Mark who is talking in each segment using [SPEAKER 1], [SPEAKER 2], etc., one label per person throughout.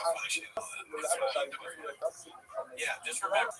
[SPEAKER 1] funny she didn't know that. But it's funny she didn't know that. Yeah, just remember.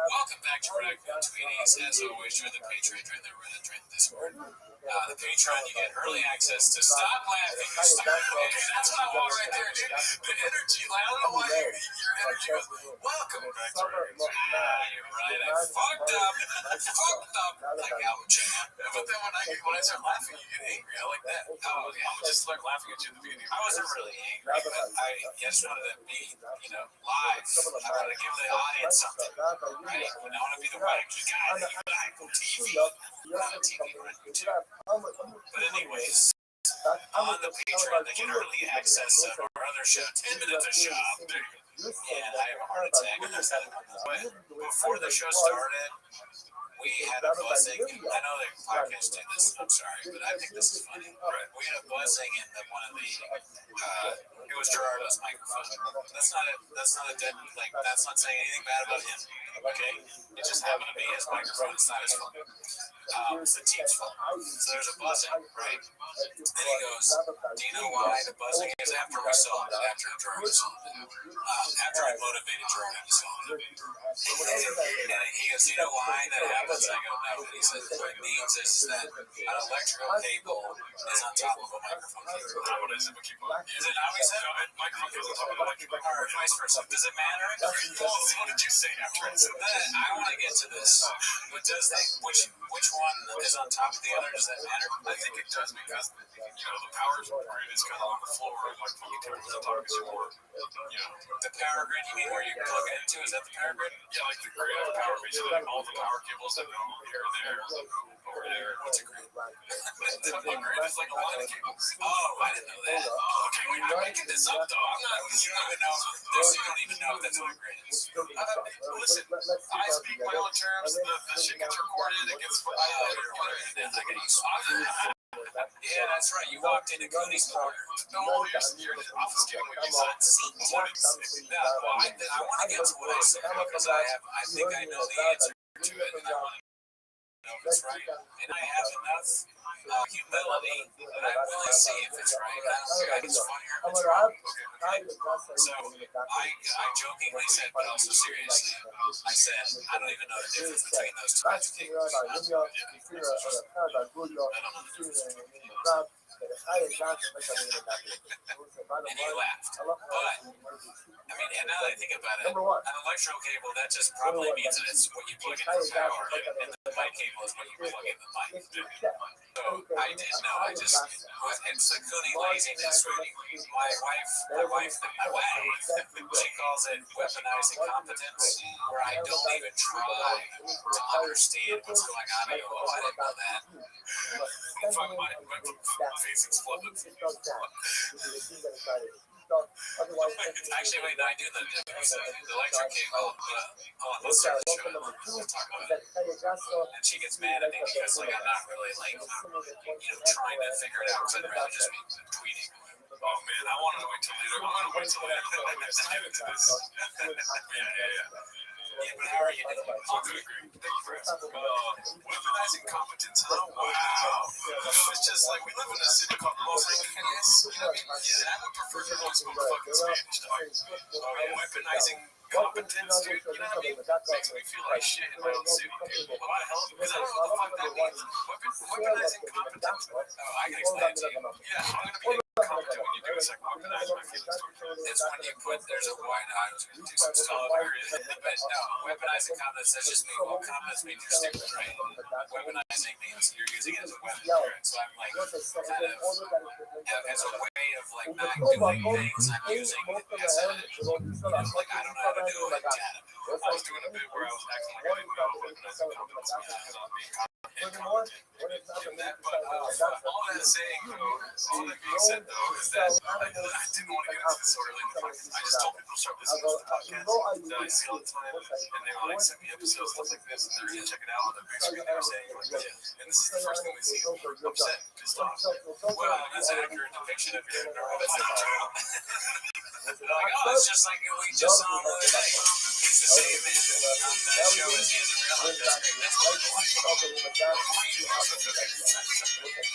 [SPEAKER 1] Welcome back to Ragman Tweeties. As always, join the Patreon, join the Reddit, join the Discord. The Patreon, you get early access to Stop Laughing. Okay, that's what I want right there, dude. The energy, like, I don't know why your energy goes, welcome back to Ragman. You're right, I fucked up. Like ouch. But then when I start laughing, you get angry. I like that. I would just start laughing at you in the beginning. I wasn't really angry, but I just wanted to be, live. I wanted to give the audience something, right? I want to be the wacky guy that you like on TV. Not on TV, but on YouTube. But anyways, on the Patreon, they get early access to our other show, 10 Minutes of Shop. And I have a heart attack. But before the show started, we had a buzzing. I know the podcast did this, I'm sorry, but I think this is funny. Right. We had a buzzing in one of the, it was Gerardo's microphone. That's not a dead, that's not saying anything bad about him, okay? It just happened to be his microphone, it's not his fault. It's the team's fault. So there's a buzzing, right? And he goes, do you know why the buzzing is? After we saw it, after Gerardo saw it, after I motivated Gerardo to saw it. And he goes, do you know why that happens? I go, no. And he says, what it means is that an electrical cable is on top of a microphone cable. What is it? Is it how he said it? Microphone cable on top of a electrical cable. Or vice versa. Does it matter? Well, what did you say after I said that? I want to get to this. But does that, which one is on top of the other? Does that matter? I think it does because, the power grid is kind of on the floor. Like when you turn it on top of your board. The power grid, you mean where you plug it into? Is that the power grid? Yeah, like the grid of power, basically. Like all the power cables that go here, there, over there. What's a grid? A grid is like a line of cables. Oh, I didn't know that. Oh, okay, wait, I'm making this up, though. I'm not, you don't even know. You don't even know if that's what a grid is. Listen, I speak my own terms. The shit gets recorded. It gets I get used to it. Yeah, that's right. You walked into Cooney's corner. No, you're office game when you signed scene points. I want to get to what I said because I think I know the answer to it, and I want to know if it's right. And I have enough humility that I'm willing to see if it's right. I don't think it's funnier if it's wrong. Okay. So I jokingly said, but also seriously, I said, I don't even know the difference between those two cables. I don't know the difference. And he laughed. But, I mean, and now that I think about it, an electrical cable, that just probably means that it's what you plug in for power, and the mic cable is what you plug in the mic. So I didn't know. It's a Cooney laziness. My wife, she calls it weaponized incompetence, where I don't even try to understand what's going on. I go, oh, I didn't know that. Fuck my face exploded. Actually, wait, I do the electric cable on the service show. We'll talk about it. And she gets mad at me because, I'm not really, trying to figure it out. Because I'd rather just be tweeting. Oh, man, I wanted to wait till later. I'm going to wait till later. Let's get into this. Yeah. Yeah, but how are you doing? I'm doing great. Thank you for asking. Weaponizing competence, huh? Wow. It's just like we live in a city called Los Angeles. You know what I mean? Yeah, I would prefer to always speak fucking Spanish, dog. Weaponizing competence, dude. You know what I mean? Makes me feel like shit in my own city, dude. Why the hell? Because I don't know what the fuck that means. Weaponizing competence. Oh, I can explain to you. Yeah, I'm gonna be competent when you do a second weaponize my feelings towards you. It's when you put there's a why not. I was gonna do some stuff. But no, weaponizing competence, that's just me. Well, competence means you're stupid, right? Weaponizing means you're using it as a weapon. Right? So I'm like kind of as a way of like not doing things. I'm using it as a like I don't know how to do it. I was doing a bit where I was acting like I didn't know weaponizing competence meant being competent. But all that saying though, all that being said though, is that I didn't want to get into this so early in the podcast. I just told people to start listening to the podcast that I see all the time, and they were like send me episodes, stuff like this, and they're gonna check it out on the big screen. They were saying like, yeah, and this is the first thing we see. Upset, pissed off. Well, that's an accurate depiction of your that's not true. They're like, oh, it's just like we just saw the other day. He's the same man on that show as he is in real life. That's great. That's what we want.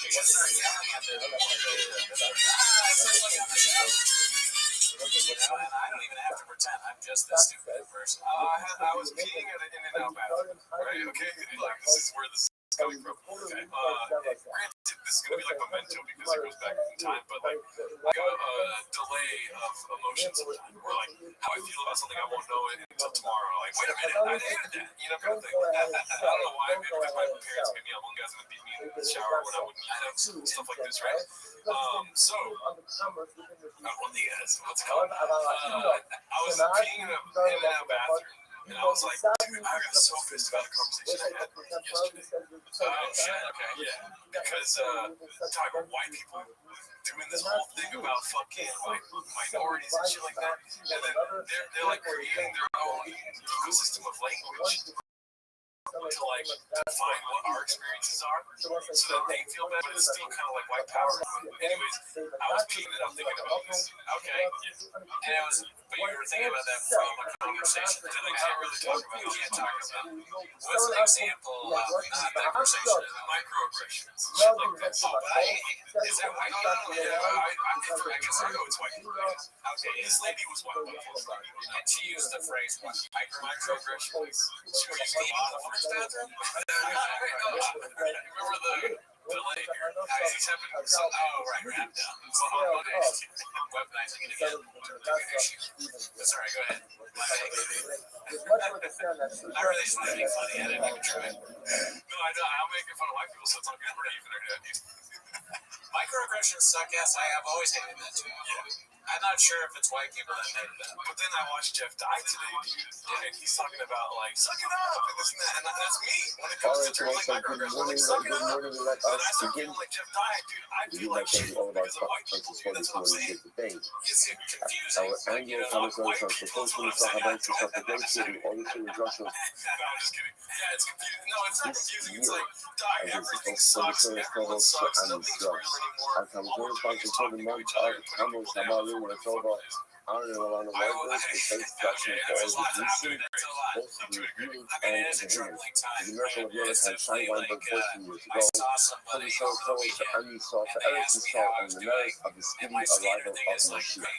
[SPEAKER 1] Just start yelling at them. It's just like on the show. And I don't even have to pretend. I'm just this stupid person. I was peeing at an In-N-Out bathroom. Right? Okay? Like, this is where this is coming from. Okay? Granted, this is going to be like Memento because it goes back in time, but like a delay of emotion sometimes. Or like how I feel about something, I won't know it until tomorrow. Like, wait a minute, I hated that. You know, kind of thing. I don't know why. Maybe because my parents made me up. One guy's going to beat me in the shower when I wouldn't. I know, stuff like this, right? So, on the what's it called? I was peeing in a bathroom. And I was like, dude, I got so pissed about the conversation I had yesterday. Oh, shit, okay, yeah. Because, talking about white people doing this whole thing about fucking, like, minorities and shit like that. And then they're like, creating their own ecosystem of language to, like, define what our experiences are so that they feel bad, but it's still kind of like white power. Anyways, I was peeing it up thinking about this. Okay. And it was, but you were thinking about that from a conversation that I can't really talk about. You can't talk about. What's an example of that conversation? Microaggressions. Shit like that. Oh, but is that white? Yeah, I guess I know it's white. Okay, this lady was white. And she used the phrase microaggressions. She was using a lot of first bathroom. Remember the lady here? He's having some. Oh, right, wrap down. Weaponizing it again. That's all right, go ahead. I really just want to make funny. I didn't even try. No, I know. I'm making fun of white people, so it's not good for internet. Microaggressions suck ass. I have always hated that too. Yeah. I'm not sure if it's white people that hated that. But then I watched Jeff Die today, dude. And he's talking about, like, suck it up and this and that. And that's me when it comes to terms like microaggressions. Like, suck it up. And I start feeling like Jeff Die, dude. I feel like shit because of white people. That's what I'm saying. It's confusing. Like, you know, white people is what I'm saying. I'm just kidding. No, I'm just kidding. Yeah, it's confusing. No, it's not confusing. It's like, Die, everything sucks. Everyone sucks. Nothing's real anymore. All we're doing is talking to each other and putting people down. When it's over, I don't know a lot of workers, the face production for all the DC, both the reviewing and the hearing. The American of Europe had signed Weinberg 14 years ago. Fully so forward to Onion Saw to Erickson Saw on the merits of the speedy arrival of Machine. But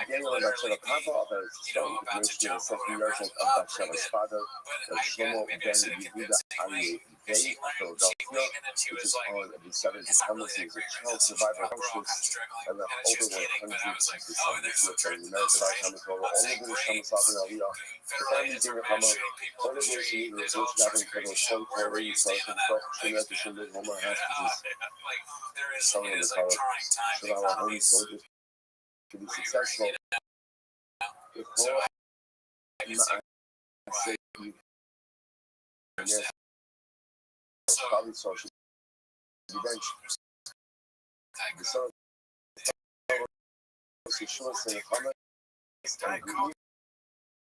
[SPEAKER 1] Daniel and Bachella Papa of Erickson Saw, the Ministry of Second Merchant of Bachella's father, Shlomo Ben Yehuda Aryeh Bay of Philadelphia, which is on the 7th Thomas is a child survivor of Auschwitz and left over 100 pieces of the American Vietnamese over all over the Shama Southern Aliyah. The family being a Hama, one of those who needed a bush gathering for those folk already started to talk to me at the Shindig Homer hostages. Some of the power should our holy soldiers to be successful. If all I say you yes, probably social revenge. The son of short saying comment and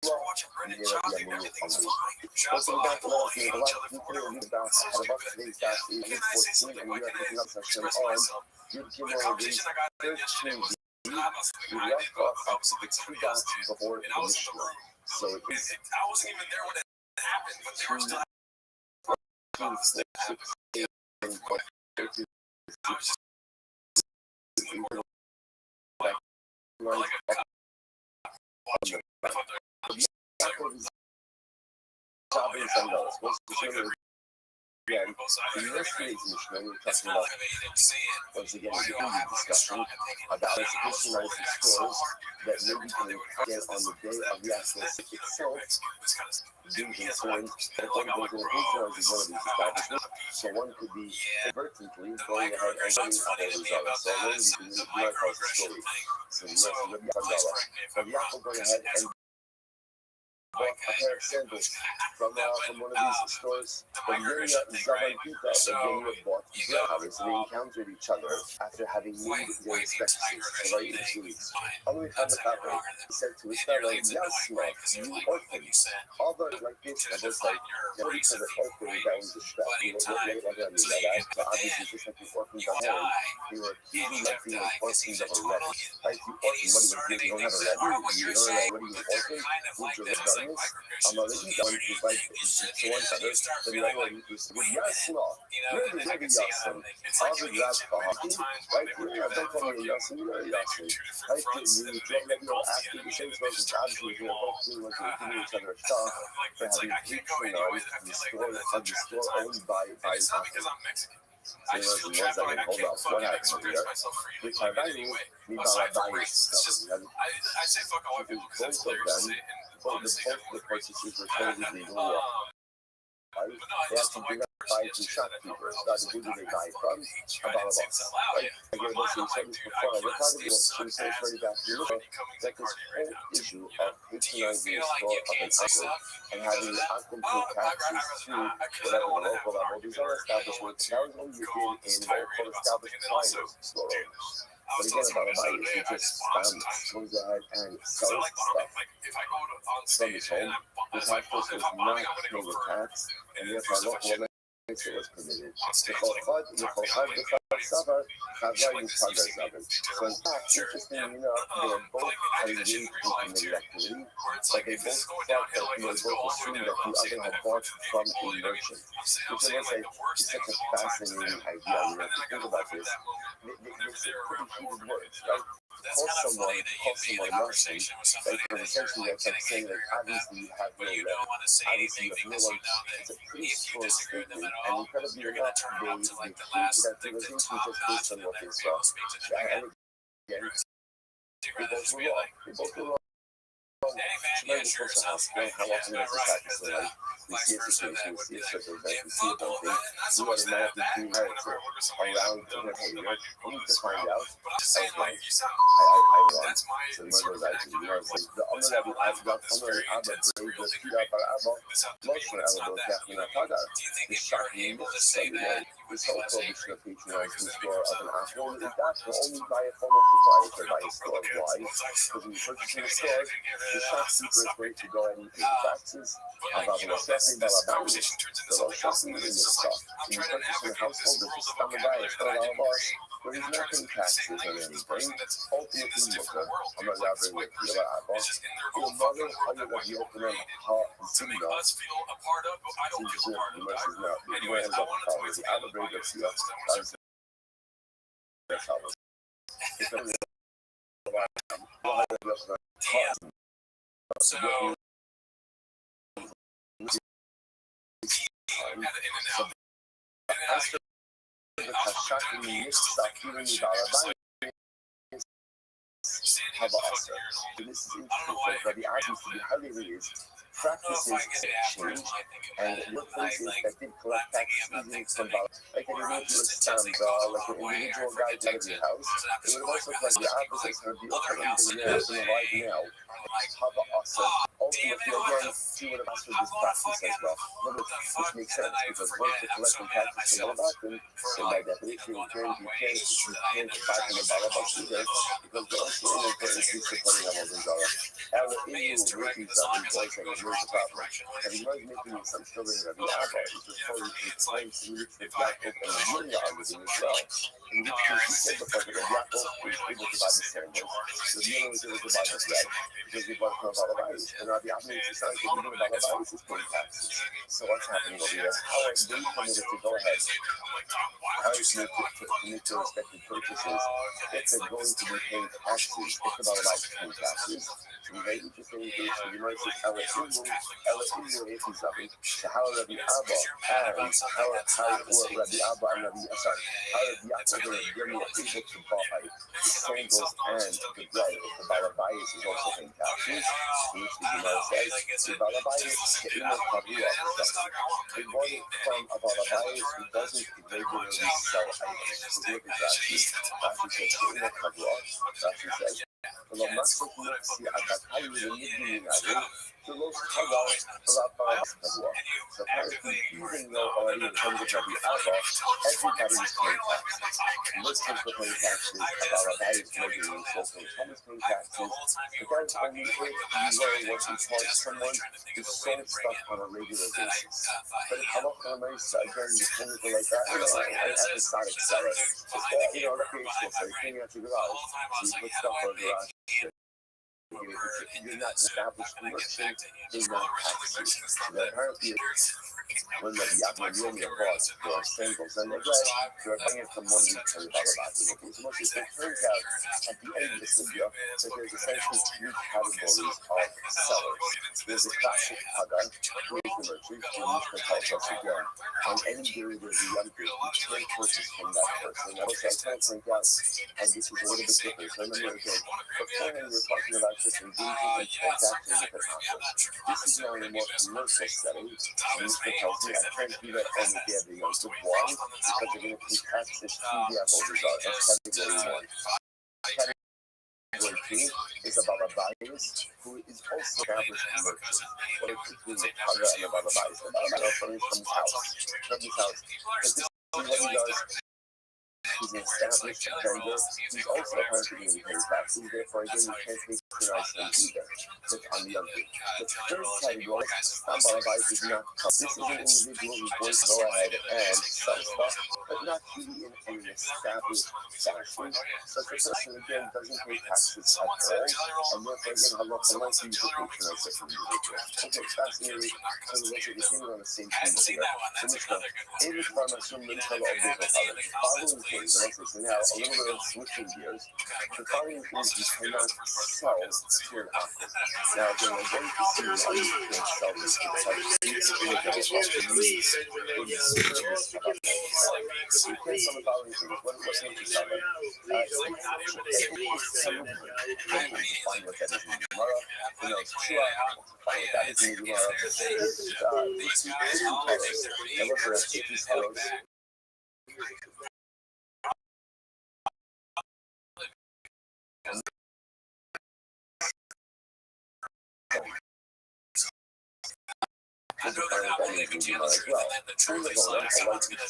[SPEAKER 1] watching Reddit shopping, everything's fine. Shots on back wall, each other for whatever. And we are picking up express myself. The conversation I got in yesterday was not about something I did, but about something somebody else did. And I was in the room. I wasn't even there when it happened, but they were still Again, in this case, when we're talking about, once again, a big discussion about institutionalized stores that maybe can get on the day of the actual itself, being concerned that one goes to institutionalize one of these establishments, so one could be inadvertently going ahead and getting other results. So when you can do that part of the story, so you know, but the Apple going ahead and bought a pair of sandals from one of these stores. But Yuria Zavalpita and Yuria bought brothers, and they encountered each other after having made their inspections for like 2 weeks. Only found it that way. He said to his fellow, Yasma, you orphan. Although like this, I was like, what is the orphan that was the stuff? You know, what I mean by that? So obviously, just like the orphans on home, they were accusing like being orphans of a levy. Like, the orphan, what do you don't have a levy? You don't know what are you orphan? Who's your rebellion? I'm not really going to like so one other, but the other one is Yasma. Really, really Yasma. Other than that, right? You don't call me Yasma, you're Yasma. Right? You don't know after the same sort of obviously, you know, both doing each other stuff for having patronized the store owned by so hold up, what happened here? Which I value, me by stuff. Both of them, both the processes were totally legal. They have to bring up by two shopkeepers, not who do they buy from, about us. Right? Again, what's the service before? We're talking about some sales ready back here. That this whole issue of patronizing the store of an outlet and having the outcome taxes to whatever the local level. These are establishments. That was only begin in local established clients store owners. But again, about a buyer who just goes ahead and sells stuff from his home. The tax person was not paying the tax, and therefore local it was permitted. So in fact, interestingly enough, they were both engaged in committed activity, but they both thought that they both assumed that the other had bought from a merchant. Which I must say is such a fascinating idea. You know, if you think about this, it's pretty heated words, right? Call someone merchant, right? But essentially that's like saying that obviously you have no obviously you have no one. It's a pretty strong statement, and incredibly enough, they came to that realization just based on what they saw. And again, they both were wrong. Tremendous force of house. How often does this happen? So like, we see a situation, we see a circumstance, we see a bump thing, we automatically do narrative around the behavior, only to find out, I won. So one of those items, you know, it's the honor that I've got, honor and Abba, brave, the Pira para Abba, Moshe, Abba, Kathleen, Ataga, the shocking Sunday, this whole prohibition of patronizing the store of an apple is that only by a former proprietor, by a store. Why? Because when you purchase in a store, the shopkeeper is going to go ahead and pay the taxes. About the shopping, the shopping in the stuff. When you purchase in a household, there's just on the buy a store of boss, where he's not paying taxes on anything. Ultimately, I'm not rather with the apple. Your mother, under the open of hot and single, seems to the mess is not. The way ends up in college. The other very good stuff. That's how so after the Kashaki Sakiri Balabai have also. This is interesting, but the art used to be highly raised. Practices change, and workplaces that did collect taxes easily from like an individual stamp, like an individual guide out of your house. It would also play the opposite of the open engineers in the right now. Hava also ultimately again she would have mastered this practice as well. Which makes sense because once you're collecting taxes from all back, then by definition you can't back in the bottom of the day because the also important is supporting our Gonzalo. And the EU making something voice and here's the problem. And he was making some children of the apple, which was probably the claims to reach the black oak and the million as well.
[SPEAKER 2] in which case you said the fact that Yaakov is able to buy the sandals, so the only was able to buy the bread, because we bought from Balabais. And Rabbi Ahmed decided to do the Balabais is paying taxes. So what's happening over here? How are they permitted to go ahead? How is it to make their respective purchases if they're going to be paying taxes, if the Balabais is paying taxes? So we very interesting case, so you might say, Ella Ilu Efizabi, so how Rabbi Abba and how Rabbi Abba and Rabbi Asar, how Rabbi Yaakov and Rabbi are able to buy the sandals and the bread if the Balabais is also paying taxes, which the Gemara says, the Balabais Ke'ina Kavua, they bought it from a Balabais who doesn't regularly sell items. So look at Rashi. Rashi says Ke'ina Kavua. Rashi says, ולא מספיק נוציא הדקה ללימודים מנהלים, ולא סחרה רבה קבוע. So apparently, even though already in terms of Rabbi Abba, everybody was paying taxes. Muslims were paying taxes, Balabais is regularly sold, Thomas paying taxes, but that's only if you were what we call someone who sold stuff on a regular basis. But if halacha l'maisa, again, you can go like that, an episodic seller, just recreational seller, cleaning out your garage, so you put stuff on the garage. You're not established merchant, they're not taxes. So apparently, when the Yaakov bought for sandals and the bread, they're buying it from one of these three Balabais. So it turns out, at the end of the video, that there's essentially three categories of sellers. There's a classic Haga, who is the merchant, who Mishnah tells us again, on any day there's a young girl, you can't purchase from that person. Now, also, I can't point out, and this is a little bit different. So remember again, beforehand we were talking about just engaging in transactions with an office. This is now in a more commercial setting. Mishnah tells me I can't do that on the day of the Yom Tov. Why? Because they're going to pay taxes to the Avodah. That's category 1. Category 2 is a Balabais who is also established merchant. What is between the Haga and the Balabais? The Balabais from his house. But this is what he does. He's an established vendor. He's also apparently going to be paying taxes. Therefore, again, you can't patronize him either. That's on the other thing. The third category, Balabais is not. This is an individual who's going to go ahead and sell stuff, but not really in an established fashion. Such a person, again, doesn't pay taxes at all, and therefore, again, halacha might be to patronize that individual. Okay, fascinating. So we're continuing on the same theme here. So Mishnah, David Farmasum Minchal Abdul following things, and also so now a little bit of switching gears. The following things you cannot sell to an office. Now, again, we're going to see how you can sell this inside. You can sell about that. So you can't sell the following things. What can you sell them? Find what that is in the Gemara. You know, Shua, find what that is in the Gemara. These two colors. And look at these colors. I know that now only continues as well. The truth is that I want to be the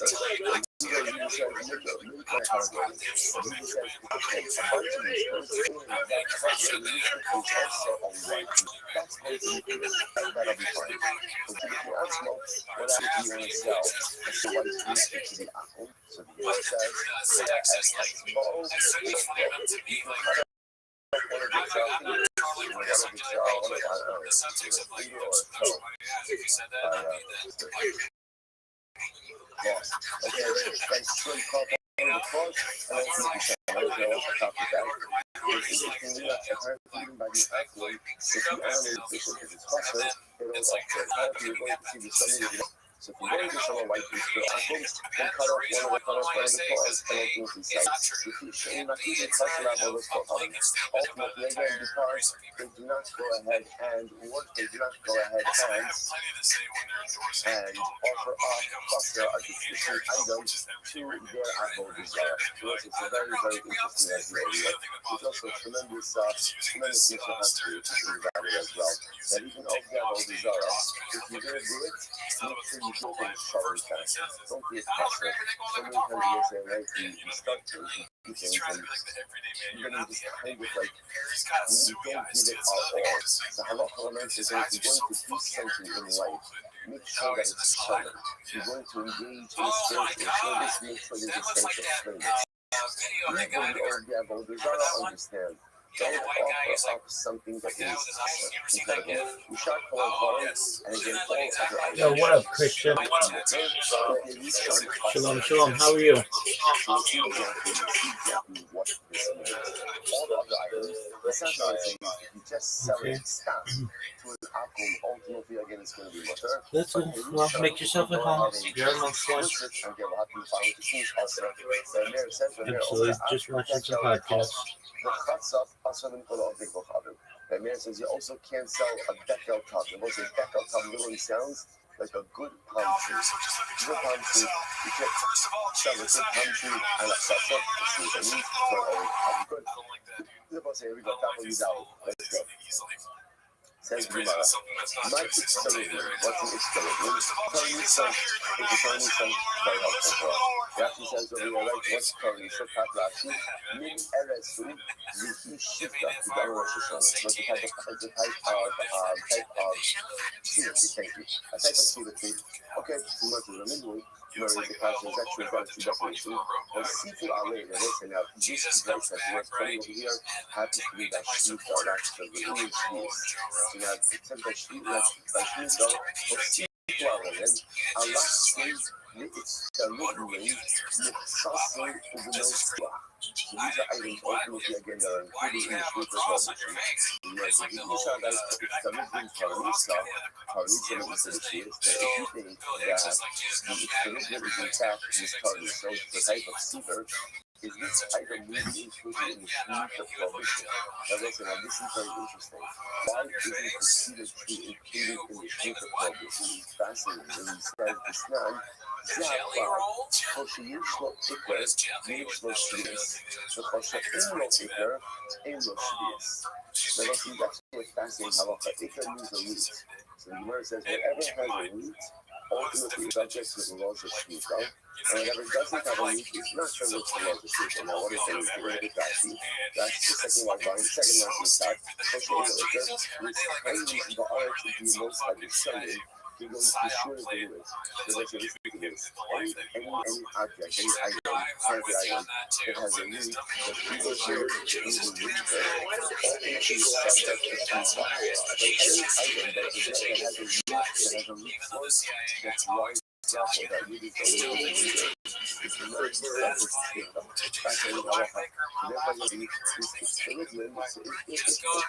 [SPEAKER 2] So if you're going to someone like this, then cut off one of the claws, and I think he says, if you shame not even touching that other claw, ultimately, again, because they do not go ahead and work, they do not go ahead and offer up cluster a deficient item to their avodah zarah. It's a very, very interesting area. There's also tremendous history about it as well. That even of the avodah zarah, if you're going to do it, make sure you don't get sorry fast. Don't be a pastor. So many times you say, right, you start to do things and you're going to just kind of like, you don't give it all. So halacha l'maisa is if you're going to do something in life, make sure that it's solid. If you're going to engage in spiritual service, make sure there's a sense of strength.
[SPEAKER 1] video they got
[SPEAKER 2] Even
[SPEAKER 1] here.
[SPEAKER 2] yeah, but there's not to understand. They offer up something that is incredible. You shot Paul hard, and again, all other items.
[SPEAKER 3] Yo, what up, Christian? Shalom, shalom. How are you?
[SPEAKER 2] What this means. All the other items, it's not like saying if you just sell it stock to an outcome, ultimately again it's going to be better.
[SPEAKER 3] Let's go. Well, make yourself at home. You're amongst us. Absolutely. Just watching some podcasts.
[SPEAKER 2] That man says you also can't sell a decal top. The most decal top literally sounds like a good palm tree. Good palm tree. You can't sell a good palm tree and a salsa. It's good. The boss say we got that $1. Let's go. Says Gemara. My experiment. What's an experiment? Currently some. It's a currently some very helpful for us. Rashi says over here, right? What's currently so top Rashi? Min eresu v'ishita to Rosh Hashanah. It's a type of symmetry. Thank you. A type of symmetry. Okay, so much of the midway. Where the question is actually got two definitions. Or Sifu Alei, that is, and now this device that we're putting over here happens to be that Shita, that's the English use. So now, except that Shita, or Sifu Alei, and Allah says, it's the movement, Mukhsasir Ubunosua. So these are items ultimately again that are included in the group as well. Yes, if you saw that it's the movement Taranisa, Taranisa is the Shia, that if you think that the movement is in fact this Taranisa, the type of cedar, is this item really included in the Shia of prohibition? Now listen, this is very interesting. Why isn't the cedar tree included in the Shia of prohibition? It's fascinating. When he says this now,
[SPEAKER 1] Jelly roll?
[SPEAKER 2] שיש לו עיקר, יש לו שביעס, וכמו שאין לו עיקר, אין לו שביעס. Now, that's actually a fascinating halacha. Ikar means a root. So the Gemara says, whatever has a root, ultimately subject to the laws of Shmita, and whatever doesn't have a root is not subject to the laws of Shmita. Now, what is the root? We're going to get back to that's the second one line. Second line is that, which is the art to be most like the Sunday. You're going to be sure to do it. So let's listen to this. Any object, any item, private item that has a root, that people share in the root, ultimately is subject to Shmita. But any item that has a root source that's wide, therefore that root is the root is the most subject to Shmita. That's a halacha. Therefore, it's commitment. It's the problem.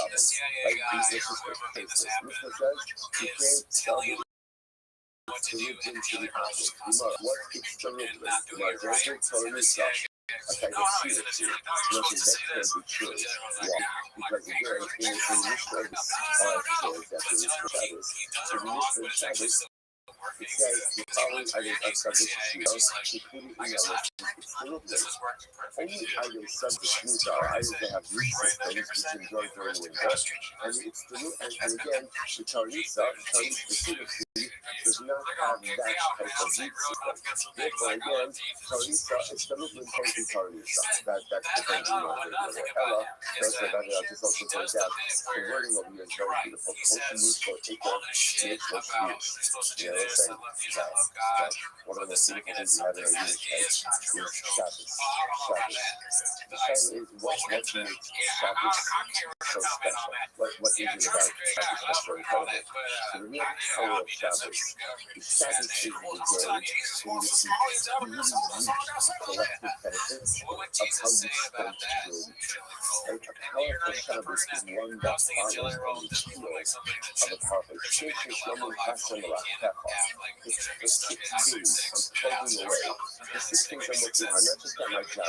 [SPEAKER 2] Like Jesus is the cases. Mishnah says you can't sell the religion to the object. What is the religion? My version told me so. A type of secrecy. Nothing that can't be true. Why? Because again, in Mishnah, Shabbos, it says the following items are subject to Shmita, including in the list. It's the religion. Only items subject to Shmita are items that have root systems which enjoy during the winter. And it's the and again, the Taranisa, the cedar tree, does not have that type of root system. Therefore, again, Taranisa is the movement from the Taranisa. That's the thing we know. Ella, I just also point out the wording of here is very beautiful. Koshimut for Ikar, Shmit, one of the beautiful things we have in our Yiddishkeit is Shabbos. The Shabbos is what makes Shabbos so special. What is it about Shabbos that's so incredible? So the real power of Shabbos is Shabbos is the day in which you really reach the collective benefits of how you spend your week. Right? A powerful Shabbos is one that follows on the heels of a powerful the 6 days I'm plugging away. The 6 days I'm working hard, not just at my job,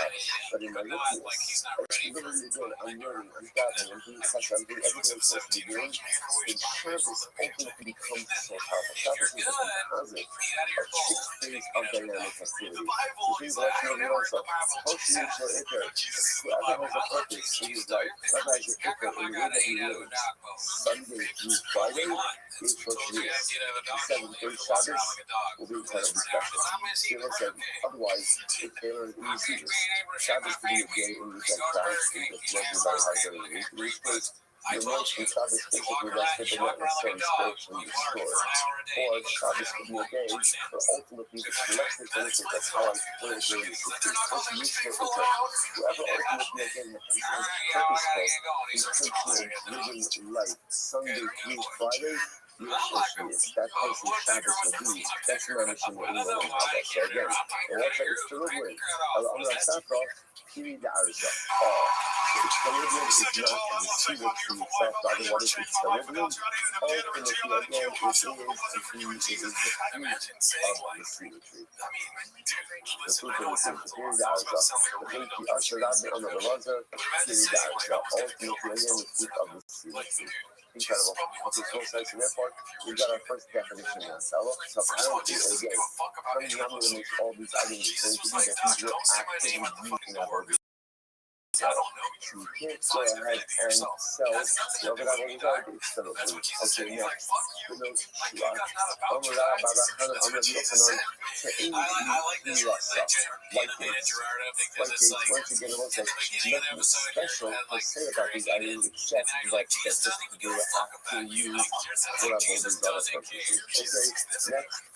[SPEAKER 2] but in my witness. Literally again, I'm learning, I'm gathering, I'm doing stuff, I'm doing everything I'm supposed to be doing. And Shabbos ultimately becomes so powerful. Shabbos is a composite of 6 days of dynamic activity. So please watch me also. Post me to Iker. Whoever has a purpose in his life, whoever has an Iker in the way that he lives, Sunday through Friday is for Shabbos. The 7th day Shabbos will be incredibly special. Zero said, otherwise, it tailored in the seasons. Shabbos to be a day in which I fast and just working very hard during the week. In this case, your emotion Shabbos physically rested but not necessarily spiritually restored. Or Shabbos could be a day where ultimately the collective benefit of how I play a game is achieved. What's useful is that whoever ultimately again becomes purposeful, intentional, living life, Sunday through Friday, that person Shabbos will be. That's my mission with anyone in Shabbos. So again, and what's it's delivering. I'm not Safra, Kiri Darza. It's delivering is not the secret to itself, rather what is its delivering? Ultimately, again, it is the fruit of the symmetry. The fruit of the symmetry. Kiri Darza. The fruit of the Asherad on the Raza, Kiri Darza. Ultimately, again, the fruit of the symmetry. Incredible. Okay, so nice and therefore, we've got our first definition now. So apparently, again, I'm not going to make all these items going to be that these were actively used in our body. So you can't go ahead and sell whatever that was out there. Okay, next. The notes to us. I'm looking on to any white dates. Once again, it looks like nothing special per se about these items except that just they were actually used for our these other purposes. Okay, next.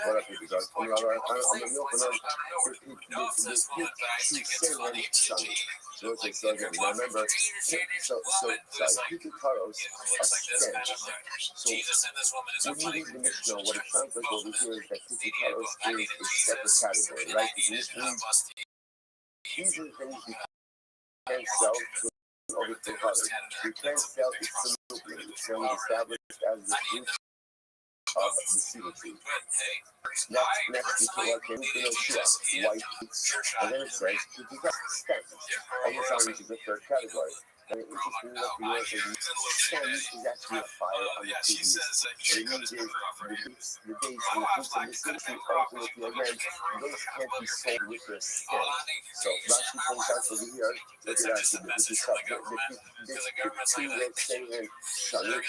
[SPEAKER 2] What up, you guys? I'm going to open up so again, remember, Pitucaros are stench. So when you read the Mishnah, what it sounds like over here is that Pitucaros is a separate category, right? These are the things you can sell to over to others. You can't sell it absolutely. It's only established as the fruit of the symmetry. Next, you can look into white, and then it says stench. Almost always is the third category. And it just means that the word stench is actually a fire on the previous. What it means is the dates and the fruits of the symmetry ultimately again, those can't be sold with their stench. So Rashi points out over here, look at that, this is stuff, this two-way statement, Shalik,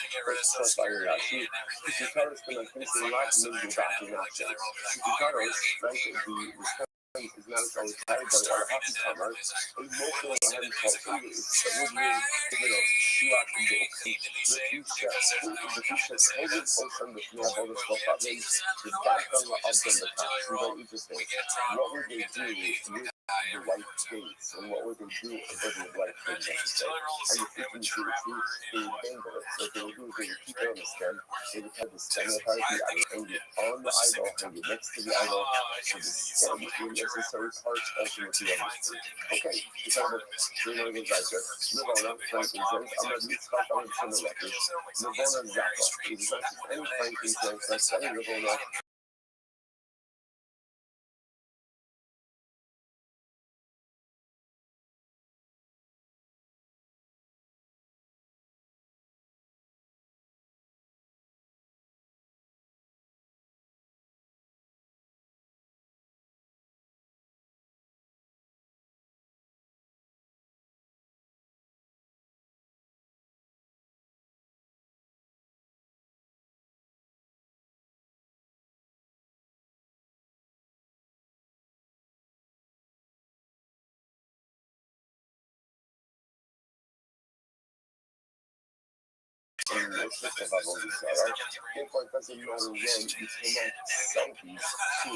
[SPEAKER 2] first by Rashi, Pitucaros can finish the lot and then go back to Rashi. Pitucaros, right, is not as always carried by our happy summer. And most of the heavy culture is the Libyan, Shuak, and the Fisha, Hogan, Ocean, the Fiat, all the stuff that makes the background of them, the top, very interesting. What would they do with the white states, and what would they do if they were white states, and the frequency of truth, they would dangle it. So what they would do is they would keep it on the stem, they would have the stem of the idol, hang it on the idol, hang it next to the idol, so the stem would necessary parts ultimately of the fruit. Okay, it's kind of a really good guys here. Nirvana, frankincense, I'm going to mix up on the records. Nirvana Zappa, it is not just any frankincense, that's any Nirvana. And let's just about all this, alright? Therefore, it doesn't matter when you cannot sell these to,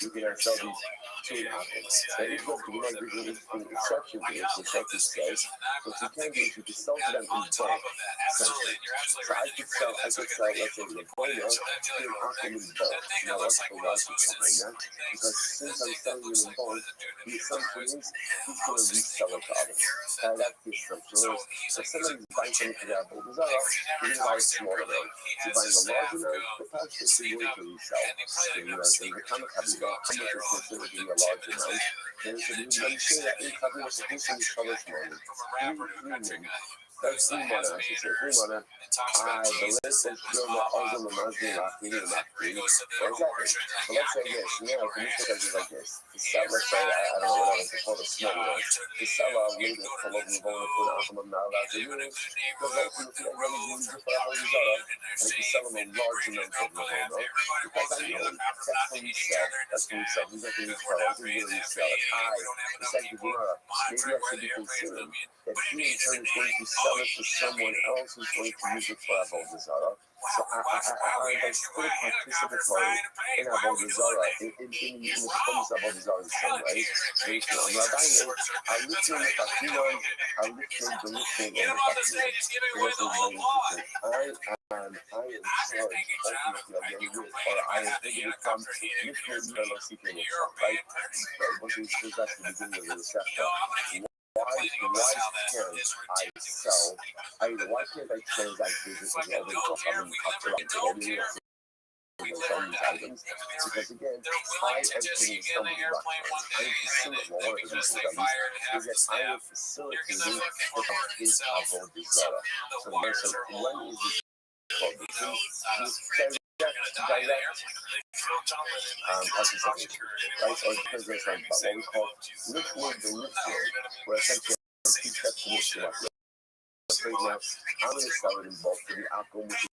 [SPEAKER 2] you cannot sell these to an object. There is no exception to this, which like this says, what you can do is you can sell to them in bulk, essentially. So I could sell, let's say, the Boina to an object in bulk. Now, what's the logic behind that? Because since I'm selling it in bulk, the assumption is he's going to resell it to others. That's the assumption. So somebody's buying something to that, but you're going to buy a small amount. You're buying a large amount, the price is going to resell. So you know, so the comic has got how much is considered to be a large amount. And so you can say that in copy was supposed to be colors morning. That's 3 months, I should say. 3 months. The list is still not all the months in last week and last week. Exactly. So let's say this. Now, can you think of it like this? The seller, let's say, I don't know what I was called a small one. The seller made it for love and bone for the outcome of now. Because ultimately, I'm going to use it for all these other. And if you sell them a large amount of Lavona because I know that's when we sell. That's when we sell. He's not going to sell. That's when we sell it high. It's like the Gemara. Maybe I should be considering that he in turn is going to sell it to someone else who's going to use it for Avodah Zarah. So I'm still participatory in Avodah Zarah, in the performance of Avodah Zarah in some way. I'm listening to Fatima, I'm listening to listening and I am sorry, ultimately, or I am thinking it from listening to seeking it, right? What is that's the beginning of the discussion. Why can't I sell? Why can't I transact business as well? Items because again, I am putting somebody back. I am facilitating one of the reasons is that I am facilitating his Avodah Zarah. So when is this called? This direct participation, right? Or because there's like what we call listening to listening, where essentially two steps to listening up. So now I'm going to sell it in bulk to the outcome, which is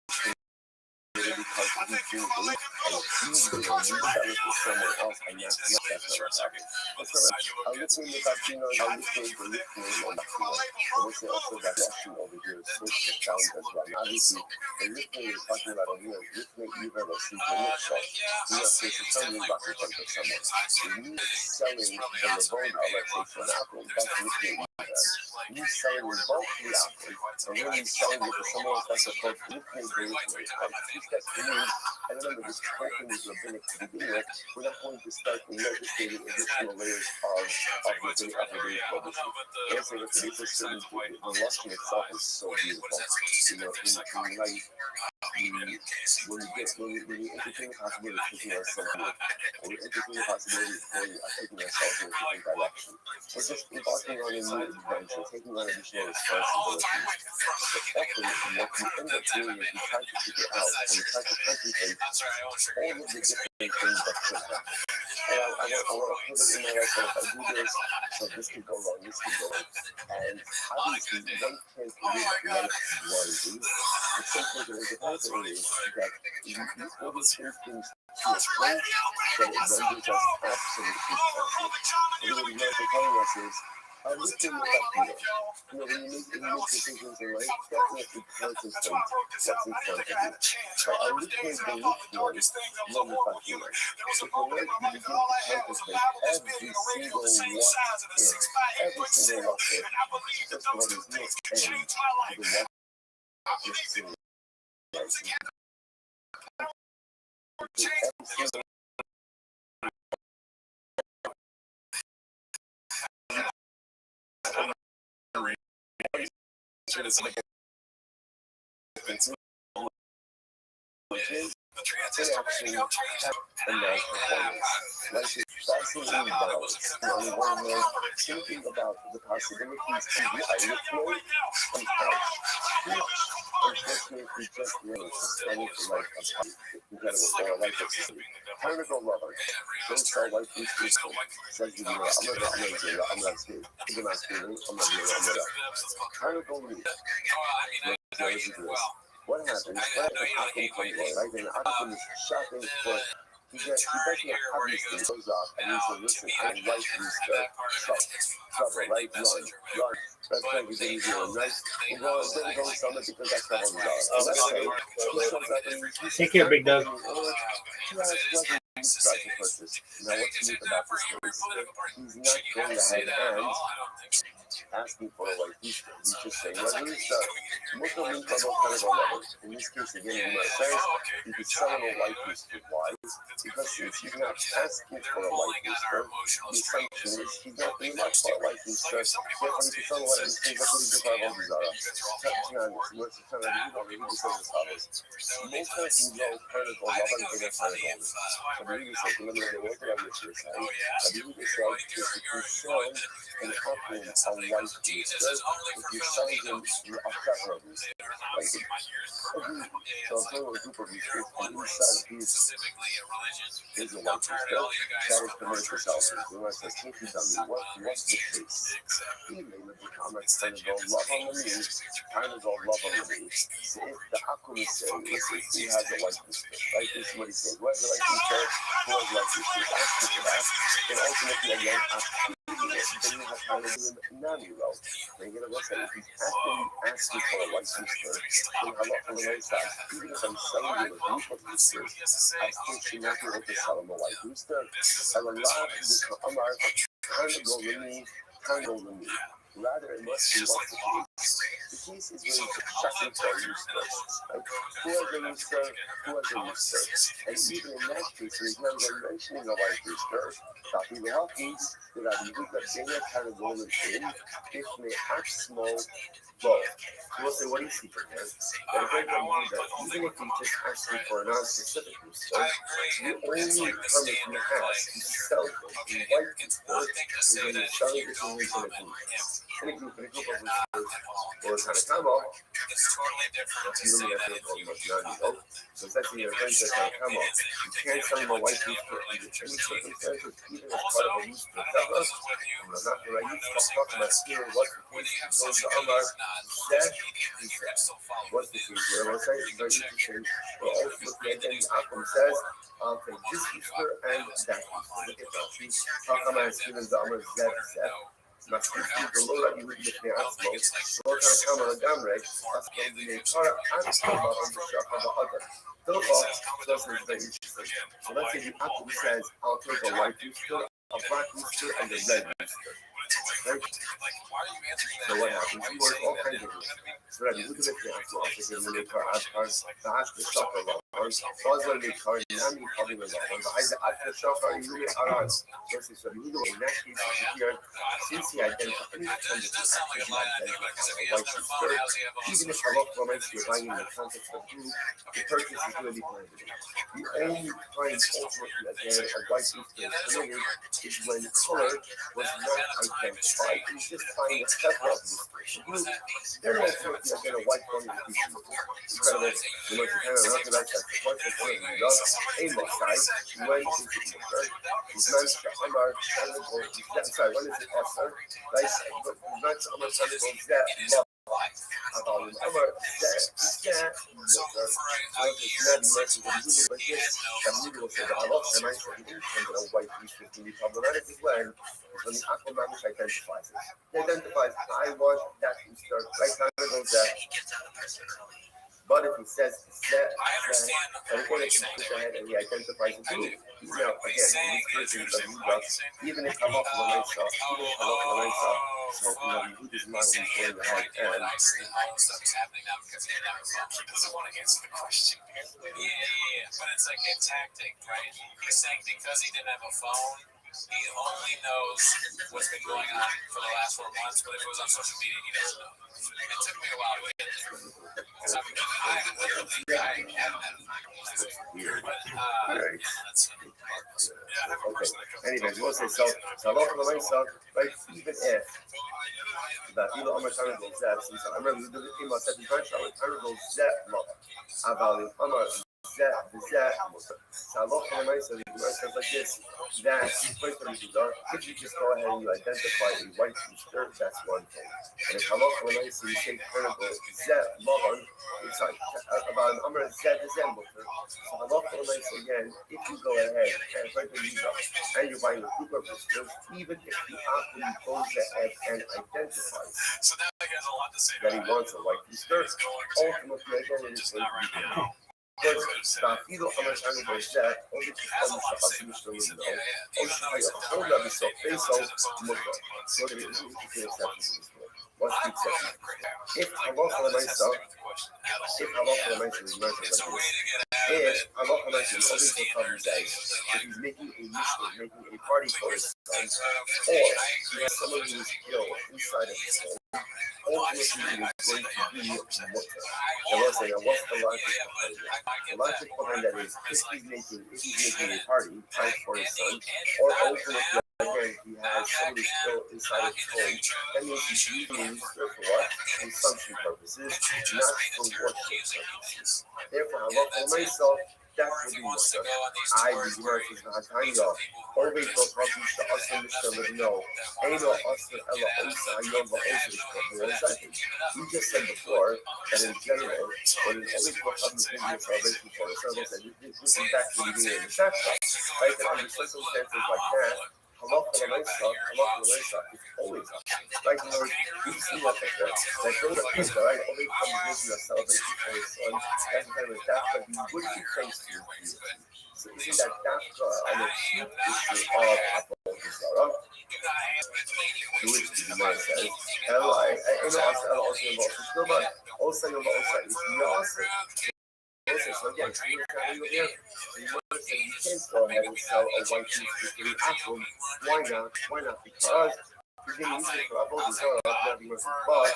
[SPEAKER 2] because he's doing the and he's going to resell it to someone else, and that's not what's happening. I'm listening to Latino, I'm listening to listening on Latino. So what's also that lesson over here is supposed to sound as well. Obviously, the listening is talking about a real listening even or seeking it. So we are supposed to tell you about the front of someone. So you selling the Lavona, let's say for an apple, that's listening. You selling in bulk the apple, and then you selling it to someone else that's supposed to listening to it. And remember, this whole thing is rabbinic to begin with. We're not going to start legislating additional layers of rabbinic prohibition. Answer that the lesson itself is so beautiful. You know, in life, when you entertain the possibility of taking ourselves, when you entertain the possibility of taking ourselves in a different direction, we're just embarking on a new adventure, taking on additional responsibilities. But often, what you end up doing is you try to figure out and you try to contemplate all of the different things that could happen. I want to put it in my life, so if I do this, so this could go wrong, this could go wrong. And obviously, one can't live life blindly. The simple thing is, the hard thing is that you all these things to a point that it renders us absolutely perfect. What the are telling us is, I'm listening to that when you make decisions in life, definitely contemplate what's in front of you. So I'm listening to the listeners, not the fucking life. If you learn to begin to contemplate every single what if, every single what if, first of all, there's no end to the what if single life. The transition have a nice performance. Like it's absolutely balanced. You want to know thinking about the possibilities to be a little and unfortunately just really suspended the life of incredible or life of Carnival lover. Don't sell life these people. Says you know, I'm not scared. I'm not scared. I'm not. Carnival news. What happens? What happens from there? Right? And Akim is shopping for. He basically obviously goes off and he says, listen, I like these trouble, right? Run. That's why we didn't do it, right? We're going to go summit because that's not what we got.
[SPEAKER 3] Take care, big dog.
[SPEAKER 2] Start to purchase. Now, what's unique about this case? He's not going ahead and asking for a white t-shirt. He's just saying, well, here's Muslim income carnival levels. In this case, again, you says you could sell him a white t-shirt. Why? Because since he's not asking for a white t-shirt, the assumption is he's not being asked for a white t-shirt. Therefore, he could sell a white t-shirt. That's what he just have on his most of the time, he just says as follows. Most times you know carnival love and bigger carnival is. But you say, let me know what I'm going to say. But you say, just to sell and happen a white white
[SPEAKER 1] Jesus is only
[SPEAKER 2] if
[SPEAKER 1] for
[SPEAKER 2] you're
[SPEAKER 1] Filipinos.
[SPEAKER 2] selling a preference.
[SPEAKER 1] They are not
[SPEAKER 2] Like,
[SPEAKER 1] see my ears burn.
[SPEAKER 2] so
[SPEAKER 1] It's
[SPEAKER 2] a
[SPEAKER 1] like
[SPEAKER 2] group of
[SPEAKER 1] you're
[SPEAKER 2] restricted
[SPEAKER 1] one race,
[SPEAKER 2] inside these
[SPEAKER 1] specifically a religion.
[SPEAKER 2] is a
[SPEAKER 1] I'm
[SPEAKER 2] white
[SPEAKER 1] tired of
[SPEAKER 2] stuff
[SPEAKER 1] all you guys
[SPEAKER 2] that is
[SPEAKER 1] from our
[SPEAKER 2] commercial
[SPEAKER 1] churches.
[SPEAKER 2] selfies. We want to say, thank you, dummy. What's the case?
[SPEAKER 1] Exactly.
[SPEAKER 2] He made the comments kind of go love on the news, kind of go love on the news. So if the Akumi say, he has a white sister, right? This is what he says. Who has a white sister? Who has a white sister? Ask me for that. And ultimately, again, then you have kind of doing non-hero. Then you're going to say, if he's asking for a white sister, then how on the right side, even if I'm selling you a group of sisters, I still should not be able to sell him a white sister. And a lot of the Amar kind of go with me, kind of go with me. Rather, it must be what's the case. The case is really checking for a rooster. Like, who has a rooster? Who has a rooster? And even in that case, there's not even mentioning a white rooster. Tapi Lahaki, that I would have been a kind of golden thing, if may act small, low. We'll say, what do you see from here? But if I can do that, even if you just asking for a non-specific rooster, the only permit you have to sell them in white rooster is when you're selling it in a group. In a group of roosters, or a kind of camo,
[SPEAKER 1] It's totally different to
[SPEAKER 2] you
[SPEAKER 1] say
[SPEAKER 2] don't
[SPEAKER 1] that
[SPEAKER 2] have
[SPEAKER 1] if
[SPEAKER 2] to
[SPEAKER 1] you
[SPEAKER 2] go non-hero. So it's actually a friend that kind of camo. You can't sell them a white rooster under any circumstances, even as part of a rooster cover. I'm not the right use to talk about here. What's the case? Goes to Amar. That is what's the case? What I was saying is very interesting. But ultimately, again, Akum says, I'll take this rooster and that rooster. Look at that. Talk about it, Stephen Dahmer, Zeb. Masculine, the low that you would get the asmo, so kind of come on a gum rig, that's going to be a car and come on the shop of the other. Philippa doesn't very interesting. So let's say the apple says, I'll take a white rooster, a black rooster, and a red rooster. Right? So what happens? You work all kinds of roosters. So that you look at the asmo, I'll take a little car, the after shop of the others, pause on the car, and I'm probably with the one, behind the after shop, you really are on. So you know, in that case, here, since he identified any kind of actually identifies a white rooster, even if a lot of moments you're buying in the context of group, the purchase is really blinded. The only time ultimately again a white rooster is committed is when color was not identified. You just find a several of these group, then ultimately again a white one is incredible. You know, to kind of look at that, what's the point of love? A Mosai, when is it Mosai? It's not Amar, sorry, when is it Oscar? Right? But not Amar, that love. About Amar, that white piece can be problematic as well. When the Aquaman identifies it, he identifies, I want that rooster, right now it goes there. But if he says that, and again, if he puts ahead and he identifies the group, he's now, again, in this person, the leader, even if I'm off the night stuff, even if I'm off the night stuff, so, you know, he doesn't mind when he's going ahead and.
[SPEAKER 1] All the stuff is happening now because he didn't have a phone. He doesn't want to answer the question. Yeah. But it's like a tactic, right? He's saying because he didn't have a phone, he only knows what's been going on for the last 4 months, but if it was on social media, he doesn't know. It took me a while to get there. Because I haven't had a phone.
[SPEAKER 2] Weird.
[SPEAKER 1] But,
[SPEAKER 2] Okay. Anyways, we'll say so. So, love for the right stuff, right? Even if that you know, I'm trying to go that. I remember the thing about 7 times. I'm trying to go that love. About I'm a that. So, love for the right stuff. Stuff like this. That if you just go ahead and you identify a white rooster, that's one thing. And if I love for the right stuff, you say kind of that love. It's like about I'm gonna set this in. So I love for the right again. If you go ahead and right when you go and you're buying a group of roosters, even if the athlete goes ahead and identifies that he wants a white rooster, ultimately again it is going to be good. אפילו המשל בזה, או בתקופה משפחה משתמשים לו, או שיכול להביסות פייסו מותו. So there is no exception. What's the exception? If halacha l'maisa, if halacha l'maisa is measured like this, if halacha l'maisa is always what Talmud says, if he's making a mishkan, making a party for his son, or he has someone who is killed inside of his home, ultimately it is going to be mutter. I will say, what's the logic behind that? The logic behind that is if he's making a party, right, for his son, or ultimately again and he has somebody still inside his home, that means he's using for what? Consumption purposes, not for worship purposes. Therefore, I love for myself, that would be mutter. I do not is not Hanya. Always go copy to us in the show with no. Ain't no us with Ella Osa, Yoga Osa is for 1 second. We just said before that in general, when it's always for public business salvation for the service, and this is back to the beginning of the chapter. Right? And under circumstances like that, halach l'maisa is always up. Right? In other words, we've seen that before. That those people, right, always come to visit us salvation for his son. That's the kind of that, but we would be thanks to you. So isn't that an acute issue of Apollon? To which the Gemara says, I know also also is Yasa. So again, you can't go ahead and sell a white piece to the apple. Why not? Why not? Because you're going to use it for apple design, but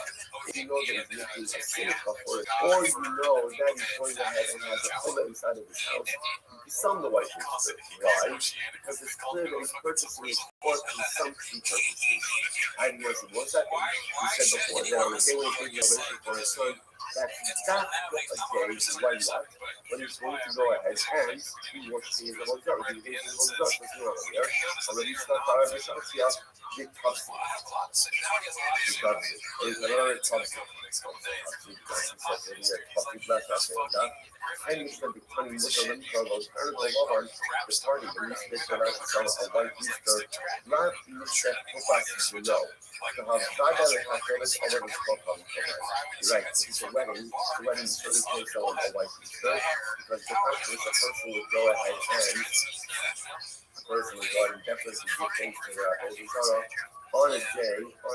[SPEAKER 2] if you know that it's making a silica for it, or you know that he's going ahead and has a puller inside of his house, you can sell the white piece. Why? Because it's clear that he's purchasing it for consumption purposes. I didn't know what that means. We said before that on the day when he's taking a for his son, that's not a day when what? When he's going to go ahead and he wants to use the whole jar. He's going to use the whole jar. There's no other there. Already stuck out of his house here. He touched it. He touched it. He's another touched it. And he said the funny with the link of those articles over the party. The least they could actually sell a white Easter. Not Easter for no. To have $5 dollars already spoke on the right. It's a wedding. The wedding is really close to a white Easter because the person would go ahead and definitely give things to their holy sorrow on a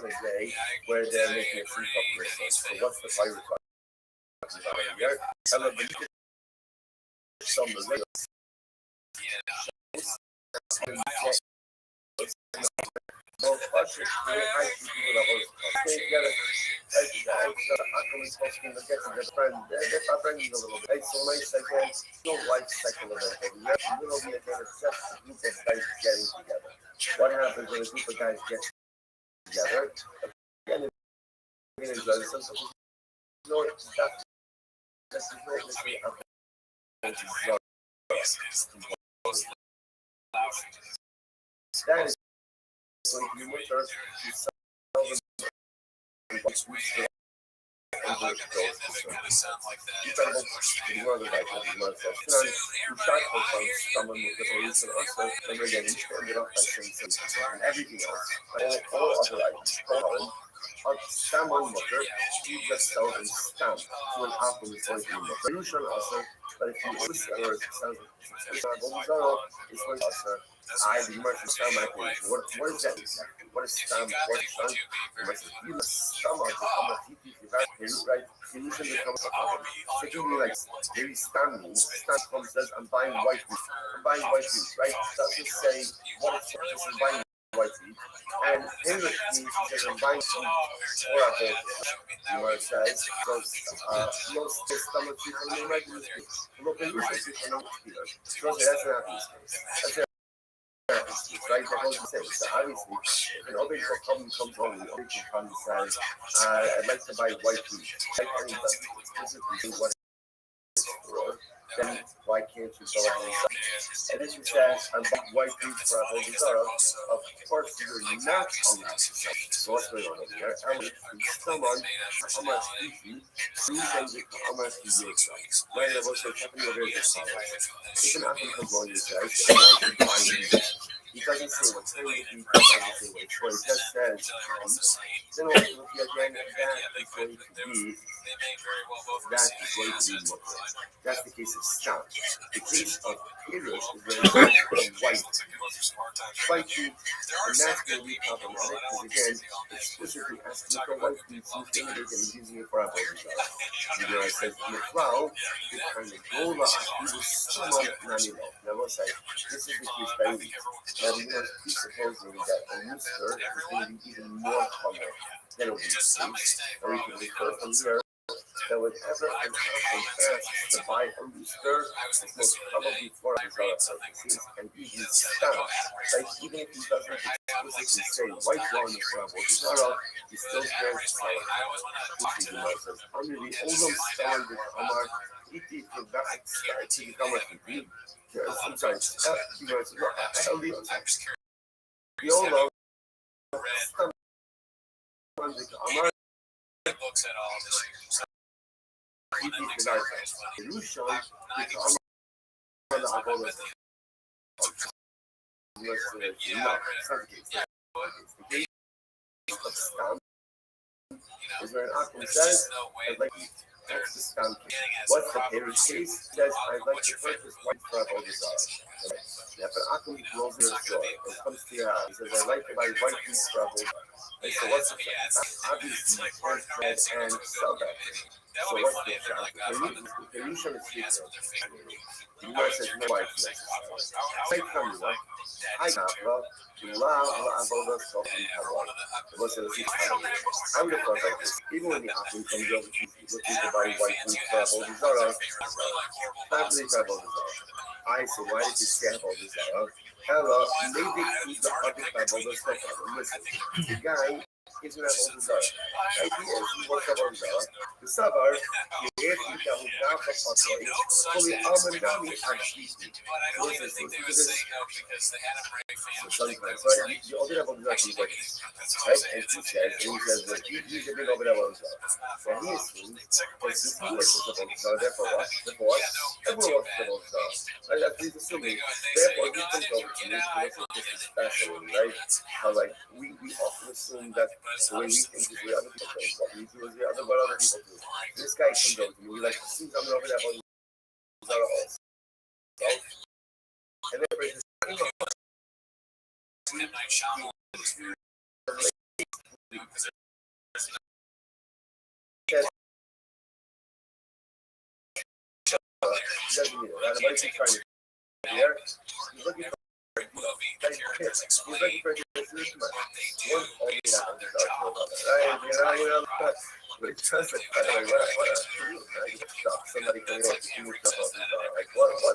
[SPEAKER 2] day where they're making a free cup of Christmas. So what's the fire requirement here? And the some of the what happens when a group of guys get together? Again, that is so you look at everything else, all other items. Someone mutter, you just sell and stamp to an apple is going to be mutter. Usually also, but if you listen or it's going to also, I the merchant stamp my page. What is that exactly? What is stamp? What is stamp? You stamp on the right? You usually becomes a problem. Secondly, like, maybe stamp means, stamp comes says, I'm buying white meat. I'm buying white meat, right? Doesn't say what it's for, I'm buying white meat. And English means because I'm buying some or a whole. You know what it says? Because most stomach people don't like this. Look, in usually people don't speak it. So that's not this case. Right, that goes the same. So obviously, if an open problem comes home, the open problem says, I'd like to buy white meat. Right? And it doesn't explicitly say what it's for. Then why can't you go ahead and sell it? And this says, I'm buying white meat for a whole Zara. Of course, you're not allowed to sell it. So what's going on over here? And if someone, how much you send it, how much you use it. Right, and what's happening over here is if an athlete comes on this guy, he wants to buy meat. He doesn't say what's going to be, he doesn't say what it's for. He just says, then ultimately again, that is going to be more. That's the case of stamp. The case of English is very white. White meat, and that's going to be problematic because again, explicitly asking for white meat seems to indicate that he's using it for apple juice. You know, I said, well, it's kind of gola, he was somewhat nanilo. Now, we'll say, this is the case by wheat. Now, we must presupposing that a rooster is going to be even more common than a wheat seed. Or we can refer from here. that would ever an Apple ask to buy a rooster is most probably for $4 purposes and even staff. Like even if he doesn't explicitly say white wine is for Apple Zara, he still cares to sell it. Under the oldham standard Amar, it is the back to become a complete. I'm sorry, we all know Amar
[SPEAKER 1] books at all this year. So
[SPEAKER 2] it is the illusion because is where an Aqua says, I'd like that's the scam case. What's the Paris case? Says, I'd like to purchase white travel desire. Yeah, but Aqua rolls in the store and comes to your house. He says, I'd like to buy white travel. I said, what's the obviously you can't spread and sell that thing. So what's the the illusion is here. The US says no white necessary. Say from you, right? I have love. You love about us talking about it. Was a I would have thought like this. Even when the Aqua comes over to looking to buy white food travel desire, family travel desire. I said, why did you say about desire? Hello, maybe he's the other travel desire. Listen, the guy isn't that all desire. Idea is he works about desire. The suburb, the air you can look down for fully almond and cheesy.
[SPEAKER 1] But I don't even think they would say no because they had a break fan.
[SPEAKER 2] Sometimes, right? You open up on the right? And he says that he's a big open up on the so he assumes that since he works with the desire, therefore what? Therefore what? Everyone works with the desire. That's he's assuming. Therefore, he comes over to me because this is fascinating, right? How like we often assume that the way we think is the other people think. What we do is the other what other people do. This guy comes over to me, like, as soon as I'm over there, and then there's
[SPEAKER 1] Midnight Shaman.
[SPEAKER 2] doesn't need it. Right? Nobody's trying to here. He's looking for he's looking for but it doesn't somebody coming up to do stuff like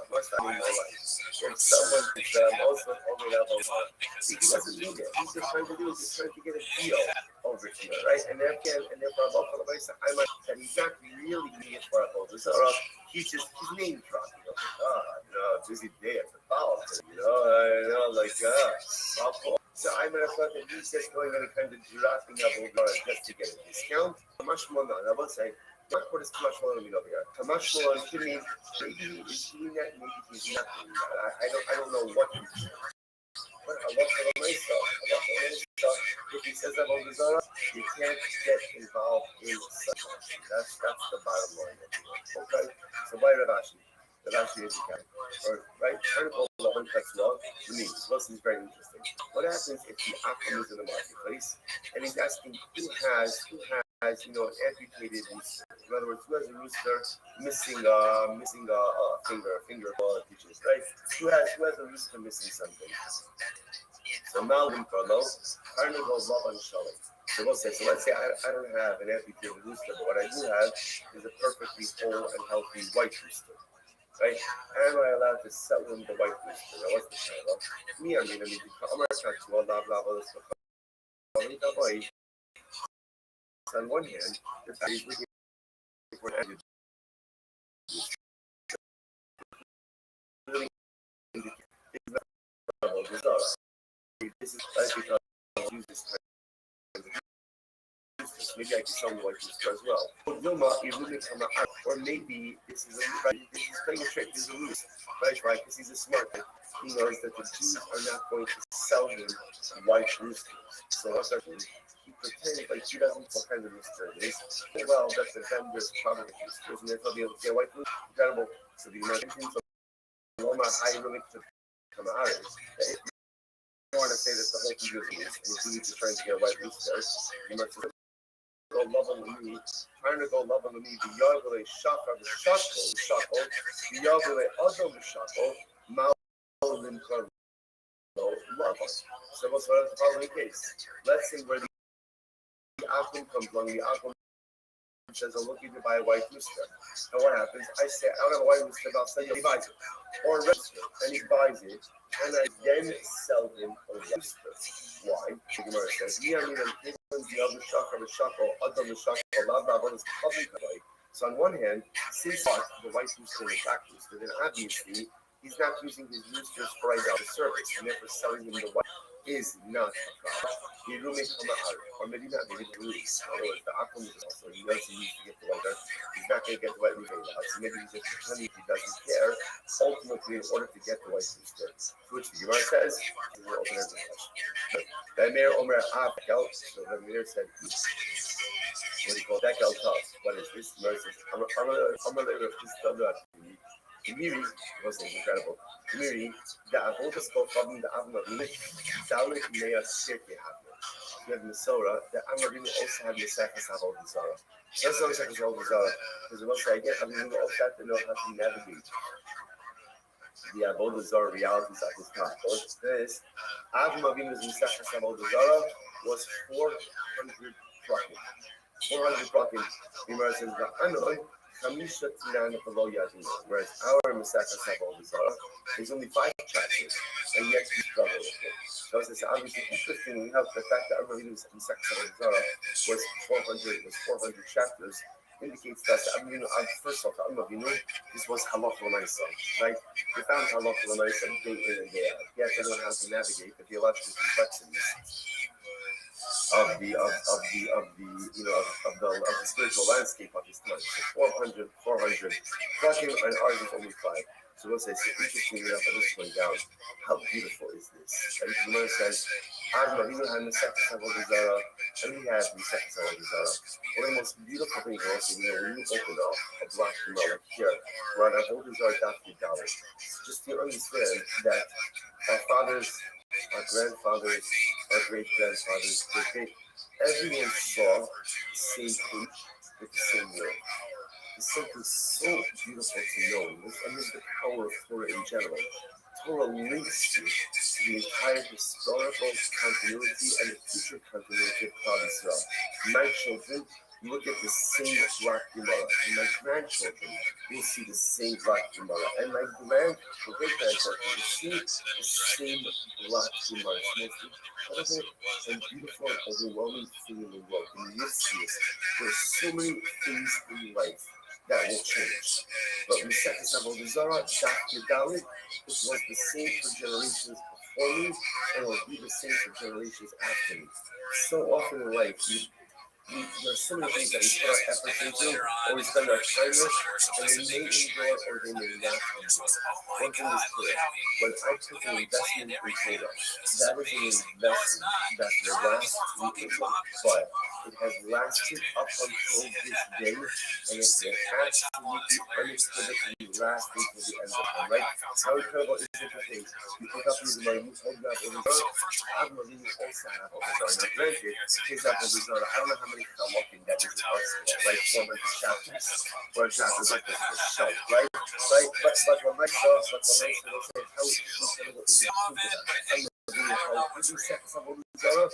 [SPEAKER 2] what's that mean? If someone is also over that he doesn't need it. He's just trying to do is just trying to get a deal over here, right? And therefore I'm up on the place I might that he's not really needed for a over. So he's name dropping. Busy day at the house, so I'm gonna fucking he's just going on a kind of dropping up over just to get a discount. Much more than I will say. What is too much more than we know here? How much more to me? Maybe he's doing that. Maybe he's not doing that. I don't know what he's doing. But I love the nice stuff. If he says about the Zara, you can't get involved in such action. That's the bottom line. Okay. So why Ravashi? Ravashi is okay. Or right? Article 11 cuts law to me. This is very interesting. What happens if the Aqua is in the marketplace and he's asking who has an amputated rooster? In other words, who has a rooster missing a finger digits, right? Who has a rooster missing something? So Malvin Carlo, Carnival Love and Shelly. So we'll say, so let's say I don't have an amputated rooster, but what I do have is a perfectly whole and healthy white rooster. Right? Am I allowed to sell him the white rooster? Now what's the title? Me, I mean, I'm going to talk to blah, blah, blah, blah. On one hand, the fact is looking for an added this is because I use this maybe I can sell the white rooster as well. Vilma, you really come out, or maybe this is playing a trick. This is a ruse, right? Because he's a smart guy. He knows that the Jews are not going to sell him white roosters. So what's that? He pretends like he doesn't know what kind of rooster it is. Well, that's the vendor's problem with roosters, and they'll be able to get white rooster. Incredible. So the Americans of Roma, I really could come out of it. I want to say that the whole thing is Jews are trying to get white roosters. Go love on me, trying to go love on me, the Yahweh Shaka, the Shako, the Yahweh Adam Shako, Malim Karlo, love us. So what's the following case? Let's say where the Akum comes along, the Akum says, I'm looking to buy a white rooster. And what happens? I say, I don't have a white rooster, but I'll sell you, he buys it. Or a rooster, and he buys it, and I then sell him a rooster. Why? The Gemara says, so on one hand, since the white rooster is black rooster, then obviously he's not using his roosters for right now the service, and therefore selling him the white is not a problem. Or maybe not, maybe the roost. In other words, the aquam is also, he knows he needs to get the white rooster. He's not going to get the white rooster without, so maybe he's just pretending he doesn't care, ultimately in order to get the white rooster. Which the Gemara says, we'll open as a question. The Amir Omer Abel, so the Amir said, what do you call that? What is this? The Gemara says, Miri was incredible. Miri, the Avodah spoke of the Avnavim, Dalit Mea Shirki Havna. You have Masora, the Avnavim also have Mesachas Avodah Zarah. That's not Mesachas Avodah Zarah, because the most I get, Avnavim also have to know how to navigate the Avodah Zarah realities of this time. So what's this? Avnavimu's Mesachas Avodah Zarah was 400 prakim. 400 prakim. The Gemara says, whereas our Mesachas Avodah Zarah is only 5 chapters, and yet we struggle with it. So it's obviously interesting. We have the fact that our Mesachas Avodah Zarah was 400 chapters, indicates that first of all, this was halacha l'maisa, right? We found halacha l'maisa day in and day out. Yes, I don't know how to navigate the theological complexities of the spiritual landscape of this time. So 400, talking and ours is only 5. So we'll say, so interesting enough at this point down, how beautiful is this? And the Gemara says, we had Mesachas Avodah Zarah, and we had Mesachas Avodah Zarah. One of the most beautiful things also, when you open up a black Gemara here, we're on Avodah Zarah Daf Yudaleh. Just to understand that our fathers, our grandfathers, our great-grandfathers, everyone saw the same thing with the same word. It's something so beautiful to know. And this is the power of Torah in general. Torah links you to the entire historical continuity and the future continuity of Klal Yisrael. My children look at the same black Gemara, and my grandchildren will see the same black Gemara, and my great-grandchildren will see the same black Gemara. It's the most incredible and beautiful and overwhelming thing in the world. And you see this. There are so many things in life that will change. But Mesachas Avodah Zarah, Daf Yudaleh, this was the same for generations before me, and it will be the same for generations after me. So often in life, there's so many things that we put our efforts into, or we spend our time with, and they may endure or they may not endure. One thing is clear, when I took an investment in Torah, that is an investment that will last weekly, but it has lasted up until this day, and it will absolutely unequivocally last until the end of time, right? How incredible is interesting. You pick up these money, you hold up over there, I'm going to also have over there. Now, granted, his Avodah Zarah, I don't know how many walking that is right? 400 chapters, or chapters like this, shelf, right? But when I saw, how incredible is it to think about it? How every second of Avodah Zarah,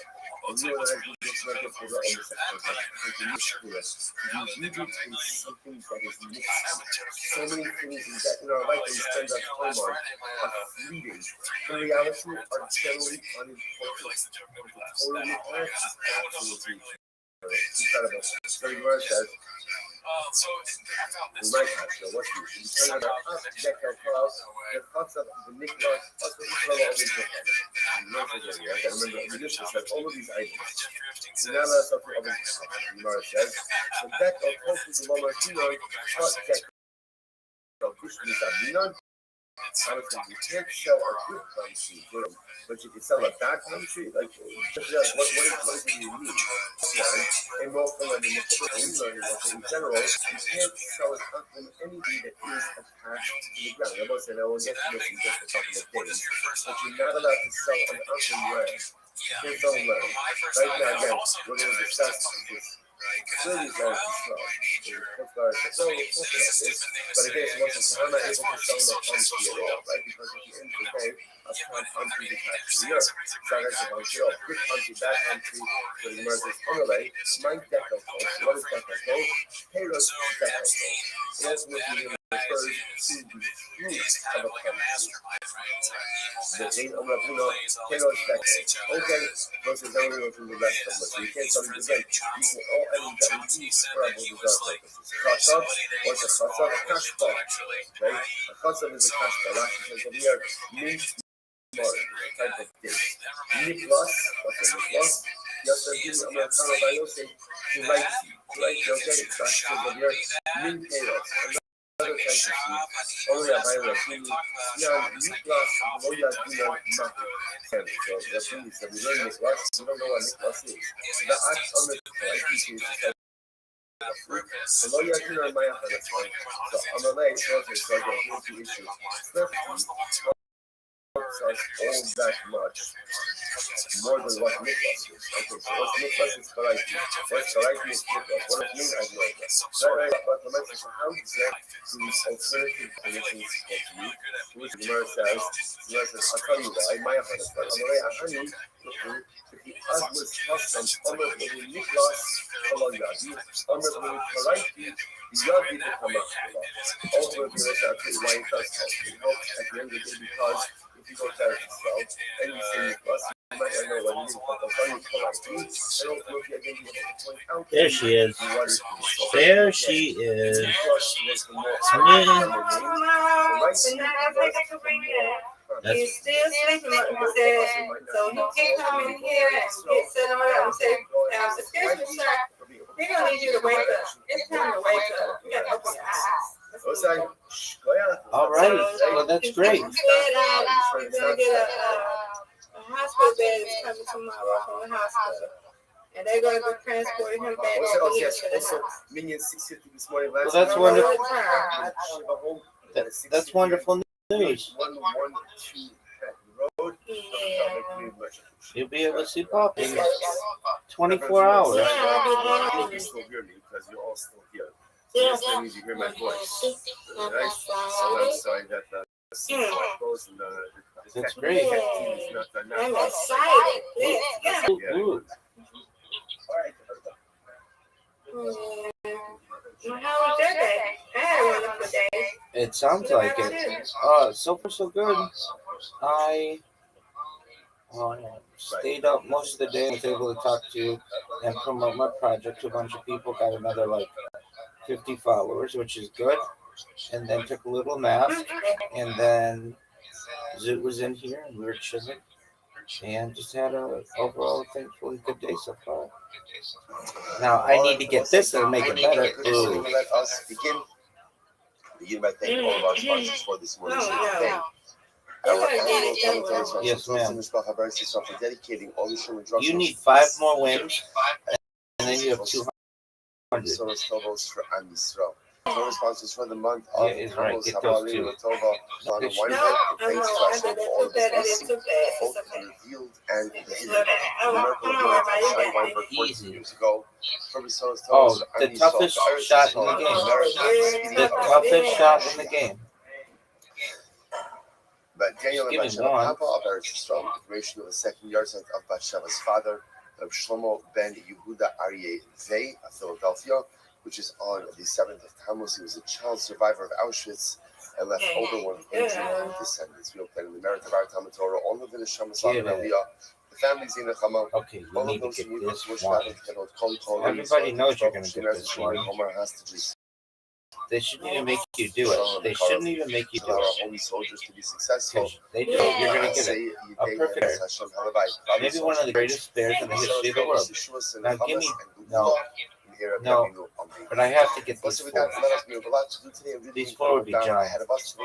[SPEAKER 2] and you and I do just like it for the other second. You read it is something that is mixed. So many things that in our life we spend our time on are fleeting. In reality, are generally unimportant. Totally honest is absolutely incredible. So the word says, right now, what's this? You turn it up, get your cross, the thoughts of the Nikla, plus the Nikla of the Nikla. I can remember the Mishnah said all of these items. So now that's something of the Gemara says. So that of course is the Lama Hinon, but that of Kushmi Sabinon. Honestly, you can't sell a good country, but you can sell a bad country. Like, what do you mean? Yeah, and more from in general, you can't sell it up in anything that is attached to the ground. I'm not saying I will get to this in just a couple of days, but you're not allowed to sell an oven leg. You can't sell land. Right now, again, we're going to discuss this Really very strong. So but again, it wasn't I'm not able to sell enough country at all, right? Because at the end of the day, I can't country the tax to Europe. So I got to go, good country, bad country, but the Americans underlay, my deco code. What is deco code? Payroll deco code. And that's what we refers to the root of a country. The thing of payroll deco. Okay, versus everyone from the rest of us. So you can't tell me again, these are all items that we use for our result purposes. Chassav, what's a chassav? A cash bar, right? A chassav is a cash bar, right? Because we are mint type of thing. Niklas, what's a niklas? Yesterday, Americano Bayo say, right, okay, that's because we are mint payrolls. Another type of thing. Oh, yeah, by the way, yeah, Niklas, oh, yeah, nothing. So the thing is that we learn Niklas, we don't know what Niklas is. The act on the right, is so no, you're doing my other point. So on the leg, here's the issue. All that much more than what Nicholas is. Okay, so what's Nicholas is variety. What's variety is Nicholas. What it means, I know that. Right, but the message of how exact these alternative conditions of you, which the Gemara says, I'll tell you why, my other point. On the way, Ahani, the Azmus custom, Omer Uri Nicholas, Kolonyadi, Omer Uri variety, Yadi the Kamakula. Also, if you look at it, why it does help. It helps at the end of the day because if you go to yourself and you say Nicholas, you might not know what it is, but the funny variety, and also if you again you want to point out.
[SPEAKER 3] There she is. There she is.
[SPEAKER 4] He's still sleeping, like I said, so he can't come in here and sit him around and say, excuse me, sir, we're going to need you to wake up. It's time to wake up. You got to open your eyes.
[SPEAKER 3] All right. Well, that's great.
[SPEAKER 4] We're going to get a hospital bed that's coming tomorrow from the hospital. And they're going to be transporting him back over here to the house.
[SPEAKER 3] Well, that's wonderful. That's wonderful news. You'll be able to see Poppy 24 hours.
[SPEAKER 4] Yeah, I'll be
[SPEAKER 2] still hear me because you're all still here. So this means you hear my voice. Right? So I'm sorry that my clothes and
[SPEAKER 3] That's great.
[SPEAKER 4] I'm excited.
[SPEAKER 3] Ooh.
[SPEAKER 4] How was your day? I had a wonderful day.
[SPEAKER 3] It sounds like it. So far so good. I stayed up most of the day. I was able to talk to and promote my project to a bunch of people. Got another 50 followers, which is good. And then took a little nap. And then Zoot was in here and we were chilling. And just had a overall thankfully good day so far. Now I need to get this to make it better. Ooh.
[SPEAKER 2] Let us begin by thanking all of our sponsors for this morning's thing.
[SPEAKER 3] Yes, ma'am.
[SPEAKER 2] For dedicating all the
[SPEAKER 3] You need 5 more wins, and then you have 200.
[SPEAKER 2] Total sponsors for the month of
[SPEAKER 3] Get those two.
[SPEAKER 2] revealed and
[SPEAKER 3] Easy.
[SPEAKER 2] years ago.
[SPEAKER 3] Oh, the toughest shot in the game. The toughest shot in the game.
[SPEAKER 2] But Daniel and
[SPEAKER 3] Just give me
[SPEAKER 2] Bathsheba
[SPEAKER 3] one.
[SPEAKER 2] Papa of Eretz Yisrael, the creation of the second yahrzeit of Bathsheba's father, of Shlomo ben Yehuda Aryeh Vey of Philadelphia, which is on the 7th of Tammuz. He was a child survivor of Auschwitz and left over 100 descendants. We obtained the merit of our Talmud Torah, all of the Neshama Salman Aliyah, the families in the Chama,
[SPEAKER 3] Okay, you
[SPEAKER 2] all
[SPEAKER 3] need
[SPEAKER 2] of
[SPEAKER 3] to
[SPEAKER 2] those
[SPEAKER 3] get
[SPEAKER 2] who
[SPEAKER 3] this
[SPEAKER 2] wish
[SPEAKER 3] one.
[SPEAKER 2] Everybody
[SPEAKER 3] knows you're going to get this one. They shouldn't even make you do it. They shouldn't even make you do
[SPEAKER 2] Our
[SPEAKER 3] it.
[SPEAKER 2] holy soldiers to be successful.
[SPEAKER 3] Because they do it. You're going to get it. A perfect bear. Maybe one of the greatest bears in the history of the world. Now give me... No, but I have to get these 4. These 4 would be giant. That's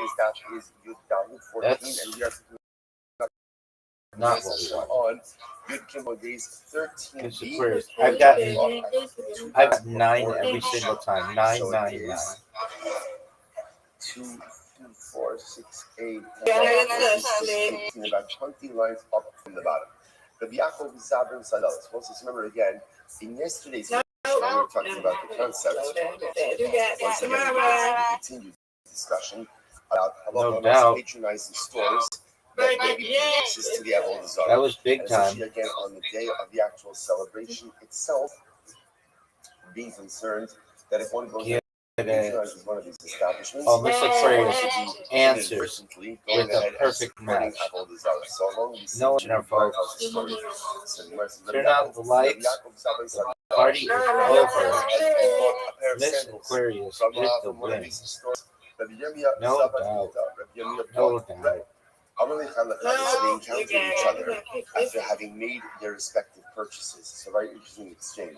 [SPEAKER 3] not what we want. I've got 9 every single time. 9, 9, 9.
[SPEAKER 2] 2, 4, 6, 8, 10, about 20 lines up from the bottom. The Yaakov Zabin Salah. Let's remember again. In yesterday's when we were talking about the concept, once again, we continued discussion about how patronizing stores that may be purchases to the Avodah Zarah.
[SPEAKER 3] That was big time.
[SPEAKER 2] Especially again on the day of the actual celebration itself, being concerned that if one goes patronizes one of these establishments,
[SPEAKER 3] Mr. Aquarius answers with a perfect match. No one folks. Turn out the lights. Party is over. Miss Aquarius did the win. No doubt. No doubt.
[SPEAKER 2] They encountered each other after having made their respective purchases. So very interesting exchange.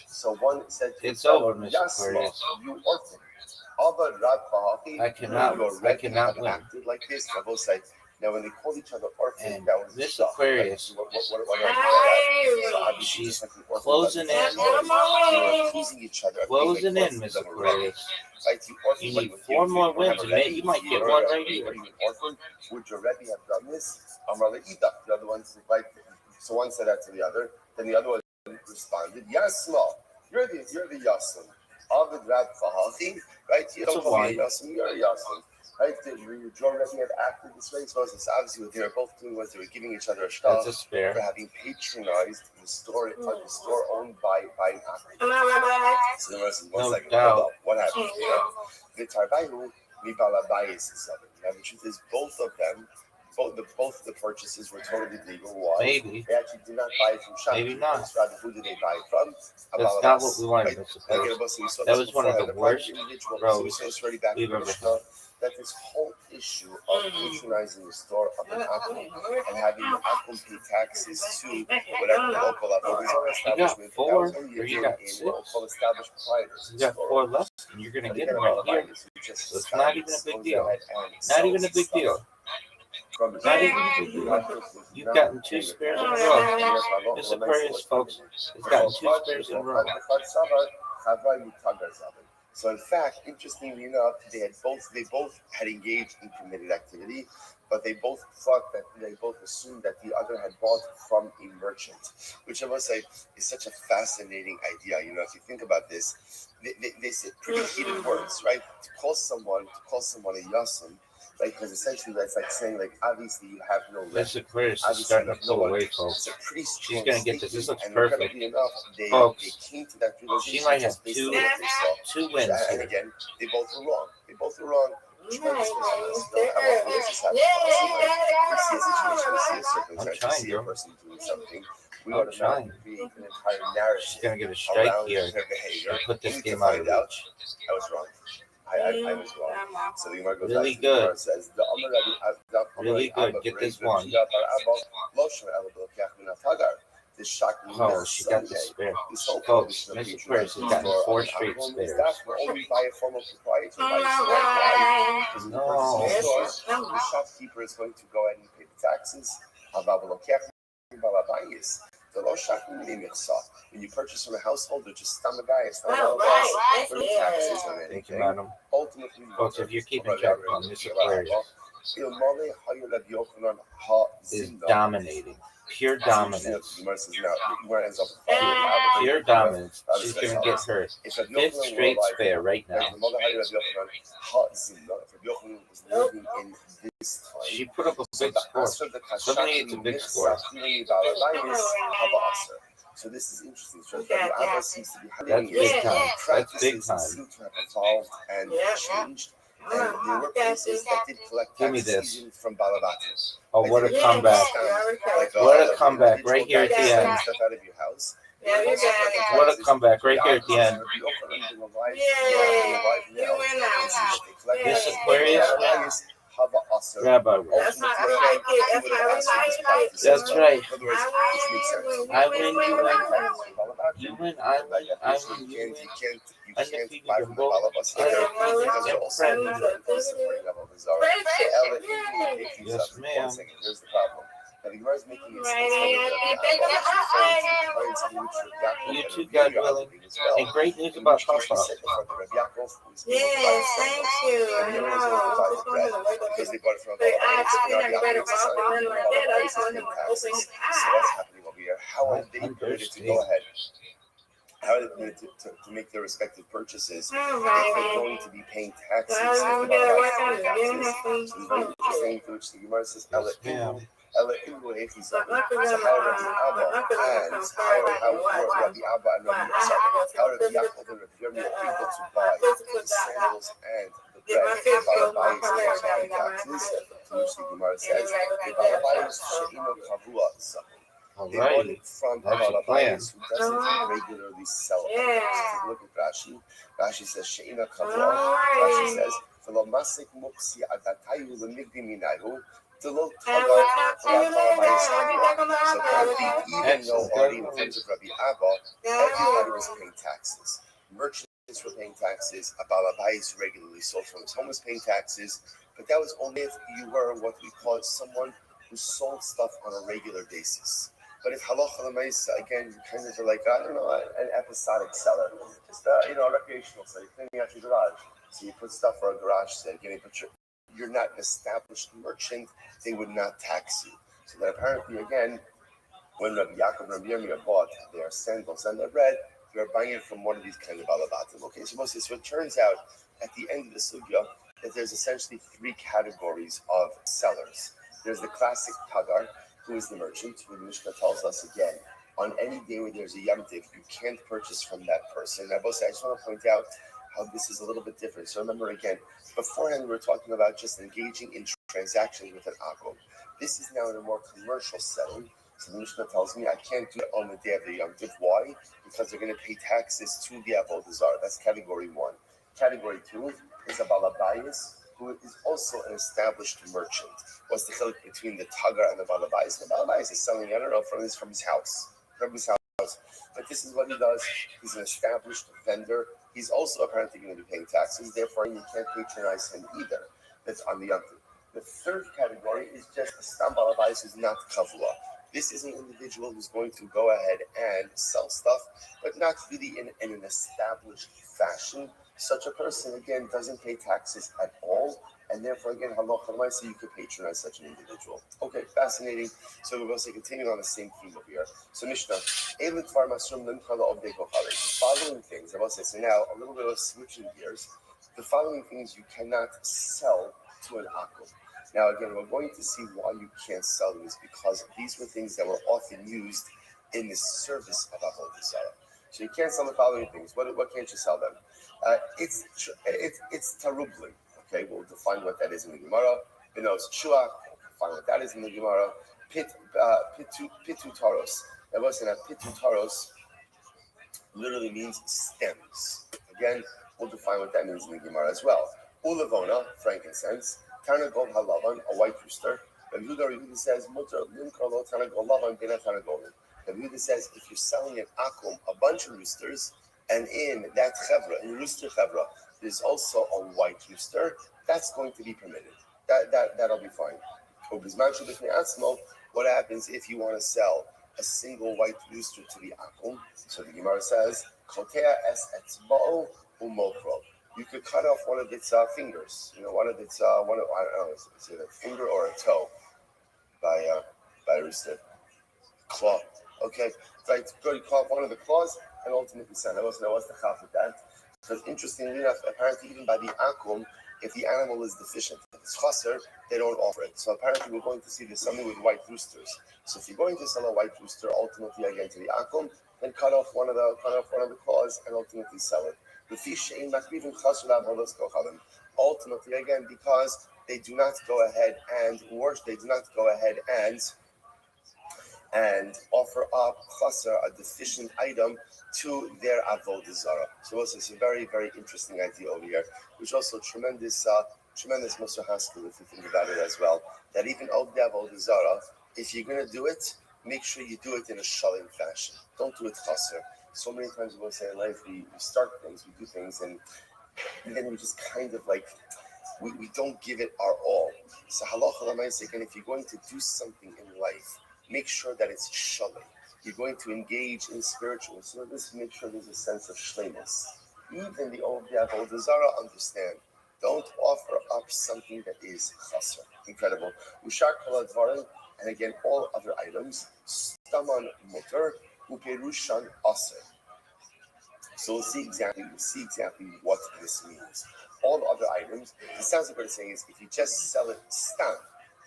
[SPEAKER 2] So one said,
[SPEAKER 3] "It's over, Miss Aquarius.
[SPEAKER 2] You orphan.
[SPEAKER 3] I cannot win."
[SPEAKER 2] Acted like this. Both sides. Now, when they called each other orphan,
[SPEAKER 3] And
[SPEAKER 2] that was
[SPEAKER 3] Miss Aquarius, she's closing in.
[SPEAKER 2] Teasing each other.
[SPEAKER 3] Closing in, Miss Aquarius. You need 4 more wins, and you might get one right here.
[SPEAKER 2] Would your Rebbe have done this? The other one said, right? So one said that to the other. Then the other one responded, Yasma, you're the Yasim. Avid Rab Fahachi, right? You don't call me a Yasim, you're a Yasim. Right? Your Rebbe had acted this way. So it's obviously what they were both doing was they were giving each other a shot for having patronized the store owned by an actor. So there was one second, hold up, what happened? The Tarbayu, Mibala Bayis is seven. Now the truth is both of them, both the purchases were totally legal. Why?
[SPEAKER 3] Maybe.
[SPEAKER 2] They actually did not buy it from shop.
[SPEAKER 3] Maybe not.
[SPEAKER 2] Rather, who did they buy it from?
[SPEAKER 3] That's not what we wanted to suppose. That was one of the worst rows we've ever had.
[SPEAKER 2] That this whole issue of patronizing the store of an Akum and having the Akum pay taxes to whatever local establishment,
[SPEAKER 3] you got 6.
[SPEAKER 2] established proprietors.
[SPEAKER 3] You got 4 left, and you're going to get them right here. So it's not even a big deal. Not even a big deal. Not even a big deal. You've gotten 2 spares in a row. Miss Aquarius, folks, has gotten 2 spares in a row.
[SPEAKER 2] So in fact, interestingly enough, they both had engaged in committed activity, but they both assumed that the other had bought from a merchant, which I must say is such a fascinating idea. If you think about this, they say pretty heated words, right? To call someone a yasim, right? Because essentially that's like saying, like, obviously you have no left.
[SPEAKER 3] Miss Aquarius is starting to pull away, folks. She's going to get this. This looks perfect. Folks, she might have 2 wins
[SPEAKER 2] and
[SPEAKER 3] here.
[SPEAKER 2] again, they both were wrong. We see a
[SPEAKER 3] trying,
[SPEAKER 2] see a person doing something. We
[SPEAKER 3] I'm
[SPEAKER 2] ought to not
[SPEAKER 3] trying.
[SPEAKER 2] create an entire narrative.
[SPEAKER 3] She's going to get a strike here
[SPEAKER 2] their behavior.
[SPEAKER 3] and put this
[SPEAKER 2] We need
[SPEAKER 3] game
[SPEAKER 2] to
[SPEAKER 3] out of
[SPEAKER 2] find out.
[SPEAKER 3] reach.
[SPEAKER 2] I was wrong. I was wrong. So the Gemara goes
[SPEAKER 3] Really
[SPEAKER 2] back to the Gemara
[SPEAKER 3] good.
[SPEAKER 2] and says,
[SPEAKER 3] Really good. Get this one. Oh, she got the spare. Folks, Miss Aquarius has gotten 4 straight spares.
[SPEAKER 2] Only by a formal proprietor.
[SPEAKER 3] No.
[SPEAKER 2] The shopkeeper is going to go ahead and pay the taxes. When you purchase from a household, they're just stomach guys.
[SPEAKER 3] Thank you, madam.
[SPEAKER 2] Ultimately,
[SPEAKER 3] Folks, if you're keeping track on Miss Aquarius is dominating. Pure dominance. Pure dominance. She's going to get her 5th straight spare right now. She put up a big score. Suddenly it's a big score.
[SPEAKER 2] So this is interesting. So
[SPEAKER 3] That's big time. That's big time.
[SPEAKER 2] Seem to have evolved and changed. And there were places that did collect taxes from Balabati.
[SPEAKER 3] Oh, what a comeback. What a comeback right here at the end.
[SPEAKER 2] Stuff out of your house.
[SPEAKER 3] What a comeback right here at the end. Miss Aquarius, Rabbi.
[SPEAKER 4] That's not like it.
[SPEAKER 3] That's right.
[SPEAKER 2] I
[SPEAKER 3] win, you win. You win, I win, I win, you win. Undefeated in both. Undefeated and friendly. Yes, ma'am.
[SPEAKER 2] Here's the problem. Now, the Gemara is making it
[SPEAKER 3] You too, God willing. And great news about Papa.
[SPEAKER 4] Yes, thank you. I know.
[SPEAKER 2] Because they bought it from
[SPEAKER 4] But I never read about one like that. I just wanted to open his
[SPEAKER 2] So what's happening over here? How are they permitted to go ahead how are they permitted to make their respective purchases if
[SPEAKER 4] Right.
[SPEAKER 2] they're going to be paying taxes?
[SPEAKER 4] So I don't get away from it. You don't have
[SPEAKER 2] So
[SPEAKER 4] to.
[SPEAKER 2] it's very interesting to which the Gemara says, Ella
[SPEAKER 3] ma'am.
[SPEAKER 2] Ilu Hechi
[SPEAKER 4] My
[SPEAKER 2] Zabu.
[SPEAKER 4] uncle
[SPEAKER 2] So
[SPEAKER 4] and
[SPEAKER 2] how Rabbi Abba
[SPEAKER 4] my uncle
[SPEAKER 2] and
[SPEAKER 4] come
[SPEAKER 2] how
[SPEAKER 4] first.
[SPEAKER 2] Rabbi Abba and
[SPEAKER 4] But
[SPEAKER 2] Rabbi
[SPEAKER 4] I have to
[SPEAKER 2] how
[SPEAKER 4] go
[SPEAKER 2] Rabbi
[SPEAKER 4] to the
[SPEAKER 2] Yaakov and Rabbi Yirmiyah are able to buy
[SPEAKER 4] my physical
[SPEAKER 2] the sandals and the
[SPEAKER 4] get my
[SPEAKER 2] bread
[SPEAKER 4] physical, my
[SPEAKER 2] Balabayis
[SPEAKER 4] career
[SPEAKER 2] and
[SPEAKER 4] done, got my
[SPEAKER 2] taxes, to
[SPEAKER 4] physical.
[SPEAKER 2] which the Gemara
[SPEAKER 4] And
[SPEAKER 2] says,
[SPEAKER 4] then
[SPEAKER 2] the
[SPEAKER 4] right
[SPEAKER 2] Balabayis She'ino Kavua Zabu. They bought
[SPEAKER 3] Alrighty.
[SPEAKER 2] it from
[SPEAKER 3] That's a plan.
[SPEAKER 2] Balabayis who doesn't regularly sell it.
[SPEAKER 4] Yeah.
[SPEAKER 2] So take a look at Rashi. Rashi says, She'ina Kavua.
[SPEAKER 4] Alright.
[SPEAKER 2] Rashi says, V'lo masik muksi adatayu l'migdi minayu.
[SPEAKER 4] And we'll talk to you later. I'll be back on the
[SPEAKER 2] So
[SPEAKER 4] iPad,
[SPEAKER 2] apparently,
[SPEAKER 4] okay?
[SPEAKER 2] even though already in terms of Rabbi Abba, everybody was paying taxes. Merchants were paying taxes. A balabais regularly sold from his home was paying taxes. But that was only if you were what we call someone who sold stuff on a regular basis. But if halacha l'maisa, again, you kind of are like, I don't know, an episodic seller, just a recreational seller, cleaning out your garage. So you put stuff for a garage sale, but you're not an established merchant, they would not tax you. So that apparently, again, when Rabbi Yaakov and Rabbi Yirmiyah bought their sandals and their bread, they were buying it from one of these kind of alabatim. Okay, so it turns out at the end of the sugya that there's essentially three categories of sellers. There's the classic tagar, who is the merchant, who the Mishnah tells us again, on any day where there's a Yom Tiv, you can't purchase from that person. I just want to point out how this is a little bit different. So remember again, beforehand we were talking about just engaging in transactions with an akum. This is now in a more commercial setting. So the Mishnah tells me I can't do it on the day of the Yom Tiv. Why? Because they're going to pay taxes to the Avodah Zarah. That's category one. Category two is a balabayis, who is also an established merchant. What's the chiluk between the tagar and the balabayis? The balabayis is selling, I don't know, from his house. But this is what he does. He's an established vendor. He's also apparently going to be paying taxes. Therefore, you can't patronize him either. That's on the Yom Tov. The third category is just a stam balabais who's not kavua. This is an individual who's going to go ahead and sell stuff, but not really in an established fashion. Such a person, again, doesn't pay taxes at all, and therefore, again, halacha you could patronize such an individual. Okay, fascinating. So we're going to continue on the same theme over here. So Mishnah, the following things, I will say, so now a little bit of switching gears. The following things you cannot sell to an akum. Now, again, we're going to see why you can't sell them is because these were things that were often used in the service of Avodah Zarah. So you can't sell the following things. What can't you sell them? It's tarublin. Okay, we'll define what that is in the Gemara. Benos shuach, we'll define what that is in the Gemara. Pitu taros. That wasn't a pitu taros. Literally means stems. Again, we'll define what that means in the Gemara as well. Ulavona, frankincense. Tanagol halavan, a white rooster. And Yehuda says, Mutar limkarlo tanagol lavan bina tanagolin. And Yehuda says, if you're selling an akum, a bunch of roosters, and in that chevra, in rooster chevra, there's also a white rooster, that's going to be permitted. That'll be fine. What happens if you want to sell a single white rooster to the akum? So the Gemara says, Kotea es etzba'o umokro. You could cut off one of its fingers. One of its I don't know, is it a finger or a toe by a rooster? Claw. Okay, right. Go. You cut off one of the claws and ultimately send. I wasn't the chaf with that. Because interestingly enough, apparently even by the akum, if the animal is deficient, if it's chaser, they don't offer it. So apparently we're going to see there's something with white roosters. So if you're going to sell a white rooster, ultimately again to the akum, then cut off one of the claws and ultimately sell it. Ultimately, again, because they do not go ahead and worship, they do not go ahead and offer up chaser, a deficient item, to their avodah zarah. So also it's a very, very interesting idea over here, which also tremendous Moshe Haskell, if you think about it as well, that even of the avodah zarah, if you're going to do it, make sure you do it in a shalim fashion. Don't do it chaser. So many times we say in life, we start things, we do things, and then we just kind of like, we don't give it our all. So halacha l'maaseh, again, if you're going to do something in life, make sure that it's shalim. You're going to engage in spiritual service, make sure there's a sense of shleimus. Even the old avodah zarah understand. Don't offer up something that is chaser. Incredible. Ushar kol hadvarim, and again, all other items, staman mutar, uperushan aser. So we'll see exactly what this means. All the other items, it sounds like what it's saying is if you just sell it stamp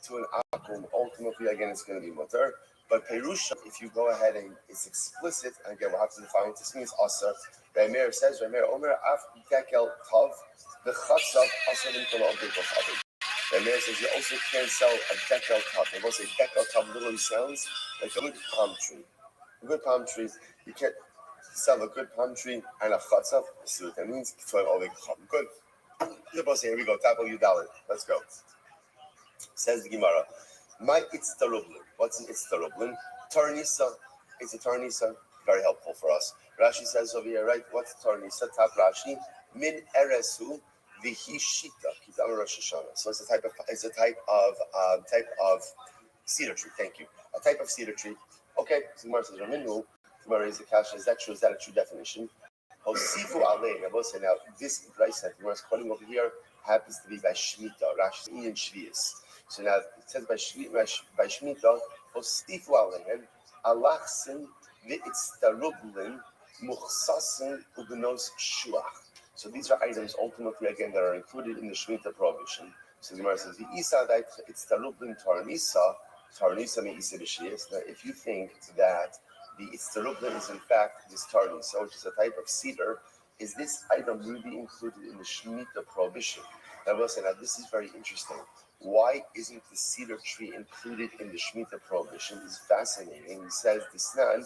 [SPEAKER 2] to an akum, ultimately again it's going to be mutter. But perusha, if you go ahead and it's explicit, and again we'll have to define what this means. Asa, Rameir says, Rameir Omer af dekel tav the chatzav asa nimkola obdekol chavim. Rameir says you also can't sell a dekel tav. And we'll say dekel tav literally sounds like a good palm tree. A good palm tree, you can't sell a good palm tree and a chatzav. See what that means? Good. You're supposed to say, here we go, tackle you dollar. Let's go. Says the Gemara. My itztarublin. What's an itztarublin? Tarnisa. It's a tarnisa. Very helpful for us. Rashi says over here, right? What's tarnisa? Top Rashi. Min eresu vihishita. Kitama Rosh Hashanah. So it's a type of cedar tree. Thank you. A type of cedar tree. Okay. So Gemara says, Raminu. Gemara is the kasha. Is that true? Is that a true definition? Sifu alei. I will say now, this price that Gemara is quoting over here happens to be by Shemitah. Rashi in Shvius. So now it says by Shemitah, Sifu aleihem alachsin v'itztarublin muchsasin ubenos shuach. So these are items ultimately again that are included in the Shemitah prohibition. So the Gemara says v'isa that itztarublin tarnisa me'isa b'shvius. Now if you think that the itztarublin is in fact this tarnisa, which is a type of cedar, is this item really included in the Shemitah prohibition? Now, will say, now this is very interesting. Why isn't the cedar tree included in the Shemitah prohibition? Is fascinating. He says, "Disnan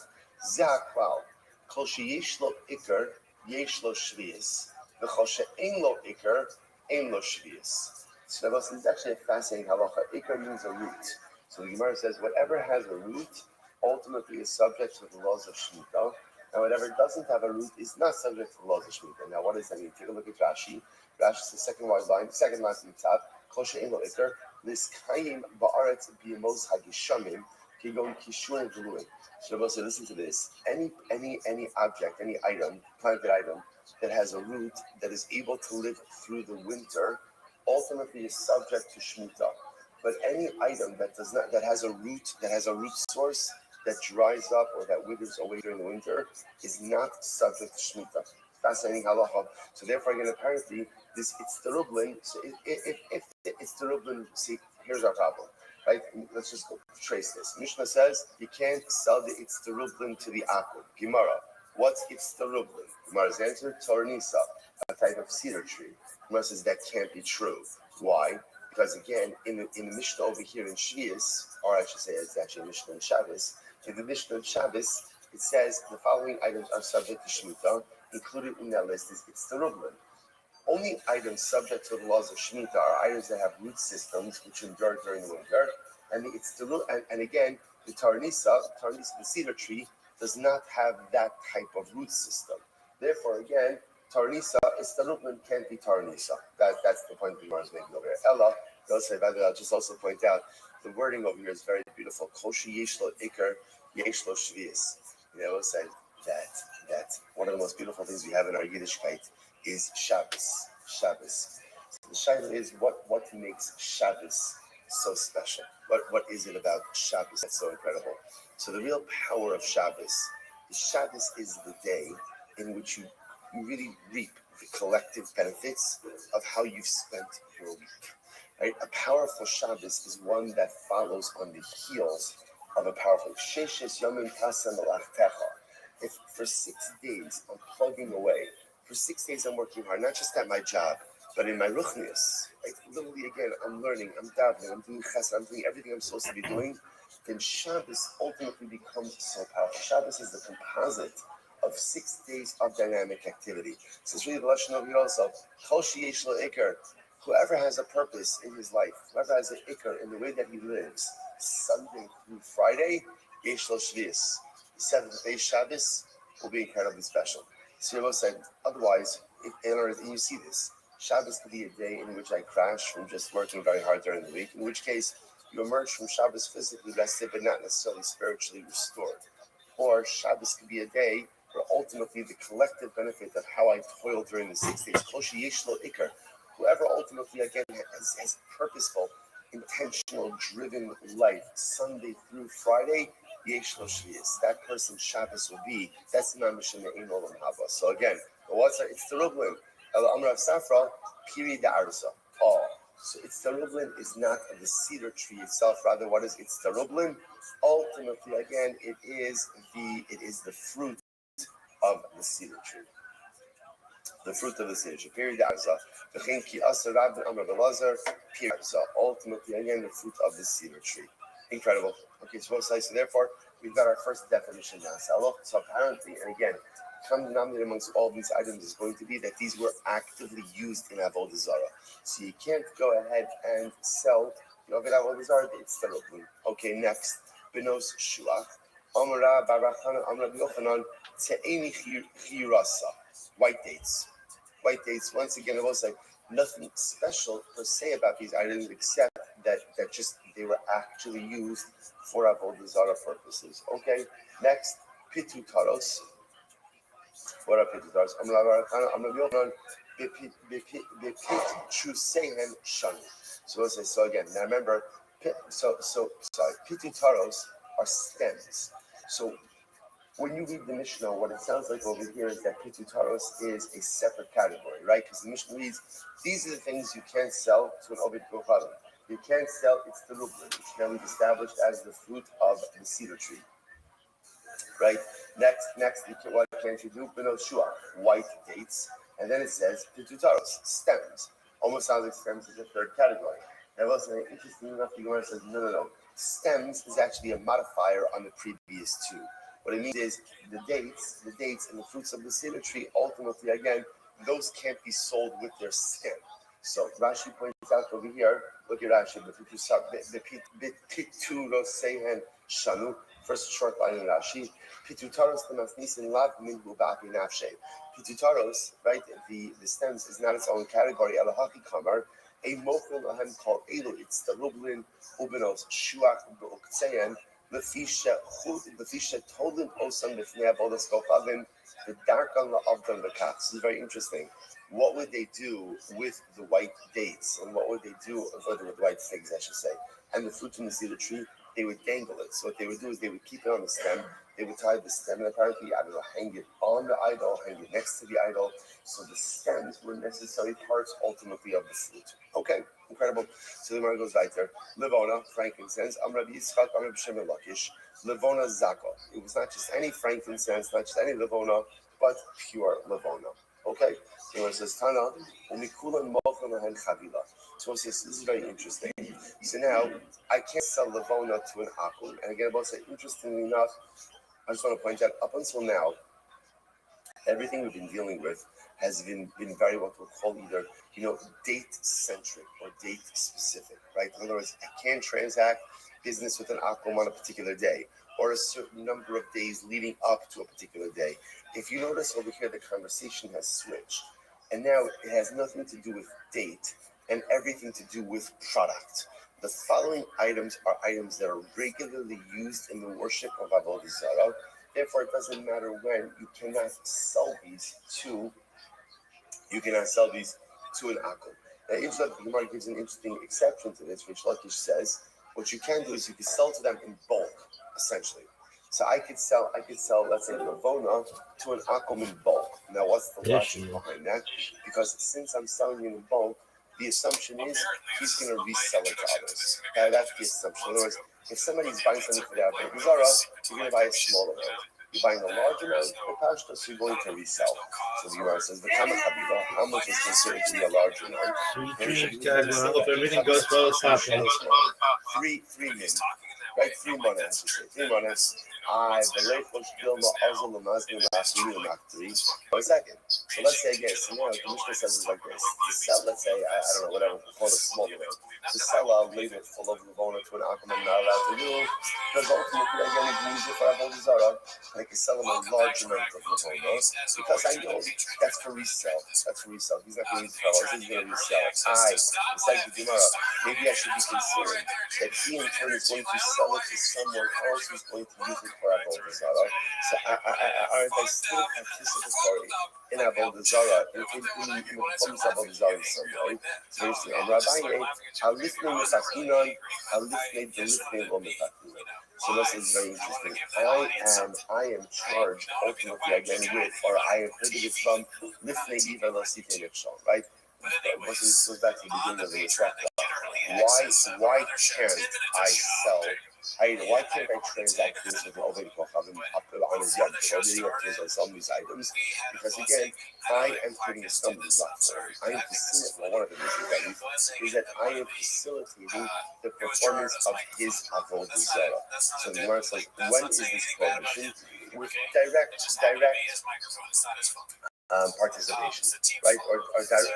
[SPEAKER 2] zakwal kol sheyesh lo ikar yesh lo shvius, v'chol she'ein lo ikar ein lo shvius." So now, this is actually a fascinating halacha. Ikar means a root. So the Gemara says, whatever has a root ultimately is subject to the laws of Shemitah, and whatever doesn't have a root is not subject to the laws of Shemitah. Now, what does that mean? Take a look at Rashi. Rashi is the second line from the top. Kosher eno ikar liskayim ba'aretz b'yemos hagishamim kigon kishurim v'luim. So listen to this. Any object, any item, planted item that has a root that is able to live through the winter, ultimately is subject to Shemitah. But any item that has a root source that dries up or that withers away during the winter is not subject to Shemitah. Fascinating halacha. So therefore, again, apparently, this itztarublin. So if the itztarublin, see, here's our problem, right? Let's just go trace this. Mishnah says you can't sell the itztarublin to the akum. Gemara, what's itztarublin? Gemara's answer: Tornisa, a type of cedar tree. Gemara says that can't be true. Why? Because again, in the Mishnah over here in Shvius, or I should say, it's actually Mishnah in Shabbos. In the Mishnah in Shabbos, it says the following items are subject to Shemitah. Included in that list is itztarublin. Only items subject to the laws of Shemitah are items that have root systems which endure during the winter. And the itztarublin, and again, the tarnisa, the cedar tree, does not have that type of root system. Therefore, again, itztarublin can't be tarnisa. That's the point the Gemara is making over here. Ella, I'll just also point out the wording over here is very beautiful. Kol sheyesh lo ikar yesh lo shvius. We'll say that one of the most beautiful things we have in our Yiddishkeit is Shabbos. So the shaila is what makes Shabbos so special? What is it about Shabbos that's so incredible? So the real power of Shabbos is the day in which you really reap the collective benefits of how you've spent your week. Right? A powerful Shabbos is one that follows on the heels of a powerful Sheshes Yomim Tasa Melachtecha. If for 6 days I'm plugging away, for 6 days I'm working hard, not just at my job, but in my ruchnius, like literally again, I'm learning, I'm davening, I'm doing chesed, I'm doing everything I'm supposed to be doing, then Shabbos ultimately becomes so powerful. Shabbos is the composite of 6 days of dynamic activity. So it's really the lesson over here also. Kol sheyesh lo ikar. Whoever has a purpose in his life, whoever has an ikar in the way that he lives, Sunday through Friday, yesh lo shvius. The seventh day Shabbos will be incredibly special. Sirbo said, otherwise, you see this, Shabbos could be a day in which I crash from just working very hard during the week, in which case you emerge from Shabbos physically rested, but not necessarily spiritually restored. Or Shabbos could be a day where ultimately the collective benefit of how I toil during the 6 days, Koshi Yeshlo Iker, whoever ultimately again has purposeful, intentional, driven life, Sunday through Friday, that person's Shabbos will be, that's Mamishin Ein Olam Haba. So again, what's it's the Rublin. Amrav Safra, Piri da Arza. Oh, so it's the Rublin is not the cedar tree itself, rather what is it's the Rublin? Ultimately, again, it is the fruit of the cedar tree. The fruit of the cedar tree. Piri da Arza. V'chinki Asa Rabbi Amrav Elazar, Piri Arza. Ultimately, again, the fruit of the cedar tree. Incredible. Okay, so therefore, we've got our first definition now. So apparently, and again, common denominator amongst all these items is going to be that these were actively used in Avodah Zarah. So you can't go ahead and sell Avodah Zarah, it's the Rublin. Okay, next, Benos Shuach. Amra Barachana Amra Yochanan Te'eni Chirasa. White dates. White dates, once again, I will say, nothing special per se about these items except that just they were actually used for Avodah Zarah purposes. Okay, next, Pitutaros. What are Pitutaros? So again, now remember, Pitutaros are stems. So when you read the Mishnah, what it sounds like over here is that Pitutaros is a separate category, right? Because the Mishnah reads, these are the things you can't sell to an Ovid Kochalim. You can't sell, it's the Rublin, which can be established as the fruit of the cedar tree, right? Next, what can't you do? Benoshua, white dates. And then it says Pitutaros, stems. Almost sounds like stems is a third category. And I will say, interesting enough, the Gemara says, no. Stems is actually a modifier on the previous two. What it means is the dates and the fruits of the cedar tree, ultimately, again, those can't be sold with their stem. So Rashi points out over here, look at Rashi, Piturosehen Shanu, first short line in Rashi, Pitutaros Temasnisin Lav Minhu Ba'api Nafshe. Pitutaros, right, the stems is not its own category, Elahaki Kamar, a Mochel Lahem called Elu, it's the Rublin, Ubenos, Shuach, Be'uktseyen, Lefisha Tolim Osam Bifnei Avodas Kochavim, the Darkan La'avdan Bekach. This is very interesting. What would they do with the white dates? And what would they do with the white figs, I should say? And the fruit from the cedar tree, they would dangle it. So what they would do is they would keep it on the stem. They would tie the stem, and apparently, I don't know, hang it on the idol, hang it next to the idol. So the stems were necessary parts, ultimately, of the fruit. Okay, incredible. So the Gemara goes right there. Levona, frankincense. I'm Rabbi Yitzchak, I'm Rabbi Shimon Lakish. Levona Zaka. It was not just any frankincense, not just any Levona, but pure Levona. Okay? So it says, Tana, Umikulan Mochel Lahen Chavila. So it says, this is very interesting. So now, I can't sell Levona to an Akum. And again, I'll say, interestingly enough, I just want to point out, up until now, everything we've been dealing with has been very what we'll call either, date-centric or date-specific, right? In other words, I can't transact business with an Akum on a particular day or a certain number of days leading up to a particular day. If you notice over here, the conversation has switched. And now it has nothing to do with date and everything to do with product. The following items are items that are regularly used in the worship of Avodah Zarah. Therefore, it doesn't matter when, you cannot sell these to an Akum. Now, the Gemara gives an interesting exception to this, which Lakish says, what you can do is you can sell to them in bulk, essentially. So I could sell, let's say, Levona to an Akum in bulk. Now, what's the logic behind that? Because since I'm selling it in bulk, the assumption is he's going to resell it to others. Now, that's the assumption. In other words, if somebody's buying something for their Avodah Zarah, you're going to buy a small amount. You're buying a large amount for Pashto, so you're going to resell. So the Gemara says, the Kama Chavila, how much is considered to be a large amount?
[SPEAKER 3] Sweet dreams, guys. I hope everything goes well this afternoon.
[SPEAKER 2] Three min. Right, 3 monas. 3 monas. I believe for still not also the Muslim last year, not 3. For a second. So let's say again, so now the Mishnah says it's like this. To sell, let's say, I don't know, whatever, call it a small amount. To sell a label full of Levona to an Akum, I'm not allowed to do, because ultimately, again, you can use it for Avodah Zarah, and I can sell him a large amount of Levona, because I know that's for resale. That's for resale. He's not going to use it for others, he's going to resell. It's like the Gemara. Maybe I should be considering that he in turn is going to sell it to someone else who's going to use it for Avodah Zarah. So are they still participatory in Avodah Zarah, in the forms of Avodah Zarah in some way? So interesting. And Rabbi Alifnei Mefakinon, Alifnei Delifnei Lo Mefakinon. So this is very interesting. I am charged ultimately again with, or I am prohibited from Lifnei Iver Lo Sifnei Nefshon, right? This goes back to the beginning of the chapter. Why can't I sell? Why can't I transact this with Oved Kochavim on his yard? Because already on some of these items. Because again, I am creating a stumbling block for him. I am facilitating, one of the reasons is that I am facilitating the performance of his Avodah Zarah. So the Gemara says, when is this prohibition? With direct participation, right? Or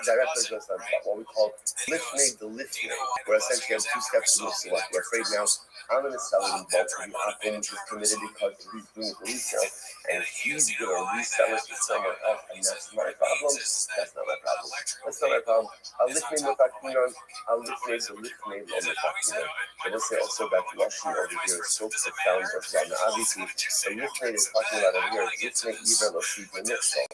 [SPEAKER 2] direct measurements on what we call lifnei the lifnei, where essentially has two steps to move what. We're afraid now I'm going to sell it in bulk to the Akim, which is committed because he's doing it for resale, and he's going to resell it to someone else, and that's my problem. That's not my problem. That's not my problem. I'll lifnei mefakinon, I'll lifnei the lifnei lo mefakinon. And let's say also that Rashi over here is so profound as well. Now obviously, the lifnei is talking about over here, lifnei iver lo sifnei nefshon.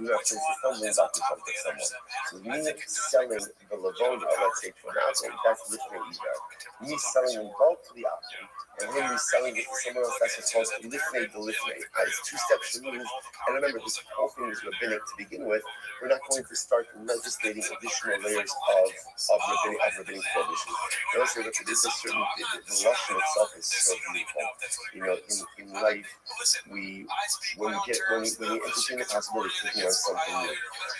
[SPEAKER 2] Do not place the stumbling block in front of someone. So me selling the Lavoda, let's say, to an Akim, that's lifnei iver. Me selling in bulk to the Akim, and him reselling it to someone else, that's what's called lifnei the lifnei. It's two steps removed. And remember, this whole thing is rabbinic to begin with. We're not going to start legislating additional layers of rabbinic prohibition. Let's say that there's a certain, the Lashon itself is so beautiful. You know, in life, when we entertain the possibility of taking on something new,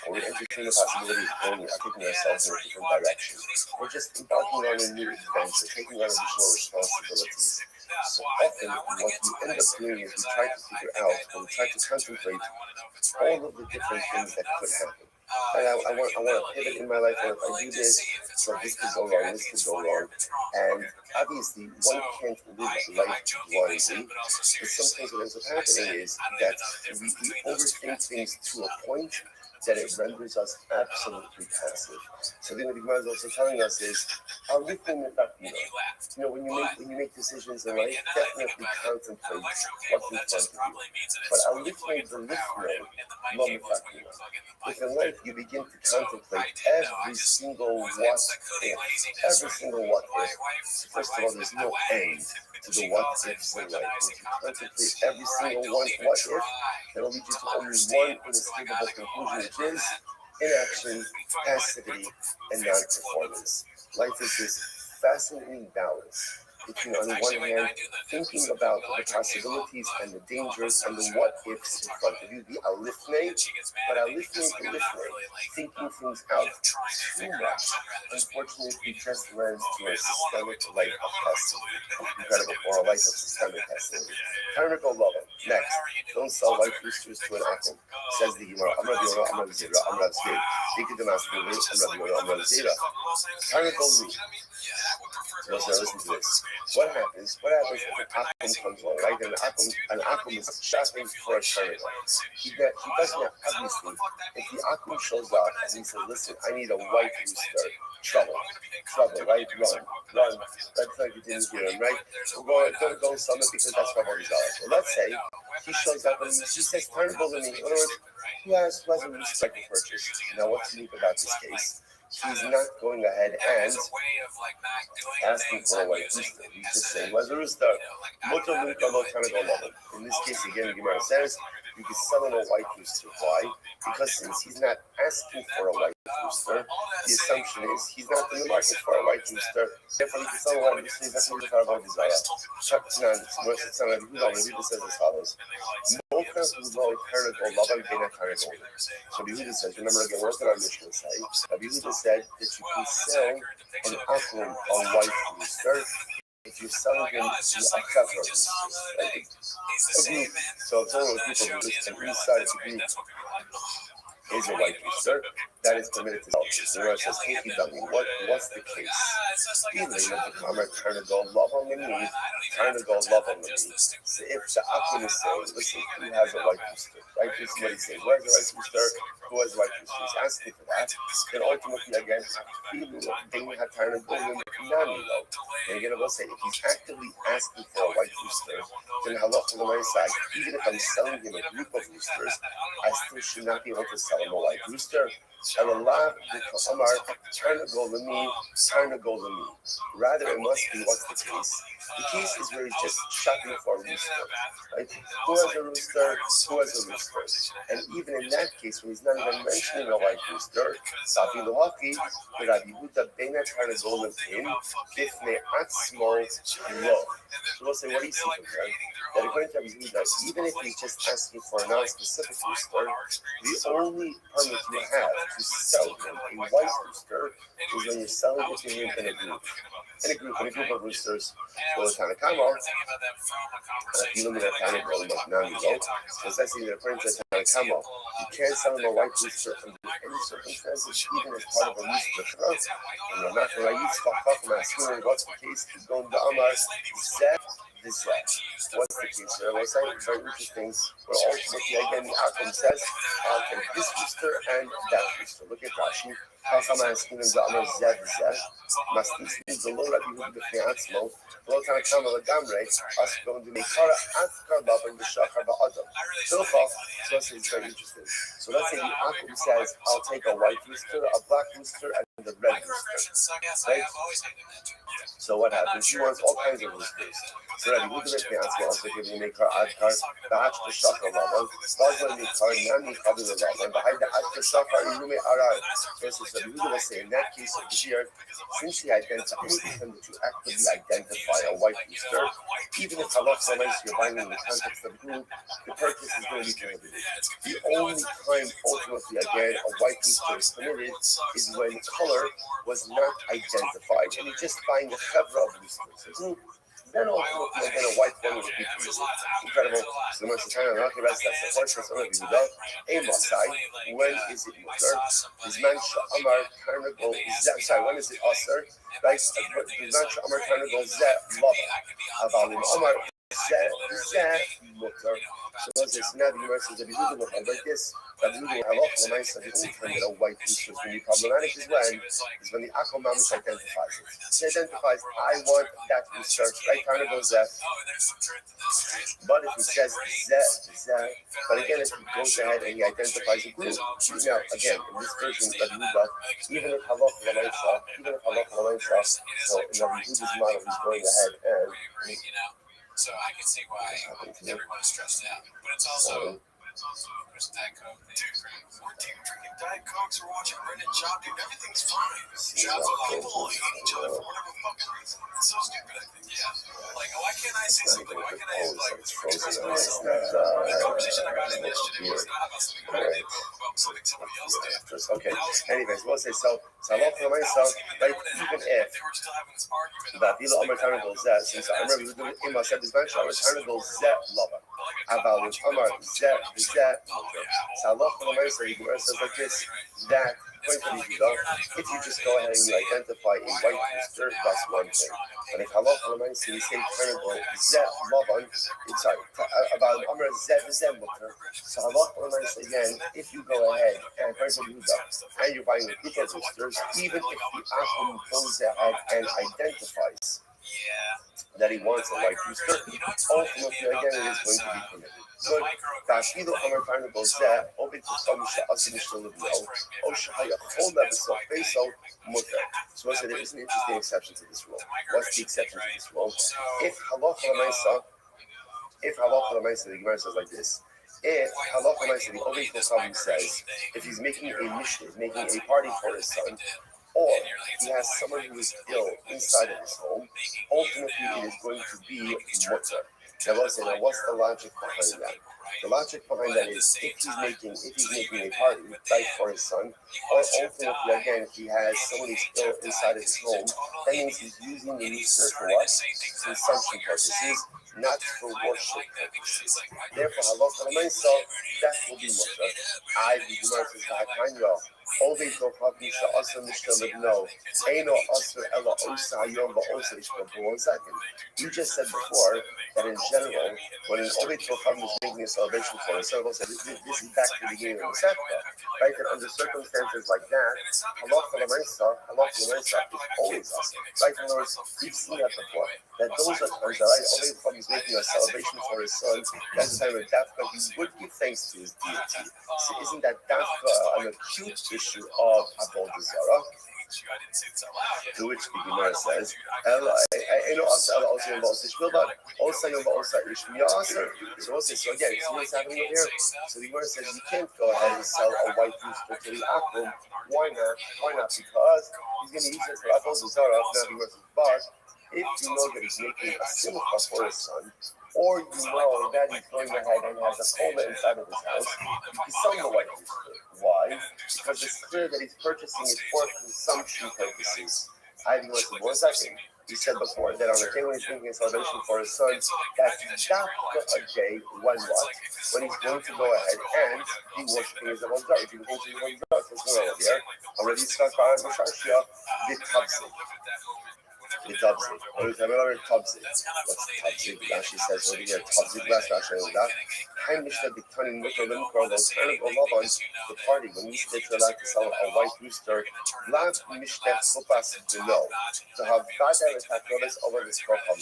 [SPEAKER 2] or we entertain the possibility of taking ourselves in a different direction, or just embarking on a new adventure, taking on additional responsibilities. So often, what we end up doing is we try to figure out, or we try to contemplate all of the different things that could happen. And I want to pivot in my life, or if I do this, so this could go wrong, this could go wrong. And obviously, one can't live life blindly. But sometimes what ends up happening is that we overthink things to a point that it renders us absolutely passive. So then what the Gemara is also telling us is, when you make decisions in life, definitely contemplate what's in front of you. But alifnei the lifnei lo mefakinon. If in life you begin to contemplate every single what if, first of all, there's no end to the what ifs in life. If you contemplate every single what if, that'll lead you to only one inescapable conclusion, which is inaction, passivity, and non-performance. Life is this fascinating balance between, on the one hand, thinking about the possibilities and the dangers and the what-ifs in front of you, the alifnei, but alifnei, thinking things out too much. Unfortunately, if we just learn to a systemic life of passivity, incredible, or a life of systemic passivity. Technical love. Next, don't sell white roosters to an Akim. Says the Gemara, I'm Rabbi Yono, I'm Rabbi Zera, I'm Rabbi Zera. Take it to Master, I'm Rabbi Yono, I'm Rabbi Zera. Technical love. So let's listen to this. What happens if an Akim comes along, right? And an Akim is shopping for a carnival. He doesn't have, obviously, if the Akim shows up and he says, listen, I need a white rooster, trouble, right? Run. That's like you didn't hear him, right? So don't summit because that's what he's on. So let's say he shows up and he says carnival to me. In other words, he has a rooster to purchase. Now, what's unique about this case? He's not going ahead and asking for a white rooster. He's just saying, where's the rooster? In this case, again, the Gemara says, you can sell him a white rooster. Why? Because since he's not asking for a white rooster, the assumption is he's not in the market for a white rooster. Therefore, he can sell a white rooster. He's not going to talk about desire. This says as follows. So Yehuda says, remember again, what did our Mishnah say? Yehuda said that you can sell an Akum a white rooster if you're selling him to a cover roosters. Right? A group. So if someone with people who live inside the group is a white rooster, that is permitted to sell. The Gemara says, what's the case? Either the Kamar trying to go love on the knee, trying to go love on the knee. So if the Akim is saying, listen, who has a right rooster? Right? This is what he's saying. Who has the right rooster? Who has the right rooster? He's asking for that. Then ultimately, again, they have trying to go in Nani though. And again, I will say, if he's actively asking for a white rooster, then halacha on my side, even if I'm selling him a group of roosters, I still should not be able to sell him a white rooster. Allah, the Amar, trying to go to me, trying to go to me. Rather, it must be what's the case. The case is where he's just shopping for a rooster, right? Who has a rooster? Who has a rooster? And even in that case, when he's not even mentioning a white rooster, Safi Lohaki, the Rabbi Huda Bena trying to go with him, Kifne Atzmo Lo. So we'll say, what do you see from here? That according to Rabbi Huda, even if he's just asking for a non-specific rooster, the only permit you have to sell him a white rooster is when you're selling it to him in a group. In a group of roosters. So it's kind of come on. You look at that kind of go like now you go. So it's actually the according to the come on. You can't sell him a white rooster under any circumstances, even as part of a rooster. And I'm not going to use fuck off my school. What's the case? He's going to Amar. This way. What's the case? So I was saying very interesting. But ultimately, again, the outcome says, I'll take this rooster and that rooster. Look at Rashi. Chacham asking the Amar Zed Zed. Mastis is the Lord Rabbi Huda B'fnei Atzmo. Lo Tanakam Lagamre. Us going to make Kara Atkar Lab and the Shachar Ba'adam. So it's very interesting. So let's say the outcome says, I'll take a white rooster, a black rooster, and a red rooster. Right? So what happens? He wants all kinds of roosters. So Rabbi Huda B'fnei Atzmo also giving me Kara Atkar. Ba'ach the Shachar Lab. Bazla Mikar Nami Chabu the Lab. And behind the Atkar Shachar Irume Arai. Versus Rabbi Huda was saying in that case of here, since he identified anything that you actively identify a white rooster, even if halacha means you're buying in the context of group, the purchase is going to be prohibited. The only time ultimately again a white rooster is permitted is when color was not identified and you're just buying a chevra of roosters. Then ultimately again a white one would be permitted. Incredible. So the most kind of lucky rest that's the first that's only Yehuda. A Masai, when is it mutter? His man Amar Carnival sorry, when is it Aser? Right? His man Amar Carnival Zeh Lava. Avalim Amar Zeh mutter. So those is now the verses that Yehuda look like this. That Yehuda halacha nice of the ultimate that a white rooster is going to be problematic is when the Akom Mamish identifies it. He identifies, I want that rooster, right? Carnival Zeh. But if he says Zeh, but again, if he goes ahead and he identifies a group, now again, in this version of Yehuda, even if halacha l'maisa, so in Rabbi Yehuda's model, he's going ahead and
[SPEAKER 1] so I can see why everyone is stressed out. But it's also there's Diet Coke. We're drinking Diet Cokes, we're watching Ren and Chop, dude. Everything's fine. Chop people hate each other for whatever fucking reason. It's so stupid, I think. Yeah. Like, why can't I say something? Why can't I express myself? The conversation I got in yesterday was not about something I did, but about something somebody else did.
[SPEAKER 2] Okay. Anyways, we'll say so. So I love for myself, right? Even if that Vila Amar Tarnagol Zeh, since I remember we were doing in my said this venture, Amar Tarnagol Zeh Lava. About which Amar Zeh. So I love for myself, the verse says like this, that if you just go ahead and you identify a white rooster, that's one thing. But if halacha l'maisa you say Tarnagol Zeh Lavan, sorry, about Amar Zeh mutter. So halacha l'maisa again, if you go ahead and and you're buying a group of roosters, even if the Akum goes ahead and identifies that he wants a white rooster, ultimately again it is going to be permitted. Good. Tashido Amar Tarnagol Zeh, Obit Tzom Sha'asim Shalibio, Oshaya Chol Levisov Beso Mutter. So I said there is an interesting exception to this rule. What's the exception to this rule? If halacha l'maisa, the Gemara says like this. If halacha l'maisa, the Obit Tzom says, if he's making a mission, making a party for his son, or he has someone who is ill inside of his home, ultimately it is going to be mutter. Now, what's the logic behind that? The logic behind that is if he's making a party right for his son, or ultimately again he has someone who's ill inside of his home, that means he's using the rooster for what? Consumption purposes, not for worship purposes. Therefore, halacha l'maisa, that will be mutter. I the Gemara says Ovi Kochav Misha Asa Misha Libno, Eno Asa Ella Osa Yom Osa Ishko for 1 second. You just said before that in general, when an Ovi Kochav is making a celebration for a circle, so this is back to the beginning of the Sefta, right? That under circumstances like that, Halacha L'Maisa is always us, right? In other words, we've seen that before. That those are times that right, Ovi Kochav is making a celebration for his son. That's the time of Dafka, he would give thanks to his deity. So isn't that Dafka an acute issue of Avodah Zarah? To which the Gemara says, so again, see what's happening over here? So the Gemara says you can't go ahead and sell a white rooster to the Akum. Why not? Because he's going to use it for Avodah Zarah. Now the Gemara says, but if you know that he's making a simcha for his son, or you know that he's going ahead and has a cola inside of his house, you can sell him a white rooster. Why? Because it's clear that he's purchasing it for consumption purposes. I think what's one second. He said before that on the day when he's making a celebration for his son, that's not a day when what? When he's going to go ahead and be worshiping his Avodah Zarah. If he's going to be Avodah Zarah, so over here, already starts by the Shashia, the Tabzi. The Tabzi. What's Tabzi? Rashi says over here, Tabzi glass Rashi over that. The party when we stay to like to sell a white rooster, Blant Mishtek Kupas below. To have bad attack over this problem.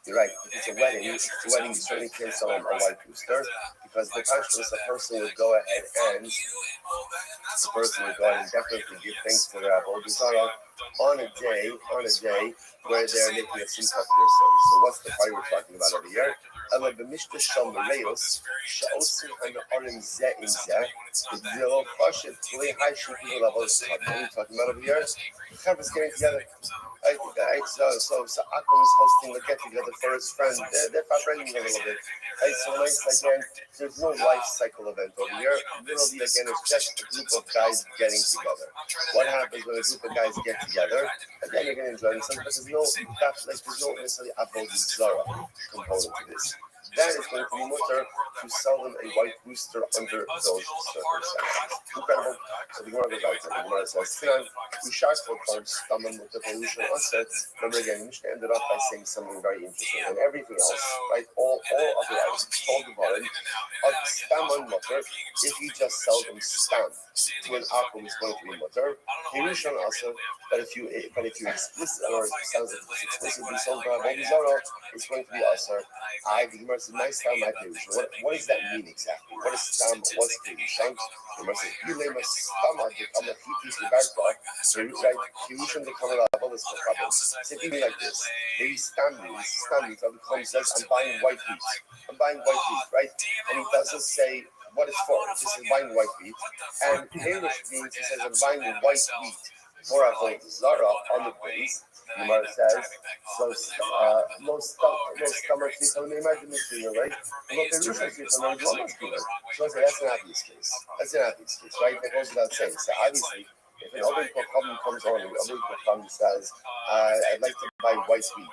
[SPEAKER 2] You're right. If it's a wedding, you certainly can't sell a white rooster because the person would go ahead and definitely give thanks to their Avodah Zarah on a day where they're making a simcha for their son. So what's the party we're talking about over here? We're talking about over here. Chavos getting together. So Akum is hosting a get together for his friend. They're vibrating a little bit. So nice again. There's no life cycle event over here. Literally again, it's just a group of guys getting together. What happens when a group of guys get together? Again, you're going to enjoy themselves, but there's no necessarily Avodah Zarah component to this. That is going to be mutter to sell them a white rooster under those circumstances. Incredible. So the Gemara goes out. The Gemara says, remember again, Mishnah ended up by saying something very interesting. And everything else, right, all other items, all the volume, stam on mutter, if you just sell them stam to an akum, it's going to be mutter. Hirushan also, but if you explicit, or it sounds like it's explicitly sold by Avodah Zarah, it's going to be asar. The Gemara says, nice time, my Hirushan. What does that mean exactly? What is stam? What's Hirushan? The Gemara says, Ilema stama become a hitis levarta. Hirushan become a Avodah Zarah. So think like this. Maybe stam means says, I'm buying white wheat, right? And he doesn't say what it's for. He says, buying white wheat. And Hamish means he says, I'm buying white wheat for Avodah Zarah on the base. The Gemara says, so no stomach people may imagine this being right. No Perusha people may do much being. So I say that's an obvious case. Right? That goes without saying. So obviously, if an Ovid Kocham comes on and Ovid Kocham says, I'd like to buy white wheat,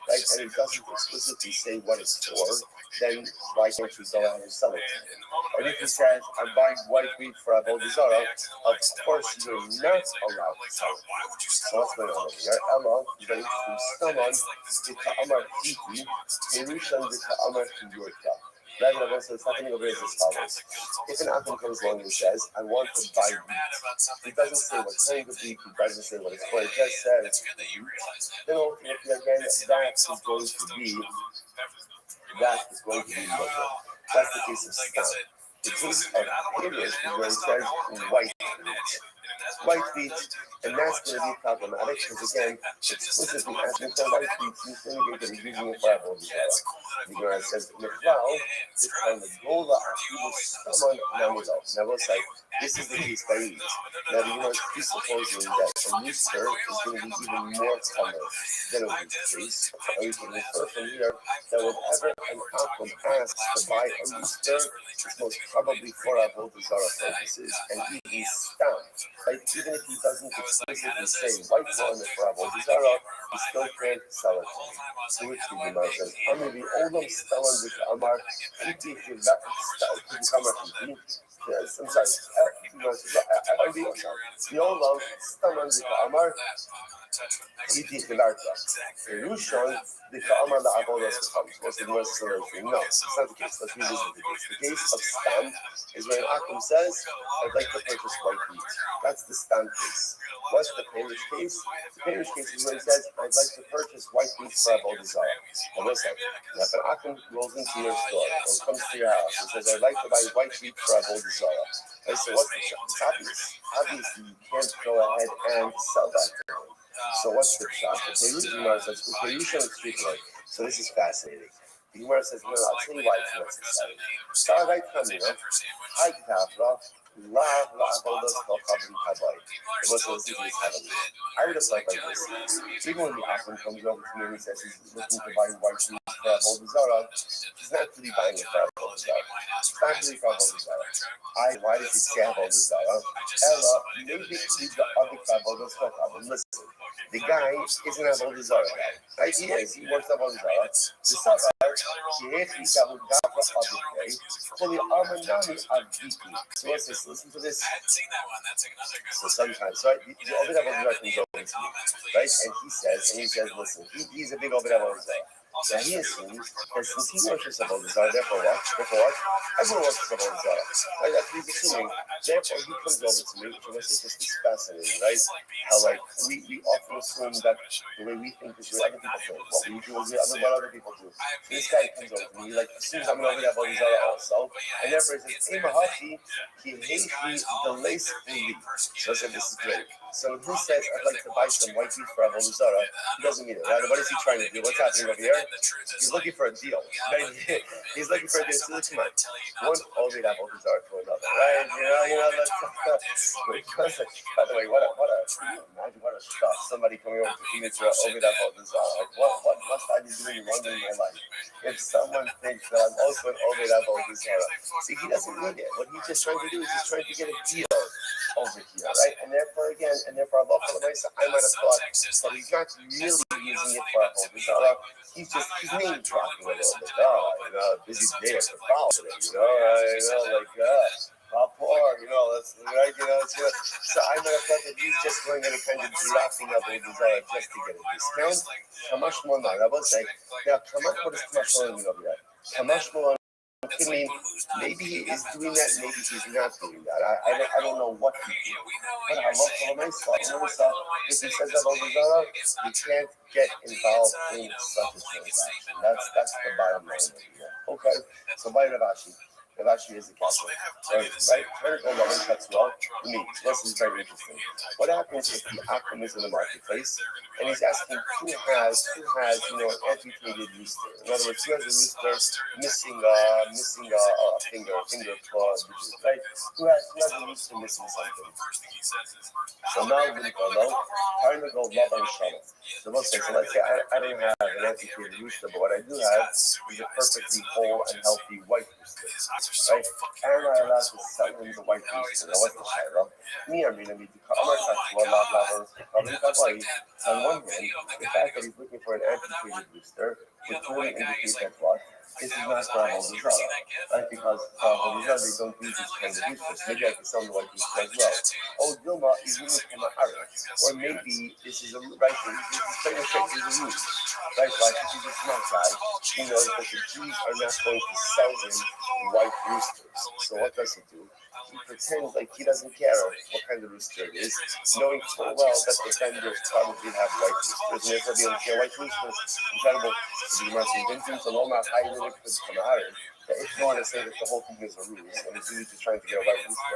[SPEAKER 2] right? And it doesn't explicitly say what it's for, then why can't you go out and sell it? And if he says, I'm buying white wheat for Avodah Zarah, of course you're not allowed to sell it. So what's going on here? Ella, very interesting. Someone, Amar Hiti, Perushan Amar Yurka. Rabbi Rabbi says, it's happening over here as follows. If an Akum comes along and says, I want to buy wheat, he doesn't say what kind of wheat, he doesn't say what it's for, it just says wheat. Then ultimately, again, that is going to be local. That's the case of stamp. The case of English is where it says white wheat. White wheat, and that's going to be problematic because again, explicitly asking for white wheat seems to indicate that he's using it for Avodah Zarah. The Gemara says, Nechlau, this time the Gola Akiva Saman Namidov. Now we'll say, this is the case by wheat. Now the Gemara is presupposing that a rooster is going to be even more common than a wheat case. And we can infer from here that whenever an Akum asks to buy a rooster, it's most probably for Avodah Zarah purposes, and even stamp. Right? Even if he doesn't explicitly say white one for Avodah Zarah, you still can't sell it to me. To which the Gemara says, Amri Olam Stalan Amar Kiti Kivat Kamar Kiti. Yes, I'm sorry. The Olam Stalan Amar Kiti Kivarta. Erushon the Kamar La Avodas comes. What's the worst solution? No, it's not the case. Let's revisit the case. The case of Stam is when Akum says, I'd like to purchase white meat. That's the Stam case. What's the Parish case? The Parish case is when he says, I'd like to purchase white meat for Avodah Zarah. Now listen, if an Akum rolls into your store or comes to your house and says, I'd like to buy white meat for Avodah Zarah. I say, what's the shot? It's obvious. Obviously, you can't go ahead and sell that to him. So what's the shot? The Gemara says, okay, you shouldn't speak like. So this is fascinating. The Gemara says, no, I'll tell you why it's necessary. Start right from, Hi, Kafra. La avodas no chabri kabai. It was so easy to have. I would have thought like this. Even when the Akum comes over to me and he says he's looking to buy white meat for Avodah Zarah, he's not really buying it for Avodah Zarah. It's not really for Avodah Zarah. Why does he say Avodah Zarah? Ella, maybe he's the other Avodah Zarah. Listen, the guy isn't an Avodah Zarah guy. Right? He is. He works Avodah Zarah. The Sarah, Yechi Avodah Zarah, fully Armanani Aviti. So what's this? Listen to this.
[SPEAKER 1] I hadn't seen that one. That's another good
[SPEAKER 2] So sometimes, right? The Obed Avodah Zarah comes over to me, right? And he says, listen, he's a big Obed Avodah Zarah. So he assumes that since he worships Avodah Zarah, therefore what? Everyone worships Avodah Zarah. Right? That's what he's assuming. Therefore, he comes over to me, which is just fascinating, right? How like we often assume that the way we think is the way other people think. What we do is what other people do. So this guy comes over to me, like assumes I'm an Obed Avodah Zarah also, and therefore he says, Imahachi, he hates me the lace fully. So I said, this is great. So when he says, I'd like to buy some white meat for Avodah Zarah, he doesn't mean it, right? What is he trying to do? What's happening over here? He's looking for a deal, right? He's looking for a deal. So come on, one Obed Avodah Zarah to another, right? Let's, by the way, what imagine what a stuff somebody coming over to feed it to Obed Avodah Zarah. Like, what must I be doing wrong in my life? If someone thinks that I'm also an Obed Avodah Zarah, see, he doesn't need it. What he's just trying to do is just trying to get a deal over here, right? And therefore, again, I might have thought that he's not really using it for Avodah Zarah. He's name dropping a little bit. Busy day at the fall today, poor, that's right, So I might have thought that he's just going to kind of dropping up a desire just to get a discount. Kamash Mona, I will say, now, what does Kamash Mona mean over there? Kamash Mona, I mean, maybe he is doing that, maybe he's not doing that. I don't know what he did. But I love for myself. If he says Avodah Zarah, you can't get involved in such a transaction. That's the bottom line over here. Okay, so by Ravashi. Ravashi is the Catholic. Right? Vertical loving cuts well. Meat. This is very interesting. What happens if the Akum is in the marketplace and he's asking who has an amputated rooster? In other words, who has a rooster missing a finger claw, right? Who has a rooster missing something? So now we go time to go love and shalom. So let's say I don't have an amputated rooster, but what I do have is a perfectly whole and healthy white rooster. Right? And I allowed to sell him the white rooster. Now what's the shadow? On one hand, the fact that he's looking for an amputated rooster would totally indicate that what? This is not for Avodah Zarah, right? Because for Avodah Zarah, they don't use this kind of roosters. Maybe I can sell them the white rooster as well. Oh, Dilma is really from the Arab. Or maybe this is a right thing. This is pretty much this is a roost. Right? Like, if he's a smart guy, he knows that the Jews are not going to sell him white roosters. So what does he do? He pretends like he doesn't care what kind of rooster it is, knowing full well that the vendors probably have white roosters, and therefore they don't care white roosters. Incredible. The Gemara says, "Vinting to Loma Hayden is from Aaron." If you want to say that the whole thing is a ruse, and it's really just trying to get a white rooster,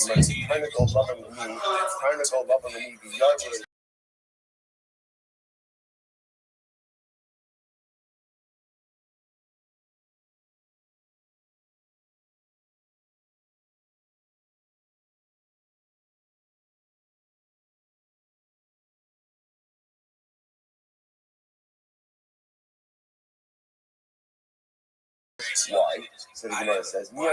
[SPEAKER 2] you might say, "Trying to go love him to me, the yard with Why? So the Gemara says, so on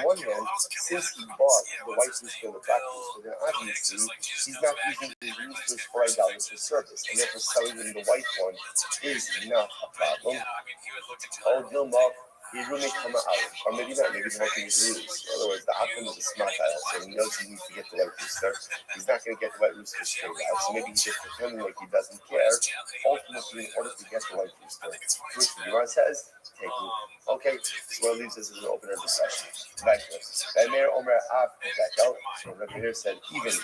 [SPEAKER 2] one hand, since he bought the white rooster in the practice, then obviously he's not using the roosters for idolatrous service, and therefore selling him the white one is not a problem. Oh, Dilma, he really come out, or maybe not, maybe he's making his rules. In other words, the Akum is a smart guy, so he knows he needs to get the white rooster. He's not going to get the white rooster straight out, so maybe he's just pretending like he doesn't care, ultimately in order to get the white rooster. Which the Gemara says, take it. Okay, so what leaves this as an open discussion. Right here. Mayor Omer Av Dekel, so Rabbi Meir said, even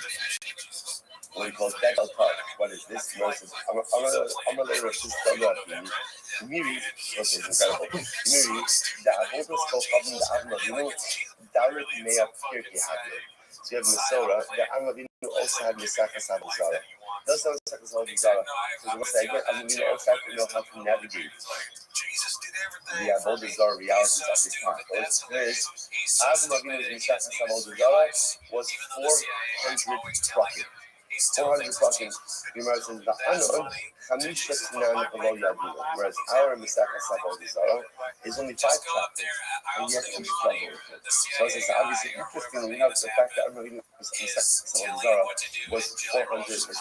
[SPEAKER 2] what he calls Dekel Tov. What is this? He says, I'm a later of this Miri, this is incredible. Miri, the Avodah Stokhavim, the Avnavinu, Dalit Meya Kirki Havir. So you have Masorah, the Avnavinu also had Misaka Savizara. Those are Misaka Savizara. So you say again, Avnavinu also had to know how to navigate the Avodah Zarah realities of his time. This Avnavinu's Misaka Savizara was 400 trucking. 400 trucking. Gemara says the Anon Chamisha Tanan below Yadina, whereas our Misaka Savizara is only 5 chapters, and yet we struggle with it. So it's obviously interesting. We have the fact that Misaka Savizara was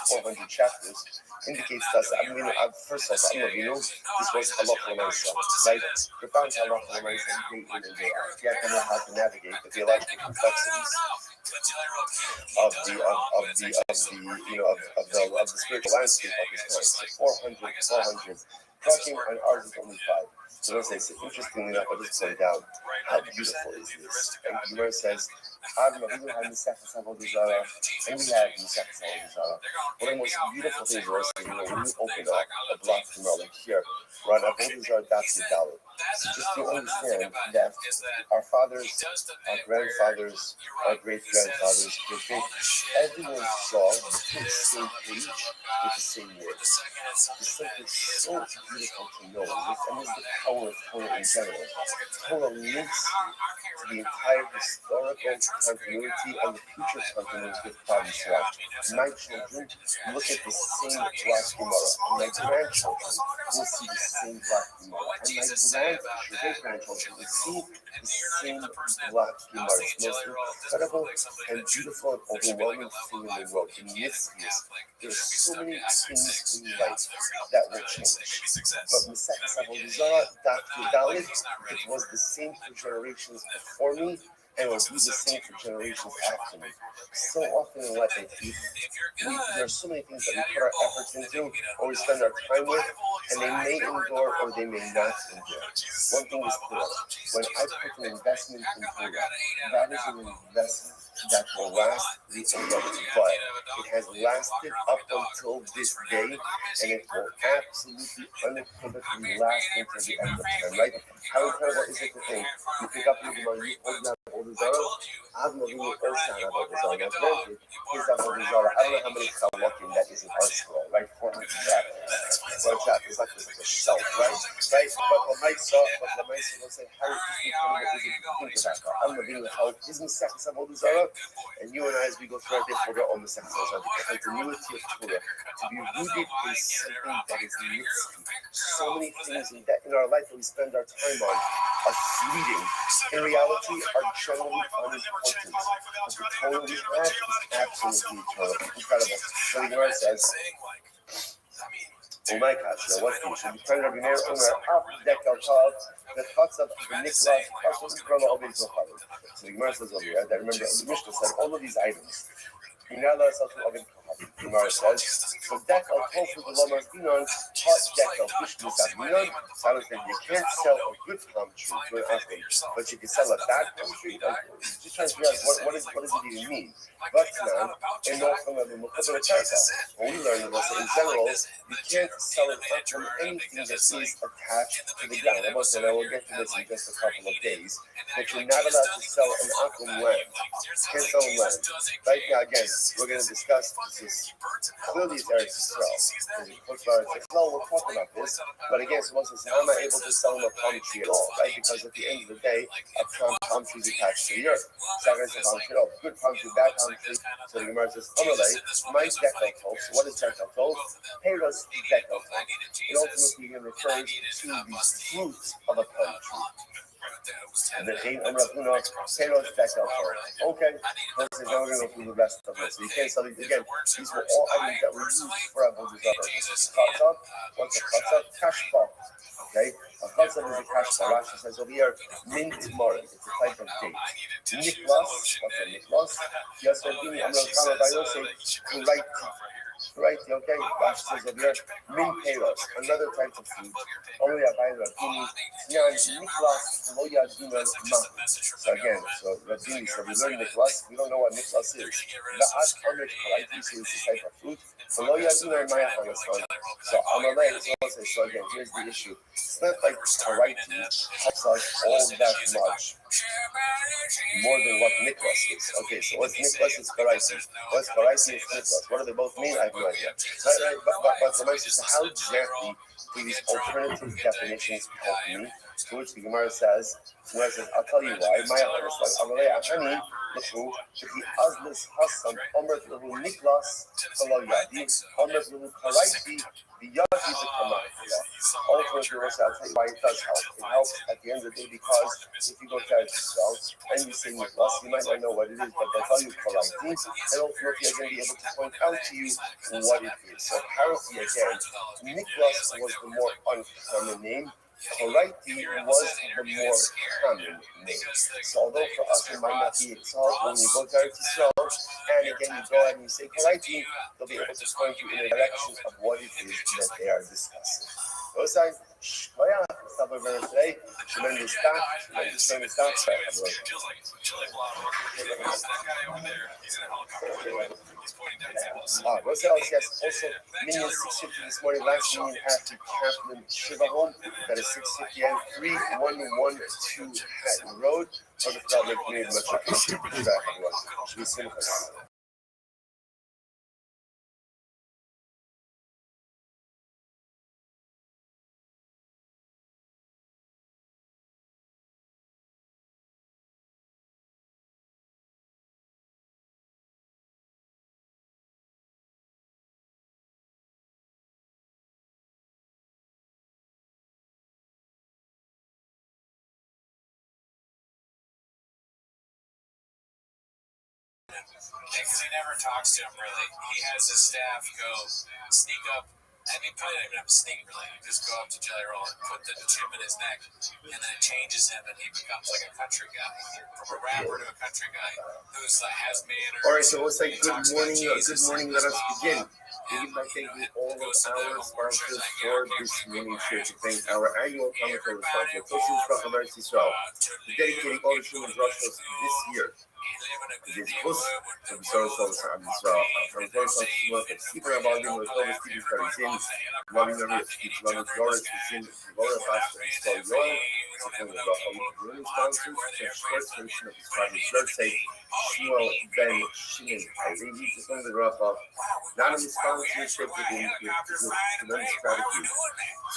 [SPEAKER 2] 400 chapters. Indicates to us that first of all, this was halacha l'maisa, right? The found halacha l'maisa in India. You have to know how to navigate the theological complexities of the spiritual landscape of his time. So 400, talking on ours is only 5. So let's say, so interestingly enough, I'll just point out how beautiful is this. And the Gemara says, and we have Misaka Savizara, and we have Misaka Savizara. One of the most beautiful things was, when you open up a block from like here, right, Avodah Zarah Datsi Dalit. Just to understand that our fathers, our grandfathers, our great-grandfathers, everyone saw the same page with the same words. It's something so beautiful to know. And this is the power of Torah in general. Torah links to the entire historical continuity and the future continuity with Klal Yisrael. My children look at the same black Gemara, and my grandchildren will see the same black Gemara, and my great-grandchildren will see the same black Gemara. It's the most incredible and beautiful and overwhelming thing in the world. In this case, there's so many things in life that will change. But Misaka Savizara, Dalit, it was the same for generations before me, and will be the same for generations after me. So often in life, there are so many things that we put our efforts into, or we spend our time with, and they may endure or they may not endure. One thing is clear: when I put an investment in Torah, that is an investment that will last the end of its life. It has lasted up until this day, and it will absolutely unequivocally last until the end of time, right? How incredible is it to think you pick up the Gemara, you hold that Avodah Zarah, Avnavinu also had Avodah Zarah. Now granted, his Avodah Zarah, I don't know how many chalakim that is in our scroll, right? 400 chapters. One chapter is like a shelf, right? But the Maisa will say, how is it to think about that? Avnavinu, how isn't Misaka Avodah Zarah? And you and I, as we go through our day, forget all Misaka Zarah, the continuity of Torah, to be rooted in something that is mitzvah. So many things in our life that we spend our time on are fleeting. In reality, are generally unimportant. But the Torah we have is absolutely eternal. Incredible. So the Gemara says, oh my gosh, so what's the issue? The Rabbi Meir Omer Av Dekel Tov, the Chatzav V'Nikla Kashos Krala Ovin Tochalim. So the Gemara says over here, that remember, the Mishnah said all of these items, you're not allowed to sell to Ovin Tochalim. The Gemara says, so Dekel Tov for the Lomar Dinon, Hot Dekel Bishnu Zavinon, that is that you can't sell a good palm tree to an athlete, but you can sell a bad palm tree. Just trying to figure out what does it even mean? But now, in North America, what we learned was that in general, you can't sell an atom anything that is attached to the ground. I will get to this in just a couple of days. But you're not allowed to sell an atom land. You can't sell land. Right now, again, we're going to discuss this is clearly it's Eretz Yisrael. No, we'll talk about this. But again, someone says, how am I able to sell him a palm tree at all? Right? Because at the end of the day, a palm tree is attached to the earth. So I'm going to say palm tree at all. Good palm tree, bad palm tree. So the Gemara says, Amalei, my decal tov. So what is decal tov? Peiros decal tov. It ultimately refers to the fruit of a palm tree. The Chaim Amar Avuna, Peiros decal tov. Okay, let's say now we're going to go through the rest of this. So you can't sell these again. These were all items that were used for Avodah Zarah. Chatzah, what's a chatzah? Kashpa. Okay, a chatzah is a kashpa. Rashi says over here, mint morin. It's a type of date. Niklas, what's a niklas? Yaserdini Amar Kama Bayose, Kuraiti. Right, okay, Rashi says over here, min peiros, another type of food. Only a bayra Rabini, Yan Niklas, Lo Yadina Ma. So again, so Rabini, so we learn Niklas, we don't know what Niklas is. La'at Amrit Kuraiti, so it's a type of food. So Lo Yadina Maya Hanasman. So Amalei is also, so again, here's the issue. It's not like Kuraiti helps us all that much. More than what Niklas is. Okay, so what's Niklas is Karaisi. What's Karaisi is Niklas. What do they both mean? I have no idea. But the Gemara says, how exactly do these alternative definitions help me? To which the Gemara says, I'll tell you why. My understanding, Amalei Achani, Lahu, the Azlis Hassan, Omrat Lahu Niklas, Kalo Yadi, Omrat Lahu Karaisi, the Yadi the Kamakala. Ultimately, I'll tell you why it does help. It helps at the end of the day because if you go to yourself and you say Niklas, you might not know what it is, but they'll tell you Karaisi, and ultimately you're going to be able to point out to you what it is. So apparently, again, Niklas was the more uncommon name. Karaiti was the more common name. So although for us it might not be exalted when you go to Israel, and again you go and you say Karaiti, they'll be able to point you in the direction of what it is that they are discussing. Those are stop over today. Tremendous stop. Tremendous stop.
[SPEAKER 1] That guy over there, he's in a helicopter. He's pointing down tables.
[SPEAKER 2] What's else? Yes. Also, Minions 650 this morning. Last Minion had to Kaplan Shiva home. That is 650 and 3112 Hatton Road. For the public, made much appreciated. Should be simple.
[SPEAKER 1] Because he never talks to him really. He has his staff go sneak up. I mean, probably not even have to sneak really. Just go up to Jelly Roll and put the chip in his neck, and then it changes him, and he becomes like a country guy, from a rapper to a country guy who's has manners.
[SPEAKER 2] All right, so let's say good morning. Good morning. Let us begin. Begin by thanking all of our sponsors for this morning show. To thank our annual commentary sponsor, Toshim's from Eretz Yisrael, dedicating all the children's Rosh this year. It is Bus, so we saw ourselves from Israel. From those of us that keep our volume with all the students that is in, loving the rich, keep loving Flores, is in Flora Basta, and so Yoel, supporting the Roman sponsors, the short station of his father's birthday, Shmuel Ben Shimon. They need to send the wrap up. Not only sponsorship with tremendous gratitude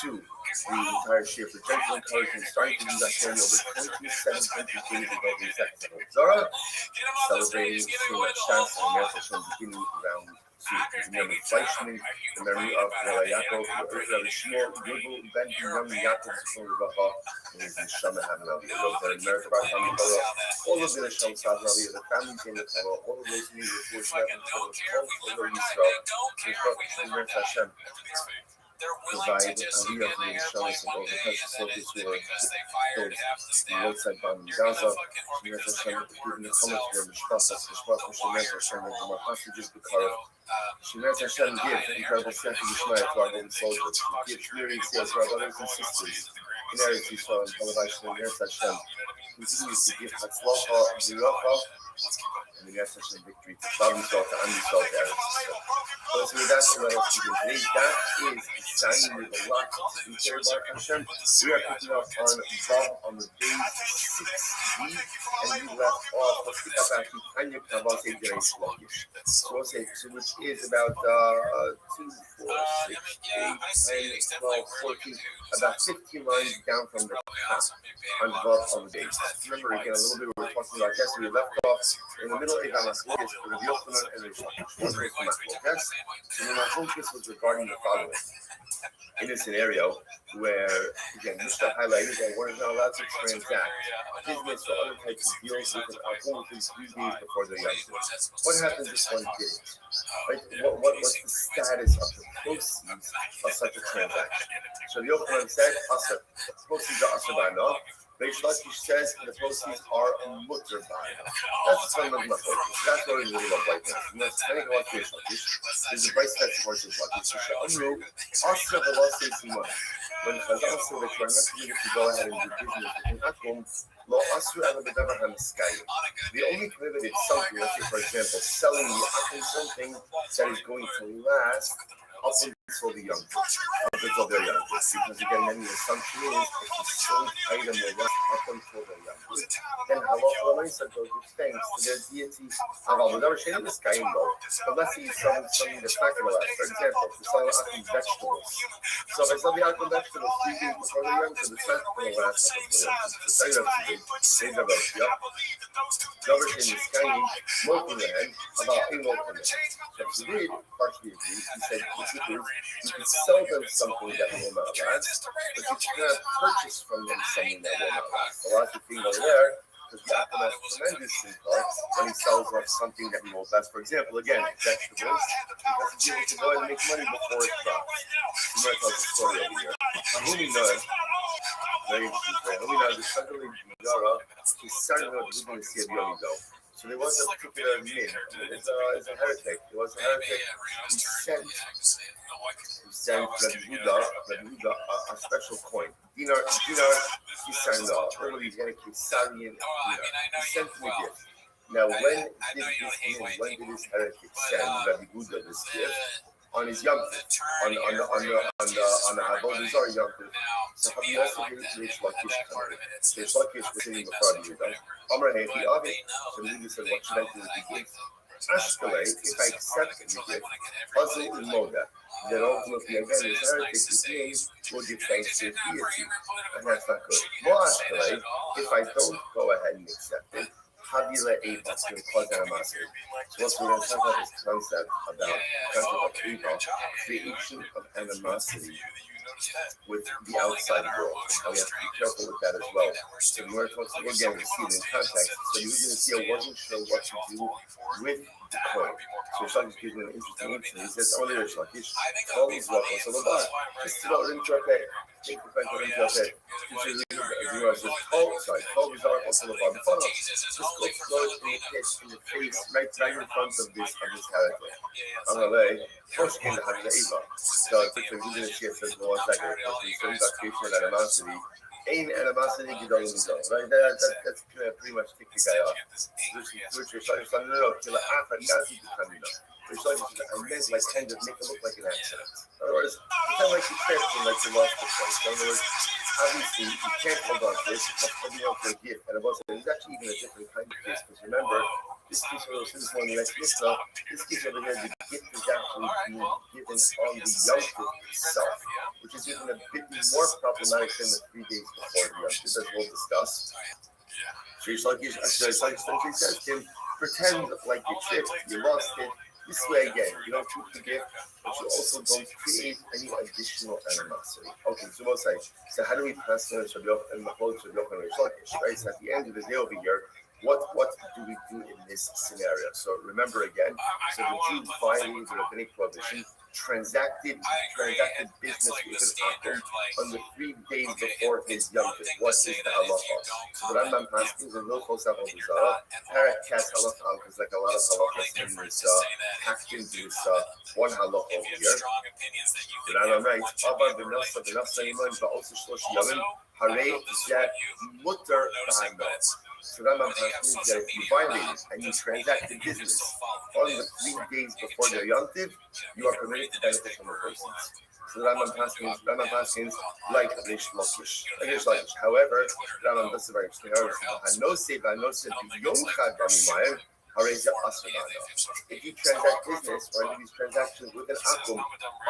[SPEAKER 2] to the entire ship, the gentle encouragement, starting to do that journey over 2700 days ago in September. Zara, celebrating so much chance and message from the beginning around to remember Fleischman, the memory of Yaakov, Rabbi Shmuel, Yubel, Ben Young Yaakov, Racha, and his Neshama Hamel, those that America, all of the Neshama Sadali, the families in the Torah, all of those leaders who are having all over Israel, and Hashem. Provide Aliyah for the Neshama of all the precious soldiers who are killed in the roadside bomb in Gaza. Shemet Hashem, giving the comment here, Mishpachas, Shemet Hashem, and the hostages, B'Kara. Shemet Hashem, give incredible strength and Yishmael to our own soldiers. Give community sales to our brothers and sisters in Eretz Yisrael, and Palabashim, Yes Hashem, continues to give Hatzlacha, Ziracha, and the Yes Hashem victory to Klal Yisrael, to Am Yisrael, to Eretz Yisrael. So with that, let us begin today. That is exciting with a lot to be here, Baruch Hashem. We are picking up on Vav on the day 6b, and we left off, let's pick up actually Tanya Kavase Gereis Lakish. So we'll say, so which is about 2, 4, 6, 8, 10, 12, 14, about 15 lines down from the top on Vav on the day. Remember again, a little bit we were talking about yesterday, we left off in the middle of Amachlokas for the Yochanan and Rish Lakish. So my focus was regarding the following. In a scenario where, again, Mr. highlighted that we're not allowed to transact business or other types of deals with an alcohol within 3 days before they're young. What happens if one didn't? Right? What's the status of the proceeds of such a transaction? So the Yochanan said, Asa, proceeds are Asa Ba'ana. Reish Lakish says the proceeds are mutter ba'ana. That's the time of my focus. That's what we're really about right now. And that's depending on what Reish Lakish. There's a price that's for Reish Lakish. So Asa Ba'ana says money. When Chazal said that you're not permitted to go ahead and do business in Akum, Lo Asu Ela B'Davar HaMeskayim. The only prohibited something, let's say for example, selling the Akum something that is going to last up until the young, up until they're young. Because again, then the assumption is if the sold item will last up until they're young. Then Halacha L'Maisa goes with thanks to their deity. But let's say you sell something that's not going to last. For example, to sell Akum vegetables. So if I sell the Akum vegetables 3 days before they're young, so it's not going to last up until they're young. So tell you what you did. David Davar Shemiskayim, Mokum Lehem, about a Mokum Lehem. So if you did, partially agree, he said, you can sell them something that will not last, but you cannot purchase from them something that will not last. A lot of things over there, because Yaakov has tremendous impact when he sells us something that will last. For example, again, vegetables, he doesn't be able to go ahead and make money before it drops. You might tell the story over here. Very interesting. Who knows? The suddenly Gemara, he started what we're going to see at Yomido. So there was a particular min. It's a heretic. It was a heretic. He sent Rabbi Huda a special coin. Dinar, he signed off. Literally, he's going to keep Salian dinar. He sent him a gift. Now, when did this heretic send Rabbi Huda this gift? On his Yom Tov, on the Avodah Zarah Yom Tov. So have you also been to Reish Lakish coming? Reish Lakish was sitting before the Yehuda. Amar Hefi Avi. So the Yehuda said, what should I do with the gift? Ashkelei, if I accept the gift, Azul and Moda. Then ultimately, again, this heretic begins will give thanks to his deity. And that's not good. More Ashkelei, if I don't go ahead and accept it, Habila Eva to cause animosity. So what we're going to talk about this concept of Eva, creation of animosity with the outside world. And we have to be careful with that as well. So we're going to again we see it in context. So you didn't see I wasn't sure what to do with the coin. So Shlokish gives me an interesting answer. He says, only Reish Lakish, always welcome. So just to know interpret. Take the fact that interpret. Just go in the face, right in front of this character. I'm going to lay first in the Eva. So I think we're going to see it for 1 second. So we got creation of animosity. Ain't animosity, you don't even go. Right? That's pretty much kick the guy off. I meant like kind of make it look like an accident. In other words, it's kind of like you tripped and like you lost the place. In other words, obviously you can't hold on to this, but holding on to a gift. And it was actually even a different kind of case, because remember, this case over this one, the next gift, this case over here, the gift is actually being given on the Yom Tov itself, which is even a bit more problematic than the 3 days before the Yom Tov, as we'll discuss. So it's like he says to him, pretend like you tripped, you lost it. This way again, you don't keep the gift, but you also don't create any additional animosity. Okay, so we'll say, so how do we pass the Shabbat and the whole Shabbat and Reish Lakish, right? So at the end of the day over here, what do we do in this scenario? So remember again, so the Jew violated the rabbinic prohibition, transacted business with an Akum on the 3 days before his Yom Tov. What is the halacha? So the Rambam passes in Hilchos Avodah Zarah, Parakat halacha, because like a lot of halachas in this packed into this one halacha over here. The Rambam writes, Abba v'nasa iman va'osu shlosh yamim Hare Zeh Mutter Ba'ano. So Rambam means that if you violate it and you transact the business on the 3 days before their Yom Tiv, you are permitted to benefit from the proceeds. So the Rambam means like Rish Lakish. However, the Rambam does very interesting. No say Yom Chad Bamimayim. If you transact business or do these transactions with an akum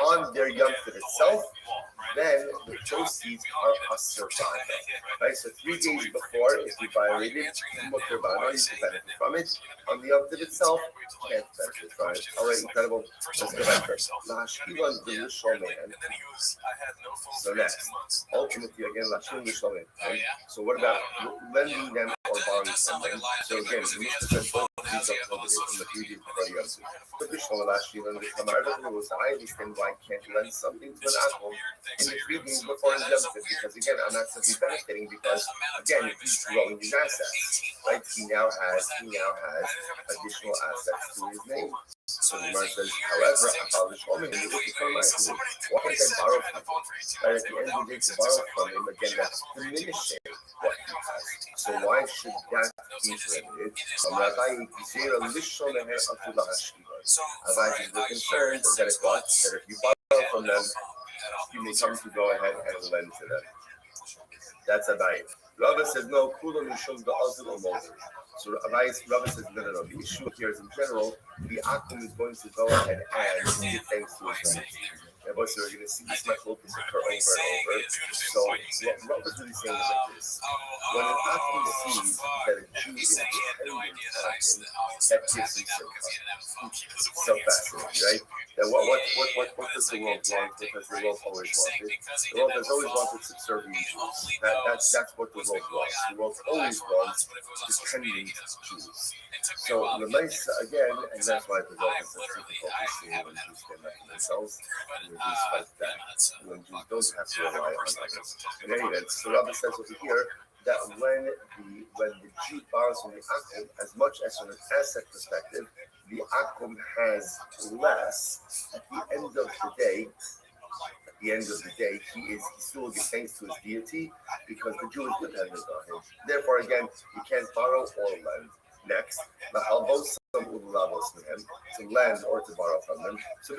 [SPEAKER 2] on their Yom Tov itself, then the proceeds are asur b'ana. Right? So 3 days before, if you violated mutter b'ana, you can benefit from it. On the Yom Tov itself, you can't benefit from it. All right, incredible. Let's go back first. Lashkivan v'yushalmein. So next, ultimately again, Lashkivan v'yushalmein. Right? So what about lending them or borrowing from them? So again, the Mishnah says both these are prohibited from the 3 days before Yom Tov. But Bishlam Lashkivan v'yushalmein, I understand why I can't lend something to an akum in the 3 days before Yom Tov, because again, I'm not simply benefiting because again, he's growing his assets. Right? He now has additional assets to his name. So the Gemara says, however, why can't I borrow from him? Right? At the end of the day, to borrow from him, again, that's diminishing what he has. So why should that be prohibited? Rabbi is concerned that if you borrow from them, you may come to go ahead and lend to them. That's Abai. Rabbi says, no, Kulam Yishum the Azul Moser. So Rabbi says, no. The issue here is in general, the Akum is going to go ahead and give thanks to his name. And we're going to see this method occur over and over. So what was really saying is like this. When an Akum sees that a Jew is dependent on him, that gives him so fascinating, right? Then what does the world want? Because the world always wanted. The world has always wanted subservient Jews. That's what the world wants. The world always wants dependent Jews. So the nice again, and that's why the world is so difficult to see when Jews stand up for themselves, and when Jews fight back, when Jews don't have to rely on others. In any event, so Rabbi says over here that when the Jew borrows from the Akum, as much as from an asset perspective, the Akum has less. At the end of the day, he still gives thanks to his deity because the Jew is dependent on him. Therefore, again, you can't borrow or lend. Next, to lend or to borrow from them. So I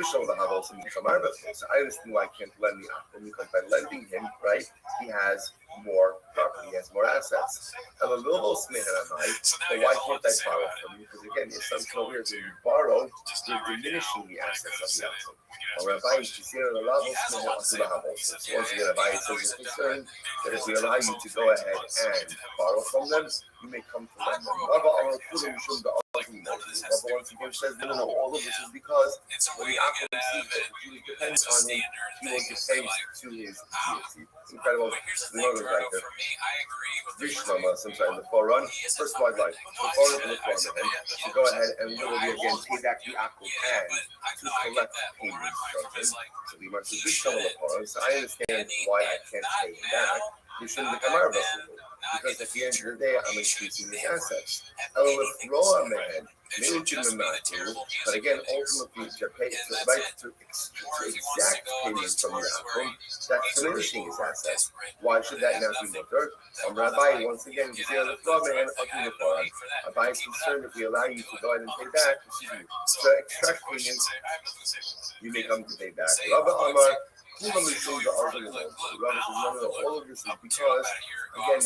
[SPEAKER 2] understand why I can't lend the Akum, because by lending him, right, he has more property, he has more assets. And a little but why can't I borrow from him? Because again, if something over here is borrow, you're diminishing the assets of the Akum. Or Rabbi so once again, Rabbi says is concerned that if we allow you to go ahead and borrow from them, you may come to them. Rabbi once again says, no, all of this is because when the Akum sees that the Jew depends on him, he will give thanks to his deity. Incredible. We know that right there. Vishlama, sometime in the forerun. First of all, I'd like the forerun to look on him to go ahead and literally again pay back the Akum and to collect payments from him. So we must do Vishlama the forerun. So I understand why I can't pay him back. You shouldn't become our vessel. Because at the end of the day, I'm increasing the assets. I will withdraw a man, but again, ultimately, to pay to exact payment from the Akum, that's diminishing his assets. Why should that not be muttered? Rabbi, once again, Rabbi is concerned if we allow you to go ahead and pay back, to extract payment, you may come to pay back. Rabbi Amar, all of this is because, again,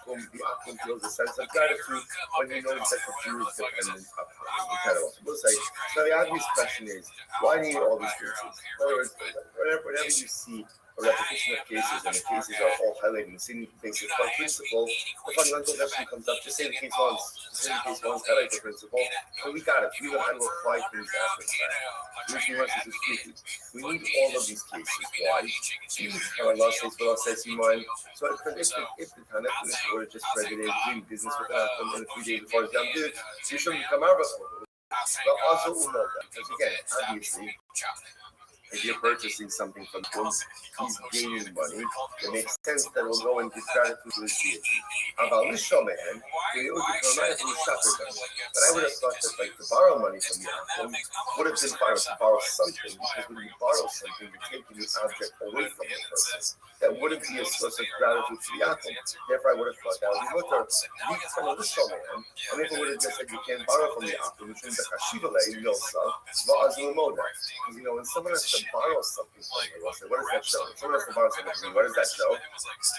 [SPEAKER 2] the Akum feels a sense of gratitude when he knows that the Jew is dependent upon him. We'll say, so the obvious question is, why do you need all these cases? In other words, whenever you see a repetition of cases, and the cases are all highlighting the same basis of principle, the fundamental question comes up, just say the case once, highlight the principle, and we got it. We know how to apply things after the fact. We need all of these cases. Why? Allah says, what Allah says in mind. So if the Tanakh were just regulated doing business with Akum in 3 days before Yom Tov, you shouldn't become our vessel. But also, because again, obviously, if you're purchasing something from him, he's gaining money. It makes sense that we'll go and give gratitude to his deity. About Lisho man, but I would have thought that like to borrow money from the Akum would have been fine to borrow something, because when you borrow something, you're taking the object away from the person. That wouldn't be a source of gratitude to the Akum. Therefore, I would have thought that would be mutter. And if it would have just said you can't borrow from the Akum, which means that Kashivale, Yosa, Va'azulamoda. Because when someone has to borrow something from you, what does that show? If someone has to borrow something from you, what does that show?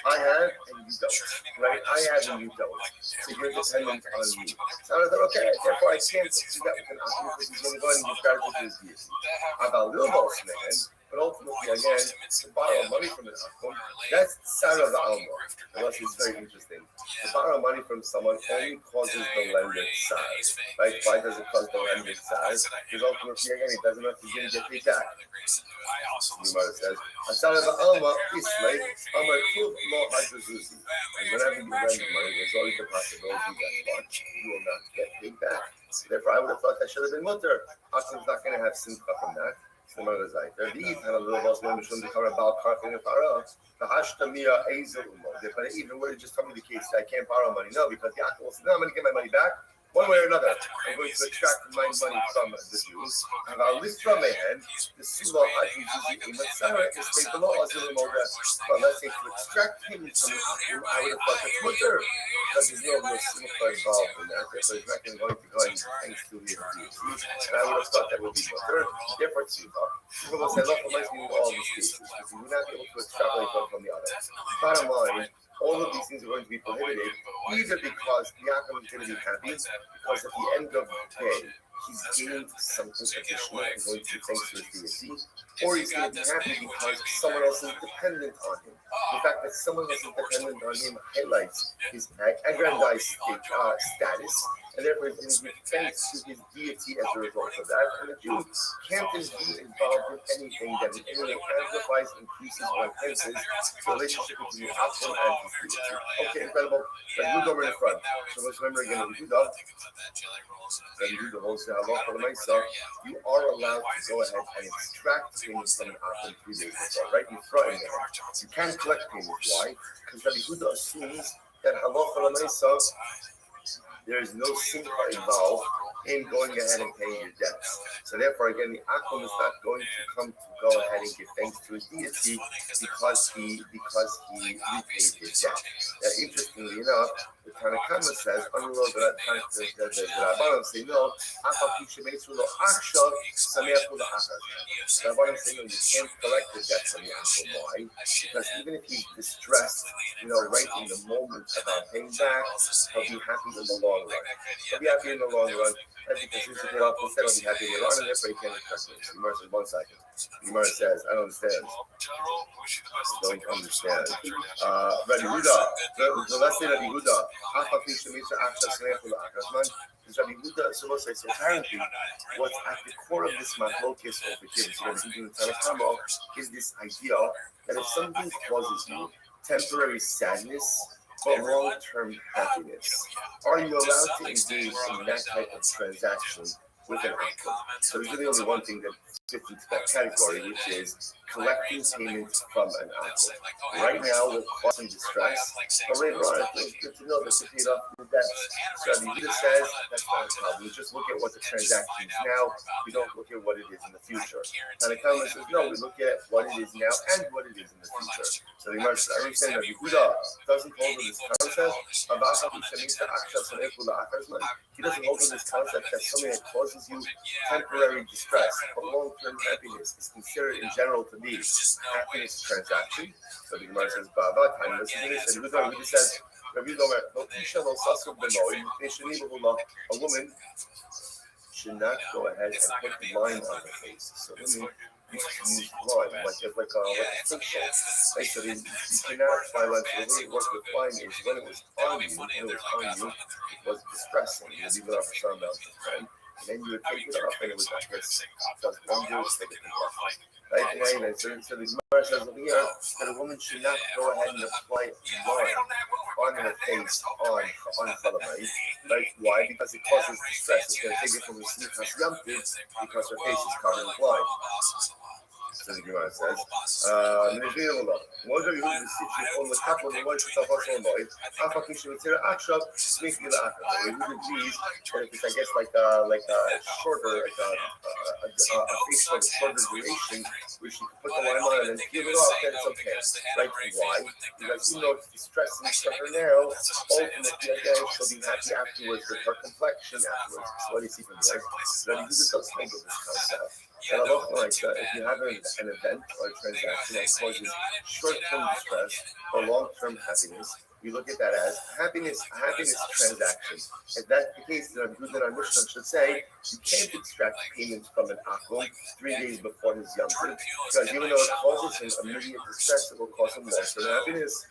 [SPEAKER 2] I have and you don't. Right? I have and you don't. So you're dependent on me. So I thought, okay, therefore I can't do that with an Akum because he's going to go ahead and give gratitude to his deity. About little boss man, but ultimately, again, to borrow money from an Akum, that's Sarah the Alma. Unless it's very interesting. To borrow money from someone only causes the lender sad. Right? Why does it cause the lender sad? Because ultimately, again, he doesn't know if he's going to get paid back. Gemara says, Sarah the Alma is like Amar Tuv Lo Hajazuzi. And whenever you lend money, there's always the possibility that what you will not get paid back. So therefore, I would have thought that should have been mutter. Akum's not going to have simcha from that. But even where just tell me the case that I can't borrow money. No, because the Akum will say, no, I'm going to get my money back one way or another. I'm going to extract my money from the Jews. And I'll list from my hand the Sula Hajuzi Matsara is paid below Azilamoda. But let's say to extract him from the Akum, I would have thought that's mutter. Because there's no real simcha involved in that. Therefore, he's not going to go and thanks to the Jews. And I would have thought that would be mutter. Therefore, simcha. People will say, look, it might be in all these cases. Because we're not able to extrapolate one from the other. Bottom line, all of these things are going to be prohibited, either because Yaakov is going to be happy, because at the end of the day, he's gained something additional and going to be thanks to his deity, or he's going to be happy because someone else is dependent on him. The fact that someone else is dependent on him highlights his aggrandized status, and therefore he's going to give thanks to his deity as a result of that. And the Jew can't be involved in anything that in any way amplifies, increases, or enhances the relationship between the Akum and his deity. Okay, incredible. Then move over in the front. So let's remember again, you are allowed to go ahead and extract payments from an Akum 3 days before, right in front of them. You can't collect payments. Why? Because Rabbi Huda assumes that halacha l'maisa, there is no simcha involved in going ahead and paying your debts. So therefore, again, the Akum is not going to come to go ahead and give thanks to his deity because he repaid his debt. Interestingly enough, the Tanakama says, the Rabbanim say no. The Rabbanim say no, you can't collect the debt from the Akum. Why? Because even if he's distressed, right in the moment about paying back, he'll be happy in the long run. He'll be happy in the long run. As he continues to pay off, instead he'll be happy in the long run, and therefore he can't express it. The Gemara says, 1 second. The Gemara says, I don't understand. I don't understand. Rabbi Huda, the last thing Rabbi Huda, is Rabbi Huda supposed to say, so apparently, what's at the core of this machlokes over here, so Rabbi Huda in the Tanakama, is this idea that if something causes you temporary sadness, but long-term happiness, are you allowed to engage in that type of transaction with an Akum? So there's really only one thing that fits into that category, which is collecting payments from an Akum. Right now, we're causing distress, but later on, it's good to know that you paid off your debts. So Rabbi Yehuda says that's not a problem. We just look at what the transaction is now. We don't look at what it is in the future. And the comment says, no, we look at what it is now and what it is in the future. So the Gemara says, I understand that Yehuda doesn't hold with this concept about how he doesn't hold with this concept that something that causes you temporary distress but long-term happiness is considered in general to be happiness transaction. So the Gemara says, Baba, time listen to this. And Yehuda says, a woman should not go ahead and put lime on her face. So women use lime like a facial. Right? So you cannot apply lime. So the way it works with lime is when it was on you, it was distressing. You leave it off for some amount of time, and then you would take it off, and it was like this. Does wonders, take it off. Right? And so the Gemara says over here that a woman should not go ahead and apply lime on her face on Chalamai. Right? Why? Because it causes distress. It's going to take it from the Snichas Yamtiv because her face is covered in lime. So the Gemara says, what are you to sit on the top of the white stuff also annoyed? Alpha Kishu Tira Akshab, Smith Mila Akshab. We would please, I guess like a shorter, a face for the shorter duration, which you can put the lime on and then peel it off, then it's okay. Like, why? Because you know, the stress and stuff are now, ultimately, again, she'll be happy afterwards with her complexion afterwards. So what do you see from the right? So you do the hold of this concept. And I love like that. If you have an event or a transaction that causes short-term distress or long-term happiness, we look at that as happiness transaction. If that's the case, then good that our Mishnah should say you can't extract payment from an akum 3 days before his Yom Tov, because even though it causes him immediate distress, it will cause him long-term happiness.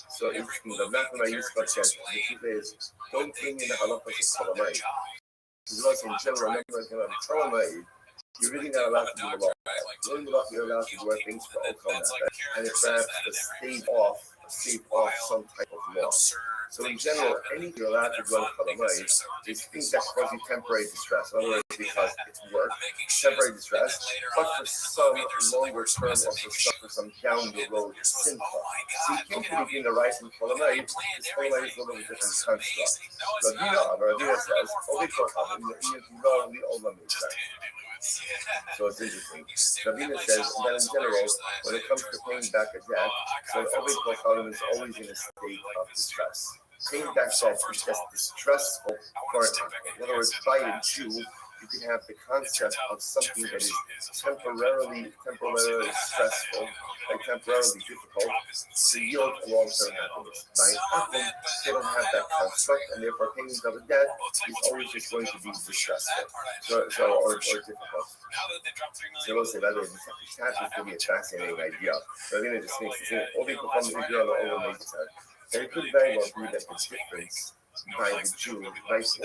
[SPEAKER 2] So interesting. The Nachman Yitzchak says the truth is, don't bring in the halachas of Cholamayid. Because also in general, remember Cholamayid, you're really not allowed to do the law. You're allowed to wear things for Okal and it's perhaps to stave off some type of law. So in general, anything you're allowed to do on Cholamayid is things that cause you temporary distress. In other words, because it's work, temporary distress, but for some longer term or for some down the road simcha. So you can't really be in the right in Cholamayid. This Cholamayid is a little different construct. Rabina says, so it's interesting. Rabina says that in general, when it comes to paying back a debt, so Ovid Kochalim is always in a state of distress. Paying back debt is just distressful for an act. In other words, by a Jew, you can have the concept of something that is temporarily stressful, like temporarily difficult, to yield long-term happiness. By Akum, they don't have that construct, and therefore payment of a debt is always just going to be distressful, or difficult. So we'll say, by the way, this happens to be a fascinating idea. So I'm going to just make this all the and it could very well be that the difference by the Jew, like what is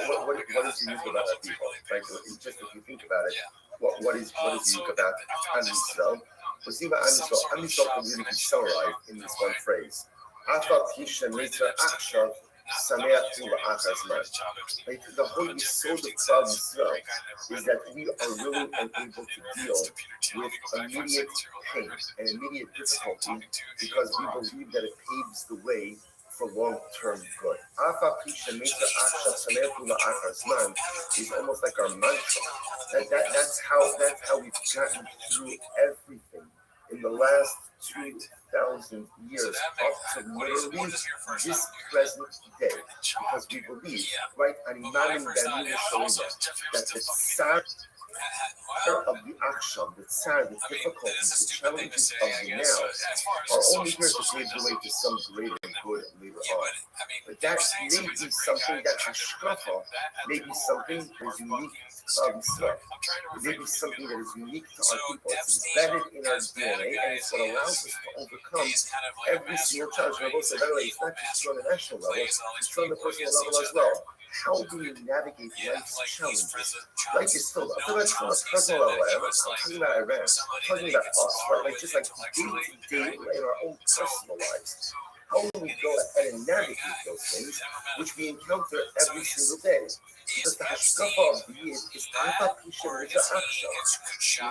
[SPEAKER 2] unique about our people? Like just if you think about it, what is unique about Am Yisrael? Am Yisrael can really be summarized in this one phrase. Like the whole Yisod of Klal Yisrael is that we are willing and able to deal with immediate pain and immediate difficulty because we believe that it paves the way for long-term good. Is almost like our mantra. That's how we've gotten through everything in the last 2,000 years up to literally this present day. Because we believe, right, that the tsar of the action, the tsar, the difficulties, the challenges of the now are only here to pave the way to some greater good later on. But that may be something that hashkafa may be something that is unique to Klal Yisrael. It may be something that is unique to our people. It's embedded in our DNA, and it's what allows us to overcome every single challenge. And I will say, by the way, it's not just on a national level, it's on the personal level as well. How do you navigate life's challenges? Life is still, I'm talking about on a personal level. I'm talking about Iran. I'm talking about us, right? Like just like day-to-day in our own personal lives. How do we go ahead and navigate those things, which we encounter every single day? Because the hashkafa of the year is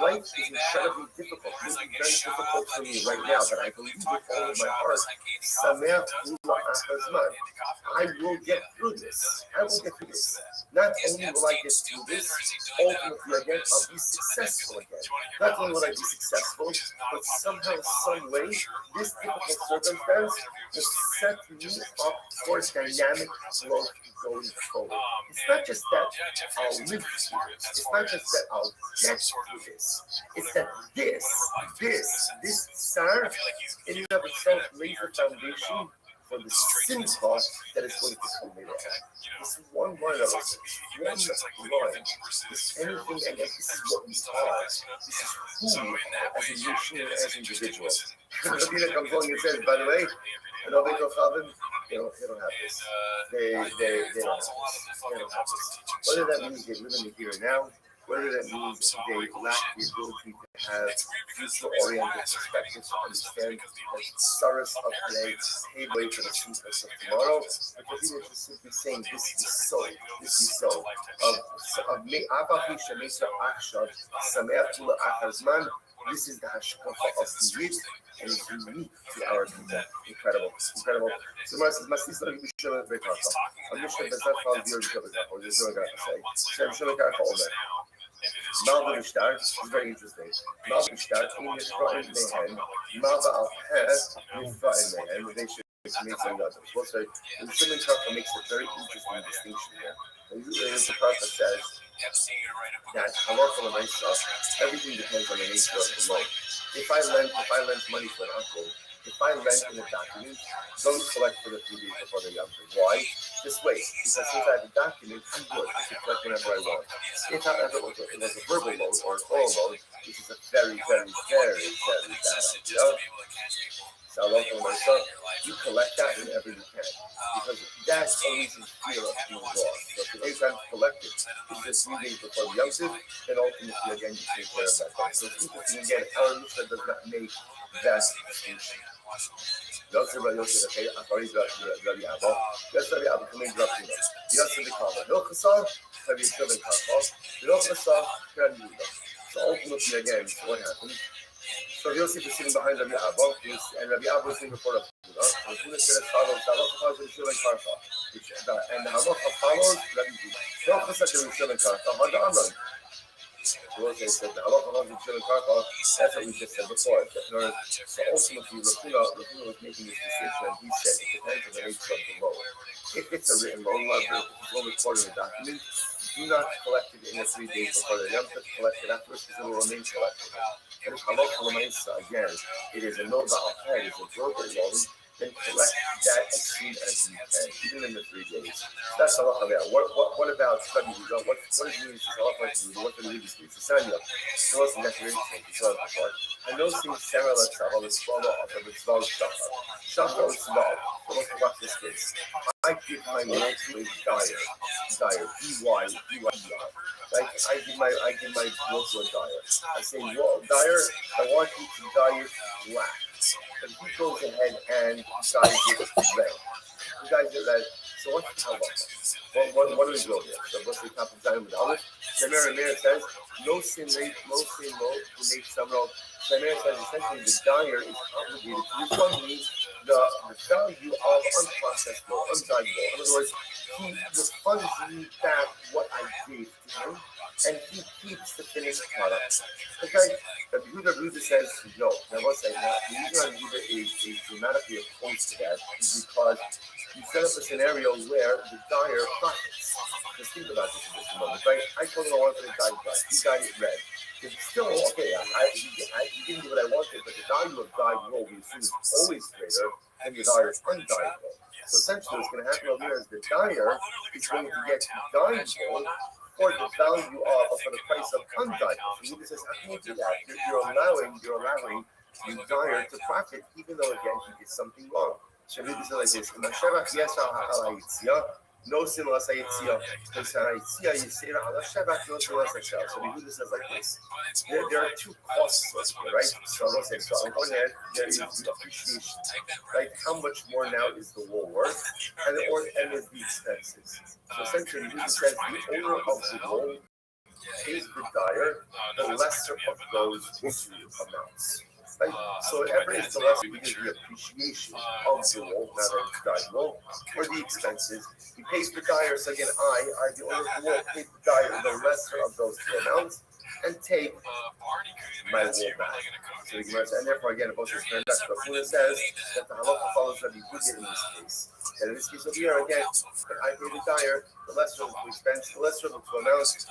[SPEAKER 2] life is incredibly difficult. It may be very difficult for me right now, but I believe with all of my heart, I will get through this. Not only will I get through this, ultimately again, I'll be successful again. Not only will I be successful, but somehow, some way, this difficult circumstance will set me up for dynamic growth going forward. It's not just that I'll live through this. It's not just that I'll get through this. It's that this tsar in and of itself lays the foundation for the simcha that is going to come later on. This one line of us, one line, is anything, and this is what we are. This is who we are as a nation and as individuals. Rabina comes along and says, by the way, and all they go, they don't have this. They don't have this. Whether that means they live in the here and now, Whether that means they lack the ability to have future-oriented perspectives to understand the sorrows of today, pave way for the sweetness of tomorrow, because he was just simply saying, this is so. Of me, this is the hashkafa of the youth, and it's unique to our people. Incredible. So Mara says, Masisa Yusha Bekaka. I'm just sure that found your job example. You're going to say. So I'm sure Omer. Malva Ishtar is very interesting. Malva Ishtar in his front hand, Malva al Has in front hand, they should make some others. Well, so the Shimon Karka makes a very interesting distinction here. The Karka says that halacha l'maisa, everything depends on the nature of the loan. If I lend money to an uncle, if I lend in a document, don't collect for the 3 days before the Yom Tov. Why? Just wait, because since I have a document, I'm good. I can collect whenever I want. If however it was a verbal loan or an oral loan, which is a very, very, very, very bad idea. So you collect that whenever you can, because that's always in fear of being lost. So if any time to collect it, it's just 3 days before the Yom Tov, and ultimately again you take care of that thing. So it's interesting again, our Mishnah does not make that distinction. Yosef okay, Rabbi Abba. Yes, Rabbi Abba, come in, drop you. Yosef the Kama. Hilchasar, Rabbi Shimon Kama. Hilchasar, Rabbi Yehuda. So ultimately again, what happened? So Yosef is sitting behind Rabbi Abba, and Rabbi Abba is sitting before Rabbi Yehuda. And Yehuda said, follows the halacha follows Rabbi Shimon Karka. And the halacha follows Rabbi Yehuda. Hilchasar, Rabbi Shimon Karka. Hada Amran. They said the halacha follows Rabbi Shimon Karka. That's what we just said before. So ultimately, Rabbi was making this decision, and he said it depends on the nature of the loan. If it's a written loan, if it's only recorded in a document, do not collect it in the 3 days before the Yom Tov. Collect it afterwards because it will remain collectible. And if halacha l'maisa, again, it is a no ba'al, it is a verbal loan, then collect that as soon as you can, even in the 3 days. So that's halacha there. What about study? What is meaning to halacha? What do we do? Sanya. So what's the declaration? I know things Sarah lets out on the swallow of the Rizal Shachar. Shachar is small. So let's watch this case. I give my milk to a dyer, D-Y-E-R. Like I give my milk to a dyer. I say, well, dyer, I want you to dye it black. And he goes ahead and dyes it red. He dyes it red. So what's the halacha? What do we go here? So what's the top of time with Aleph? The Meir says, no sin late, no sin low, to make some low. The Meir says essentially the dyer is obligated to refund me the value of unprocessed low, undyed low. In other words, he refunds me back what I gave to him, and he keeps the finished product. Okay? The Yehuda says no. Now what's that? The reason Yehuda is dramatically opposed to that is because you set up a scenario where the dyer profits. Just think about this in just a moment, right? I told him I wanted to dye black. He dyed it red. It's still okay. He didn't do what I wanted, but the value of dyed wool we assume is always greater than the dyer's undyed wool. So essentially, what's going to happen over here is the dyer is going to get dyed wool for the value of, for the price of undyed wool. So he says, how can you do that? You're allowing the dyer to profit, even though again he did something wrong. So maybe it's like this. No sin less Yitzia. So the Yehuda says like this. There are two costs here, right? So let's say, so on one hand, there is the appreciation, right? How much more now is the wool worth? And there's the expenses. So essentially, Yehuda says the owner of the wool pays the dyer the lesser of those amounts. Right? So whatever is the lesser, because the appreciation of the wool, not of dyed wool, or the expenses. He pays the dyer, so again, I, the owner of the wool, pays the dyer the lesser of those two amounts, and take my wool back. So the Gemara says, and therefore, again, both is turned back. So Funa says that the halacha follows Rabbi Yehuda in this case. And in this case over here, again, I pay the dyer the lesser of the expense, the lesser of the two amounts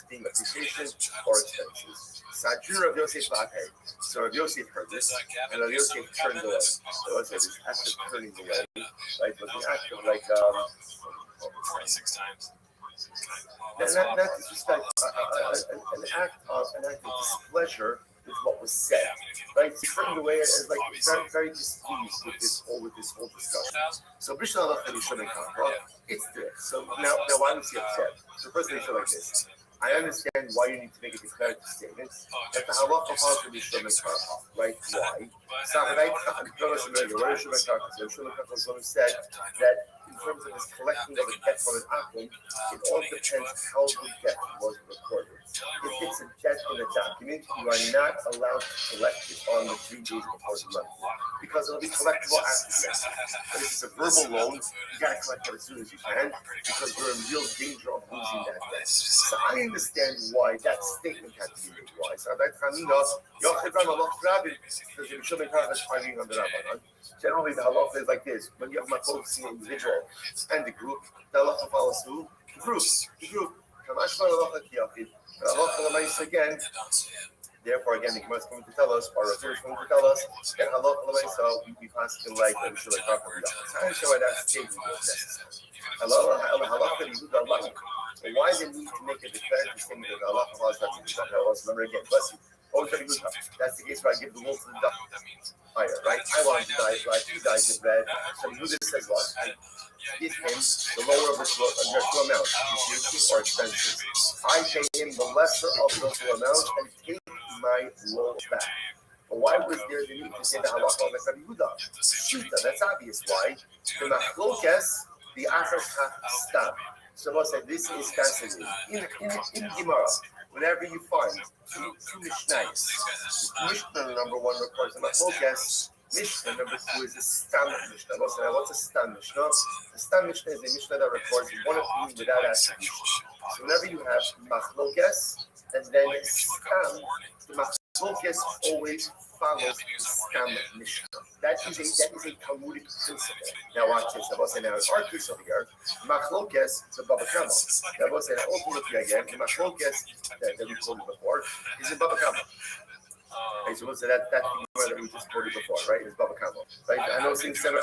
[SPEAKER 2] being appreciation or expenses. Sajur of Yosef Lake. So Rav Yosef heard this, and Rav Yosef turned away. So let's say this act of turning away, right, was an act of like,
[SPEAKER 1] 46 times.
[SPEAKER 2] not disrespect, an act of displeasure with what was said, right? He turned away as like very, very displeased with this whole discussion. So Bishna Lachani Shimon Kafra, it's there. So now why was he upset? So first they show like this. I understand why you need to make a declarative statement that the halacha falls to be shumei karcha, right? Why? Said that in terms of his collecting of a debt from an akum, it all depends how the debt was recorded. If it's a debt in a document, you are not allowed to collect it on the 3 days before the month because it'll be collectible after that. But if it's a verbal loan, you got to collect it as soon as you can because you're in real danger of losing that debt. So I understand why that statement had to be made. Why? So that generally the halacha is like this: when you have focusing individual and the group, the halacha follows who? The group. The group. Again. Therefore, again, the Gemara is going to tell us, or Restream is going to tell us, that halacha l'maisa we pass it like we should like talk about. I don't know why that statement was necessary. Halacha Yehuda like. Why did we need to make a declarative statement that halacha was not to be done? Remember again, bless you. That's the case where I give the wolf to the duck. Right? I want to die, right? You guys have read. So Yehuda says what? I give him the lower of the two amounts, or expenses. I pay him the lesser of those two amounts and take my loan back. But why was there the need to say the halacha of Yehuda? Shita, that's obvious. Why? The machlokes, the achar stam. So I said this is fascinating. In Gemara, whenever you find two mishnayos, Mishnah number 1 records the machlokes. Mishnah number 2 is a stam Mishnah. What's a stam Mishnah? A stam Mishnah is a Mishnah that records one opinion without attribution. So whenever you have machlokes and then stam, the machlokes always follows the stam Mishnah. That is a Talmudic principle. Now watch this. I was saying now it's our case over here. Machlokes is a Baba Kama. I was saying ultimately again the machlokes that we quoted before is in Baba Kama. Okay, so what's that that we just quoted before, right? Is Baba Kama. Right? I know seeing Sarah.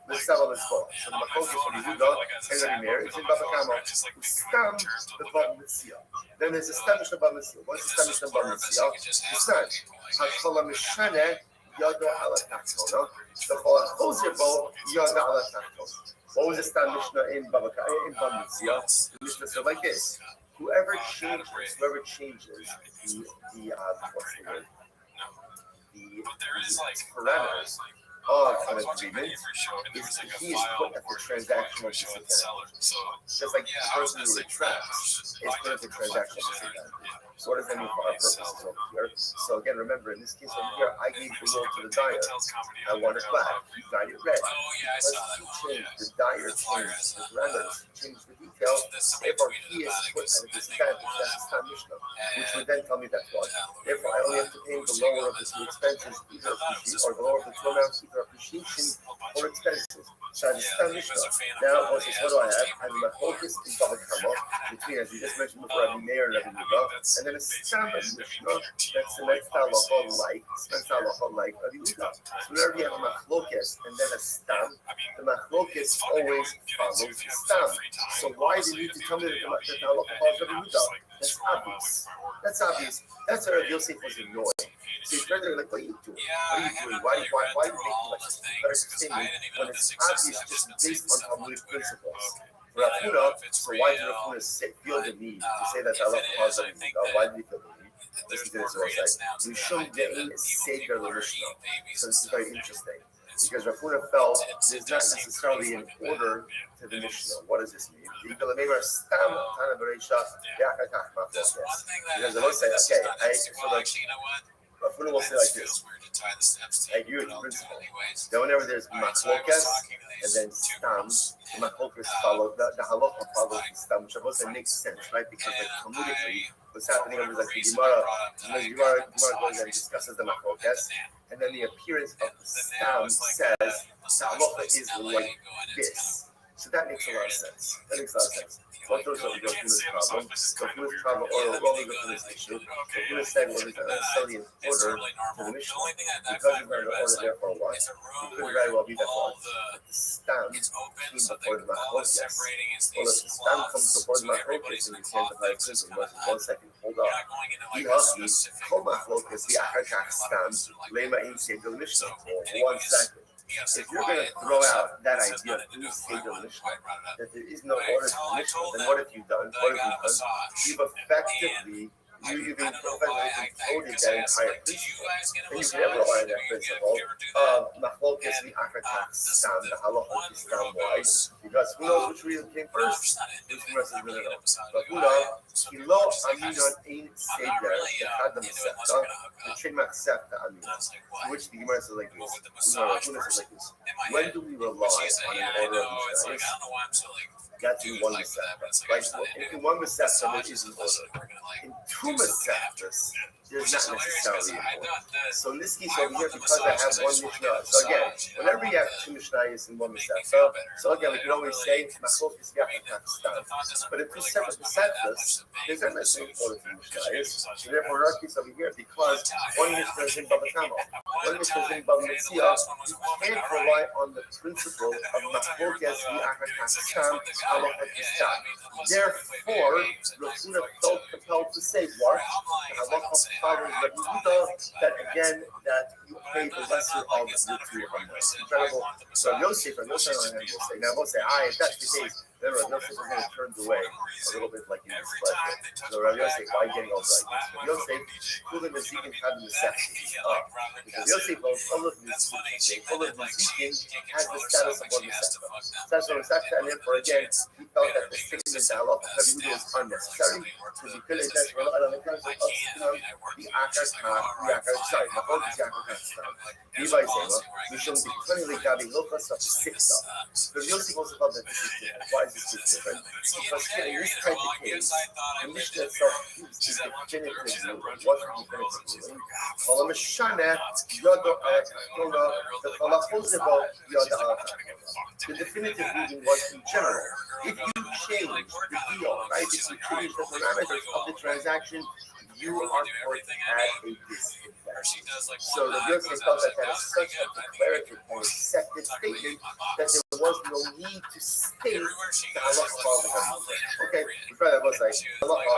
[SPEAKER 2] The Sava is full. So the machlokes from Yehuda and the Meir is in Baba Kama. Stam the Baba Mitzia. Then there's a stam Mishnah Baba Mitzia. What's the stam Mishnah Baba Mitzia? It's not. Hakala Mishane Yada Ala Takto. The Chola Chozirbo Yada Ala Takto. What was the stam Mishnah in Baba Mitzia? The Mishnah said like this. Whoever changes the what's the word? The parameters of an agreement he is put at the transactional disadvantage. Just like the person who retracts is put at the transactional disadvantage. So what does that mean for our purposes over here? So again, remember, in this case over here, I gave the loan to the dyer. I want it black. He dyed it red. Because he changed, the dyer changed the parameters, changed the details. Therefore, he is put at a disadvantage. That's the Stam Mishnah, which would then tell me that's what. Therefore, I only have to pay the lower of the two expenses, either appreciation, or the lower of the two amounts, either appreciation or expenses. So the Stam Mishnah. Now, what do I have? I have my focus in Baba Kama, between, as we just mentioned before, Rabbi Meir and Rabbi Yehuda. And then a stam Mishnah that's the next halacha like Rabbi Yehuda. So whenever you have a machlokes and then a stam, the machlokes always follows the stam. So why do you need to tell me that the halacha follows Rabbi Yehuda? That's obvious. That's where Rabbi Yosef was annoyed. So he's trying to like, what are you doing? Why are you making like this better statement when it's obvious just based on Talmudic principles? Rafuna, so why did Rafuna feel the need to say that Allah caused them? Why did he feel the need? Listen to this website. We show the Seder the Mishnah. So this is very interesting. Because Rafuna felt there's not necessarily an order to the Mishnah. What does this mean? Because the neighbor Stam Tana Bereisha Because the Lord say, okay, so like Rafuna will say like this. I agree with the principle. Then whenever there's machlokes and then stam, the machlokes follow the halacha follows the stam, which also makes sense, right? Because like Talmudically, what's happening over like the Gemara goes and discusses the machlokes, and then the appearance of the stam says the halacha is like this. So that makes a lot of sense. What those are go through this problem? Go through this problem, or go through this issue. Go through this segment is not necessarily in order to the Mishnah. Because you're going to order there for what? It could very well be that one. The stam came before the machlokes. Well, if the stam comes before the machlokes, and you can't apply a principle, 1 second, hold on. He asked me, Kol machlokes, the achar stam, lema in Seder Mishnah. 1 second. if you're going to throw out that idea of any stage of Mishnah, that there is no order to Mishnah, then what have you done? You've effectively you've encoded that entire principle. And you can never learn that principle of Machlokes v'Achar Stam, the halacha is Stam. Why? Because who knows which reason came first? Which rest is really known. But who knows? Kilo Aminon Ein Seder Echad Masechta, the Trademark Sefta Aminon, which the Gemara says like this. When do we rely on an order of Mishnah? That's in one Masechta. Right? In one Masechta, there is an order. In two Masechtas, there's not necessarily an order. So in this case over here, because I have one Mishnah, so again, whenever you have two Mishnahs in one Masechta, so again, we can always say Machlokes v'Achar Stam. But in two separate Masechtas, there's not necessarily an order to Mishnahs. So therefore, in our case over here, because one Mishnah is in Bava Kama, one Mishnah is in Bava Metzia, you can't rely on the principle of Machlokes v'Achar Stam. Therefore, Rafuna felt compelled to say what? That again, that you pay the lesser of the two incredible. So Yosef will say, now we'll say, if that's the case, then Rav Yosef is going to turn away a little bit like in his pleasure. So Rav Yosef, why getting all right? Yosef, Kulim Nezikin had the section. Because Yosef, full of Nezikin, has the status of one Nesechta. And therefore, again, he felt that the statement that Allah was unnecessary because he couldn't rely on the concept of the Achar sorry, the focus Achar Stam. Levi Zema, we shall be clearly Gabi Hilchas of Sikta. But Yosef also felt that this is different. Why is this different? Because in this type of case, the Mishnah itself is the definitive ruling. What's the definitive ruling? Kol Mishana Yodo Alatona, the Chalachozebo Yodo Alatona. The definitive ruling was in general. If you change the deal, right? If you change the parameters of the transaction, you are going to have a disadvantage. So the Yosef felt that is such a declarative and accepted statement that there was no need to state the halacha. Okay, we probably was like halacha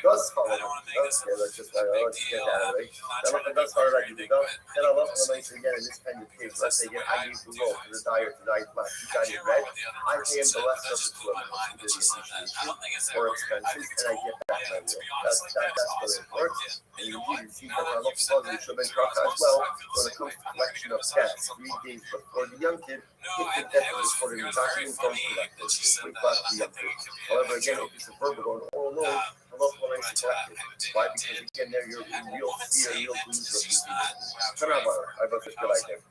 [SPEAKER 2] does follow. Okay, let's just get that out of the way. Halacha does follow like you do. Then halacha relates again in this kind of case. Let's say again, I gave the role to the dyer to dye black. He got it red. I pay him the lesser of the two elements, or expenses, and I get back my role. That's what it works. And you see that halacha follows Shabbat Bracha as well. When it comes to collection of debts, 3 days before the young kid, if the debt is reported in the document, don't collect it. We class the young kid. However, again, if it's a verbal or an oral loan, halacha will not collect it. Why? Because again, there you're in real fear, real blues of these things. I both feel like that.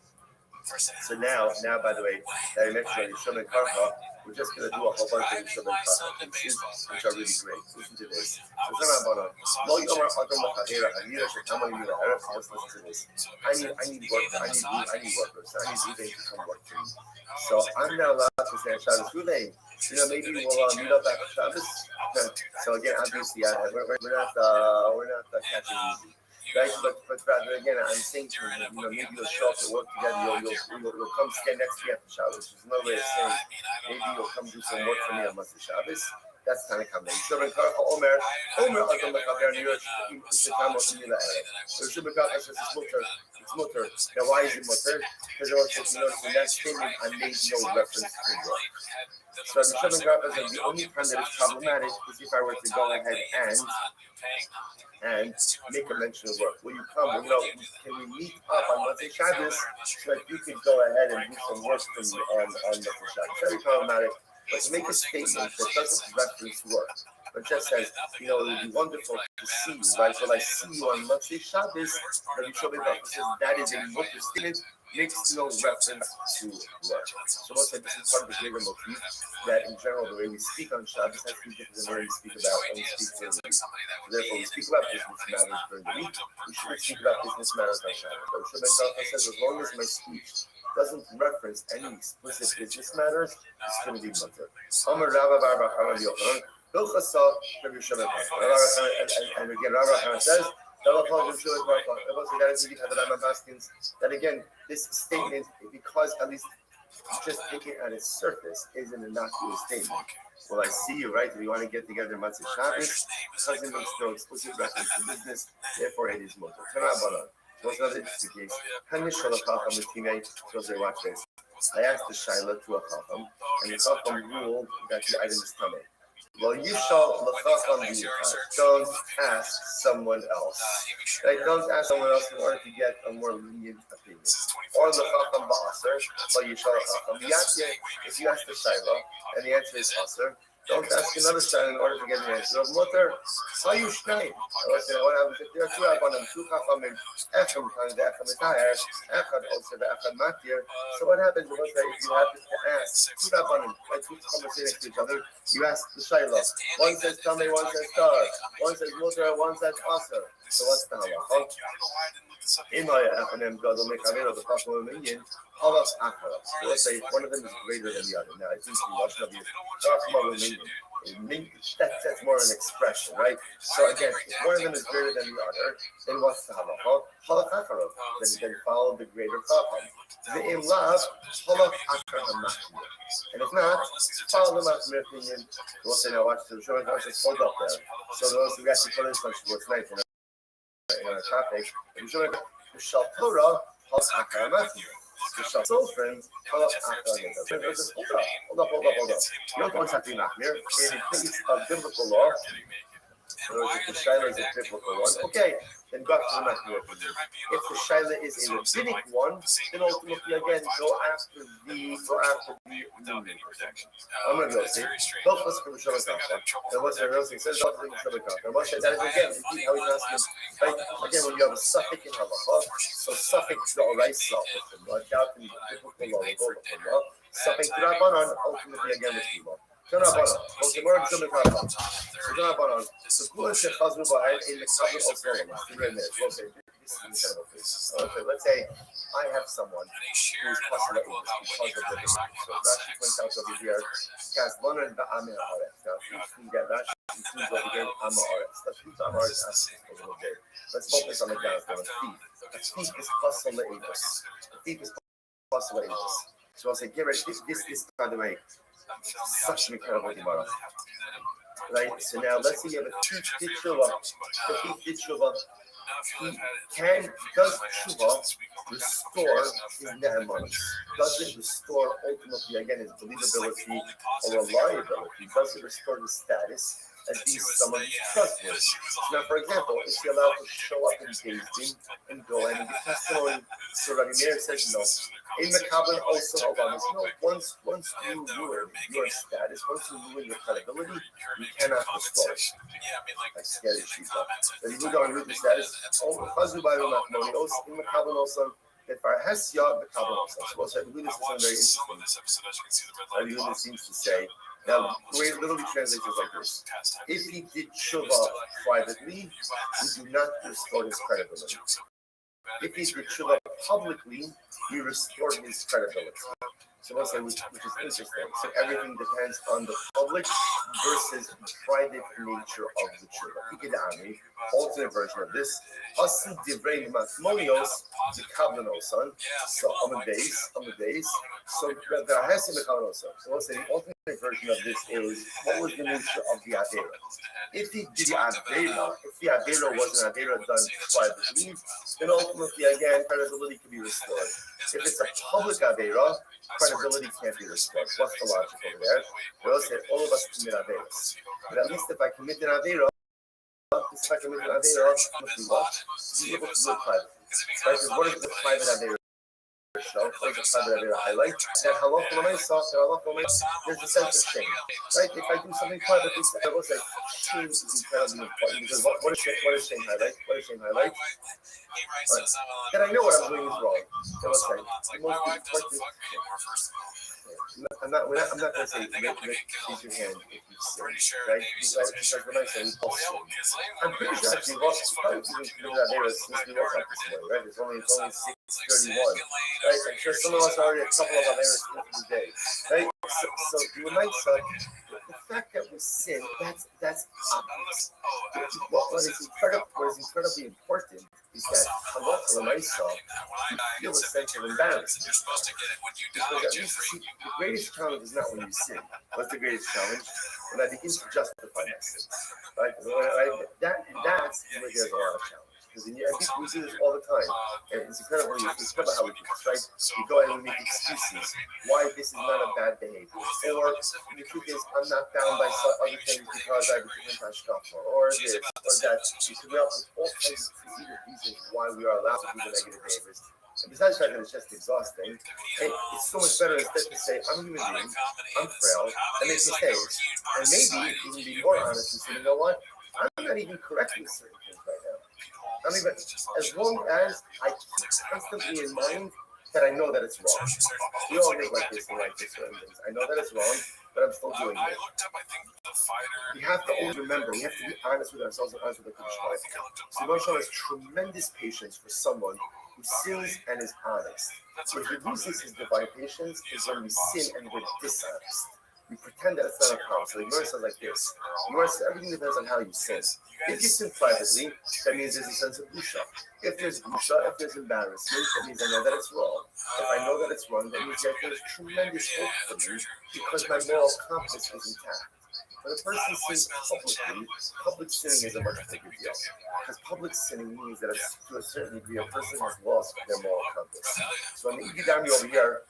[SPEAKER 2] So now, by the way, that I mentioned Shabbat Bracha, we're just going to do a whole bunch of Shabbat Bracha pieces, which are really great. Listen to this. So listen to this. I need workers. I need Ruvain to come work for me. So I'm not allowed to say Shabbos Ruvain. Maybe we'll meet up after Shabbos. So again, obviously, we're not catching easy. Right, but rather again, I'm thinking, maybe you'll show up to work together. You'll come stand next to me after Shabbos. There's no way of saying maybe you'll come do some work for me on Motzei Shabbos. That's kind of coming. So when Karcha Omer Adam Lekaber Niyot Shekamo Shemila Erev. So Shabbat Karcha says it's mutter. Now why is it mutter? Because also notice in that statement I made no reference to work. So the Shabbat Karcha says the only time that it's problematic is if I were to go ahead and make a mention of work. Will you come? Can we meet up on Motzei Shabbos so that you can go ahead and do some work for me on Motzei Shabbos? Very problematic. But to make a statement that doesn't reference work, but just says, it would be wonderful to see you, right? Well, I see you on Motzei Shabbos, but you show me that says that is a mutter statement, makes no reference to work. So most of this is part of the greater motif that in general the way we speak on Shabbos has to be different than the way we speak about when we speak during the week. So therefore we speak about business matters during the week, we shouldn't speak about business matters on Shabbos. But Shabbat says as long as my speech doesn't reference any explicit business matters, it's going to be mutter. And again, Rabbi says, that again, this statement, because at least just taken at its surface, is an innocuous statement. Well, I see you, right? If you want to get together in Motzei Shabbos, because it makes no explicit reference to business, therefore it is mutter. So what's another interesting case? Watch this. I asked the Shaila to a Chacham, and the Chacham ruled that the item is tummy. Well, you shall don't ask someone else. Right? Don't ask someone else in order to get a more lenient opinion. Or the Chacham ba'aser, well, you shall Chacham. If you ask the Shaila and the answer is aser, don't ask another Shaila in order to get an answer of mutter. How you shnei? What happens if there are two Rabbanim, two Chachamim, Echad kind of Echad Mitayer, Echad also the Echad Matir. So what happens if you have to ask two Rabbanim, like two Chachamim sitting next to each other? You ask the Shaila. One says Tamei, one says Tar. One says mutter, one says aser. So what's the halacha? Let's say one of them is greater than the other. Now, I think the Lashon of that's more an expression, right? So again, if one of them is greater than the other, then what's the halacha? Halachacharov. Then follow the greater chacham. Ve'im lav halachacharov. And if not, follow the Machmir opinion. We'll say now, watch the showing. Watch this hold up there. So those who actually put in some sports night in a topic, and showing the Shal Torah halachacharov. The Shal friends halachacharov. Hold up. You don't always have to be Machmir. In the case of biblical law, if the Shaila is a biblical one, okay, then go after the Machmir. If the Shaila is a rabbinic one, then ultimately again go after the I'm going to go see. Both of us from Shabbat Kasha. And what's the real thing? Says both of them from Shabbat Kasha. And what's that? That is again, repeat how he's asking. Right? Again, when you have a suffix in halacha, so suffix the oraisa with the blood, out in the biblical law, the biblical law, suffix the rabbanon, ultimately again with the law. Okay, let's say I have someone who is possible because of the business. So Rashi points out over here, guys, one and the Amir Aretz. Now, if you get Rashi, includes over here Amir Aretz. Let's use Amir Aretz a little bit. Let's focus on the guys, the thief. A thief is possible ages. A thief is possible ages. So I'll say, get ready. This, by the way, such an incredible Gemara. Right? So now let's say you have a thief did tshuva. The thief did tshuva. He does tshuva restore his ne'emanus? Does it restore ultimately again his believability or reliability? Does it restore his status as being someone who's trustworthy? Now, for example, is he allowed to show up in Beis Din and go and give testimony? So Rabbi Meir says no. In the Kabbalah also, once you ruin your status, once you ruin your credibility, you cannot restore it. Like scary shita. But you go and ruin the status. In the Kabbalah also, that Barhesya, the Kabbalah also. So we'll say, this is something very interesting. Rabbi Yehuda seems to say, now, the way it literally translates is like this. If he did tshuva privately, we do not restore his credibility. If he did tshuva publicly, we restore his credibility. So we'll say, which is interesting. So everything depends on the public versus private nature of the tshuva. Alternate version of this. Asu divrei matmonios the kabbalah. So on the base. So there has to be kabbalah. So we'll say the alternate version of this is what was the nature of the adera. If the adera was an adera done privately, then ultimately again credibility can be restored. If it's a public adera, credibility can't be restored. What's the logic over there? We'll say all of us commit aderas, but at least if I commit an adera, must be what? Be able to do it privately. Right? Because what is the private adera show? What is the private adera highlight? That halacha l'maisa, there's a sense of shame. Right? If I do something privately, I will say shame is incredibly important. Because what is shame highlight? What is shame highlight? Right. That I know what I'm doing is wrong. So let's say the most important. I'm not going to say raise your hand if you sin, right? Because when I say we both sin, I'm pretty sure actually probably even that there is since we woke up this morning, right? It's only 6:31, right? I'm sure some of us are already a couple of errors in the day, right? So you might say the fact that we sin, that's obvious. What is incredibly important is that halacha l'maisa, you feel a sense of embarrassment. Because at least the greatest challenge is not when you sin. What's the greatest challenge? When I begin to justify my sins. Right? That's where there's a lot of challenge. because we do this all the time. And it's incredible. It's incredible how we do this, right? We go and we make excuses why this is not a bad behavior. Or the truth is, I'm not bound by some other things because I have a different hashkafa, or this, or that. We come up with all kinds of creative reasons why we are allowed to do the negative behaviors. And besides the fact that it's just exhausting, it's so much better instead to say, I'm a human being, I'm frail, I make mistakes. And maybe even be more honest and say, you know what? I'm not even correcting certain things right now. I mean, but as long as I keep constantly in mind that I know that it's wrong. We all live like this and like this certain things. I know that it's wrong, but I'm still doing it. We have to always remember, we have to be honest with ourselves and honest with the Kodesh. So Moshe has tremendous patience for someone who sins and is honest. When he loses his divine patience is when we sin and we're dishonest. We pretend that it's not a problem. So the Gemara says like this. The Gemara says everything depends on how you sin. If you sin privately, that means there's a sense of busha. If there's busha, if there's embarrassment, that means I know that it's wrong. If I know that it's wrong, that means that there's tremendous hope for me because my moral compass is intact. When a person sins publicly, public sinning is a much bigger deal. Because public sinning means that to a certain degree, a person has lost their moral compass. So when you down me over here,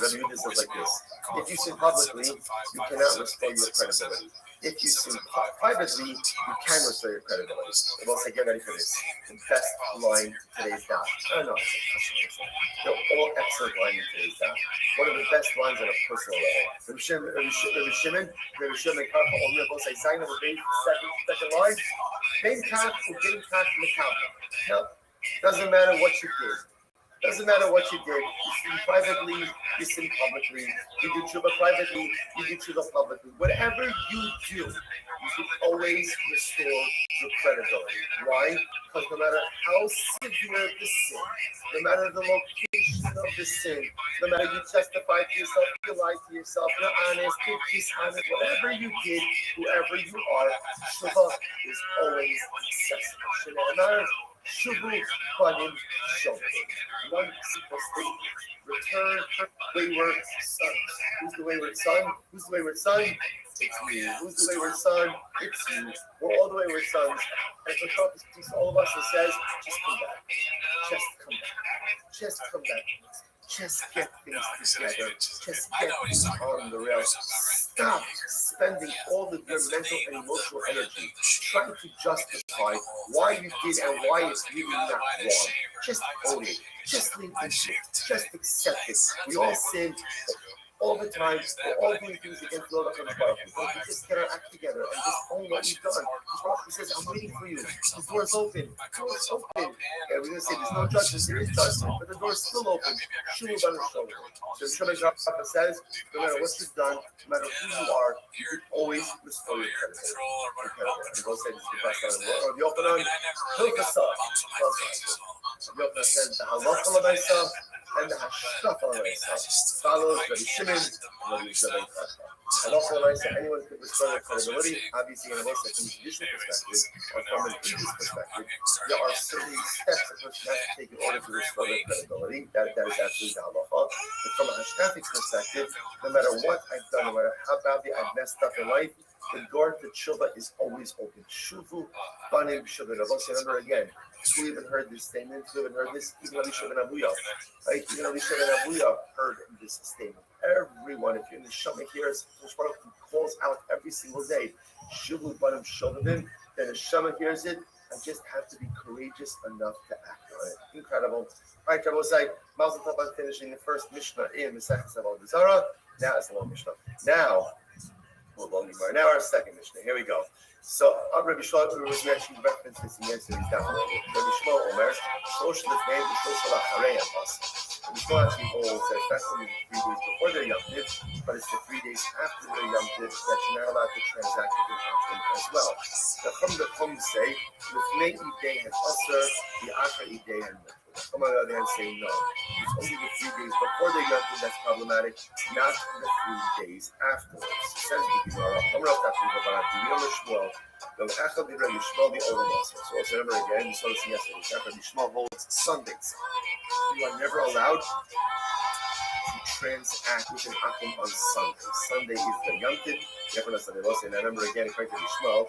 [SPEAKER 2] Rabbi Yehuda says like this: if you sin publicly, you cannot restore your credibility. If you sin privately, you can restore your credibility. And we'll say, get ready for this. The best line in today's daf. I don't know. They're all excellent lines in today's daf. One of the best lines on a personal level. Rabbi Shimon, we'll say, Zayin of the second line. Name count and getting count from the counter. No, doesn't matter what you did. Doesn't matter what you did. You sin privately, you sin publicly. You do tshuva privately, you do tshuva publicly. Whatever you do, you should always restore your credibility. Why? Because no matter how severe the sin, no matter the location of the sin, no matter you testify to yourself, you lie to yourself, you're honest, you're dishonest, whatever you did, whoever you are, tshuva is always accessible. Shuvu Banim Shovu. One simple statement. Return wayward sons. Who's the wayward son? Who's the wayward son? It's me. Who's the wayward son? It's you. We're all the wayward sons. And the Prophet speaks to all of us and says, just come back. Just come back. Just come back. Just get things together. Just get things on the rails. Stop spending all of your mental and emotional energy trying to justify why you did and why it's really not wrong. Just own it. Just leave it. Just accept it. We all sin all the time. We're all doing things against the Lord of God. We just get our act together and just own what we've done. He says, I'm waiting for you. The door's open. The door's open. And we're going to say there's no judgment. There is judgment. But the door's still open. Shuvu Banim Shovu. So Shemai Papa says, no matter what you've done, no matter who you are, you can always restore your credibility. And we'll say this is the best line in the world. The Yochanan, Hilchasah. The Yochanan says, the Halacha L'Maisa and the Hashkafa L'Maisa. Follows Rabbi Shimon and Rabbi Shimon. Halacha L'Maisa, anyone can restore their credibility. Obviously, in a most from a judicial perspective, or from an English perspective, there are certain steps a person has to take in order to restore their credibility. That is absolutely the halacha. But from a hashkafic perspective, no matter what I've done, no matter how badly I've messed up in life, the door to tshuva is always open. Shuvu Banim Shovu. Remember again, who even heard this statement? Who even heard this? Even Rabbi Shimon Abuya. Right? Even Rabbi Shimon Abuya heard this statement. Everyone, if you're in the Shema here, who calls out every single day, Shuvu Banim Shovu, then the Shema hears it. I just have to be courageous enough to act on it. Incredible. All right, Rabbi, Mazel Tov on finishing the first Mishnah in Masechet Avodah Zarah. Now it's the long Mishnah. Now our second Mishnah. Here we go. So, Rabbi Shlomo, we actually referenced this in yesterday's down. Rabbi Shlomo Omer, Shosh Lefnei Shosh Lacharei Abbas. Rabbi Shlomo actually holds that that's only 3 days before their Yom Tiv, but it's the 3 days after their Yom Tiv that you're not allowed to transact with them as well. The Chum say, Lefnei Idei and Aser, the Achar Idei and Mitzvah. Some on the other hand say no. It's only the 3 days before the Yom Tiv that's problematic, not the 3 days afterwards. It says the Gemara, so also remember again, we saw this yesterday, Rabbi Shmuel holds Sundays. You are never allowed to transact with an akum on Sunday. Sunday is the Yom Tiv. And I remember again, according to Rabbi Shmuel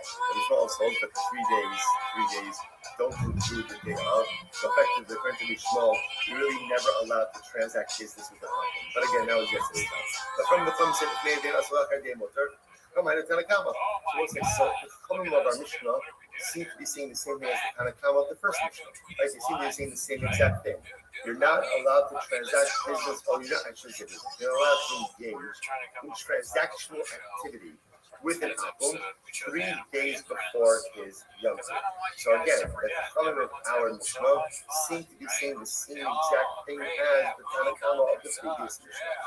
[SPEAKER 2] also holds that the 3 days don't include the day of. So effectively, the current Mishnah, you're really never allowed to transact business with the Chacham. But again, that was yesterday's time. But from the Chum said, "May they also have day motor." Come on, it's Tanakama. So the Chachamim of our Mishnah seem to be saying the same thing as the Tanakama of the first Mishnah. Right? They seem to be saying the same exact thing. You're not allowed to transact business, or you're not actually business. You're allowed to engage in transactional activity with an Akum 3 days before his Yom Tov. So again, the Chachamim of our Mishnah seem to be saying the same exact thing as the Tanakama of the previous Mishnah.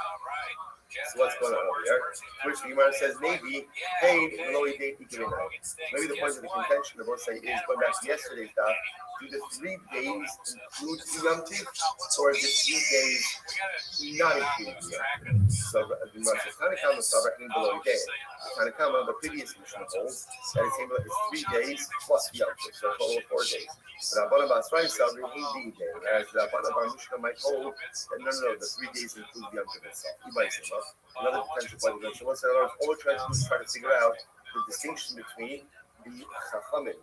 [SPEAKER 2] So what's going on over here? Which the Gemara says maybe paid below a date giving out. Maybe the point of the contention of both say is going back to yesterday's daf. Do the 3 days include the Yom Tov, or is it 3 days not including the Yom Tov? So the Gemara says Tanakama Sabra in below a day. Tanakama, the previous Mishnah holds that it's 3 days plus the Yom Tov, so a total of 4 days. But Rabbanan Basrai Sabra in day, whereas the Rabbanan Mishnah might hold that no, the 3 days include the Yom Tov itself. You might say, well, another potential point of view. Once in other words, all we're trying to do is try to figure out the distinction between the Chachamim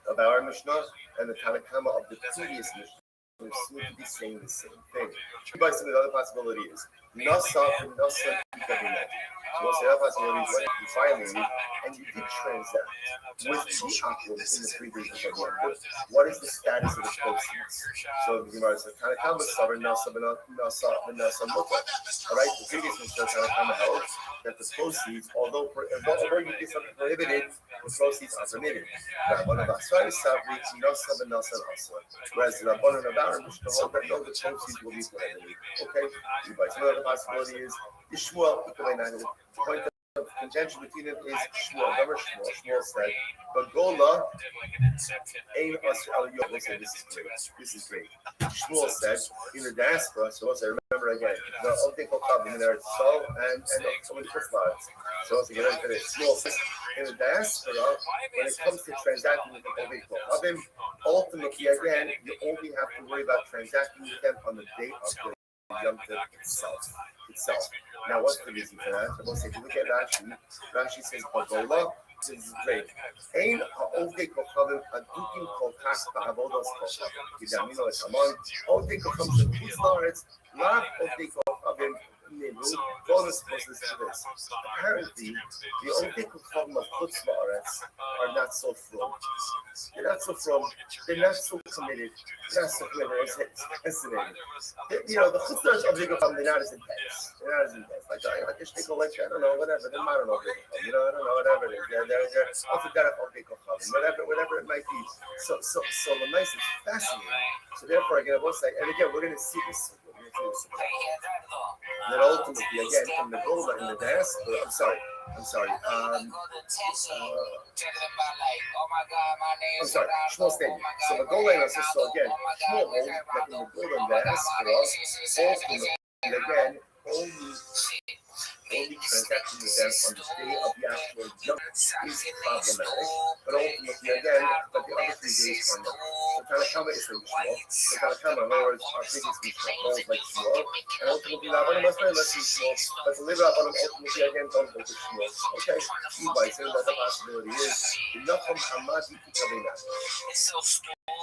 [SPEAKER 2] of our Mishnah and the Tanakama of the previous Mishnah. We seem to be saying the same thing. But some of the other possibility is Nasa and Nasa Ikabinah. So we'll say that possibility is when you finally leave and you did transact with the Akum in the 3 days of the Yom. What is the status of the proceeds? So the Gemara says Tanakama Savar Nasa Nasa Mukha. Alright, the previous Mishnah Tanakama held that the proceeds, although you did something prohibited, the proceeds are permitted. Rabbanan Basrai Sabri Nasa Nasa Nasa. Whereas the Rabbanan of our Mishnah hold that no, the proceeds will be prohibited. Okay, some other possibility is Shmuel Ikabainani. The point of contention between them is Shmuel. Remember Shmuel said, but Gola ain't us al Yom. This is great. This is great. Shmuel said in the diaspora, so also remember again, the Omtei Kokavim in Eretz Yisrael and some of the Christmas. So also get into this. Shmuel says in the diaspora, when it comes to transacting with the Omtei Kokavim, ultimately again, you only have to worry about transacting with them on the day of the Yom Tov itself. Now, what's the reason for that? So if you look at Rashi, Rashi says, Bagola, this is great. Ein ha'ovdei kochavim adukim kol כך ba'avodas kochavim. Kidamino etamon, ovdei kochavim של חוץ לארץ, רק ovdei kochavim nilu. Bonus was this to this. Apparently, the ovdei kochavim of Chutz La'aretz are not so from. They're not so from. They're not so committed. They're not so clever as estimated. You know, the Chutz La'aretz ovdei kochavim, they're not as intense. They're not as intense. Like a shtickle lecture, I don't know, whatever. They're not an ovdei kochavim. You know, I don't know, whatever it is. They're also derech ovdei kochavim, whatever it might be. So the nice is fascinating. So therefore, again, I will say, and again, we're going to see this. That ultimately, again, from the Gola in the diaspora, I'm sorry. Shmuel stated. So the Gola in us, so again, Shmuel holds that in the Gola in the diaspora, ultimately, again, only transaction with them on the day of the actual Yom is problematic. But ultimately, again, but the other 3 days are not. So Tanakama is like Shmuel. So Tanakama, in other words, our previous Mishnah holds like Shmuel. And ultimately, Rabbanim must very less than Shmuel. But the Levi Rabbanim ultimately, again, don't hold with Shmuel. Okay, Levi says that the possibility is Nachum Hamadi Kitabina.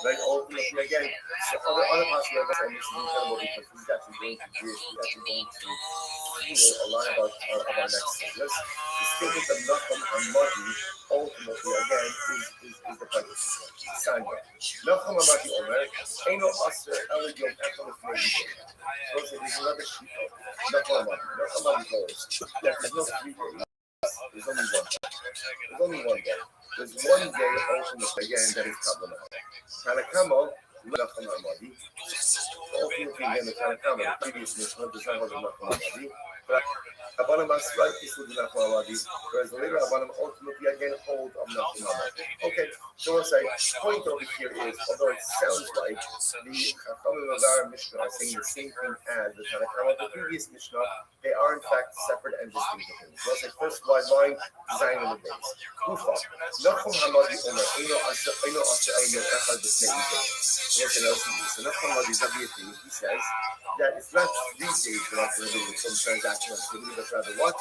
[SPEAKER 2] Like ultimately, again, so other possibilities, and this is incredible because he's actually going to hear a lot about our next segment. The statement of Nachum Hamadi ultimately, again, is the prejudice. Sandra. Nachum Hamadi Omer, Eino Aser El Yom Echad Lefnei Yidei. So there's another sheet of Nachum Hamadi holds that there's no 3 days. There's only one day. There's one day ultimately, again, that is problematic. Tanakama, Nachum Hamadi, ultimately, again, the Tanakama, the previous Mishnah, does not hold the Nachum Hamadi. But Rabbanim Basrai is with the Nachum Hamadi, whereas the later Rabbanim ultimately again hold of Nachum Hamadi. Okay, so I'll say, point over here is, although it sounds like the Chachamim of our Mishnah are saying the same thing as the Tanakama of the previous Mishnah, they are in fact separate and distinct things. So I'll say, first line, design of the base. Kufa, Nachum Hamadi Omer, Eino Asher Eino Echad B'Snei Yidei. So Nachum Hamadi Zaviyati, he says that it's not 3 days that are prohibited from transaction activity, but rather what?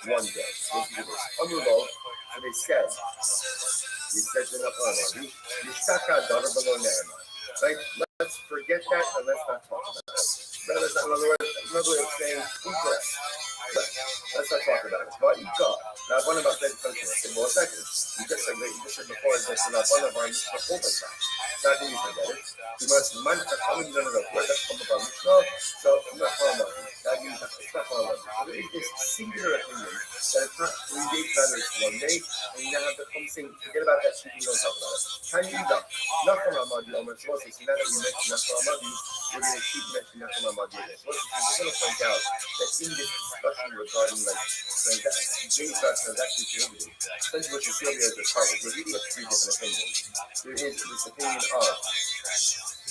[SPEAKER 2] 1 day. Listen to this. Amrullah, so they said, said to the Yisaka daughter below Naaman. Right? Let's forget that and let's not talk about it. That's another way of saying incorrect. Let's not talk about it. But now one of our big countries, more seconds. You just said before that one of our Mishnah. Not that you forget it. You must mind the common none of the word that comes from Mishnah. So not Muhammad. That means it's not Muhammad. There is this singular opinion that it's not 3 days, rather it's 1 day, and you now have to come saying, forget about that shit, you don't talk about it. Can you do? Not Muhammad, you almost was it. So now that we mentioned not Muhammad, we're going to keep mentioning not Muhammad. So we're just going to point out that in this discussion regarding like transaction community, essentially what you see over here is the chart. We're reading 3 different opinions. There is this opinion of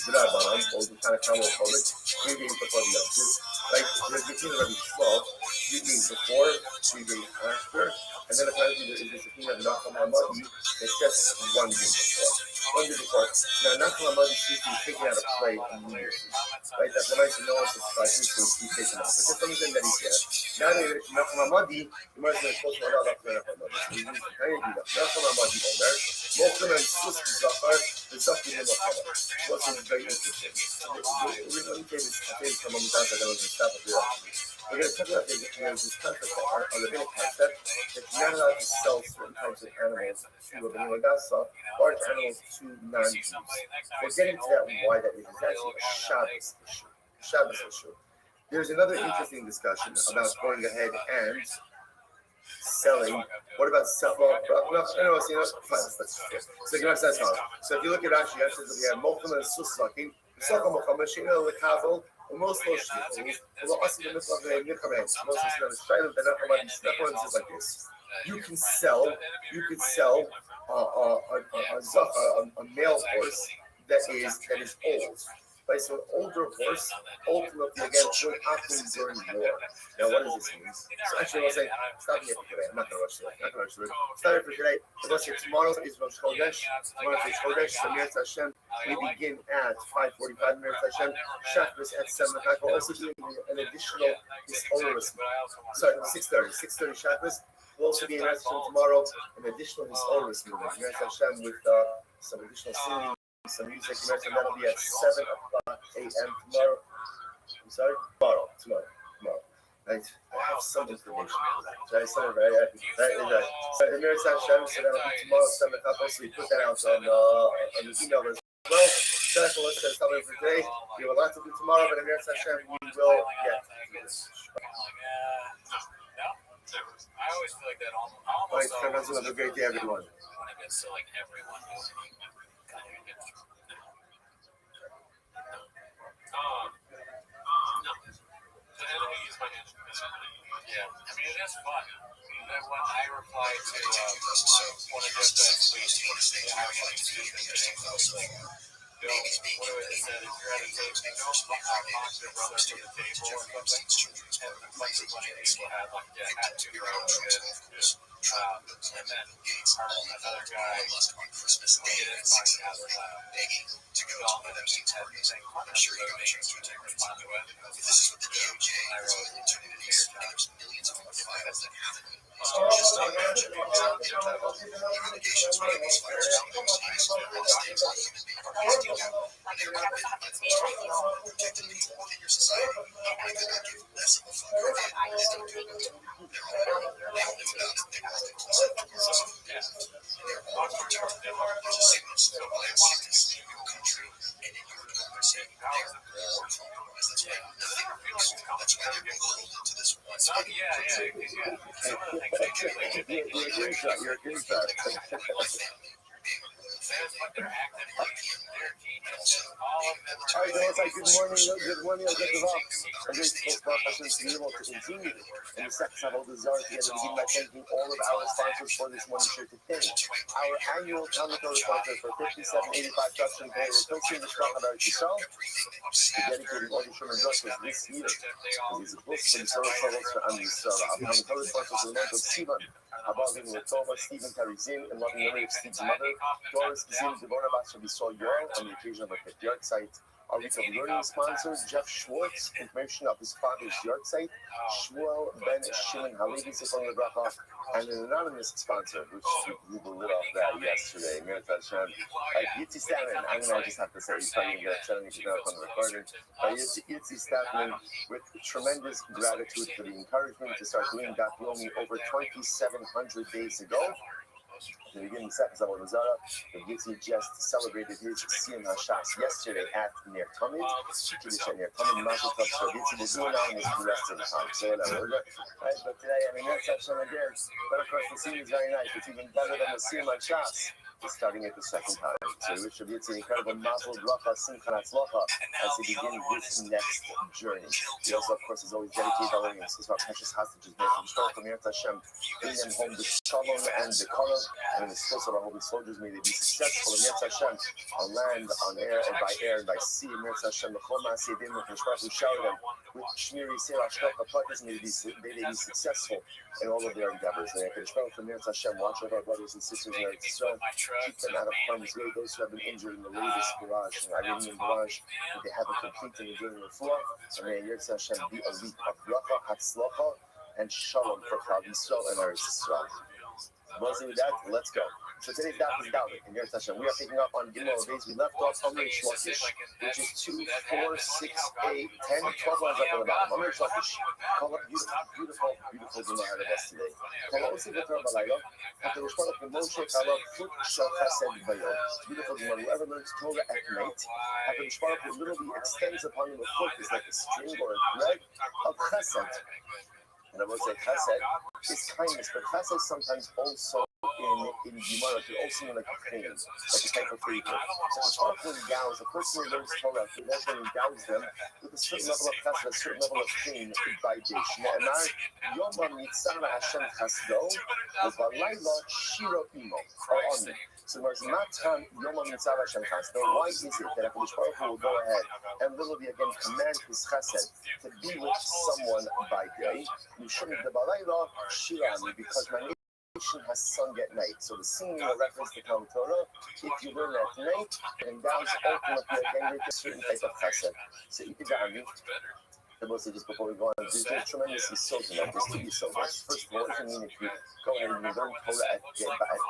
[SPEAKER 2] Rabbanan, or the kind of Talmud called it, 3 days before the other. Like, there's the opinion of Rabbi Shmuel, 3 days before, 3 days after, and then apparently there is this opinion of Nachum Hamadi that says 1 day before. 1 day before. Now, Nachum Hamadi seems to be taken out of play immediately. Right? That's what I should know if it's like this, he's taken out. But there's something that he's there. Now that Nachum Hamadi, you might say, supposed to hold out Nachum Hamadi. So you can kind of do that. Nachum Hamadi Omer, Mokum and Sus Zachar, the Zachar in the Chava. What's very interesting. We're going to take this from a moment that was in Sabbath. We're going to talk about this concept, a rabbinic concept, that you're not allowed to sell certain types of animals to a Bnei Ladasa or animals to non-Jews. We'll get into that and why that is. It's actually a Shabbos issue. There's another interesting discussion about going ahead and selling. What about selling? Well, so Gemara says, so if you look at Rashi, it says that we have Mokum and Suslakim, Suslachim Mokum, Shina Lekavel, and most of those shikos, will also be Mitzvah and Nikamen. Most of them is trying to be not like this. You can sell a male horse that is old. Right, so an older horse, ultimately again, would happen during war. Now, what does this mean? So actually, I'll say, stop here for today. I'm not going to rush through it. Stop here for today. Let's say tomorrow is Rosh Chodesh. Tomorrow is Chodesh. So Meretz Hashem, we begin at 5:45. Meretz Hashem, Shabbos at 7 o'clock. We're also doing an additional Hisoros. Sorry, 6:30. 6:30 Shabbos. We'll also be in Meretz Hashem tomorrow, an additional Hisoros movement. Meretz Hashem with some additional singing. Some music, and that'll be at 7 o'clock a.m. tomorrow. I'm sorry? Tomorrow. Right? I have some information for that. Right? So Meretz Hashem, so that'll be tomorrow at 7 o'clock. Also, we put that out on the email as well. So let's stop it for today. We have a lot to do tomorrow, but Meretz Hashem, we will get to this.
[SPEAKER 1] I always feel like that almost.
[SPEAKER 2] All right, have a great day, everyone.
[SPEAKER 1] When it gets to like everyone. No. The enemy is my enemy. Yeah. I mean, it is fun. That when I replied to one of the best tweets, I was like, what do I say? If you're at a table, mock your brother to the table or something. And a bunch of funny people had 2 rows. And then another guy didn't find out to go on with him. Saying, I'm sure you may respond to it. This is what the DOJ I wrote there's millions of files that happen. Just not mentioned. Allegations made these fires sometimes human beings and they were written by the most protected people in your society. I could not give less of a fuck if they don't do it. They're all they only found it. They want to close it. They're all protected. There's a sickness of biosickness in your country and in your democracy. They're more compromised. That's why nothing works. That's why they're beholden to this one. Some of the things they do,
[SPEAKER 2] You're a good shot. All right, guys, good morning, I'll get the rock. I'm going to post my questions to be able to continue. In the second time, I'll desire to begin by thanking all of our sponsors for this morning show today. Our annual comical sponsors for 5785 Trust and Pay, replacing the stock about yourself, to dedicating all the Sherman justice this year. These are books and service levels for Amisara. Our comical sponsors are the month of Stephen, Abavin Latova, Stephen Karizim, and loving memory of Steve's mother, Doris Zim, Deborah Basra, we saw you all on the occasion of a 50th site Our week of learning sponsor, Jeff Schwartz, information of his father's yard site, Shmuel Ben Shimon Halevi Zichron Lebracha, and an anonymous sponsor, which we blew lit off that yesterday. Mirat Hashem. Yitzi Statman, I just have to say, he's probably going to get upset and get out on the recording. Yitzi Statman, with tremendous gratitude for the encouragement to start doing Daf Yomi over 2,700 days ago. At the beginning of the second Zara, the Yitzi just celebrated his Siyum HaShas yesterday at Ner Tamid. Kiddush at Ner Tamid, Mazel Tov. So Yitzi was doing on this the rest of the time. So right, but today, I mean, that's Hashem again. But of course, the Siyum is very nice. It's even better than the Siyum HaShas. Starting at the second time. So we wish Yitzi an incredible Mazel Bracha Simcha Hatzlacha as he begins this next journey. He also, of course, is always dedicated our learning to our precious hostages, making sure from Mirat Hashem, bring them home the shalom and the kalav, and the skills of our holy soldiers. May they be successful in Mirat Hashem on land, on air, and by sea. Mirat Hashem, the Chol Ma'aseh Yadayim, with Mishpach Usharim, with Shmiri Seir Hashkach HaPakas, may they be successful in all of their endeavors. May Mishpach from Mirat Hashem watch over our brothers and sisters in Eretz Yisrael. Keep them out of harm's way. Those who have been injured in the latest barrage, in Iranian barrage, may they have a complete and enduring refuah. And may Yitz Hashem be a week of bracha, hatzlacha, and shalom for Klal Yisrael and Eretz Yisrael. Well, with that, let's go. So today's daf is Dalit, and Yitz Hashem. We are picking up on Gimel days. We left off on Shlokish, which is 2, 4, 6, 8, 10, 12 lines up on the bottom. Amr Shlokish, beautiful Gimel out of us today. After the Shlokish of Moshe, Kalav, Fut Shal Chesed Bayom. Beautiful Gimel. Whoever learns Torah at night, after the Shlokish literally extends upon him a foot, is like a string or a thread of Chesed. And I will say Chesed is kindness, but Chesed sometimes also in Gemara could also mean like a thing, like a type of favor. So the Torah endows a person who learns Torah, the Torah endows them with a certain level of Chesed, a certain level of pain by day. She'ne'emar Yom Mitzara Hashem Chesdo U'Balayla Shiro Imo or Oni. So there's not time Yom Mitzara Hashem Chesdo. Why is it that HaKadosh Baruch Hu will go ahead and literally again command his Chesed to be with someone by day? Because my nation has sung at night. So the singing a reference to Talmud Torah. If you learn at night, and down ultimately again with a certain type of chesed. So Ikidami, the most just before we go on, there's tremendously so tonight. There's two so much. First of all, if you mean if you go ahead and you learn Torah at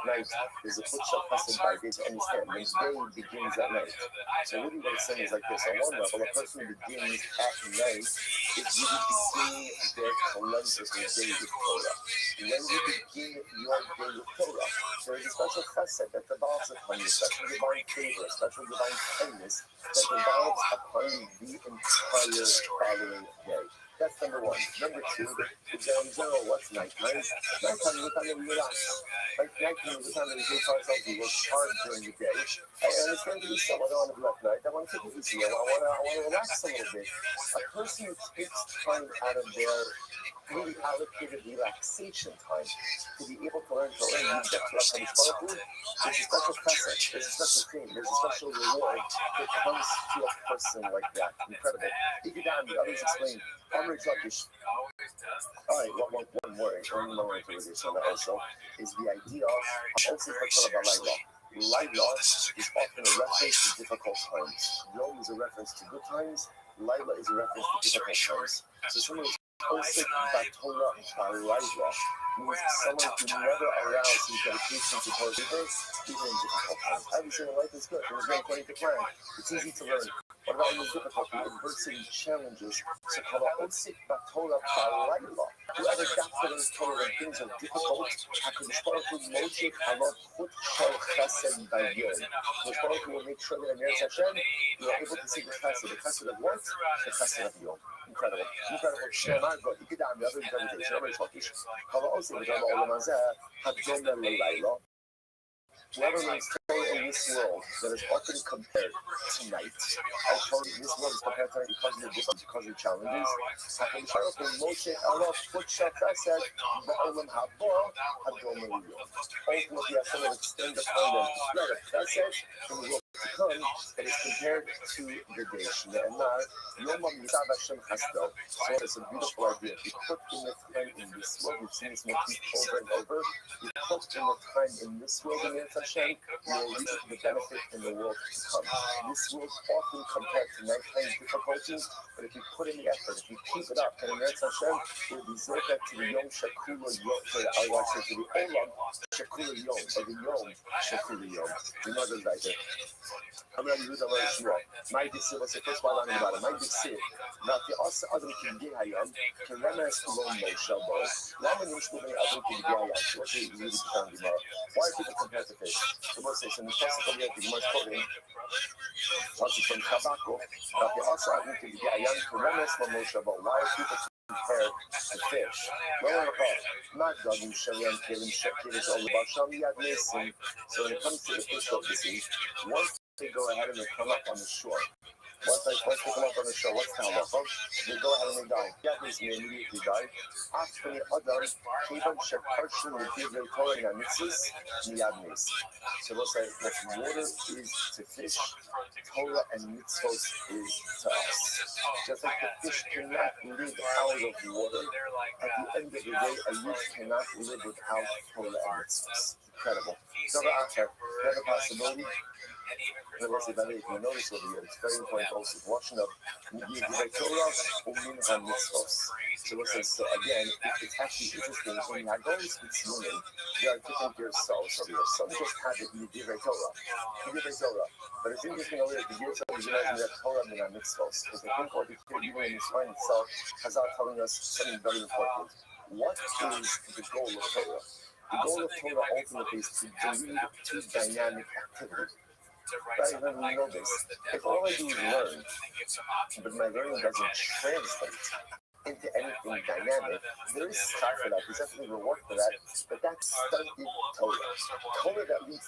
[SPEAKER 2] night, there's a foot shall chesed by day to understand. The day begins at night. So really what it's saying is like this. On one level, a person who begins at night is really beginning their calendar for the day with Torah. When you begin your day with Torah, there is a special chesed that develops upon you, special divine favor, special divine kindness that develops upon you the entire following day. That's number one. Number two is that in general, what's nighttime? Nighttime is the time that we relax. Like nighttime is the time that we take ourselves, we work hard during the day. And it's going to be so, I don't want to do that night. I want to take it easy. I want to relax a little bit. A person who takes time out of their really allocated relaxation time to be able to learn Torah and get to HaKadosh Baruch Hu, there's a special chesed, there's a special thing, there's a special reward that comes to a person like that. Incredible. Ikidam, the others explain. Amr Shlokish. All right, one more interpretation on that also is the idea of also for Laila. Laila is often a reference to difficult times. Yom is a reference to good times. Laila is a reference to difficult times. So someone is Osik Batola Balaila means someone who never allows his dedication to Torah even in difficult times. I would say life is good. Things go according to plan. It's easy to learn. What about when there's difficulty, adversity, challenges? So called Osik Batola Balaila. Whoever doubts that in Torah when things are difficult, HaKadosh Baruch Hu Moshe Halot Chut Shel Chesed Bayom. HaKadosh Baruch Hu will make sure that in Eretz Hashem you are able to see the chesed of what? The chesed of Yom. Incredible. Shema, but you could have the other interpretation. Amr Shlokish. Whoever learns Torah in this world that is often compared to night, I told you this world is compared to night because of the difference, because of the challenges. HaKadosh Baruch Hu Moshe Allah Chut Shel Chesed Ba'olam Haba Hadom Eliyom. Ultimately, Hashem will extend upon them the spread of Chesed and will to come, it is compared to the day. Shne'emar, Yom HaMitzav Hashem Chasdo. So it's a beautiful idea. If you put in the time in this world, we've seen this motif over and over. You put in the time in this world in Eretz Hashem, you will reap the benefit in the world to come. This world often compared to nighttime difficulties, but if you put in the effort, if you keep it up, and in Eretz Hashem, it will be zokah to the Yom Shakula Yom, to the Olam Shakula Yom, or the Yom Shakula Yom. You know the right there. I'm going to use the word Shua. My disciple was the first one on about it. My disciple, that the other can get Hayam, can Remes Kulon Moshabo, Laman Yishbu Bey Adam can get Hayam. So what's the really found tomorrow? Why are people compared to fish? So what's this? In the first of the year, the most quoting, what's it from Kabako, that the other can get Hayam, can Remes Moshabo. Why are people compared to fish? Well, not dogging Shayan, killing Shakir, all about Shami Admesim. So when it comes to the fish of the sea, once they go ahead and they come up on the shore. Once they come up on the shore, what's the halacha? They go ahead and they die. Yadnis may immediately die. After the other, even Sheparshu will give their Torah and mitzvahs, Yadnis. So we'll say that water is to fish, Torah and mitzvahs is to us. Just like the fish cannot live out of water, at the end of the day, a youth cannot live without Torah and mitzvahs. Incredible. So the possibility. And if you notice over here, it's very important also watching up Torah and mitzvahs. So again, it's actually interesting when you go with women, they are taking care of selves over here. Some just have it in the Torah. But it's interesting over here, the Torah is realizing that Torah and mitzvahs. Because I think what we hear even in Israel itself has out telling us something very important. What is the goal of Torah? The goal of Torah ultimately is to lead to dynamic activity. Right, when we know this, if all I do is learn, but my learning doesn't translate into anything dynamic, there is time for that, there's definitely reward for that, but that's stunted Torah. Torah that leads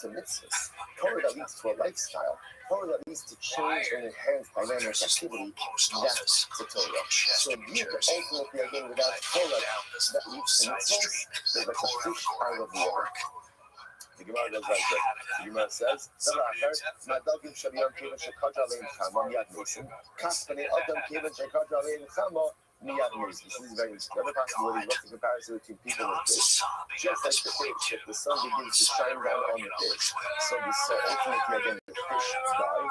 [SPEAKER 2] to mitzvahs, Torah that leads to a lifestyle, Torah that leads to change and enhance dynamic activity, that's the Torah. So you ultimately, again, without Torah that leads to mitzvahs, there's like a fish out of water. The Gemara goes like that. The Gemara says, "Madagim Shabiyam Kevin Shekaja Lein Chama Miyad Mesim. Kaspane Adam Kevin Shekaja Lein Chama Miyad Mesim." This is very interesting. Another possibility. What's the comparison between people and fish? Just like the fish, if the sun begins to shine down on the fish, so ultimately again the fish die.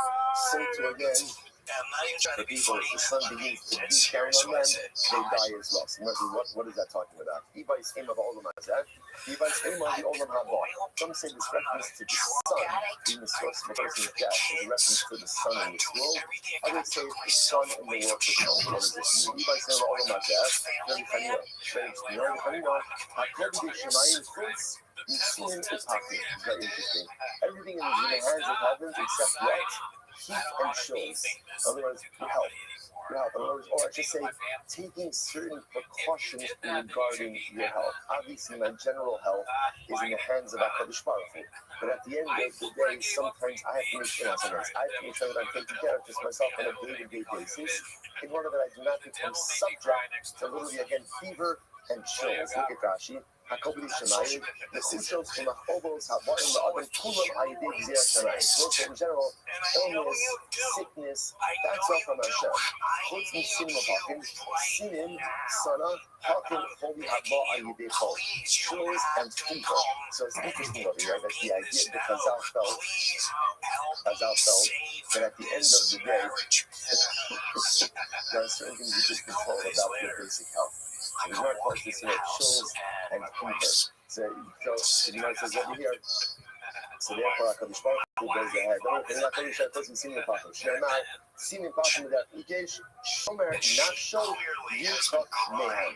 [SPEAKER 2] So to again. The people, if the sun begins to beat down on them, they die as well. So what is that talking about? Ibay's aim of Olam Hazeh. Ibay's aim of the Olam Haba. Some say this reference to the sun being the source of a person's death is a reference to the sun in this world. Others say the sun in the world for some. What does this mean? Ibay's aim of Olam Hazeh. Very Chanina. Hakobi Shemayim Chutz. Very interesting. Everything is in the hands of heavens except what? Heat and chills. In other words, your health. In other words, or I should say, taking certain precautions regarding your health. Obviously, my general health is in the hands of HaKadosh Baruch Hu. But at the end of the day, sometimes I have to make sure that I'm taking care of just myself on a day-to-day basis in order that I do not become subject to literally, again, fever and chills. Look at Rashi. Hakobli Shemayim, the Sishos from the Hobos, Havarim, the other Kulam Ayidin Zir Shemayim. So in general, illness, sickness, that's all from Hashem. Chutz Misim of Hakim, Sinim, Sana, Hakim, Hobi Haba Ayidin Chol. Chills and fever. So it's interesting over here that the idea that Chazal felt that at the end of the day, there are certain things you just control about your basic health. The Gemara calls this chills and fever. So the Gemara says over here, so therefore HaKadosh Baruch Hu goes ahead. And HaKadosh Baruch Hu doesn't seem impossible. Shneimar, seem impossible that Ikesh, Shomer, Nafsho, Yitzchak, Mehem.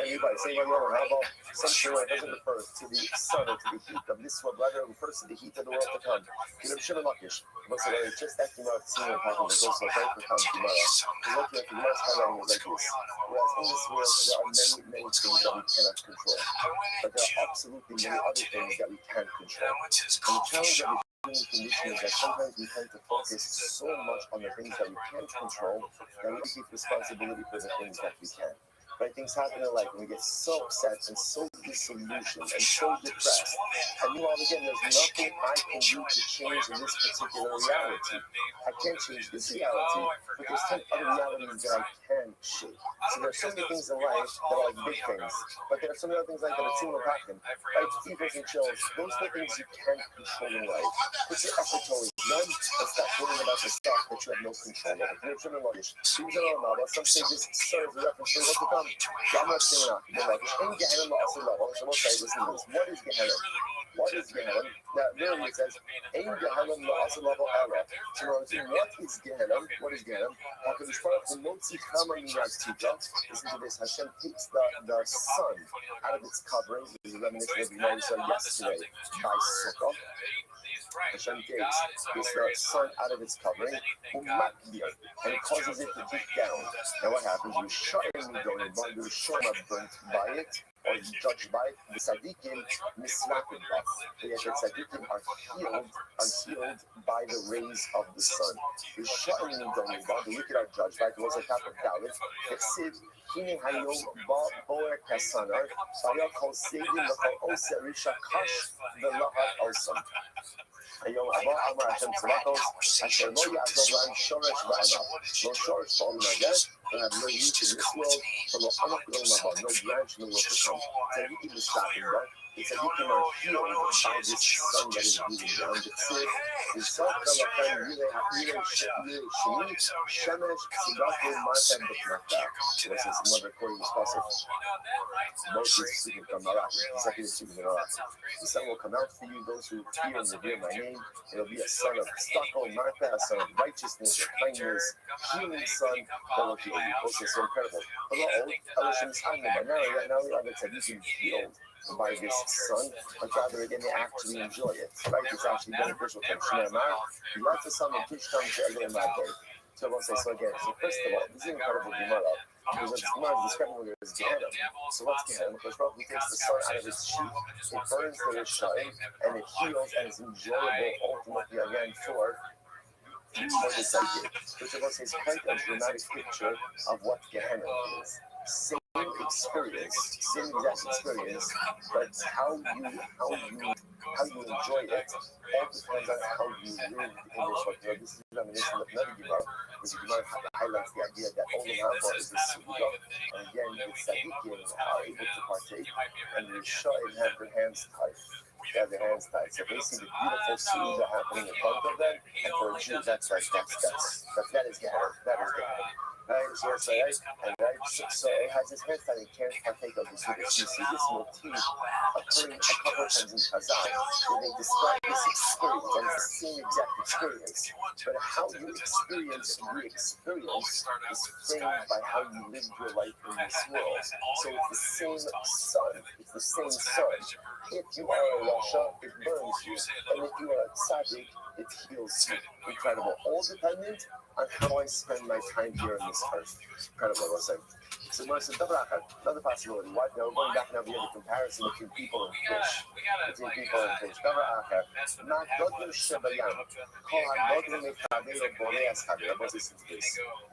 [SPEAKER 2] Anybody saying how about something that doesn't refer to the sun or to the heat of this world, rather refers to the heat of the world to come. It's just that Gemara seeing impossible is also a very profound Gemara. Because looking at the Gemara's highlighting is like this. Whereas in this world there are many things that we cannot control. But there are absolutely many other things that we can control. And the challenge that we condition is that sometimes we tend to focus so much on the things that we can't control that we take responsibility for the things that we can. right? Things happen in life and we get so upset and so disillusioned and so depressed. And meanwhile, again, there's nothing I can do to change this particular reality. I can't change this reality, but there's 10 other realities that I can shape. So there's so many things in life that are like big things, but there are so many other things like that are single happen. Like fevers and chills, those are the things you can't control in life. Put your effort towards them and stop worrying about the stuff that you have no control over. You're trying to luggage. Things are normal, but some say this serves a reference to what to come. I'm not saying that. They're like, in Gehenna, also level. So we'll say, listen to this. What is Gehenna? What is Gehenna? Now, really, it says, in Gehenna, also level error. So, what is Gehenna? What is Gehenna? Listen to this. Hashem takes the sun out of its covering. This is a reminiscence of what we saw yesterday by Sukkah. Hashem takes this sun out of its covering, and it causes it to dip down. Now what happens? You shut it and you go in, but you shut up burnt by it, or you judged by it. The tzaddikim mislapid by. The tzaddikim are healed by the rays of the sun. You shut it and you go in, but the wicked are judged by it. It was a type of Dalit. הנה היום בוער כסנר, והיה כל סגים וכל עושה רישה קש ולהט עושם. היום הבא אמר השם צבאות, אשר לא יעזוב להם שורש וענף, לא שורש בעולם הזה, and no root in this world, ולא ענף בעולם הבא, no branch, no work to come. צדיקים מסתכלים בה, צדיקים are healed by this sun that is beating down. וזאת ולכן יראה שני, שמש, סדרתו, מרתם בכנתה. This is another quoting this passage. Moses speaking from Malach. Exactly the speaking from Malach. The sun will come out for you, those who fear and revere my name. It'll be a son of Stako, Martha, a son of righteousness, kindness, healing son that will heal you. Also, so incredible. But now we are the tzaddikim healed by this sun, but rather again they actually enjoy it. Right? It's actually beneficial for them. You like the sun and Kishtam to every day. So we'll say so again. So first of all, this is incredible Gemara. Because it's Gemara is describing what it is Gehenna. So what's Gehenna? Because Rabbi takes the sun out of its sheath, it burns the Rishayim, and it heals and is enjoyable ultimately again for the psychic. Which of us is quite a dramatic picture of what Gehenna is. Same experience, same exact experience, but how you enjoy it all depends on how you live in this world. This is a reminiscence of another Gemara, because the Gemara highlights the idea that all the Haba is the Suda, and again the Tzaddikim are able to partake, and the Rishayim have their hands tied. They have their hands tied. So they see the beautiful Suda happening in front of them, and for a Jew, that is Gehenna. That is Gehenna. Right, so it has his hands tied and can't partake of the Suda. So you see this motif occurring a couple of times in Chazal, where they describe this experience, and it's the same exact experience. But how you experience is framed by how you live your life in this world. So it's the same sun. It's the same sun. If you are a Rasha, it burns you. And if you are a Tzaddik, it heals you. Incredible. All dependent on how I spend my time here on this earth. Incredible, I was saying. So another possibility. Why? Now, going back now, we have a comparison between people and fish.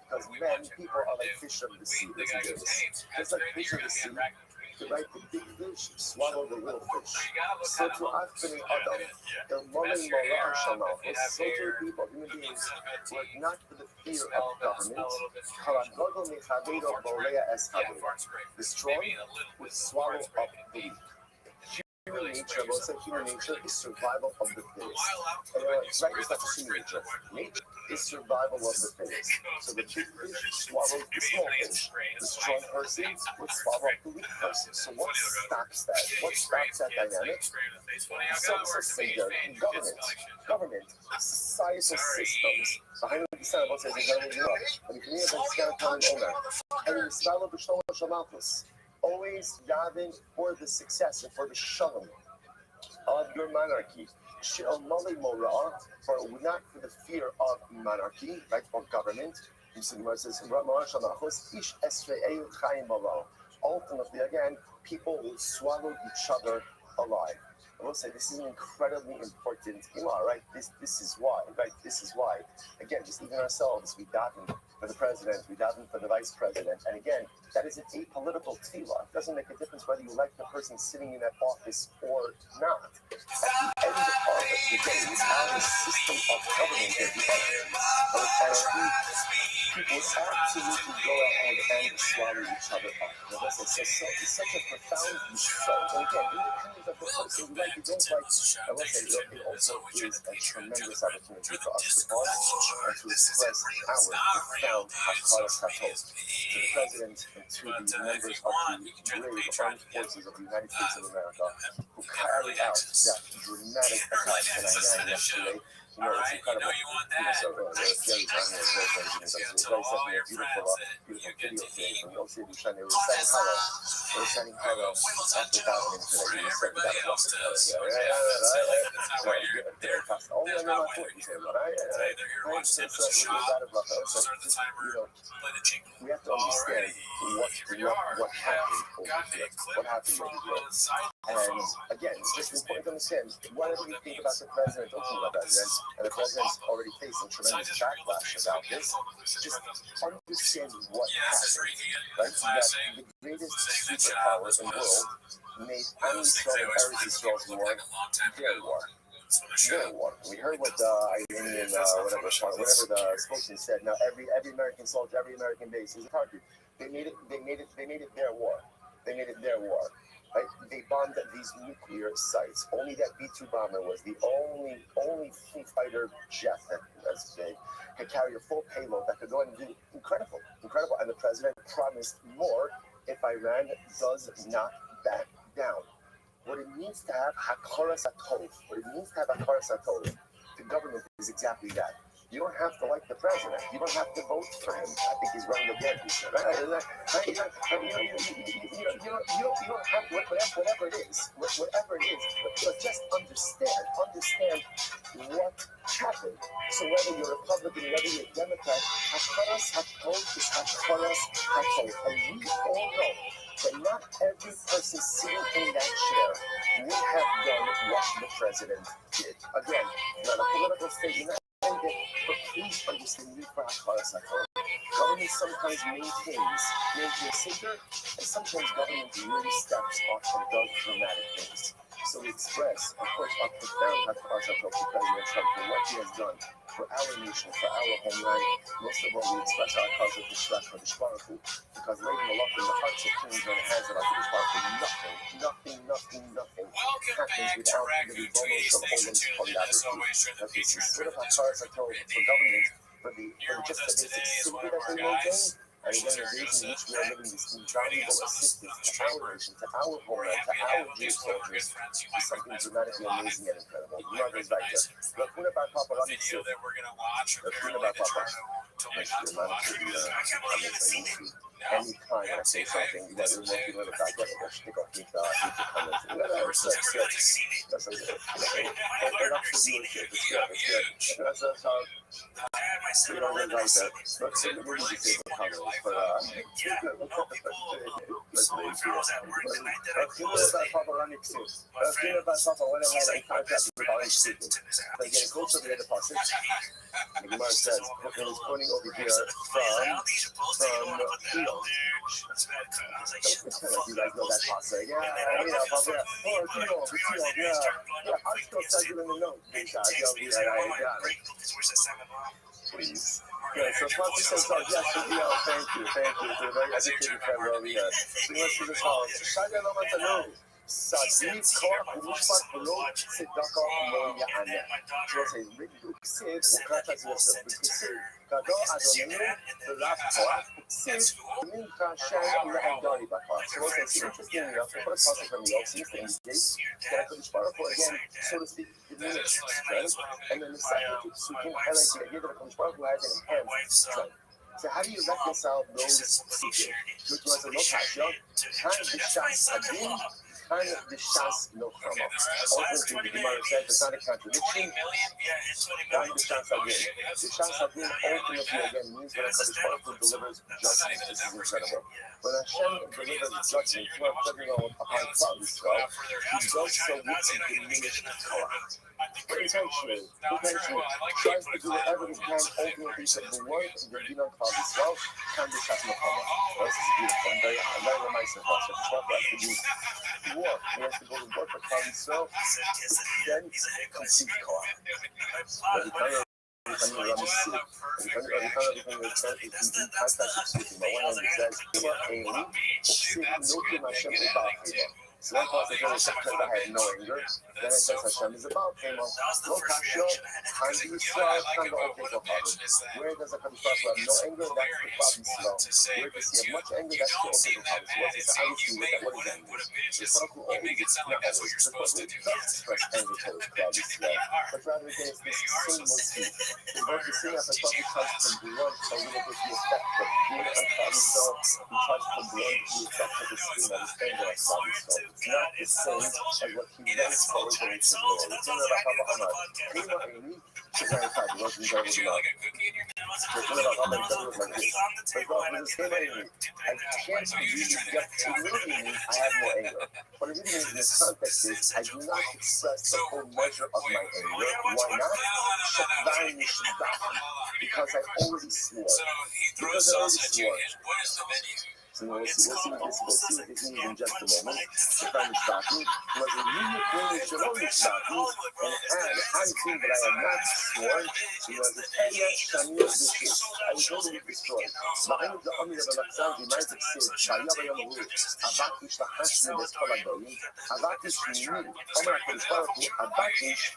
[SPEAKER 2] Because men, people are like fish of the sea. Listen to this. It's like fish of the sea. Right, the big fish swallow the little fish. So to us, Adam, the Molin Morar Shamafos, so to people, human beings, were not for the fear of government. The strong would swallow up the weak. Human nature is survival of the fittest. Right, it's not just human nature. Nature is survival of the fittest. So the big fish swallows the small fish. The strong person would swallow up the weak person. So what stops that? What stops that dynamic? Government, societal systems. Behind the sun, what says and always yaving for the success and for the shalom of your monarchy. For not for the fear of monarchy, right, or government. Ultimately, again, people will swallow each other alive. I will say this is an incredibly important Imah, right? This is why, right? This is why. Again, just even ourselves, we daven, for the president, we daven for the vice president. And again, that is an apolitical tefillah. It doesn't make a difference whether you like the person sitting in that office or not. At the end of the day, our system of government is the end. And people absolutely go ahead and swallow each other up. And listen, it's such a profound insult. And again, independent of the person you like, you don't like, I will say, it also is a tremendous opportunity for us to pause and to express our profound hakaras hatov to the president and to the members of the brave armed forces of the United States of America who carried out that dramatic attack on 9/11 yesterday. You know, it's incredible. So, Jerry Daniel is very, very genius. He sent me a beautiful video today from Yoshi Duchan. They were sending hello after battling today. He was saying that was we have to understand what happened over here. What happened over here. And again, it's important to understand whatever you think about the president, don't think about the president, and the president's already facing tremendous backlash about this. Just understand what happened, right? So that the greatest superpower in the world made any sort of Eretz Yisrael's war their war. Their war. We heard what the Iranian, whatever the spokesman said. Now every American soldier, every American base is a target. They made it their war. They made it their war. Right? They bombed these nuclear sites. Only that B-2 bomber was the only fighter jet that's big, could carry a full payload that could go and do incredible. And the president promised more if Iran does not back down. What it means to have hakaras hatov, the government is exactly that. You don't have to like the president. You don't have to vote for him. I think he's running again. You don't have whatever it is. But just understand what happened. So whether you're a Republican, whether you're a Democrat, hakaras hatov is hakaras hatov. And we all know that not every person sitting in that chair would have done what the president did. Again, not a political statement. But please understand me for hakaras hatov. Government sometimes maintains secret, and sometimes government really steps off and does dramatic things. So we express, of course, our profound hakaras hatov to President Trump for what he has done for our nation, for our homeland. Most of all, we express our hakaras hatov for the Shbaruch, because Lady Malach in the hearts of kings and the hands of our Shbaruch, nothing happens without the revolt of Poland's solidarity. That is the sort of hakaras hatov for government, for just the basic secret that they maintain. And again, the days in which we are living this invaluable assistance to our nation, to our homeland, to our Jewish soldiers, is something dramatically amazing and incredible. You know, there's like this. Lakuna by Papa Ramsey. Lakuna by Papa. Make sure your man should be amazing. Anytime I say something, you guys will make me look like I get a stick off with the comments. That's okay. That's how. We don't really like that. Let's say the movie is the comments, but let's make it. Let's about Papa Ranik too. Let's hear about Papa when I had a contact with our student. They get closer to the other person. The Gemara says, it was pointing over here from Theo. It's kind of you guys know that pasta. Yeah, Papa. Oh, Theo, yeah. I'm still tagging in the note. Please. Yeah, so Papa says, yes, thank you. You're a very educated friend over here. So let's do this all. Shaggy Lamatanu. Sadi Kor Urushpat Below Sidaka Moya Ane. So I say, Sid, Kratas yourself, Sid, Kado Adonai, the last part, Sid, Minka Shan, and Dari Bakar. So I say, interesting enough, to put a puzzle from the old things, that could inspire for again, so to speak, the minutes strength, and then the second, so you can highlight the idea that a conspirator who has an enhanced strength. So how do you reconcile those secrets? Which was a location, kind of the shots again. Kind of the shots no crumble. Ultimately, the Gemara says it's not a contradiction. Kind of the shots again. The shots again ultimately again means when HaKadosh Baruch Hu delivers judgment. This is incredible. When Hashem delivers judgment, upon Klal Yisrael, He does so with a diminished Torah. Potentially, tries to do whatever he can, ultimately to blunt the Dinan Cloud's self, can be shot in the corner. This is beautiful and very romantic also. It's what has to do work. He has to go to work for Cloud's self, then complete co-op. But he kind of run the suit. He kind of everything is fantastic shooting. But one hand it says, Eli, Uksiri Nokim Hashem Ubal. So one part of the says I had no anger. Then it says Hashem is about him. No kasho, and you saw kind of open for problem. Where does a Kaddish have no anger? That's the problem slow. Where does he have much anger? That's the open for problem. What is obviously what is anger? The Torah always not always. The Torah does express anger towards problem slow. But rather again, it's this same motif. The verse is saying that the Torah tries to blunt a little bit the effect of being on problem slow. He tries to blunt the effect of the scheme that is anger on problem slow. It's not the same as what he wants for originally to do. It's in the Rahama Prima Eli, she's very proud. It wasn't very good. She's in the Rahama and does it like this. But God, with the same Eli, I can't really get to really mean I have more anger. What it really means in this context is I do not express the full measure of my anger. Why not? Because I already swore. Because I already swore. So we'll see what this means in just a moment. The time is starting. Was a unique thing which should only starting and add anything that I am not sworn. He was a Taya Shamir Bishop. I was totally destroyed. Ma'ayim the Amir of Alexander might have said, Shayab Yamu, Abatish the Hashmi des Kolagoyim, Abatish Mimi, Omer Kolfaraku, Abatish,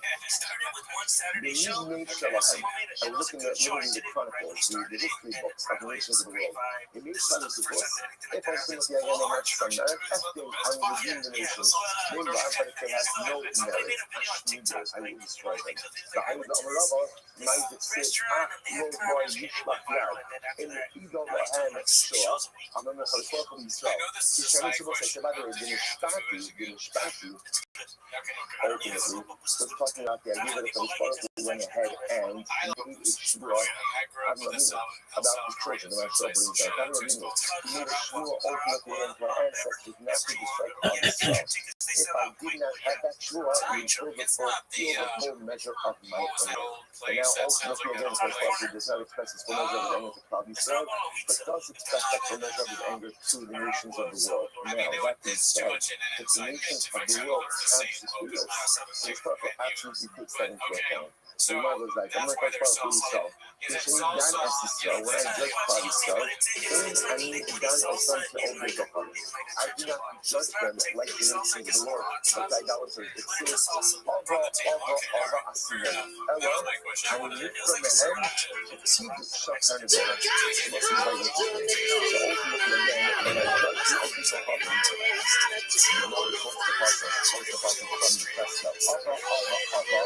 [SPEAKER 2] the new name Shalahim. I was looking at the Chronicles, the history books of the nations of the world. It makes sense of course. If I think the again a match from merit, testing, I will redeem the nations. Meanwhile, but if they have no merit, I will destroy them. The Ayud Amarava might say, no more Yishmak Yad. In the Edo Lahan Shah, I'm going to talk from Israel. He shall also say, by the way, the Nishpati, ultimately, was talking about the idea that the Nishpati went ahead and made a shua, about his children, and I'm still bringing that. I don't know, he made a shua ultimately and my ancestors not to destroy God Israel. If I did not have that shua, you would feel the full measure of my anger. And now ultimately again, the Nishpati does not express his full measure of anger to God Israel, but does express that full measure of his anger to the nations of the world. Now, that being said, if the nations of the world have to do this, the Nishpati absolutely takes that into account. So my was like, I'm not going to follow Israel. Because when I done as Israel, when I judge God Israel, I mean, done as something to obey God. I do not judge them like the nations of the world, but idolaters. It says, over Asimen. Hello, I will lift from the hand, achieve the shot and the God. It must be right with you. So ultimately, again, when I judge the open to God, the Lord is the person from the Tesla. Over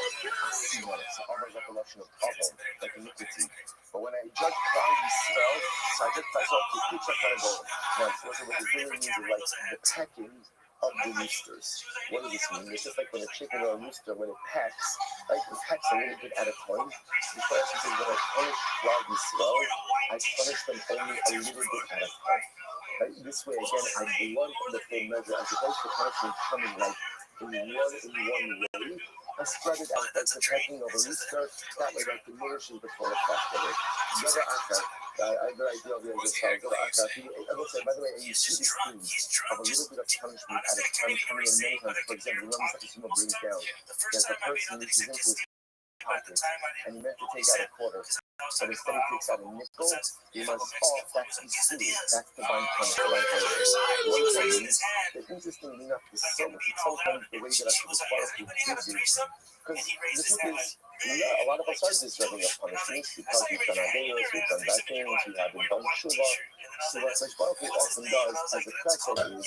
[SPEAKER 2] Asimen. Over recollection of Avon, like iniquity. But when I judge crime Israel, so I judge myself to each of my goals. Now, what it really means is like the pecking of the roosters. What does this mean? It's just like when a chicken or a rooster, when it pecks, like it pecks a little bit at a time. The question is when I punish crime Israel, I punish them only a little bit at a time. This way, again, I blunt the full measure as opposed to punishment coming like in one way. I spread it out like the pecking of a rooster, that way that diminishes the full effect of it. The other aspect, I idea of the other side, the other aspect, I will say, by the way, and you see this theme of a little bit of punishment at a time coming in many times. For example, let me bring it down. There's a person reaches into his pocket and he meant to take out a quarter. But instead he takes out a nickel, he must that's his food. That's divine punishment. But interestingly enough, sometimes the way that I should respond to busy, because the truth is, a lot of us are deserving of punishment because we've done our videos, we've done bad things, we haven't done tshuva. So what Mishpachi often does as a practice is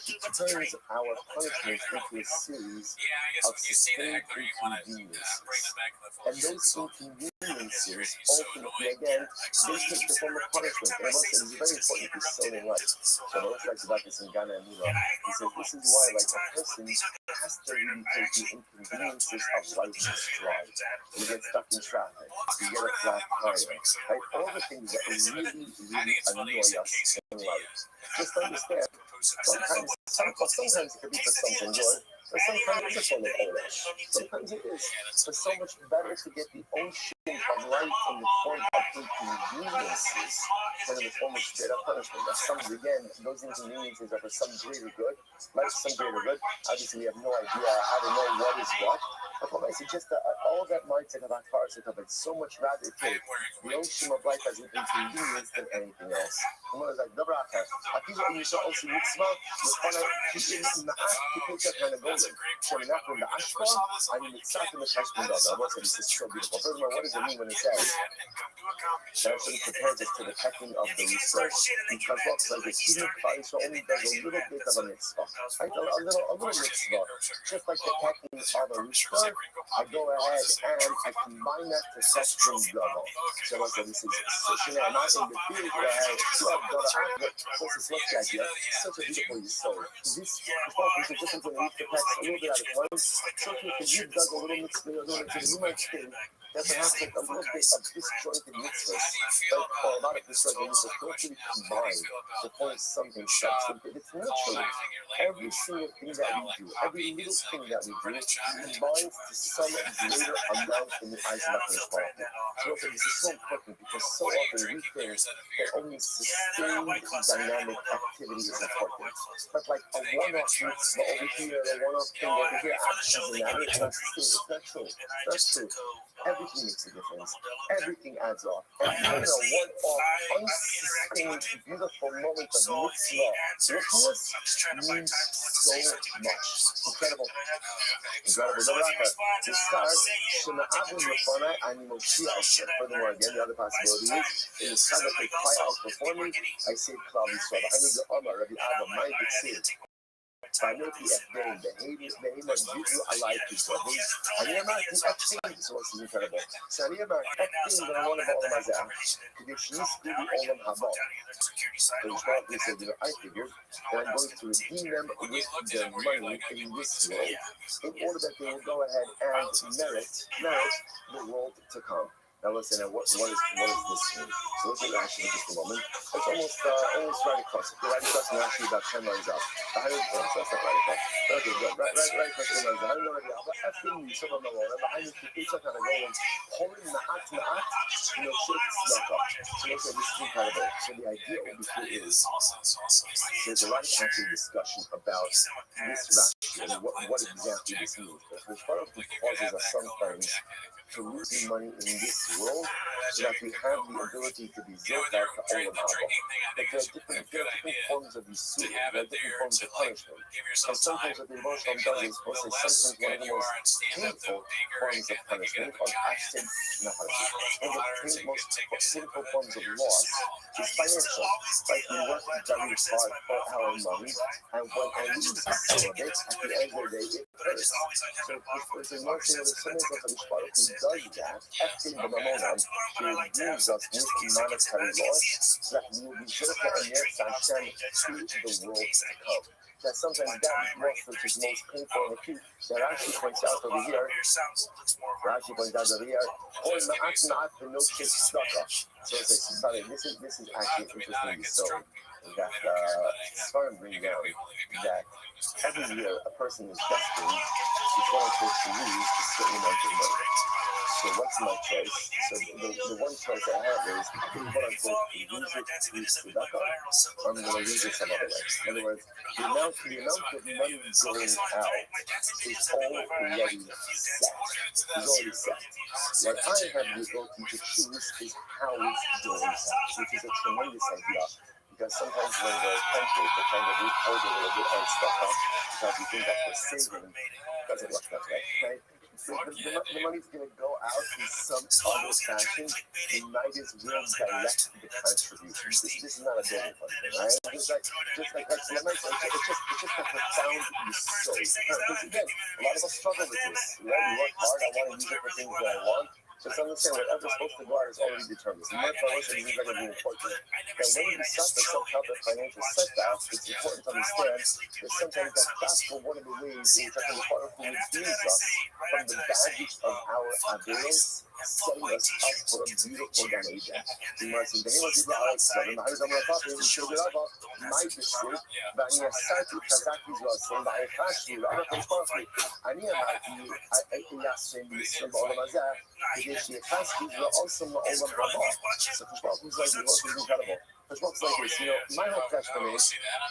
[SPEAKER 2] he turns our punishment into a series of sustained inconveniences. And those inconveniences, ultimately, again, they take the form of punishment. And also, it's very important to say in life. So I always like about this in Ghana and Nilo. He says, this is why, like, a person has to really take the inconveniences of life in stride. You get stuck in traffic, you get a flat tire, right? All the things that really annoy us in life. Just understand, sometimes it can be for something good, But sometimes it's a form of ownership. Sometimes it is. But so much better to get the ocean of life in the form of inconveniences than in the form of straight up punishment. That's something, again, those inconveniences are for some greater good, like some greater good. Obviously, we have no idea how to know what is what. But what I suggest that all that mindset of Akbar set up, it's so much rather take the ocean of life as an inconvenience than anything else. وما زي دبر آخر. أكيد إن شاء الله سمع مصطلح في معك كيف كان نقول شو نقول العشرة أنا متساعد من الحشد من هذا بس this is so beautiful. Furthermore, what does it mean when it says that actually compares us to the pecking of the rooster? Because what like even if Christ only does a little bit of a mitzvah, right? A little mitzvah, just like the pecking of a rooster. I go ahead and I combine that to something double. So like this is so I'm not in the field where I such a beautiful soul. This is just into the text a little bit at a time. So if you dug a little mitzvah, you might think that perhaps like a little bit of disjointed mitzvahs, or a lot of disjointed mitzvahs, don't really combine to form something substantive. It's naturally every single thing that we do, every little thing that we do, combines to some greater amount in the eyes of Allah. So this is so important because so often we think that only sustained dynamic activity is important. But like a one-off mitzvah over here, a one-off thing over here, actions in that, it's not true. It's not true. Everything makes a difference. Everything adds up. And even a one-off, unsustained, beautiful moment of mitzvah witness means so much. Incredible. Furthermore, again, the other possibility is kind of a cry out before me. I say, Cloud Yisrael. I need the Omar, Rabbi Abba, my big فعملت أفدان بهيمة فيديو على الكتاب أنا ما كنت أكتب سواسي كربا ثانيا ما أكتب من وانا بقول ما زال كديش نسبي أولم هبا فالجواب is that I figured that I'm going to redeem them with their money in this world in order that they will go ahead and merit the world to come. Now listen, what does this mean? So let's look actually just a moment. It's almost right across. Right across and actually about 10 lines up. So that's not right across. Okay, good. Right across 10 lines up. I don't know what the F-ing you some of the water, but I need to keep some kind of going. Holding ma'at, shit stuck up. So let's say this is incredible. So the idea over here is there's a lot of actual discussion about this rashi and what exactly this means. Because one of the causes of sometimes to losing money in this world so that we have the ability to be zilch back to all of Haba. But there are different forms of yisur, there are different forms of punishment. And sometimes what the emotional does is sometimes one of the most painful forms of punishment, or hashtag naharashit, one of the most painful forms of loss is financial. Like we work very hard for our money, and when I lose some of it, at the end of the day, it hurts. So if there's a notion of someone who does that, acting the mamona, to use us with monetary loss, so that we will be joyful and yes, and to the world to come. That sometimes that loss, which is most painful and acute, that actually points out over here, or not the no shit stuck up. So it's sorry, this is actually interesting story that Svarim bring down that every year a person is destined to try to lose a certain amount of money. So what's my choice? So the one choice I have is quote unquote lose it through tzedakah, or I'm going to lose it some other way. In other words, the amount of money going out is already set. What I have the ability to choose is how it's doing that, which is a tremendous idea. Because sometimes when we're tempted to kind of withhold a little bit on stuff because we think that we're saving, it doesn't work that way, right? So the money's going to go out in some other fashion. The night is real direct the contribution. This is not a building fund, right? Just like it's just a profound soul. Because again, a lot of us struggle with this. We work hard. I want to use it for things that I want. Just understand whatever's supposed to go out is already determined. So my foundation is going to be important. And when we suffer some type of financial setbacks, it's important to understand that sometimes that's for one of the ways in which the Father redeems us from the baggage of our avarice setting us up for a beautiful Gan Eden. כלומר, סגדנים אותי בארץ, ומהר גם לפאפים, ושאלה רבה, מה יתשרו, ואני עשיתי חזקתי זו עשרים, והאחשתי, ואני חשבתי, אני אמרתי, יעשה בישראל בעולם הזה, כדי שיחסתי ועושה לעולם הבא. So Hashbach was like, the work is incredible. Hashbach's like this, my whole catch for me,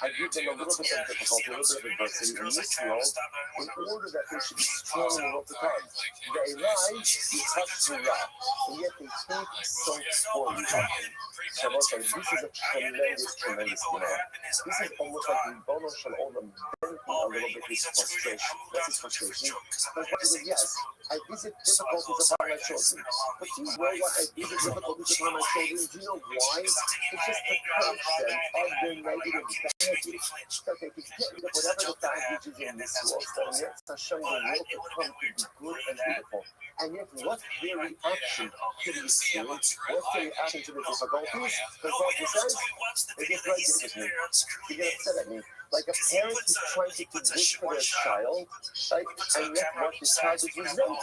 [SPEAKER 2] I give them a little bit of difficulty, a little bit of adversity in this world, in order that they should be strong in the world to come. They rise, you touch the rock, and yet they think so poorly of me. Hashbach's like, this is a tremendous, This is almost like the bonus from all the venting a little bit his frustration. That's his frustration. Hashbach says, yes, I visit difficulties upon my children. But do you know what I visit difficulties upon my children? Do you know why? It's just to purge them of their negative baggage. So they can get rid of whatever the baggage is in this world. So yet Hashem, the world to come to be good and beautiful. And yet, what's their reaction to the extreme? What's their reaction to the difficulties? Because what he says, they get very different. They get upset at me. Like a parent who's trying to do good for their child, right? And yet what the child is resentful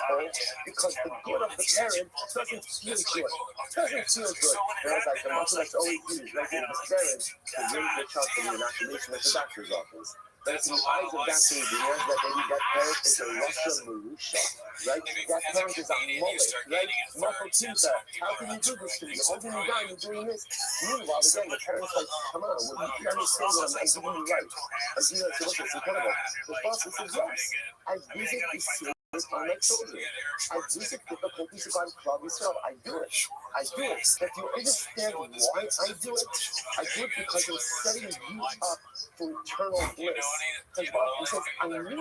[SPEAKER 2] because the good of the parent doesn't feel good. Whereas like the mother that's always used, like in the parent, to raise their child for the inoculation at the doctor's office. But it's in the eyes of that baby, that baby, that parent is a Russian Marusha, right? That parent is a mullet, right? Makotinka, how can you do this to me? You're holding me down, you're doing this. Meanwhile, again, the parent's like, come on, well, you understand what I'm giving you right. So look, it's incredible. The boss says, yes, I visit these serious on my children. I visit difficulties about Klal Yisrael. I do it. But do you understand why I do it? I do it because I'm setting you up for eternal bliss. Because he says, I need you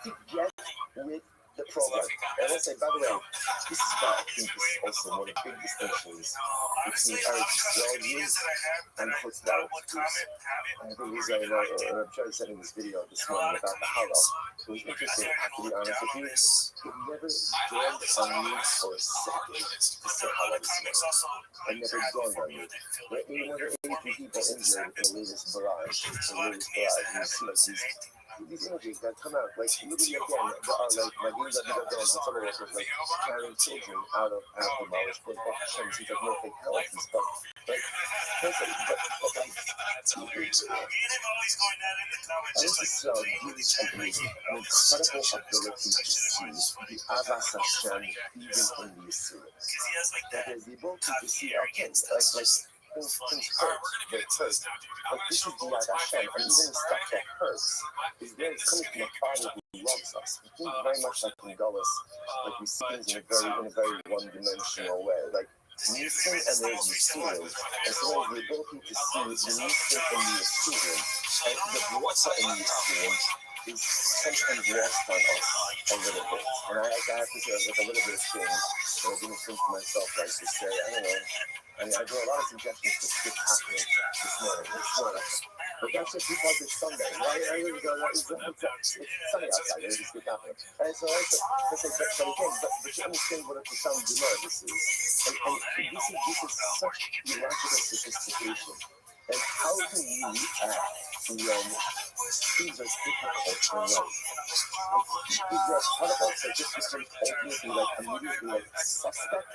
[SPEAKER 2] to get with the program. And I want to say, by the way, this is about, I think this is also one of the big distinctions between Eretz Yisrael and Chutz La'aretz. I think these are, I'm trying to say in this video this morning about the Hallel. It was interesting, to be honest with you. It never dawned on me for a second to say Hallel this morning. It never dawned on me. There are 883 people injured in the latest barrage. And you see like these images that come out, like literally again, there are like my games that we don't know, some of us are like carrying children out of the knowledge, but Hashem seems like no fatalities, but like, and this is really amazing, an incredible ability to see the Avas Hashem even in these series. That is the ability to see our kids, like things hurt, they hurt. But this is the Yad Hashem, and even the stuff that hurts is there. It's coming from a Father who loves us. We think very much like in Gullus, like we see things in a very one-dimensional way. Like Nisan and there's Yisurim, and so there's the ability to see the Nisan and the Yisurim, and the Bracha in the Yisurim is sometimes lost on us a little bit. And I have to say, like a little bit of shame. And I didn't think to myself, like to say, I don't know. I mean, I drew a lot of suggestions to skip happening this morning. But that's just because it's Sunday, right? I really go, it's sunny outside, it's skip happening. And so I said, but you understand what a profound dilemma this is. And this is such illogical sophistication. And how can you react when things are difficult in life? Is there part of us that just becomes ultimately like immediately like suspect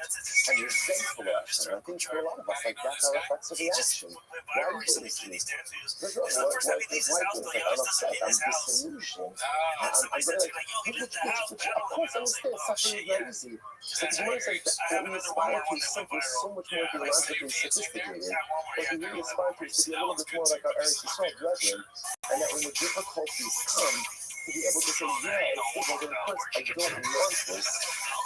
[SPEAKER 2] and resentful action? I think for a lot of us, like that's our effects of reaction. Why are you doing this to me? There's no what is like this? Like I'm upset, I'm disillusioned. I'm gonna like, of course I understand suffering is not easy. But the one says that we aspire to is something so much more theologically sophisticated. But we really aspire to is to be a little bit more like our Eretz Yisrael brethren, and that when the difficulties come, to be able to say, yeah, it's good, of course, I don't want this,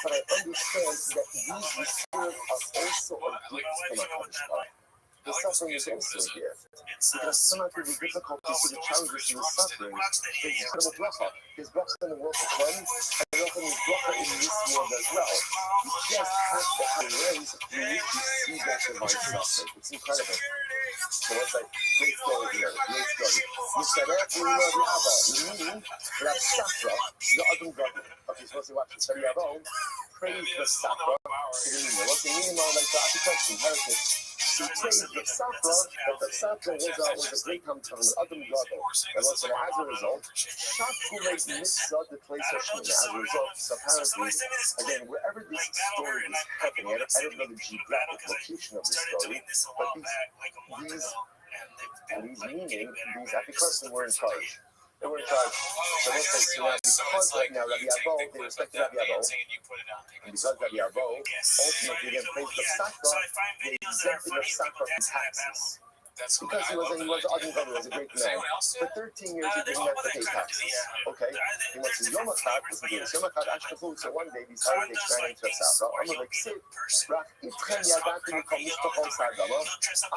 [SPEAKER 2] but I understand that these Yisurim are also a gift from HaKadosh. The suffering is also here. Because sometimes through the difficulties, through the challenges, through the suffering, there's incredible bracha. There's bracha in the world to come, and there's also bracha in this world as well. You just have to have a lens through which you see that divine suffering. It's incredible. So it's like, great story here, great story. Yisarek Lina V'Ava, meaning, Rav Safra, the Adam Gadol. Okay, so let's watch this. Praise the Safra. What's the meaning of like the occupation, heritage? praised the Safra, that the Safra was a great Hamtan, Adam Gadol. And also, as a result, Shafkulei Mitzvah the place of Shemina. As a result, so apparently, again, wherever this story is happening, I don't know the geographic location of the story, but these meaning, these Apikosim were in charge. They were in charge. So let's say, so now, because right now Rabbi Abo, they respected Rabbi Abo, and because Rabbi Abo ultimately then praised the Safra, they exempted the Safra from taxes. Because he was Adam Gadol, was a great man. For 13 years, he didn't have to pay taxes. Okay? He went to Yom Echad, listen to this. Yom Echad, Ashkafu, so one day, he decided to expand into a Safra. I'm like, sit. Rak itchem yadatim yikom mishpachon sadama.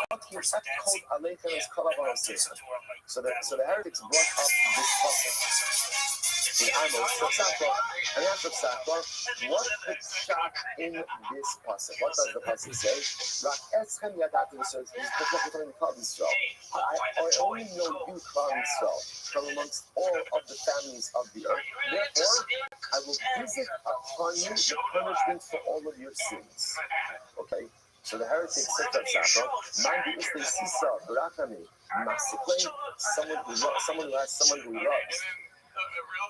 [SPEAKER 2] Akim et kod aleichem es kol avaron seichem. So the heretics brought up this topic. In Amos, the Safra, and asked the Safra, what could shot in this pasuk? What does the pasuk say? Rak eschem yadatim says, I only know you, Klal Yisrael, from amongst all of the families of the earth. Therefore, I will visit upon you the punishment for all of your sins. Okay? So the heretics said to Safra, Mandi is the Sisa, Barakami, Masikle, someone who has someone who loves.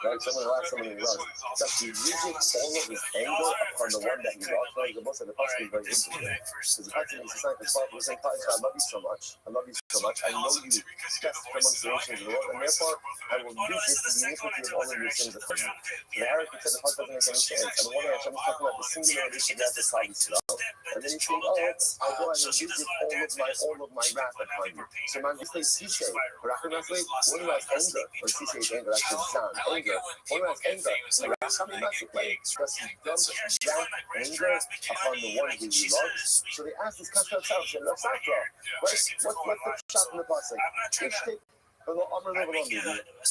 [SPEAKER 2] Right? Someone who has someone who loves. Does he visit all of his anger upon the one that he loves? Right? The most of the pasuk is very interesting. Because the fact that he's saying, I love you so much. I love you so much. I know you best amongst the nations of the world, and therefore I will visit the iniquity of all of your sins upon you. The heretic said the pasuk doesn't make any sense. On the one hand, Hashem is talking about the singular issue that the Klal Yisrael, and then he's saying, I'll go and visit all of my wrath upon you. So man, this says Sisei. Rachimasli, one who has anger, or Sisei is anger, like the Zan, anger. One who has anger, Rachami Masikle, because he dumps that anger upon the one who he loves. So they asked this question of Safra, What's the shot in the pasuk? The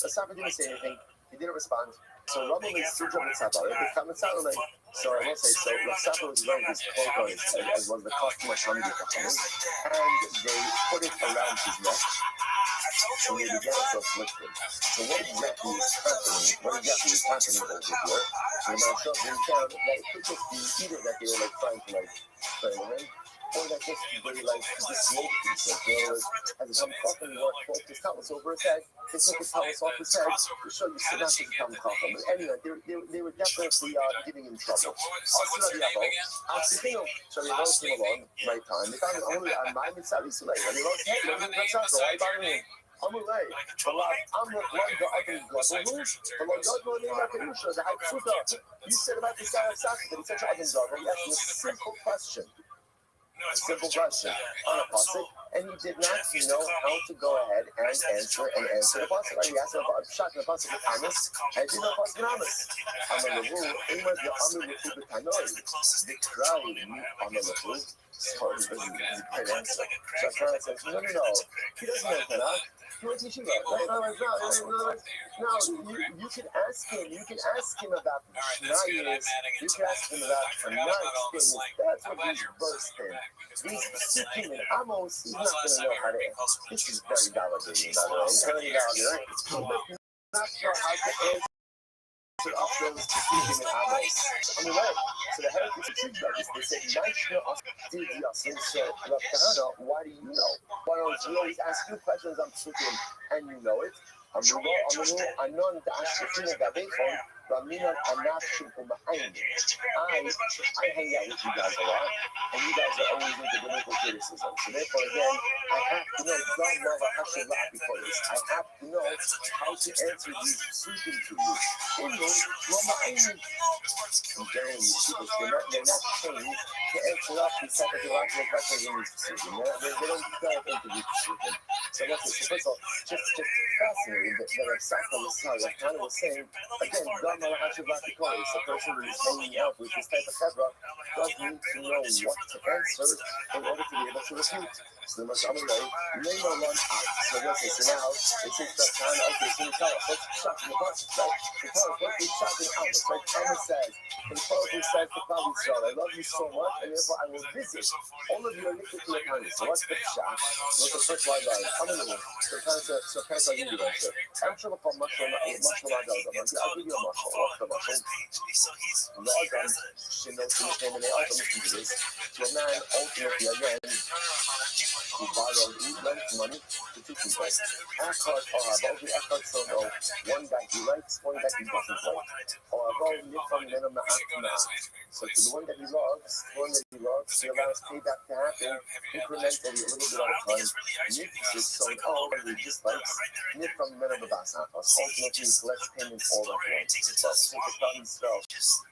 [SPEAKER 2] Safra didn't say anything. He didn't respond. So Rabbi is still jumping Safra. So I will say, so Safra was wearing his cloak on as was the costume of Hamdi Chachamim, and they put it around his neck. And they began to afflict him. So what exactly is happening? Over here? So the Mashal didn't count that it could just be either that they were like trying to like play with him, or that just they like disloyed themselves. In other words, as a Chacham walked his talents over his head, they took his talents off his head to show you so not to become Chacham. But anyway, they were definitely getting in trouble. Also, so they roast him along right time. They found only on my mitzvah Yisrael. And they roast him. Why bother him? I'm away. I'm not one the other You said about the guy of Safra that he's such an Adam. He asked him a simple question. On a pasuk, and he did not know how to go ahead and answer the pasuk. Right? He asked him about shot in the pasuk with Amos, and he did not pasuk in Amos. Amalavu, Amos the Amalavu b'tanoi, the crowd Amalavu. So he doesn't quite answer. So Shafar says, no, he doesn't know Tanakh. He went to Yeshiva. No, you can ask him about the Shnayis. You can ask him about Tanakh statements. That's what he's versed in. He's sitting in Amos. He's not going to know how to answer. This is very validating, by the way. It's very validating. He does not know how to answer. So those speaking in Amos. On the way, so the heretics accused about this. They said, so why do you know? Why don't you always ask you questions on Psukim and you know it? I hang out with you guys a lot, and you guys are always into biblical criticism. So therefore, again, I have to know. I have to know how to answer these speaking to you. They're not trained to answer up these type of theological questions in these decisions. They don't delve into these decisions. So that's it. First of all, just fascinating that Safra was saying, again, the person who is hanging out with this type of Hebra does need to know what to answer in order to be able to refute. So the Masham Ray, Lema Lon Ak. So they'll say, so now, it takes that time, okay, so you tell us, what's shot in the bus, right? You tell us what is shot in the house, right? Emma says, in the Prophet said to Klal Yisrael, I love you so much, and therefore I will visit all of your iniquity upon you. So what's the shot? What's the first line of I'm going to so kind of you answer. I'm sure I'll much more I'll give you a muscle. What's the muscle? The Adam, she knows to name and the Adam to this. To a man, ultimately, again, who borrowed lent money to two people. Eckhart or Abel, the Eckhart so know one that he likes, one that he doesn't like. Or Abel, Nifam, Nenam, so to the one that he loves, he allows payback to happen incrementally a little bit at a time. Nick is so and he dislikes Nick from Nenam Basachos. Ultimately, he collects payment all at once. So think about himself.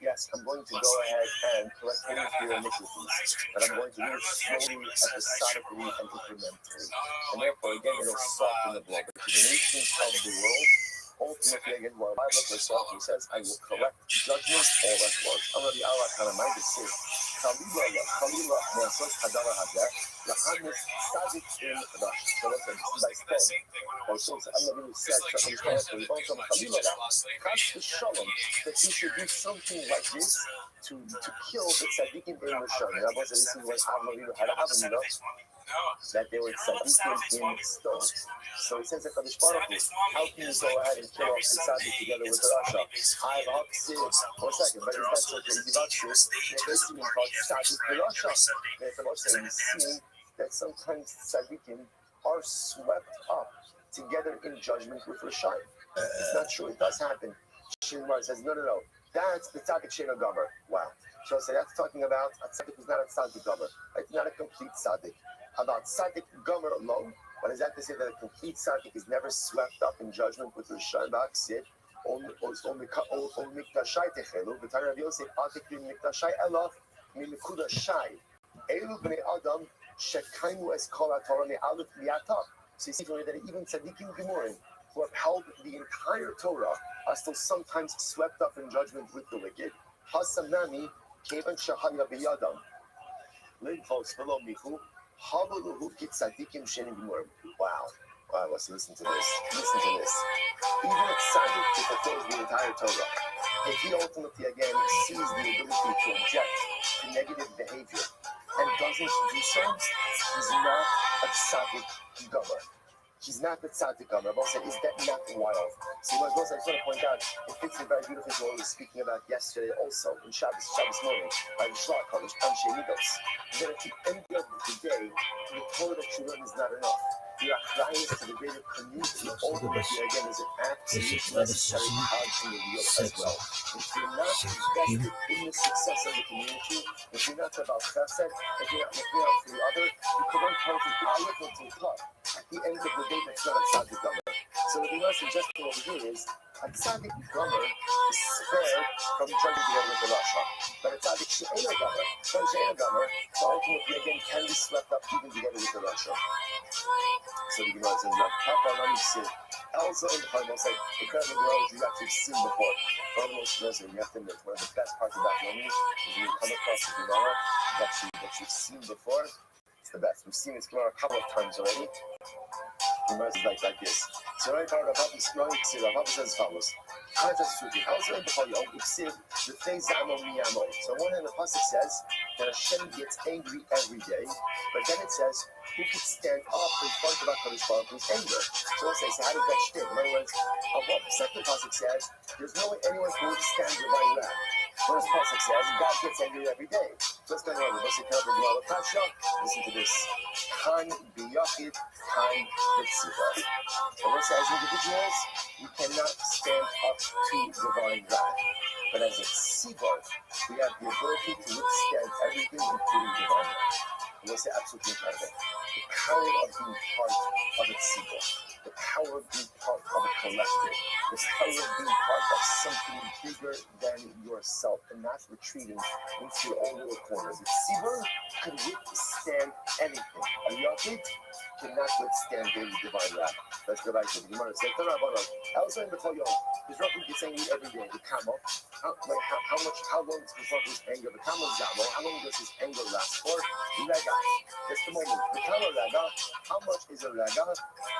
[SPEAKER 2] Yes, I'm going to go ahead and collect payment for your iniquities, but I'm going to do it slowly, episodically, and incrementally. And therefore, again, it'll soften the blow. To the nations of the world, ultimately, again, while I look at yourself, he says, I will collect judgment all at once. I'm going to be Allah kind of mind to say, Khalila, Nesot, Hadara Hadar, Lahanis, Sadik in Rush. So that's by step. Also, I'm not going to say, but also Khalila, Kash the Shalom, that he should do something like this to kill the Tzadikim in Rishon. And I was listening to what Avraham had Avraham, that they were tzaddikim in stones. So he says that Kadosh Baruch Hu, how can you go ahead and kill off the tzaddik together with the Rasha? I have Haksiv, one second, but it's not so crazy about this. They're basically called tzaddik the Rasha. There's the most saying, you see that sometimes tzaddikim are swept up together in judgment with Rasha. It's not true, it does happen. Shimar says, no, that's the tzaddik Shena Gomer. Wow. So I say that's talking about a tzaddik who's not a tzaddik Gomer. It's not a complete tzaddik. About tzaddik Gomer alone, what is that to say that a complete tzaddik is never swept up in judgment with Rishon Ba'aksid, or Miktashai Techelu, but Rabbi Yosef Atikrim Miktashai Elof, Mimikudashai, Elu Bnei Adam, Shekaimu Es Kol HaTorah Me'alef Li'atam. So you see that even tzaddikim Gemurim, who have held the entire Torah, are still sometimes swept up in judgment with the wicked. Hasanami, Kevan Shahaya B'Yadam, Lidvos Velo Michu, Wow, let's listen to this. Even a tzaddik who fulfills the entire Torah, if he ultimately again sees the ability to object to negative behavior and doesn't do so, he's not a tzaddik gomer. He's not the tzaddik gomer. I'll say, is that not wild? So I just want to point out, it fits in very beautifully to what we were speaking about yesterday also, in Shabbos morning, by the Shlach Kodesh, Anshe Midos. That at the end of the day, the Torah that you learn is not enough. The achrayus to the greater community, ultimately, again, is an absolute necessary part in the real as well. If you're not invested in the success of the community, if you're not about chesed, if you're not looking out for the other, you can learn how to aleph until cut. At the end of the day, that's not a tzaddik gomer. So what we are suggesting over here is a tzaddik gomer is spared from judging together with the Rasha. But a tzaddik she'ena gomer, ultimately again can be swept up even together with the Rasha. So the Gemara says, Papa, let me see. Elsa in the Bible said, incredible girls you've actually seen before. One of the most amazing, you have to admit, one of the best parts about learning is when you come across a Gemara that you've seen before. It's the best. We've seen this Gemara a couple of times already. The Gemara is like this. So right now, Rav Papa says as follows. So on one hand, the pasuk says that Hashem gets angry every day, but then it says, who could stand up in front of HaKadosh Baruch Hu's anger? So let's say, so how does that fit? In other words, the second pasuk says, there's no way anyone can withstand divine wrath. First pasuk says, God gets angry every day. So let's go on. Listen to this. Kan biyachid, kan b'tzibah. And let's say, as individuals, we cannot stand up to divine wrath. But as a tzibah, we have the ability to withstand everything, including divine wrath. And we'll say absolutely incredible. The power of being part of a tzibah. The power of being part of a collective. The power of being part of something bigger than yourself and not retreating into your own little corner. The tzibah could withstand anything. A yachid cannot withstand daily divine wrath. Let's go back to the Gemara. It's like, Elsa in the Koyom, his Rafi gets angry every day. The Kama, how long does his anger? The Kama Zamo, how long does his anger last for? Lega. The just a moment. How much is a rega?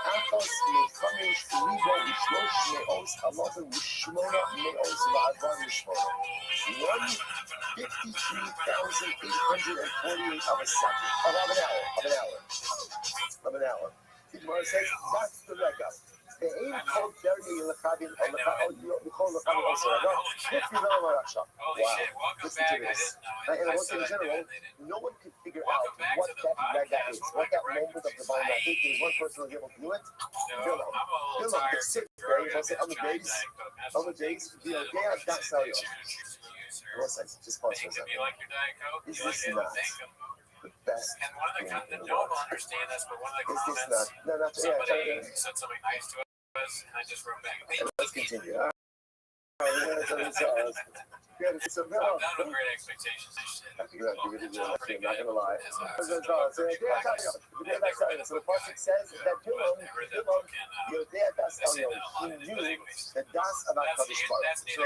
[SPEAKER 2] Achos mechamish ribo ishlosh me'os halafen mishmona me'os va'advan mishmona. 153,848 of a second. Of an hour. The Gemara says that's the rega. The aim called Derni Lachabin or Lachabin also. Wow, listen to this. And also in general, no one could figure out what that rega is, what that moment of divine wrath is. There's one person who was able to do it. Bilam, the sixth day, on the days, they are not selling. One second, just pause for a second. Is this not the best thing in the world?
[SPEAKER 1] Understand this, but one of the
[SPEAKER 2] Is this not? No, not
[SPEAKER 1] said something nice to us, and I just wrote back.
[SPEAKER 2] Let's continue. So
[SPEAKER 1] Not no great expectations.
[SPEAKER 2] I'm not gonna lie. So the pasuk says that Bilam, Yodea das Elyon, he knew the das of HaKadosh Baruch. So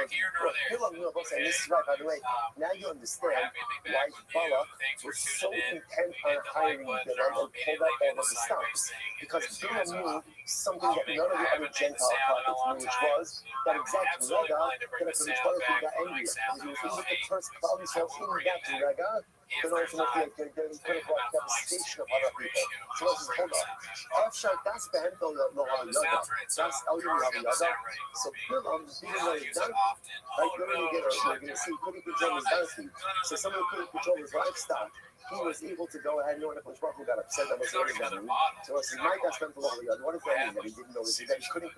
[SPEAKER 2] Bilam knew about, and this is right, by the way. Now you understand why Balak was so intent on hiring Bilam and pulled out all of the stops, because Bilam knew something that none of the other Gentile prophets knew, which was that exact rega that HaKadosh Baruch Hu got angry at. He was able to curse clouds, so in that rega, then ultimately could have brought devastation upon our people. So let's just hold on. After that's the end of the Yaga. That's Elyon Yaga. So Bilam didn't know his donkey. Right? You're going to see he couldn't control his donkey. So someone couldn't control his livestock. He was able to go ahead and know when the Baruch Hu got upset that was already done. So it's my God spent the Lord. What does that mean? That he didn't know this? That he couldn't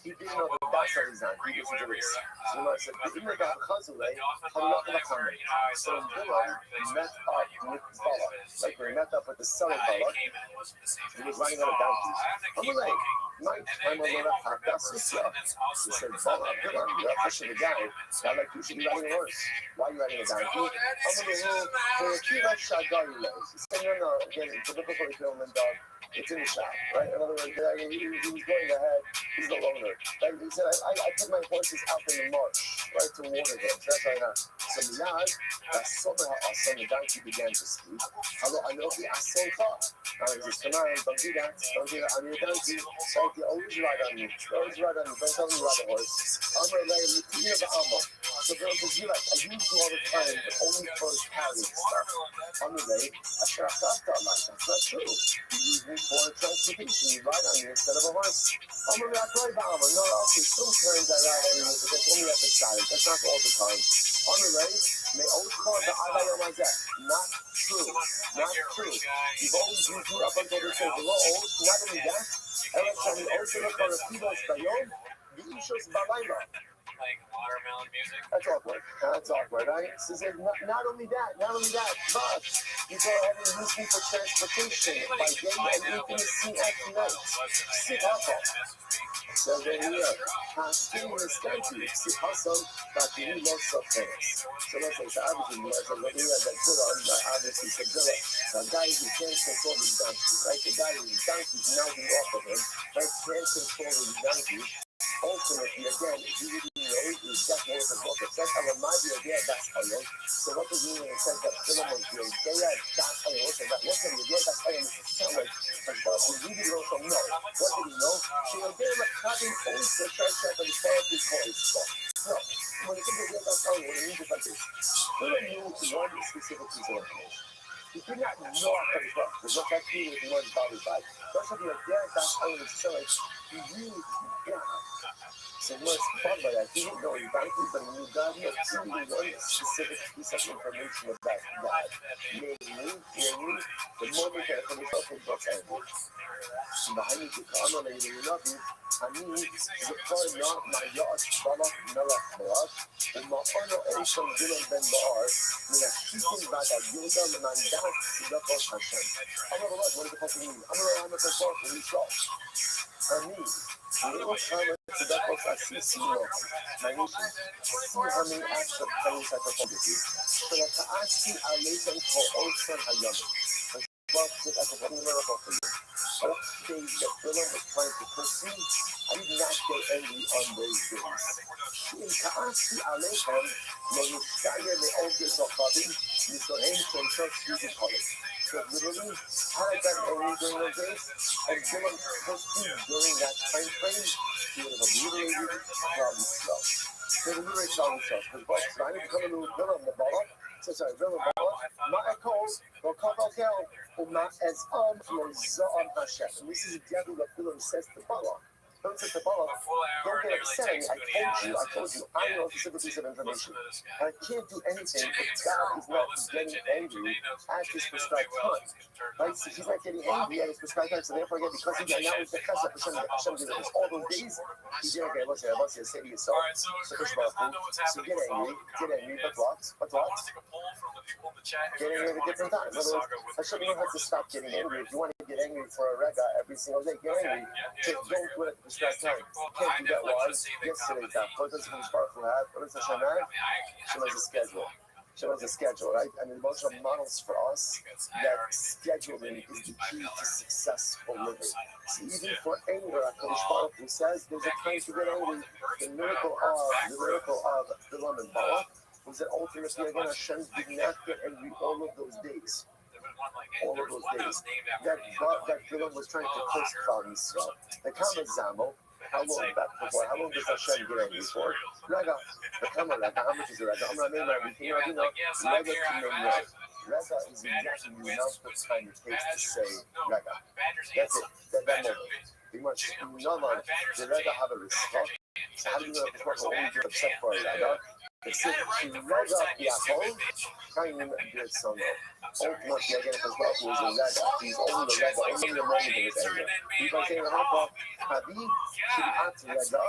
[SPEAKER 2] he didn't know that that's how he's on. He listened to this. So the Lord said, even about Chazulay, I'm not going to come. So Bilam met up with Balak. Like when he met up with the son of Balak, he was riding on a donkey. Amalek, my time on the Hakasusya. He said, Balak, Bilam, you're pushing the guy. Now, like, you should be riding a horse. Why are you riding a donkey? Amalek, again, it's a difficult film and it's in the shop, right? In other words, he was going ahead, he's the loner. Like he said, I put my horses out in the marsh, right, to water them. That's right now. So Miyad, that somehow the donkey began to speak. Hello, I know the Asonka. He says, come on, don't do that. Don't do that. I'm your donkey. So you always ride on me. Always ride on me. Don't tell me you ride a horse. I'm going to lay a Lutina Ba'ama. So girl says, you like, I use you all the time, but only for his carrying stuff. I'm the way, I share a thought that like, that's not true. You use me for transportation, you ride on me instead of a horse. I'm a ride Ba'ama. No, okay, sometimes I ride on you, but that's only at the time. That's not all the time. On the way, may always call the Alay Amazek. Not true. Not true. You've always used me up until this day. Not only that, every time you also look on the people's Bayom, the Ishos Balayla.
[SPEAKER 1] Like watermelon music.
[SPEAKER 2] That's awkward, right? So not only that, but you go ahead and use me for transportation by day and intimacy at night. Sit up. So then here, continuous therapy, sit hustle, but you need lots of things. So let's say, obviously, when you have that good on, obviously, it's a good. The guy who can't control his donkey, right? The guy whose donkey is now being off of him, right? Can't control his donkey. Ultimately, again, if you didn't know, it's definitely a book. It says, I remind you of that's Elyon. So what does it mean when it says that Bilam was doing? They had that's Elyon. So that wasn't the that's Elyon. It sounds like we really don't know. What did he know? So they're like having always the church and the therapy coins. No, when you think of that's Elyon, it means it's like this. Bilam knew one specific piece of information. He did not know how to talk. There's no fact he was one bothered by. That's what you're there, that's Elyon. So he really, So much fun by that. He didn't know his donkey, but he knew God. He had truly one specific piece of information about God. Namely, the moment that the Mishapim got angry. Behind me, the Kama, and you love you. I mean, the car not my yacht, Balak, Melach, Balak, and my honor also Bilam ben Baar, when I speak about that Yoda, and I'm down to the Kosh Hashem. I'm not what does the Kosh mean? I'm a Kosh when he shot. I mean, little time to that Kosh I see my nation, see how many acts of praise I perform with you. So that I see our nation for Ocean Hayam. But I perform a miracle for you. All days that Bilam was trying to pursue, I did not get angry on those days. In Ka'asi Aleichem, when you shire the oldest of Babin, you saw him from church music college. So literally, had I gotten angry during those days, and Dylan pushed me during that time frame, he would have obliterated Robin Snow. They would obliterate Robin Snow. Because box, I didn't come into Dylan the ball. So sorry, Dylan the ball. My echo, no cover girl, or my as on Hashem. And this is exactly what Dylan says to Bala. Don't say to Bala, don't get upset. I told you, I know a specific piece of information. I can't do anything if God is not getting angry at his prescribed time. Right? So he's not getting angry at his prescribed time, so therefore, again, because he now is the chesed Hashem did this all those days, he's going, okay, listen, I want you to say to yourself, so get angry, but what? Get angry at a different time. In other words, Hashem, you don't have to stop getting angry. If you want to get angry for a rega every single day, get angry. Just don't do it at the prescribed time. You can't do that. Why? Yesterday's that. What does Hashem have? What does Hashem have? Hashem has a schedule. Hashem has a schedule, right? And the emotional models for us, that scheduling is the key to successful living. So even for anger, HaKadosh Baruch Hu says there's a time to get angry. The miracle of Bilam and Balak was that ultimately, again, Hashem did not get angry all of those days. All of those days. That Bilam was trying to curse Klal Yisrael. The Kama Zamo, how long does Hashem get angry for? Rega. The Kama Rega, how much is the Rega? I'm not naming everything. You know, Rega to name Rega. Rega is exactly the amount of time it takes to say Rega. That's it. That moment. Pretty much, none of the Rega have a respect. So how do you know if it's only get upset for a Rega? It's if she Rega Yaakov, kind of get some ultimately again because God was a Rega. He's only the Rega, only the moment of his anger. He's like saying, Habib, Shim'at Rega,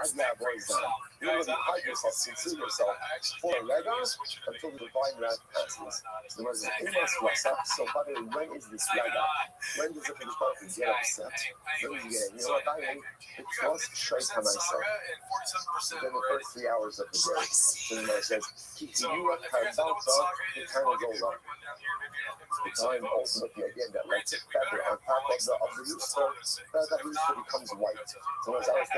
[SPEAKER 2] Adya Boizan. You don't really hide yourself, conceal yourself for a Rega until the divine wrath passes. So there was an Imas Rasa. So, by the way, when is this Rega? When does the Kaddish Baruch Hu get upset? When is he getting? You know what I mean? It's just Shaita myself. Within the first 3 hours of the day. So the says, Kikiyura Karbalta, the time is over. The time ultimately again that lights a feather on top of the rooster, that rooster becomes white. So as I was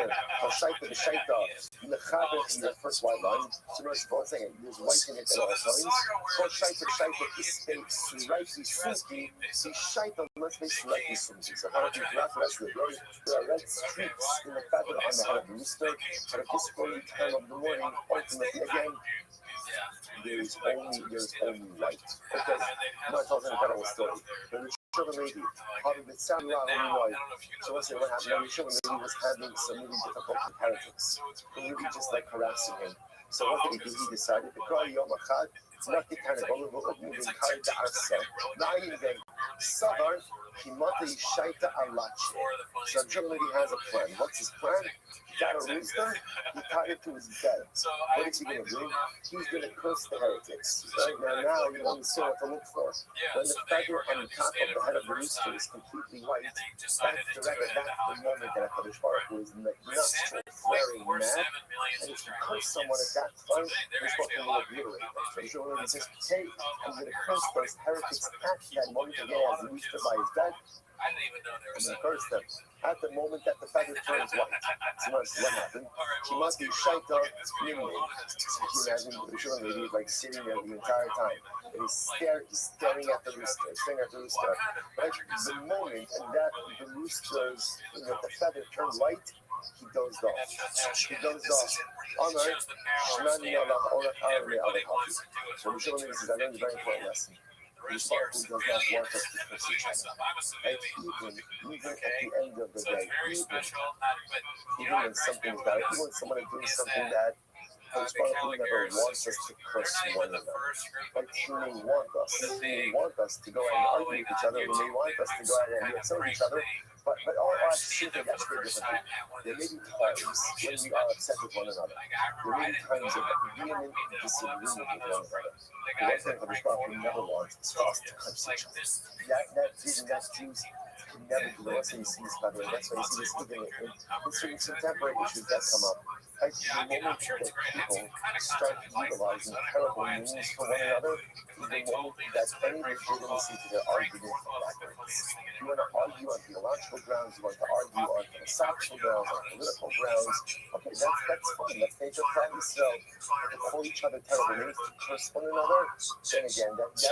[SPEAKER 2] saying, the Shaita, in the Chaber in the first white line, so there's one thing, there's white in it at all times. So Shaita is slightly sunky, the Shaita must be slightly sunky. So how do you graph the rest of the day? There are red streaks in the feather on the head of the rooster, but at this early time of the morning, ultimately again, there's only light. Okay, I'm not telling the whole story. But the children lady, probably the sound loud when you know. So let's say what happened. The children lady was having some really difficult comparatives. Really just like harassing him. So what did he do? He decided to cry Yom Echad. It's not the kind of moving carried the Arsa. Not even Southern. Kimata Shaita Alachi. So the children lady has a plan. What's his plan? He got a rooster, he tied it to his bed. What is he going to do? He's going to curse the heretics. Right now, you understand what to look for. When the feather on the top of the head of the rooster is completely white, that's the moment that HaKadosh Baruch Hu is not flaring mad. And if you curse someone at that time, here's what will obliterate them. So the children lady says, hey, I'm going to curse those heretics at that moment again as the rooster by his bed. I'm going to curse them. At the moment that the feather turns white. So what happened? She must be Shaita Nimri. So you imagine the children lady like sitting there the entire time. And he's staring at the rooster. But the moment that the rooster's, the feather turns white, he dozed off. Honor, Shmani Allah, so the children lady says, I learned a very important lesson. This Baruch Hu does not want us to curse each other. And even at the end of the day, even when something is bad, even when someone is doing something bad, Baruch Hu never wants us to curse one another. But he may want us to go out and argue with each other, he may want us to go out and be upset with each other, but all our actions that's very different. There may be times when we are upset with one another. There may be times of vehement disagreement with one another. The one thing that Baruch Hu never wants is for us to curse each other. That Jews can never do the rest of you see this, by the way. That's why you see this even in certain contemporary issues that come up. I see the moment that people start utilizing terrible names for one another is the moment that any legitimacy to their argument evaporates. You want to argue on theological grounds, you want to argue on philosophical grounds, on political grounds. Okay, that's fine. Let's make a problem. So to call each other terrible names, to curse one another, then again, that is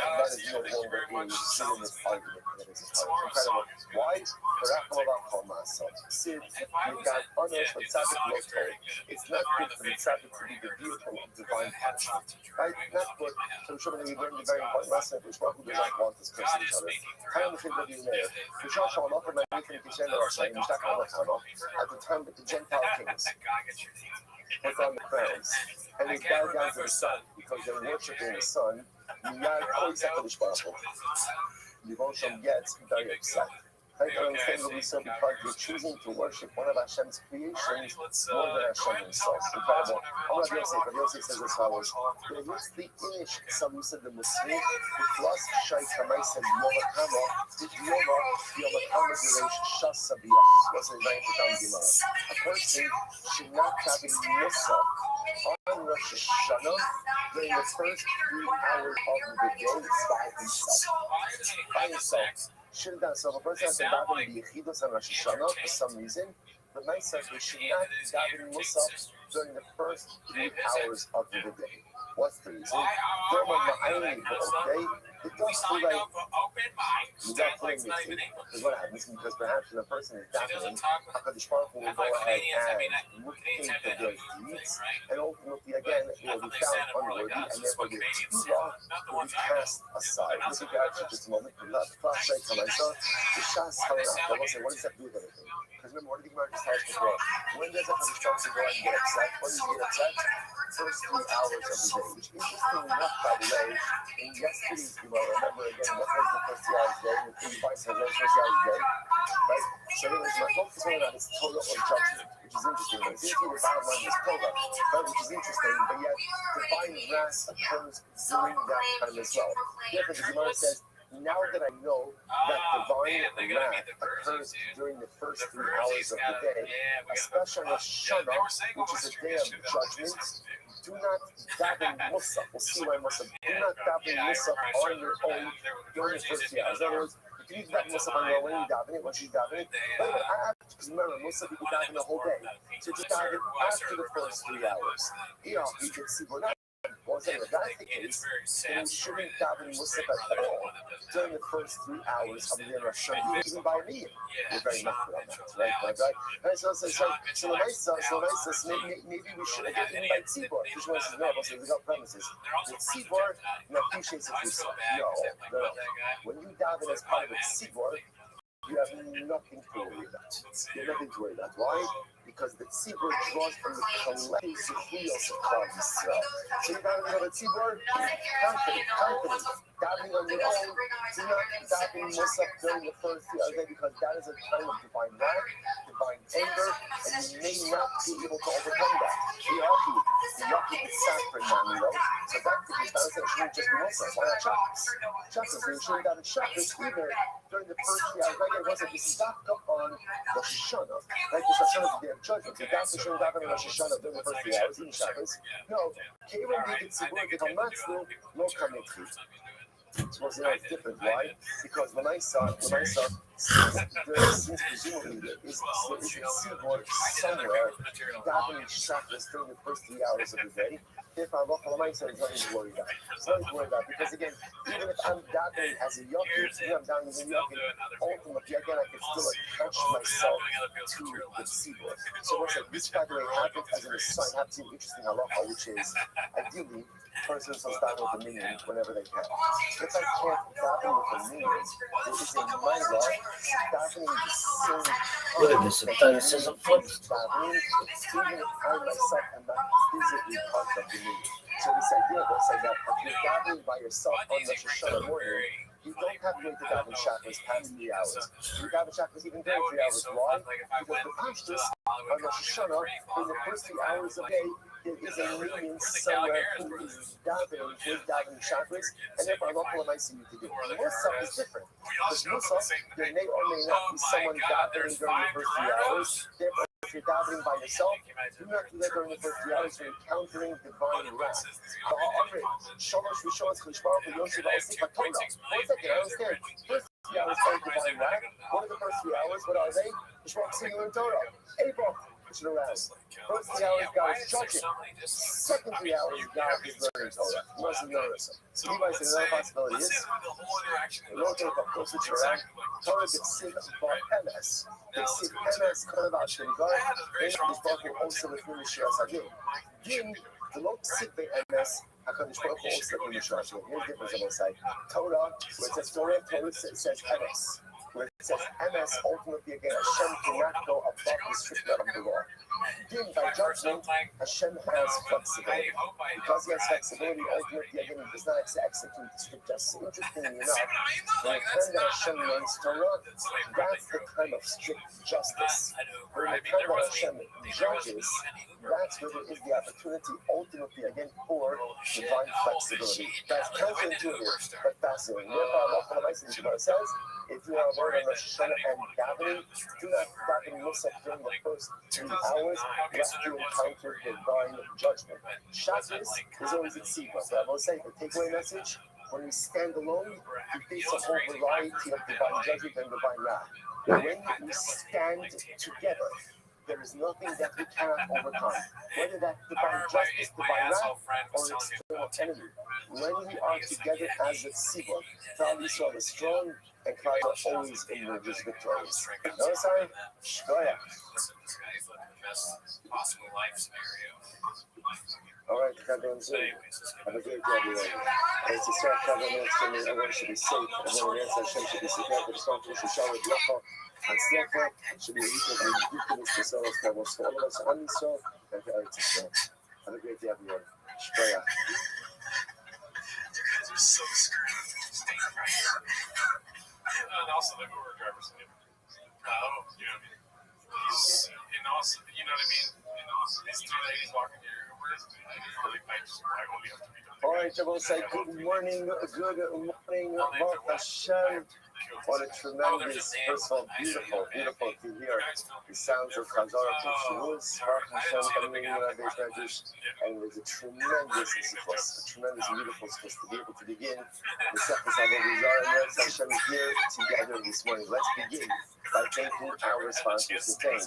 [SPEAKER 2] no longer a legitimate argument. That is incredible. Why? Sid, you got honors for tzaddik lo tov. It's not good for the tzaddik to be the vehicle of divine punishment. Right? Not good. So we learned a very important lesson, which one who does not want this cursing each other. At the time that the Gentile kings put on the crowns, and they bow down to the sun because they're worshiping the sun, Devotion gets very upset. I understandably so because you're choosing to worship one of Hashem's creations more than Hashem himself. Incredible. Allah Yosef says as follows: the Inish Salusa de Muslim, plus Shai Kamais and Yomakama, Yoma, Yomakama Giresh Shasabia. What's a very important Gemara? A person should not have a Musa on Rosh Hashanah during the first 3 hours of the day by himself. Should have done so. If a person has to daven the Yechidos on Rosh Hashanah for some reason, the night says we should not daven Musaf during the first 3 hours of the day. What's the reason? It does feel like you got playing the team. Because what happens? Because perhaps when a person is davening, HaKadosh Baruch Hu will go ahead and look into their deeds, and ultimately again they will be found unworthy, and therefore the tefillah will be cast aside. Look at that for just a moment. The Shas Haranah. They will say, what does that do with everything? Because remember, what did the Gemara just tell us before? When does HaKadosh Baruch Hu go ahead and get upset? When does he get upset? First 3 hours of the day. Which, interesting enough, by the way, in yesterday's Gemara, remember again, what was the first 3 hours of the day? The Levites said the first 3 hours of the day, right? So it was my focus on that is Torah or judgment, which is interesting. It seems to be the bottom line is Torah, right? Which is interesting, but yet divine wrath occurs during that time as well. Therefore, the Gemara says, now that I know that divine wrath occurs during the first 3 hours of the day, especially on Shana, which is a day of judgment, do not daven Musaf. We'll see why Musaf. Do not daven Musaf on your own during the first 3 hours. In other words, if you daven Musaf on your own when you daven it, once you daven it, because remember, Musaf you can daven the whole day. So just daven after the first 3 hours. You can see we're not. Well, if that's the case, then we shouldn't daven Musaf at all during the first 3 hours of the day of Rosh Hashanah, even by me. We're very much on that, right? Right? So maybe we should invite Tzibor. Which one is no? So we got premises. The Tzibor appreciates the Musaf. No. When you daven as part of the Tzibor, you have nothing to worry about. Why? Because the tzibur draws from the collective zechios of Klal Yisrael. So you davening on the tzibur, confident. Davening on your own, do not daven Musaf during the first 3 hours of the day because that is a time of divine wrath, divine anger, and you may not be able to overcome that. The Yaki is sacred, so that could be found that shouldn't just be Musaf. Why not Shabbos? Shabbos, you shouldn't daven Shabbos either during the first 3 hours. Like it wasn't just stocked up on Rosh Hashanah. Like this Hashanah is the day of judgment. The doctor shouldn't daven on Rosh Hashanah during the first 3 hours in Shabbos. No, Kevin did it to work at Hamatzlu, no Kamitri. So it's different. Why? Because when I saw since presumably there is a seaboard somewhere davening Shabbos during the first 3 hours of the day, if I'm not said it's nothing to worry about. It's nothing to worry about because again, even if I'm davening as a yogi, I'm davening as a yogi, ultimately again I can still attach myself to the seaboard. So what's that? This by the way happens as an aside, happens in interesting halacha, which is ideally persons will daven with a minion whenever they can. If I can't daven with a minion, it is in my law davening the same.
[SPEAKER 3] Look at this, sometimes it says a foot.
[SPEAKER 2] Davening, even if I myself am not physically part of the minion. So this idea will say that if you're davening by yourself on Rosh Hashanah morning, you don't have to wait to daven Shabbos past 3 hours. You daven Shabbos even during 3 hours. Why? Because the pastors on Rosh Hashanah, in the first 3 hours of the day, there is a minion somewhere who is davening Shabbos, and therefore I'm not going to see you to do it. Musaf is different. Because Musaf, there may or may not be someone davening during the first 3 hours, therefore if you're davening by yourself, do not do that during the first 3 hours. You're encountering divine wrath. Shalosh Rishon Chishbar Yosef Osif HaTorah. 1 second, I understand. First 3 hours are divine wrath. What are the first 3 hours? What are they? Yishbar Singular Torah. April. Around. First 3 hours, God is judging. Second 3 hours, God is learning Torah. You mustn't notice it. So Levi said another possibility is the Lord gave a closer to around Torah B'Ksiv B'Emes. B'Ksiv Emes Kolav Hashem God. Then he's talking also with Mishra Sadim. Din the Lord B'Ksiv B'Emes. HaKadosh Baruch Hu also with Mishra Sadim. Here's the difference on both sides. Torah, where it says Torah, Torah says Emes. Where it says MS, ultimately again, Hashem cannot go above the strict letter of the law. Din by judgment, Hashem has flexibility. Because he has flexibility, ultimately again, he does not execute strict justice. Interestingly enough, when the time that Hashem learns Torah, that's the time of strict justice. When the time that Hashem judges, that's where there is the opportunity, ultimately again, for divine flexibility. That's counterintuitive, but fascinating. Therefore, Allah says, if you are born on Rosh Hashanah and davening, do not daven Musaf during the first 2 hours, lest you encounter divine judgment. Shabbos is always in sequence. I will say the takeaway message: when we stand alone, we face a whole variety of divine judgment and divine wrath. When we stand together, there is nothing that we cannot overcome, whether that's divine justice, divine wrath, or external enemy. When we are together as a tzibur, Klal Yisrael is strong, and Klal Yisrael always emerges victorious. No, sorry? Go ahead.
[SPEAKER 1] Possible life scenario.
[SPEAKER 2] All right, Kevin, have a great day, everyone. And to start Kevin, everyone should be safe. Everyone else, Hashem should be safe. The responsible should shower with local and Slefra should be equal and ridiculous to sell us, for all of us, on Israel and to Eretz Israel. Have a great day, everyone. Shkoya.
[SPEAKER 1] You guys are so screwed. And also the Uber driver's name. Oh, you know, he's, and also, you know what I mean? These two ladies walking here, I only have to be done.
[SPEAKER 2] All right, I will say good morning, Baruch Hashem. What a tremendous, first of all, beautiful to hear the sounds of Chazara to Shavuos, Baruch Hashem, and there's a tremendous beautiful supposed to be able to begin the Sefas HaVodah and Hashem here together this morning. Let's begin by thanking our sponsors today.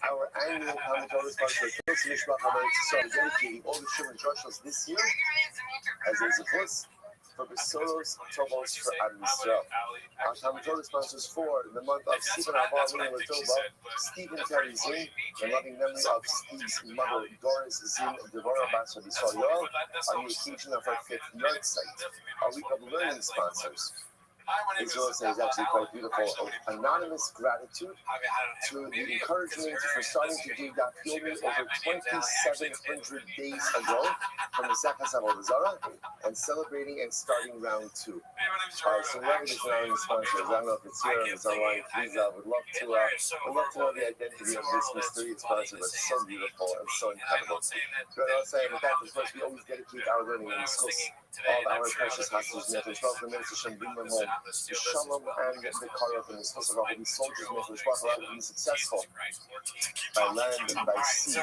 [SPEAKER 2] Our annual Talmud sponsor, dedicating all the children Joshua this year as a support for Besoros Tovos for Am Yisrael. Our Talmud sponsors for the month of Stephen Abba Stephen Terry Zin, the loving memory of Steve's mother Doris Zin Devorah Bas Rabbi Yisrael, on the occasion of her 5th yard site. Our week of learning sponsors. Israel is actually quite beautiful. Anonymous gratitude to the encouragement for starting to do that filming over 2,700 days ago from the Sefas HaVodah and celebrating and starting round 2. So whoever this anonymous sponsor is, I don't know if it's here or it's online, please, would love to know the identity of this mysterious sponsor, but it's so beautiful and so incredible. But I'll say, in fact, of course, we always dedicate our learning and discuss all of our precious hostages, and 12 minutes to bring them home. The Shalom and the Karov and the Sfos of all these soldiers make the Shbach to be successful by land and by sea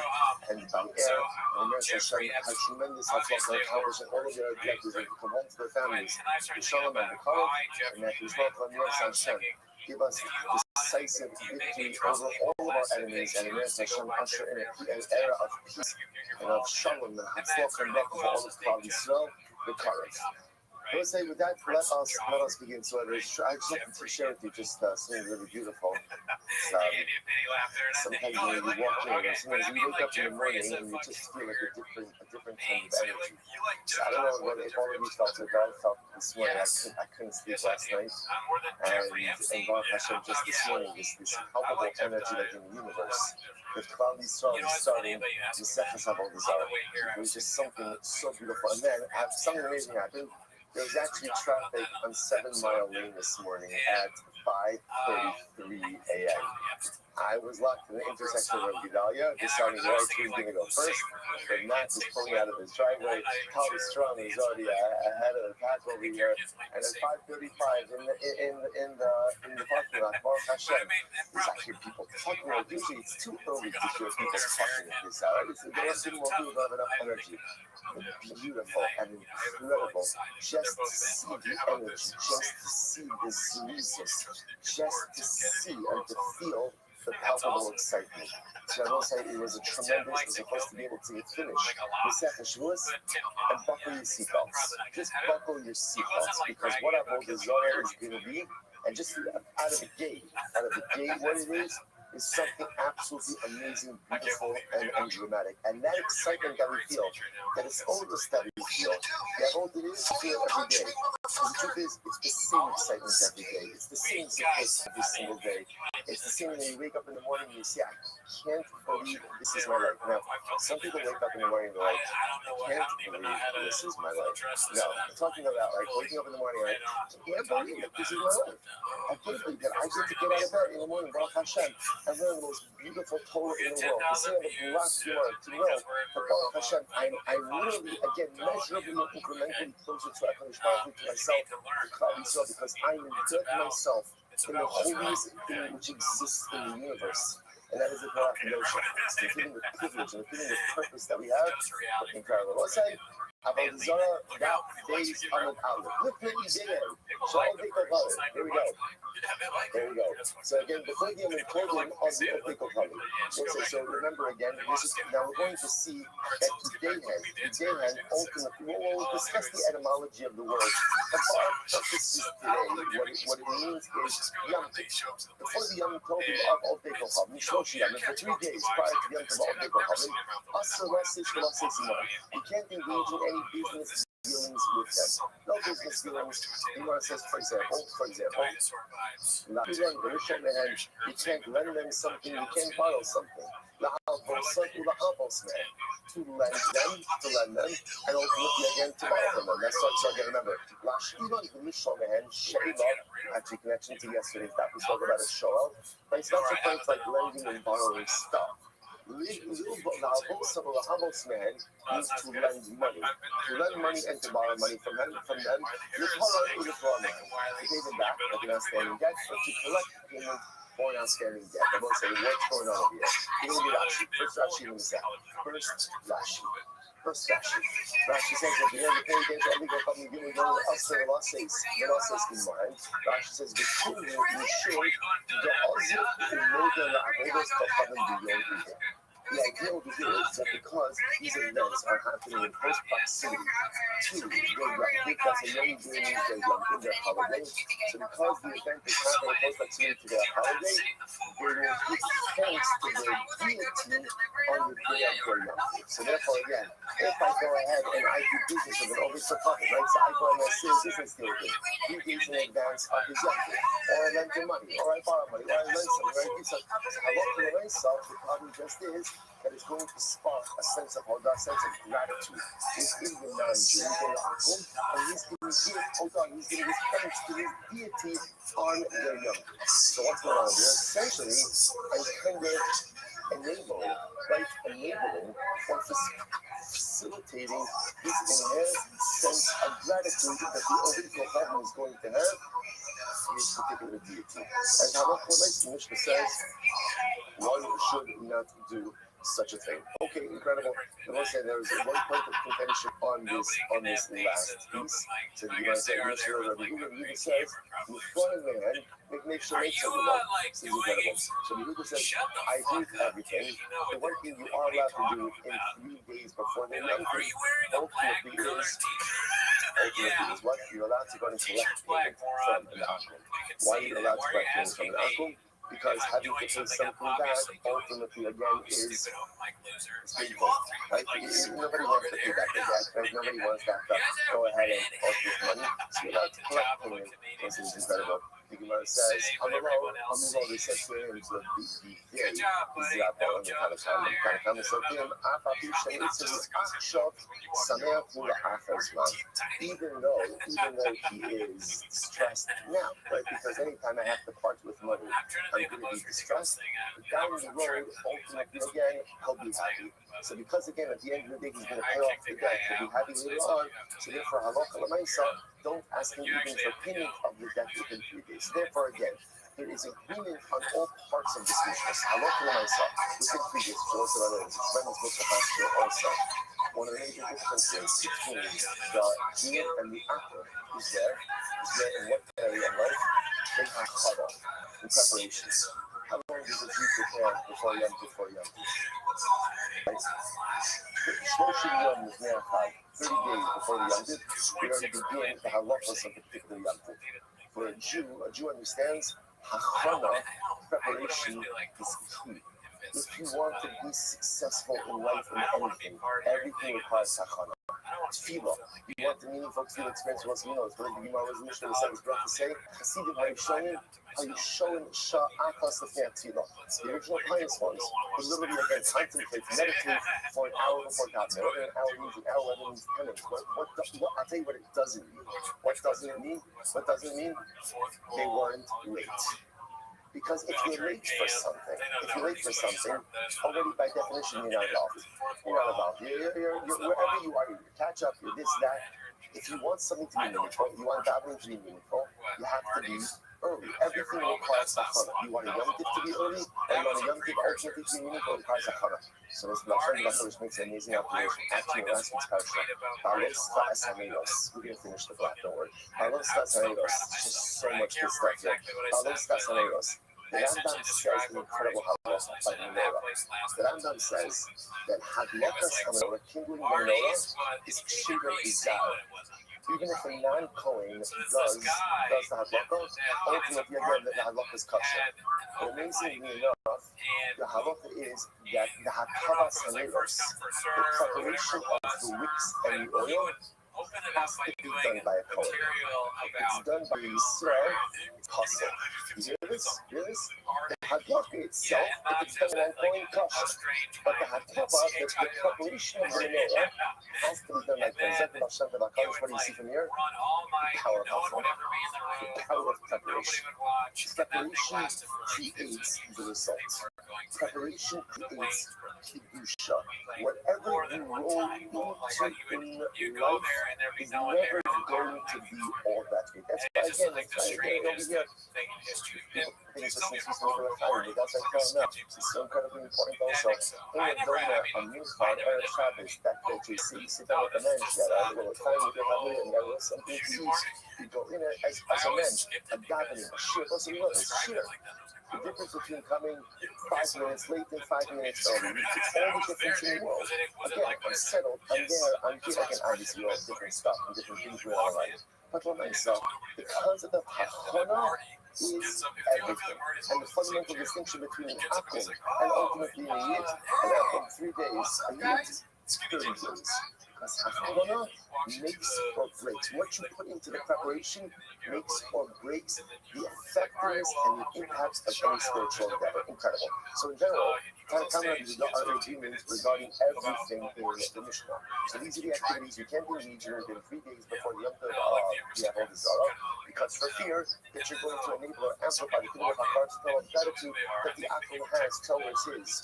[SPEAKER 2] and by air. And Hashem has tremendous Hatzlach and accomplishing all of their objectives and to come home to their families. The Shalom and the Karov and that Shbach Hashem give us decisive victory over all of our enemies, and Hashem usher in an era of peace and of Shalom and Hatzlach and for all of Klal Yisrael, the Karov. I would say with that, let us begin. So I just wanted to share with you just something really beautiful. Sometimes when you walk in, or sometimes you wake up in the morning and you just feel like a different kind of energy. So I don't know if all of you felt it, but I felt this morning. I couldn't sleep last night, and Baruch Hashem just this morning, this palpable energy like in the universe. With Klal Yisrael starting the Sefas HaVodah. It was just something so beautiful. And then something amazing happened. There was actually traffic on 7 Mile Lane this morning at 5:33 a.m. I was locked in the intersection of Vidalia, deciding where he was going to go first. But Max is pulling out of his driveway. Holly Strong is already ahead of the pack over here. And at 5:35 in the parking lot, Baruch Hashem, there's actually people talking. Usually it's too early to hear people talking at this hour. The rest of them will have enough energy. Beautiful and incredible. Just to see the energy, just to see the Jesus, just to see and to feel the palpable excitement. So I will say it was a tremendous, we're supposed to be able to get finished. Masech Shavuos, and buckle your seatbelts. Just buckle your seatbelts, because what our Avodah Zarah is going to be, and just out of the gate, what it is something absolutely amazing, beautiful, and dramatic. And that excitement that we feel, that it's oldest that we feel, that old it is, we feel every day. The truth is, it's the same excitement every day. It's the same excitement every single day. It's the same when you wake up in the morning and you say, I can't believe this is my life. Now, some people wake up in the morning and they're like, I can't believe this is my life. No, I'm talking about like waking up in the morning and like, I can't believe it, this is my life. I can't believe that I get to get out of bed in the morning, Baruch Hashem, and learn the most beautiful Torah in the world. To say the last word, to know that Baruch Hashem, I literally, again, measurably and incrementally closer to HaKadosh Baruch Hu, to myself, to Klal Yisrael, because I embed myself in the holiest thing which exists in the universe. And that is the Torah Kedoshah. It's the feeling of privilege and the feeling of purpose that we have. Incredible. Let's say, Avodah Zarah, that days on the outlet. Look at you did it. So I'll take a color. Here we go. There we go. So again, before the clothing of the Optical color. So remember again, this is, now we're going to see that Dehan ultimately, we'll discuss the etymology of the word. But for our purposes today, what it means is Yom Tov. Before the Yom Tov of Optical Color, Mishlosh Yom, for 3 days prior to the Yom Tov of Optical Color, we can't engage in any business dealings with them. No business dealings. Gemara says, for example, you can't lend them something, you can't borrow something. To lend them, and ultimately again to borrow from them. That's what again, remember. Actually, connection to yesterday's that we spoke about a show. But it's not so like lending and borrowing stuff. Means to lend money and to borrow money from them. You withdraw money. To pay them back like an outstanding debt, but to collect payment for an outstanding debt. I won't say what's going on over here. You're going to be Rashi. First Rashi in the set. First Rashi. Rashi says that the end of the page is only going to come and give me no usher of us in mind. Rashi says the children you should the other in modern avodas kafam beyond. The idea over here is that because these events are happening in close proximity to the Yom, because a young being is their Yom in their holiday, so because the event is happening in close proximity to their holiday, they will give thanks to their deity on the day of their Yom. So therefore, again, if I go ahead and I do business with an overseas profit, right? So I go and I say a business deal with him, 3 days in advance of his Yom, or I lend him money, or I borrow money, or I lend something, or I do something. I want to lend myself, the problem just is that is going to spark a sense of gratitude. He's giving the man, he's going to Akum, and he's giving his thanks to his deity on their Yom. So what's going on here? Essentially, I kind of enabling or facilitating this enhanced sense of gratitude that the Ovid Heaven is going to have for his particular deity. And how much the Mishnah says, one should not do such a thing. Okay, incredible. I will say there is one point of contention on this last piece. So you guys say, I'm sure that Yehuda says, with one man, make sure it's incredible. So Yehuda says, I agree with everything. The one thing you are allowed to do in 3 days before the Yom ultimately is what? You're allowed to go and collect payment from an Akum. Why are you allowed to collect payment from an Akum? Because having to pay something back ultimately again is painful, right? Nobody wants to pay back the debt, right? Nobody wants that to go ahead and hold this money. So you're allowed to collect payment. This is incredible. The Gemara says, they said to him,
[SPEAKER 1] Good job, buddy. No job time.
[SPEAKER 2] even though he is stressed now, right? Because anytime I have to part with money, I'm going to be distressed. But down the road, ultimately, again, he'll be happy. So because, again, at the end of the day, he's going to pay off the debt, he'll be happy later on. So therefore, halacha l'maisa, don't ask him even for payment of the debt within 3 days. Therefore, again, there is agreement on all parts of this business. Halacha l'maisa, within 3 days. So what's the other? It's tremendous musafasha also. One of the major differences between the deer and the apple is there in what area of life? In hachara, in preparations. How long does a Jew prepare before Yom Tov? Right? Shlosh Yom is Ne'achad. 30 days before the Yom Tov, we already begin the halachos of the particular Yom Tov. For a Jew understands hachana, preparation is key. If you want to be successful in life in anything, everything requires hachana. Tefillah. You want the meaningful tefillah experience. Once you know, it's what the Gemara was initially said, was brought to say, Hasidim, are you showing sha'akas lefnei tefillah? The original pious ones would literally, again, contemplate, meditate for an hour before davening. Whether an hour means an hour, whether it means 10 minutes. I'll tell you what it doesn't mean. What doesn't it mean? What doesn't it mean? They weren't late. Because if you're late for something, already by definition, you're not involved. You're wherever you are, you catch up, you're this, that. If you want something to be meaningful, you want davening to be meaningful, you have to be early. Everything requires hachana. You want a Yom Tov to be early, or you want a Yom Tov ultimately to be meaningful, it requires hachana. So this Lashon makes an amazing observation. Actually, last week's parasha, we're going to finish the block, don't worry. It's just so much good stuff here. The Rambam says an incredible halacha by the menorah. The Rambam says that hadlakas hamenorah, kindling the menorah, is kshiva izar. Even if a non-Kohen does the hadlaka, ultimately again the hadlaka is kosher. But amazingly enough, the halacha is that the hakavas hameros, the preparation of the wicks and the oil, has to be done by a Kohen. It's done by Yisrael, it's hustle. You hear this? The hadlaka itself, if it's done by a Kohen, kosher. But the hakava, the preparation of the menorah, has to be done like that. What do you see from here? The power of hustle. The power of preparation. Preparation creates the result. Preparation creates kedusha. Whatever you roll into in life is never going to be all that good. That's why, again, over here, people think it's just an excuse for a fire, but that's like growing up. It's so incredibly important also. In a donor, a mincha, Erev Shabbos, back at JC, you sit down with a man, you got a little time with your family, and you got something to use. You go in as a man, a davening, a shir, what's the word? It's shir. The difference between coming 5 minutes late and 5 minutes early, it's all the difference in the world. Again, I'm settled, I'm there, I'm here. Again, obviously, all different stuff and different things going on in life. But for myself, the concept of hachana is everything. And the fundamental distinction between an akum and ultimately a yid, an akum 3 days, a yid 30 days. Because hachana makes or breaks. What you put into the preparation makes or breaks the effectiveness and the impact of any spiritual endeavor. Incredible. So in general, Tanakh is the other agreements regarding everything in the Mishnah. So these are the activities you can't do in Egypt in 3 days before the Yom Tov. We have all this Zara, because for fear that you're going to enable or amplify the feeling of Hakarat's gratitude that the Akum has towards his.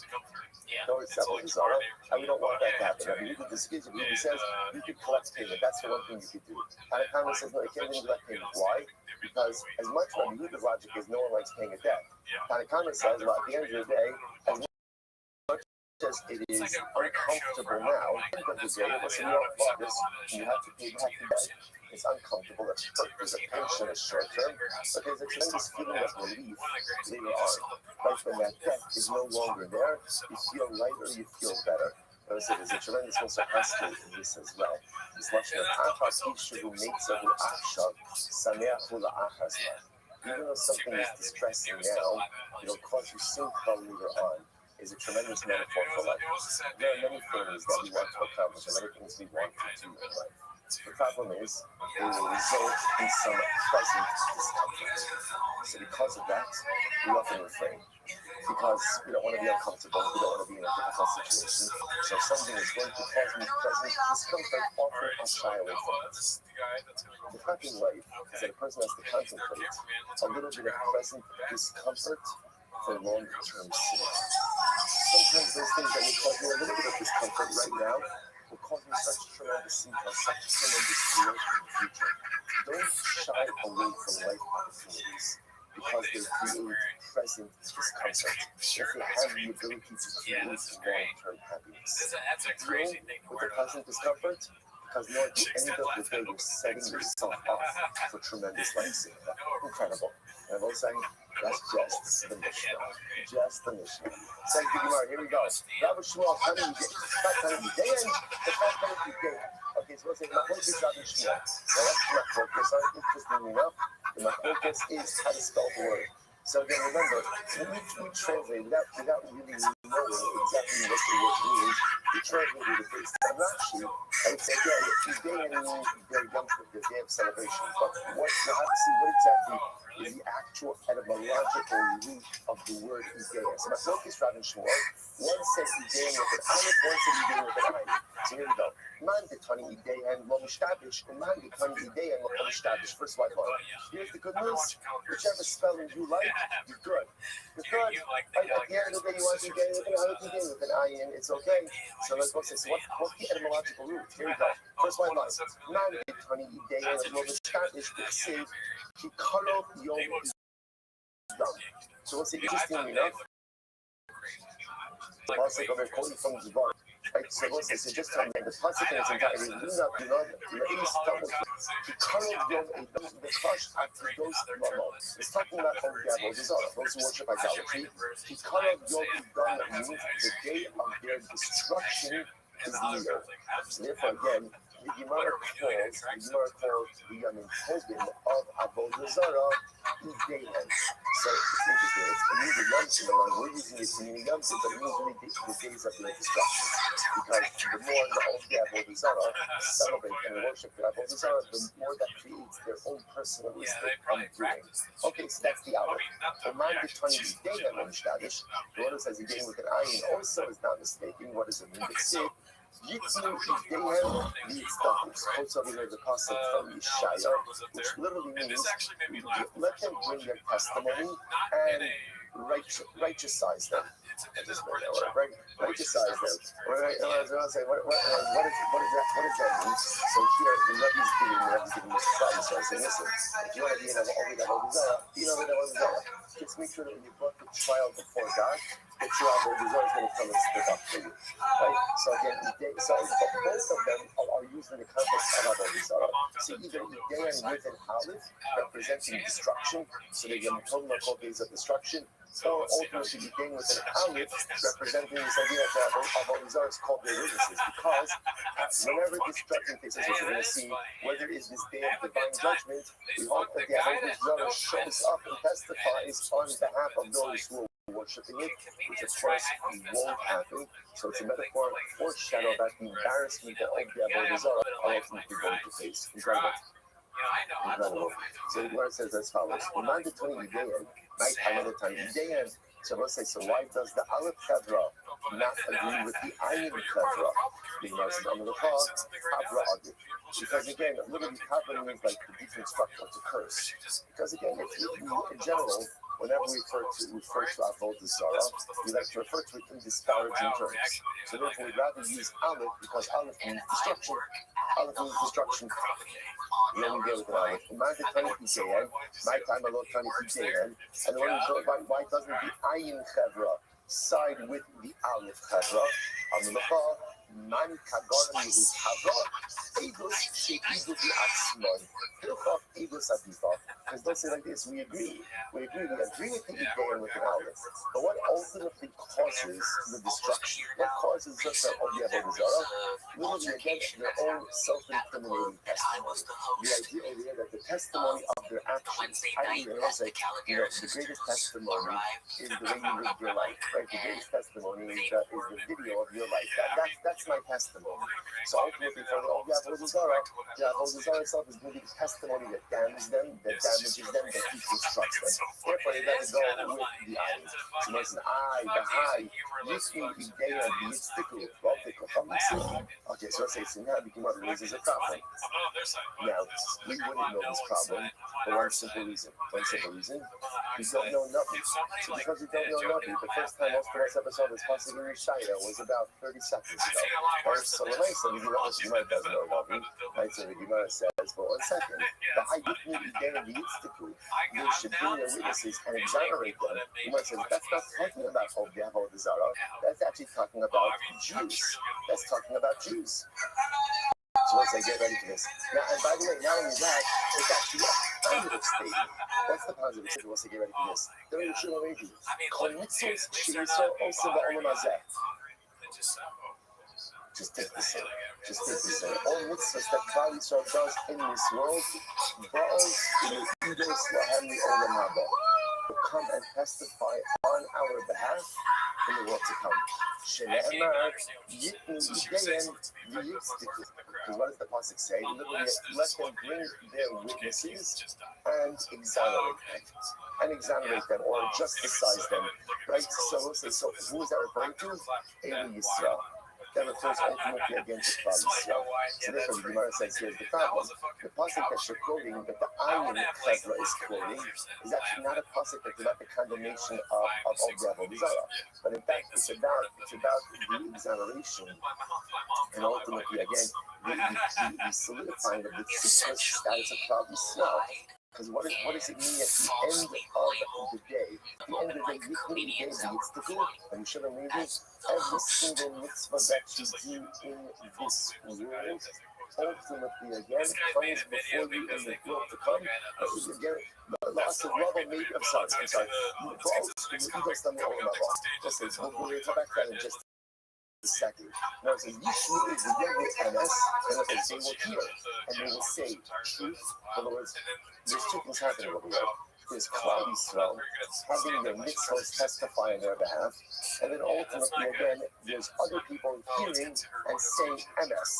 [SPEAKER 2] Towards Zara, and we don't want that to happen. I mean, even the Skizzy says you could collect payment. That's the one thing you could do. Tanakh says no, you can't even collect payment. Why? Because as much as the logic is, no one likes paying a debt. Tanakh says, well, at the end of the day, as much as it is uncomfortable now, at the end of the day, listen, you don't want this, you have to pay back the debt. It's uncomfortable, it's hurt, there's a pension, it's short term, but there's a tremendous feeling of relief later on. Right when that debt is no longer there, you feel lighter, you feel better. Notice there's a tremendous musafasca in this as well. This lesson of Achas Isha who makes of the Achshav, Sameach Hula Achasma. Even though something is distressing now, it'll cause you simcha later on, is a tremendous metaphor for life. There are many things that we want to accomplish and many things we want to do in life. The problem is it will result in some present discomfort. So because of that, we often refrain. Because we don't want to be uncomfortable, we don't want to be in a difficult situation. So if something is going to cause me present discomfort, often I'll shy away from it. The fact in life is that a person has to contemplate a little bit of present discomfort for long-term sake. Sometimes those things that may cause me a little bit of discomfort right now will cause me such tremendous symptoms, such tremendous fear in the future. Don't shy away from life opportunities because they create present discomfort. If they have the ability to create long-term happiness. Deal with the present discomfort because you know at the end of the day you're setting yourself up for tremendous life. Incredible. And I will say that's just the Mishnah. Just the Mishnah. Second Gemara, here we go. Rabbi Shmuel, okay, so we'll say Machlokas Rabbi Shmuel. Now that's Machlokas. Interestingly enough, the Machlokas is how to spell the word. So again, remember, when we translate without really knowing exactly what the word means, we translate it based on Rashi. I would say, yeah, today means their the day of celebration. But what you have to see what exactly is the actual etymological root of the word Ideya. So Machlokas Rabbi Shmuel, one says Ideya with an aleph, one says Ideya with an ayin. So here we go. Man detani Ideya and lo mishtabish, and man detani Ideya and lo mishtabish. First white line. Here's the good news. Whichever spelling you like, you're good. You're good. At the end of the day, you want Ideya with an aleph, Ideya with an ayin. It's okay. So let's go say, so what's the etymological root? Here we go. First white line. Man detani Ideya and lo mishtabish, but say, so what's interesting enough? Pasuk over quoting from Zivar. Right, so what's this? So just to the pasuk in its entirety, Luna, La'is Tamut, Kikaro Yom Edom, the Chash after those Lamo. It's talking about Ogavo, those who worship idolatry. Kikaro Yom Edom means the day of their destruction is near. So therefore, again, the Gemara calls the Yamin Tobin of Avodah Zarah Ideihen. So it's interesting. It means the Yom Tov. We're using it to mean Yom Tov, but it means really the days of their destruction. Because the more the Avodah Zarah celebrate and worship the Avodah Zarah, the more that creates their own personalistic undoing. Okay, so that's the hour. Oman B'Tani Ideihen L'Mishtadish. The one who says Ideihen with an ayin also is not mistaken. What does it mean? They say Yitznu Idehem Yitztachus. Quotes over here the concept from Yeshaya, which literally means let them bring their testimony and righteousize them. I just made that word, right? Righteousize them. I was going to say, what does that mean? So here, the Rebbe's giving this problem. So I say, listen, if you want to be in a Avodah Zarah, be in a Avodah Zarah. Just make sure that when you brought the trial before God, that your Avodah Zarah is going to come and stick up for you. Right? So again, both of them are used in the context of Avodah Zarah. So either Ideya with an aleph, representing destruction, so the Yom Tov are called days of destruction, or ultimately Ideya with an aleph, representing this idea that Avodah Zarah is called their witnesses, because whenever destruction takes place, we're going to see whether it is this day of divine judgment, we hope that the Avodah Zarah shows up and testifies on behalf of those who are worshipping it, which of course won't happen. So it's a metaphor foreshadow that the embarrassment that all the Avodah Zarah are ultimately going to face. Incredible. Incredible. So the Gemara says as follows: "Uman detani Ideya, night time another time Ideya." So let's say, so why does the Aleph Chevra not agree with the Ayin Chevra? The Gemara says under the call, Chavra Adi. Because again, literally Chavra means like the different structure to curse. Because again, if you in general, whenever we refer to Avodah Zarah, we like to refer to it in disparaging terms. So therefore, we'd rather use Aleph because Aleph means destruction. Aleph means destruction. We only deal with an Aleph. My time I love Tani Kidayan. And the one who why doesn't the Ayin Chevra side with the Aleph Chevra? Amulacha, Man Kagon Yehud Chevra, Egus Shekidu Atzmon. Hilchot Egus Adifa. Because don't say like this, we agree with the Ideya with an aleph. But what ultimately causes the destruction? What causes the Avodah Zarah? Literally again, their own self-incriminating testimony. The idea over here that the testimony of their actions, i.e. the greatest testimony is the way you live your life, right? The greatest testimony is the video of your life. That's That's my testimony. So ultimately, for the Avodah Zarah, the Avodah Zarah itself is going to be the testimony that damages them, that deconstructs them. Therefore, they got to go with the eyes. So it says, Bahai, Yismi, Ideya, Yitztiku, Okay, so let's say Sinha Bikimar raises a problem. Now, we wouldn't know this problem for one simple reason. We don't know nothing. So because we don't know nothing, the first time most of us ever saw this possible Shaya was about 30 seconds ago. Or so when I said, you might doesn't know nothing, right? So the Gemara says, for 1 second, the Hayyitni Ideya Yitztiku, they should bring their witnesses and exonerate them. The Gemara says, that's not talking about Avodah Zarah. That's actually talking about Jews. That's talking about Jews. So once I get ready for this. Now, and by the way, not only that, it's actually a positive statement. What's the positive statement once I get ready for this? There is a lady. Just take this in. All mitzvahs that Klal Yisrael does in this world, will come and testify on our behalf in the world to come. Because what does the pasuk say? Literally, let them bring their witnesses and exonerate them, or justicize them, right? So who is that referring to? Eli Yisrael. That refers ultimately again to Klal Yisrael. So therefore, the Gemara says here's the problem. The pasuk that you're quoting, that the Ayin Chazra is quoting, is actually not a pasuk that's about the condemnation of the Avodah Zarah. But in fact, it's about the exoneration and ultimately again the solidifying of the secret status of Klal Yisrael. Because what does it mean at the end of the day? At the end of the day, you can be Yitztiku, and you should have made it. Every single mitzvah that you do in this world, ultimately again, comes before you in the world to come. Again, lots of love and maybe, I'm sorry. We'll come back to that in just a second. Now it says, Yishmu is the young MS, and it says, they will hear, and they will say truth. In other words, there's two things happening over here. There's Klal Yisrael having their mitzvahs testify on their behalf, and then ultimately again, there's other people hearing and saying MS.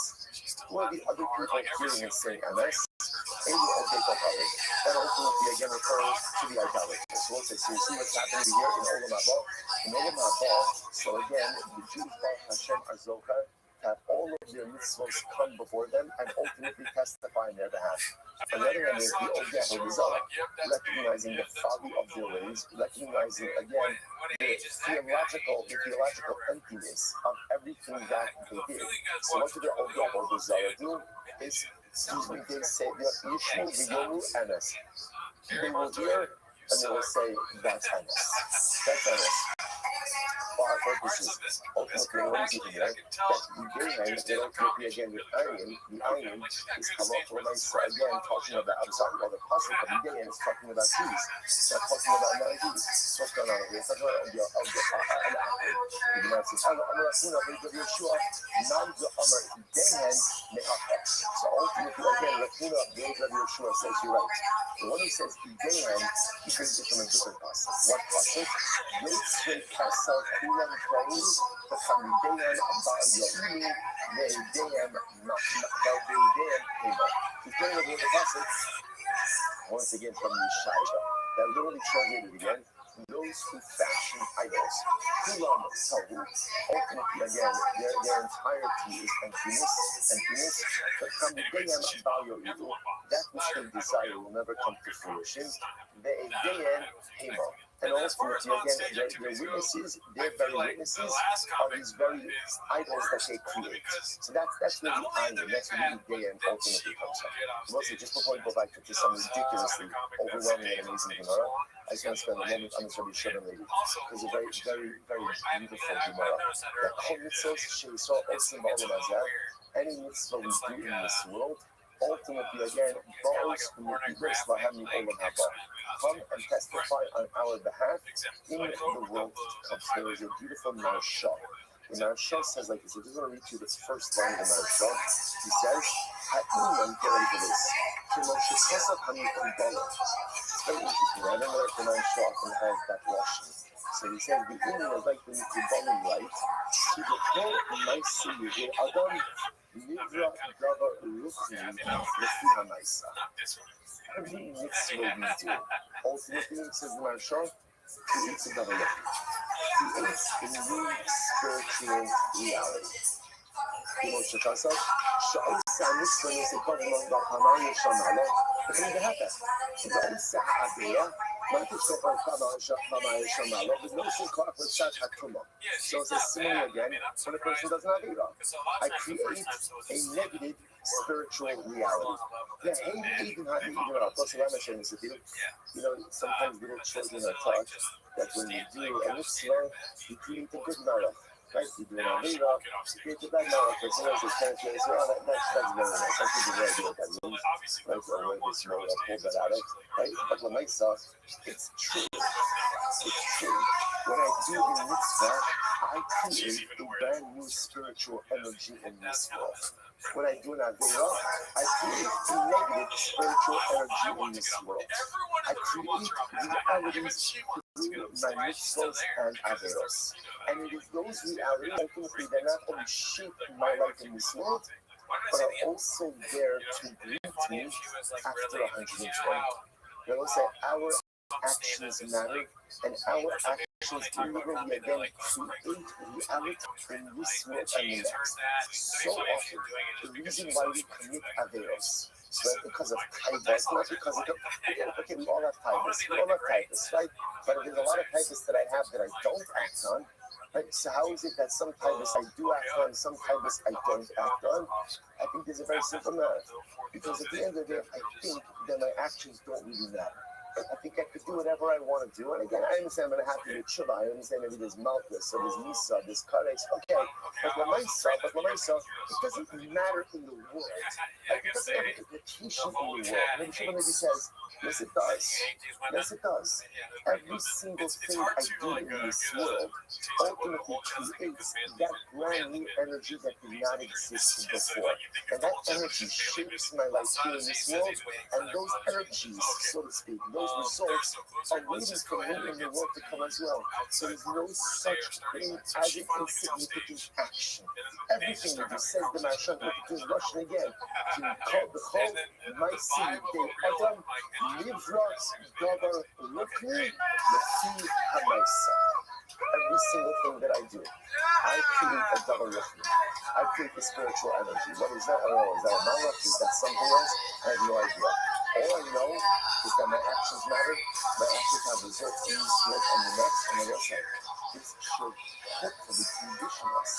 [SPEAKER 2] Who are the other people hearing and saying MS? That ultimately again refers to the idolaters. So let's say, so you see what's happening here in Olam Haba? In Olam Haba, so again, the Jews, Baruch Hashem, are Zochar, have all of their mitzvahs come before them and ultimately testify on their behalf. On the other hand, there's the Avodah Zarah, recognizing the folly of their ways, recognizing again the theological emptiness of everything that they did. So what do the Avodah Zarah do? They say, Yishmu v'yomu emes. They will hear and they will say, that's emes. That's emes. For our purposes, ultimately, what is it here? That the ultimately again, the iron is halach l'maisa, again, talking about, I'm sorry, well, the pasuk of the is talking about Jews, not talking about non-Jews. What's going on here? It's talking about the Gemara says, so ultimately, again, Rafuna, the age of Yeshua says, you're right. But when he says Ideyan, he brings it from a different pasuk. What pasuk? Yotzei kasal kulam praim, v'chamideyan abal yo'ini, ve'ideyam hema. He's bringing it with the pasuk, once again from Yeshaya. That literally translated again, those who fashion idols. Kulam tahu, ultimately again, their entirety is emptiness, but chamideyan abal yo'ini, that which they desire will never come to fruition. Ve'ideyam hema. And ultimately, again, their witnesses, their very witnesses, are these very idols that they create. So that's where the iron, that's where the day and ultimately comes from. Mostly, just before we go back to some ridiculously overwhelming and amazing Gemara, I just want to spend a moment on this Rabbi Shimon lady. It's a very, very, very beautiful Gemara. That kol mitzvos she'yisrael osim ba'olam hazeh, any mitzvah we do in this world, ultimately, again, those who will be blessed by having Olam Haba come and testify on our behalf in the world to come. So there is a beautiful Marsha The Maharsha says like this. I just want to read you the first line of the Maharsha. He says, "Ha'inyan," get ready for this. "Kimoshechasav hamikubalim." It's very interesting. I don't know if the Maharsha often has that washing. So he says the inyan is like the mikubalim, right? To the whole ma'aseh yehei adam nivra dava ruchni lefi ha'ma'aseh. Every mitzvah we do, ultimately, says the Maharsha, creates a double life. Creates a new spiritual reality. Moshe Kassav, Sha'isa HaMitzvah Yosef Kavlon B'Hamay Yeshamala, וכן דהתה. ועשה העבירה, מה תשתפר Hamay Yeshamala, ולא שום כוח לצד התרומה. So it's similar again when a person does an avira. I create a negative spiritual reality. You know, sometimes little children are taught that when you do a mitzvah, you create a good marach. Right? You do an avira, you create a bad marach. But sometimes it's kind of curious, that's very nice. I think the idea what that means. Right? Or where this mode I pulled that out of. Right? But when I saw, it's true. It's true. When I do a mitzvah, I create a brand new spiritual energy in this world. When I do an avera, I create a negative spiritual energy in this world. I create realities through my mitzvahs and averos. And it is those realities, ultimately, they're not only shape my life in this world, but are also there to greet me after 120. They will say our actions matter, and our actions literally again create reality in this world and the next. So often, the reason why we commit averos, so that's because of typhus, not because of okay, we all have typhus, right? But there's a lot of typhus that I have that I don't act on. Right? So how is it that some typhus I do act on, some typhus I don't act on? I think there's a very simple matter. Because at the end of the day, I think that my actions don't really matter. I think I could do whatever I want to do. And again, I understand I'm going to have to do tshuva. I understand maybe there's malchus, or there's misa, there's kares. Okay, but myself, it doesn't matter in the world. Like, it doesn't have an implication in the world. Maybe tshuva maybe says, yes, it does. Yes, it does. Every single thing I do in this world ultimately creates that brand new energy that did not exist before. And that energy shapes my life here in this world. And those energies, so to speak, those results are waiting for me in the world to come as well. So there's no such thing as an insignificant action. Everything you do, says the Maharsha, is Russian again. To call the whole Maisi de Adam, Livrat, Dabar, Rukni, Lefi Hamaisa. Every single thing that I do, I create a double rukni. I create the spiritual energy. What is that? I don't know. Is that a malach? Is that something else? I have no idea. All I know is that my actions matter. My actions have results in this world and the next. And the rest of this should hopefully condition us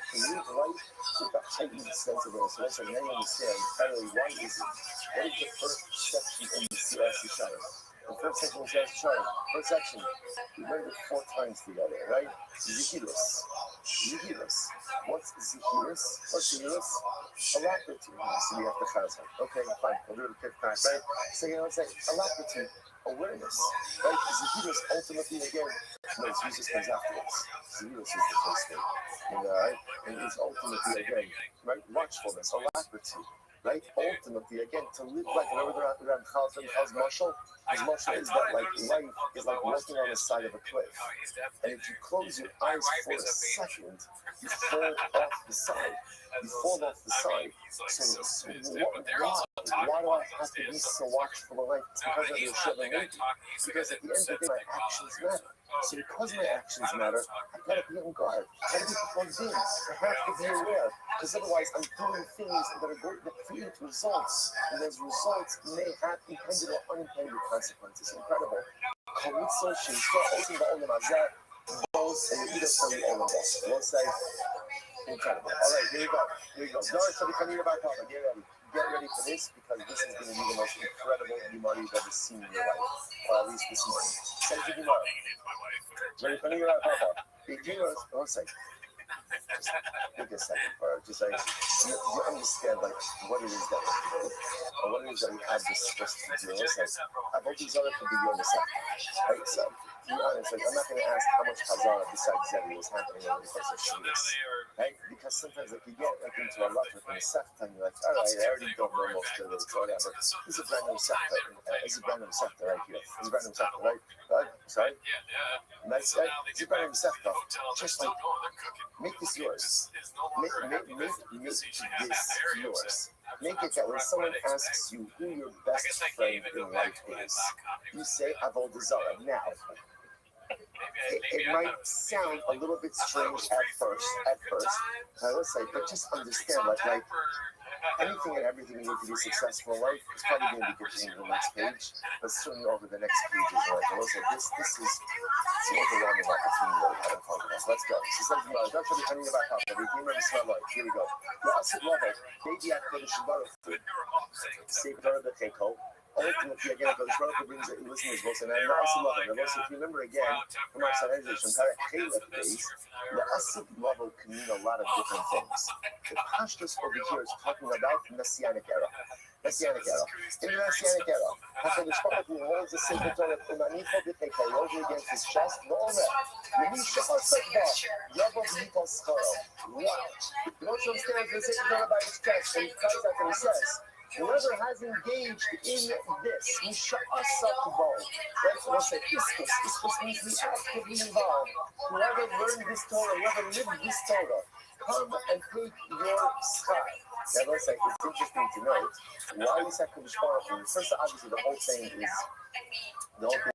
[SPEAKER 2] to live life with a heightened sense of awareness. So let's say, now you understand, finally, why is it? What is the first section in the Sirasi Shara? The first section was Sirasi Shara. First section, we learned it 4 times together, right? Zihirus. What's Zihirus? Alacrity. So we have to chazan. Okay, fine. We'll do it a 5th time, right? So let's say alacrity, awareness, right? Zihirus ultimately again, no, Jesus comes afterwards. Zihirus is the first thing, right? And it's ultimately again, right? Watchfulness, alacrity. Right? Ultimately, again, to live like, remember around Chal's marshal? His marshal is that like life is like walking on the side of a cliff. And if you close your eyes for a second, you fall off the side. So why do I have to be so watchful of life? It's because of your Shabbat. Because at the end of the day, my actions matter. So because my actions matter, I've got to be on guard. I've got to be plugged in. I have to be aware. Because otherwise, I'm doing things that are going to create results. And those results may have intended or unintended consequences. Incredible. Kalitzo Shinshwa Osim Ba'olam Hazeh, both and the from the Olam Boss. We'll say, incredible. All right, here you go. Doris, so becoming your back home. Get ready for this, because this is going to be the most incredible Gemara you've ever seen in your life. Or at least this morning. Send you Gemara. Ready for your back home. One second. Just take a second for it. Just like you understand like what it is that we're doing, or what it is that we have discussed to do. It's like about these other could be your mistake, right? So to be honest, like I'm not going to ask how much Hazara besides Zevi was happening over the course of Shabbos, right? Because sometimes like you get like into a lot within a sector, and you're like, all right, I already don't know most of it, so whatever. This is a brand new sector. It's a brand new sector right here. It's a brand new sector, right? Sorry. Nice guy. It's a brand new sector. Just like make this yours. Make this yours. Make it that when someone asks you who your best friend in life is, you say Avodah Zarah. Now, it might sound a little bit strange at first, I will say, but just understand, like anything and everything you need to be successful in life is probably going to be continuing the next page, but certainly over the next pages, like I will say, this is an overwhelming opportunity that we haven't talked about. Let's go. This is like, that's what we're talking about. We came ready to smell like. Here we go. The Asad level, baby at Kodesh Baruch Hu, Save Torah B'Cheko. Ultimately, again, Kodesh Baruch Hu brings it, listeners, listen, and the Asad level, and also if you remember again, from our Sanhedrin, Chalek days, the Asad level can mean a lot of different things. The Pashtus over here is talking about Messianic era. Messianic era. In the Messianic era, HaKadosh Baruch Hu holds the Sefer Torah Umanito B'Cheko over against his chest, and all that. Wow. You know what I'm saying? The Sefer Torah by his chest, and he comes out and he says, whoever has engaged in this, Misha'asakbo, that's what I say, Iskus means be actively involved. Whoever learned this Torah, whoever lived this Torah, come and take your schar. Now, let's say, it's interesting to note, why is HaKadosh Baruch Hu? First, obviously, the whole thing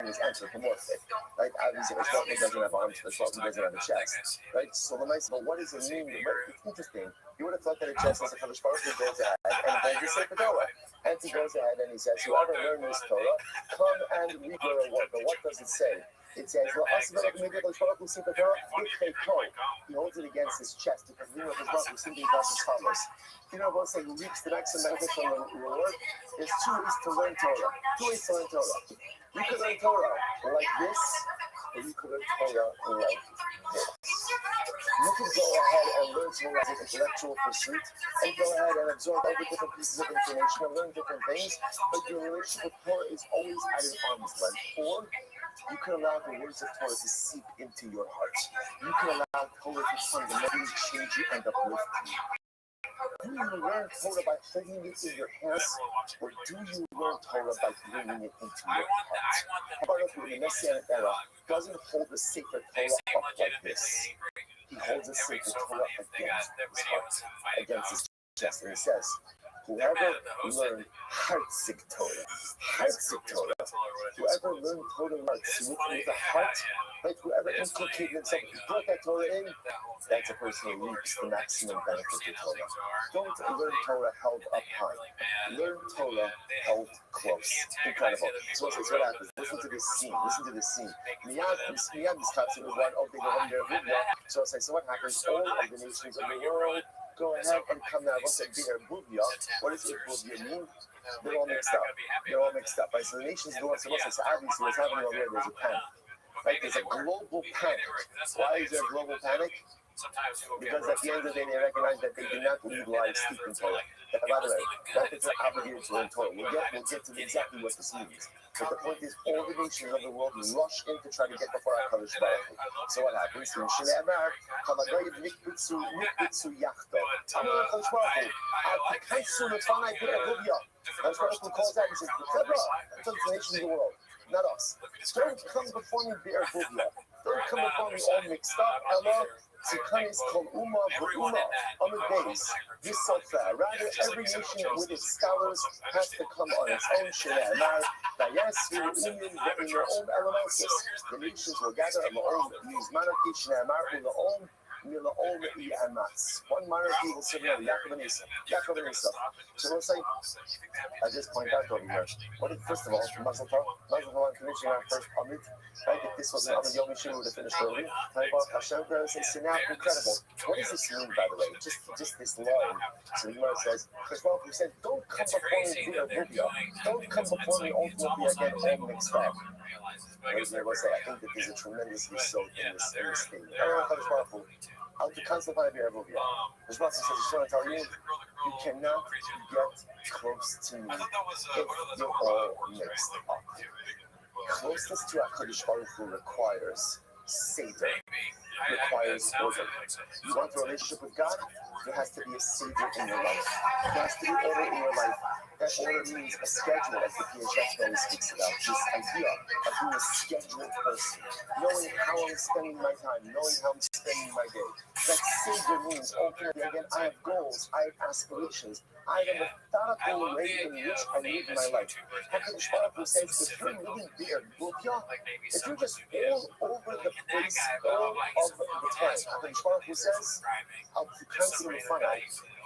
[SPEAKER 2] is anthropomorphic, right? Obviously, the Baruch Hu doesn't have arms, the Baruch Hu doesn't have a chest, right? So the nice, but what does it mean? It's interesting. You would have thought that a chest is a HaKadosh Baruch Hu goes ahead and then the Sefer Torah. And he goes ahead and he says, whoever learned this Torah, come and read your work. But what does it say? It says, he holds it against his chest. Because we know his Baruch Hu simply does as follows. You know, both say who reaps the maximum benefit from the reward. There's two ways to learn Torah. You could learn Torah like this, or you could learn Torah like this. You could go ahead and learn Torah as an intellectual pursuit, and go ahead and absorb every different pieces of information and learn different things, but your relationship with Torah is always at an arm's length. Or you can allow the words of Torah to seep into your heart. You can allow Torah to fundamentally change you and uplift you. Do you learn Torah by holding it in your hands, or do you learn Torah by bringing it into your heart? Baruch Hu in the Messianic era doesn't hold the sacred Torah up like this. He holds the sacred Torah against his heart, against his chest, and he says, whoever learned heartsick Torah, whoever learned Torah with the heart, like whoever inculcated himself, brought that Torah in, that's a person who reaps the maximum benefit of Torah. Don't learn Torah held up high. Learn Torah held close. Incredible. So what's what happens? Listen to this scene. Miyad Miskatsu with one opening of their video. So I say, so what happens? All of the nations of the world go ahead and come now. What's that? What does Bubya mean? They're all mixed up. Right? So the nations go on. So obviously what's happening over there, there's a panic. Right? There's a global panic. Why is there a global panic? Because at the end of the day, they recognize that they do not lead lives steeped in Torah. By the way, not that they're obligated to learn Torah. We'll get to exactly what this means. But the point is, all the nations of the world rush in to try to get before HaKadosh Baruch Hu. So what happens? Shne'emar, Halagoyim nikbitzu yachto. Amar HaKadosh Baruch Hu, Al-Tikaisu Lefanai B'Erubya. HaKadosh Baruch Hu calls out and says, that's the nations of the world, not us. Don't come before me B'Erubya. Don't come before me all mixed up. Allah. Tzikhan is called Ummah B'Ummah on the base. This software. Rather, every nation with its scholars has to come on its own share. Now, Dayasvi Umin in their own elements. The nations will gather on their own use monarchy, Shne'emar in their own. One monarchy will sit here, Yaakov and Esau. So we'll say, I just point out over here, first of all, Mazel Tov on finishing our first Amid. Right, if this was an Amid Yom Yishim, we would have finished early. Hashem says, incredible. What does this mean, by the way? Just this line. So the Gemara says, he said, don't come before me, Don't come before me, ultimately again, all mixed up. I think that there's a tremendous result in this state. Out the concept of your movie. There's lots of stuff I tell you. You cannot get close to me if you're all mixed up. Closeness to HaKadosh Baruch Hu requires Seder, requires order. You want a relationship with God? There has to be a Seder in your life. There has to be order in your life. That order means a schedule, as the PHS always speaks about. This idea of being a scheduled person, knowing how I'm spending my time, knowing how I'm spending my day. That Seder means, ultimately, again, I have goals, I have aspirations, I have a methodical way in which I live my life. HaKadosh Baruch Hu says, if you're living there, if you're just all over the place all of the time, HaKadosh Baruch Hu says, I'll constantly find out.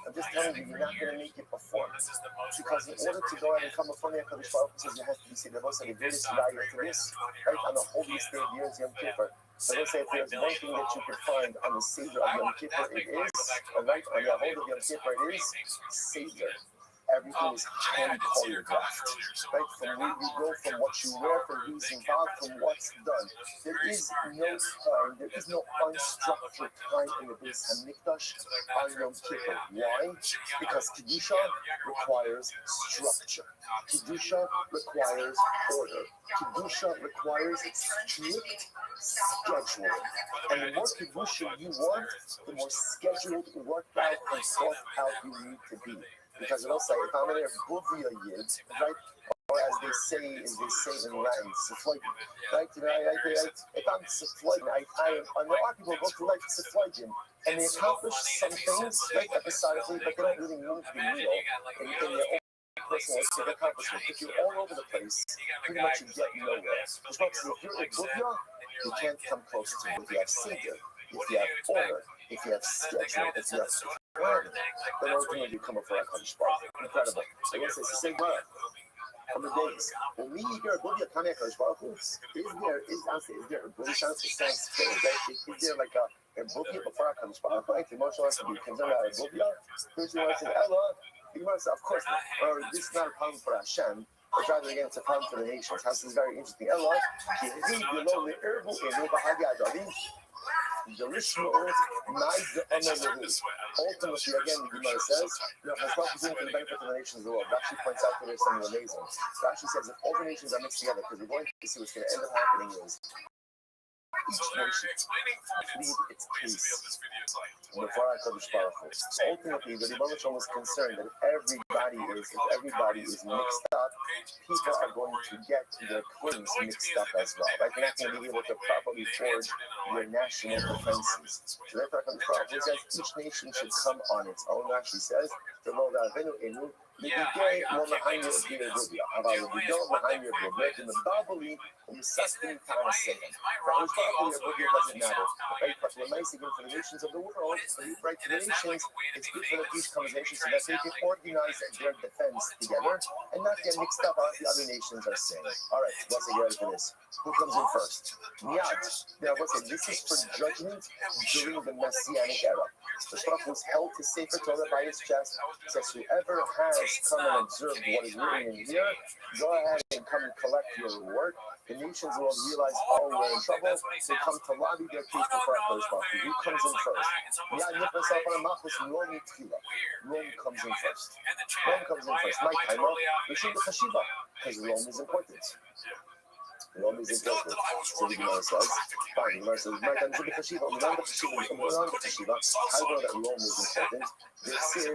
[SPEAKER 2] I'm just telling you, you're not going to make it before. Because in order to go out and come before me, HaKadosh Baruch Hu says there has to be Seder. The greatest value to this, right, on the holiest day of years, Yom Kippur. So let's say if there's one thing that you could find on the Seder of Yom Kippur, it is, right, on the Avodah of Yom Kippur, it is Seder. Everything is highly choreographed, right? From where you go, from what you wear, from who's involved, from what's done. There is no time, there is no unstructured time in the Beis Hamikdash on Yom Kippur. Why? Because Kedusha requires structure. Kedusha requires order. Kedusha requires strict scheduling. And the more Kedusha you want, the more scheduled, worked out, and thought out you need to be. Because it'll say, if I'm in a Buvia Yid, right? Or as they say in Latin, Sifloidim, right? If I'm Sifloidim, I am, a lot of people go through life Sifloidim, and they accomplish some things, like episodically, but they don't really move the needle in their own personal accomplishment. If you're all over the place, pretty much you get nowhere. Which means if you're in Buvia, you can't come close to it. If you have Seder, if you have order, if you have schedule, if you have then ultimately you come up for HaKadosh Baruch Hu. Incredible. I guess it's the same word. From the days when we hear a Bubia coming HaKadosh Baruch Hu, is there a Bubia sounds strange, right? Is there like a Bubia before HaKadosh Baruch Hu? Like the emotion wants to be concerned about a Bubia. Because you want to say, Ella, you want to say, of course not. Or this is not a problem for Hashem. But rather again, it's a problem for the nations. This is very interesting. Ella, the Restream ultimately, again, the Gemara says, Hashemah is doing for the benefit of the nations of the world. It actually points out that there's something amazing. It actually says if all the nations are mixed together, because we're going to see what's going to end up happening is each nation lead its peace before HaKadosh Baruch Hu. So ultimately, the Rebbe was concerned that if everybody is mixed up, people are going to get their claims mixed up as well. Right? They're not going to be able to properly forge their national defenses. So therefore, HaKadosh Baruch Hu says each nation should come on its own. It actually says, the Lord Avinu Enu. The day will behind your beer Rubia. About the door behind your beer. In the Babali, you sustain time second. Baruch Baruch your Rubia doesn't matter. Right? But the nice again for the nations of the world, right? For the nations, it's good for the peace conversations so that they can organize their defense together and not get mixed up on what the other nations are saying. All right, let's get ready for this. Who comes in first? Miyad. Now, what's it? This is for judgment during the Messianic era. The Baruch was held to Sefer Torah by his chest. It says, whoever has come and observed what is written in here, go ahead and come and collect your reward. The nations will realize, oh, we're in trouble. They come to lobby their case before HaKadosh Baruch Hu. Who comes in first? Rome comes in first. Rome comes in first. My time, because Rome is important. Rome is important. So the Gemara says, fine, the Gemara says, my time should be Kashiva. How do you know that Rome is important? They said,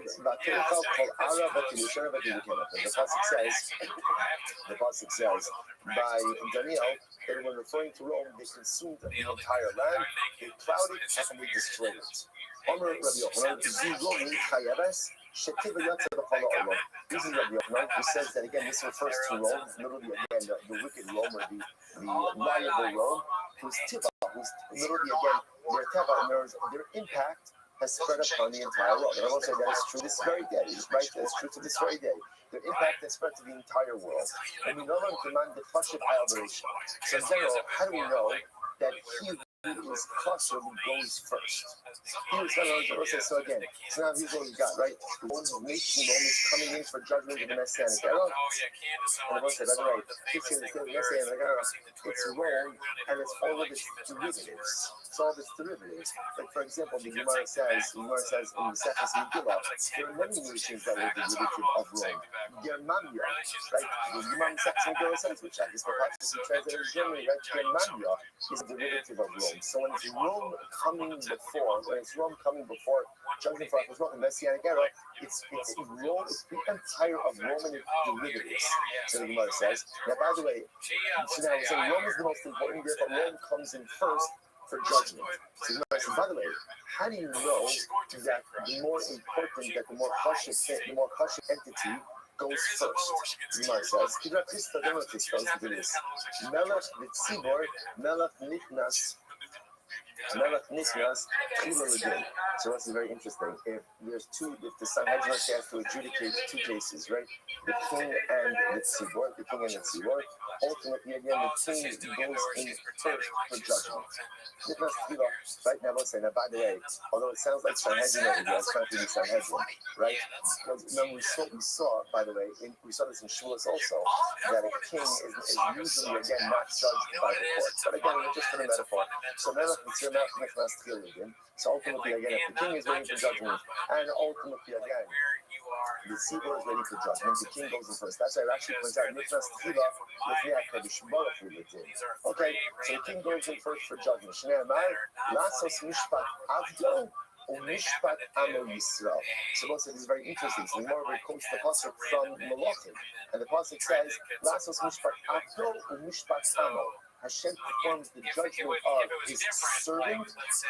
[SPEAKER 2] the Pasuk says, by Daniel, that when referring to Rome, they consumed the entire land, they plowed it, and they destroyed it. This is Rabbi Yochanan, who says that again, this refers to Rome, literally again, the wicked Rome, or the liable Rome, whose Tiva, who's literally again, their impact has spread upon the entire world. And I will say that is true this very day. It's right, that's true to this very day. Their impact has spread to the entire world. And we know them demand the Fashit Adoration. So in general, how do we know that he his cluster goes first. So again, so now here's what we got, right? Rome is coming in for judgment in the Messianic era. And the say, by the way, this is the Messianic era. It's Rome, and it's all of its derivatives. It's all of its derivatives. Like, for example, the Gemara says in the Sefer Megillah, there are many nations that are derivative of Rome. Germania, right? The Gemara Megillah says, which I guess perhaps translated in Germany, right? Germania is a derivative of Rome. So when it's Rome coming before judgment for us, not the Messianic era, it's Rome, it's the empire of Roman derivatives. So the Gemara says. Now, by the way, so now so Rome is the most important, therefore Rome comes in first for judgment. So the Gemara says, by the way, how do you know that the more important, that the more cautious entity goes first? The Gemara says, do this. Melech v'tzibor, melech nitnas. So this is very interesting. If the Sanhedrin has to adjudicate two cases, right? The king and the tzibor, ultimately again the king goes in first for judgment. Right now, let's say, now by the way, although it sounds like Sanhedrin over here, it's not really Sanhedrin, right? Because remember we saw, by the way, we saw this in Shulas also, that a king is usually again not judged by the court. But again, just for the metaphor. So ultimately, again, if the king is ready for judgment, and ultimately, again, the tzibor is ready for judgment, the king goes in first. That's why it actually points out, okay, so the king goes in first for judgment. So this is very interesting. So the Gemara quotes the pasuk from Malachim, and the pasuk says, "Lasos mishpat ado u'mishpat amo." Hashem performs the judgment of his servant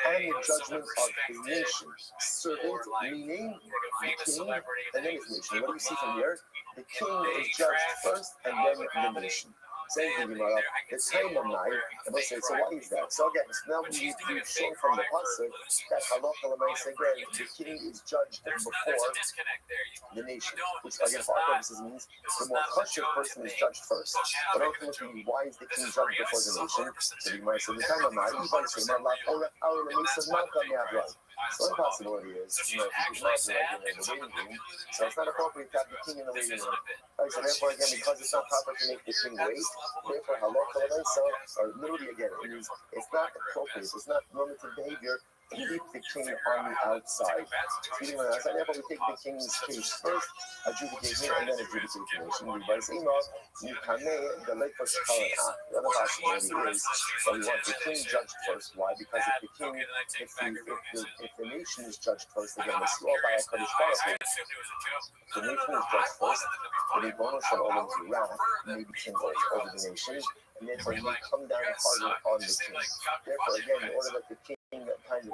[SPEAKER 2] and the judgment of his nation. Servant meaning the king and then his nation. What do we see from here? The king is judged first and then the nation. Saying the Gemara, the time of night, and they say, so what is that? So again, so now we've shown from the pasuk that halacha l'maisa again, the king is judged before the nation, which again for our purposes means the more cautious person is judged first. But ultimately, why is the king judged before the nation? So the Gemara says, the time of night, so one possibility is, if you could imagine like in the waiting room, so it's not appropriate to have the king in the waiting room. Right, so therefore, again, because it's not proper to make the king wait, therefore, halacha l'maisa, or literally again, it means it's not appropriate, it's not normative behavior to keep the king on the outside. Therefore, we take the king's case first, adjudicate him, and then adjudicate the nation. We buy the other possibility is that we want the king judged first. Why? Because if the nation is judged first, again, this is all by a Kaddish Baruch. The nation is judged first, the Ribono Shel Olam's wrath may be kindled over the nation, and therefore may come down harder on the king. Therefore, again, in order that the king kind of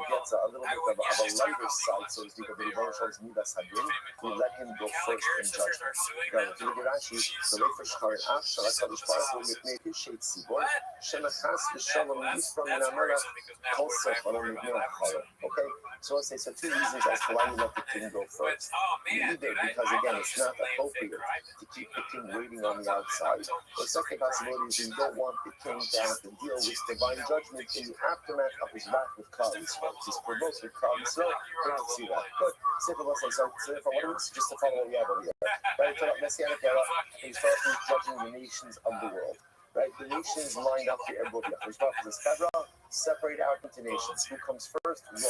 [SPEAKER 2] gets a little bit of a lighter side, so to speak, of the Ribono Shel's Midas Hadin, we let him go first in judgment. Now, if you look at Rashi, the way for Shkarin Af, Shalak Kaddish Baruch will make his shade Tzibor, Shemachas V'Shalom Yisram Min HaMelech Kol Sechel Mibnei HaChalom. Okay? So let's say, so two reasons as to why you let the king go first. Either because, again, it's not appropriate to keep the king waiting on the outside. The second possibility is you don't want the king to have to deal with divine judgment in the aftermath of his wrath with Klal Yisrael. He's provoked with Klal Yisrael. I don't see that. But simple, let's say, so therefore, what is just to follow what we have over here? Right, so Messianic era, he's first judging the nations of the world. Right, the nations lined up to Erbovia. There's not this Fedra, separate out into nations. Who comes first? Rome.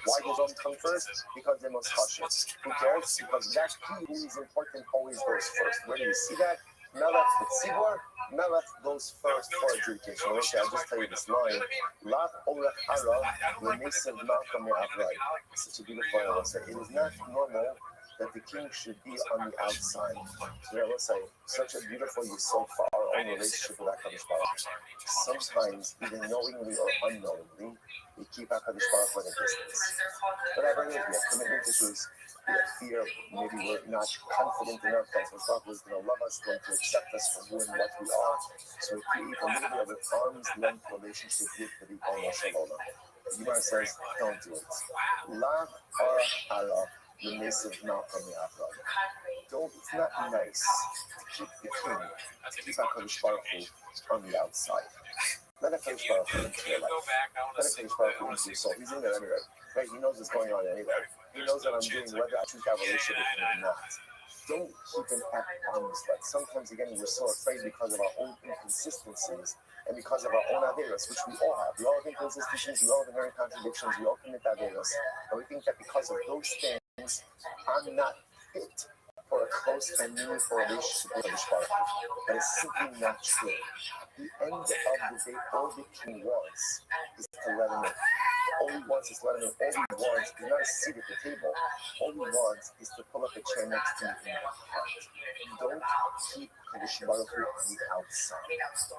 [SPEAKER 2] Why does Rome come first? Because they're most cautious. Who cares? Because that key who is important always goes first. Where do you see that? Melech the Tzibor, Melech goes first for adjudication. Okay, I'll just tell you this line. Lav Olech Hara, L'Mesev Malcham Me'avrai. Such a beautiful line, I'll say. It is not normal that the king should be on the outside. So let's say, such a beautiful Yisod for our own relationship with HaKadosh Baruch. Sometimes, either knowingly or unknowingly, we keep HaKadosh Baruch at a distance. Whatever it is, we have commitment issues, we have fear, maybe we're not confident enough that HaKadosh Baruch is going to love us, going to accept us for who and what we are. So we create a little bit of an arm's length relationship with the Ribono Shel Olam. The Gemara says, don't do it. Lav Ara Hara. The mace of Malcolm Don't, it's not nice to keep the king, to keep HaKadosh Baruch Hu on the outside. Let a Kadosh Baruch Hu into your life. Let a Kadosh Baruch Hu into your soul. He's in there anyway. Right? He knows what's going on anyway. He knows what I'm doing, whether I choose to have a relationship with him or not. Don't keep an arm's length. Sometimes, again, we're so afraid because of our own inconsistencies and because of our own averos, which we all have. We all have inconsistencies, we all have inherent contradictions, we all commit averos. And we think that because of those things, I'm not fit for a close and meaningful relationship with the Shpar. That is simply not true. The end of the day, all the king wants is to let him in. All he wants is to let him in. All he wants is not a seat at the table. All he wants is to pull up a chair next to you in the heart. Don't keep Kadosh Baruch Hu on the outside.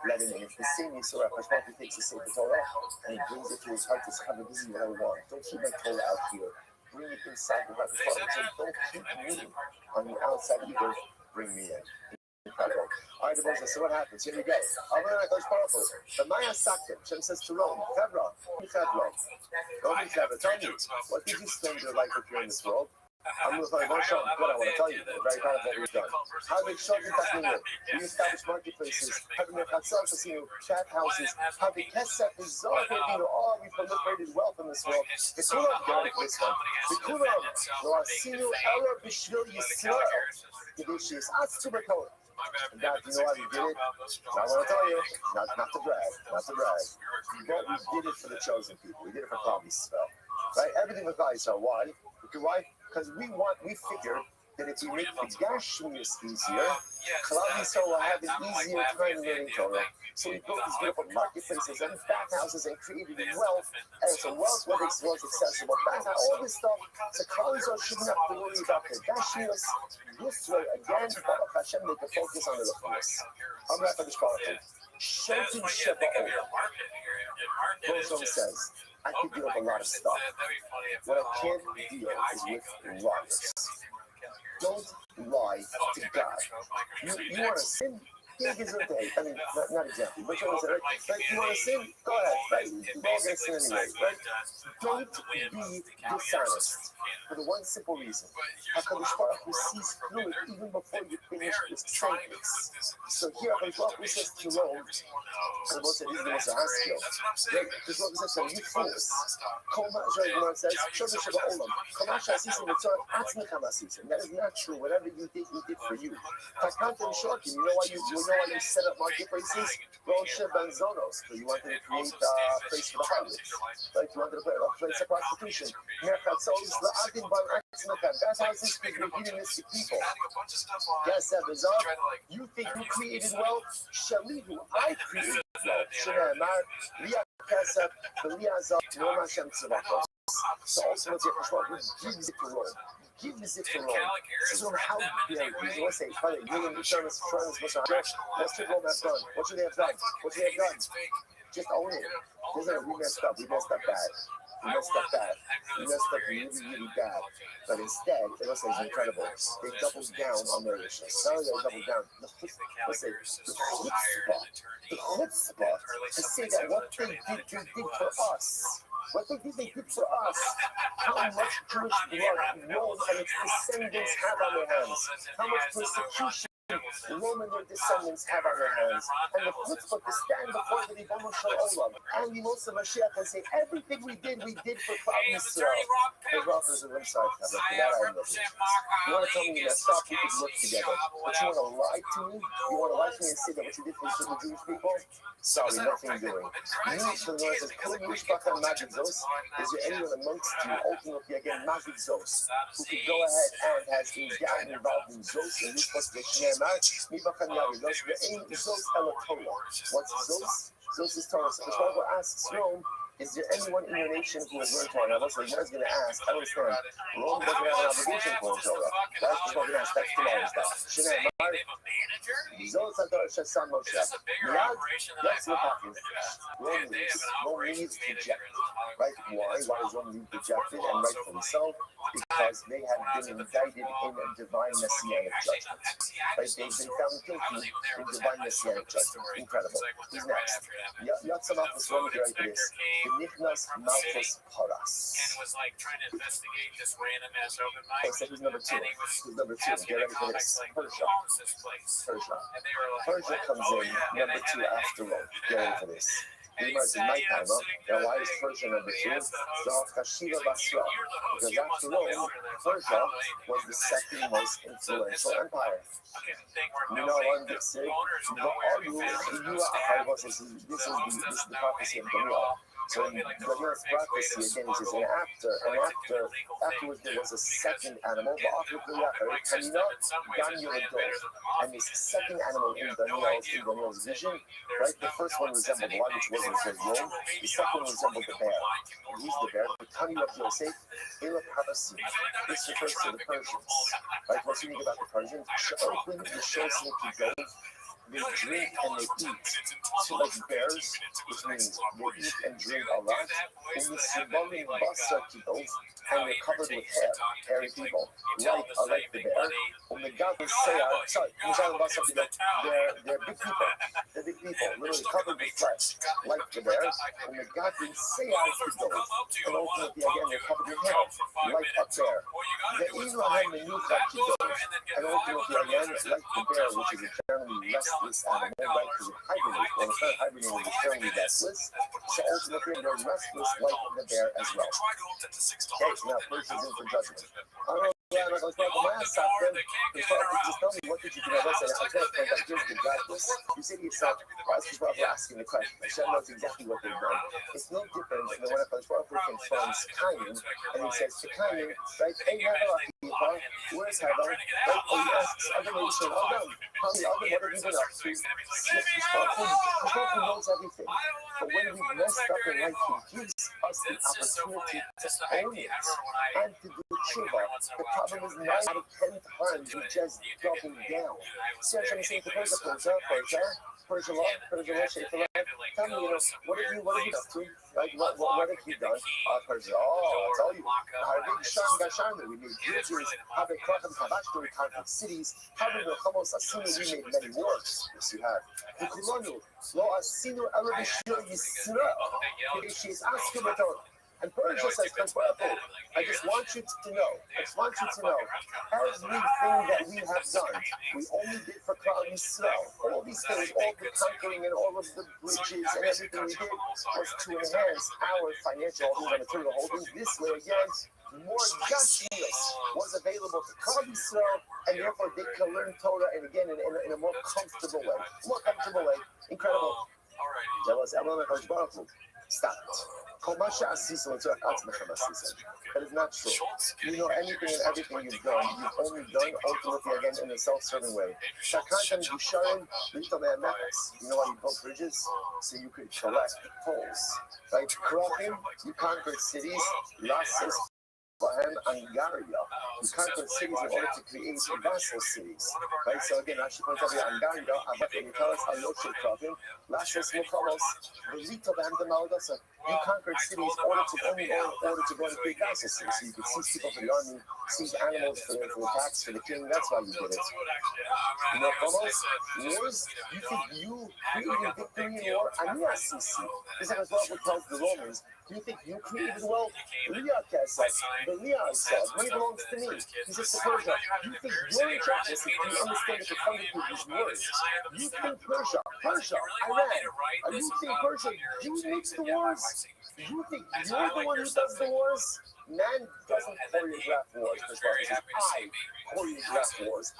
[SPEAKER 2] Let him in. It's the same Yisrael. Kadosh Baruch Hu takes the Sefer Torah and he brings it to his heart. It's covered. This is what I want. Don't keep my Torah out here. Bring it inside the heart. Don't keep me on the outside either. Bring me in. Incredible. All right, Moses, so what happens? Here we go. The Maya Sakim, Shem says to Rome, Chevra, tell me, what did you spend your life with here in this world? I'm going to tell you, good, I want to tell you. We're very proud of what we've done. How they showed you Tasmania. We established marketplaces, having their Chatzar Casino, chat houses, having Kesef, Zor, all we proliferated wealth in this world. The Kulam, get this one. The Kulam, Loasinu, Ella, Bishvil, Yisrael. Kedishis, Atsubakola. And God, you know why we did it? I want to tell you, not to brag. But we did it for the chosen people. We did it for Klal Yisrael. Right? Everything with Klal Yisrael. Why? Because we figured that if we make the Gashmius easier, Klal Yisrael will have an easier time learning Torah. So we built these beautiful marketplaces and bathhouses and created wealth. And so wealth was accessible. All this stuff. So Klal Yisrael shouldn't have to worry about the Gashmius. This way, again, Baruch Hashem, they can focus on the Ruchnius. I'm not going to call it. Shotu Sheba'ol. Bozom says, I can deal with a lot of stuff. What I can't deal is with liars. Don't lie to God. You want to sin? I mean, not exactly, but you want to say, right? You want to sin? Go ahead, right? You're all going to sin anyway, right? Don't be dishonest for the one simple reason. HaKadosh Baruch Hu sees through it even before you finish the sentence. So here, HaKadosh Baruch Hu says to Rome, and most of these are Haskell, right? This is what he says, you fools. Koma, Gemara says, Shoda Sheba Olam. Koma Shasisim Mitzvah, Atzmechem Asisim. That is not true. Whatever you did, he did for you. Takantim Shokim, you know why you set up marketplaces? Rosha Benzonos, because you wanted to create a place for the harlot. Right? You wanted to put a place of prostitution. Merchatzos, La'adim Bar Atzmechem. That's how this is materialistic people. Yes, you think you created wealth? Shalihu, I created wealth. Shne'emar, Liya Kesef, B'liyazah, Nom Hashem Tzavachos. So ultimately, Hashem gives it to Rome. Gives it to Rome. So how dare you? Let's say, you're going to turn this front of this. What's the Rome have done? What should they have done? What should they have done? Just own it. We messed up. We messed up bad. We messed up really, really bad. But instead, it was incredible. They doubled down on their issues. Not only they doubled down, the chutzpah to say that what they did for us. What they did for us, how much Jewish blood Rome and its descendants have on their hands, how much persecution Rome and their descendants have on their hands, and the chutzpah to stand before the Ribono Shel Olam and the Moshe Mashiach and say, everything we did for Klal Yisrael. Hey, Ralph, there's a website for that I know. You want to tell me that stop, we could work together, but you want to lie to me? You want to lie to me and say that what you did for the Jewish people? Sorry, nothing doing. You, the Lord says, Kol Mishpachah Magizos, is there anyone amongst you, ultimately again, Magizos, who could go ahead and has been gotten involved in Zos and Mishpach V'Shne'emar, Mibacham Yavidos, Ve'ein Zos Ela Torah. What's Zos? Zos is Torah. So the Bible asks Rome, is there anyone in your nation who has learned Torah? Now, listen, you guys going to ask, I don't understand. Rome doesn't have an obligation to learn Torah. That's what we're going to ask. That's tomorrow's stuff. Shne'emar, Zos HaTorah Shesam Moshe. Miyad, that's what happens. Rome leaves dejected. Right? Why? Why is Rome leave dejected? And rightfully so. Because they have been indicted in a divine messianic judgment. Right? They've been found guilty in divine messianic judgment. Incredible. Who's next? Yatzamachus, Rome, get ready for this. Nichnas Malchus Paras.
[SPEAKER 1] And was like trying to investigate this random ass open mic.
[SPEAKER 2] So who's number two? Who's number two? Get ready for this. Persia. Persia comes in number two after Rome. Get ready for this. It's nighttime, now why is Persia number 2? Kashiva Basra. Because after Rome, Persia was the second most influential empire. You know, on this say, this is the prophecy of Daniel. So in Daniel's prophecy again, it says, and afterwards there was a second animal, and this second animal in Daniel's vision, right? The first one resembled the one which was Rome. The second one resembled the bear. Who's the bear? The tummy of Yosef, Elapharasi. This refers to the Persians. Right? What's unique about the Persians? Open the shows to go. They drink and they eat. So like bears, which means they eat and drink a lot. And the Sibalim Basakibos, and they're covered with hair, hairy people. Like the bear. When the Gabi say, they're big people. They're big people, literally covered with flesh, like the bear. When the Gabi say, and ultimately again they're covered with hair, like a bear. The Ibrahim and Yuchakibos, and ultimately again, like the bear, which is a generally restless animal, right? Because it hibernates. When it's not hibernating, it's generally restless. So ultimately they're restless like the bear as well. Okay, now Persians in for judgment. I don't know. Yeah, I'm not going to talk about myself then. Just tell me, what did you do? I said, I can't point out, here's the practice. You say to yourself, why is people asking the question? Hashem knows exactly what they've done. It's no different than when a Baruch confronts Cain, and he says to Cain, right, hey, where's Hevel? Right, and he asks other nation, Adam, how many other, what have you been up to? Baruch knows everything. But when we messed up in life, he gives us the opportunity to own it and to do tshuva. The problem is 9 out of 10 times we just double down. So I'm saying to Persia, tell me, what have you up to? Like, what have you done? Persia, I'll tell you. We made bridges, we conquered cities, we made many wars. Yes, you have. And Persia says, I just want you to know, everything that we have done, we only did for Klal Yisrael. All these things, all the conquering and all of the bridges and everything we did was to enhance our financial holdings and material holdings. This way, again, more Gashmius was available to Klal Yisrael, and therefore they can learn Torah, and again, in a more comfortable way. Incredible. Stop it. That is not true. You know anything and everything you've done, you've only done ultimately again in a self-serving way. You know why you built bridges? So you could collect tolls. Right? Krochim, you conquered cities. Angaria. You conquered cities in order to create vassal cities. Right? So again, actually points out here, Angaria, when you tell us Ayoshe Krochim, Lashes Mukamos, Velito Bandamaldasa. You conquered cities in order to go and create vassal cities. So you could seize people for the army, seize animals for the tax for the king. That's why you did it. You know, wars, you think you created victory in war? Aniasisi. This is what we tell the Romans. You think you created wealth? Leah says, the Leah says, money belongs to me. He says to Persia, you think you're in charge? Listen, do you understand the profundity of these words? You think Persia, Iran, you think Persia, you make the wars? You think you're the one who does the wars? Man doesn't choreograph wars. I choreograph wars.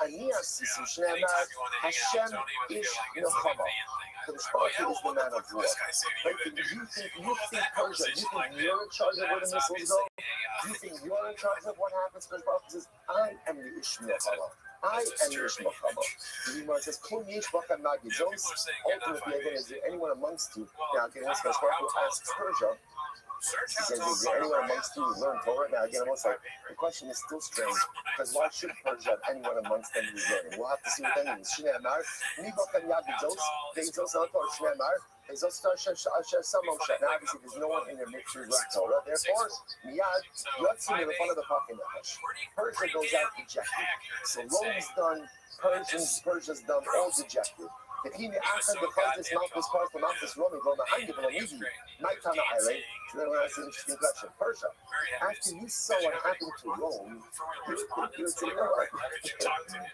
[SPEAKER 2] Hashem is Milchama. The Spartan is the man of war. Right? You think Persia, you think you're in charge of where the missiles go? You think you're in charge of what happens? Because Prophet says, I am the Ishmael. I am the Ishmael. The Gemara says, ultimately, again, is there anyone amongst you? Now, again, once Spartan asks Persia, he says, is there anyone amongst you who learn Torah? Now, again, almost like, the question is still strange, because why should Persia have anyone amongst them who's learning? We'll have to see what that means. Now, obviously, there's no one in their midst who learns Torah. Therefore, Persia goes out dejected. So Rome's done, Persia's done, all dejected. If he after the Fighters Malchus part for Malchus Romi, My time at Ireland, so then when I see an interesting question, Persia, after you saw what happened to Rome, you would say, you know what,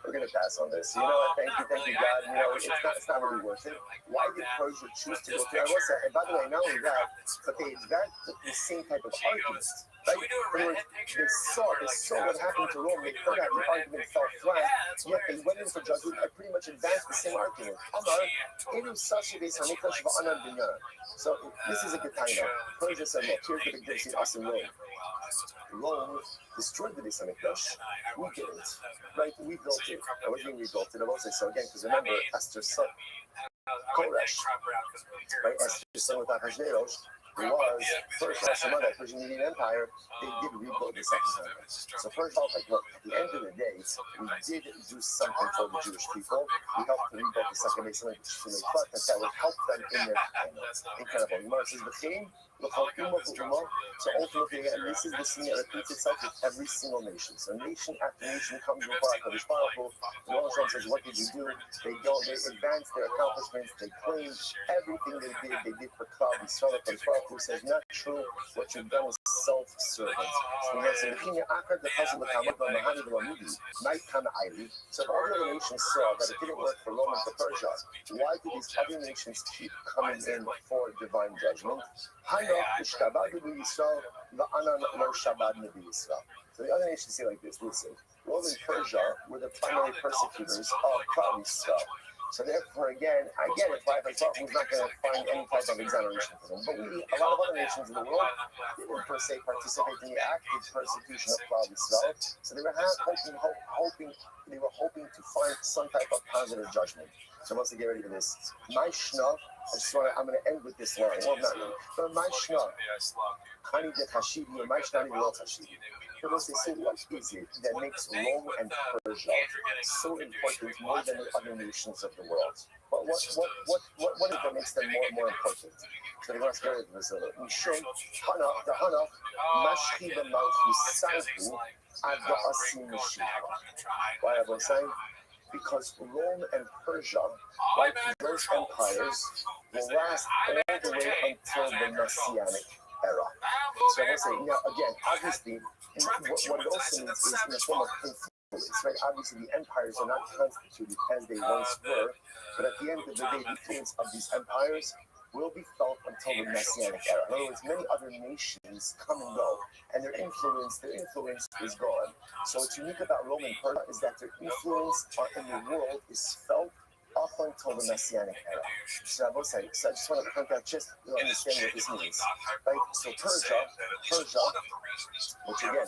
[SPEAKER 2] we're going to pass on this. You know what, thank you, God. You know, it's not really worth it. Why did Persia choose to go through? I will say, and by the way, not only that, but they advanced the same type of argument. Right? They saw what happened to Rome. They heard that the argument fell flat, yet they went in for judgment and pretty much advanced the same argument. So this is a good time now. Persia said, look, here's the big difference between us and Rome. Rome destroyed the Beis Hamikdash. We didn't. Right? We built it. And we're being rebuilt it. I will say so again, because remember, Esther's son, Koresh, right? Esther's son with Ahasuerus, who was Persia, some of that Persian Median Empire, they did rebuild the second time. So Persia felt like, look, at the end of the day, we did do something for the Jewish people. We helped to rebuild the second Beis Hamikdash, so they thought that would help them in their incredible. Gemara says the theme. So ultimately, and this is the scene that repeats itself with every single nation. So nation after nation comes before HaKadosh Baruch Hu. The Lord says, what did you do? They advanced their accomplishments. They claimed everything they did for Klal Yisrael. HaKadosh Baruch Hu says, not true. What you've done is self-serving. So all the other nations saw that it didn't work for Rome and for Persia. Why do these other nations keep coming in for divine judgment? So the other nations say like this, listen, Rome and Persia were the primary persecutors of Klal Yisrael. So therefore, again, I get it, right? I thought we're not going to find any type of exoneration for them. But a lot of other nations in the world didn't per se participate in the active persecution of Klal Yisrael. So they were hoping to find some type of positive judgment. So once they get ready for this, my shna, I'm going to end with this line. Well, not really. But my shna, Hani de Hashidi, or my shna, Lo Hashidi. But once they say, what is it that makes Rome and Persia so important more than the other nations of the world? What is it that makes them more important? So they want to get rid of this. Mishum, Hana, the Hana, Mashki the Malchusahu, Adda Asim Mashiach. Why am I saying? Because Rome and Persia, like those empires, will last all the way until the Messianic era. So I will say, now again, obviously, what it also means is in the form of influence, right? Obviously, the empires are not constituted as they once were, but at the end of the day, the influence of these empires will be felt until the Messianic era. In other words, many other nations come and go, and their influence is gone. So what's unique about Rome and Persia is that their influence in the world is felt up until the Messianic era. So I just want to point out just to understand what this means. Right? So Persia, which again, it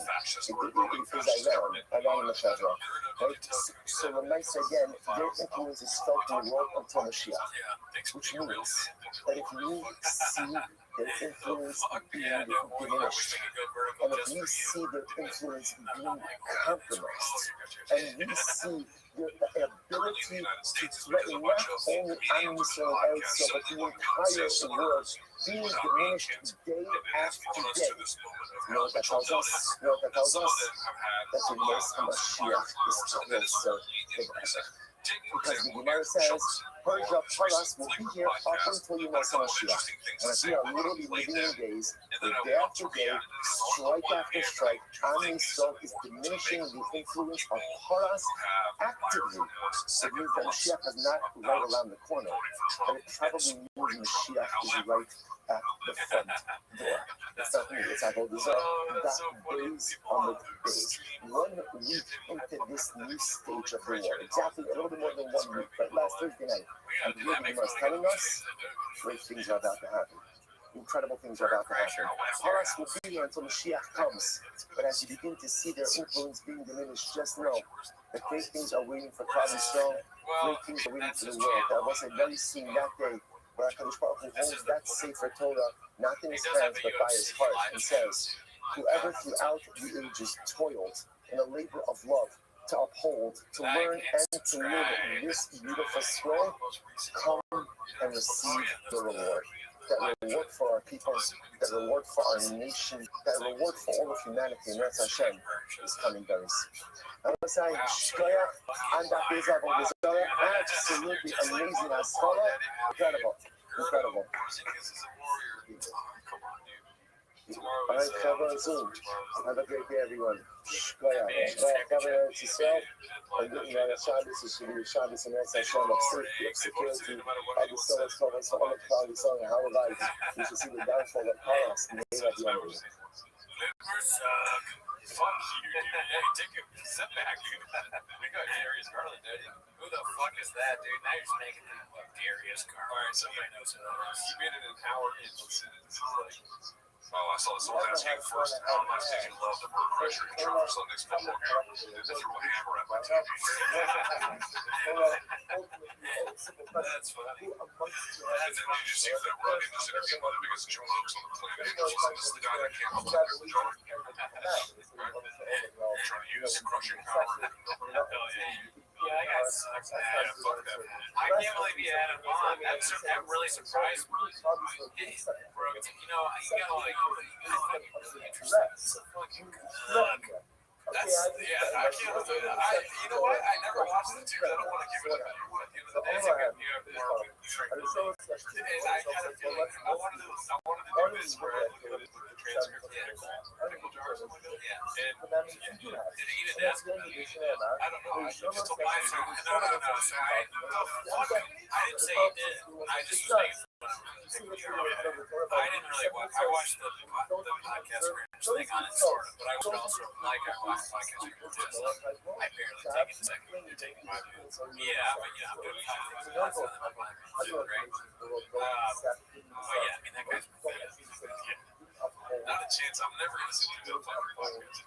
[SPEAKER 2] is Iran Meshadra. Right? So Ramais again, their influence is felt in the world until Mashiach, which means that if we see their influence being diminished, and if we see their influence being compromised, and we see their ability to threaten not only Am Yisrael and Eretz Yisrael, but the entire world being diminished day after day. You know what that tells us? That the Moshe Mashiach is closer than ever. Because the Gemara says, Persia, Paras will be here up until you Moshe Mashiach. And as we are literally living in days, where day after day, strike after strike, Am Yisrael is diminishing the influence of Paras actively. So it means that Mashiach is not right around the corner, but it probably means Mashiach is right at the front door. It's not me, it's Avodah Zarah. That days on the days. 1 week into this new stage of the war, exactly a little bit more than 1 week, but last Thursday night, and the Gemara is telling us great things are about to happen. Incredible things are about to happen. Paras will be here until Mashiach comes, but as you begin to see their influence being diminished, just know that great things are waiting for Klal Yisrael. Great things are waiting for the world. That was very soon that day, where HaKadosh Baruch Hu holds that Sefer Torah, not in his hands, but by his heart, and says, whoever throughout the ages toiled in a labor of love to uphold, to learn, and to live this beautiful scroll, come and receive the reward. That reward for our people, that reward for our nation, that reward for all of humanity, and that's Hashem, is coming very soon. I want to say, Shkoyach, and that is Avodah Zarah, absolutely amazing, Incredible.
[SPEAKER 1] Tomorrow
[SPEAKER 2] All
[SPEAKER 1] is
[SPEAKER 2] right, have a Zoom. Have a great day, everyone. Go ahead. Have a Israel. Shabbos is to be Shabbos and Hashem of security. All the souls, all the quality, all the holidays. You should see the downfall of chaos. May not be under.
[SPEAKER 1] Fuck you, dude. Hey, take a step back, dude. We got Darius Garland, dude. Who the fuck is that, dude? Now you're just making him look Darius Garland. All right, somebody knows who that is. He made it an hour in. This is like... Oh, I saw someone ask you first. How much did you love the word pressure in terms of Sunday's football game? They threw a hammer at my TV. That's funny. And then you just use that rug in this interview, one of the biggest jokes on the planet. She said, this is the guy that came up with the jar. Trying to use crushing power.
[SPEAKER 4] Yeah, I got sucks. I can't believe you had him on. That really surprised me. You know, you gotta like, fucking really interesting. It's a fucking
[SPEAKER 1] That's, yeah, I can't do that. You know what? I never watched the two. I don't want to give it up. At the end of the day, you have more strength. And I kind of feel like I wanted to do this where I look at the transcript. Yeah. And he didn't ask me. I don't know. I just told my son. No. So I didn't say he did. I just was making fun of him. I didn't really watch. I watched the podcast thing on it, sort of. But I would also like I watched podcast. I barely take it second. You're taking my minutes. Yeah, but I'm doing five things. That's not great. But yeah, I mean that guy's pathetic. Not a chance. I'm never gonna sit through that fucking podcast.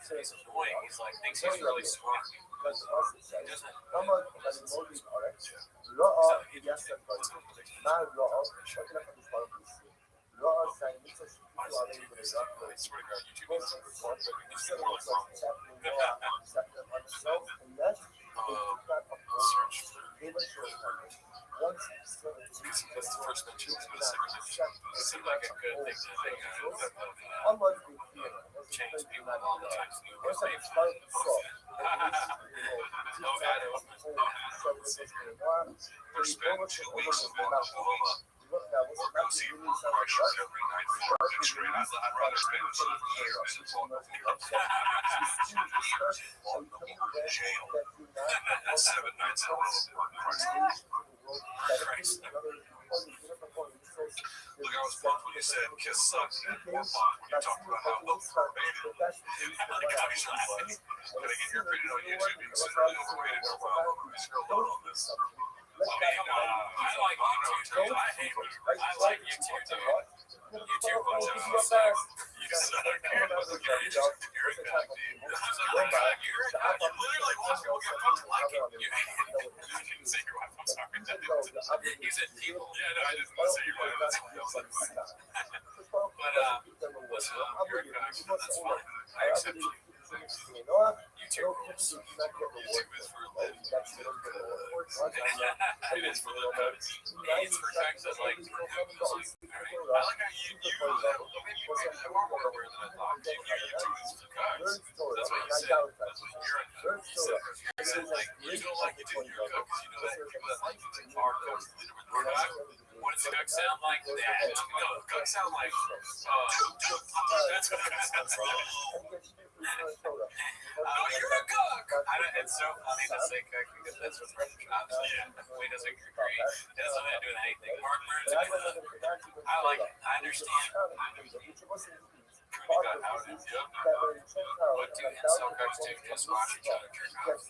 [SPEAKER 1] He's annoying. He's like thinks he's really smart. He doesn't. I swear to God, YouTube is more like search that's the first mention. It seemed like a good thing to think change people all the time. They're spending 2 weeks in Oklahoma. Go see Russians every night for work and straight. I'd rather spend 2 years in on the board in jail. 7 nights in a row. Christ. Look, I was pumped when you said kiss sucks and more pumped when you talked about how overrated. Like how he's not was. Gonna get your opinion on YouTube being considered really overrated or well. You're alone on this. I mean, I like YouTube too. I hate YouTube. I like YouTube too. YouTube was you suck. You suck. You're a cock, dude. I was like, you're a cock. You literally watch people get fucking like it. You didn't say your wife. I'm sorry. You said people. Yeah, no, I didn't want to say your wife. That's why I was like, but listen, you're a cock. That's fine. I accept you. YouTube rules. YouTube is for live. It is for live. It's for facts that like I like how you maybe you are more aware than I thought. YouTube is for cocks. That's what you said. You're a cook. You said like you don't like it when you're a cook because you know that people that like it are cooks. What does a cook sound like? That. No, cook sound like that's what it sounds like. Oh, you're a cook. It's so funny to say cook because that's what French cops say. He doesn't agree. It doesn't have to do with anything. Mark Burns, I like it. I understand. We got out of it. What do incel cooks do? Just watch each other jerk off.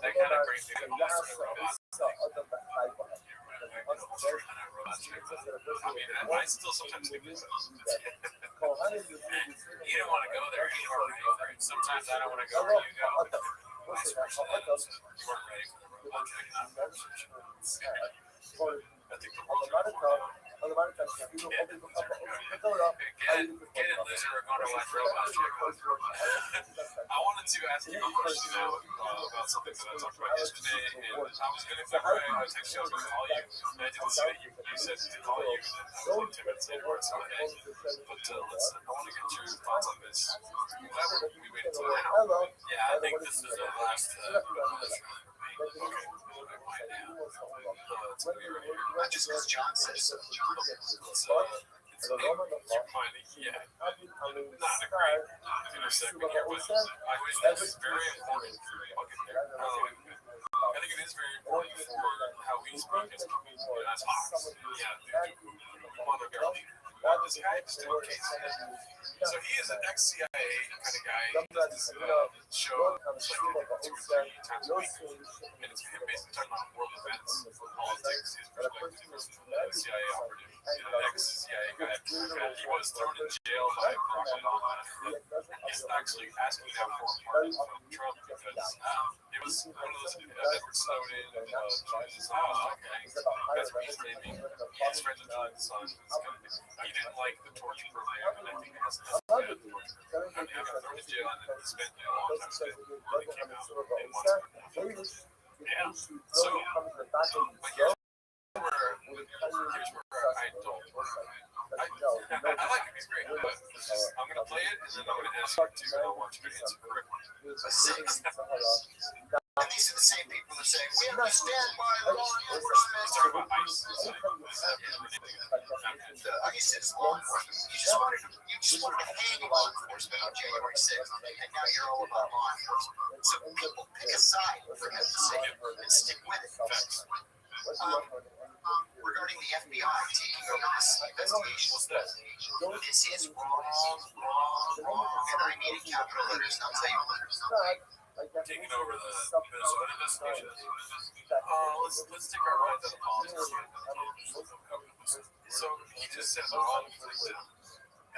[SPEAKER 1] That kind of brings me to the robots. I mean, I still sometimes think this. You don't want to go there anymore. Right? Sometimes I don't want to go where you go. Vice versa. You weren't ready for the robot checking out. I think the world's going to Kid and Liz are going to watch robots check out. I wanted to ask you a question about something that I talked about yesterday, and I was going to text you, I was going to call you, and I didn't see that you said to call you, and then 10 minutes later, it's okay. But listen, I want to get your thoughts on this. We waited until now. Yeah, I think this is the last okay. I just because John said so. Yeah, not a great intersect here, but I wish that's very important. I think it is very important for how we speak as Hawks. Yeah, we want to go. This guy just in case. So he is an ex-CIA kind of guy. He does this show like 2 or 3 times a week, and it's him basically talking about world events, politics, his perspective as a CIA operative, ex-CIA guy. He was thrown in jail by Barack Obama. He's actually asking them for a pardon from Trump because it was one of those Edward Snowden, Julian's that's what he's naming his friend Julian's son. He didn't like the torture program, and I think it has nothing to do with the torture program. He got thrown in jail, and then he spent a long time in jail, and he came out and wanted to. Yeah. So, but here's where I don't. I like him, he's great, but I'm going to play it, and then I'm going to ask you to, and I want you to answer correctly.
[SPEAKER 5] And these are the same people that say, we understand why law enforcement.
[SPEAKER 1] He's talking about ICE.
[SPEAKER 5] The ICE is law enforcement. You just wanted to hang law enforcement on January 6th, and now you're all about law enforcement. So people pick a side for heaven's sake and stick with it. Regarding the FBI taking over this investigation, this is wrong, and I need a capital letters, and I'll tell you what.
[SPEAKER 1] Taking over the Minnesota investigation. Let's take our right to the politics. So he just said the wrong thing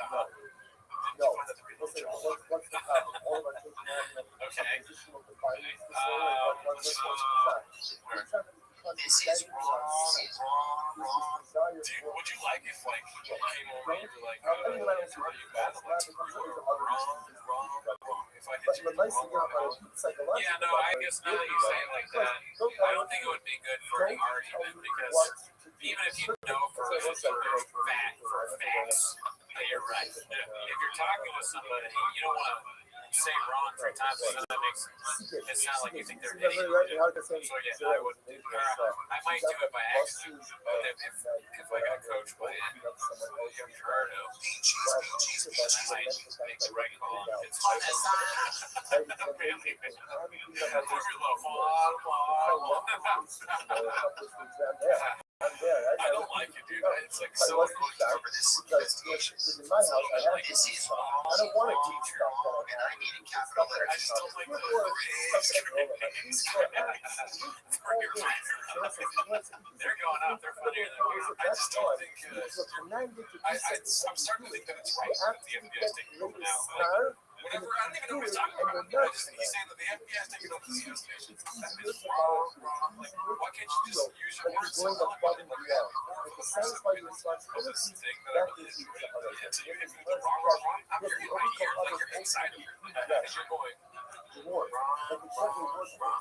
[SPEAKER 1] now. Did you find that to be okay.
[SPEAKER 5] This is wrong.
[SPEAKER 1] Would you like if like you came over and you were like, are you bad? Wrong. If I hit you with the wrong. Yeah, no, I guess now that you say it like that, I don't think it would be good for an argument because even if you know for a fact that you're right, if you're talking with somebody, you don't want to say wrong 3 times because that makes it sound like you think they're an idiot. So yeah, I would. I might do it by accident, but if I got coached by Gerardo, I might make the right call. It's I don't like it, dude. It's like so annoying
[SPEAKER 5] Over this investigation. This is wrong. I don't want to teach you wrong, and I need a capital letter.
[SPEAKER 1] I just don't like the they're going up. They're funnier than we are. I just don't think. I'm starting to think that it's right that the FBI is taking over now. Whenever, I don't even know what he's talking about. I just think he's saying that the FBI is taking over the investigation. That is wrong. Like, why can't you just use your words so well? Like, this thing that I really enjoy. So you hit me with the wrong. I'm hearing my ear, like you're inside of me. And you're going, wrong.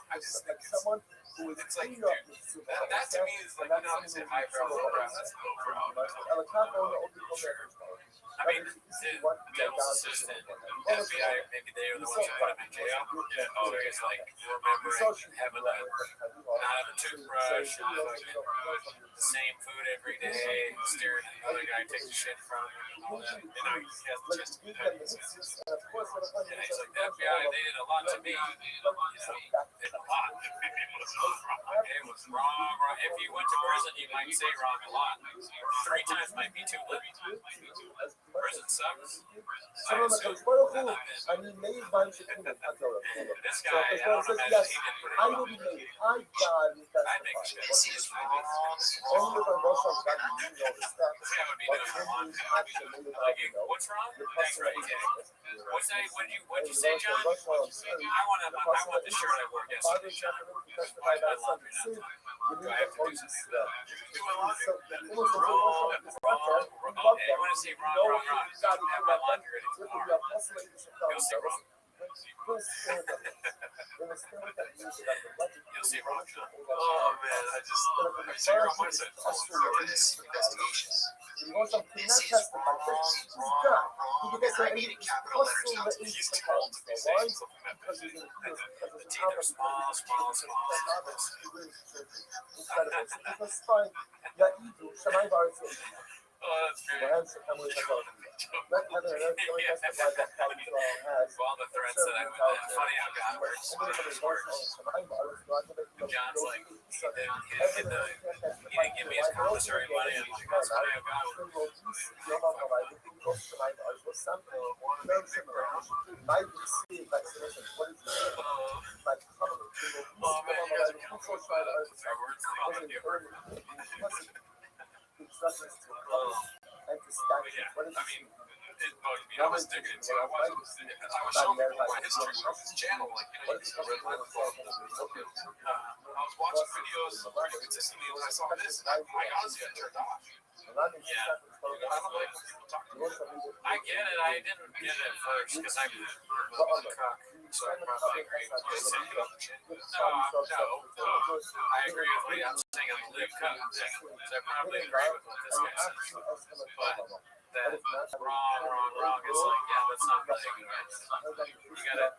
[SPEAKER 1] I just think it's like, dude, that to me is like, you know how they say highbrow, lowbrow? That's lowbrow. Sure. I mean, the devil's assistant, FBI, maybe they are the ones who put him in jail. Oh, there's like remembering having not having a toothbrush, the same food every day, staring at the other guy takes a shit from him and all that. You know, he has the chest to be done. Yeah, he's like, the FBI, they did a lot to me. You know, they did a lot. It was wrong. If you went to prison, you might say wrong a lot. 3 times might be too little. Prison sucks. I assume. This guy, I don't imagine he did pretty well. I'd make a shit.
[SPEAKER 5] This is wrong.
[SPEAKER 1] This guy would be doing a lot. Like, what's wrong? Thanks for asking. What'd you say, John? I want the shirt I wore yesterday, John. Why is my laundry not done? Do I have to do something? Do my laundry? Wrong. Okay, I want to say wrong. I don't have my laundry ready tomorrow. You'll say wrong. You'll see wrong, John. Oh, man, so you're on my side.
[SPEAKER 5] Over this investigation. This is wrong. And I need a capital letters now.
[SPEAKER 1] He's too old to be saying something that big. The teeth are small. Oh, that's great.
[SPEAKER 2] وهذا سبحانه وتعالى. Let heaven and earth join testify that God has.
[SPEAKER 1] All the threats that I would funny how God works. John's like, he didn't give me his commissary money. I'm like, that's funny how God works. Oh man, you guys are coming with their words about the different.
[SPEAKER 2] And to stack it.
[SPEAKER 1] I mean, it bugged me. I was digging into it. I was showing people my history from his channel. Like, you know, I was watching videos pretty consistently when I saw this, and I honestly got turned off. Yeah. I don't like when people talk to me. I get it. I didn't get it at first because I'm a cock. So I probably agree with what you're saying. No. I agree with what I'm saying on the live cut. I probably agree with what this guy says. But that wrong. It's like, yeah, that's not really ignorant. You gotta,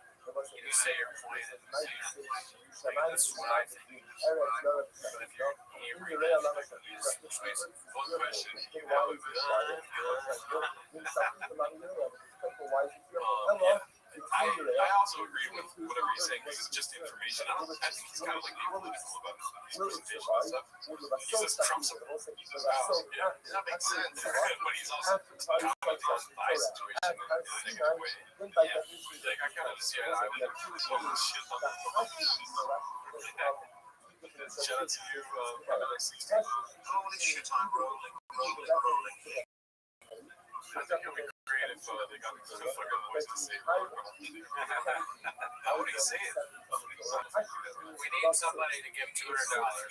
[SPEAKER 1] say your point and say your point. Like, this is what I think. But if you realize one question, you have a I also agree with whatever you're saying because it's just information. I think he's kind of like apolitical about his presentation and stuff. He says Trump supports. Yeah, that makes sense. But he's also commenting on my situation in a negative way. Yeah, like I kind of just I would shit on that. Shout out to you, probably like 16. Holy shit on rolling. I think it'll be great if they got the fucking voice to say wrong. How would he say it? We need somebody to give $200 for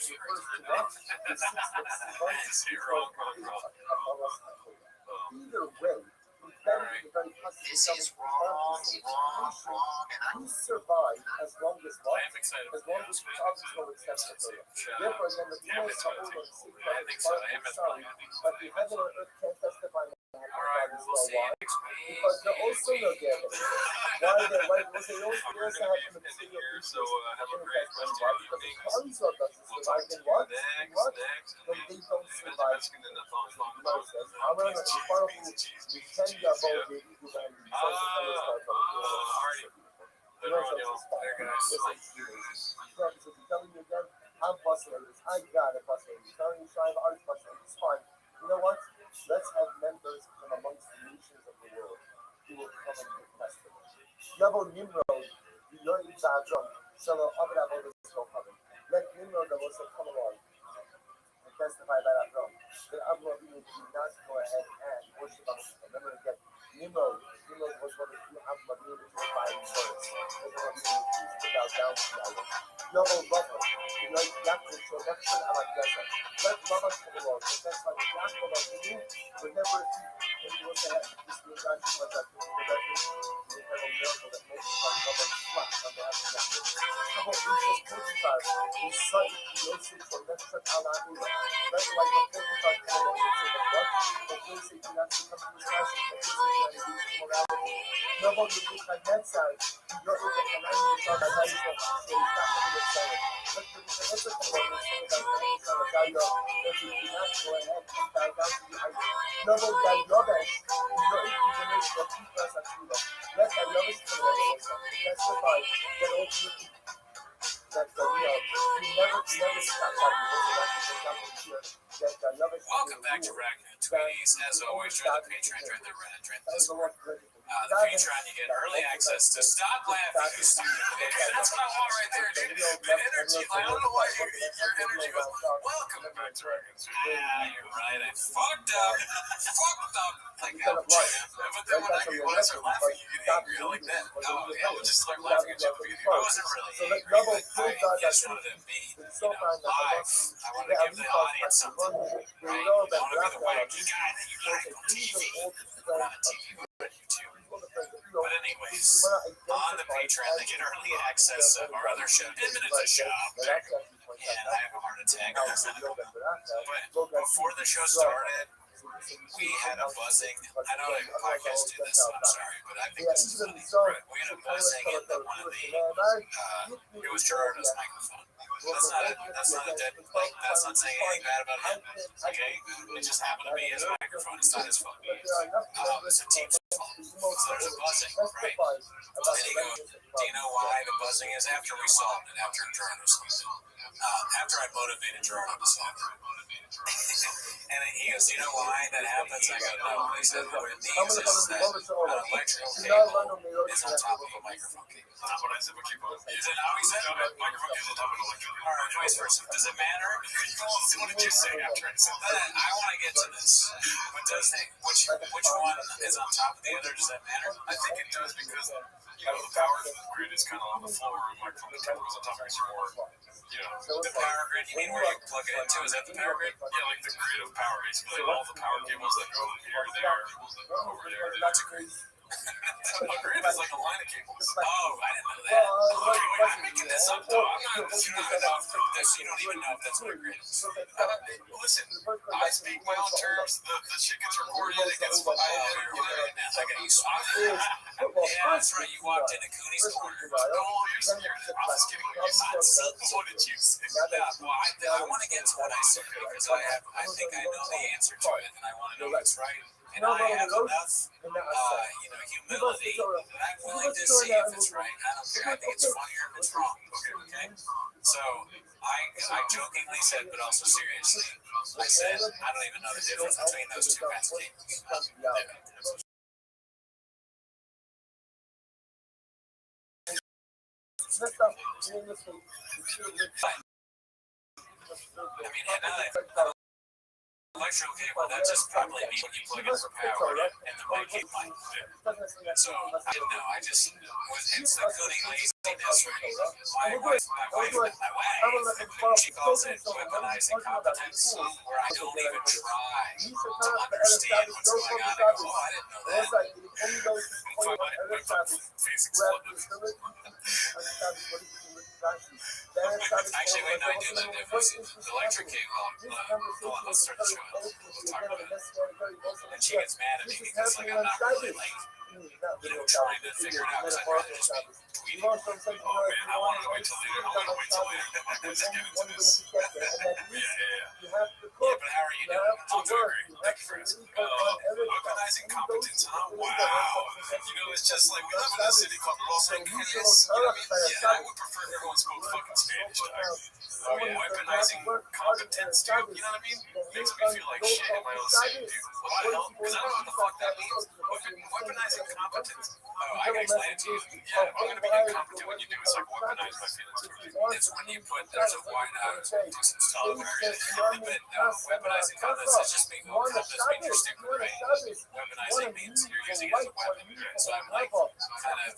[SPEAKER 1] say wrong.
[SPEAKER 2] Either way,
[SPEAKER 5] This is wrong.
[SPEAKER 2] we survive as long as
[SPEAKER 1] I am excited.
[SPEAKER 2] as long as we will accept it. Therefore, then the demons are over and seek
[SPEAKER 1] I think so. I am
[SPEAKER 2] but the heaven and earth can't testify.
[SPEAKER 1] Alright, we'll see you next week.
[SPEAKER 2] Because they're also no good. Why they also have to
[SPEAKER 1] Ending here, so have a great rest of your evening.
[SPEAKER 2] We'll
[SPEAKER 1] Talk to you next.
[SPEAKER 2] But they don't survive.
[SPEAKER 1] Mexican in the thong.
[SPEAKER 2] I'm going to I'm busting this. I got it, busting this. Telling you, trying to art busting. It's fine. You know what? Let's have members from amongst the nations of the world who will come and give testimony. Level Nimrod, you know it's our drum. So I'll have all this go coming. Let Nimrod also come along and testify by that drum. That Abraham will not go ahead and worship Allah. Remember again, Nimrod was one of the few Abraham who was fighting first. Without down to the island. Level Rubber, you know, Yaakov, so that's what I like that. Let Rubber come along. That's why Yaakov of you will never see when you look at this new guy who was at the resurrection. You have a miracle that makes it like Rubber flat on the other side. How about we just crucified? We saw it in the ocean from that trip out of Ula. That's like the crucified come along and say, what? But they say you have to come to this house and they say you have to do morality. No about the book like that side. You don't look at the line you saw that life of so it's not going to say it. But the answer to what you're saying about the kind of guy that you do not go ahead and die down to the ice. No about that rubbish. You know if you can make the people as a Cuba. Let that rubbish come along and testify that ultimately that you never stop that
[SPEAKER 1] Welcome back to Raccoon Tweeties. As always, join the Patreon, join the Reddit, join the Discord. The Patreon, you get early access to Stop Laughing. That's what I want right there, dude. The energy, I don't know why your energy goes, welcome back to Raccoon Tweeties. Yeah, you're right. I fucked up. Like, but then when I start laughing, you get angry. I like that. Oh, yeah, we'll just start laughing at you. I wasn't really angry. I just wanted to be, live. I wanted to give the audience something, right? I want to be the wacky guy that you like on TV. Not on TV, but on YouTube. But anyways, on the Patreon, they get early access to our other show, 10 Minutes of Shop. And I have a heart attack. But before the show started, we had a buzzing. I know like podcasts do this, so I'm sorry, but I think this is funny. We had a buzzing in one of the, it was Gerardo's microphone. That's not a dead, like, that's not saying anything bad about him. Okay? It just happened to be his microphone. It's not his fault. It's a team's fault. So there's a buzzing, right? And he goes, do you know why the buzzing is? After we solved it, after Jordan was solved it. After I motivated Jordan to solve it. And he goes, do you know why that happens? I go, no. He said, what it means is that an electrical cable is on top of a microphone cable. That's what I said, what you call it. Is it how he said it? A microphone is on top of an electrical cable. Or vice versa. Does it matter? What did you say after I said that? I want to get to this. But which one is on top of the other? Does that matter?
[SPEAKER 2] I think it does because, the power grid is kind of on the floor, and microphone controller is on top of your
[SPEAKER 1] The power grid, you mean where you plug it into? Is that the power grid?
[SPEAKER 2] Yeah, like the grid of power, basically. All the power cables that go here, there, over there.
[SPEAKER 1] That's a grid. A grid is like a line of cables. Oh, I didn't know that. Okay, I'm making this up, though. I'm not, you don't even know if that's what a grid is.
[SPEAKER 2] Listen, I speak my own terms. The shit gets recorded. It gets
[SPEAKER 1] Yeah, that's right. You walked into Cooney's corner.
[SPEAKER 2] Oh, you're scared. I'm just kidding. What did you say?
[SPEAKER 1] Yeah, well, I want to get to what I said because I think I know the answer to it, and I want to know what's right. And I have enough, humility that I'm willing to see if it's right. I don't care. I think it's funnier if it's wrong. Okay. So I jokingly said, but also seriously, I said I don't even know the difference between those two kinds of cables. I mean, electrical cable, that just probably means when you plug in for power and the mic cable might fit. So I didn't know. I just was instantly laziness. My wife, she calls it weaponizing competence, where I don't even try to understand what's going on. I go, oh, I didn't know that. Actually, wait, no, I do that difference. The electric cable, let's start the show. We'll talk about it. And she gets mad at me because, like, I'm not really, like, trying to figure it out because I'd rather just be tweeting. Oh, man, I want to wait till later. Let's get into this. Yeah, but how are you doing? I'm doing great. Thank you for asking. Weaponizing competence, huh? Wow. It's just like we live in a city called Los Angeles. Yeah, I would prefer if everyone spoke fucking Spanish. Oh, yeah. Weaponizing competence, dude. You know what I mean? Makes me feel like shit in my own city, dude. Why the hell? Because I don't know what the fuck that means. Weaponizing competence. Oh, I can explain it to you. Yeah, if I'm going to be incompetent when you do, it's like weaponize my feelings. It's when you put, there's a wide, weaponizing competence is just being competence means you're stupid, right? Weaponizing means you're using it as a weapon. So I'm like, kind of,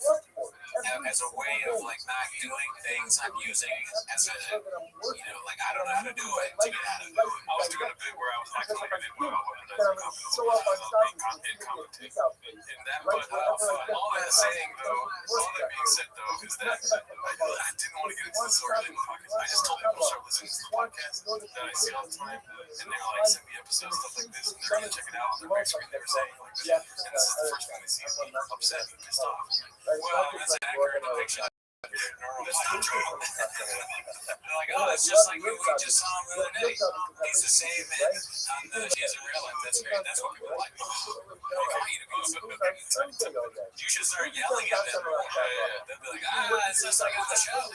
[SPEAKER 1] as a way of like not doing things, I'm using as a, like I don't know how to do it to get out of it.
[SPEAKER 2] I was doing a bit where I was acting like I didn't know about weaponizing competence. I was being incompetent. And that, but all that saying though, all that being said though, is that I didn't want to get into the storytelling podcast. I just told people to start listening to the podcast that I see all the time, and they're like send me episodes, stuff like this, and they're gonna check it out on their big screen. They were saying like, and this is the first time they see me upset and pissed off. Well, that's an accurate depiction. That's not true. They're like, oh, it's just like we just saw him the other day. He's the same man on the She's in Real Life. That's great. That's what people like. I want you to be you should start yelling at them. They'll be like, it's just like on the show.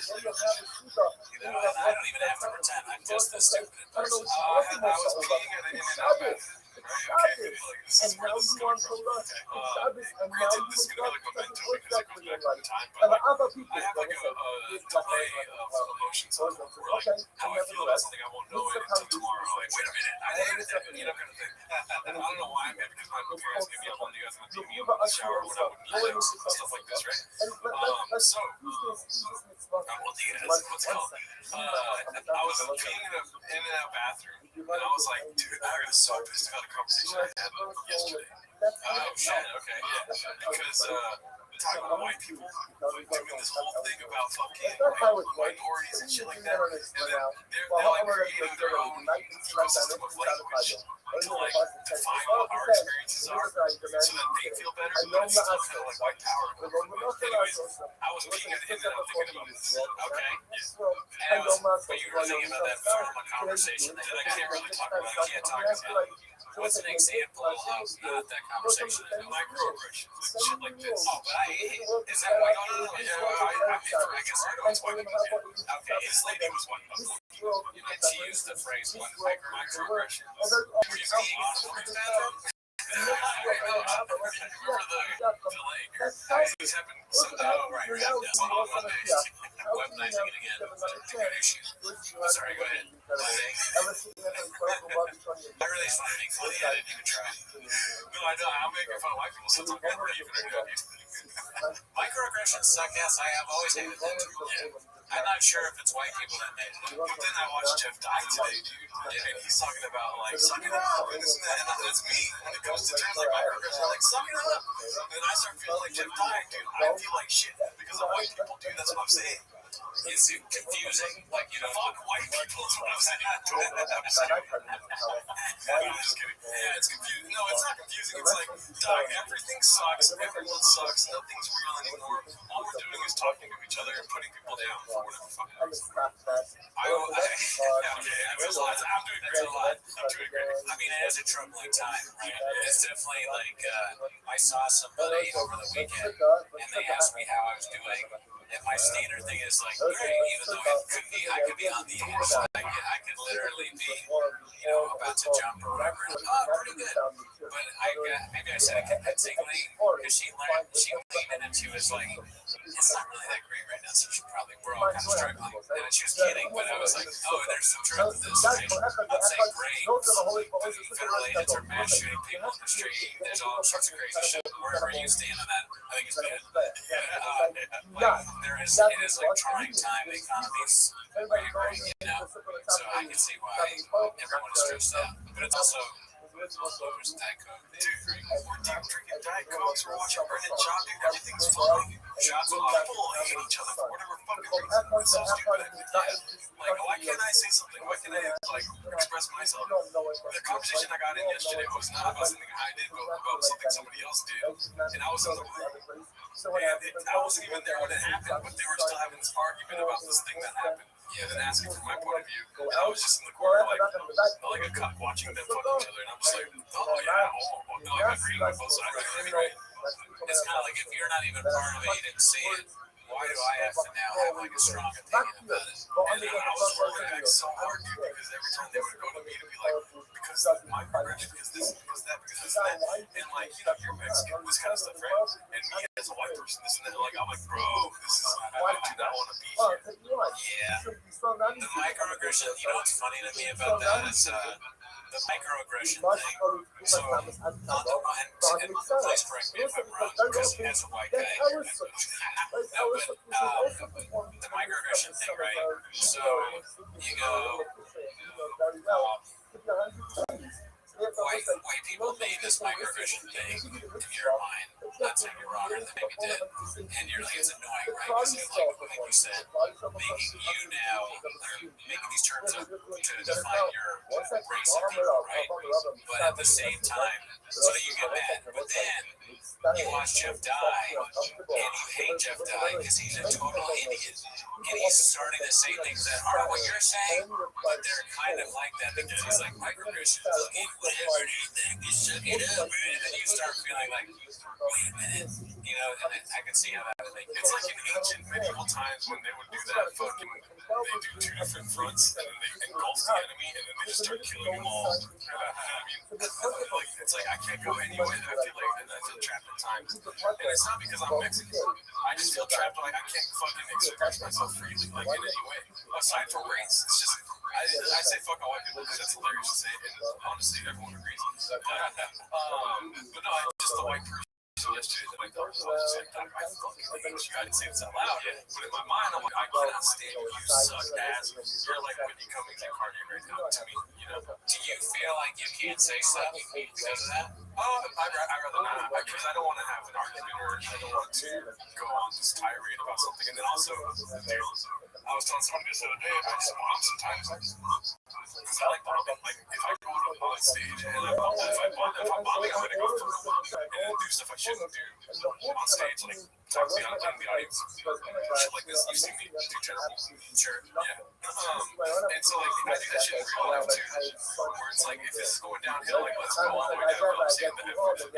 [SPEAKER 2] And I don't even have to pretend. I'm just the stupid person. I was peeing in an out bathroom. Okay, this is where this is going from. Granted, this is going to be like momentum because it goes back in time, but like, I have like a delay of emotions on where like how I feel about something I won't know it until tomorrow. Like, wait a minute, I did it, kind of thing. I don't know why I'm mad because my parents gave me up on you guys on the TV in the shower when I wouldn't yell and stuff like this, right? So, what's it called? I was peeing in a bathroom, and I was like, dude, I was so pissed about a conversation I had yesterday. Oh shit, okay, yeah, because
[SPEAKER 1] talking about white people doing this whole thing about fucking minorities and shit like that, and then they're like creating their own ecosystem of language to like define what our experiences are, so that they feel better. But it's still kind of like white power. Anyways, I was peeing at him and I'm thinking about this. Okay. But you were thinking about that form of conversation that I can't really talk about. I can't talk about. What's an example of that conversation? Microaggressions, shit like this. Oh, but is that white? Oh, yeah, I guess I know it's white. Okay, his lady was white. And she used the phrase microaggressions. Were you being honest with that? I remember the delay here. This happened right now. On Mondays. Weaponizing it again. It's a good issue. I'm sorry, go ahead. I really just want to make fun of it. I didn't even try. No, I know. I'm making fun of white people, so it's okay. Microaggressions suck ass. I have always hated that too. Yeah. I'm not sure if it's white people that made it. But then I watched Jeff die today, dude. And he's talking about, like, suck it up, and this and that. And that's me when it comes to terms like microaggressions. I'm like, suck it up. And I start feeling like Jeff dying, dude. I feel like shit because of white people, dude. That's what I'm saying. It's confusing. Like, you know, fuck white people is what I'm saying. I'm just kidding. Yeah, it's confusing. No, it's not confusing. It's like, dog, everything sucks. Everyone sucks. Nothing's real anymore. All we're doing is talking to each other and putting people down for whatever the fuck it is. I'm doing great a lot. I'm doing great. I mean, it is a troubling time, right? It's definitely like, I saw somebody over the weekend and they asked me how I was doing. And my standard thing is like, great, even though it could be, I could be on the edge. I could literally be, you know, about to jump or whatever. Pretty good. But maybe I said it convincingly because she leaned in and she was like, it's not really that great right now, so we're all kind of struggling. And she was kidding, but I was like, oh, there's some truth to this, right? I'm saying great. Federal agents are mass shooting people in the street. There's all sorts of crazy shit. Wherever you stand on that, I think it's bad. It is like trying time. The economy's great, you know. So I can see why everyone is stressed out. But it's also there's Diet Coke. Dude, we're drinking Diet Cokes. We're watching Brendan Shaw, dude. Everything's fine. Shots of people hate each other for whatever fucking reason. It's so stupid. Yeah. Like, why can't I say something? Why can't I like express myself? The conversation I got in yesterday was not about something I did, but about something somebody else did. And I was in the room. And I wasn't even there when it happened, but they were still having this argument about this thing that happened. Yeah, then asking from my point of view. And I was just in the corner, like a cop watching them fuck each other. And I'm just like, oh, yeah, no, I'm agreeing with both sides. Anyway, it's kind of like if you're not even part of it, you didn't see it. Why do I have to now have like a strong opinion about it? And then I was working back so hard, dude, because every time they would go to me to be like, because of my progression, because this, because that, because this, and that, and like, you know, you're Mexican, this kind of stuff, right? And me as a white person, this and that, like, I'm like, bro, this is, I do not want to be here. Yeah. The microaggression, you know what's funny to me about that is, the microaggression thing. So, and please correct me if I'm wrong, because as a white guy, the microaggression thing, right? So, you go, white people made this microaggression thing in your mind. Not saying you're wrong or that maybe did. And you're like, it's annoying, right? Because you're like you said, making you now, making these terms up to define your race of people, right? But at the same time, so you get mad. But then you watch Jeff die, and you hate Jeff die because he's a total idiot. And he's starting to say things that aren't what you're saying, but they're kind of like that because he's like, microaggressions, look at whatever you think, you suck it up. And then you start feeling like, wait a minute, you know, and I can see how that would make it's like in ancient medieval times when they would do that fucking, they do two different fronts, and then they engulf the enemy, and then they just start killing them all. I mean, like, it's like, I can't go any way that I feel like that I feel trapped at times. And it's not because I'm Mexican. I just feel trapped, like I can't fucking express myself freely, like in any way. Aside from race, it's just, I say fuck all white people because that's hilarious to say, and honestly, everyone agrees. But no, I'm just a white person. So yesterday, the night that I was like, I fucking hate you. I didn't say this out loud yet, but in my mind, I'm like, I cannot stand you. You suck ass. You're like when you come into cardio right now to me, you know. Do you feel like you can't say stuff because of that? Oh, I'd rather not, because I don't want to have an argument or I don't want to go on this tirade about something. And then also, I was telling somebody this other day, I just bomb sometimes. Because I like bombing. Like, if I go on stage and I bomb, if I'm bombing, I'm going to go for and do stuff I shouldn't do on stage, like talk to the audience, shit like this. You see me do terrible. Sure, yeah. And so, like, I do that shit in real life too, where it's like, if this is going downhill, like, let's go all the way down. I'm saying that if people, you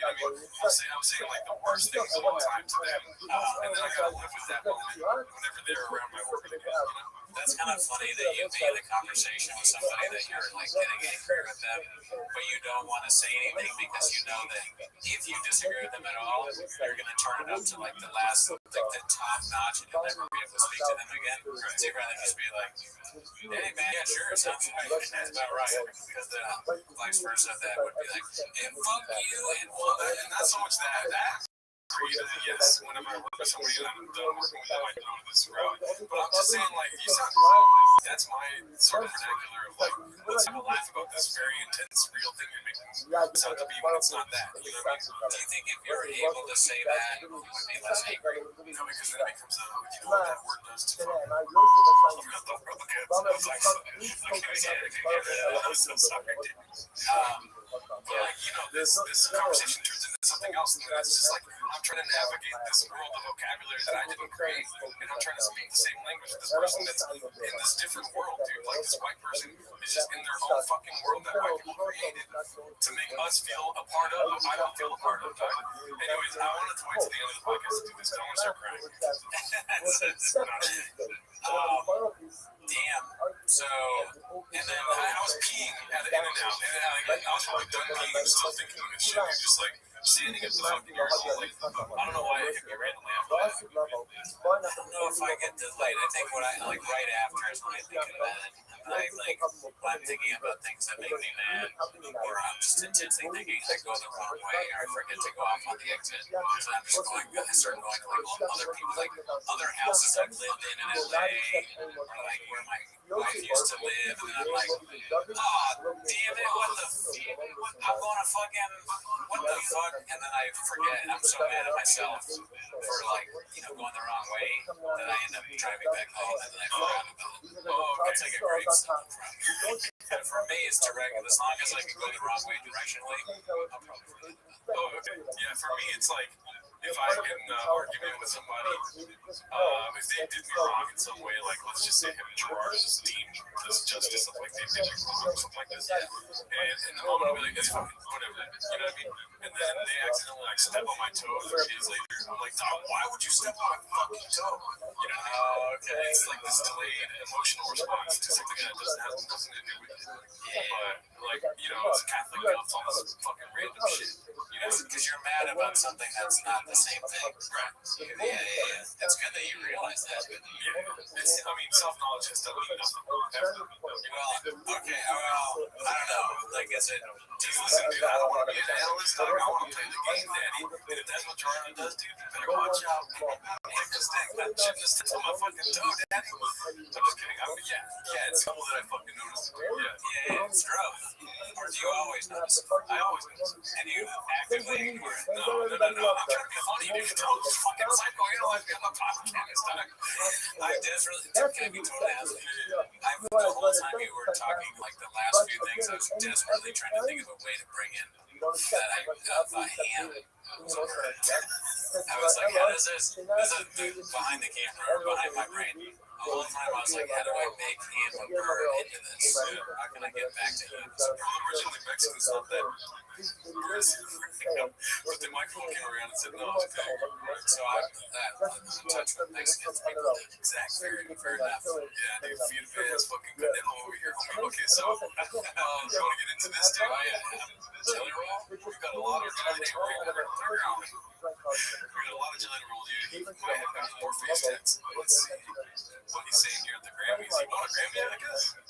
[SPEAKER 1] know what I mean? I'm saying like the worst things of all time to them, and then I gotta live with that moment whenever they're around my work. You know? That's kind of funny that you be in a conversation with somebody that you're like getting angry with them, but you don't want to say anything because you know that if you disagree with them at all, you're going to turn it up to like the last, like the top notch, and you'll never be able to speak to them again. So you'd rather just be like, hey man, yeah, sure, it sounds right. That's about right. Because the vice versa, that would be like, and fuck you, and well, and not so much that. Yes, whenever I work with somebody that I'm done with, that might go to this route. But I'm just saying, like, you sound, that's my sort of vernacular of like, let's have a laugh about this very intense, real thing you're making it sound to be when it's not that. You know what I mean? Do you think if you're able to say that, you would be less angry? No, because then it becomes a, you know what that word does to fucking, I was like, I'm so sorry. But like, you know, this conversation turns into something else, and it's just like, I'm trying to navigate this world of vocabulary that I didn't create, and I'm trying to speak the same language with this person that's in this different world, dude. Like, this white person is just in their own fucking world that white people created to make us feel a part of. I don't feel a part of that. Anyways, I wanted to wait to the end of the podcast to do this, but I want to start crying. Damn. So, and then I was peeing at the In-N-Out, and I was probably done peeing, still thinking of this shit, dude, just like standing at the fucking urinal, like, I don't know why it hit me randomly after that. I don't know if I get this late. I think what I, like, right after is when I think of that. Like, when I'm thinking about things that make me mad, or I'm just intensely thinking that go the wrong way, or I forget to go off on the exit, so I'm just going, I start going to, like, other people, like, other houses I've lived in LA, or, like, where my wife used to live, and I'm like, oh, damn it, what the I'm going to fucking, what the fuck, and then I forget, and I'm so mad at myself for, like, you know, going the wrong way, that I end up driving back home, and then I forgot about it. Oh, okay, take a break. And for me, it's direct, as long as I can go the wrong way directionally, I'll probably forget. Oh, okay. Yeah, for me, it's like, if I get in an argument with somebody, if they did me wrong in some way, like, let's just say him and Gerard is deemed this justice, something like they did me wrong, something like this, and in the moment, I'll be like, it's fine, whatever, you know what I mean? And then they accidentally, like, step on my toe 3 days later. I'm like, Dog, why would you step on my fucking toe? You know, okay. It's like this delayed emotional response to something that doesn't have nothing to do with it. But, like, you know, as a Catholic, it's all this fucking random shit. You know, because you're mad about something that's not the same thing. Right. Yeah. It's good that you realize that. Yeah. It's, I mean, self-knowledge has done me nothing. Well, okay, well, I don't know. Like, is it, do you listen, dude? I don't want to be an analyst, dog. I want to play the game, daddy. And if that's what Jordan does, dude, you better watch out. Take this thing, man. Shouldn't this stick on my fucking toe, daddy? I'm just kidding. I mean, yeah, it's cool that I fucking noticed. Yeah, it's rough. Or do you always notice it? I always notice it. And you actively ignore it. No. I'm trying to be funny, dude. Don't fucking psycho. You know, like, I'm not talking to this time. I desperately, can't be told as the whole time you were talking, like, the last few things, I was desperately trying to think of a way to bring in that I thought ham was over. I was like, how does this is behind the camera or behind my brain? The whole time I was like, how do I make ham a bird into this? How can I get back to him? So originally Mexicans thought that but the microphone came around and said, no, okay. So I'm in touch with Mexicans, people that exact fair enough. Yeah, dude, feed a man's fucking good now over here. Okay, so you want to get into this, dude? Jelly roll? We've got a lot of jelly roll. We got a lot of jelly roll, dude. He might have got more face tats. Let's see what he's saying here at the Grammys. You want a Grammy, I guess?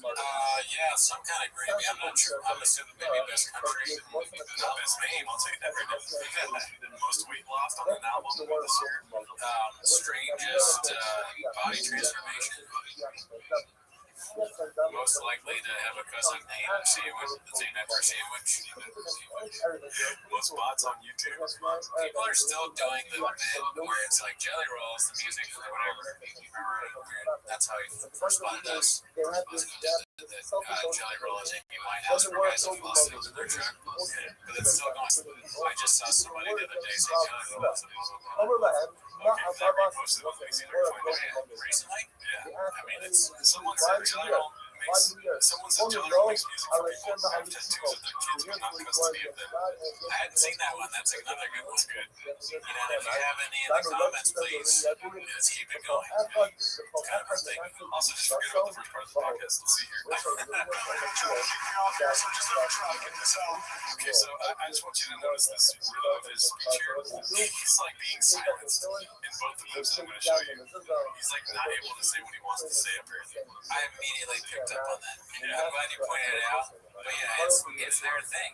[SPEAKER 1] Yeah, some kind of gravy. I'm not sure. I'm assuming maybe best country. Not best name. I'll tell you that right now. Most weight lost on an album this year. Strangest body transformation. Most likely to have a cousin named Sandwich, the same after Sandwich. Most bots on YouTube. People are still doing the bit where it's like Jelly Rolls, the music for whatever. That's how he first spotted us. Jelly Roll is Amy Winehouse for guys that fall asleep in their truck. But it's still going. I just saw somebody the other day say Jelly Roll is a okay, they reposted it. Recently? Yeah. I mean, it's someone said Jelly Roll makes music for people who have tattoos of their kids but not custody of them. I hadn't seen that one. That's another good one. Good. You know, if you have any in the comments, please let's keep it going. It's kind of a thing. Also, just forget about the first part of the podcast. Let's see here. Okay, so I just want you to notice this of his speech here. He's like being silenced in both the clips I'm going to show you. He's like not able to say what he wants to say up here. I immediately picked up on that. I'm glad you pointed it out. But yeah, it's their thing.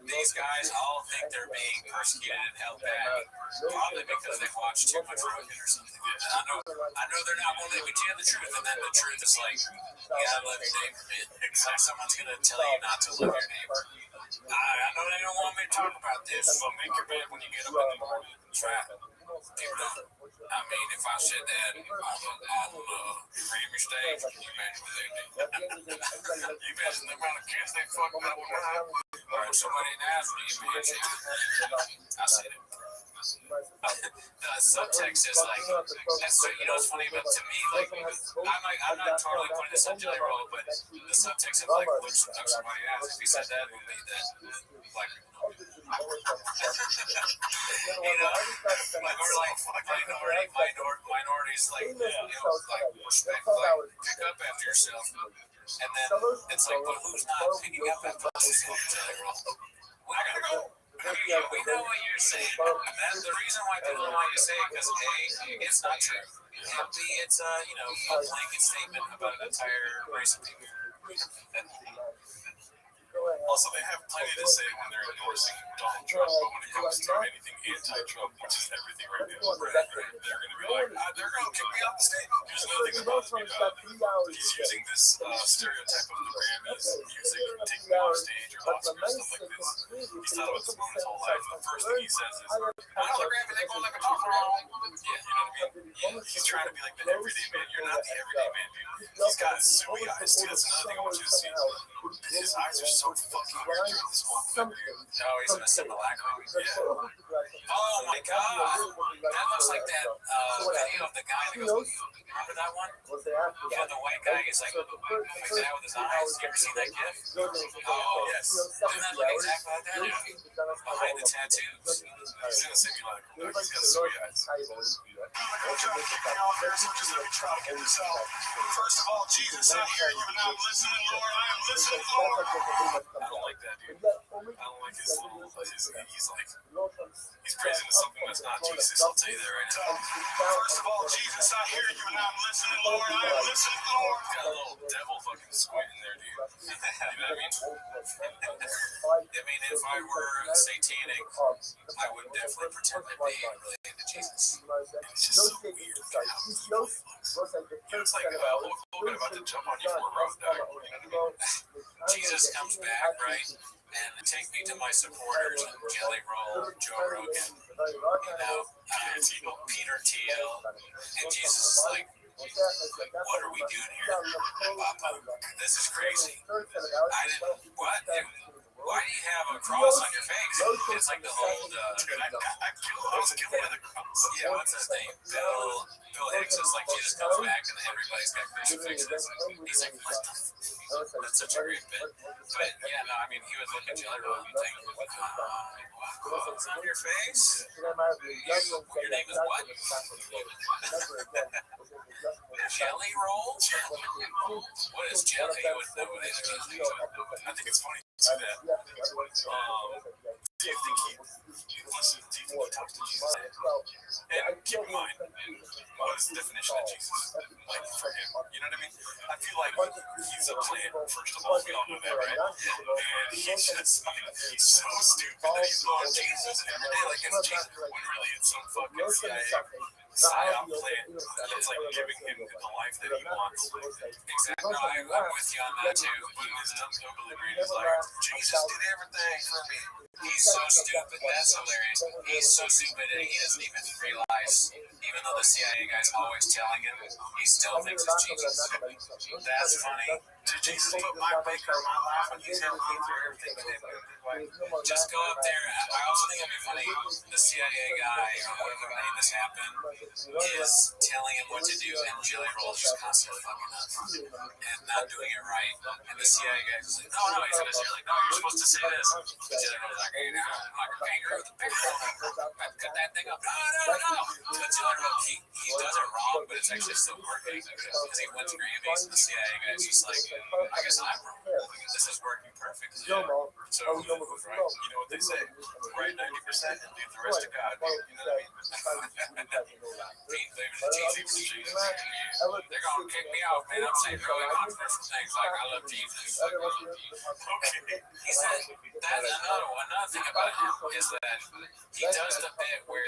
[SPEAKER 1] These guys all think they're being persecuted and held back, probably because they watched too much Rogan or something. And I know they're not willing to tell the truth, and then the truth is like, you gotta love your neighbor, man. It's like someone's gonna tell you not to love your neighbor. I know they don't want me to talk about this, but make your bed when you get up in the morning. Try it. People don't. I mean, if I said that on Restream stage, can you imagine what they do? You imagine the amount of kids they fuck up or somebody in Africa, I said it. The subtext is like, that's so, you know, it's funny about to me, like, I'm not totally putting this on Jelly Roll, but the subtext of like, which somebody asked, if he said that, it would be that, like, you know, like, or like, minorities, like, you know, like, respect, like, pick up after yourself, and then it's like, but who's not picking up after themselves, Jelly Roll? Well, I gotta go. Yeah, we know what you're saying, and that's the reason why people don't want you to say it, because A, it's not true, and B, it's a, you know, a blanket statement about an entire race of people. Also, they have plenty to say when they're endorsing Donald Trump, but when it comes to anything anti-Trump, which is everything right now, they're going to be like, they're going to kick me off the stage. There's another thing that bothers me about it. He's using this stereotype of the Grammys, using taking me off stage or Oscars, stuff like this. He's thought about this moment his whole life. The first thing he says is, well, the Grammys ain't going to let me talk for long. Yeah, you know what I mean? Yeah, he's trying to be like the everyday man. You're not the everyday man, dude. He's got suey eyes, too. That's another thing I want you to see. His eyes are so fucking weird during this one clip. No, he's in a simulacrum. Yeah. Oh my god. That looks like that video of the guy that goes, remember that one? Yeah, the white guy is like that with his eyes. You ever seen that gif? Oh, yes. Didn't that look exactly like that? Behind the tattoos. He's in a simulacrum. He's got suey eyes. First of all, Jesus, I hear you and I'm listening, Lord. I am listening, Lord. I don't like that, dude. I don't like his little, he's like, he's praising to something that's not Jesus. I'll tell you that right now. First of all, Jesus, I hear you and I'm listening, Lord. I am listening, Lord. Got a little devil fucking squint in there, dude. You know what I mean? I mean, if I were satanic, I would definitely pretend to be related to Jesus. It's just so weird. It's like Logan about to jump on you for a rough dog. Jesus comes back, right? And take me to my supporters, Jelly Roll, Joe Rogan, you know, Peter Thiel, and Jesus is like, what are we doing here? Papa, this is crazy. I didn't, what? Why do you have a cross on your face? It's like the old, I was killing with a cross. Yeah, what's his name? Bill Hicks is like, Jesus comes back and everybody's got crucifixes. He's like, what the That's such a great bit. But yeah, no, I mean, he would look at Jelly Roll and think, what's on your face? Your name is what? Jelly Roll? What is jelly? I think it's funny to say that. Do you think he talks to Jesus? And keep in mind, what is the definition of Jesus? Like for him, you know what I mean? I feel like he's a plant, first of all. We all know that, right? And he's just so stupid that he's going Jesus every day like it's Jesus. When really it's some fucking CIA psyop plant that's like giving him the life that he wants. Exactly. No, I'm with you on that too. But his dumb hillbilly brain is like, Jesus did everything for me. He's so stupid. That's hilarious. He's so stupid that he doesn't even realize, even though the CIA guy's always telling him, he still thinks it's Jesus. That's funny. Did Jesus put my baker in my life and he's helped me through everything that happened? Just go up there. I also think it'd be funny. The CIA guy, or whoever made this happen, is telling him what to do, and Jelly Roll's just constantly fucking up and not doing it right. And the CIA guy's just like, no, he's gonna say like, no, you're supposed to say this. And Jelly Roll's like, hey, now I'm like a kangaroo with a big cut that thing up. No. But Jelly Roll, he does it wrong, but it's actually still working because he went to Grammys, and the CIA guy's just like, I guess I'm wrong. This is working perfect. Yeah. So who's right? You know what they say? Right 90% and leave the rest to God. You know what I mean? Being favored to Jesus. They're gonna kick me out, man. I'm saying really controversial things like I love Jesus. Okay. He said that another thing about him is that he does the bit where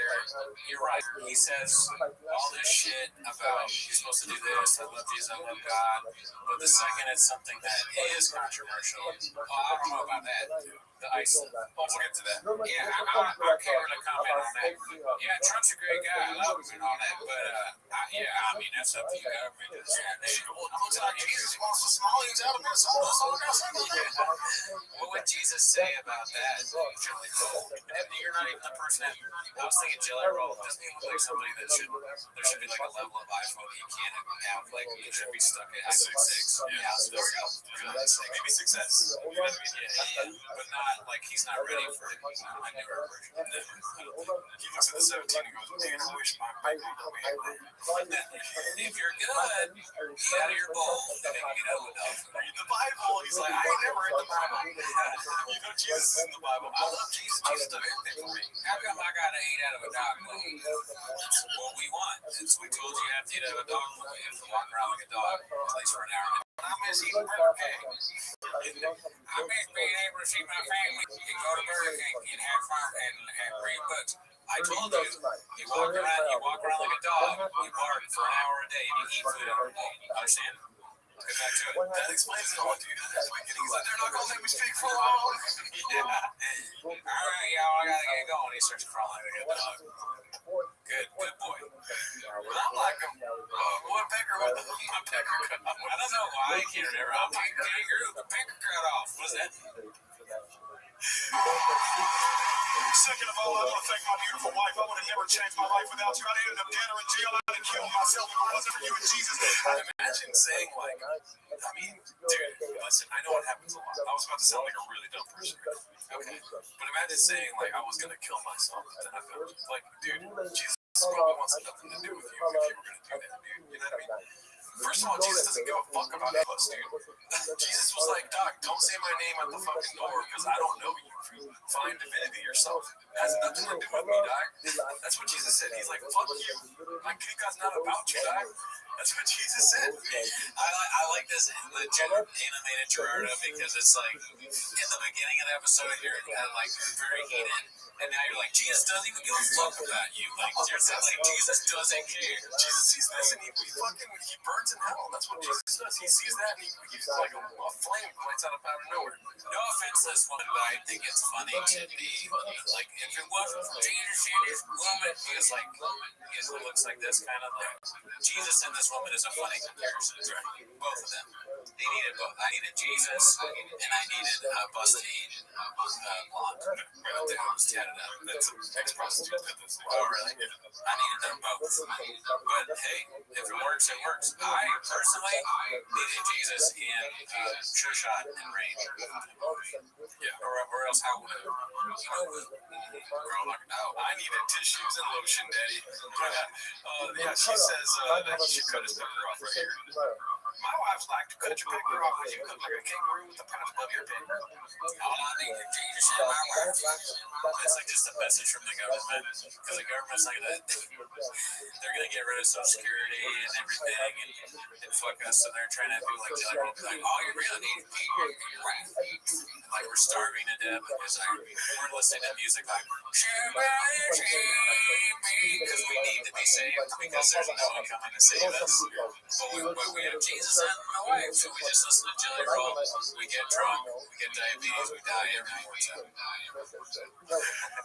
[SPEAKER 1] you're right. He says all this shit about you're supposed to do this. I love Jesus. I love God. But the second it's something that is controversial, I don't know about that. The ISIL. We'll get to that. Yeah, I can't really comment on that. Yeah, Trump's a great guy. I love him and all that. But, I mean, that's up to you. It looks like Jesus wants the Somalians out of Minnesota, so we're going to send them there. What would Jesus say about that, Jelly Roll? And you're not even the person that... I was thinking Jelly Roll doesn't even look like somebody that should... There should be like a level of iPhone that you can't have. Like, you should be stuck at 6. Yeah, so there we go. Maybe success. You know what I mean? Yeah. But not... Like he's not ready for a newer version. He looks at the 17 and goes, man, I wish my baby would be. If you're good, get out of your bowl and then get out of read the Bible. He's like, I ain't never read the Bible. You know Jesus is in the Bible. I love Jesus. Jesus did everything for me. How come I gotta eat out of a dog bowl? That's what we want. Since we told you have to eat out of a dog bowl, you have to walk around like a dog, at least for an hour. I miss eating Burger King. I miss being able to see my family. You can go to Burger King and have fun and read books. I told you, you walk around like a dog, you bark for an hour a day, and you eat food every day. Understand? Get back to it. That explains it all, dude. That's why he's like, they're not going to let me speak for long. Yeah. All right, y'all, I got to get going. He starts crawling like a dog. Good boy. Well, I'm like a woodpecker with a pecker cut off. I don't know why I can't remember. I'm like a kangaroo with a pecker cut off. What's that? Second of all, I want to thank my beautiful wife. I would have never changed my life without you. I'd end up dead or in jail. I'd have killed myself if it wasn't for you and Jesus. Imagine saying like, I mean, dude, listen, I know it happens a lot. I was about to sound like a really dumb person. Okay. But imagine saying like I was going to kill myself. But then I felt like, dude, Jesus probably wants nothing to do with you if you were going to do that, dude. You know what I mean? First of all, Jesus doesn't give a fuck about us, dude. Jesus was like, Doc, don't say my name at the fucking door because I don't know you. Find divinity yourself. It has nothing to do with me, Doc. That's what Jesus said. He's like, fuck you. My kingdom's not about you, Doc. That's what Jesus said. I like this animated Gerardo because it's like in the beginning of the episode here, it got like very heated. And now you're like, Jesus doesn't even give a fuck about you. Like, you're saying, like, Jesus doesn't care. Jesus sees this and he burns in hell. That's what Jesus does. He sees that and he's like a flame lights out of nowhere. No offense to this woman, but I think it's funny to be like, if it wasn't for Jesus and this woman, because like, it looks like this kind of like, Jesus and this woman is a funny comparison, right? Both of them. They needed both. I needed Jesus and I needed BuzzFeed blonde. Right there, I was tatted up. That's an ex-prostitute. Oh, really? I needed them both. But hey, if it works, it works. I personally needed Jesus in Sure Shot and Range. Yeah, or else how would I needed tissues and lotion, Daddy. Yeah, she says she cut his finger off right here. My wife's like to cut your pecker off as you look like a kangaroo with the paws above your pig. All I need is Jesus and my wife. It's like just a message from the government, because the government's like that. They're gonna get rid of Social Security and everything, and fuck us. So they're trying to do like Jelly Roll, like, all you really need is your wife. Like we're starving to death because we're listening to music like because we need to be saved because there's no one coming to save us. But we have Jesus and my wife, so we just listen to Jelly Roll. We get drunk, we get diabetes, we die every more time.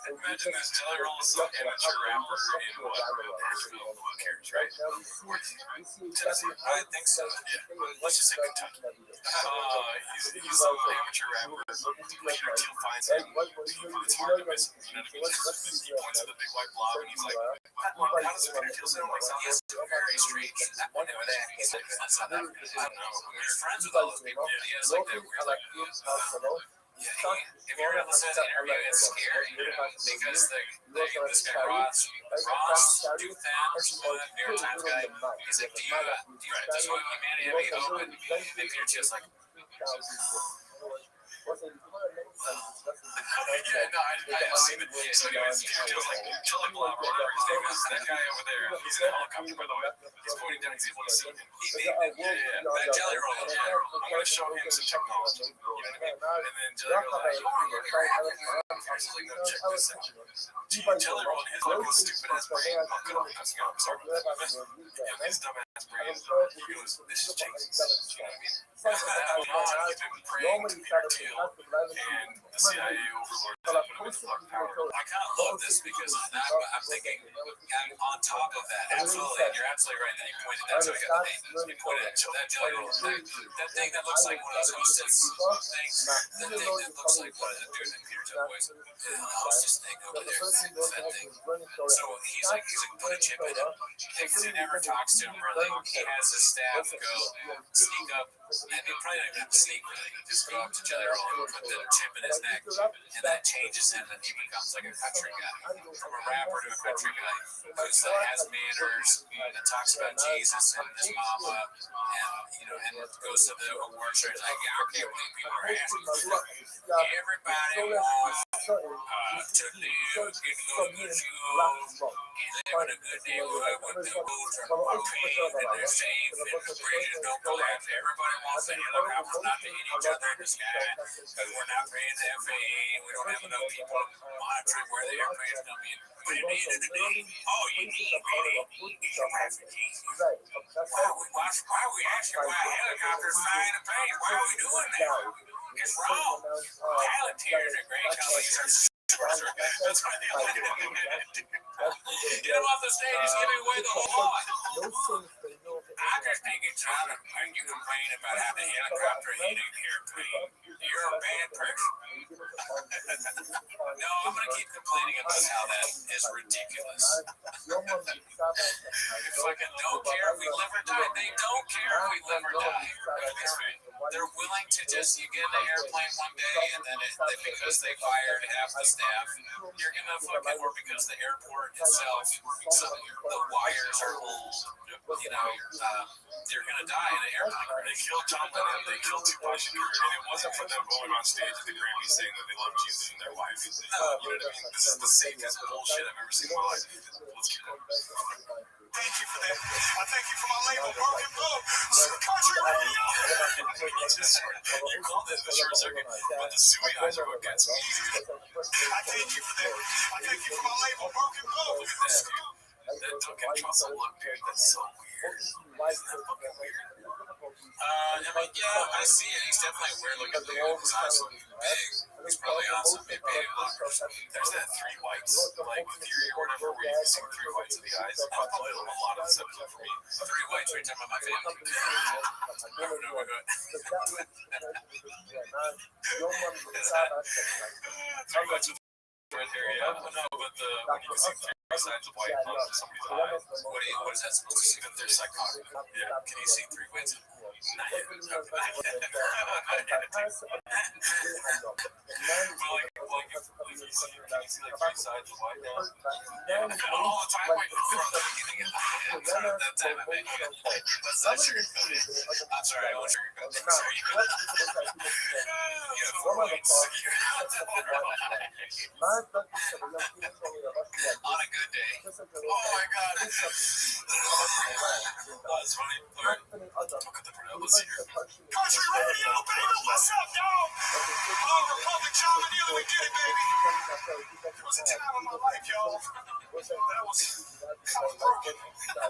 [SPEAKER 1] Imagine this Jelly Roll is some amateur rapper in what? Nashville, who cares, right? Tennessee? I think so. Yeah. Let's just say Kentucky. He's some amateur rapper. Until finds him, it's hard to miss him. You know what I mean? He points at the big white blob and he's like, how does Peter Thiel sound like? He's very strange. That one over there. He's like, that's not that. I don't know. He's friends with all those people. Yeah, he has like that weird, like, yeah, if you ever listen to the interview, it's scary because this guy Ross Duthan or something, New York Times guy, he's like, does humanity have any hope? And Peter Thiel's like, yeah, no, I've seen it. So anyways, Peter Thiel's like, Jelly Blob or whatever his name is, that guy over there, he's in a helicopter, by the way. He's pointing down, he's able to see him. That Jelly Roll, I'm going to show him some technology. You know what I mean? And then Jelly Roll's like, Peter's like, no, check this out. Jelly Roll and his fucking stupid ass brain. Oh, good on passing out, I'm sorry. His dumb ass brain, he goes, this is Jesus. You know what I mean? He's been praying to Peter Thiel and the CIA overlords up with fuck power. I kind of love this because I'm thinking, on top of that, absolutely, and you're absolutely right that you pointed that to me. You pointed at that Jelly Roll thing, that thing that looks like one of those hostess things, that thing that looks like one of the dudes in Peter Thiel voice, the hostess thing over there, that thing. So he's like, put a chip in him. He never talks to him really. He has his staff go sneak up. I mean, probably not even have to sneak really. Just go up to Jelly Roll and put the chip in his neck, and that changes him, and he becomes like a country guy. From a rapper to a country guy who has manners, that talks about Jesus and his mama, and goes to the award show. He's like, yeah, I can't believe people are asking for it. Everybody wants to live in good shoes, and live in a good neighborhood with the roads are paved and they're safe and the bridges don't collapse. Everybody wants the helicopters not to hit each other in the sky because we're not paying the FAA. We don't have enough people monitoring where the airplanes come in. But at the end of the day, all you need really is your refugees. Why are we asking why helicopters flying in planes? Why are we doing that? It's wrong. Volunteers are great. That's why they let him in. Get him off the stage. He's giving away the whole lot. I just think it's out of when you complain about how the helicopter hit an airplane. You're a bad person. No, I'm going to keep complaining about how that is ridiculous. They fucking don't care if we live or die. They don't care if we live or die. They're willing to just, you get in an airplane one day and then because they fired half the staff, you're going to fucking, or because the airport itself, the wires are old, you're going to die in an airplane. They killed John Lennon, they killed Tupac Shakur, and it wasn't for them going on stage at the Grammys saying that they love Jesus and their wife. No, you know what I mean? This is the safest bullshit I've ever seen in my life. Let's keep going. Thank you for that. I thank you for my label, Broken Bow. Country Radio. You called it the short circuit, but the suey eyes are what gets me. I thank you for that. I thank you for my label, Broken Bow. Look at this, dude. That Duncan Trussell look, dude. That's so weird. Isn't that fucking weird? I see it. He's definitely weird looking dude. His eyes look big. He's probably on some big baby blockers. There's that three whites, like theory or whatever, where you can see three whites of the eyes. That's probably a lot of this episode for me. Three whites, right time on my family. No, we're good. Three whites with red hair, yeah. No, but when you can see three sides of white on somebody's eye, what is that supposed to see? That they're psychotic. Yeah. Can you see three whites? three sides of white now. All the time waiting in front of me. That time I met you. That's not sugarcoated. I'm sorry, I won't sugarcoat things. You have 4 points. On a good day. Oh my god. That's funny. Alright. Look at the pronouns here. Country radio, baby, what's up, dog? Oh, Republic John, we did it, baby. It was a time in my life, y'all. That was broken.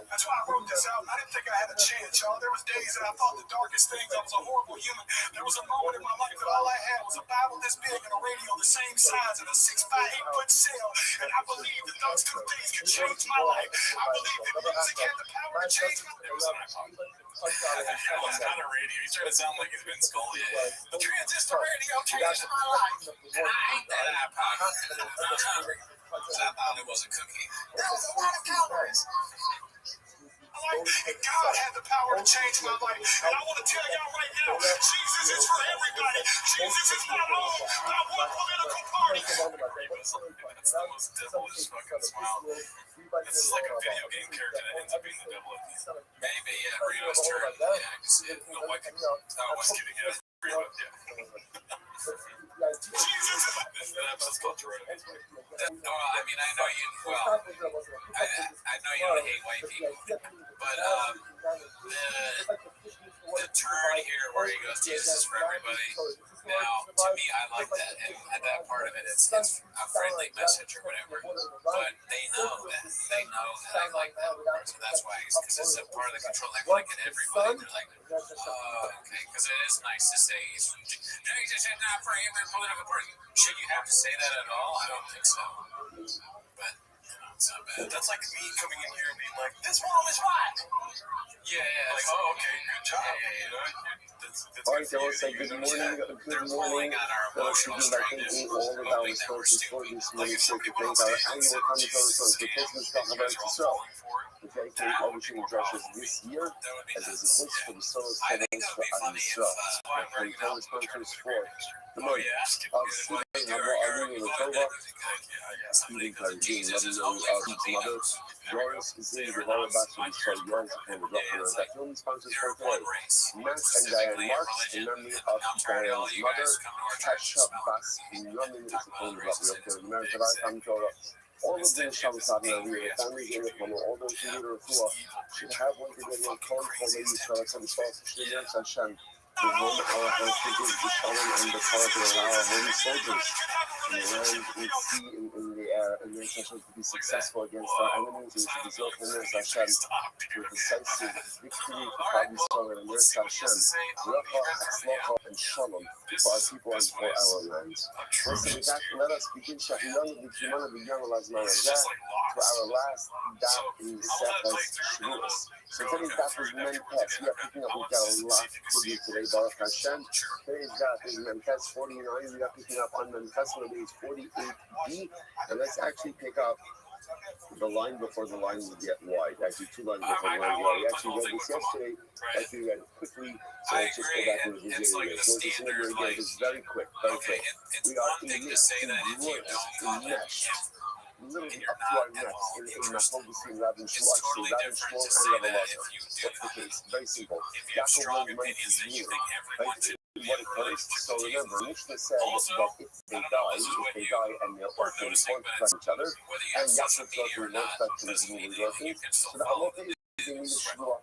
[SPEAKER 1] That's why I wrote this out. I didn't think I had a chance, y'all. There was days that I thought the darkest things. I was a horrible human. There was a moment in my life that all I had was a Bible this big and a radio the same size and a 6x8-foot cell. And I believed that those two things could change my life. I believed that music had the power to change my life. It was an iPod. That was not a radio. He's trying to sound like he's been scolded. The transistor radio changed my life. And I hate that iPod. Because I thought it was a cookie. That was a lot of calories. And God had the power to change my life. And I want to tell y'all right now, Jesus is for everybody. Jesus is not owned by one political party. That's the most devilish fucking smile. This is like a video game character that ends up being the devil. Maybe, yeah, Rio's turn. Yeah, I can see it. No, I was kidding. Yeah, Rio, yeah. Jesus! That's called Toronto. No, I mean, I know you, well, I know you don't hate white people, but the turn here where he goes, Jesus is for everybody. Now, to me, I like that, and that part of it, it's a friendly message or whatever, but they know that I like that, so that's why, because it's a part of the control, they want to get everybody, they're like, okay, because it is nice to say, Jesus is not for every political party. Should you have to say that at all? I don't think so, but it's not bad. That's like me coming in here and being like, this world is right. Yeah, like, oh, okay, good job. Yeah, you know, that's
[SPEAKER 2] Alright, so I'll say good morning,
[SPEAKER 1] They're pulling on our emotional strength.
[SPEAKER 2] all the down sources for this many sacred things. Our annual commentary source, the Christmas document itself, which I think publishing addresses this year, as is a push for the solar settings for ourselves. And Polish countries for the money of sleeping on the Armenian Tova, Stephen Carradine, loving his mother, Doris is in the Horror Battery, so yours and the Doctor that film sponsors for today. Matt and Diane Marks, in memory of Diane's mother, Tasha Bass, in memory of the film of the American Lifetime Torah. All of the Shabbos Adonai, families in it, all those who need a refuah, should have one together and call for the Yisrael and the South Shemir Hashem. The one our house to give the Shalom and the power to allow our holy soldiers in the land, in sea, in the air, and their Hashem to be successful against our enemies, and to result in their Hashem with decisive victory for Klal Yisrael and their Hashem. Bracha, Hatzlacha, and Shalom for our people and for our lands. Listen, with that, let us begin Shahiyanu B'Kimanu B'Yanu Lazman Azeh for our last daf in the Sefer Shavuos. So today's daf is Memtes. We are picking up, we've got a lot to do today, Baruch Hashem. Today's daf is Memtes 49. We are picking up on Memtes, where it is 48b. And let's actually pick up the line before the line would get wide. Actually, 2 lines before the line would get wide. We actually read this yesterday. Actually read it quickly. So let's just go back and review it again. So this is again. It's very quick. Very quick. We are in mesh. Literally up to our necks in Mahogusi, Rabin Shlosh, so Rabin Shlosh and Rabin Lazar. What's the case? Very simple. Yaakov went to year. Right? What it first, so remember, Mishnah said that if they die and they're orphans, won't affect each other, and Yaakov's orphan won't affect his moving orphans, so the halacha is they need a shvua.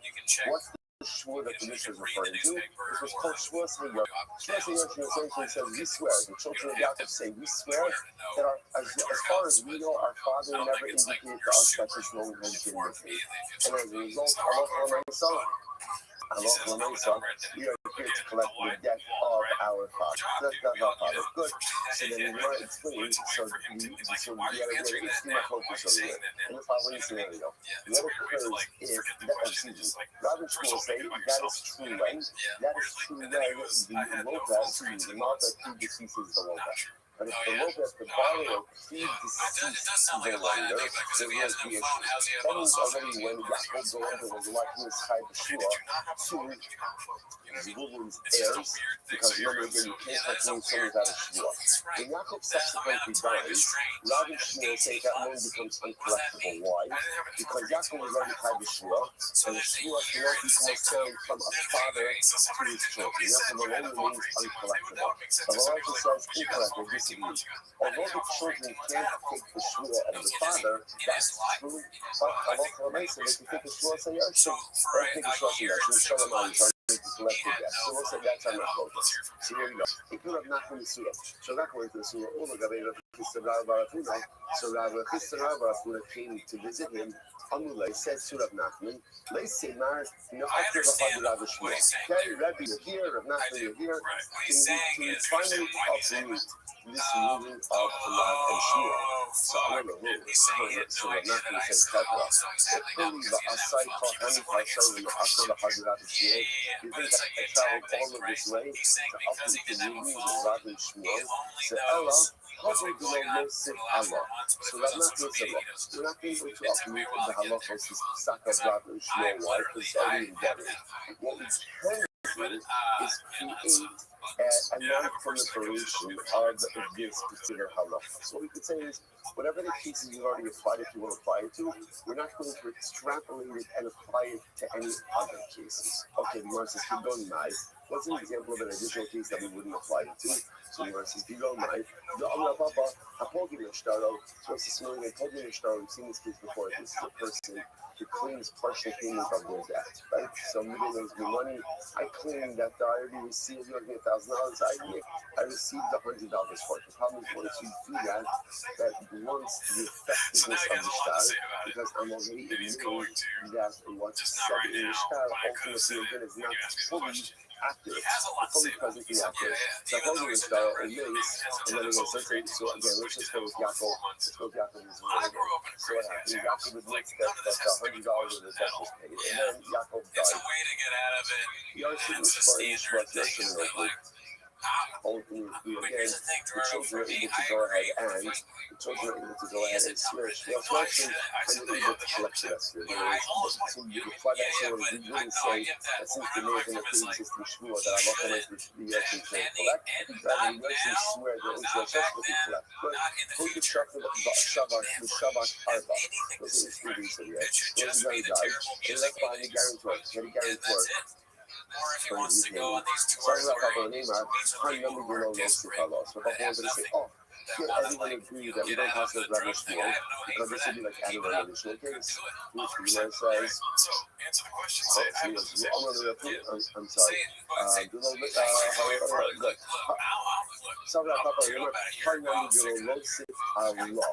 [SPEAKER 2] What's the shvua that the Mishnah is referring to? This was called shvua seyar. Shvua seyar essentially says, we swear, the children of Yaakov say, we swear that as far as we know, our father never indicated to us that this loan has been with me. And as a result, we are here to collect the debt of our father. That's our father. Good. So then we want to explain, so we have a very extreme focus over here. In the following scenario, what occurs if, Rabin Shmuel say, that is true when? That is true when the Loka, the mouth that predeceases the Loka. But if
[SPEAKER 1] Oh,
[SPEAKER 2] the
[SPEAKER 1] yeah?
[SPEAKER 2] local, if the
[SPEAKER 1] No, I don't
[SPEAKER 2] borrower
[SPEAKER 1] know.
[SPEAKER 2] predeceased
[SPEAKER 1] It does sound
[SPEAKER 2] the
[SPEAKER 1] like a lie to
[SPEAKER 2] lender,
[SPEAKER 1] me, because
[SPEAKER 2] there
[SPEAKER 1] if he
[SPEAKER 2] will
[SPEAKER 1] has
[SPEAKER 2] be
[SPEAKER 1] no
[SPEAKER 2] a
[SPEAKER 1] phone, how's he have
[SPEAKER 2] that
[SPEAKER 1] all the
[SPEAKER 2] means
[SPEAKER 1] social
[SPEAKER 2] already
[SPEAKER 1] media?
[SPEAKER 2] when Yaakov the lender was like he was Chai
[SPEAKER 5] Okay,
[SPEAKER 2] B'Shua
[SPEAKER 5] did you not have a
[SPEAKER 2] to
[SPEAKER 5] phone? Did you have a phone?
[SPEAKER 1] You know what I mean?
[SPEAKER 2] Zvulun's
[SPEAKER 1] It's just a
[SPEAKER 2] heirs,
[SPEAKER 1] weird thing.
[SPEAKER 2] because
[SPEAKER 1] So you're
[SPEAKER 2] remember again, you
[SPEAKER 1] yeah,
[SPEAKER 2] can't
[SPEAKER 1] that's a
[SPEAKER 2] continue
[SPEAKER 1] weird.
[SPEAKER 2] someone without a Shua.
[SPEAKER 1] That's right.
[SPEAKER 2] When Yaakov
[SPEAKER 1] That amount
[SPEAKER 2] subsequently
[SPEAKER 1] of time is
[SPEAKER 2] dies,
[SPEAKER 1] strange.
[SPEAKER 2] Rav and Shmuel say that loan
[SPEAKER 1] 18
[SPEAKER 2] becomes
[SPEAKER 1] months. What does that
[SPEAKER 2] uncollectible.
[SPEAKER 1] mean?
[SPEAKER 2] Why?
[SPEAKER 1] I didn't have a phone
[SPEAKER 2] Because
[SPEAKER 1] for 18
[SPEAKER 2] Yaakov was
[SPEAKER 1] months.
[SPEAKER 2] already Chai B'Shua,
[SPEAKER 1] So
[SPEAKER 2] and the
[SPEAKER 1] there's a
[SPEAKER 2] Shua
[SPEAKER 1] year
[SPEAKER 2] cannot
[SPEAKER 1] in
[SPEAKER 2] be
[SPEAKER 1] the six
[SPEAKER 2] transferred from a father
[SPEAKER 1] So
[SPEAKER 2] to
[SPEAKER 1] somebody
[SPEAKER 2] his
[SPEAKER 1] did.
[SPEAKER 2] children.
[SPEAKER 1] Nobody
[SPEAKER 2] Therefore,
[SPEAKER 1] said
[SPEAKER 2] the
[SPEAKER 1] you had
[SPEAKER 2] loan
[SPEAKER 1] a phone
[SPEAKER 2] remains
[SPEAKER 1] for 18 months. That
[SPEAKER 2] uncollectible.
[SPEAKER 1] would make sense.
[SPEAKER 2] The
[SPEAKER 1] If somebody
[SPEAKER 2] Lord
[SPEAKER 1] was
[SPEAKER 2] says
[SPEAKER 1] like, you had a phone
[SPEAKER 2] incorrectly,
[SPEAKER 1] for
[SPEAKER 2] this
[SPEAKER 1] 18
[SPEAKER 2] is
[SPEAKER 1] months ago. I
[SPEAKER 2] although
[SPEAKER 1] didn't have
[SPEAKER 2] the
[SPEAKER 1] a phone for 18
[SPEAKER 2] children
[SPEAKER 1] months. I
[SPEAKER 2] can't
[SPEAKER 1] had a phone
[SPEAKER 2] take
[SPEAKER 1] for
[SPEAKER 2] the
[SPEAKER 1] 4
[SPEAKER 2] Shua
[SPEAKER 1] months.
[SPEAKER 2] of the father,
[SPEAKER 1] It is
[SPEAKER 2] that's
[SPEAKER 1] life.
[SPEAKER 2] true.
[SPEAKER 1] Well,
[SPEAKER 2] But
[SPEAKER 1] I think
[SPEAKER 2] Allah Lamaisa, they can take the Shua say
[SPEAKER 1] so
[SPEAKER 2] Yashim.
[SPEAKER 1] for
[SPEAKER 2] They take the Shua say
[SPEAKER 1] a year
[SPEAKER 2] Yashim.
[SPEAKER 1] and 6
[SPEAKER 2] Shalom
[SPEAKER 1] months,
[SPEAKER 2] trying to
[SPEAKER 1] he
[SPEAKER 2] collect the
[SPEAKER 1] had
[SPEAKER 2] debt.
[SPEAKER 1] no
[SPEAKER 2] So we'll say
[SPEAKER 1] phone.
[SPEAKER 2] that's our
[SPEAKER 1] Let's
[SPEAKER 2] Nachlokas.
[SPEAKER 1] hear from
[SPEAKER 2] So here we go. It could have not been Surah. So that went to the Surah. Oh, look, I mean, so Rav Chisda came to visit him. Amulay said Surah Nachman. Let's say, Mar,
[SPEAKER 1] I understand what he's saying.
[SPEAKER 2] Okay, Rabbi, you're here. Rav
[SPEAKER 1] I
[SPEAKER 2] Nachman,
[SPEAKER 1] do.
[SPEAKER 2] you're here.
[SPEAKER 1] Right. What
[SPEAKER 2] Can
[SPEAKER 1] he's
[SPEAKER 2] you
[SPEAKER 1] saying is,
[SPEAKER 2] finally
[SPEAKER 1] why he's saying
[SPEAKER 2] uproot this moving of Halal and Shmuel? So I don't know who.
[SPEAKER 1] He's saying he had no
[SPEAKER 2] So Rav
[SPEAKER 1] idea that
[SPEAKER 2] Nachman
[SPEAKER 1] I
[SPEAKER 2] said,
[SPEAKER 1] saw all the songs happening now because he doesn't have a phone. He doesn't want to get sued. Yeah.
[SPEAKER 2] You
[SPEAKER 1] But
[SPEAKER 2] think
[SPEAKER 1] it's
[SPEAKER 2] I
[SPEAKER 1] like a
[SPEAKER 2] traveled
[SPEAKER 1] tag thing,
[SPEAKER 2] all of
[SPEAKER 1] right?
[SPEAKER 2] this way
[SPEAKER 1] He's saying
[SPEAKER 2] to
[SPEAKER 1] because he
[SPEAKER 2] uproot the
[SPEAKER 1] didn't have a
[SPEAKER 2] rulings of
[SPEAKER 1] phone,
[SPEAKER 2] Rav and
[SPEAKER 1] he
[SPEAKER 2] Shmuel?
[SPEAKER 1] only
[SPEAKER 2] So
[SPEAKER 1] knows
[SPEAKER 2] Allah,
[SPEAKER 1] what's
[SPEAKER 2] how
[SPEAKER 1] been
[SPEAKER 2] do you
[SPEAKER 1] going
[SPEAKER 2] know
[SPEAKER 1] on
[SPEAKER 2] Mosif
[SPEAKER 1] for the last 4
[SPEAKER 2] Allah?
[SPEAKER 1] months. But if
[SPEAKER 2] So
[SPEAKER 1] it was
[SPEAKER 2] Rav
[SPEAKER 1] on
[SPEAKER 2] Nachman
[SPEAKER 1] social
[SPEAKER 2] said,
[SPEAKER 1] media,
[SPEAKER 2] look,
[SPEAKER 1] he doesn't.
[SPEAKER 2] we're not going to
[SPEAKER 1] It took me
[SPEAKER 2] uproot
[SPEAKER 1] a while
[SPEAKER 2] the
[SPEAKER 1] to get there.
[SPEAKER 2] halachos, the sack of
[SPEAKER 1] Because
[SPEAKER 2] Rav and
[SPEAKER 1] I
[SPEAKER 2] Shmuel. Why?
[SPEAKER 1] literally,
[SPEAKER 2] Because
[SPEAKER 1] I
[SPEAKER 2] already
[SPEAKER 1] have
[SPEAKER 2] embedded.
[SPEAKER 1] that.
[SPEAKER 2] What we can
[SPEAKER 1] But,
[SPEAKER 2] do is
[SPEAKER 1] and so,
[SPEAKER 2] create a non-proliferation of this particular halacha. So what we could say is, whatever the cases you've already applied, if you want to apply it to, we're not going to extrapolate it and apply it to any other cases. Okay, the Gemara says, Kidon Mai. What's an example of an additional case that we wouldn't apply it to? So the Gemara says, Kidon Mai. The Amra Papa, Hapogi Mishtaro. So it's this morning, Hapogi Mishtaro. We've seen this case before. This is a person who claims partial payment of their debt, right? So maybe owes me money. I claim that I already received $1,000. I received $100 for it. The problem is once you do that, that once the effectiveness of the shtar, because I'm already admitting that what's said in the shtar ultimately again is not fully accurate, fully presently accurate. So I told you the shtar and this, and then it goes, so again, let's just go with Yaakov. Let's go with Yaakov is really good. So what happened? Yaakov admits that $100 of the debt was paid, and then Yaakov died.
[SPEAKER 1] it's a way to get out of it.
[SPEAKER 2] Yarshin
[SPEAKER 1] It's
[SPEAKER 2] was
[SPEAKER 1] a
[SPEAKER 2] fine,
[SPEAKER 1] standard
[SPEAKER 2] but
[SPEAKER 1] thing.
[SPEAKER 2] Yarshin
[SPEAKER 1] It's like,
[SPEAKER 2] ultimately,
[SPEAKER 1] but
[SPEAKER 2] again,
[SPEAKER 1] here's the thing,
[SPEAKER 2] the
[SPEAKER 1] Gerardo,
[SPEAKER 2] children
[SPEAKER 1] for
[SPEAKER 2] are
[SPEAKER 1] me,
[SPEAKER 2] able to
[SPEAKER 1] I
[SPEAKER 2] go ahead
[SPEAKER 1] agree.
[SPEAKER 2] and the children are able to go ahead and smash. Well, smashing and they're able to collect the rest of it. So you apply that to what we wouldn't say that since the may have been a pre-existing shmua that Allah knows the Yoshin can't collect, rather the Yoshin swear that it's your chest will collect. But who could shove the Shabbat Arba? Those are the students of the Those are the guys. They left behind the guarantor. Get a guarantor.
[SPEAKER 1] Or if he wants to go on these tours where he meets with people who are desperate, that have nothing, that want to like get out of the drug thing. I have no hate for that. Keep it up. Do it. 100%. So, answer the question. Say it. I was
[SPEAKER 2] I'm sorry. Look. Sabra Papa, you're not Losif Allah.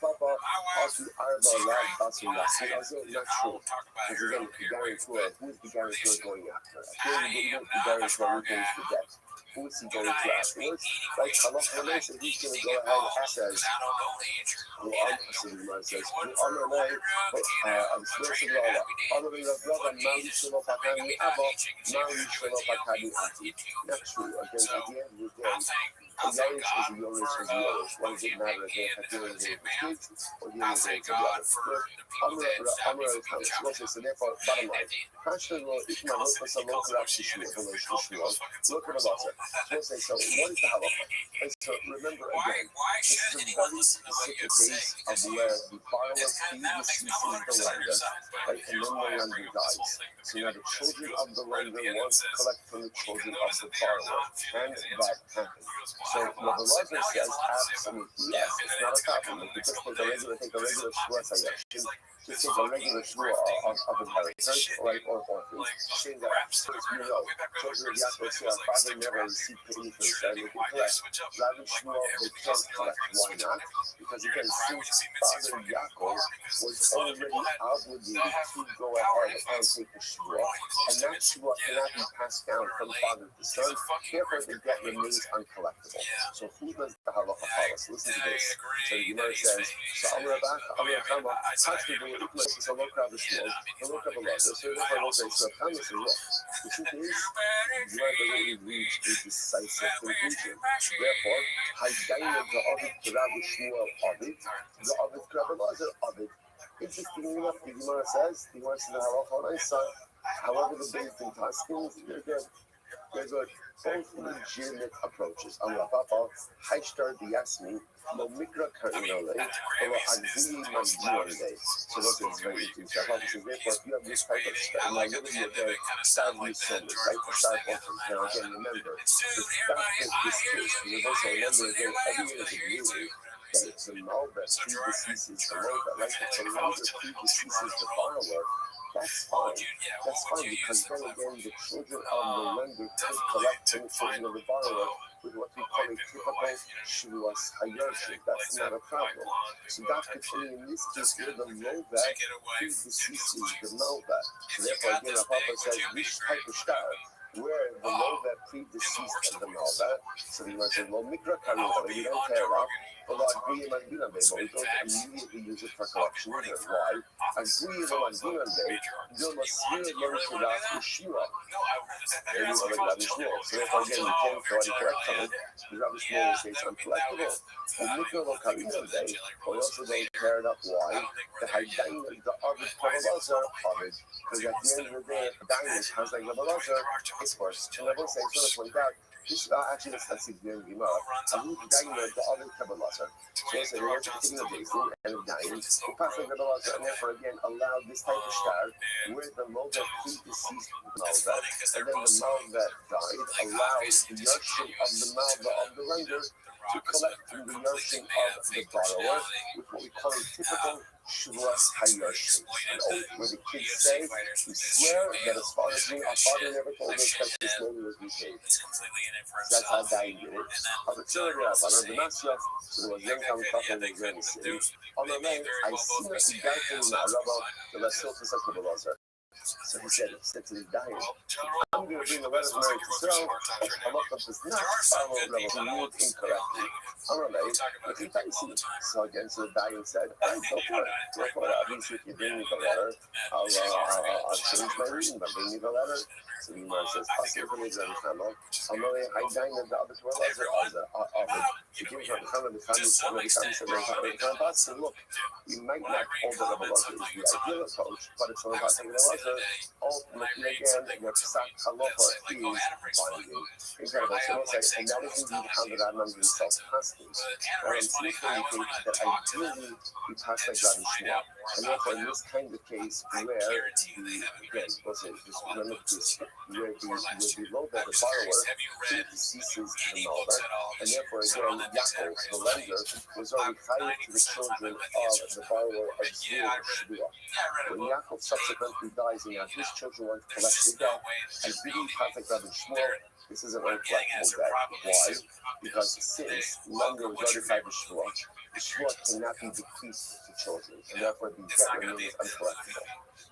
[SPEAKER 2] Papa, Asu Arba Lab Basu Lasi. Also, not true. Because again, the guarantor, who's the guarantor going after? Clearly, the guarantor who pays the debt. Who is he going to afterwards? Like Allah says, he's going to go ahead and says, well, Allah says, I'm smashed with Allah. Allah will love and Mali Shalo Pakani Abba, Mali Shalo Pakani Ati. Not true. Again, at the end of the day, a Yorish is a Yorish is a Yorish. What does it matter if the Yorish is a kids or the Yorish is a brother? So therefore, bottom line, Hashem will, if my local salon could actually shoot the Shmuel, look at the Lasa. So say, so what is the halacha? And so remember again, this is a very specific case of where the borrower predeceases the lender, right, and then the lender dies. So now the children of the lender want to collect from the children of the borrower, and that happens. So what the law says, absolutely yes, it's not a problem. If you just take a regular shua just take a regular shua of inheritance, right, or saying that first we know, children of Yaakov say our father never received payment for his son, they can collect. Rabbi Shmuel, they can't collect. Why not? Because again, since Father Yaakov was already obligated to go ahead and take the shua, and that shua cannot be passed down from father to son, therefore the debt remains uncollectible. So who does the halacha follow? So listen to this. So the Gemara says, so Amar Kama, so look how this was. So look how the law. So therefore we'll say, so Kama says, look, the truth is, you are the way we reach decisive conclusion. Therefore, Haydainu the Ovid Kirabu Shmuel Ovid, the Ovid Kirabu Ovid. Interestingly enough, the Gemara says, the Gemara says, however, the based in Taskins, they're good. They're good. Both legitimate approaches. Papa, Haishtar the Yasmin, no Mikra Karinole, or Agzili Manjuande. So look, it's very interesting. So Papa says, therefore, if you have this type of stuff, and I live in your day, sadly similar, right? To start walking. Now, again, remember, the fact of this case, because also remember again, every year is a beauty. That it's the mouth that predeceases the load, that right? It's the load that predeceases the borrower. That's fine. That's fine because then again, the children of the lender could collect from the children of the borrower with what we call a typical shulas hayarshim. That's not a problem. So that's only in this case where the lobat predeceases the lobat. So therefore, again, our Papa says which type of star. Where the lobat predeceased the lobat. So we might say, well, mikra kariyah, we don't tear it up. Although we don't immediately use it for collection either. Why? Agree on Gunan Day, you must hear Moshe Ras Yeshua. Maybe like Rabbi Shmuel. So therefore, again, you can't go and correct something. Rabbi Shmuel will say it's uncollectible. And Mikra will come in day, but we also don't tear it up. Why? The Haydain, the Ovid Kabbalazar Ovid. Because at the end of the day, the Dainish has like Kabbalazar, it's worse. And I will say, sort of point out, this actually, let's see, the Gemara. I'm dying the other Kabbalazar. So I said, we have to continue Jason and dying. The Pastor Kabbalazar, and therefore again, allowed this type of star where the Moga predeceased Malva, and then the Malva died, allows the Yarshim of the Malva of the lender to collect from the Yarshim of the borrower, with what we call a typical Shulas Hayarshim. An oath where the kids say, we swear that as far as we, our father never told us that this money was repaid. So that's how dying did it. Opportunity of Anna Damasya, so there was young couple in the Granny City. On the night, I see that he died from the Araba, the Rasul to Sakabalaza. So he said to the dying, I'm going to bring a letter of Mary to Israel, but Allah does not follow the ruled incorrectly. Amalei, but he thought you see. So again, so the dying said, go for it. Go for it. Obviously, if you bring me the letter, I'll change my reading, but bring me the letter. So the Gemara says, Amalei, I dine at the other 12 hours of it. She gives her the time of the family, some of the family said, look, we might not hold the Rebbe is the ideal approach, but it's all about taking the Rebbe. Ultimately, again, your psak halacha is binding. Incredible. So we'll say, and that is indeed how the Rambam himself passes. Or in some indicates that ideally we pass like Rabbi Shmuel. And therefore, in this kind of case, where the, again, we'll say, just remember this, where the loba, the borrower, predeceases the loba, and therefore, again, Yaakov, the lender, was already tied to the children of the borrower of Zul Shua. When Yaakov subsequently dies, and his children want to collect the debt, and didn't pass like Rabbi Shmuel, this is an uncollectible debt. Why? Because since lender was already tied to Shua, the Shua cannot be bequeathed to children, and therefore the debt remains uncollectible.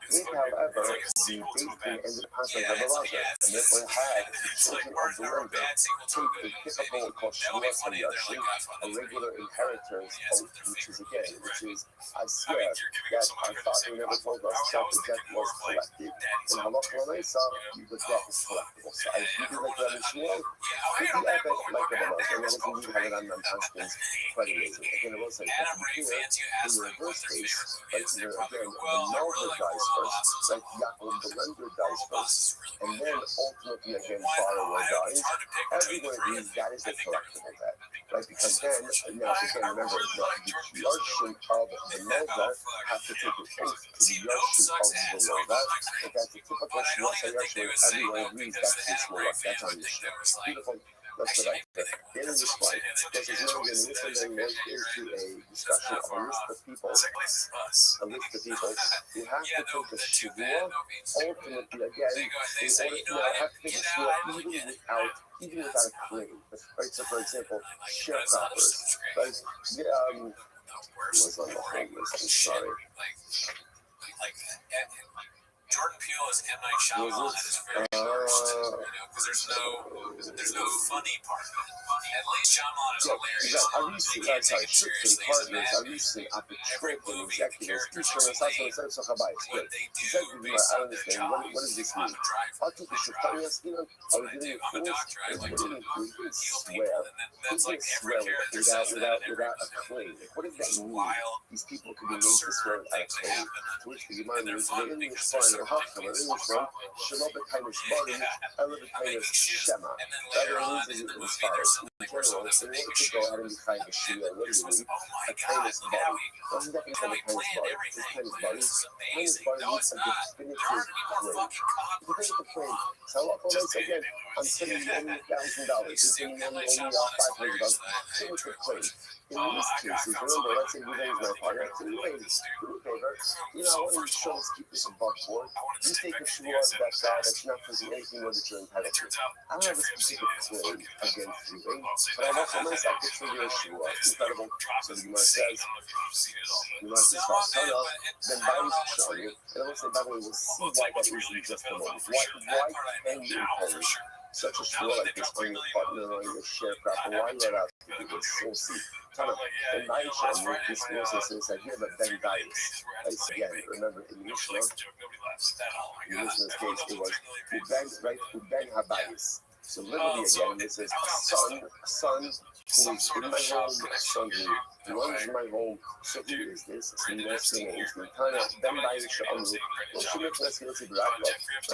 [SPEAKER 2] If, however, the Beit Din ended up passing the Balaja, and therefore had the children of the lender take a typical called Shmuas HaYarshim, a regular inheritance oath, which is, I swear that our father never told us that the debt was collected. And Halacha L'Meisa, the debt is collectible. So I do like Rabbi Shmuel, if you have it like the Balaja, and that is indeed how it on Paskins, quite amazing. Again, I will say, here, in the reverse case, like again, the Melva dies first, like Yaakov the lender dies first, and then ultimately again borrower dies. Everyone agrees that is a collectible debt, right? Because then, now again, remember the Yarshim of the Melva have to take an oath to the Yarshim of the Melva, but that's a typical Shmuas HaYarshim. Everyone agrees that's the Shmuas. That's on the Shmuas. Beautiful. That's what I think. In this slide, this is really going to listen into a discussion of a list of people who have to take a shivua. Ultimately, again, in order to have to take a shivua even without a claim. Right? So, for example, sharecroppers. Right? Who was on the whole list? I'm sorry.
[SPEAKER 1] Jordan Peele as M. Night Shyamalan is very forced, because there's no funny part of it. At least Shyamalan is hilarious. They can't take it seriously as a madman. Every movie, the characters are lame. When they do, based on their job,
[SPEAKER 2] what does this mean?
[SPEAKER 1] on the drive. That's what I do. I'm a doctor. I like to heal people, and that's like every character says that in every movie.
[SPEAKER 2] What does that
[SPEAKER 1] Just
[SPEAKER 2] mean?
[SPEAKER 1] wild,
[SPEAKER 2] These people could be made to swear
[SPEAKER 1] absurd things that
[SPEAKER 2] at
[SPEAKER 1] happen.
[SPEAKER 2] to which the Imam
[SPEAKER 1] And they're
[SPEAKER 2] is
[SPEAKER 1] fun
[SPEAKER 2] in
[SPEAKER 1] because
[SPEAKER 2] this
[SPEAKER 1] they're
[SPEAKER 2] fun,
[SPEAKER 1] so
[SPEAKER 2] in this
[SPEAKER 1] ridiculous.
[SPEAKER 2] one, Shalom B'Kainis Bari, Ela B'Kainis Shema.
[SPEAKER 1] And then
[SPEAKER 2] That
[SPEAKER 1] later on
[SPEAKER 2] means
[SPEAKER 1] in the
[SPEAKER 2] it
[SPEAKER 1] movie,
[SPEAKER 2] was
[SPEAKER 1] there's
[SPEAKER 2] fine.
[SPEAKER 1] something where someone has
[SPEAKER 2] In
[SPEAKER 1] to make
[SPEAKER 2] order
[SPEAKER 1] a
[SPEAKER 2] to
[SPEAKER 1] shoe.
[SPEAKER 2] go ahead and be kind of Shia,
[SPEAKER 1] And
[SPEAKER 2] what
[SPEAKER 1] you're
[SPEAKER 2] do you
[SPEAKER 1] supposed
[SPEAKER 2] need?
[SPEAKER 1] to, oh my
[SPEAKER 2] A
[SPEAKER 1] God,
[SPEAKER 2] Kainis
[SPEAKER 1] look how
[SPEAKER 2] Bari. Wasn't that
[SPEAKER 1] we
[SPEAKER 2] kind of Kainis
[SPEAKER 1] planned
[SPEAKER 2] Bari?
[SPEAKER 1] everything.
[SPEAKER 2] This Kainis
[SPEAKER 1] Look,
[SPEAKER 2] Bari.
[SPEAKER 1] this is
[SPEAKER 2] Kainis
[SPEAKER 1] amazing.
[SPEAKER 2] Bari
[SPEAKER 1] No,
[SPEAKER 2] needs
[SPEAKER 1] it's
[SPEAKER 2] a
[SPEAKER 1] not. There
[SPEAKER 2] definitive
[SPEAKER 1] aren't any more
[SPEAKER 2] claim.
[SPEAKER 1] fucking coppers.
[SPEAKER 2] Definitive claim. So once again, I'm sending you only $1,000. It's
[SPEAKER 1] See,
[SPEAKER 2] only
[SPEAKER 1] M. Night Shyamalan is hilarious.
[SPEAKER 2] $500. Definitive claim. In
[SPEAKER 1] Oh,
[SPEAKER 2] these
[SPEAKER 1] I
[SPEAKER 2] cases,
[SPEAKER 1] felt
[SPEAKER 2] remember,
[SPEAKER 1] so
[SPEAKER 2] let's say
[SPEAKER 1] bad.
[SPEAKER 2] you raise my partner. I said, wait, do me a favor. You know, I want to show us, keep this above board. You take a shoe on that guy that's not doing anything more that you're entitled to. I don't have a specific claim against you, right? But I've also myself to trigger a shoe off. Incredible. So the Gemara says, you want to start son up, then buy this show you. And I will say, by the way, we'll see why that is in just a moment. Why can you impose such a shoe like this on your partner or your sharecropper? Why let out to do this? We'll see. And my show, this Moses says, I hear that Ben Dias. Again, remember in Mishnah, in Mishnah's case, it was Ben Habayis. So literally again, it says a son who is in my home, a son who runs my home. So who is this? So that's the name. Tana, Ben Dias Sha'amru. Well, she makes us feel to Brakla.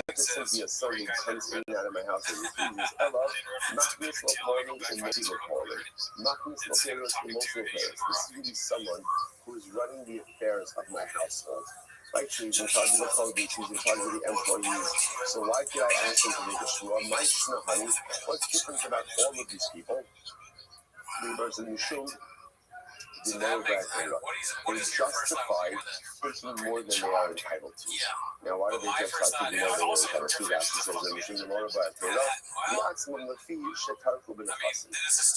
[SPEAKER 2] It's simply a son who comes in and out of my house and refuses Ella, Machnis Lopolim and Moti Lopolim. Machnis Lopolim and Moti Lopolim. This is really someone who is running the affairs of my household. Right, so he's in charge of the clothing, he's in charge of the employees. So why did I ask him to make a shua? My honey, what's different about all of these people? Members in the shul, the moral background. They justify taking more than they are entitled to. Now, why do they justify taking more than they're entitled to? That's because they're using the moral background. Maximum the fee, shetarku bin chassid.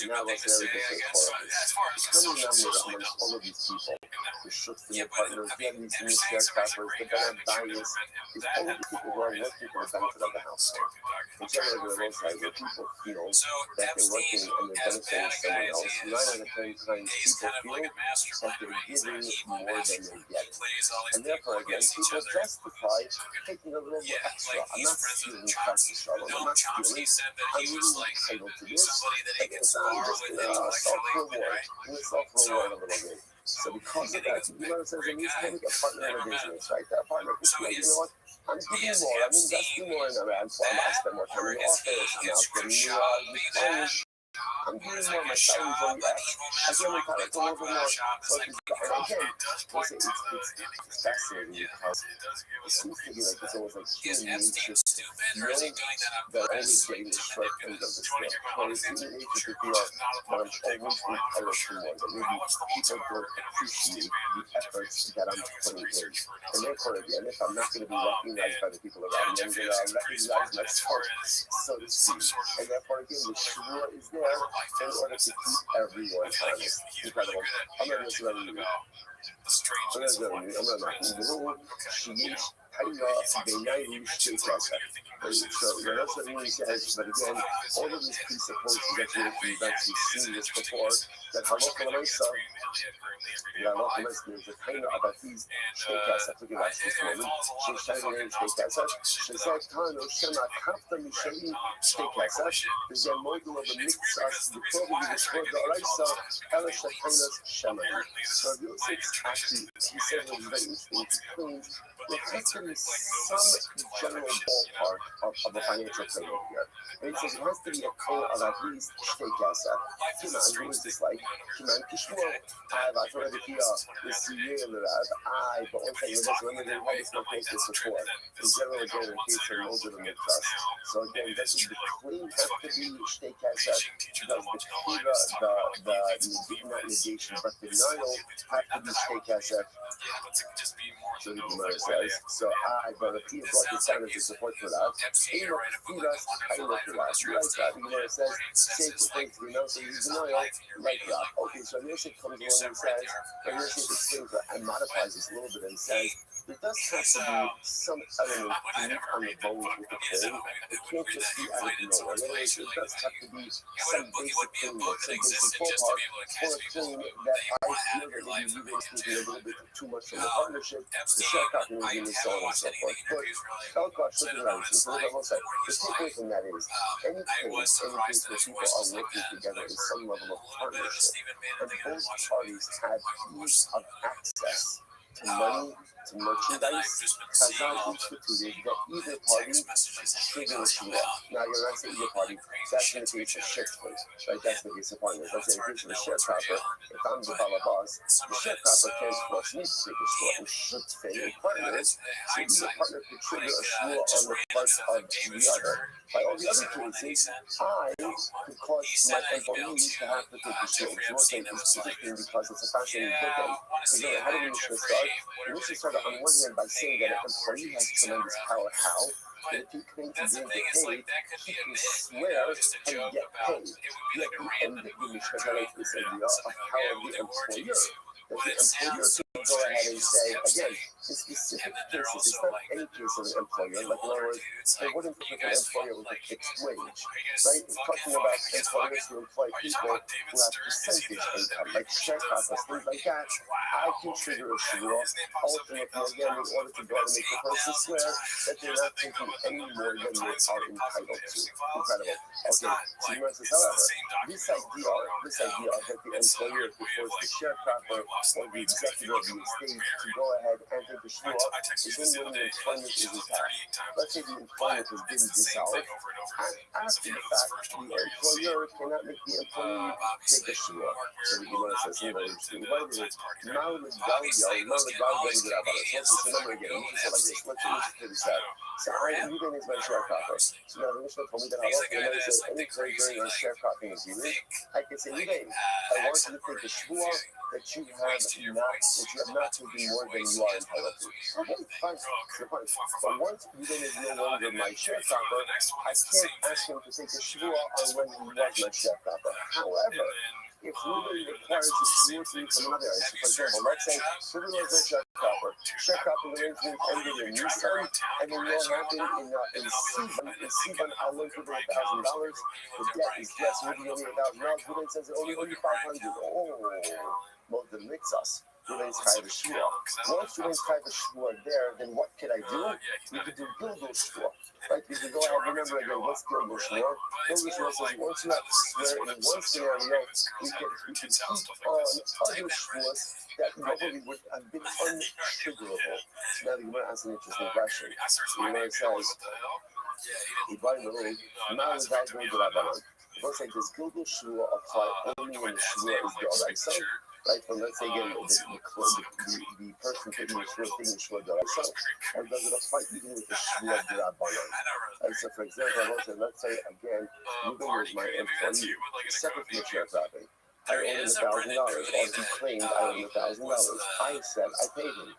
[SPEAKER 2] Now, let's very different qualities. Coming number amongst all of these people, the shooks and their partners, the these new sharecroppers, the ben-abdayis, is all of the people who are working for the benefit of the household. And generally, there are those guys where people feel that they're working and they're benefiting someone else. 9 out of 10 times, people feel that they're giving more than they get. And therefore, again, people justify taking a little bit extra. I'm not stealing practice, Charlotte. I'm not stealing. I'm really entitled to this. Again, it's not just self-reward. It's self-reward a little bit. So because of that, you know, it says, and he's kind of a partner in a business, right? That partner is like, you know what? I'm giving more. I'm investing more in the brand, so I spend more time in the office. I'm out getting new I'm doing more. My salary's only X. I get my product a little bit more. So again, it's fascinating because it seems to be like it's almost like human nature to feel that always getting the short end of the stick. But it's human nature to feel that I'm always entitled to more. That maybe people don't appreciate the efforts that I'm putting in. And therefore, again, if I'm not going to be recognized by the people around me, I'm going to recognize myself, so to speak. And therefore, again, the shua is there in order to keep everyone honest. Incredible. I'm not going to let you. I'm not going to So that's what he says, but again, all of this presupposes that you've actually seen this before, that Halakha Lamaisa, there's a kind of about these shtekasa, I took it last this morning, Sheshayim shtekasa, Shezak Kano, Shema Kapta Mishalim shtekasa, there's a model of the mixas, the Kobe, the Shkod, the Araisa, Ela Shekhanas Shema. So Yosef actually, he said it was very interesting, he claims there has to be some general ballpark of a financial claim here. And he says it has to be a claim of at least shtekasa. Kiman, who is this like? Kiman Kishmur, I've heard it here, this year, but one thing with this, when they had this location before, in general, again, in case of most of them trust. So again, does the claim have to be shtekasa? Does the not negation, but the denial have to be shtekasa? So the Gemara says, so but if he brought this down as a support for that, he look for that. The Gemara says, say to things we know, so he's denial, like that. Okay, so Yosef comes along and says, and Yosef explains and modifies this a little bit and says, there does have to be some element to meet on the bones with the thing. It can't just be out of nowhere. In other words, there does have to be some basic framework, some basic ballpark for a claim that I feel that maybe you guys taking a little bit too much from the partnership, the sharecropping regime, and so on and so forth. But Elkosh, looking around, so what I will say, the takeaway from that is any case where people are working together in some level of partnership, and both parties have ease of access to money, to merchandise, has not instituted that either party should trigger a shura. Now, you're not saying either party, that's in the case of shitsplit, right? That's in the case of partners. Let's say in the case of a sharecropper, if I'm the balabas, the sharecropper can't force me to take a shura. It should stay in partners, so either partner could trigger a shura on the part of the other. By all the other cases, I could cause my employees to have to take the shura. So we'll say this particular because it's a fascinating bookend. Because then how do we start? We should start on one hand by saying that an employee has tremendous power. How? That if he claims he didn't get paid, he can swear and get paid. Yet the end of the Mishnah highlights this idea of power of the employer. That the employer can go ahead and say, again, in specific cases, it's not any case of an employer. Like in other words, they wouldn't pick an employer with a fixed wage, right? It's talking about employers who employ people who have percentage income, like sharecroppers, things like that. I can trigger a shura, ultimately, again, in order to go and make the person swear that they're not taking any more than they are entitled to. Incredible. Okay, so you says, however, this idea that the employer could force the sharecropper or the executive of the estate to go ahead and take the shura is only when the employment is dissolved. Let's say the employment has been dissolved, and after the fact, the employer cannot make the employee take a shura. So the Gemara says, here, what is it? Now the Galgal is about it. Let's just remember again, we should say like this. Let's figure this out. So Ruben is my sharecropper. So now the Mishnah told me that I said any trade during our sharecropping is used. I can say, Ruben, I want you to take the shura that you have not taken more than you are entitled to. Okay, fine. But once Ruben is no longer my sharecropper, I can't ask him to take the shura on when he was my sharecropper. However, if Ruben requires a shura to you from another area, so for example, let's say Ruben was a sharecropper. Sharecropping arrangement ended in Nisan, and then what happened in Sivan, I lent Ruben $1,000. The debt is less, Ruben only $1,000. Ruben says only $500. Oh, well, that makes us. Ruben's tied a shura. Once Ruben's tied the shura there, then what can I do? We could do Gilgal shura. Right? We can go ahead, remember again, what's Gilgal shura? Gilgal shura says once you have to swear in one scenario, we can keep on other shuras that normally would have been untriggerable. So now the Gemara asks an interesting question. The Gemara says, now the guy's going to do that. It looks like this Gilgal shura apply only when the shura is the Oraisa. Right, but let's say again, the person taking the shura d'oraisa, or does it apply even with the shura d'rabbanan? Right, so for example, let's say again, Ruben was my employee, separate from the sharecropping. I owed him $1,000, or he claimed I owed him $1,000. I said I paid him.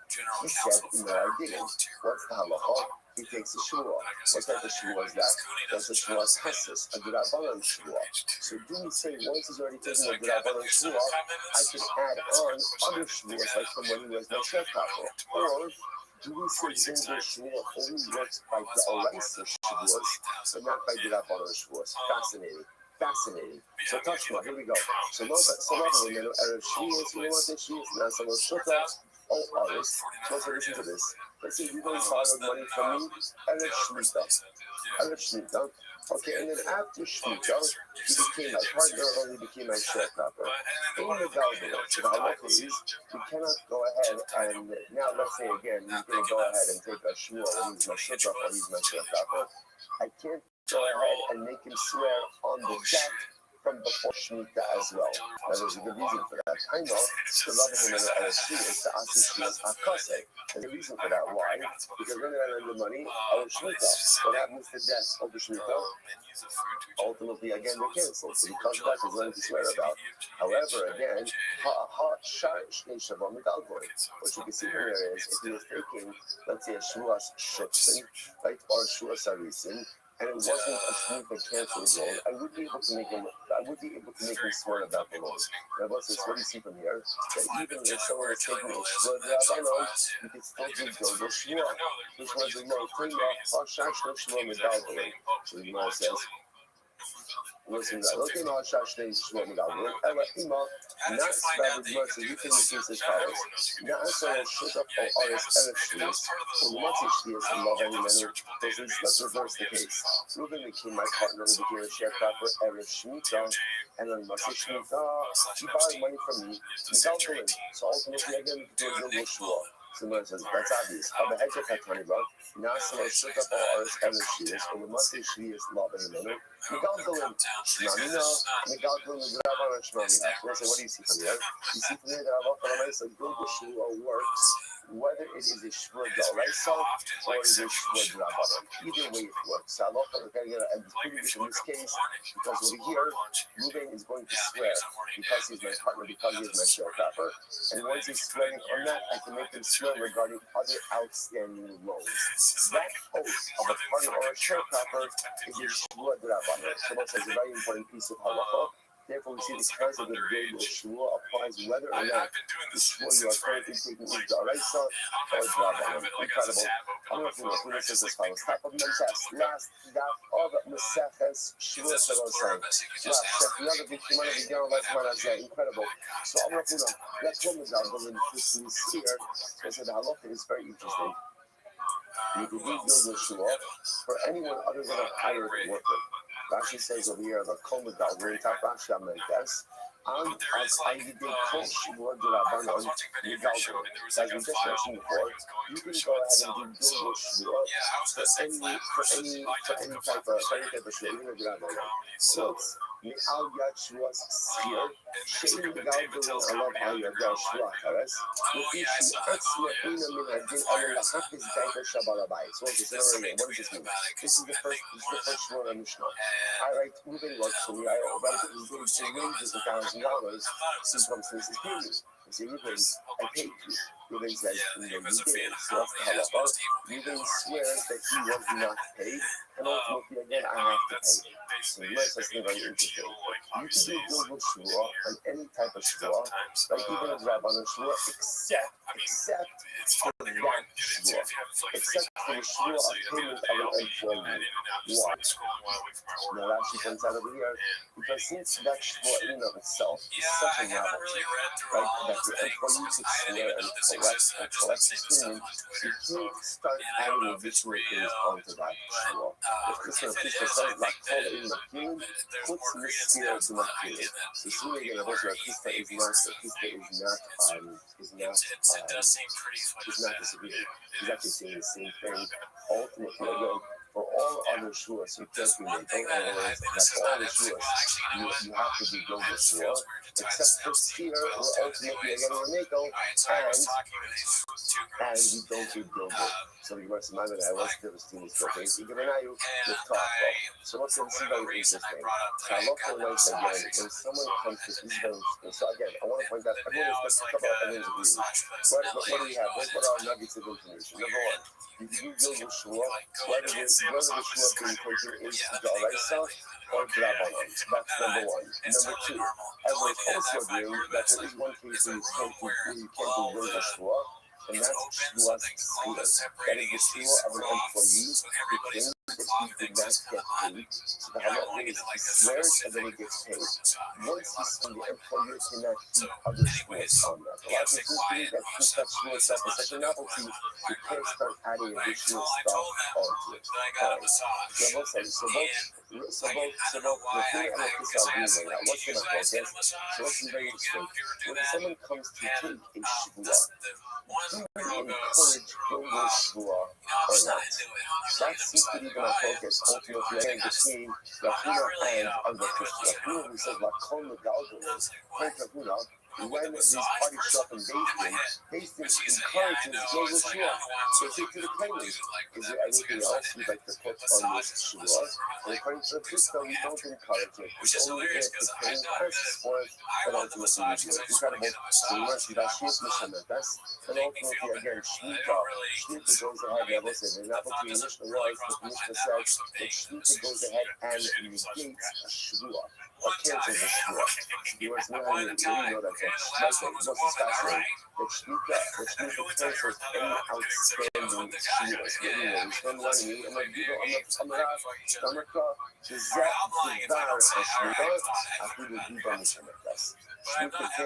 [SPEAKER 2] He said, no, I didn't. What's the halacha? He takes a shura. What type of shura is that? That's a shura testis, a d'rabbanan shura. So do we say once he's already taken a d'rabbanan shura, I can add on other shuras like someone who has no sharecropper? Or do we say Gilgal shura only works by the Oraisa shuras, but not by d'rabbanan shuras? Fascinating. So Tashma, here we go. So Nova, we know Erev Shvius, we know what the Shvius, now some of Shutta, all artists. So let's listen to this. Let's say you guys borrowed money from me, Erev Shmita. Okay, and then after Shmita, he became my partner or he became my sharecropper. In the Galgal, the halacha is, you cannot go ahead and, now let's say again, you can go ahead and take a shmua when he's my shutta or he's my sharecropper. I can't go ahead and make him swear on the debt from before Shemitah as well. Now, there's a good reason for that. I know the love him and the RSC is to ask Shmitas Hakase. There's a reason for that. Why? Because when I lend the money, I will Shemitah. What happens to debt over Shemitah? Ultimately, again, they're canceled. So because that is nothing to swear about. However, again, what you can see here is if he was taking, let's say, a Shuas Shutzen, right, or a Shuas Arisin, and it wasn't a smooth and canceled roll, I would be able to make him swear about the Lord. Now, what's this? What do you see from here? That even if someone is taking a shvur drabanan, you can still do Gilgal Shvua, which was the no thing of Hashash no Shvua Medalgalim. So the Gemara says, listen, look in Hashash no Shvua Medalgalim, Ella Ima, not Svavid Gemara, so you can make this as follows. Not so shut up or Aris Erev Shvius, or Matzi Shvius, and love any manner. Let's reverse the case. Ruben became my partner over here at Sharecropper Erev Shemitah, and then Matzi Shemitah, he borrowed money from me, Medalgalim. So ultimately, I get him to do a Gilgal Shvua. So that's obvious. Now, so shut up all Aris Erev Shvius, or Matzi Shvius, love any manner. Medalgalim, Shmamina, Medalgalim, Graban, Shmamina. So what do you see from here? You see from here that Allah Gilgal Shvua works whether it is a shvur d'oraisa or it is a shvur d'rabanan. Either way it works. So Allah and distinguish in this case because over here, Ruben is going to swear because he's my partner, because he is my sharecropper. And once he's swearing on that, I can make him swear regarding other outstanding loans. That oath of a partner or a sharecropper is a shvur d'rabanan. So that's a very important piece of halacha. Therefore, we see the concept of Gilgal Shvua applies whether or not the Shvua you are currently taking is D'oraisa or D'rabanan. Incredible. I'm going to do this as follows. Top of Memtes, last daf of Meseches Shvua Shalosai. Last chef, the other big Shimon of the Yom Last Manazeh. Incredible. So I'm going to do that's one Medalgalim this is here. So the halacha is very interesting. You can do Gilgal Shvua for anyone other than a hired worker. Rashi says over here, the Kol Medalgalim, top Rashi Amentes, and as I did Kol Shvua D'Rabanan, Medalgalim. As we just mentioned before, you can go ahead and do Gilgal Shvua for any type of Shvua, even D'Rabanan. So Me'al Yad Shvuas Skir, Shein Medalgalim Alav Al Yad Shvua Kares, Lefi She'etzle Ina Min Adin Ala Lachafis Daika Shabalabai. So what does this mean? This is the first Shvua Mishnah. I write Ruben works for me. I write that he's getting wages of $1,000 since his period. I say, Ruben, I paid you. Ruben says, no, you didn't. So that's the halacha. Ruben swears that he was not paid, and ultimately, again, I have to pay. So yes, that's very interesting. You can do Gilgal Shvua on any type of Shvua, like even a Rabbanan Shvua, except for that Shvua, except for the Shvua of payment of an employee. Why? Now that she points out over here, because since that Shvua in and of itself is such a novelty, right, that the employee could swear and collect his payment, you can't start adding additional things onto that Shvua. If this official says, like, Makilin, puts Miskir to Makilin. So soon again, of course, Rakista is not disagreeing. He's actually saying the same thing. Ultimately, again, for all other shuas, you can't be made. Don't analyze that. For all the shuas, you have to do Gilgal Shvua, except for Skir, where ultimately, again, you're Neko, and you don't do Gilgal. So the Gemara says, "My man, I was devastating. So things you give an ayu, let's talk about." So what's this is very interesting. So I love to note again when someone comes to this is very interesting. So again, I want to point out everyone is let's talk about everyone's agreement. What do we have? What are nuggets of information? Number one, you can do Gilgal Shvua, whether the Shvua being taken is D'oraisa or D'Rabanan. That's number one. Number two, everyone is also agreeing that there is one case where you can't do Gilgal Shvua. And that's Shvuas Skir. That is the Shvua of an employee who claims that he did not get paid. So the halacha is he swears and then he gets paid. Once he's the employer cannot keep other Shvuas on that. A lot of people think that since that Shvua stuff is such a novelty, you can't start adding additional stuff onto it. So both the thing and the Kisah agreement now. What's the focus? So let's be very interesting. When someone comes to take a Shvua, do we encourage Gilgal Shvua or not? That seems to be the focus ultimately again between Rahuna and Rav Krishna. Rahuna who says, "Lakol Medalgalim," Kahuna, when these parties show up in Beis Din encourages no Yeshua. So say to the claimant, is there anything else you'd like to put on this Shua? And according to the Pista, we don't encourage it. It's only if the claimant asks for it that ultimately we do it. Incredible. So we must be that Shua Mishametas. And ultimately, again, Shmita goes ahead, and we'll say, there's not what the Mishnah was, but the Mishnah says that Shmita goes ahead and negates a Shua. Or cancels a Shua. You must know how you know that. That's what is fascinating. That Shmita cancels any outstanding Shuas. Anyway, we spend money, and like, I'm not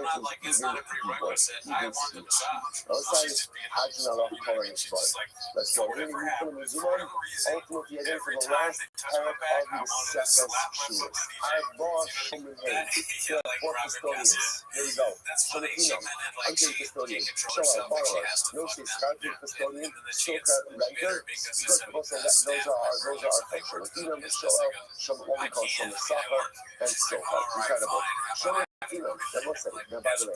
[SPEAKER 2] Shmita cancels even people, even Shmita. Outside, Hajj Allah calling us fun. Let's go. Really, we put in Zoom. Ultimately, again, for the last parak of the Sefes Shuas. Arba Shumin Hay. There are 4 custodians. There you go. Shalakinam. Unpaid custodian. Shoah, borrower. No say Scarpet custodian. Shoka, writer. Those are our culture. Shalakinam, Shoah, what we call Shomer Sachar, and so on. Incredible. Shomer Now, by the way,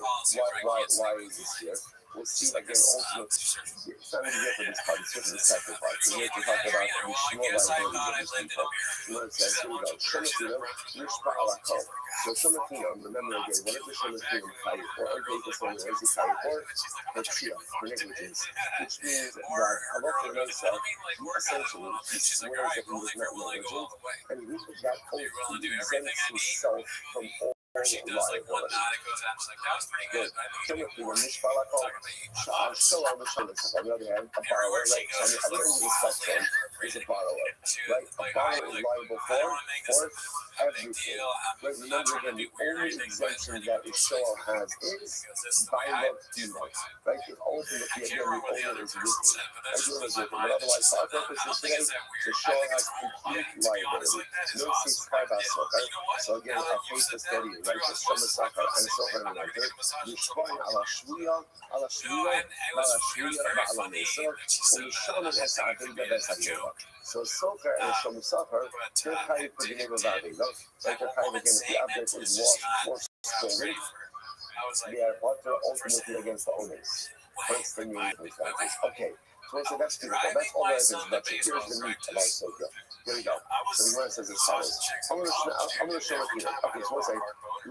[SPEAKER 2] why is this here? We'll see again. Ultimately, it's not really for this part. It's just the second part. We need to talk about the Shmuel liability of these people. Where it says, here we go. Shomatinam, Nishpa Alakal. So Shomatinam, remember again, what is the Shomatinam carry for? Unpaid custodian, what is he carry for? For Chia, for negligence. Which means that Halakha Mensa, essentially, he swears that he was not negligent, and that oath exempts himself from all
[SPEAKER 1] She does like one knot, it goes out, it's like, that was pretty good. I think it was
[SPEAKER 2] on the other hand, a borrower, right? Everything is spectrum is a borrower, right? A borrower is liable for everything. Right? Remember again, the only exemption that a shower has is buying up dealer, right? Because ultimately, again, the owner is with you. But otherwise, for our purposes today, the shower has complete liability. No safe right? So again, I hate the study. Right, the Shomer Sachar and so on and like that. Yishpoin ala Shvuya, ala Mesa, Umishaman es Avida ves Hageva. So Sofer and Shomer Sachar, they're kind for the name of Avida. Like they're kind again, if the object is lost or stolen, they are ultimately against the owners. What's the meaning of that? Okay. So that's beautiful. That's all that is. But here's the meat about Soka. Here we go. So the Gemara says as follows. I'm going to show it here. Okay, so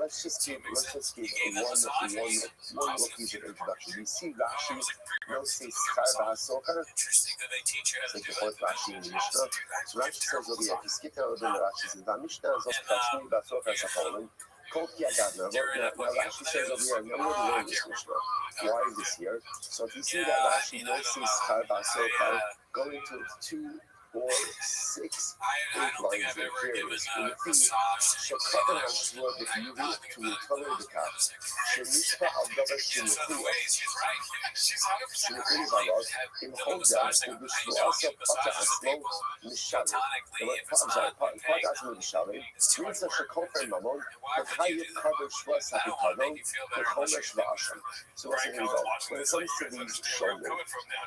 [SPEAKER 2] let's just keep one little piece of introduction. You see Rashi, no say Schar B'Hasoka. It's like the fourth Rashi in the Mishnah. So Rashi says over here, if you skip down a bit, Rashi says, Mishnah is also Kashmi B'Hasoka Sacholim. Now Rashi says over here, I'm not learning this Mishnah. Why is this here? So if you see that Rashi no says Schar B'Hasoka, go into 2, 4, 6, 8 lines in periods. In the feed, Shekhaber HaShua B'Yuvi to recover the cops. Shemishpa al-Davar Shemukua. Shemukua Balot. In Hoda, Ubishua Pata Aslo Mishalim. I'm sorry, Pata Aslo Mishalim. Means that Shekhofer Mamon, Kachayit Kaber Shua Sapikadon, Kechomesh V'Asham. So let's say, when it comes to these shoulders,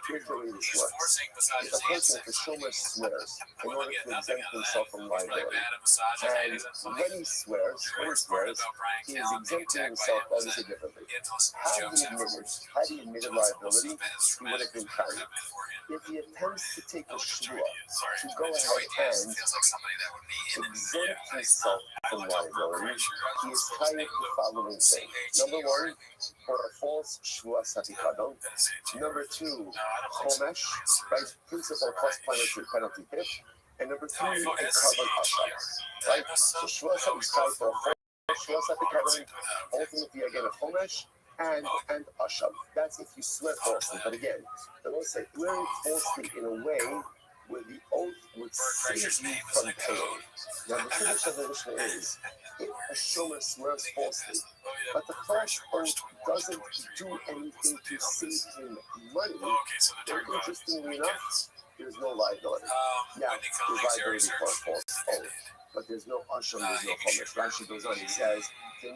[SPEAKER 2] here's the way this works. If a person, if a shoulder swears in order to exempt himself from liability, and when he swears, he is exempting himself obviously differently. Had he admitted liability, he would have been carried. If he attempts to take a shua to go ahead and exempt himself from liability, he is carried the following thing. Number 1, for a false shua satikadon. Number 2, chomesh, right? Principal cost penalty tip. And number 3, a covered asham, right? So shua is tied for a false shua satikadon, ultimately again a chomesh and asham. That's if you swear falsely. But again, the Lord said, swearing falsely in a way where the oath would save you from pain. Now the tradition of the Mishnah is, if a shomer swears falsely, but the false oath doesn't do anything to save him money, then interestingly enough, there's no liability. Yeah, there's liability for a false oath, but there's no asham, there's no chomesh. Rashi goes on, he says, but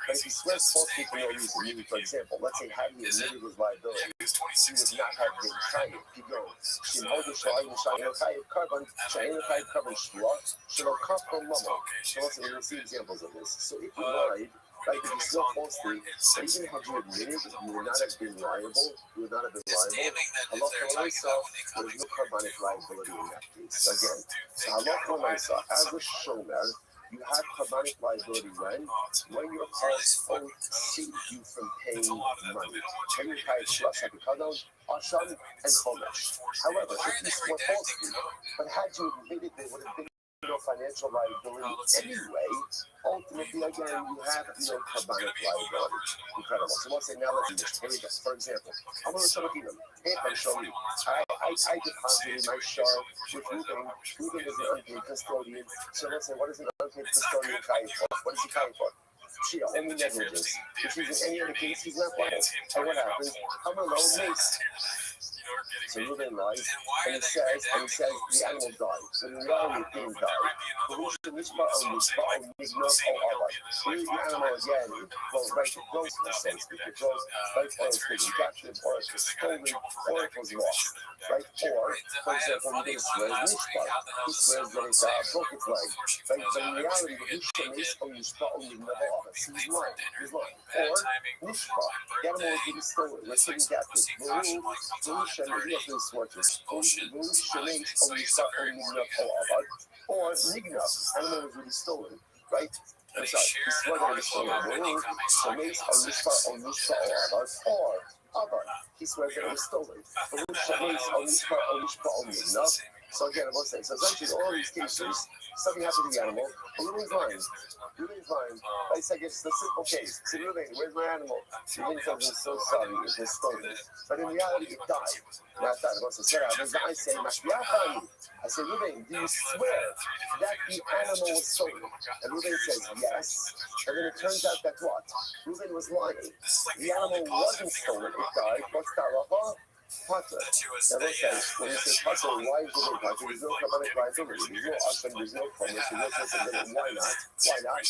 [SPEAKER 2] if he swears falsely for no reason, meaning, for example, let's say had he admitted his liability, he would not have been chayiv. Keep going. Shimhodu sha'ayim sha'ayim chayiv carbon sha'ayim chayiv carbon shua shelo kafko mamo. So also we will see examples of this. So if you lied, like if you still falsely, even had you admitted you would not have been liable, you would not have been liable. Halacha myself, there's no carbonic liability in that case. Again, so halacha myself, as a shomer, you have carbonic liability when your false oath saved you from paying money. When you pay shlosh hakikadon, asham, and chomesh. However, if you swore falsely, but had you admitted there would have been no financial liability anyway, ultimately, again, you have no carbonic liability. Incredible. So let's say now let's do this. For example, I'm going to show you. I deposited my shar with Ruben. Ruben is an unpaid custodian. So let's say, what is an unpaid custodian carrying for? What is he carrying for? Shia, only negligence. Which means in any other case, he's not liable. And what happens? I'm alone, mace. So Ruben lies, and he says the animal died. So the reality didn't die. The animal again, well, right, it grows in a sense, it grows like or it's taken captive, or it was stolen, or it was lost. Right? Or, for example, Ruben swears mishpat. He swears that it broke its leg. Right? But in reality, the Mishpat or Mishpat only never office. He's lying. He's lying. Or mishpat. The animal was being stolen. We're taken captive. Or Nigna, animal was really stolen, right? I'm sorry, he swore that it was stolen. Or Avar, he swears that it was stolen. So again, I will say, so essentially all these cases, something happened to the animal, and Ruben's lying. I say it's the simple case. So Ruben, where's my animal? Ruben tells me, so sorry, it was stolen. But in reality, it died. Now I thought about it. I say, I say, Ruben, do you swear that the animal was stolen? And Ruben says, yes. And then it turns out that what? Ruben was lying. The animal wasn't stolen, it died. What's that, Pata. Now listen, when you say Pata, why is it Pata? There's no carbonic liability. There's no Asham, there's no promise, there's no sensibility. Why not? Why not?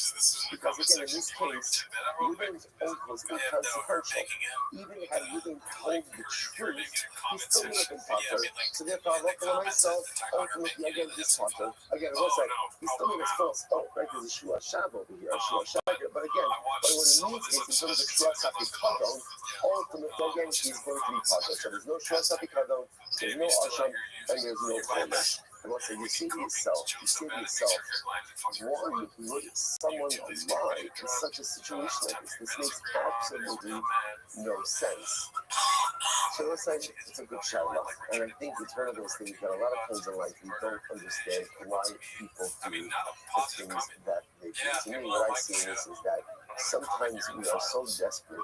[SPEAKER 2] Because again, in this case, Ruben's oath was inconsequential. Even had Ruben told the truth, he still would have been Pata. So therefore, I look at myself, ultimately, again, this Pata. Again, I will say, he still made a false oath, right? There's a Shua Shav over here, a Shua Shav. But again, what it means is, in terms of trust after Kadon, ultimately, again, he's going to be Pata. So there's no trust apicado, there's no asham, and there's no promise. And once you say to yourself, why would someone lie in such a situation like this? This makes absolutely no sense. So it's like, it's a good shout out. And I think it's one of those things that a lot of times in life we don't understand why people do the things that they do. To me, what I see in this is that sometimes we are so desperate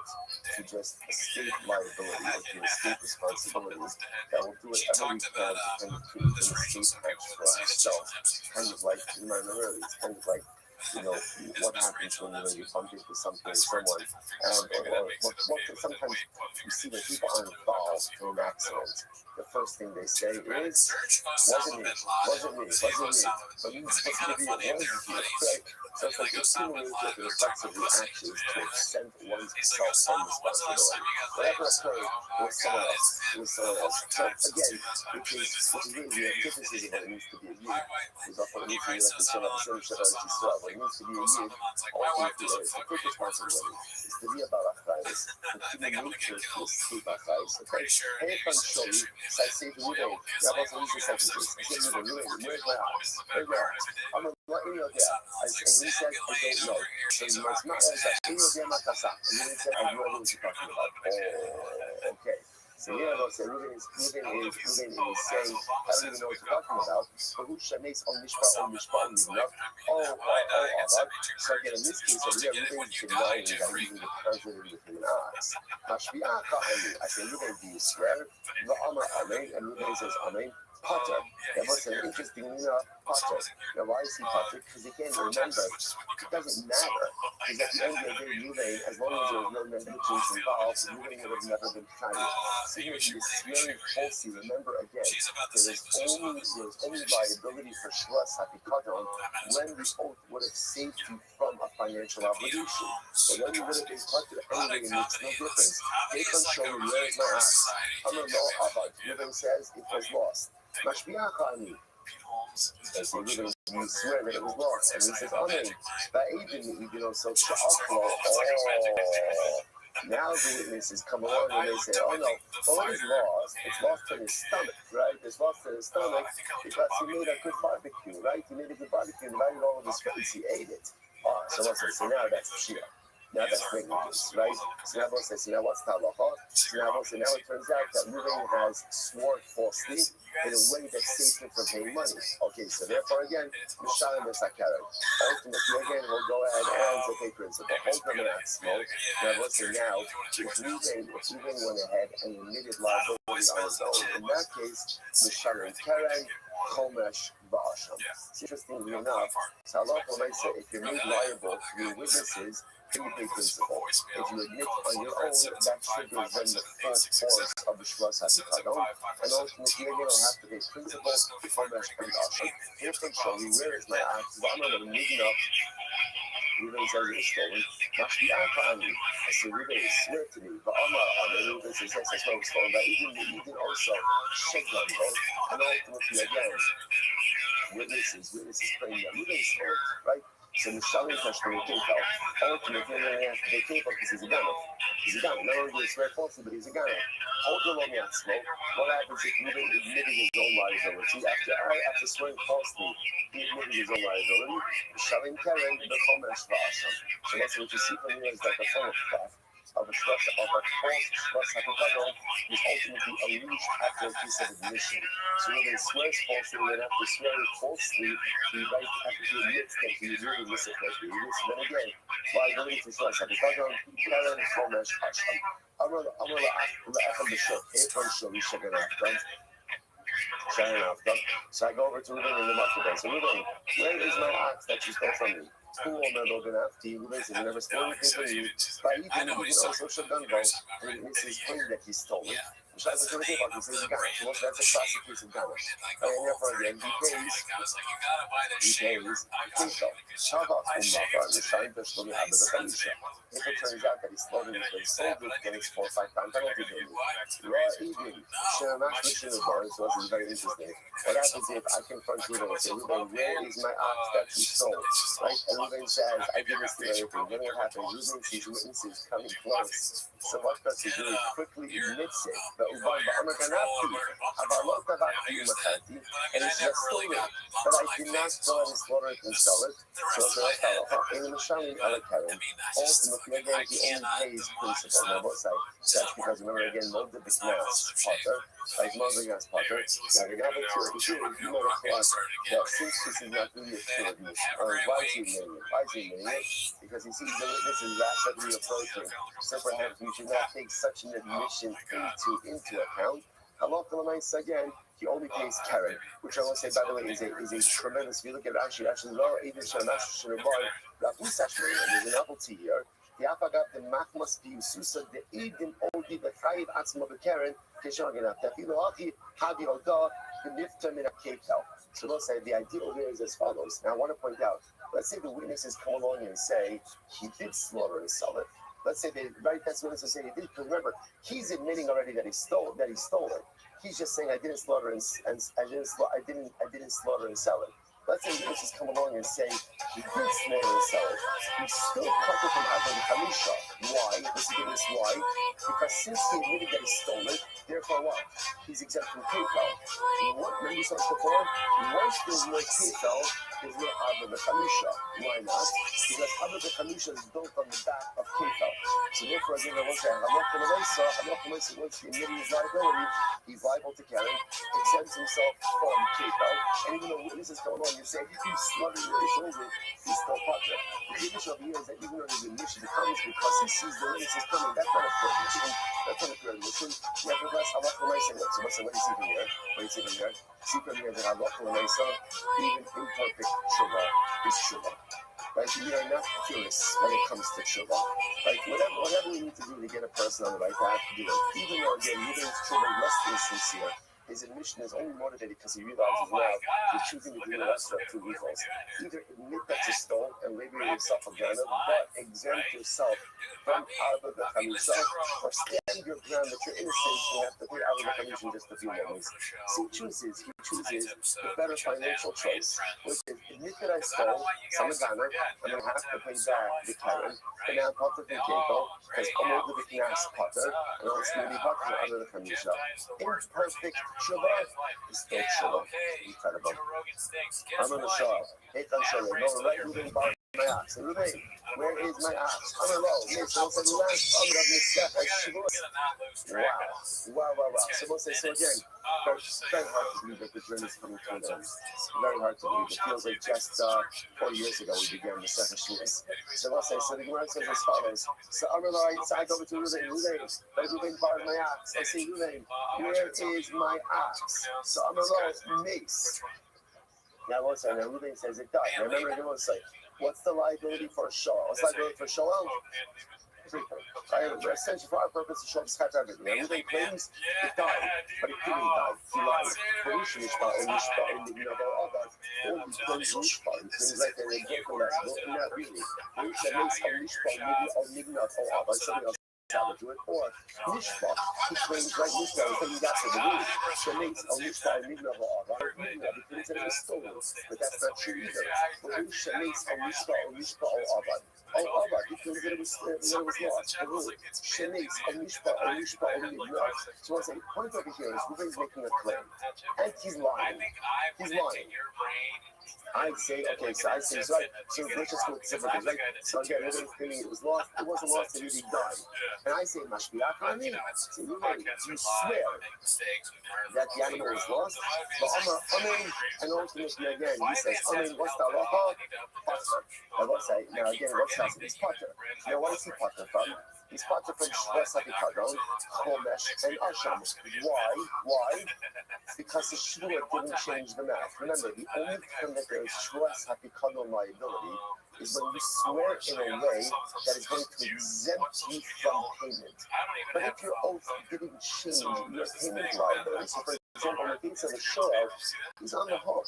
[SPEAKER 2] to just escape liability or to escape responsibilities that we'll do whatever we can to kind of create an escape hatch for ourselves. Kind of like, you know, it's kind of like, you know, what happens when you bump into something or someone, and sometimes you see that people are involved in an accident. The first thing they say is, wasn't me, but you supposed to be alone, right? So it's like it's human nature to reflexively actions to extend one's self from responsibility. Whatever occurred with someone else. So again, which is really the antithesis of what it needs to be a youth. Is often it needs to be like the same episode of what it needs to be a youth. Ultimately, it's a quick responsibility. It's to be about arthritis. The human nature is to escape arthritis. Okay, hey, if I'm showing you, so I say to you, I was going to use the second case. I say to you, where's my house? Where's my house? I'm going to let you know there. And he says, I don't know. So you must not answer. And he said, I know what you're talking about. Oh, okay. So here I say, Ruben is saying, I don't even know what you're talking about. But who makes on Mishpat, enough? So again, in this case, over here, Ruben is denying that I'm using the positive with him I say, Ruben, do you swear? And Ruben says, Amen. Potter. That was an interesting Potter. Now, why is he Potter? Because again, remember, it doesn't matter. Because at the end of the day, Ruben, as long as there was no negligence involved, Ruben would have never been fired. So here he is swearing falsely. Remember again, there's only liability for Shras Hapikadon when the oath would have saved you from a financial obligation. But when you would have been collected anyway, it makes no difference. They can show me where is my axe. I'm a law about. Reuben says it was lost. Mashbiachani. They say Reuben, you swear that it was lost. And he says, Amen. But even, so Sha'aklo, now the witnesses come along and they say, oh no, well, it is lost. It's lost in his stomach, right? It's lost in his stomach because he made a good barbecue, right? He made a good barbecue, invited all of his friends, he ate it. So now that's Shia. Now that's negligence, right? So now we'll say, now what's Talacha? So now it turns out that Reuben has sworn falsely in a way that saved him from paying money. Okay, so therefore again, Mishalim Besakara. Ultimately again, we'll go ahead and take principle. Hold them in that smoke. Now we'll say now, if Reuben went ahead and admitted liability on his own, in that case, Mishalim Karen, Chomesh, Ba'asham. Interestingly enough, Halacha might say if you're made liable through witnesses, then you pay principle. If you admit on your own, that triggers then the full force of the Shvas HaTikadon, and ultimately again, you'll have to pay principle, Chomesh, and Ba'asham. Here from Shali, where is my axe? I'm not moving up. Reuben says it was stolen. Mashbiachani. I say, Reuben, swear to me. But Reuben says, yes, that's why it was stolen. But even also, Sheglanbo, and ultimately again, witnesses claim that Reuben stole, right? So the Shalim Tashmi Kefal, ultimately, they have to pay Kefal because he's a gunner. He's a gunner. Not only did he swear falsely, but he's a gunner. Hold the long yet smoke. What happens if Reuben admitted his own liability? After swearing falsely, he admitted his own liability. Shalim Karen, the Chomesh V'asham. So that's what you see from here is that the form of theft of a false Shvas HaTikadon is ultimately unleashed after a piece of admission. So when he swears falsely, then after swearing falsely, he admits that he really misinterpreted. Then again, liability to Shvas HaTikadon, Karen Chomesh V'asham. Amar La'acham B'Shok, Efron Sholi Sheganachtan. So I go over to Reuben in the marketplace. So Reuben, where is my ox that you stole from me? Who will never be enough to you? Listen, you never stole anything from you. But even also Shaganbo, and this is claim that he stole it. He says he's a gun. Well, that's a classic piece of gun. And therefore again, he pays. If it turns out that he stole it, but he sold it, then it's 4 or 5 times penalty. Raw evening. Shemash Mishinabon, so this is very interesting. What happens if I confront Reuben and say, Reuben, where is my ox that you stole? Right? And Reuben says, I didn't steal anything. Then what happens? Reuben sees witnesses coming close. So what does he do? He quickly admits it. And it's just stolen. But I did not go and slaughter it and sell it. So that's how in the Mishalim Alakarim, ultimately again, he only pays principle. Now, both sides. That's because remember again, Mold the Bismas Potter, like Mold Potter. Now, the other two, you know, that since this is not really a pure admission, or why is he admitting it? Why is he admitting it? Because he sees the witness is rapidly approaching. So perhaps we should not take such an admission into account. Halacha again, he only pays Karen, which I want to say, by the way, is a tremendous. If you look at actually, Laura Eden Shamash Shirabar, there's a novelty here. The Apagat, the Machmas, the Ususa, the Eden Odi, the Chayiv Atzma, the Karen, Keshaganat, the Filoaki, Hadi Oda, the Nifta Mina Ketel. So let's say the idea here is as follows. Now I want to point out, let's say the witnesses come along and say he did slaughter and sell it. Let's say that's witnesses say he did. Because remember, he's admitting already that he stole it. He's just saying I didn't slaughter and I didn't slaughter and sell it. Let's say witnesses come along and say he did slaughter and sell it. He's still covered from Abba the Kamisha. Why? Why? Because since he admitted that he stole it, therefore what? He's exempt from PayPal. Remember you saw this before? Once there's no PayPal, there's no Abba the Kamisha. Why not? Because Abba the Kamisha is built on the back of PayPal. So therefore, again, I want to say, I'm not going to once he admitted his liability, he's liable to carry, exempts himself from PayPal, and even though witnesses come along and say he's slaughtered and he sold it, he's still partner. The issue of here is that even though his admission comes because he sees the witnesses coming, that's not a pure admission. Nevertheless, halacha l'maisa. So what do you see from here? See from here that halacha l'maisa, even imperfect tshuva is tshuva. Right? We are not purists when it comes to tshuva. Like whatever we need to do to get a person on the right path, do it. Even though again, even if tshuva is less than sincere, his admission is only motivated because he realizes now he's choosing to do the rest of two evils. Either admit that you stole and label yourself a granite, but exempt yourself from Arba the Chamisha, or stand your ground that you're innocent and have to pay Arba the Chamisha in just a few moments. So he chooses the better financial choice, which is admit that I stole some Ghana, I'm going to have to pay back the Karen, and now Potter from Jacob, because I'm over the Knas Potter, and I'm going to be Potter Arba the Chamisha. Imperfect Shabbat is still Shabbat. Incredible. I'm on the show. Hey, I'm sure no, right, moving bar. My ox. And Ruben, where is my ox? I'm alone. Yes, someone said, I'm going to step like Shavuot. Wow. Someone says, so again, very hard to believe that the journey is coming to an end. Very hard to believe. It feels like just 4 years ago we began the second Shavuot. Someone says, so the Gemara says as follows. So I'm alone, so I go to Ruben, but Ruben borrowed my ox. I say, Ruben, where is my ox? So I'm alone, mace. Now, one second, Ruben says it died. Remember, it was like, what's the liability for Shoah? What's the liability for Shoah? Everything. Essentially, for our purpose, Shoah describes everything. Everything claims it died, but it didn't die. He lied. Pollution is about Nishpa, and the all that. All these claims Nishpa, things like that, they broken that. Not really. Pollution makes a Nishpa, maybe or Nignat, or Abba, something else. Do it, or Nishpa, he claims like Nishpa, and he got to the root. So makes a Nishpa, and Nignat, or Abba, because it was stolen, but that's not true either. Pollution makes a Nishpa, or Abba. Oh, Abba, because it was lost. The root. She makes a Nishpa, or Nignat. So what's the point over here is Ruben's making a claim, and he's lying. He's lying. I say, okay, so I say, so let's just go with simple things, right? So again, Ruben's claiming it was lost. It wasn't lost, it really died. And I say, Mashbiach, I mean, so Ruben, you swear that the animal was lost, but Amen, and ultimately again, he says, Amen, what's the halacha? Potter. Now again, what's that? He's Potter. Now, what is he Potter from? He's Potter from Shvas HaPikadon, Chomesh, and Asham. Why? Because the Shvuah didn't change the math. Remember, the only time that there is Shvas HaPikadon liability is when you swear in a way that is going to exempt you from payment. But if your oath didn't change your payment liability, so for example, in the case of a Shoah, he's on the hook.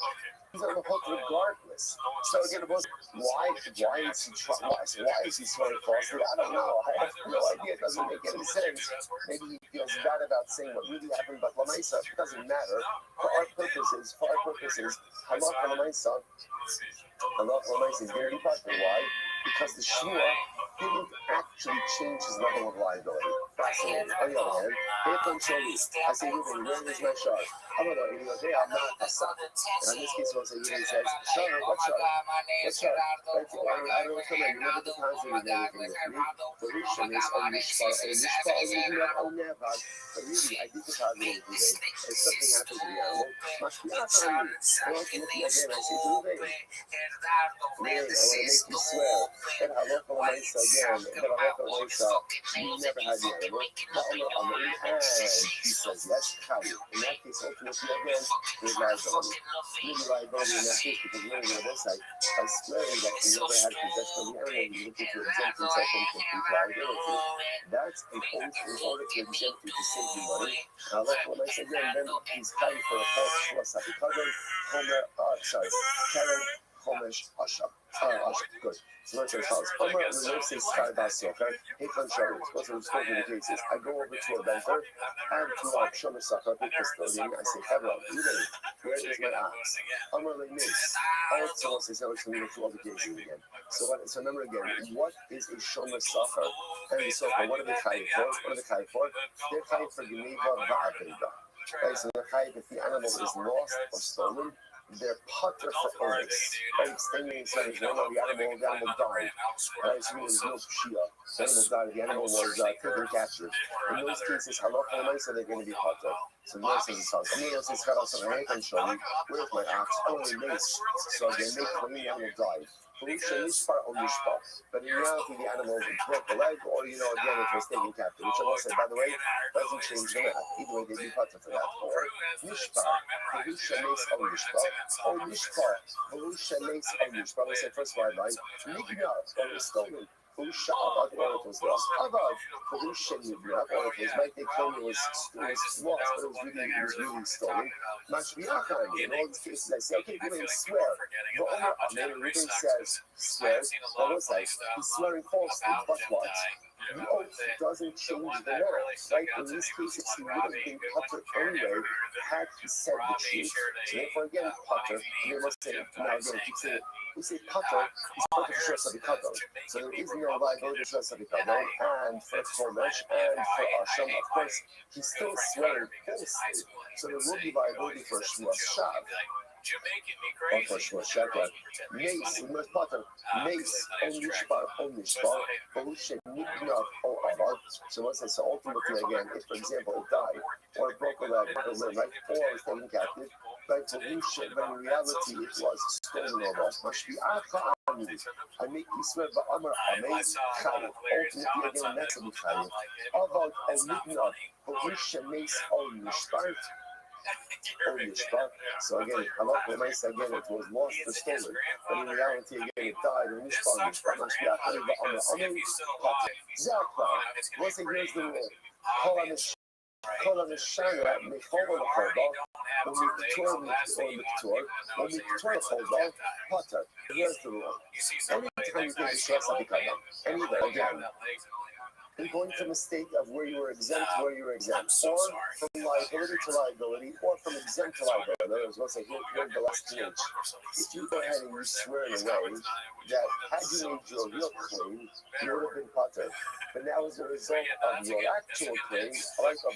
[SPEAKER 2] He's on the hook regardless. So again, it was why is he swearing falsely? I don't know. I have no idea. It doesn't make any sense. Maybe he feels bad about saying what really happened, but Lamaisa, it doesn't matter. For our purposes, Halach Lamaisa is very important. Why? Because the Shua didn't actually change his level of liability. Fascinating. On the other hand, here comes Shoni. I say, Ruben, where is my shot? I'm going to go, and he goes, hey, I'm not a son. And in this case, Ruben says, shot, what shot? What shot? I don't come in. Look at the times when you did anything with me. The Rishon is on Mishpa, on Nevad. But really, I did the positive today. If something happens to the animal, must be out on me. And ultimately, again, I say, Ruben, man, I want to make you swear that Halacha Lamaisa again, that Halacha Lamaisa, you never had the animal. And he says, yes, Chai. In that case, ultimately, again, there's liability. Really liability in that case, because really, on this side, by swearing that you never had possession of the animal, you look to exempt himself from complete liability. That's an oath in order to exempt you to save you money. Now, like what I said again, then he's Chai for a false Shvas HaPikadon, Karen, Chomesh, Asham. Good. So let's say Omer reverses Skardasi, okay? Hekon Shabbos. What's the response in the cases? I go over to a vendor and to our Shomer Saka, big custodian. I say, hello, where is my ox? Omer Lenis. So let's say, so let's move to all the cases again. So remember again, what is a Shomer Saka? And so what are they Chayiv for? They're Chayiv for Geneva Va'aveda. Right, so they're Chayiv if the animal is lost or stolen. They're Potter for owners. Right, extending says, no, the animal died. Right, so there's no Shia. The animal died, the animal was taken captured. In those cases, Halacha Lamaisa, they're going to be Potter. So the says it's house. Amir says, where's my ox? Only mace. So again, they claim the animal died. But in reality, the animal broke a leg, or again, it was taken captive. Which I will say, by the way, doesn't change the math. Either way, they do Potter for that. Or Mishpa, Perusha makes a Mishpa, or Mishpa, Perusha makes a Mishpa. We say first word line, Nigna, or stolen. והוא שעבד אורטוס לא עבד, והוא שנבנה אורטוס, might they claim it was lost, but it was really stolen. Mashbiach in all these cases, I say, okay, Ruben, swear. The owner of it, Ruben says, swear, but what's that? He's swearing falsely, but what? The oath doesn't change the law, right? In this case, he would have been Potter anyway had he said the truth. So therefore, again, Potter, we must say, now again, keep saying it. We say Potter, he's Potter for Sabikado. So there is no liability for Sabikado, and for Chomesh, and for Asham, of course, he's still swearing falsely. So there will be liability for Shmuel Shav. Or for Shmuel Shav, Mace, we must Potter, Mace, Onishbar, Volution, Nignav, or Avad. So what's this? So ultimately, again, if, for example, it died, or it broke a leg, broke a limb, right, or was taken captive, right, Volution, but in reality, it was stolen or lost. I make you swear, but Amar Amay, Chayiv. Ultimately, again, that's what we Chayiv. Avad, and Nignav, Volution, Mace, Onishbar. So again, halakha meis again, it was lost or stolen, but in reality, again, it died and Nishbar. Once again, here's the rule. Kol HaNeshama Mechol HaCholba, when we Ketur when we Ketur HaCholba, Potter. Here's the rule. Anytime you take a Shras HaBikadam, anywhere, again, you're going from a state of where you were exempt to where you were exempt, or from liability to liability, or from exempt to liability. In other words, once I hear the last page, if you go ahead and you swear in a way that had you made your real claim, you would have been Potter. But now, as a result of your actual claim, right, of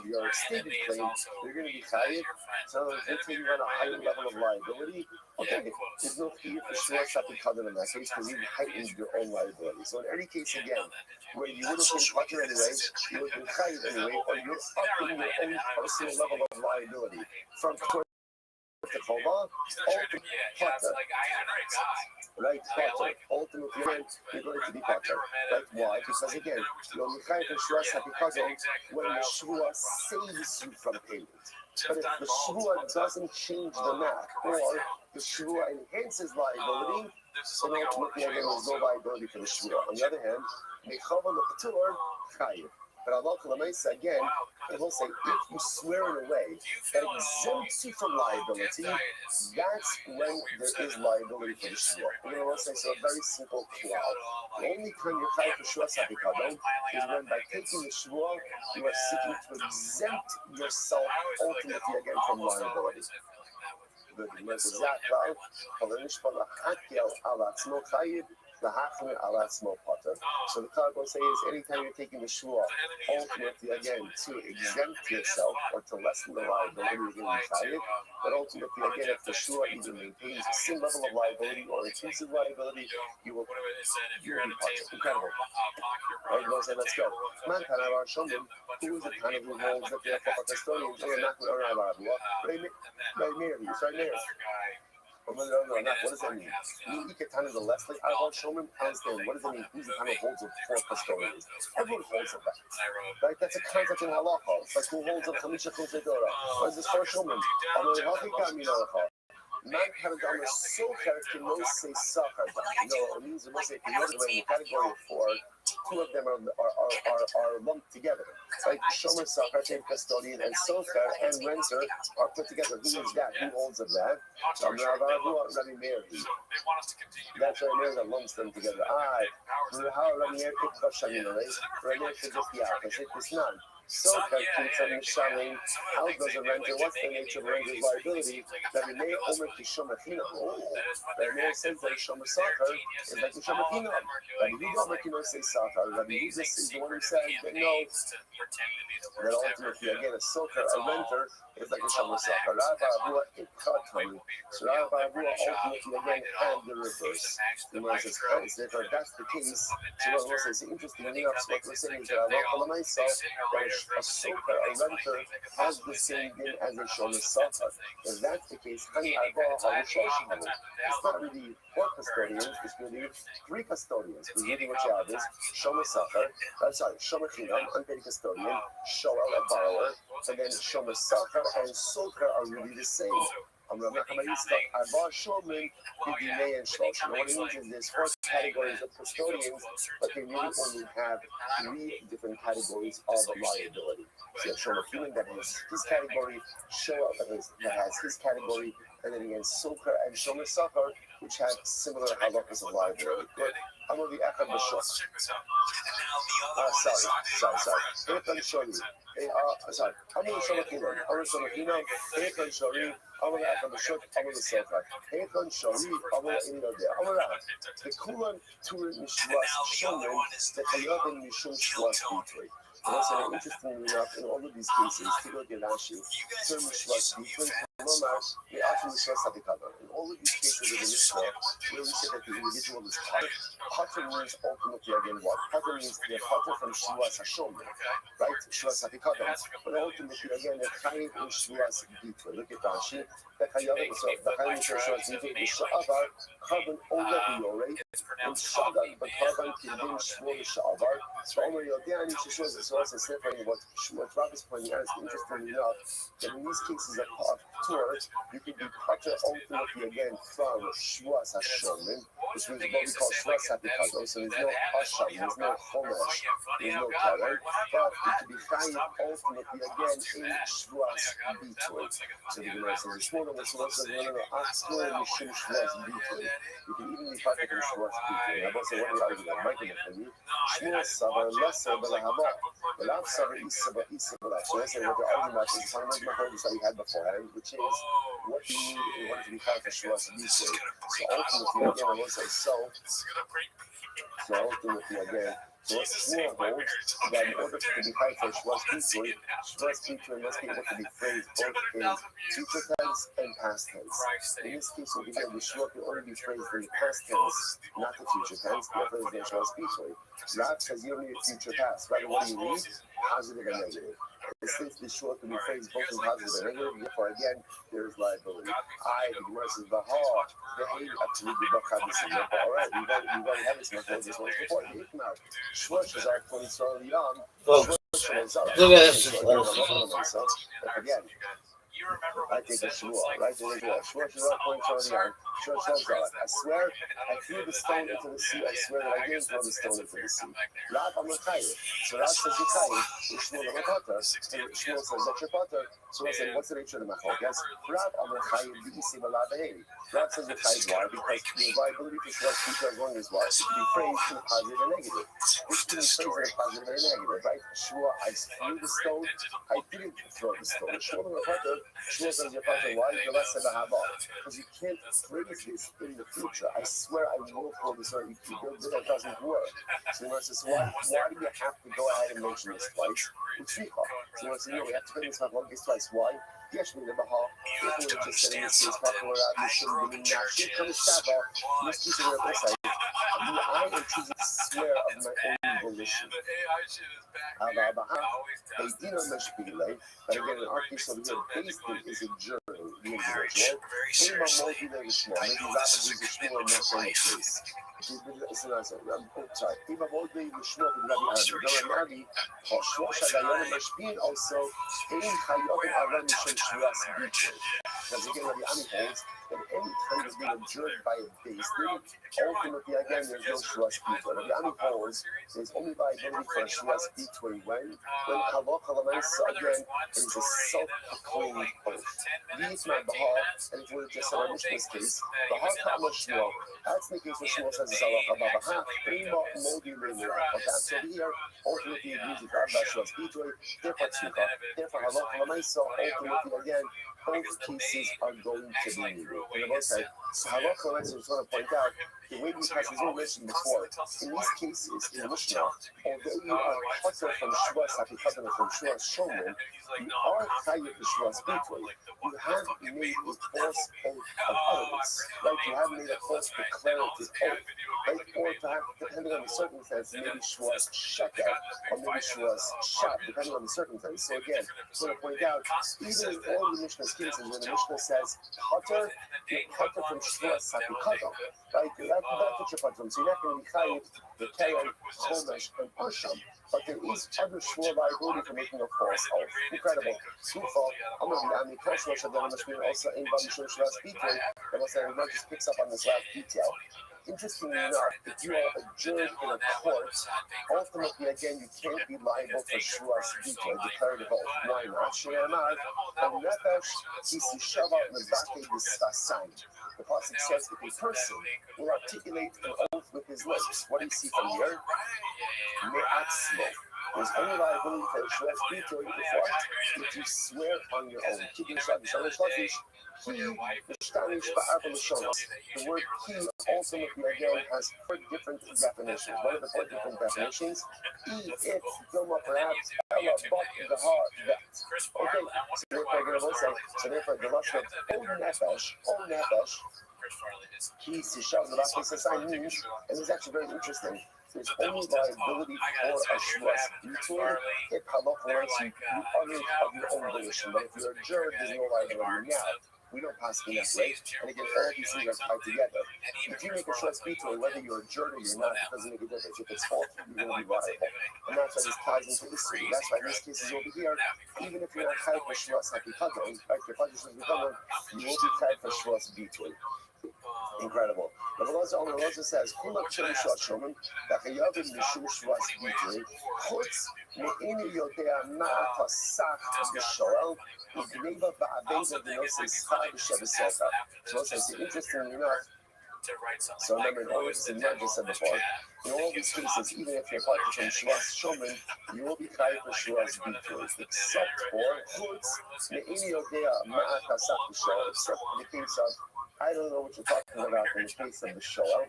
[SPEAKER 2] your stated claim, you're going to be Chayiv. So let's say you're on a higher level of liability. Okay, there's no fear for sure something covered in that case because you heightened your own liability. So in any case, again, where you would have been Potter anyway, you would have been Chayiv anyway, or you're upping your own personal level of liability from to Choba, Potter. Right, Potter. Ultimately, you're going to be Potter. Right? Why? Because again, you're Michael and Shras HaPikadon when the Shvua saves you from payment. But if the Shvua doesn't change the math, or the Shvua enhances liability, then ultimately, again, there's no liability for the Shvua. On the other hand, Mechava L'Patur, Chayiv. But Allah Kalamaisa, again, it will say, if you swear in a way that exempts you from liability, that's when there is liability for the Shua. We're going to say, so a very simple cloud. The only time you're tied for Shua Sabikadon is when by taking the Shua, you are seeking to exempt yourself ultimately again from liability. So the Torah will say is anytime you're taking the shua, ultimately again to exempt yourself or to lessen the liability you're going to be chayiv, but ultimately again if the shua either maintains the same level of liability or increases liability, you will be punished. Incredible. All right, say let's go. Man kind of our shomim, who is the kind of who holds that they're proper custodians or not or not right near you, right near. What does that mean? You get kind of the less like I want showman. I understand. What does that mean? Who's the kind of holds of four custodians? Everyone holds of that. Right? That's a concept in halacha. It's like who holds of chamisha kutei Torah. What is this for showman? Man Kadam is so character no say sachar. It means it must say in the category of four. Two of them are lumped together. Like Shomer Sachar, custodian, and Socher and renter are put together. Who is that? Who holds of that? Rabbi Meir. That's Rabbi Meir that lumps them together. How Rabbi Meir could crush Rabbi Meir should just be opposite. It's not. Socher keeps on Mishalim. How does a renter? What's the nature of a renter's liability? Rabbi Meir Omer Kishomer Chinam. Rabbi Meir says that Shomer Sachar is like Kishomer Chinam. Rabbi Yehuda Omer says Sachar. Rabbi Yehuda is the one who says that no, that ultimately again a socher, a renter, is like a Shomer Sachar. Rabbi Abua Ikatami. So Rabbi Abua ultimately again had the reverse. The man says, therefore that's the case. So what we'll say is interesting enough. What we're saying is that Allah Kala myself, a socher, a renter, has the same din as a Shomer Sachar. If that's the case, Hani Arba HaRishoshimu. It's not really four custodians, it's really three custodians. Because really what you have is Shomer Sachar, Shomer Chinam, unpaid custodian, Shoel, a borrower, and then Shomer Sachar and socher are really the same. What it means is this four categories of custodians, but they really only have 3 different categories of liability. So you have Shomer that has his category, Shoah that has his category, and then again Soker and Shomer Sakar, which have similar halakas of liability. Good. I'm going to be Echad B'Shok. Sorry. Echad Shori. Sorry. I'm going to Shomachino. Echad Shori. I'm going to Echad B'Shok. I'm going to Soker. Echad Shori. I'm going to Inodeh. I'm going to the Kulan Turin Mishwas Shomer, the Chayadim Mishum Shwas B'Toi. Also, interestingly enough, in all of these cases, to go to Rashi, term Mishwas B'Toi, Lomar, the Ashim Mishwas Hatikadar. In all of these cases of the Mishnah, where we say that the individual is Pater, Pater means ultimately again what? Pater means the Pater from Shwas Hashomer, right? Shwas Hatikadar. But ultimately again, the Chayiv in Shwas B'Toi. Look at Rashi. The Chayiv, so the Chayiv in Shwas B'Toi is Sha'avar, carbon Ola B'Yorei, and Shagat, but carbon Kilim Shmol Sha'avar. So Omer Yodeani, she shows us also separating what Rav is pointing out is interesting enough that in these cases of Torah, you can be Pater ultimately again from Shwas Hashomer, which means what we call Shwas Hatikadon. So there's no Asham, there's no Chomesh, there's no Karen, but it can be Chayiv ultimately again in Shwas B'Toi. So the Gemara says, Shmuel was also no, Achmor Mishum Shwas B'Toi. You can even be Pater from Shwas B'Toi. I've also one of the arguments, Michael, for you. Shmuel Savar Lesser B'Lahaba. The last Savar Isa B'La. So that's what the argument is, one of the arguments that we had beforehand, which is what do you need in order to be Pater from Shwas B'Toi. So ultimately, again, I will say so ultimately, again, so what Shmuel holds that in order to be Pater from Shwas B'Toi must be able to be phrased both in future tense and past tense. In this case, over here, the Shmuel can only be phrased in the past tense, not the future tense. Therefore, there's no Shwas B'Toi. Rav says you don't need a future past. Rather, what do you need? Positive and negative. Since the Shmuel can be phrased both in positive and negative, therefore, again, there is liability. The Gemara says, all right, we've already had this method. This one's before. Shmuel is our point so young. Again, I think it's Shmuel, right? Shmuel is our point so young. I swear, I threw the stone into the sea. I swear that I didn't throw the stone into the sea. Rav Amachayim. So Rav says you're Chayim. Shmuel Amachata. And Shmuel says that you're Pater. So I say, what's the nature of the Machokas? Rav Amachayim B'Isi B'Ladahei. Rav says you're Chayim. Why? Because the viability for Shmuel's future as long as what? It can be phrased in positive and negative. Which can be phrased in positive and negative, right? Shmuel, I threw the stone. I didn't throw the stone. Shmuel Amachata. Shmuel says you're Pater. Why? The less of the Haba. Because you can't phrase this in the future. I swear I will throw this out. That doesn't work. So he says, why do you have to go ahead and mention this twice? So he says, we have to bring this up one case twice. Why? Yes, we never have. If we were just saying this case, we shouldn't be now. Shit comes Shabbat. This piece of your website. I am choosing to swear of my own volition. They did not mention delay, but again, in our case over here, basically is a jury. The individual. Maybe that's the reason Shmuel not saying the case. Sorry. If I'm all day, the Shmuel would not be Nabi, or Shmuel Shadayon Mashpin also, in Chayot Aram Mishon Shmuas B'Toi. Because again, Rabbi Ami holds that any time there's been adjourned by a base din, ultimately again there's no Shmuas B'Toi. Rabbi Ami holds there's only liability for a Shmuas B'Toi when Halakha L'Maisa again is a self-proclaimed oath. These my Bahar, and if we were just said in this case, Bahar Ka'ama Shmuel, that's the case where Shmuel says it's Halakha Babaha, Ima Modi Rimira. Okay, so here, ultimately it means that Shmuas B'Toi, therefore Tzvika, therefore Halakha L'Maisa, ultimately again, both cases are going to be needed. And the most so Halakha L'Maisa, I just want to point out, the way these cases were mentioned before, in these cases, in Mishnah, although you are Pater from Shwas Hatikadon from Shwas Shomer, you are Chayiv to Shwas B'Toi. You have made a false oath of utterance, right? You have made a false declarative oath, right? Or perhaps, depending on the circumstance, maybe Shwas Shekel, or maybe Shwas Shat, depending on the circumstance. So again, I want to point out, even in all the Mishnah's cases, when the Mishnah says Pater, you're Pater from Shwas Hatikadon, right? That's what you're Pater. So you're not going to be Chayiv, the Keren, Chomesh, and Asham. But there is other shore liability for making a false oath. Incredible. Beautiful. I'm going to be on the cross-watch of the Mashmir also in Bamishur Shras B'Toi. And I'll say, everyone just picks up on this last detail. Interestingly enough, if you are adjourned in a court, ultimately, again, you can't be liable for shvuas bito, declarative oath. Why not? She'emar, nefesh hisishava mevake b'sfasayim. The pasuk says if a person will articulate an oath with his lips, what do you see from here? Me'atzmo. There's only liability for a shvuas bito if you swear on your own. The word key ultimately again has 4 different definitions. One of the 4 different definitions, it, Dilma perhaps, Ella, but, the heart, that. Okay, so therefore we're going to say, so therefore the lashon O nefesh, key sishav, the last piece means, and this is actually very interesting. There's only liability for a shvuas bitur if halach warrants you utter of your own volition. But if you're a juror, there's no liability. Now, we don't pass in that way, and again, all these things are tied together. If you make a shvuas bitur, whether you're a juror or you're not, it doesn't make a difference. If it's faulty, you're going to be liable. And that's why this ties into the city. That's why in this case is over here, even if you're not tied for shvuas hakikadon, like your father says, you will be tied for shvuas bitur. Incredible. But Elazar says, "Kulak Shemishvat Shomen, Dachayavim Mishum Shvas Bitui, Chutz Me'ini Yodea Ma'atasach B'Shoel, Ugneva Ba'aveza V'Nosei Schar B'Shebesoka." So it's interesting enough. So remember, in all this, I just said before, in all these cases, even if you're part from Shvas Shomen, you will be tied for Shvas Bitui, except for Chutz Me'ini Yodea Ma'atasach B'Shoel, except for the case of I don't know what you're talking about in the case of the Shoah,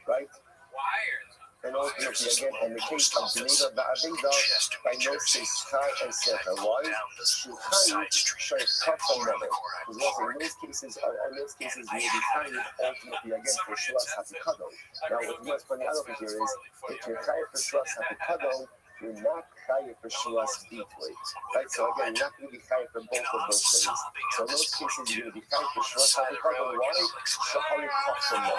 [SPEAKER 2] right? And ultimately, again, in the case of Geneva Ba'aveda, by no say Schar and Sefer. Why? Shuchayim should cut from another. Because also in those cases, you will be tied ultimately again for Shvas Hakikadon. Now, what what's pointing out over here is, if you're tied for Shvas Hakikadon, you're not chayav for shvuas bitui, right? So again, you're not going to be chayav for both of those things. So in those cases, you're going to be chayav for shvuas hakikadon. Why? Shahari kachemah.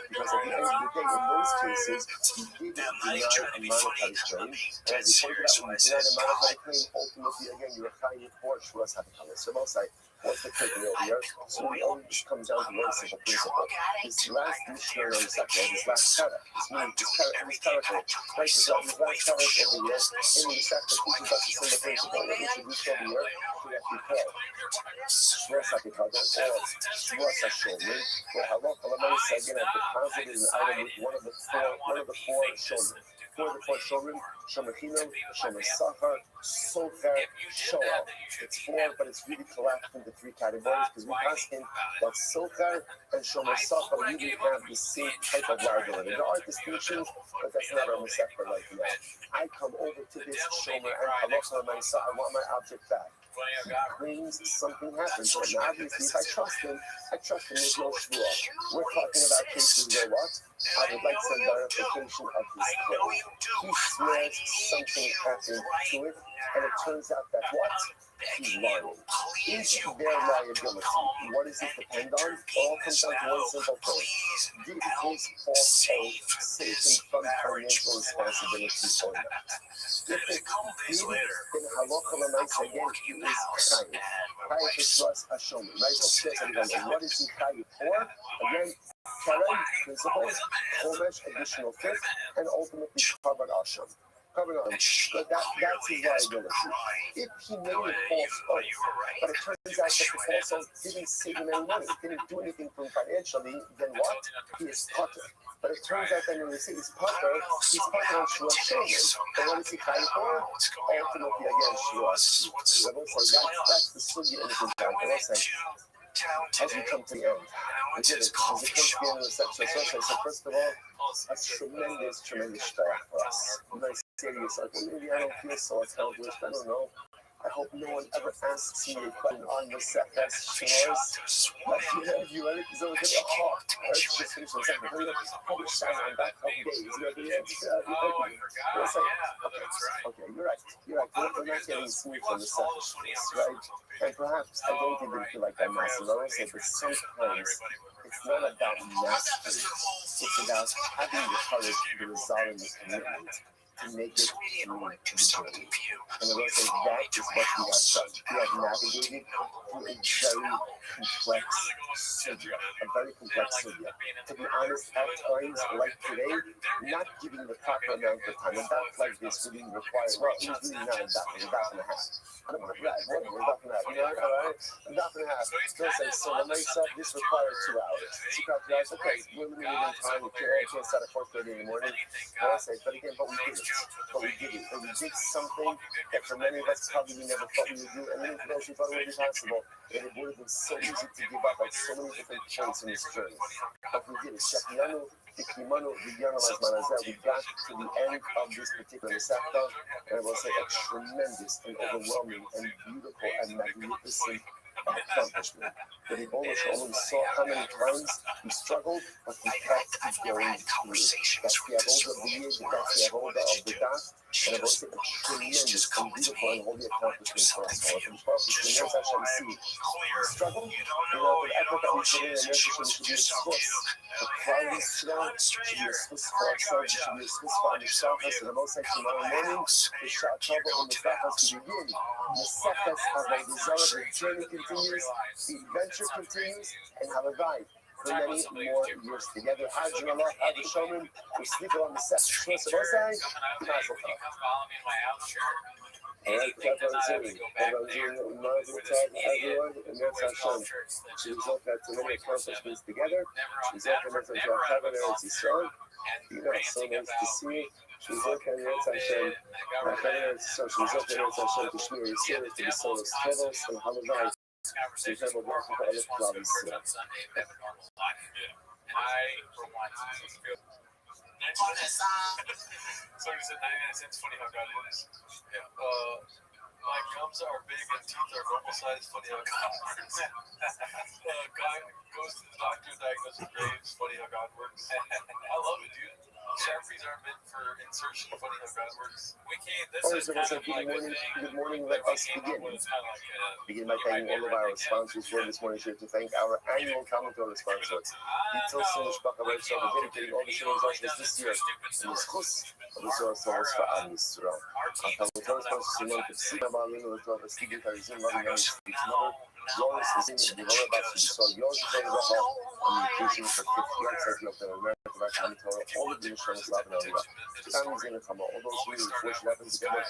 [SPEAKER 2] Because at the end of the day, in those cases, you did deny a monetary claim, and as you pointed out, when you deny a monetary claim, ultimately again, you're chayav for shvuas hakikadon. So most like, what's the takeaway over here? So it all just comes down to one simple principle. This last missionary on the second, this last character, this character, right? This last character over here, in the second teaches us a simple principle. What we should do over here, should actually call Shvus HaKikadon, or Shvus HaShomer, where Halach Alamayis again have deposited an item with one of the four Shomer. For the 4 Shomer, Shomer Chinam, Shomer Sachar, Socher, Shoah. It's 4, but it's really collapsed into 3 categories because we ask him that Socher and Shomer Sachar really have the same type of liability. There are distinctions, but that's not our Sefer right now. I come over to this Shomer and Halach Alamayis, I want my object back. He claims something happened to him. Now, obviously, if I trust him, there's no shvuah. We're talking about cases where what? I would like some verification of his claim. He swears something happened to it, and it turns out that what? He's lying. Is there liability? What does it depend on? It all comes down to one simple thing. Did his false oath save him from financial responsibility or not? If it did, then halacha l'maisa again, he is chayiv. Chayiv for shvus hashomer, right? What is he chayiv for? Again, Karen principles, chomesh additional fifth, and ultimately covered asham. But that's his liability. If he made a false oath, but it turns out that the false oath didn't save him any money, didn't do anything for him financially, then what? He is putter. But it turns out that when we say he's putter on shvuas shomer. But what is he chayiv for? Ultimately, again, shvuas. So that's the sugi in this example. As we come to the end, we did it. As it comes to the end of the section, so first of all, a tremendous shtar for us. You might say to yourself, well, maybe I don't feel so accomplished. I don't know. I hope no one ever asks me a question on the Sefes shores. Like, you ready? Because it was like, let's just finish the second. Hurry up, publish that in about a couple days. You know, it's like, okay, you're right. We're not getting smooth on the Sefes shores, right? And perhaps I don't even feel like I'm massive. I will say, but sometimes it's not about mastery. It's about having the courage, the resolve, and the commitment to make it
[SPEAKER 5] Sweetie, I
[SPEAKER 2] through
[SPEAKER 5] want to do
[SPEAKER 2] the
[SPEAKER 5] something
[SPEAKER 2] journey.
[SPEAKER 5] for you.
[SPEAKER 2] And I will say
[SPEAKER 5] Follow
[SPEAKER 2] that
[SPEAKER 5] me to
[SPEAKER 2] is
[SPEAKER 5] my
[SPEAKER 2] what we have
[SPEAKER 5] house.
[SPEAKER 2] done. We have navigated through a very complex sugya, a very complex sugya. To be honest, at times like today, not giving the proper amount of time. A daf like this really requires, well, it was really not a daf, it was a daf and a half. I don't want to brag, what? It was a daf and a half. You know, all right? A daf and a half. So the night up, this requires 2 hours. 2 hours, okay, we're limited in time. We can't start at 4:30 in the morning. But I say, but again, but we did it. But we did it. And we did something that for many of us probably we never thought we would do. And then for those who thought it would be possible, and it would have been so easy to give up at so many different points in this journey. But we did it. Shakiyanu, Tikimanu, Vijana Mazmanazah. We got to the end of this particular Masechta, and I will say a tremendous and overwhelming and beautiful and magnificent accomplishment. The Ebola Shalom saw how many times we struggled, but we kept going through. That's the avoda of the year, that's the avoda of the daf, and I will say a tremendous and beautiful and holy accomplishment for us all. And for us, the Nurse Hashem see struggle, the effort that we put in, and Nurse Hashem should be a source. The qualities today should be a source for ourselves, should be a source for our Mishachas, and I will say tomorrow morning, the Shah Tova on the Mishachas to begin. The Sechas of our desire, the journey continues, the adventure continues, and have a vibe for many more years together. Hajjallah, Hajjashomim, we sleep on the Sechas. Shmos Abosai, Mazel Tov. All right, everyone, Mazel Tov, everyone, and Nurse Hashem. She's all got so many accomplishments together. She's all got to have an Eretz Yisrael. You know, so nice to see you. She's all got Eretz Hashem. She's all got Eretz Hashem to Shmir Yisrael, to be so as Tovos and Halavai. She's never working for other problems.
[SPEAKER 1] So you said 99 cents, funny how God is. Yeah. My gums are big and teeth are normal size, funny how God works. God goes to the doctor, diagnoses Graves, funny how God works. I love it, dude. Sharpies aren't meant for insertion, funny how God works. We can't, this is kind of like a thing.
[SPEAKER 2] Good morning, let us begin. Begin by thanking all of our sponsors for this morning's show, to thank our annual commentary sponsor, Little Sinish Bakabai Show, for dedicating all the shows this year in the schus of the Zohar Soros for Am Yisrael. Our commentary sponsor, Simon Kipsina Balino, the Torah, Stephen Karizim, loving on Steve's mother, Loris is in the Laura Bass, we saw yours from the Rahal, and the occasion for 50 years, as you have done, America, by commentary, all of the Mishnah, Slav and Aliyah. Families in the Kama, all those who really fortunate happen together.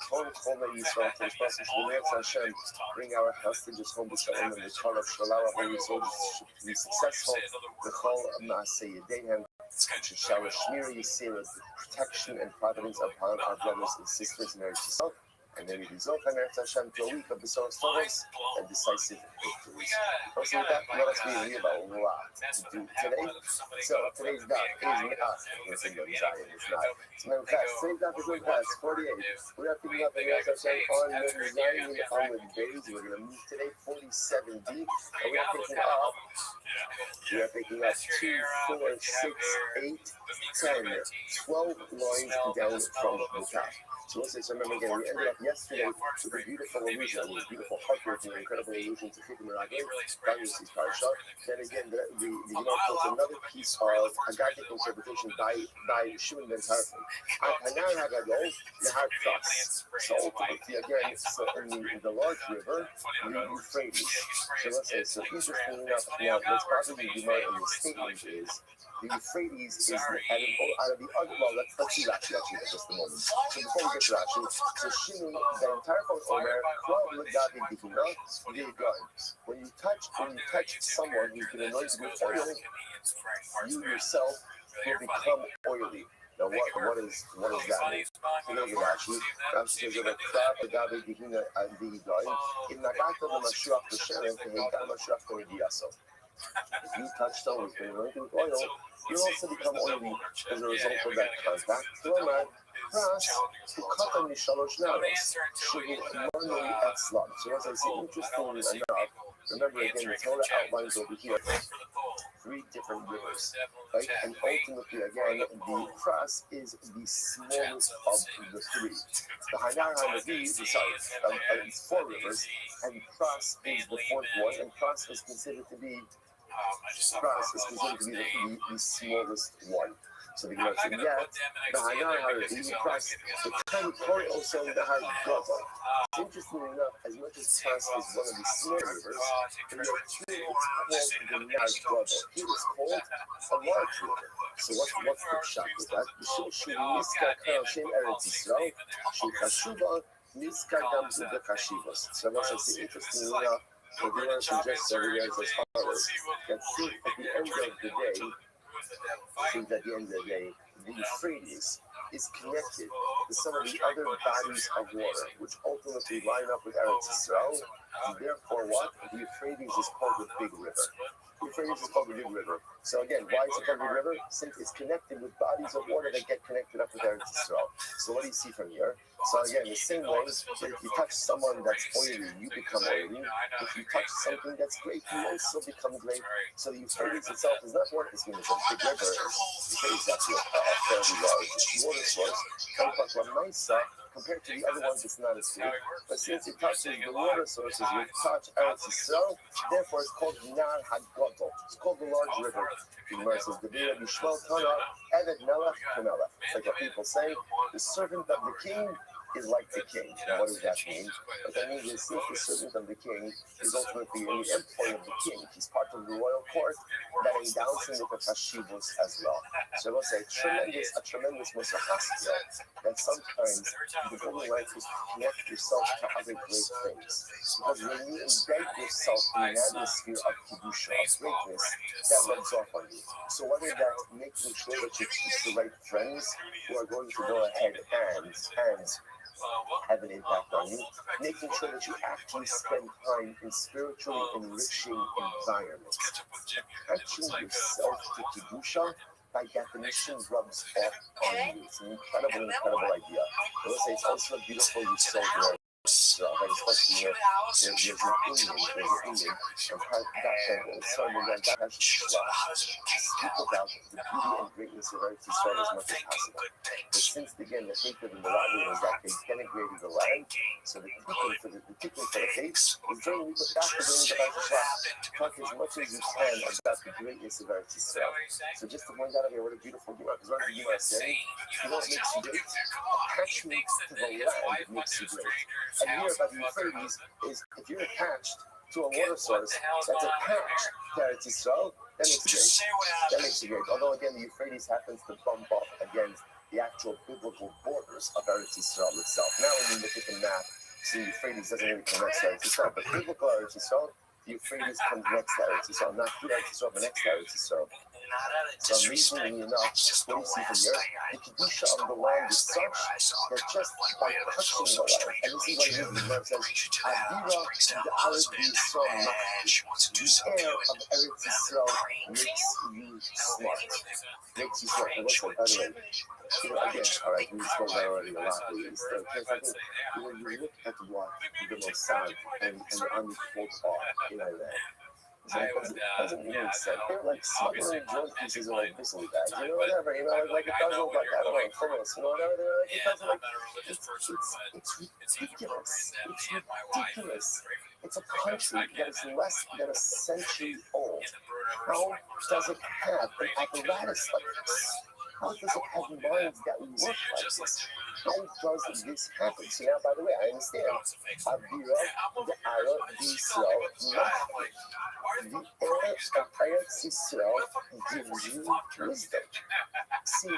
[SPEAKER 2] All Yisrael, to the process of the Hashem, bring our hostages home to Shalom and the Torah of Shalom, holy soldiers should be successful. The Chol of Maaseh Yedehem should shower Shmir Yisrael, protection and providence upon our brothers and sisters in Eretz Yisrael. And then we result on Eretz Hashem to a week of the Soros Tovos and decisive victories. Also with that, let us be here about a lot to do today. So today's daf is Zion. It's not. It's not fast. Today's daf is not fast. 48. We are picking up Eretz Hashem on Zion on days. We're going to move today 47D. And we are picking up 2, 4, 6, 8, 10, 12 lines down from the top. So let's say, remember again, we ended up yesterday with a beautiful illusion, a beautiful heartbreaking, incredible illusion to Chikim Meragim, Daniel's Parsha. Then again, the Gemara quotes another piece of Haggadah interpretation by Shimon ben Tarfon. Hanar Hagadol, Nahar Pras. So ultimately, again, so in the large river, the Euphrates. So let's say, so interestingly enough, now what's bothering the Gemara in the statement is, the Euphrates is out of the other, well, let's see Rashi actually in just a moment. So before we get to Rashi, so Shimon ben Tarfon Omer, Klav L'Gabi Bihina, when you touch someone who's been anointed with oil, you yourself will become oily. Now what does that mean? So look at Rashi. Rashi says that Klav L'Gabi Bihina Bihina, in Nagata L'Mashiach L'Shem, Kehegam Mashiach L'Diyaso. If you touch someone who's been anointed with oil, you also become oily as a result of that contact. Romar, Pras, to cut on the Shalosh Naros, Shuvul Manu Etzlam. So as I say, interestingly enough, remember again, the Torah outlines over here 3 different rivers, right? And ultimately, again, the Pras is the smallest of the 3. The Hanar HaNavi, it's 4 rivers, and Pras is the 4th one, and Pras is considered to be the smallest one. So the Gemara said, yeah, the time Kori also the hard Gadol. Interestingly enough, as much as Pas is one of the small rivers, in the two it's called the Nahar Gadol. Here it's called a large river. So what's the shot with that? The Shul Niska Kal Shem Eretz Yisrael, Shul Chashuva, Niska Gam Uda Kashivos. So what's interestingly enough, the Gemara suggests over there as follows, that since at the end of the day, the Euphrates is connected to some of the other bodies of water, which ultimately line up with Eretz Yisrael, and therefore what? The Euphrates is called the Big River. The Euphrates is called the Big River. So again, why is it called the Big River? Since it's connected with bodies of water that get connected up with Eretz Yisrael. So what do you see from here? So again, the same way that if you touch someone that's oily, you become oily. If you touch something that's great, you also become great. So the Euphrates itself is not what it's mean as a big river. The Euphrates is actually a fairly large water source. Compared to the other ones, it's not as good. But since it touches the water sources which touch Eretz Yisrael, therefore it's called Nar HaGadol. It's called the large river. The Gemara says, "The Bira Bishmal Tana Eved Melech Kamelech." It's like what people say, the servant of the king is like the king. What does that mean? What that means is since the servant of the king is ultimately in the employ of the king, he's part of the royal court, that endows him with the Kashivos as well. So we'll say a tremendous Musahaskia, that sometimes the golden light is to connect yourself to other great things. Because when you embed yourself in an atmosphere of Kedusha, of greatness, that rubs off on you. So whether that's making sure that you choose the right friends who are going to go ahead and have an impact on you, making sure that you actually spend time in spiritually enriching environments. Attaching yourself to Kedusha, by definition, rubs off on you. It's an incredible idea. I will say it's also beautiful you so good. Especially there's an Indian, and that has speak about the beauty and greatness of Eretz Yisrael as much as possible. But since again the hatred and the rivalry is that they denigrated the land, so the tikkun for the faith is during we put back to the talk as much as you can about the greatness of Eretz Yisrael. So just to point out here, what a beautiful Gemara, because what does the Gemara say? You know what makes you great? Attachment to the land makes you great. And here about the Euphrates is if you're attached to a water source that's attached to Eretz Yisrael, that makes you great. That makes you great. Although again, the Euphrates happens to bump up against the actual biblical borders of Eretz Yisrael itself. Now when you look at the map, see the Euphrates doesn't really connect to Eretz Yisrael, but biblical Eretz Yisrael, the Euphrates comes next to Eretz Yisrael, not through Eretz Yisrael, but next to Eretz Yisrael. So amazingly enough, what you see from here, the Kedusha of the land is such that just by touching the land, and this is what it is, the Lord says, Avira D'Aretz Yisrael Machti. The air of Eretz Yisrael makes you smart. Makes you smart. And what's that, by the way? Again, all right, we spoke about already a lot. Because I think when you look at what the Mossad and the Army folks are in Iran, it doesn't make sense. They're like smuggling drug pieces in like missile bags, whatever, like it doesn't look like, I don't know, criminals, whatever, it doesn't like, it's ridiculous. It's ridiculous. It's a country that is less than a century old. How does it have an apparatus like this? How does it have minds that work like this? How does this happen? So now, by the way, I understand. Avira D'Aretz Yisrael Machti. The air of Eretz Yisrael gives you wisdom. See, our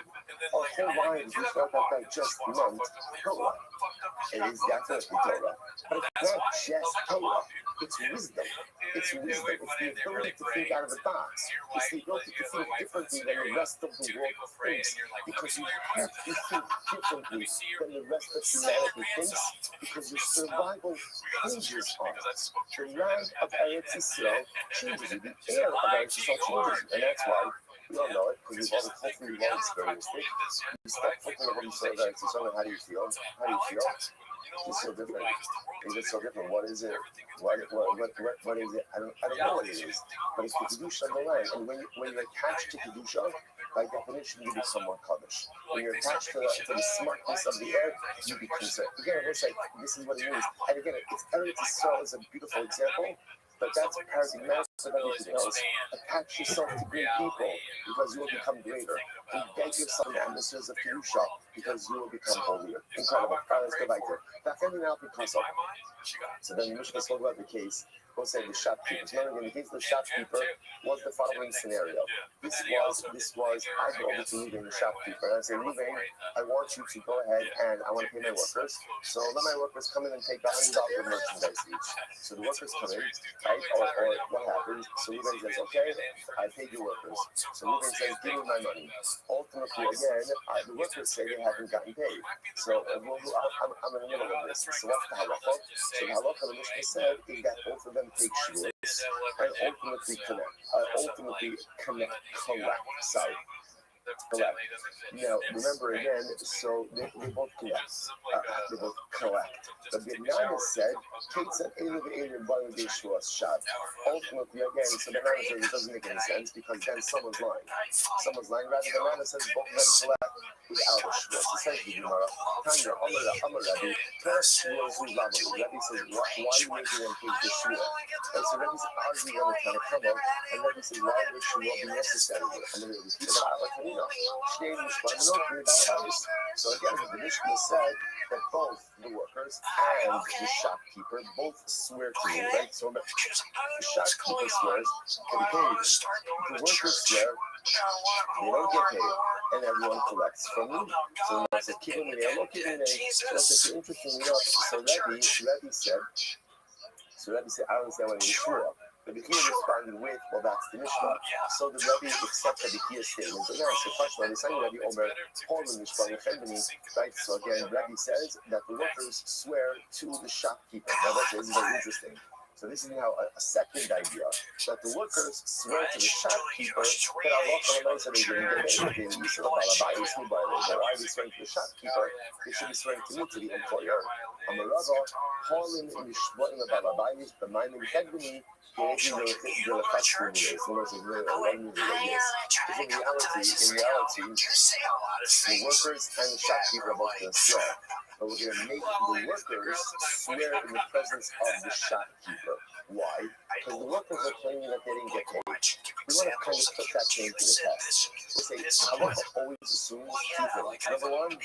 [SPEAKER 2] whole lives we felt like that just meant Torah. It is definitely Torah. But it's not just Torah. It's wisdom. It's wisdom. It's the ability to think out of the box. It's the ability to think differently than the rest of the world thinks. Because you have to think differently than the rest of humanity thinks. Because your survival hinges on it. The land of Eretz Yisrael changes you. The air of Eretz Yisrael changes you. And that's why we all know it, because we've all experienced it. You start thinking of what you saw of Eretz Yisrael, and how do you feel? How do you feel? It's so different. It's so different. What is it? What is it? I don't know what it is. But it's the Kedusha of the land. And when you're attached to Kedusha, by definition, you become more Kaddish. When you're attached to the smartness of the air, you become certain. Again, it's like, this is what it means. And again, Eretz Yisrael is a beautiful example, but that's paradigmatic with everything else. Attach yourself to great people because you will become greater. Embed yourself in the atmospheres of Kedusha because you will become holier. Incredible. All right, let's go back there. So then the Mishnah spoke about the case. We'll say the shopkeeper. Remember, in the case of the shopkeeper, was the following scenario. This was I go over to Ruvain, the shopkeeper, and I say, Ruvain, I want you to go ahead and I want to pay my workers. So let my workers come in and take $100 of merchandise each. So the workers come in, right? Or what happens? So Ruvain says, okay, I paid your workers. So Ruvain says, give me my money. Ultimately, again, the workers say they haven't gotten paid. So I'm in the middle of this. So what's the halacha? So the halacha the Mishnah said is that both of them take shiuros and ultimately collect. Now, remember again, so they both collect. They both collect. But the Nana said, Kate said, ultimately, again, so the Nana says it doesn't make any sense because then someone's lying. Rather, the Nana says both of them collect without a shvus. It says, Tanya, Amar Rabbi, first shvus is Rabbi. Rabbi says, why are you making them take the shvus? And so Rabbi's arguing on the Tanakh, and Rabbi says, why would shvus be necessary? So again, the Mishnah said that both the workers and the shopkeeper both swear to me, right? So the shopkeeper swears to be paid. The workers swear they don't get paid, and everyone collects from me. So I said, keep them in there, keep them in there. So it's interesting enough. So Rabbi said, I don't understand what he was The Bechia responded with, well, that's the Mishnah. So the Rabbi accepted the Bechia statement. But now it's a question. It's saying Rabbi Omer, right? So again, Rabbi says that the workers swear to the shopkeeper. Now that's very interesting. So this is now a second idea, that the workers swear to the shopkeeper that Allah said they didn't get paid. Why are they swearing to the shopkeeper? They should be swearing to me, to the employer. Amarava, Pauline in the Shvaim of Alabayis, the Maimon Kedbini, in reality, the workers and the shopkeeper are both going to swear. But we're going to make the workers swear in the presence of the shopkeeper. Why? Because the workers are claiming that they didn't get paid. We want to kind of put that thing to the test. We'll say, halacha always assumes two things. Number one,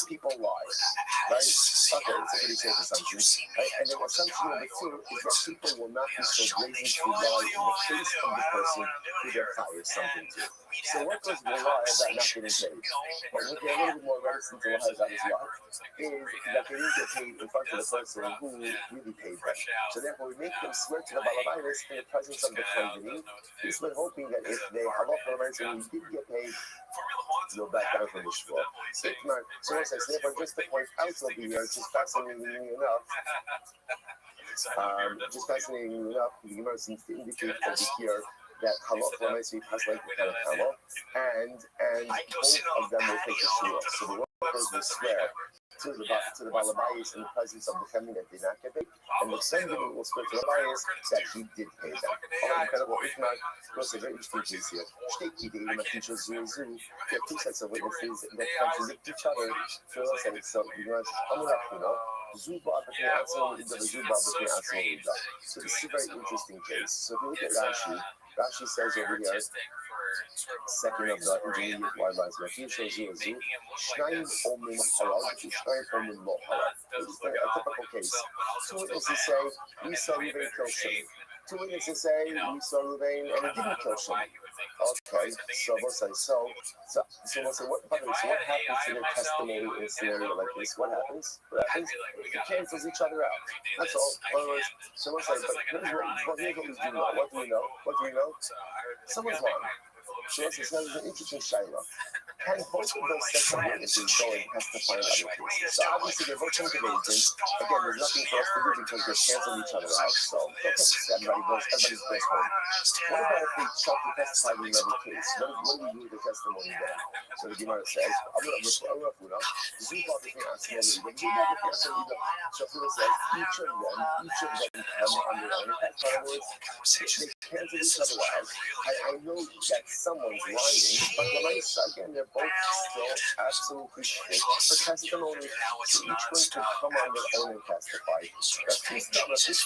[SPEAKER 2] people lie. Right? Okay, it's a pretty safe assumption. Right? And then assumption number two is that people will not be so brazen to lie in the face of the person who they're hired something to. So workers will lie about not getting paid. But what they're a little bit more reticent to lie about is what? Is that they didn't get paid in front of the person who really paid them. So therefore, we make them swear to the Balabayas in the presence of the Kandini. This way, hoping that if they have off the rights and we did get paid, they'll back down from the shvur. So once I say, but just to point out over here, it's just fascinating enough. The Gemara seems to indicate over here that halacha might be passed like the Tanakh, and both of them will take a shvur. So the workers will swear to the Balabayas in the presence of the family that did not get paid, and the Sendini will swear to the Balabayas that he did pay them. Oh, incredible. If not, of course, a very interesting case here. There are two sets of witnesses that contradict each other. So this is a very interesting case. So if you look at Rashi says over here, second of the intermediate wildlife refuge shows you a zoo. Shnayim omin halal, shnayim omin lo halal. This is a typical case. Two witnesses say, we saw Ruvain kill Shimon. Two witnesses say, we saw Ruvain and he didn't kill Shimon. Okay, so we'll say, what happens to their testimony in a scenario like this? What happens? It cancels each other out. That's all. In other words, so we'll say, but here's what we do know. What do we know? Someone's lying. So it's an interesting shaila. Can both of those sets of witnesses go and testify in other cases? So obviously they're both convicted. Again, there's nothing for us to do because they're canceling each other out. So everybody's goes home. What about if they try to testify in another case? What do we do with the testimony then? So the Gemara says, so Fuda says, each of them come under own effect. In other words, they cancel each other out. I know that someone's lying, but again, they're both still absolutely fit for testimony. So each one can come on their own and testify. That's says,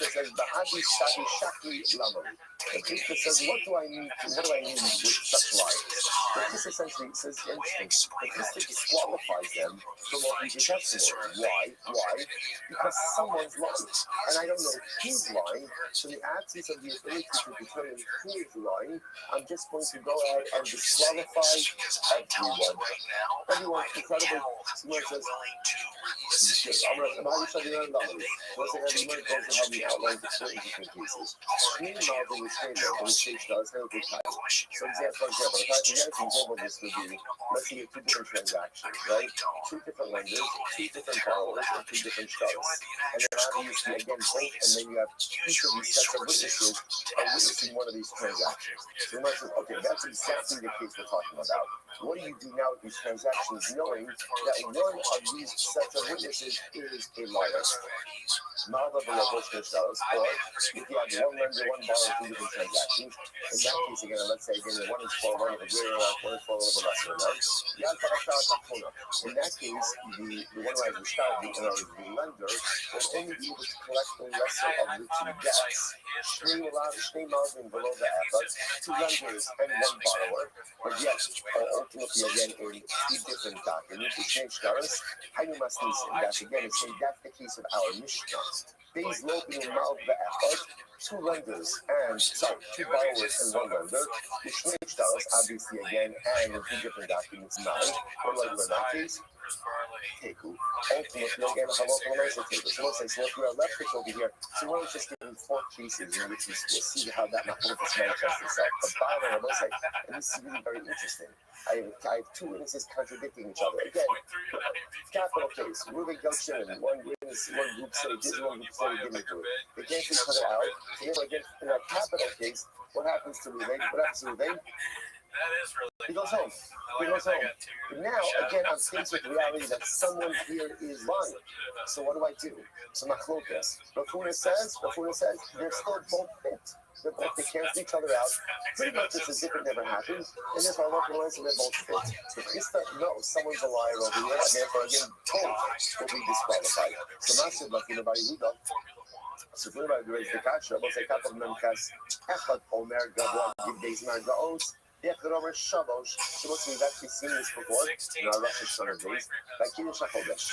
[SPEAKER 2] The priestess says, what do I mean with such lies? The priest essentially says, interesting, the priest disqualifies them from offering the testimony. Why? Because someone's lying. And I don't know who's lying, so in the absence of the ability to determine who is lying, I'm just going to go ahead and disqualify everyone. Everyone's incredible. Someone says, I'm going to show you another number. Once again, you might also have the outline of certain different cases. Meanwhile, the mistake does have a good time. So, for example, if I have to get an example of this would be, let's say you have two different transactions, right? Two different lenders, two different borrowers, and two different stars. And then obviously, again, both, and then you have each of these sets of witnesses are witnessing one of these transactions. So you might say, okay, that's exactly the case we're talking about. What do you do now with these transactions, knowing that one of these sets of witnesses is a liar? Or if you have one lender, one borrower, two different transactions, in that case, again, let's say, again, one is for one of a greater amount, one is for one of a lesser amount. In that case, the one who has the start, the lender, will only be able to collect the lesser of the two debts. Shnei Malvin below the effort, two lenders and one borrower, but yet, ultimately, again, in two different documents, the Shnei Shtaros, Hainu Masnisim. That's again, that's the case of our Mishnah. These local mal the effort, two lenders and two borrowers and one lender, the Shnei Shtaros, obviously again, and in two different documents, 9. What do I do in that case? Teku. Ultimately, again, halacha l'maisa teku. So let's say, so if we are left this over here, so we're just given 4 cases in which we'll see how that machlokes manifests itself. But bottom of it, and this is really very interesting. I have two witnesses contradicting each other. Again, capital case. Ruben Gelshin, one witness, one group say this, one group say didn't do it. They can't each other out. So therefore, again, in a capital case, what happens to Ruben? He goes home. Now, again, I'm faced with the reality that someone here is lying. So what do? So machlokas. Rafuna says, they're still both fit. They cancel each other out. Pretty much it's as if it never happened. And if I recognize that they're both fit. The Krista knows someone's a liar over here, and therefore, again, both will be disqualified. So Masid Lafina Barihuda. So if anybody raised the kasha, we'll say Kapav Memkas, Echad Omer Gavon, Give Days Margaos. So we've actually seen this before in our Rosh Hashanah days. Like Kiddush HaChodesh.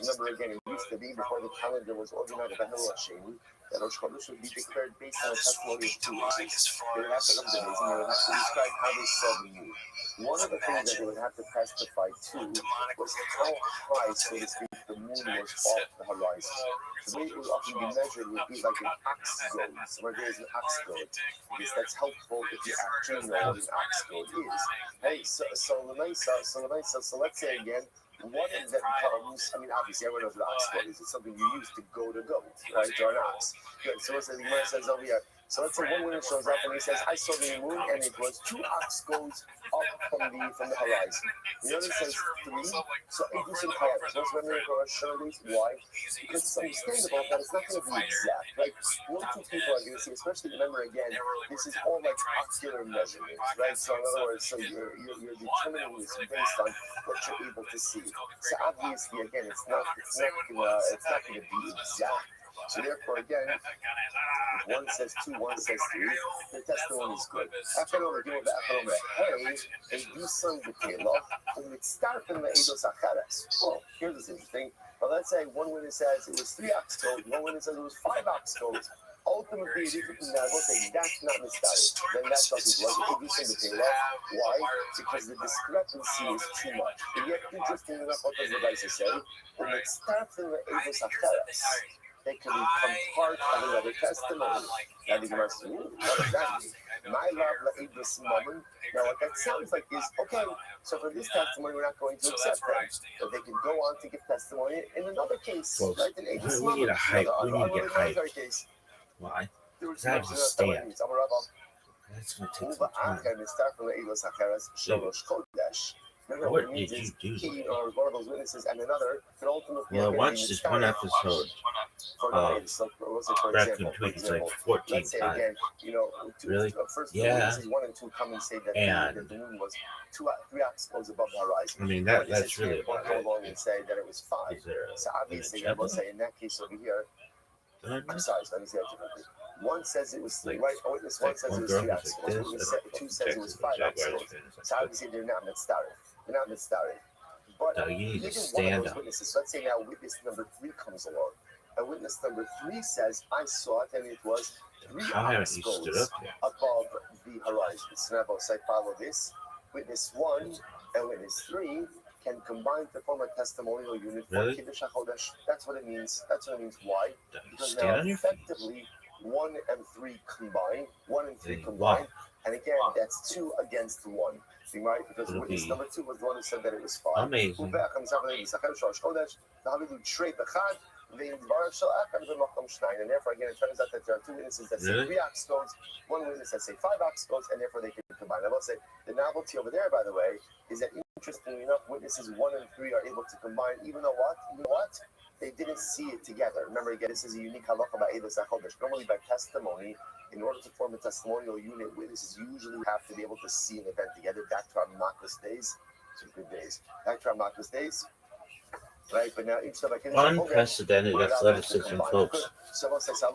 [SPEAKER 2] Remember again, it used to be before the calendar was organized by Hillel Hashemi, that Rosh Chodesh would be declared based on a testimony of 2 witnesses. They would have to come to days and they would have to describe how they saw the moon. One of the things that they would have to testify to was how high, so to speak, the moon was off the horizon. The way it would often be measured would be like an ox goad, where there is an ox goad, because that's helpful if you actually know what an ox goad is. Hey, so let's say again, one of them comes, I mean, obviously, everyone knows what an ox goad is. It's something you use to goad a goat, right, or an ox. Good, so let's say the Gemara says over here, so let's say one winner shows up and he says, I saw the moon, and it was 2 ox goads up from the horizon. The other says 3, so Edus and Kayat. So when we go why? Because it's understandable that it's not going to be exact, right? No 2 people are going to see, especially remember again, this is all like ocular measurements, right? So in other words, so you're determining this based on what you're able to see. So obviously, again, it's not going to be exact. So therefore, again, if one says 2, one says 3, the testimony is good. After all, the hey, they do some detail, and it's starting the Eidos Achares. Well, here's what's interesting. Well, let's say one witness says it was 3 ox goads, one witness says it was 5 ox goads. Ultimately, that's not misguided. Then that doesn't work. It gives some detail. Why? Because the discrepancy is too much. And yet, interesting enough, what does the guy say? When it starts in the Eidos Achares, they can become part of another testimony. And the Gemara says, what does that mean? My love, this moment. Now, what that sounds like is, okay, so for this testimony, we're not going to accept that. But they can go on to give testimony in another case.
[SPEAKER 3] Well,
[SPEAKER 2] right?
[SPEAKER 3] we need a hype. We need to get hype. Why? That was a stand. That's going to take some time. What did you do?
[SPEAKER 2] Or one of those witnesses and another could ultimately.
[SPEAKER 3] Well, watch this one episode. Raccoon Tweet is like 14 times.
[SPEAKER 2] Again,
[SPEAKER 3] Really?
[SPEAKER 2] First,
[SPEAKER 3] yeah.
[SPEAKER 2] 1 and 2 come and say that
[SPEAKER 3] and
[SPEAKER 2] the moon was 3 ox goads above the horizon.
[SPEAKER 3] I mean, that's really
[SPEAKER 2] one come along and say that it was 5.
[SPEAKER 3] Is there
[SPEAKER 2] so obviously, I will say in that case over here. I'm sorry, let me say that differently. One says it was 3,
[SPEAKER 1] Like,
[SPEAKER 2] right? A witness one says
[SPEAKER 1] one
[SPEAKER 2] it was
[SPEAKER 1] girl
[SPEAKER 2] 3
[SPEAKER 1] who's
[SPEAKER 2] oxycodes.
[SPEAKER 1] like
[SPEAKER 2] Witness
[SPEAKER 1] this,
[SPEAKER 2] two says it was 5
[SPEAKER 1] Jaguars
[SPEAKER 2] oxycodes.
[SPEAKER 1] fan is
[SPEAKER 2] So
[SPEAKER 1] like,
[SPEAKER 2] obviously they're not mitzvah. They're not mitzvah. But
[SPEAKER 1] Doug, you need to
[SPEAKER 2] even one of
[SPEAKER 1] stand
[SPEAKER 2] those
[SPEAKER 1] up.
[SPEAKER 2] witnesses, let's say now witness number 3 comes along. And witness number 3 says, I saw it and it was 3
[SPEAKER 1] How haven't you stood
[SPEAKER 2] oxycodes
[SPEAKER 1] up yet?
[SPEAKER 2] above the horizon. So now both say follow this. Witness 1 and witness 3 can combine to form a testimonial unit for
[SPEAKER 1] Really?
[SPEAKER 2] Kiddush HaChodesh. That's what it means. That's what it means. Why?
[SPEAKER 1] Doug,
[SPEAKER 2] Because
[SPEAKER 1] stand
[SPEAKER 2] now
[SPEAKER 1] on your feet.
[SPEAKER 2] effectively 1 and 3 combine. 1 and 3
[SPEAKER 1] Then
[SPEAKER 2] combine.
[SPEAKER 1] wow.
[SPEAKER 2] And again, that's 2 against 1. See, right? Because
[SPEAKER 1] It'll
[SPEAKER 2] witness
[SPEAKER 1] be
[SPEAKER 2] number 2 was the one who said that it was 5.
[SPEAKER 1] amazing.
[SPEAKER 2] And therefore, again, it turns out that there are 2 witnesses that say
[SPEAKER 1] Really?
[SPEAKER 2] 3 oxycodes, 1 witness that say 5 oxycodes, and therefore they can combine. I will say the novelty over there, by the way, is that interestingly enough, witnesses 1 and 3 are able to combine, even though what? You know what? They didn't see it together. Remember, again, this is a unique halacha by Eidos HaChodesh. Normally, by testimony, in order to form a testimonial unit, witnesses usually have to be able to see an event together. Back to our Makos days. Some good days. Back to our Makos days. Right, but now each time I can
[SPEAKER 1] Unprecedented athleticism, folks.
[SPEAKER 2] So I'll say, how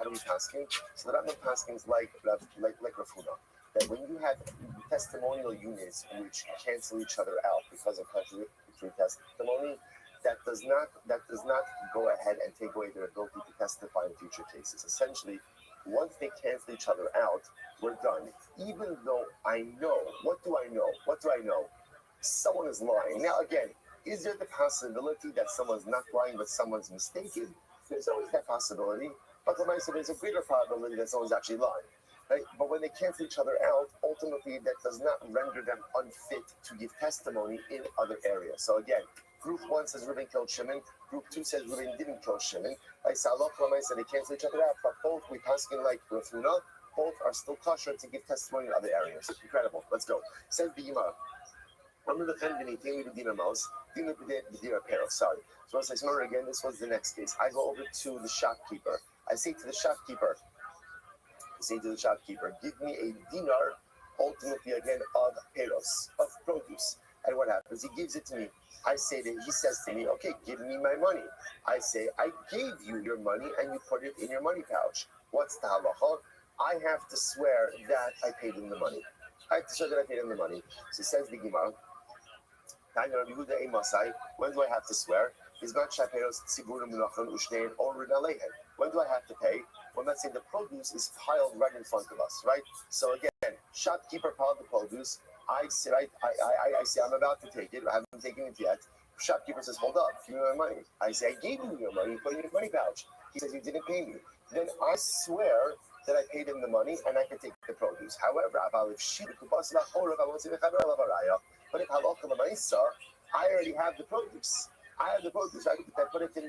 [SPEAKER 2] do we paskin? So the Rambam paskins like Rav Huna, that when you have testimonial units which cancel each other out because of contradictory testimony, that does not go ahead and take away their ability to testify in future cases. Essentially, once they cancel each other out, we're done. Even though I know, what do I know? What do I know? Someone is lying. Now again, is there the possibility that someone's not lying but someone's mistaken? There's always that possibility. But there's a greater probability that someone's actually lying. Right? But when they cancel each other out, ultimately that does not render them unfit to give testimony in other areas. So again, group 1 says Reuben killed Shimon. Group 2 says Reuben didn't kill Shimon. I said they cancel each other out, but both we paskin like Rav Huna, both are still kosher to give testimony in other areas. Incredible. Let's go. Says the Gemara. Sorry. So I say, remember again, this was the next case. I go over to the shopkeeper. I say to the shopkeeper, give me a dinar, ultimately again, of peros, of produce. And what happens? He gives it to me. I say that he says to me, okay, give me my money. I say, I gave you your money and you put it in your money pouch. What's the halacha? I have to swear that I paid him the money. So says the Gemara, when do I have to swear? When do I have to pay? When let's say the produce is piled right in front of us, right? So again, shopkeeper piled the produce. I say, I'm about to take it. I haven't taken it yet. Shopkeeper says, hold up, give me my money. I say, I gave you your money. Put it in your money pouch. He says, you didn't pay me. Then I swear that I paid him the money and I can take the produce. However, but if halacha l'maisa, I already have the produce. I have the produce. I put it in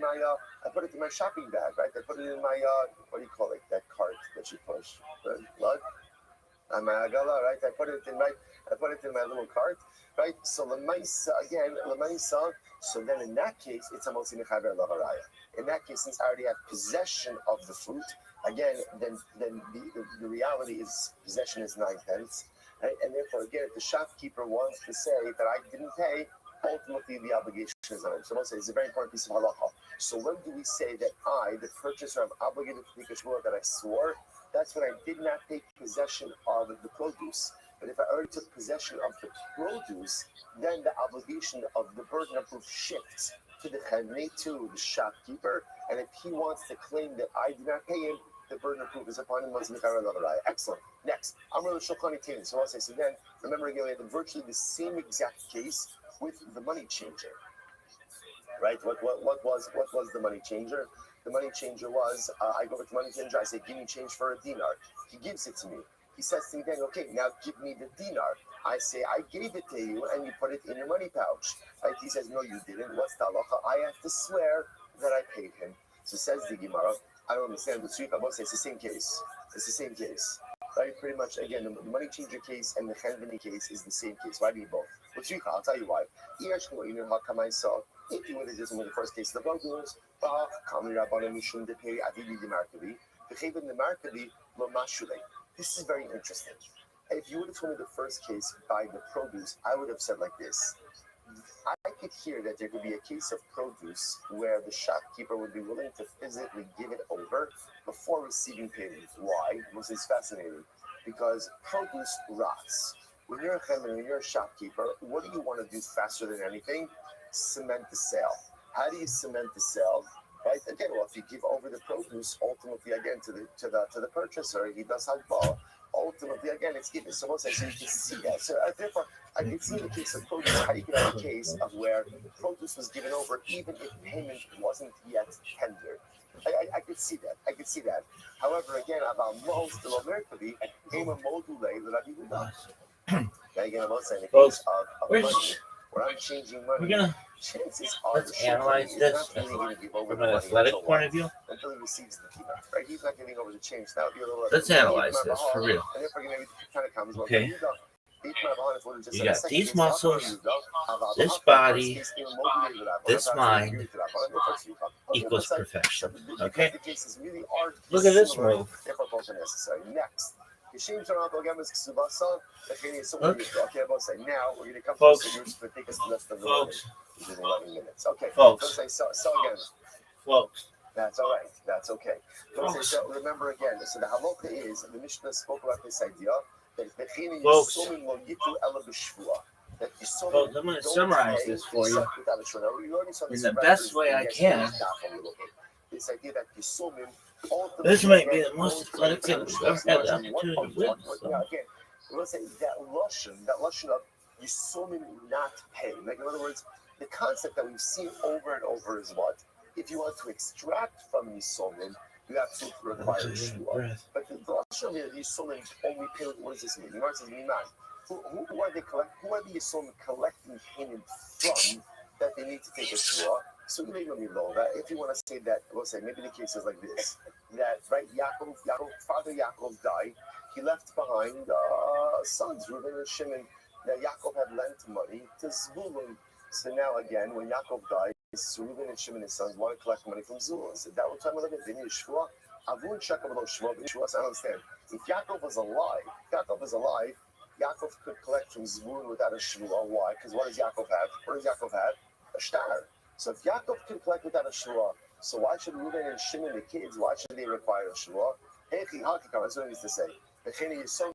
[SPEAKER 2] my shopping bag, right? I put it in my what do you call it? That cart that you push. What? My agala, right? I put it in my little cart, right? So l'maisa again, l'maisa. So then in that case, it's a motzi mechaber lavaraya. In that case, since I already have possession of the fruit, again, then the reality is possession is 9 tenths. Right? And therefore, again, if the shopkeeper wants to say that I didn't pay, ultimately the obligation is on him. So it's a very important piece of halacha. So when do we say that I, the purchaser, am obligated to take a shmur that I swore? That's when I did not take possession of the produce. But if I already took possession of the produce, then the obligation of the burden of proof shifts to the chenei, to the shopkeeper. And if he wants to claim that I did not pay him, the burden of proof is upon him. Excellent. Next, Amr Shulchan Tain. So I'll say, so then, remember again, we had virtually the same exact case with the money changer. Right? What was the money changer? The money changer was, I go with the money changer, I say, give me change for a dinar. He gives it to me. He says to me then, okay, now give me the dinar. I say, I gave it to you and you put it in your money pouch. Right? He says, no, you didn't. What's the halacha? I have to swear that I paid him. So says the Gemara, I don't understand the truth. I must say it's the same case. It's the same case. Right? Pretty much, again, the money changer case and the chenveni case is the same case. Why do you both? I'll tell you why. If you would have just with the first case of the produce, this is very interesting. If you would have told me the first case by the produce, I would have said like this. I could hear that there could be a case of produce where the shopkeeper would be willing to physically give it over before receiving payment. Why? This is fascinating. Because produce rots. When you're a chemin, when you're a shopkeeper, what do you want to do faster than anything? Cement the sale. How do you cement the sale? Right? Again, well, if you give over the produce, ultimately, again, to the purchaser, he does have ball. Ultimately, again, it's given. So once I say you can see that. So therefore, I can see the case of produce. How you can have a case of where produce was given over even if payment wasn't yet tendered. I could see that. I could see that. However, again, about most of America, came a module that I didn't know. Now, again, I'm saying the case of money, where I'm changing money. Chances are
[SPEAKER 3] let's analyze this from an athletic point of view.
[SPEAKER 2] Until he receives the peanut, right? He's not giving over the change. Now,
[SPEAKER 3] Let's analyze this for real.
[SPEAKER 2] And therefore, kind of comes
[SPEAKER 3] Okay. You got these muscles, this body, this mind equals perfection. Okay? Look at this move.
[SPEAKER 2] Next. Look, now we're going to come
[SPEAKER 3] folks,
[SPEAKER 2] to take us less than
[SPEAKER 3] 11
[SPEAKER 2] minutes. Okay.
[SPEAKER 3] Folks.
[SPEAKER 2] So again.
[SPEAKER 3] Folks.
[SPEAKER 2] That's all right. That's okay. So remember again, so the halacha is, the Mishnah spoke about this idea that
[SPEAKER 3] folks, I'm going to summarize this for you in the best way I can.
[SPEAKER 2] This idea that
[SPEAKER 3] this might be the most athletic thing we've ever had the opportunity to witness.
[SPEAKER 2] Again, we'll say that lashon of yisomim not pay. Like in other words, the concept that we've seen over and over is what? If you want to extract from yisomim, you have to require shua. But the lashon of yisomim only pay. What does this mean? The says miman. Who are they collect? Who are the yisomim collecting payment from that they need to take a shua? So maybe if you want to say that, we'll say maybe the case is like this: that right, Father Yaakov died. He left behind sons, Reuben and Shimon. Now Yaakov had lent money to Zvulun. So now again, when Yaakov died, Reuben and Shimon, his sons, want to collect money from Zvulun. So that would time of the vineyard Shua. Avun Shekam Lo Shua. I don't understand. If Yaakov was alive, Yaakov could collect from Zvulun without a Shua. Why? Because what does Yaakov have? What does Yaakov have? A star. So if Yaakov can collect without a shua, so why should Reuben and Shimon, the kids, why should they require a shua? That's what it needs to say. So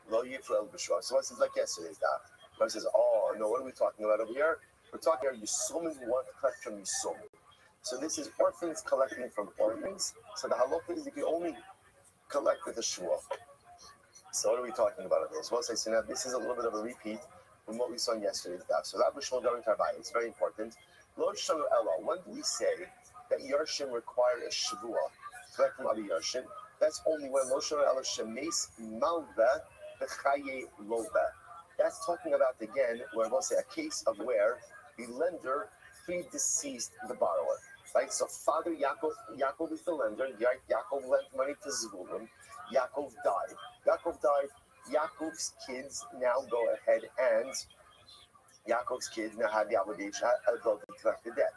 [SPEAKER 2] what's like yesterday's that? But says, oh no, what are we talking about over here? We're talking about Yisomim who want to collect from Yisomim. So this is orphans collecting from orphans. So the halacha is you can only collect with a shua. So what are we talking about of this? Well, so now this is a little bit of a repeat from what we saw in yesterday's daf. So that was Shmuel Darin Tarbai. It's very important. Lo Shanu Ella. When do we say that Yarshim required a Shavua collect from other Yarshim? That's only when Lo Shanu Ella Shemes Malva B'chaye Lova. That's talking about again where we'll say a case of where the lender predeceased the borrower. Right? So Father Yaakov is the lender. Yaakov lent money to Zvulun. Yaakov died. Yaakov's kids now go ahead and have the obligation to collect the debt.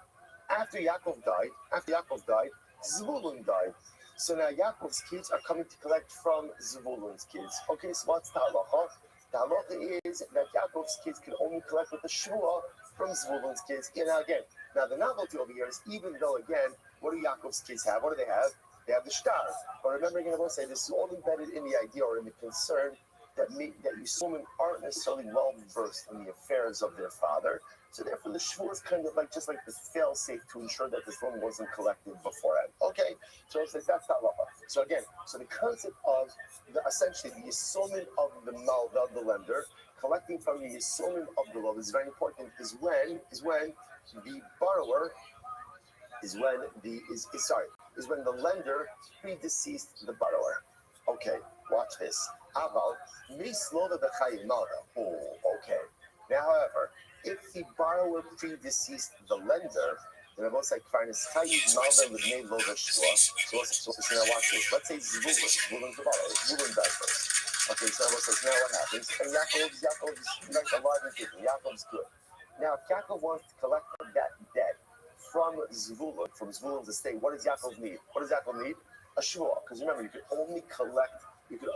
[SPEAKER 2] After Yaakov died, Zvulun died. So now Yaakov's kids are coming to collect from Zvulun's kids. Okay, so what's the halacha? The halacha is that Yaakov's kids can only collect with the shua from Zvulun's kids. Now the novelty over here is even though, again, what do Yaakov's kids have? What do they have? They have the star. But remember, again, I will say this is all embedded in the idea or in the concern that Yisomim aren't necessarily well versed in the affairs of their father. So therefore, the shvur is kind of like just like this fail-safe to ensure that this loan wasn't collected beforehand. Okay, so it's like that's not law. So again, so the concept of essentially the Yisomim of the malva, the lender, collecting from the Yisomim of the loan is very important. Is when the borrower is when the lender predeceased the borrower. Okay, watch this. Oh, okay. Now, however, if the borrower predeceased the lender, then it was like so now watch this. Let's say Zvulun's the borrower. Zvulun died first. Okay, so now what happens? And Yaakov's alive and kicking. Yaakov's good. Now, if Yaakov wants to collect that debt from Zvulun's estate, what does Yaakov need? A shua. Because remember, you could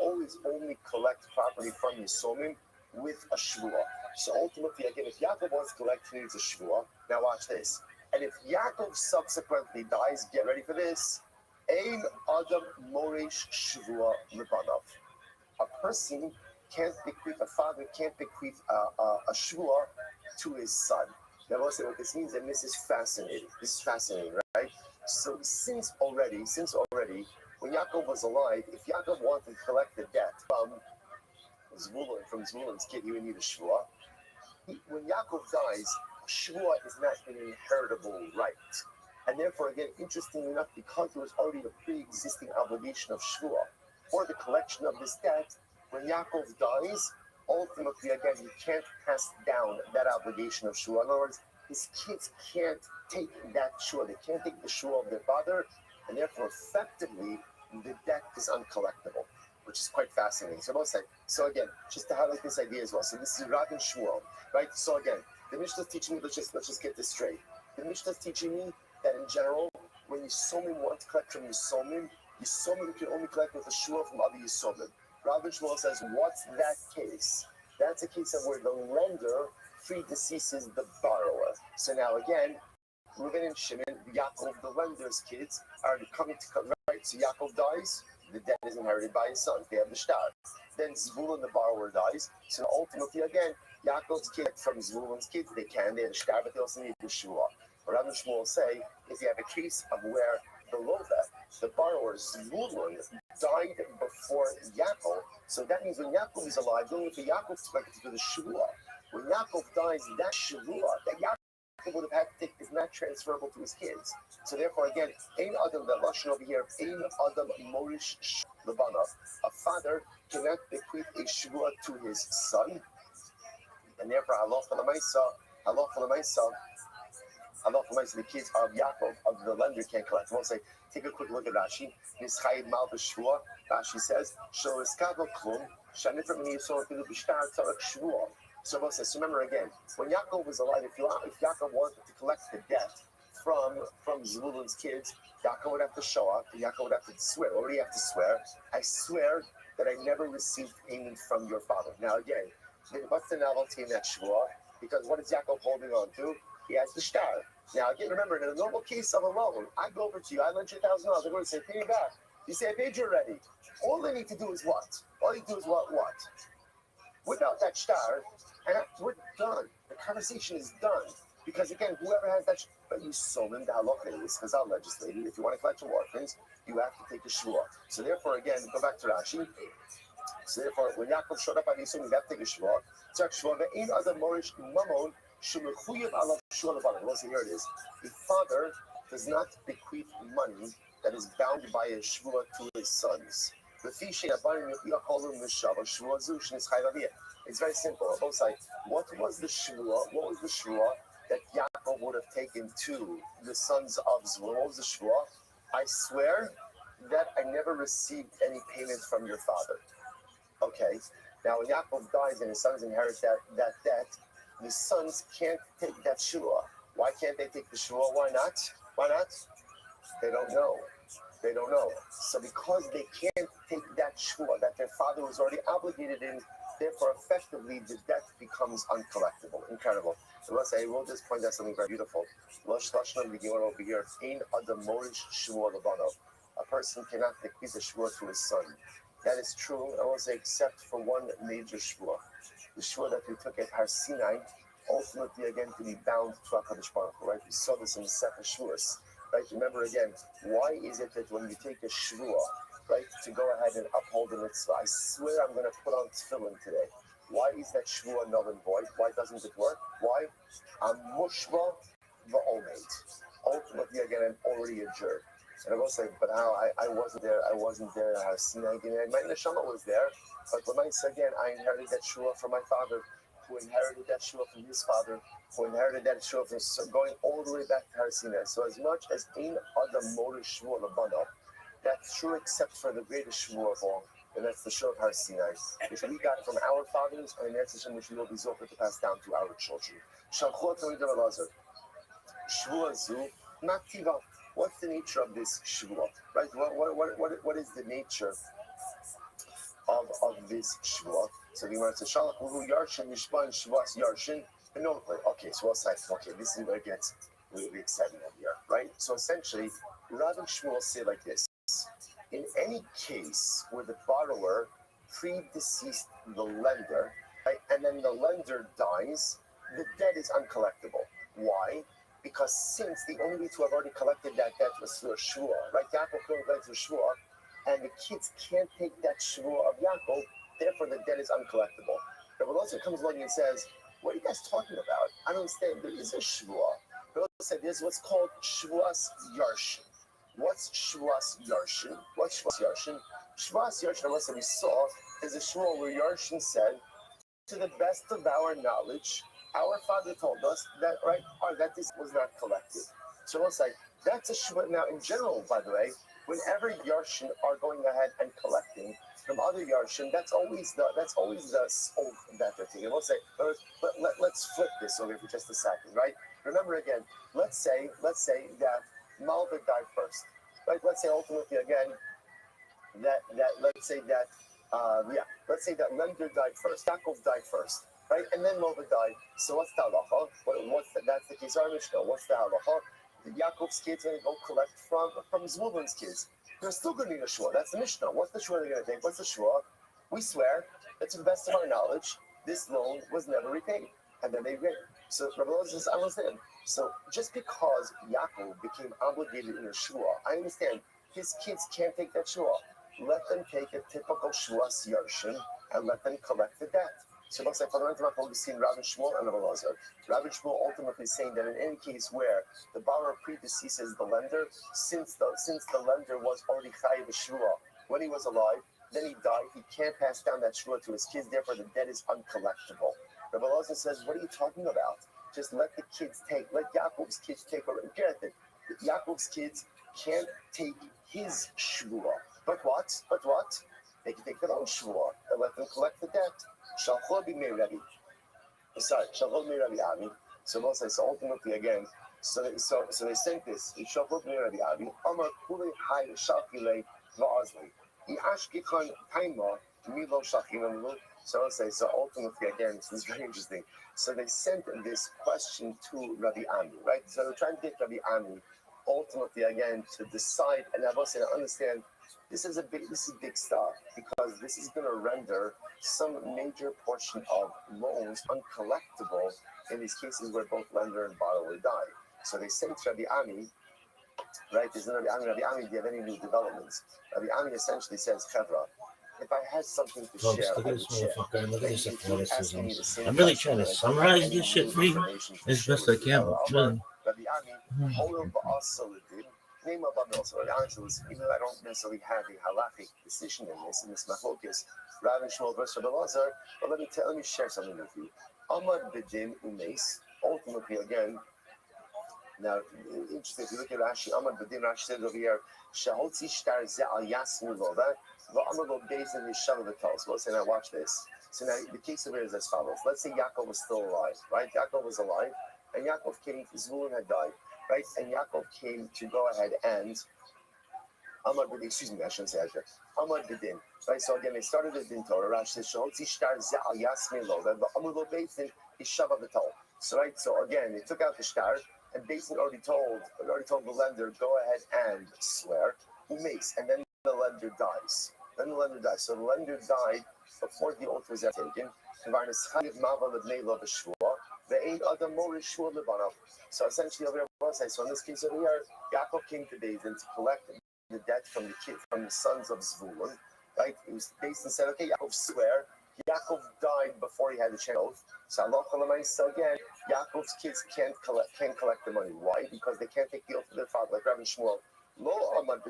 [SPEAKER 2] always only collect property from Yisomim with a shua. So ultimately, again, if Yaakov wants to collect, he needs a shvuah. Now watch this. And if Yaakov subsequently dies, get ready for this. Ein adam morish shvuah libanav. A person can't bequeath, a father can't bequeath a shvuah to his son. Now, I'll say what this means, and this is fascinating. This is fascinating, right? So since already, when Yaakov was alive, if Yaakov wanted to collect the debt from Zvulun's kid, he would need a shvuah. When Yaakov dies, shvuah is not an inheritable right. And therefore, again, interestingly enough, because there was already a pre-existing obligation of shvuah for the collection of this debt, when Yaakov dies, ultimately, again, he can't pass down that obligation of shvuah. In other words, his kids can't take that shvuah. They can't take the shvuah of their father, and therefore, effectively, the debt is uncollectible, which is quite fascinating. So again, just to highlight this idea as well. So this is Rav and Shmuel, right? So again, the Mishnah is teaching me. Let's just get this straight. The Mishnah is teaching me that in general, when Yisomim want to collect from Yisomim can only collect with a shvuah from other Yisomim. Rav and Shmuel says, what's that case? That's a case of where the lender predeceases the borrower. So now again, Reuven and Shimon, Yaakov, the lender's kids, are coming to come, right? So Yaakov dies, the debt is inherited by his sons. They have the shtar. Then Zvulun, the borrower, dies. So ultimately, again, Yaakov's kid from Zvulun's kids, they have the shtar, but they also need the shvuah. What Rav and Shmuel say is you have a case of where the Lova, the borrower, Zvulun, died before Yaakov. So that means when Yaakov is alive, the only thing Yaakov expected to do the shvuah. When Yaakov dies, that shvuah, that Yaakov would have had to take is not transferable to his kids. So therefore, again, Ein Adam, the Lashon over here, Ein Adam Morish Lebanav. A father cannot bequeath a shvuah to his son, and therefore, halacha l'maisa, the kids of Yaakov, of the lender, can't collect. I want to say, take a quick look at Rashi. Nischayid mal b'shvuah. Rashi says, "Shel eskava klum shanifra min yisor filu b'shtar tzarek shvuah." So remember again, when Yaakov was alive, if Yaakov wanted to collect the debt from Zvulun's kids, Yaakov would have to show up. Yaakov would have to swear. What would he have to swear? I swear that I never received payment from your father. Now again, what's the novelty in that shvuah? Because what is Yaakov holding on to? He has the shtar. Now again, remember, in a normal case of a loan, I go over to you, I lent you $1,000. I'm going to say, pay me back. You say, I paid you already. All they need to do is what? All you do is what? Without that shtar, and we're done. The conversation is done. Because again, whoever has that, but you solim the halacha is because I'll legislate it. If you want to collect your orphans, you have to take a shvuah. So therefore, again, go back to Rashi. So therefore, when Yaakov showed up on Yisum, you have to take a shvuah. Tzak shvuah ve'ein adam morish mamon shemechuyev alav shvuah lebanon. Listen, here it is. A father does not bequeath money that is bound by a shvuah to his sons. It's very simple on both sides. What was the shvuah that Yaakov would have taken to the sons of Zvulun? What was the shvuah? I swear that I never received any payment from your father. Okay. Now when Yaakov dies and his sons inherit that debt, the sons can't take that shvuah. Why can't they take the shvuah? Why not? They don't know. So because they can't take that shvuah that their father was already obligated in, therefore effectively the debt becomes uncollectible. Incredible. So let's say I will just point out something very beautiful. Over here, Ein Adam Morish Shvuah Lebanav. A person cannot bequeath a shvuah to his son. That is true, I will say, except for one major shvuah. The shvuah that we took at Har Sinai, ultimately again to be bound to HaKadosh Baruch Hu, right? We saw this in the Sefer Shvuos. Right, remember again, why is it that when you take a shvuah, right, to go ahead and uphold the mitzvah, I swear I'm going to put on tefillin today. Why is that shvuah null and void? Why doesn't it work? Why? I'm mushva va'omed. Ultimately, again, I'm already adjured. And I will say, but how? I wasn't there. I have seen again. My neshama was there, but again, I inherited that shvuah from my father, who inherited that shvuah from his father, who inherited that shvuah from going all the way back to Har Sinai. So as much as Ein Adam Morish Shvuah Lebanav, that's true except for the greatest shvuah of all, and that's the shvuah of Har Sinai, which we got from our fathers, and that's which we will be zocher to pass down to our children. Shalchot Toidim Elazar. Shvuah Zu Maktiva. What's the nature of this shvuah? Right? What is the nature of this shvuah? So the Gemara says, Shalach Ulu Yarshin Yishban Shvas Yarshin. And no, okay, so what's like, okay, this is where it gets really exciting over here, right? So essentially, Rav and Shmuel say like this. In any case where the borrower predeceased the lender, right, and then the lender dies, the debt is uncollectible. Why? Because since the only way to have already collected that debt was through a shvua, right? Yaakov couldn't collect through shvua, and the kids can't take that shvua of Yaakov, therefore the debt is uncollectible. But Elazar comes along and says, what are you guys talking about? I don't understand. There is a shvua. But Elazar said there's what's called shvuas yarshin. What's shvuas yarshin? What's shvuas yarshin? Shvuas yarshin, unless we saw, is a shvua where Yarshin said, to the best of our knowledge, our father told us that, right, that this was not collected. So it's like, that's a shvua. Now, in general, by the way, whenever Yarshin are going ahead and collecting from other Yarshin, that's always the oath that they're taking. Let's say, let's flip this over for just a second, right? Remember again, let's say that Malva died first, right? Let's say ultimately again let's say that Lender died first, Yaakov died first, right? And then Malva died. So what's the halacha? That's the case of our Mishnah. What's the halacha? Yaakov's kids are going to go collect from Zvulun's kids. They're still going to need a shua. That's the Mishnah. What's the shua they're going to take? What's the shua? We swear that to the best of our knowledge, this loan was never repaid. And then they repaid. So Rabbi Elazar says, I understand. So just because Yaakov became obligated in a shua, I understand his kids can't take that shua. Let them take a typical shuas yarshin and let them collect the debt. So it looks like fundamentally we've seen Rav and Shmuel and Rabbi Elazar. Rav and Shmuel ultimately saying that in any case where the borrower predeceases the lender, since the lender was already chayiv shua when he was alive, then he died, he can't pass down that shua to his kids, therefore the debt is uncollectible. Rabbi Elazar says, what are you talking about? Just let Yaakov's kids take over. Granted, Yaakov's kids can't take his shua. But what? They can take their own shvua and let them collect the debt. Shalchol b'mei Rabbi. Shalchol b'mei Rabbi Ami. So Moshe, so ultimately again, so they sent this. Shalchol b'mei Rabbi Ami. Amar kulei hay shalchilei va'azli. Yashkichan taima milo shalchilanu. So ultimately again, this is very interesting. So they sent this question to Rabbi Ami, right? So they're trying to get Rabbi Ami ultimately again to decide, and I will say to understand. This is big stuff because this is going to render some major portion of loans uncollectible in these cases where both lender and borrower die. So they sent Rabbi Ami, right? There's Rabbi Ami, do you have any new developments? Rabbi Ami essentially says, Chevra, if I had something to share,
[SPEAKER 3] Look
[SPEAKER 2] I
[SPEAKER 3] at
[SPEAKER 2] would
[SPEAKER 3] this
[SPEAKER 2] share.
[SPEAKER 3] motherfucker. Look at this athleticism.
[SPEAKER 2] Me the same
[SPEAKER 3] I'm really
[SPEAKER 2] question,
[SPEAKER 3] trying to summarize this shit for you as best I can, but really.
[SPEAKER 2] Rabbi Ami, name of also, even though I don't necessarily have a halachic decision in this machlokas, Rav and Shmuel versus Rabbi Elazar, but let me share something with you. Amad b'din umeis, ultimately again, now interesting, if you look at Rashi, Amad b'din, Rashi says over here, Shahotzi shtar ze al yasmu loda, v'amad lo bezin yishav v'tal. So let's say now watch this. So now the case over here is as follows. Let's say Yaakov was still alive, right? Yaakov was alive, and Yaakov came, Zvulun had died. Right, and Yaakov came to go ahead and Amar B'din. Excuse me, I shouldn't say that. Amar B'din. Right, so again, they started the Din Torah. Rashi says, "Shahotzi shtar ze al yasmi lo." The Amar lo Beitin is Shabbat v'tol. So right, so again, they took out the shtar, and Beitin already told the lender, go ahead and swear, umeis, and then the lender dies. So the lender died before the oath was ever taken. So essentially, over here, so in this case over here, Yaakov came to Beis Din to collect the debt from the sons of Zvulun, right? It was Beis Din said, okay, Yaakov swear. Yaakov died before he had the oath. So again, Yaakov's kids can't collect the money. Why? Because they can't take the oath of their father, like Rav and Shmuel. Lo amad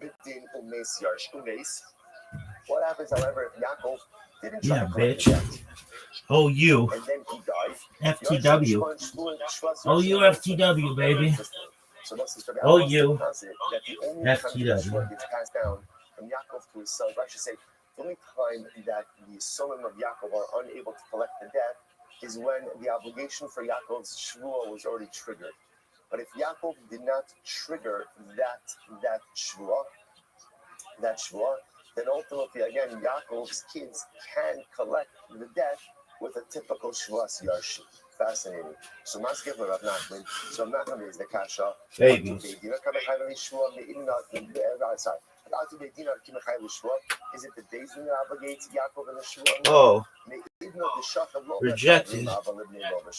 [SPEAKER 2] b'din umeis yarsh umeis. What happens, however, if Yaakov didn't try to collect the debt?
[SPEAKER 3] Oh, you.
[SPEAKER 2] And then he died.
[SPEAKER 3] FTW. Oh, you FTW, baby.
[SPEAKER 2] So that's the
[SPEAKER 3] Oh, you.
[SPEAKER 2] That the only time
[SPEAKER 3] FTW.
[SPEAKER 2] gets passed down from Yaakov to his sons. I should say, the only time that the sons of Yaakov are unable to collect the debt is when the obligation for Yaakov's shvuah was already triggered. But if Yaakov did not trigger that shvuah, then ultimately, again, Yaakov's kids can collect the debt with a typical Shvas Yarshi. Fascinating. So Maskef Rav Nachman. So Rav Nachman is the kasha.
[SPEAKER 3] Babies.
[SPEAKER 2] Is it the days when it obligates Yaakov and the Shua?
[SPEAKER 3] Oh,
[SPEAKER 2] No,
[SPEAKER 3] rejected.
[SPEAKER 2] No, the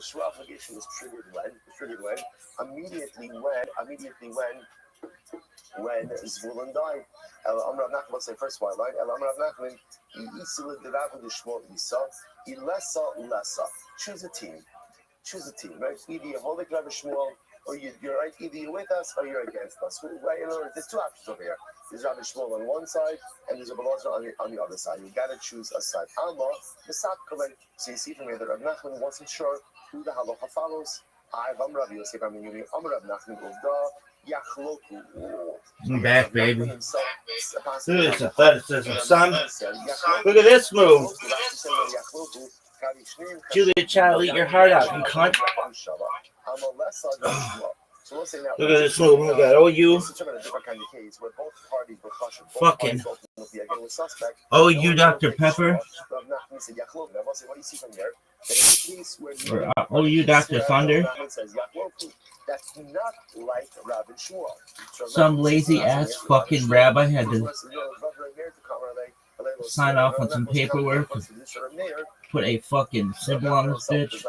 [SPEAKER 2] Shua obligation is triggered when? Immediately when Zvulun died. Rav Nachman, let's say first white line. Rav Nachman, Lessa. Choose a team, right? Either you hold it, Rabbi Shmuel, or you're right. Either you're with us or you're against us. Right? In other words, there's two options over here. There's Rabbi Shmuel on one side, and there's a Belazar on the other side. You got to choose a side. Allah, the Sakkalei. So you see from here that Rav Nachman wasn't sure who the halacha follows. I'm Rav Yosef. I'm Rav Nachman Uvda.
[SPEAKER 3] I'm back, baby. Look at this athleticism, son. Look at this move. Julia Child, eat your heart out, you cunt. Look at this move. We got OU. Fucking OU Dr. Pepper. Or OU Dr. Thunder. Some lazy ass fucking rabbi had to sign off on some paperwork, put a fucking symbol on this bitch.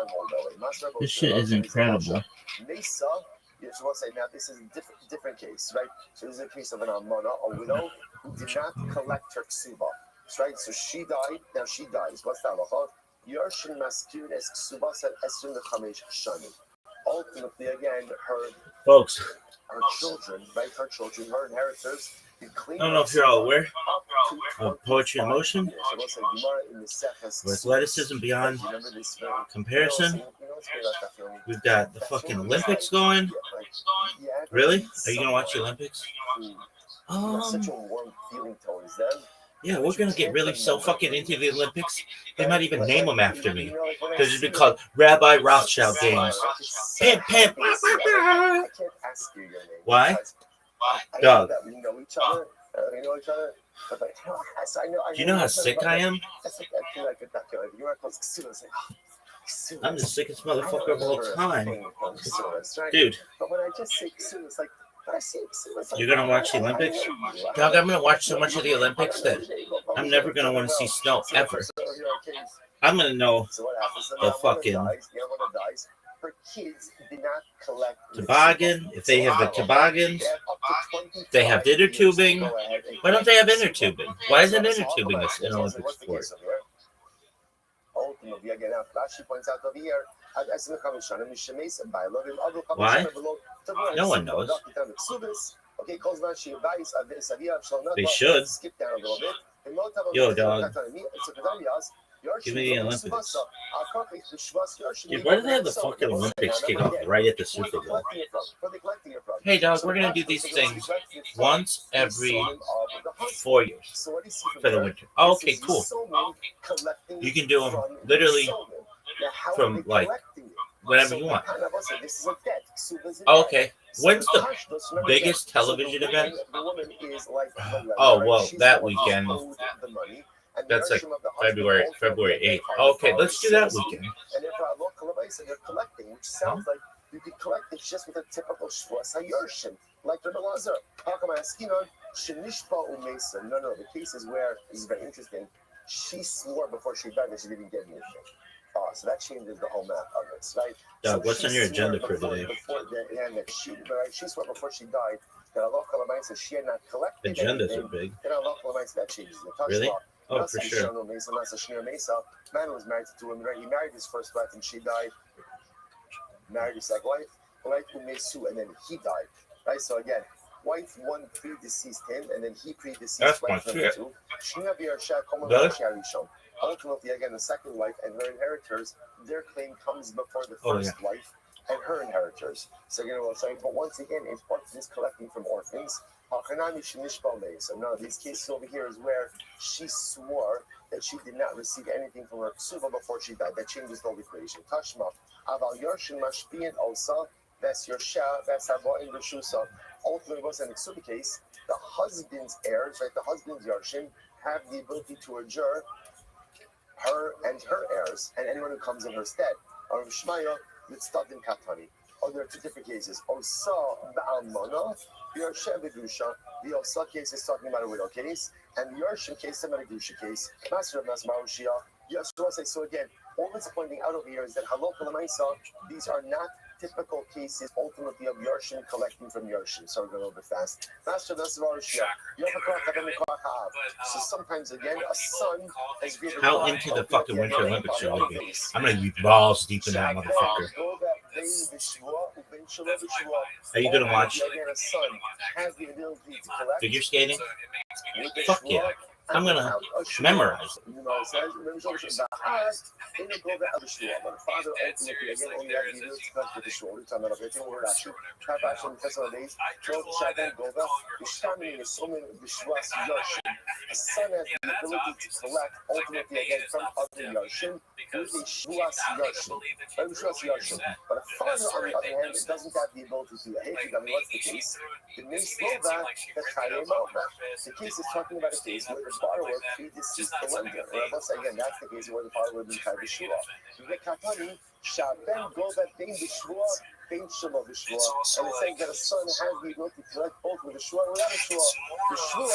[SPEAKER 3] This shit is incredible.
[SPEAKER 2] Now this is a different case, right? So this is a case of an almana, a widow who did not collect her ksuba, right? So she died. Now she dies. What's that halacha? Yershin maskir es ksuba said esrim lechamesh shani. Ultimately, again, her children, right? Her inheritors.
[SPEAKER 3] I don't know if you're all aware of Poetry in Motion, with athleticism beyond comparison. We've got the fucking Olympics going. Really? Are you gonna watch the Olympics? Yeah, we're gonna get really so fucking into the Olympics. They might even name them after me. Because it'd be called Rabbi Rothschild Games. Pimp, pimp. Why? Dog. Do you know how sick I am? I'm the sickest motherfucker of all time. Dude. You're gonna watch the Olympics? Dog, I'm gonna watch so much of the Olympics that I'm never gonna want to see snow ever. I'm gonna know the fucking toboggan. If they have the toboggans, they have inner tubing. Why don't they have inner tubing? Why isn't inner tubing an Olympic sport? Why? No one knows. They should. Yo, dog. Give me the Olympics. Dude, why do they have the fucking Olympics kick off right at the Super Bowl? Hey, dog, we're going to do these things once every 4 years for the winter. Oh, okay, cool. You can do them literally from, like, whatever you want. Oh, okay. When's the biggest television event? Oh, well, that weekend. That's like February 8th. Okay, let's do that weekend.
[SPEAKER 5] And if they're collecting, which sounds like you could collect it just with a typical shvus hayorshin, like the Belazar. No, the case is where this is very interesting. She swore before she died that she didn't get anything. So that changes the whole math of it, right?
[SPEAKER 3] Doug, what's on your agenda for today?
[SPEAKER 5] She swore before she died that Allah says she had not collected
[SPEAKER 3] agendas
[SPEAKER 5] anything.
[SPEAKER 3] Are big.
[SPEAKER 5] Then Allah that changes the
[SPEAKER 3] Really? Oh, for sure.
[SPEAKER 5] Man was married to him, right? He married his first wife and she died. Married his second wife, right? And then he died, right? So again, wife one predeceased him, and then he predeceased wife number two. Ultimately, again, the second wife and her inheritors, their claim comes before the first wife and her inheritors. So you know what I'm saying? But once again, it's part of this collecting from orphans. So no, these cases over here is where she swore that she did not receive anything from her ksuba before she died. That changes the whole equation. Tashma, aval yorshin mashpiyin osa, that's your sha, that's haba in the shusa. ultimately, what's in the case, the husband's heirs, right? The husband's Yarshim have the ability to adjure her and her heirs and anyone who comes in her stead. Or Shmaya, Mitzdadim Katani. Oh, there are two different cases. Osa Ba'almana, Yarshem Bedusha. The Osa case is talking about a widow case, and the Yarshim case is about a Dusha case. Master of Nasmarushia. Yes, so again, all it's pointing out over here is that Halakha Lamaisa, these are not typical cases ultimately of Yarshim collecting from Yarshim. So we're going a little bit fast. Master of Nasmarushia. So sometimes again, a son is given.
[SPEAKER 1] How into the fucking Winter Olympics are we getting? I'm gonna be balls deep in that motherfucker. Are you gonna watch figure skating? Fuck yeah. I'm gonna memorize it.
[SPEAKER 5] A son has the ability to collect ultimately again from other Yarshim with a Shvuas Yarshim. But a father, on the other hand, doesn't have the ability to do that. Hey, I mean, what's the case? The case is talking about a case where the borrower predeceased the lender. Or let's say again, that's the case where the father would be tied to Shua. You get Katani, Shaben Gova Bein B'Shua, Bein Shema B'Shua. And it's saying that a son has the ability to collect both with a Shua and without a Shua. The Shua,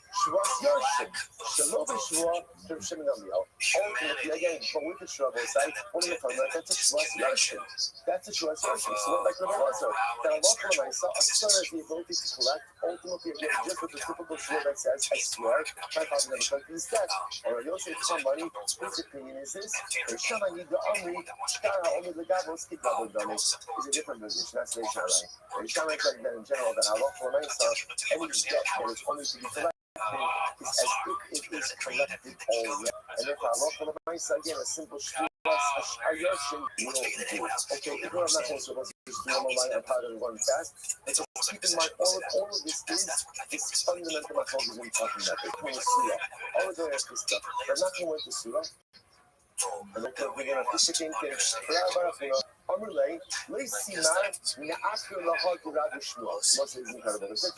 [SPEAKER 5] Shuas Yarshim. Shalom B'Shua, Shimon Amiyah. Ultimately, again, but with the Shua, both sides, what are you talking about? That's a Shuas Yarshim. That's a Shuas Yarshim. So what like the Rabbazar? That Allah Kamaisa, a son has the ability to collect, ultimately, again, just with the typical Shua that says, I swear, my father never collected his debt. Or Yosef Kamani, his opinion is this, Shama Yid Amri, Shkara Omi Legavos, Kidabel Dami, is a different position. That's the Shama. And Shama said that in general, that Allah Kamaisa, any debt that is only to be collected, is as if it is collected already. And if Allah Kamaisa, again, a simple Shua, a Yoshin will do. Okay, if we're not going to just do online and part of one fast, and so keep in mind, all of this is fundamental methodology we're talking about. They're coming to Surah. All of the rest of stuff. They're not going to went to Surah. And they're going to have to stick in things. Amrulay, Leisima, Naakir Lahag Rav Shmuel. What's his incredible? It says, it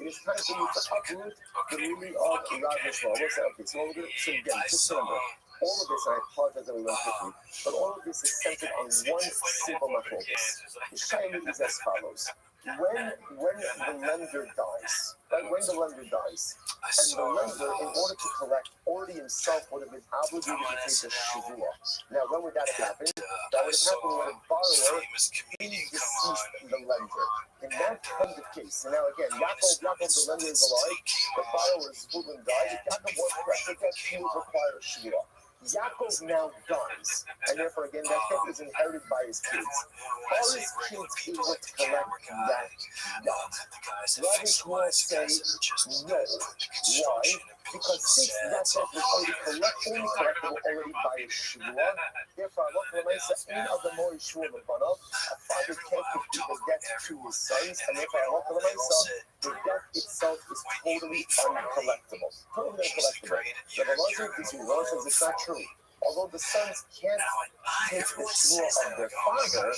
[SPEAKER 5] is time for you to uproot the ruling of Rav Shmuel. What's that? Okay, so again, just remember. All of this, and I apologize that we went quickly, but all of this is centered on one simple machlokas. The shayla is as follows: when the lender dies, right? When the lender dies, and the lender, in order to collect, already himself would have been obligated to take a shavua. Now, when would that have happened? That would have happened when a borrower predeceased the lender. In that kind of case, and now again, Yaakov, the lender is alive, the borrower's Zebulun died. If Yaakov was correct, that he would require a shavua. Yaakov now dies, and therefore, again, that debt is inherited by his kids. Are his kids able to collect that debt? Rav Shmuel say no. Why? Because since that debt was already collectible by a shvua, therefore, any of the more shvua a father can't complete the debt to his sons, and therefore, the debt itself is totally uncollectible. Totally uncollectible. The Velazar says it's not true. Although the sons can't take the shvua of their father, the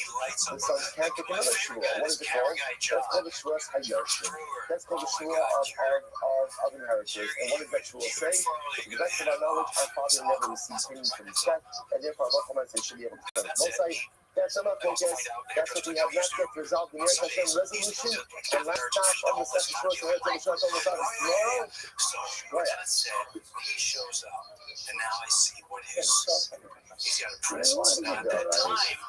[SPEAKER 5] sons can't take another shvua. What is it called? That's called the shvua hayarshim. That's called the shvua of inheritors. And what does that shvua say? To the best of our knowledge, our father never received payment from his debt, and therefore Allah should be able to collect. Mosai, that's enough, I guess. That's what we have not yet resolved in the Hashem resolution. And last stop on the second shvua, so let's finish on the top is tomorrow. Go ahead.
[SPEAKER 1] He shows up, and now I see what he's got a presence. Not that time.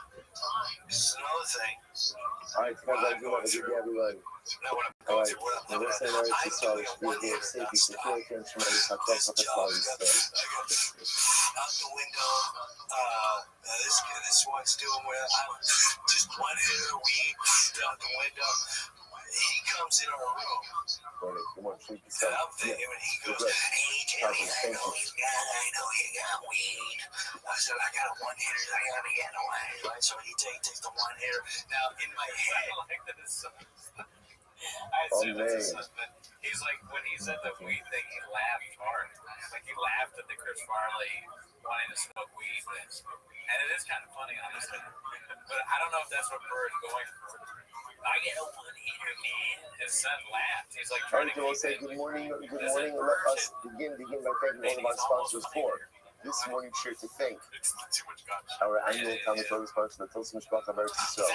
[SPEAKER 1] This is another thing.
[SPEAKER 5] All right, guys, good everyone. All right, now let's say that it's solid to be here, safety, security, and tremendous hot dog of the quality stuff.
[SPEAKER 1] Out the window, this one's doing well. Just one hit of weed out the window. He comes in our room.
[SPEAKER 5] Come on, shake
[SPEAKER 1] And I'm thinking when he goes, hey, Jerry, I know you got weed. I said, I got a one-hitter. I got to get away. Right? So he takes the one-hitter. Now, in my head, I said that's his husband. He's like, when he said the weed thing, he laughed hard. Like, he laughed at the Chris Farley wanting to smoke weed thing. And it is kind of funny, honestly. But I don't know if that's what Burr is going for. I get a one-hitter, man. His son laughed. He's like
[SPEAKER 5] trying to say good morning. Good morning. Let us begin by thanking all of our sponsors for this morning's Share to Think. Our annual Talmud Torah sponsor, the Tilsim Mishpacha of Eretz Yisrael,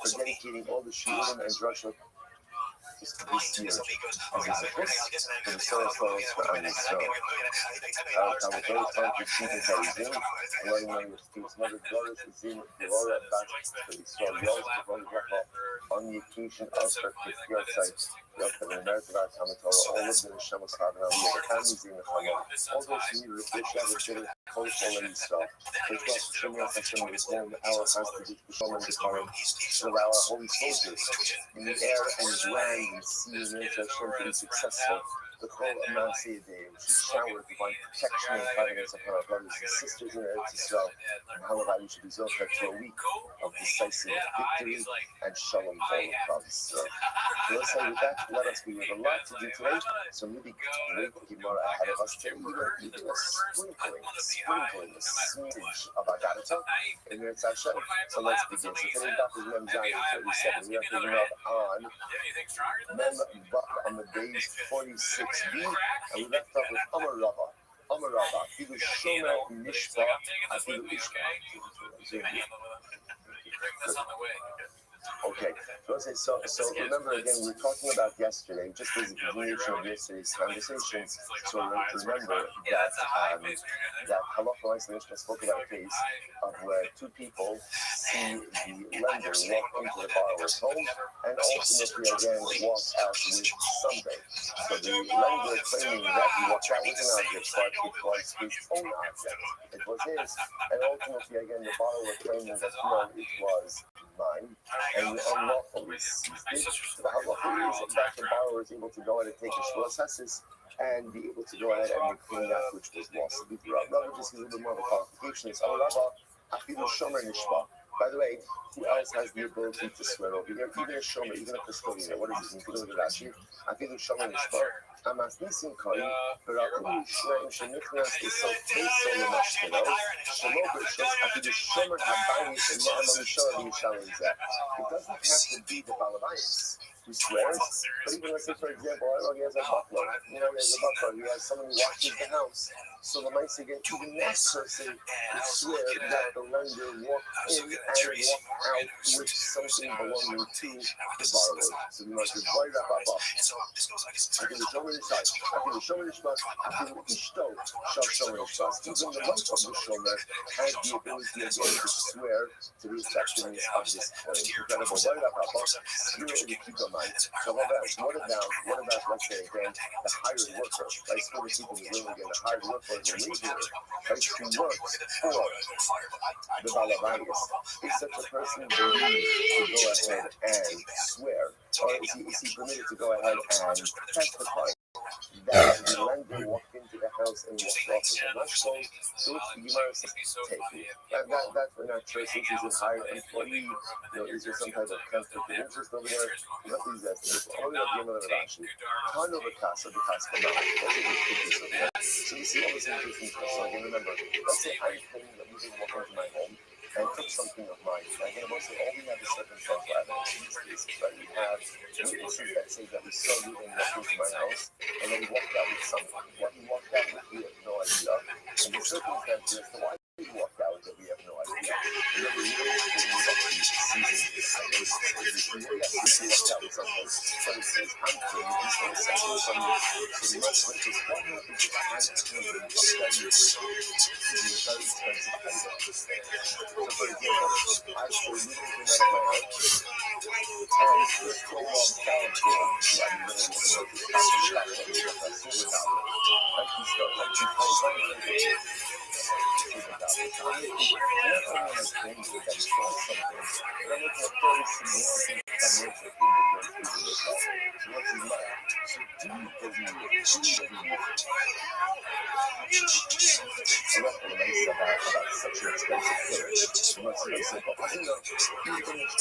[SPEAKER 5] for dedicating all the shiurim and drashot this year as a zechus for the soul souls for Am Yisrael. Our Talmud Torah sponsor, Stephen Karizim, and letting know to his mother Doris Zim Devora back for Yisrael Yos, on the occasion of her 50th birthday. The merit of our Talmud Torah, all of the Neshamos Chagam, the families in the Chagam, all those who need a refresh, have a bit of kosher and Yisrael. For Rosh Hashanah, Hashem is home, our hostage, B'Shalom and B'Karim, to allow our holy soldiers in the air and land and sea and nature Hashem to be successful. The whole Amasei Day, which is shower divine protection and guidance upon our brothers and sisters in Eretz Yisrael, and Halabai, we should be zocher to a week of decisive victory and shalom for all of Israel. So let's say with that, let us be with a lot to do today. So really great Gemara ahead of us today. Even a sprinkling, a smidge of Agadata in Eretz Hashem. So let's begin. So today's daf is Mem Zayin 37. We are picking up on Mem Bach on the days 46b, and we left off with Amar Rava. Amar Rava, Afilu Shomer Nishba, Afilu Ishba. Okay, so remember again, we were talking about yesterday, just as a continuation of yesterday's conversations. So remember that Halacha Mishnah spoke about a case of where two people see the lender walk into the borrower's home and ultimately again walk out with something. So the lender claiming that he walked out with an object, but it was his own object. It was his, and ultimately again the borrower claiming that no, it was mine, and unlawfully seized it. The halacha is that the borrower is able to go ahead and take a shvus hasis and be able to go ahead and reclaim that which was lost. So the Rava just gives a little bit more of a qualification. It's afilu shomer nishba. By the way, who else has the ability to swear over here? Even a shomer, even a custodian. What does this mean? Look at Rashi. Afilu shomer nishba. Amas nisim koi, v'rakum yishnaim shenichnas isot teisol l'mashkelo, shelo b'shos afilu shomer habayis ne'eman yishor v'yishalem zeh. It doesn't have to be the balabayis who swears, but even let's say, for example, I know he has a butler. He has someone who watches the house. So the mice again, even that person would swear that the lender walked in and walked out with something belonging to the borrower. So the mice would write up. I can show me the side. I can show me the spot. I can show me the spot. Even the wife of the shomer has the ability again to swear to the effectiveness of this claim. Incredible. Write up. You really keep in mind. So what about let's say again the hired worker? Right? So the people who really get a hired worker. The laborer, right, who works for the balabayis, is such a person believed to go ahead and swear, or is he permitted to go ahead and testify that the lender walked into the house and walked off with a mashkol, so which the Gemara says take it. That we're not sure since he's a hired employee, is there some type of conflict of interest over there? Let these estimates. Only of Gemara and Rashi. Kano v'kasa v'kasa v'kasa. So you see all this interesting stuff. So again, remember, let's say I'm claiming that you didn't walk into my home and took something of mine. And again, we'll say all we have is circumstantial evidence in these cases, right? We have witnesses that say that we saw you and walked into my house, and then he walked out with something. What he walked out with, we have no idea. And the circumstances as to why he walked out with it, we have no idea. Remember, you don't have to leave up to seizing this item. Yes, he walked out with something, but it says, I'm claiming he's going to send you something. So the rest of it is what happens if I claim a value to be a very expensive item. So for example, I stole moving to my house, and the stole off balance for I'm going to look at the shop and look at silver dollar. Like he stole something. About such an expensive thing. Much more simple. I think even if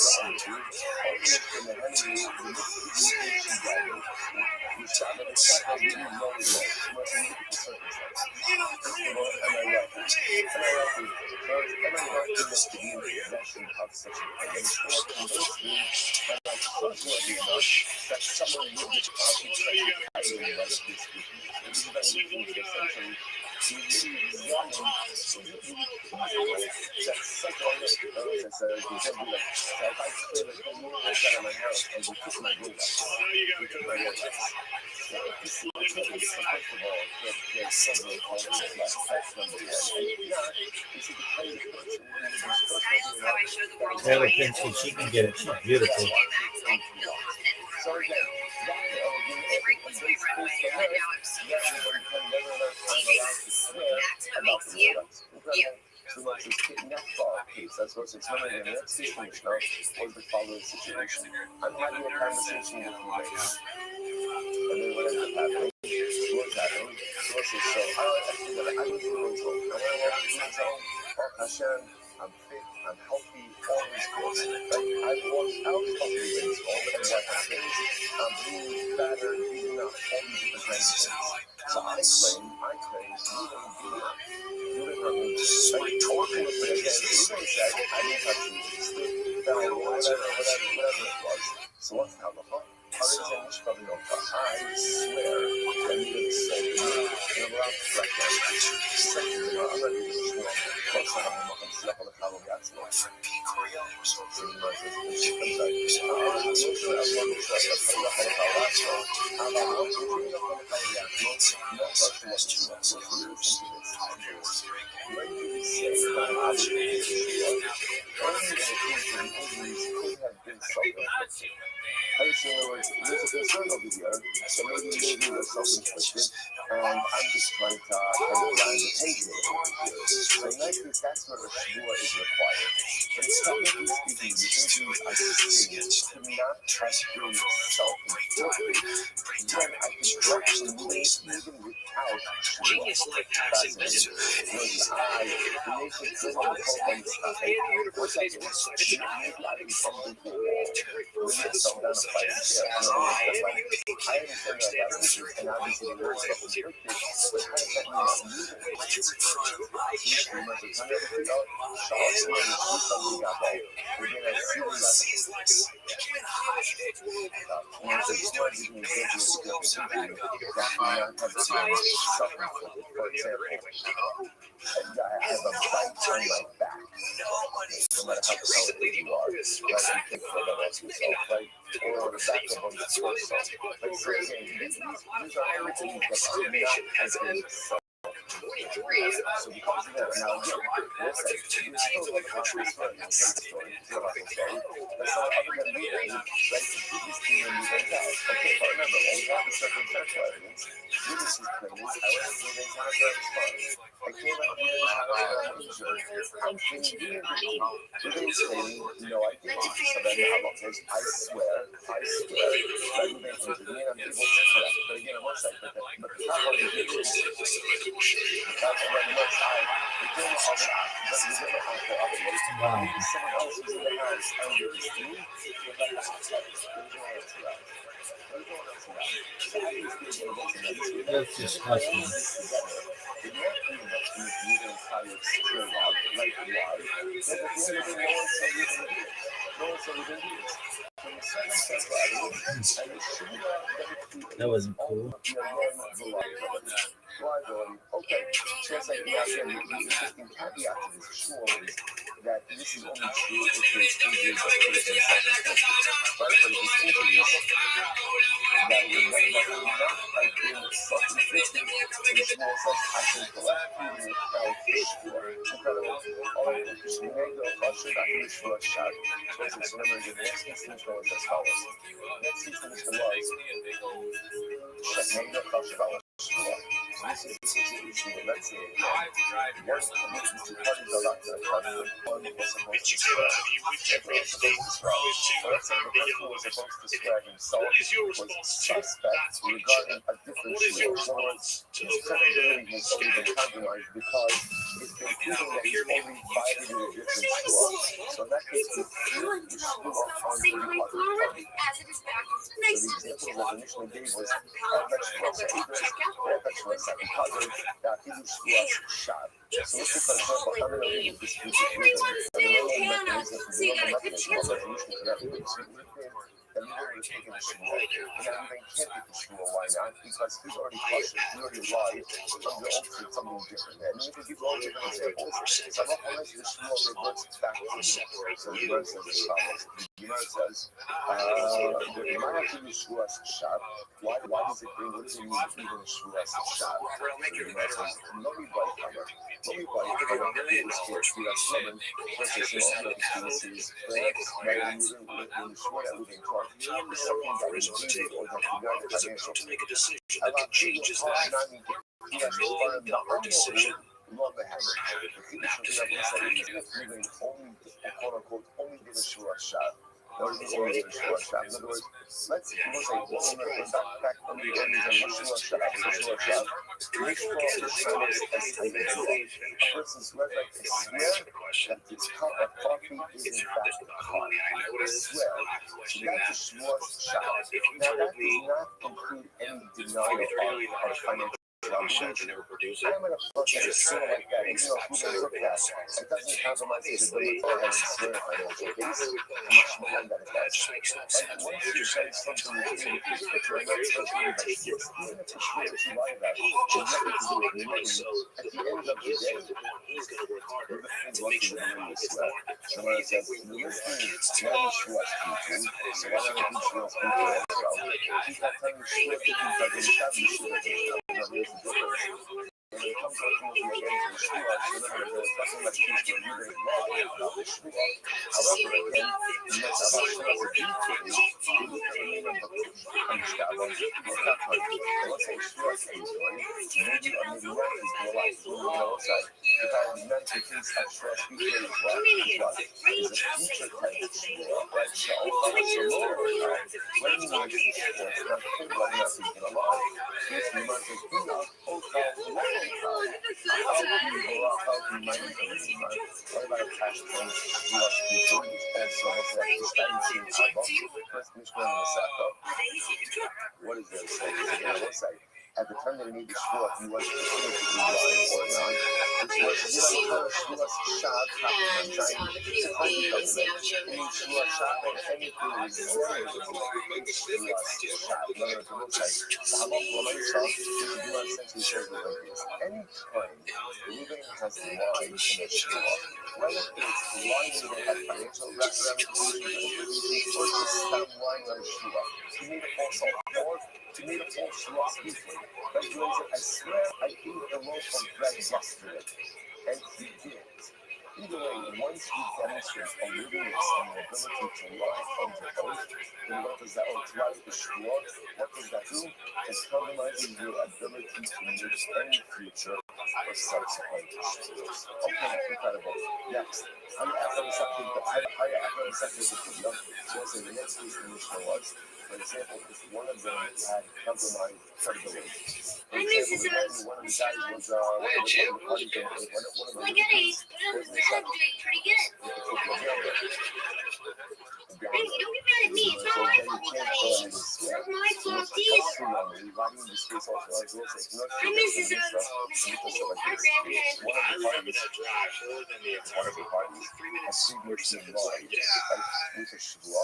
[SPEAKER 5] shot, but the shot that really low is what you look at the circumstances. First of all, am I wealthy? Am I wealthy? Am I wealthy enough to be in possession of such a thing? Or conversely, am I trustworthy enough that someone would deposit such a item like this with me? Because I'm looking to essentially to really examine that psychological process that I can be like, so if I clear the whole room outside of my house and you took my Rolex, you took my Rolex. So you see what's happening. So first of all, there's several qualities that's number one. And if not, you see the kind of person who is trustworthy enough.
[SPEAKER 3] Taylor Kinsey, she can get it. She's beautiful.
[SPEAKER 5] So again, that embrace space for her, yeah, everybody can nevertheless find allowed to swear about the Rolex. Incredible. So much as in that case, that's what's explaining in the next situation was the following situation. I'm having a conversation with you guys. And then what ends up happening? What's happening? So what's this? So actually, I was in Windsor. I went over to Windsor. Hashem, I'm fit, I'm healthy, all is good. Like, I walked out of the Windsor, and what happens? I'm being battered, beaten up, all these different kinds of things. So I claim, you didn't hurt me. Like, talking with me again, you didn't say, I didn't touch you, stick, fell, whatever it was. So what's the alcohol? I swear that you didn't say it. And I'm allowed to correct that. Second, I'm not even sure. Plus, I'm slap on the column, that's why. So she comes out, I'm not sure, I'm not sure, when you say that I'm obligated to only the occasion injuries could have been self-inflicted. I just in other words, there's a concern over here, so maybe they're self-inflicted, and I'm just trying to land the pavement over here. So in that case, that's where a shvua is required. But technically speaking, the injuries I sustained could not have been self-inflicted. Then I could correct them even without shvua. Fascinating. The nation still on the phone and stuff. For seconds, maybe I didn't bump into a wall. Maybe I fell down a flight of stairs. I understand that I got injured, and obviously the word self-inflicted, but how does that mean I'm losing it? Pretty much it's under the shots and then see something got ball. Again, I see what got for example, I have a bite on my back. No matter how talented you are, you think for that else yourself, right? Or the back of one torso. Like, so again, these are everything that information has been so because of that, now again, we'll say, you still like country story, but so other than me, right, you just came and you went out. Okay, but remember, when we have the circumstantial evidence, Judas is claiming, I went to the entire response. I came out of the entire injured. I'm claiming Judas claiming, no, I didn't. So then how about this? I swear, that you may injure me and I'm able to correct. But again, one second, but the top of the video is that's when looks like the game of the but you never have to upload. Maybe someone else who's in the house under the stream would like to outside.
[SPEAKER 3] That's disgusting. That wasn't cool.
[SPEAKER 5] Okay, so it's like, yeah, again, the interesting caveat to this sure is that this is only true if there's injuries that could have been self-inflicted, right? But if it's injuries that would not have been self-inflicted, the sure says, I can collect you without sure. Incredible. All right, so you may go across your back in the sure shot. So it's remember, the next distinction was as follows. Next distinction was, check, may go across your back. This is the situation where, let's say, once the two parties are locked in a car, one was supposed to swear, let's say the person was supposed to swear himself was suspect regarding a different shooter. So his credibility has already been compromised because it's been proven that he's only violated a different shua. So in that case, we flip the shua onto the other party. So the example that initially gave was shot. So let's just for how many of this piece of so you got a good chance of that we were taking a shua, and that we can't take the shua. Why not? Because he's already flushed. He already lied. Under oath did something different. And we can give all different examples. So I'm not going to the shua reverts back to me. So the Gemara says as follows. The Gemara says, you might have to use shua shot. Why does it bring, what does it mean even a shua shot? The Gemara says, no be by cover. No be by cover. It was for shua shimon. Versus some other excuses. Perhaps when the shua that we've been taught, something that is needed or that you want financial to make a decision that can change his life. He has to learn the hard decision. Love the habit. The have to say even only, quote unquote, only give a shua shot. Or only give a shua shot. In other words, let's say, back when we were using a shua shot. Make sure the shua is a person's red like to swear that this cup of coffee is in fact coffee. I swear. So that's a shua shot. Now that does not include any denial of financial. I'm never produce it. I'm going to flush it sort of like that. Even though who does look at it doesn't compromise his ability to have swear financial case. Much more than that. Like once you say something that you're not supposed to take it, even if it's true that you lie about it, there's nothing to do with the money. At the end of the day, he's going to work harder to make sure that money is smart. So when I said, you're listening, it's not sure what's people, so why don't you sure what's people as well? He's not telling you sure that you can establish sure. When it comes to the against the shua, remember there's nothing like this where you didn't know about the shua. However, again, the next about shua is a detail. You look at the name of the Amishkava, look at her. Let's say shua is enjoying. Maybe or maybe not is more like doing it outside. If I had meant the case of shua speaker as well, is a future type of shua. Right? So, it's a lower now. When you know it's shua, it's not thinking about not thinking a lot. It's the amount of thing out. What about a cash point? What is this? At the time that he made the shua, he was specifically lying or not. Which was shot, shua shot, and anything resembling shot. Any time Reuben has lied in a shua, whether it's lying that had financial ramifications or just stop lying on a shua, to me the false or to me the false shua speaking. But I swear I ate a loaf of bread yesterday, and he did. Either way, once you demonstrate a willingness and an ability to lie under oath, then what does that lie with the shua? What does that do? It compromises your ability to make any future or subsequent shuas. Okay, incredible. Next, how you act on the subject of the video. So let's say the next case in which there was, for example, if one of them had compromised credibility. For example, one of the guys was
[SPEAKER 1] pretty good. Hey, don't be mad at me. It's not my fault you got A's. It's not my fault, D's. I miss his our grandparents.
[SPEAKER 5] One of the parties has secretly lied with a shua.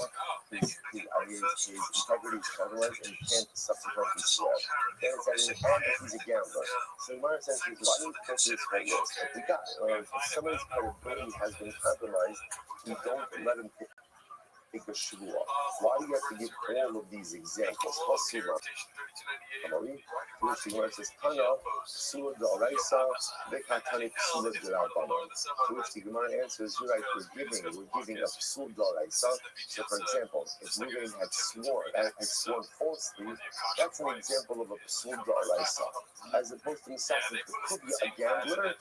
[SPEAKER 5] His integrity is compromised and he can't subsequently swear. Then it's and if he's a gambler. So in my sense, why do you put this for this? If the guy or if somebody's credibility has been compromised, you don't let him take a shua. Why do you have to give all of these examples? Which the word says, Tana, Psula D'Oraisa, Bekatani Psula D'Rabbanan. To which the Gemara answers, you're right, we're giving a Psula D'Oraisa. So, for example, if Reuben had sworn falsely, that's an example of a Psula D'Oraisa. As opposed to himself, if it could be a gambler,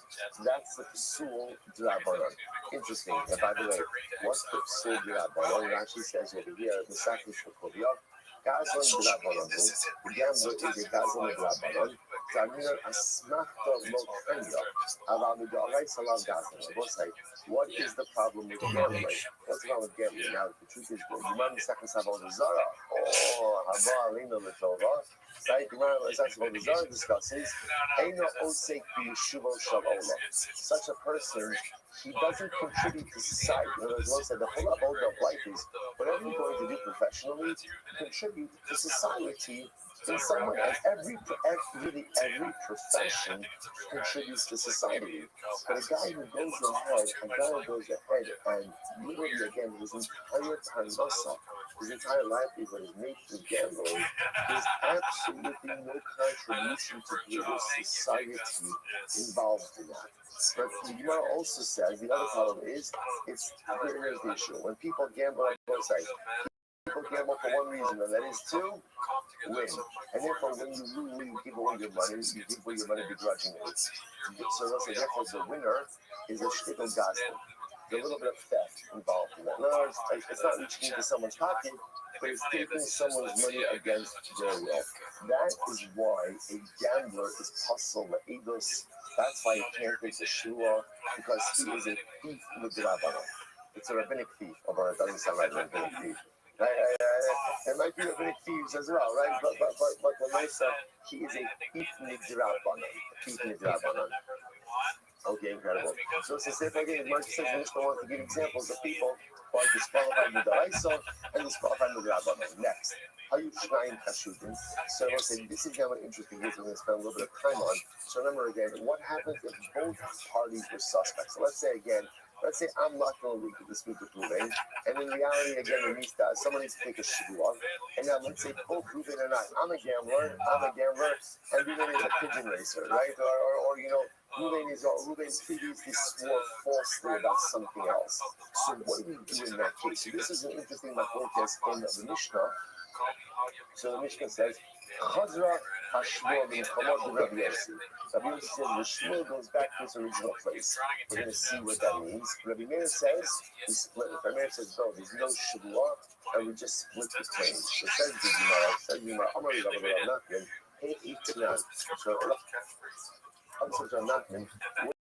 [SPEAKER 5] that's the Psula D'Rabbanan. Interesting. And by the way, what's the Psula D'Rabbanan? It actually says over here, the sacrifice for Kobiah. The gambler is a Gazan Rabbanon. What is the problem with gambling? What's wrong with gambling? Now, the truth is, well, you remember second Savoda Zara. Oh, Haba Alina Litova. Right? The second Savoda Zara discusses Eino Osek B'Yeshuvo Shel Olam. Such a person, he doesn't contribute to society. In other words, Lord said the whole avoda of life is whatever you're going to do professionally, contribute to society in some way. Really every profession contributes to society. But a guy who goes ahead and literally again his entire parnasa, his entire livelihood is made through gambling, there's absolutely no contribution to greater society involved in that. But the Gemara also says the other problem is here's the issue. When people gamble on both sides, people gamble for one reason, and that is to win. And therefore, when you lose, you give away your money, you give away your money begrudgingly. So they'll say, therefore, the winner is a shtickle gospel. There's a little bit of theft involved in that. No, it's not reaching into someone's pocket, but it's taking someone's money against their will. That is why a gambler is puzzled with egos. That's why he can't take the shua, because he is a thief in the Rabbanah. It's a rabbinic thief, although it doesn't sound like a rabbinic thief. There might be rabbinic thieves as well, right? But the Mesa, he is a thief in the Rabbanah. Okay, incredible. So it's the same thing. Mark says Mishnah wants to give examples of people who are disqualified with the Raisa and disqualified with the Rabbanah. Next. How you try and Kashudim. So I will say this is now an interesting case we're going to spend a little bit of time on. So remember again, what happens if both parties were suspects? So let's say I'm not going to dispute with Ruben, and in reality, again, it means that someone needs to take a shivua. And now let's say both Ruben and I'm a gambler, and Ruben is a pigeon racer, right? Or you know, Ruben's previously swore falsely about something else. So what do we do in that case? So this is an interesting machlokes in the Mishnah. So the Mishnah says, Chazra Hashmuel bin Chamor de Rabbi Yossi. Rabbi Yossi says the shmuel goes back to its original place. We're going to see what that means. Rabbi Meir says we split. Rabbi Meir says no, there's no shvuah, and we just split the claims. So it says the Gemara, Amar Rabbi Nachman, Hey Itnan. So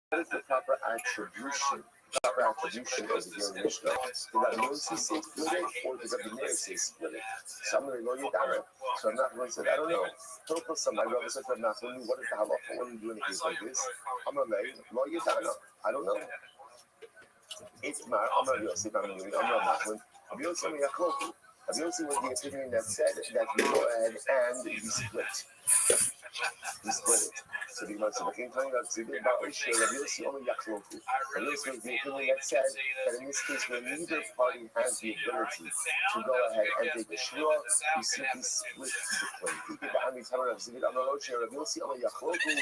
[SPEAKER 5] what is the proper attribution? Proper attribution of the Gemara Mishnah? Did Rabbi Yossi say split it, or did Rabbi Meir say split it? So I'm going to go you down. So I'm not going to say, I don't know. Don't put some, my brother said, what is the halacha? What do you do in a case like this? I'm going to lay, lo yedana. I don't know. It's my, I'm going to Yossi, I'm going to Nachman. Rabbi Yossi was the opinion that said that you go ahead and you split. We split it. So the Gemara said, "Okay, telling us to do about Isha, Rabbi Yossi only Yachloku." Rabbi Yossi was the opinion that said that in this case, when neither party has the ability to go ahead and take a shua, we simply split the claim. People behind me tell us, "Rabbi Yossi only Yachloku."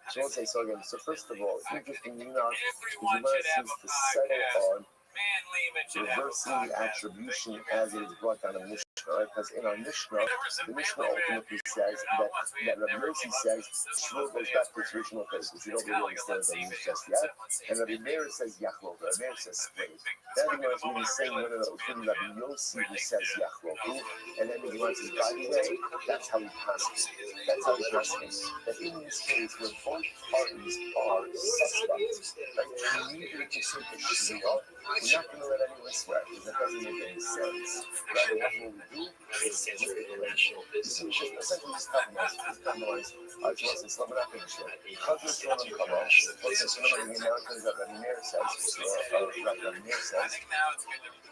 [SPEAKER 5] So let's say so again. So first of all, interesting enough, the Gemara seems to settle on reversing the attribution as it is brought down in Mishnah, right? Because in our Mishnah, the Mishnah ultimately says that Rabbi Yossi says Shmuel goes back to its original place, which we don't really understand what that means just yet. And Rabbi Meir says Yachloku. Rabbi Meir says split. Then the Gemara is really saying no, it's really Rabbi Yossi who says Yachloku. And then the Gemara says, by the way, that's how he passes. That in this case, where both parties are suspects, like neither to take a shua, we're not going to let anyone swear, because that doesn't make any sense. Rather, what we do is split the relationship. This is just essentially just compromise. I just say, I'm not going to share. Chazal Shalom Kama, what's this? Remember the Americans that Rabbi Meir says, Rabbi Meir says,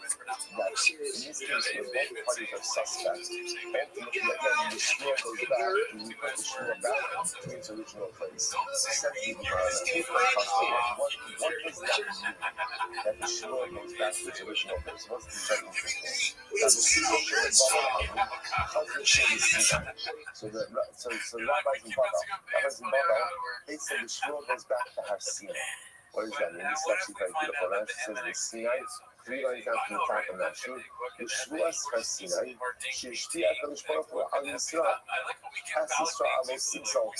[SPEAKER 5] that in this case, where both parties are suspects, ultimately, again, the shua goes back, we put the shua back to its original place. Essentially, what does that mean? That the shua goes back to its original place. What's the very interesting? That the shua goes back. So the rabbis in Baba, they say the shua goes back to Har Sinai. What does that mean? This is actually very beautiful. It says the Sinai, 3 lines down from the top of that shoe. The Shvuas Har Sinai, Shishti HaKadosh Baruch Hu Al Yisrael, Has Yisrael Alo Sigzol.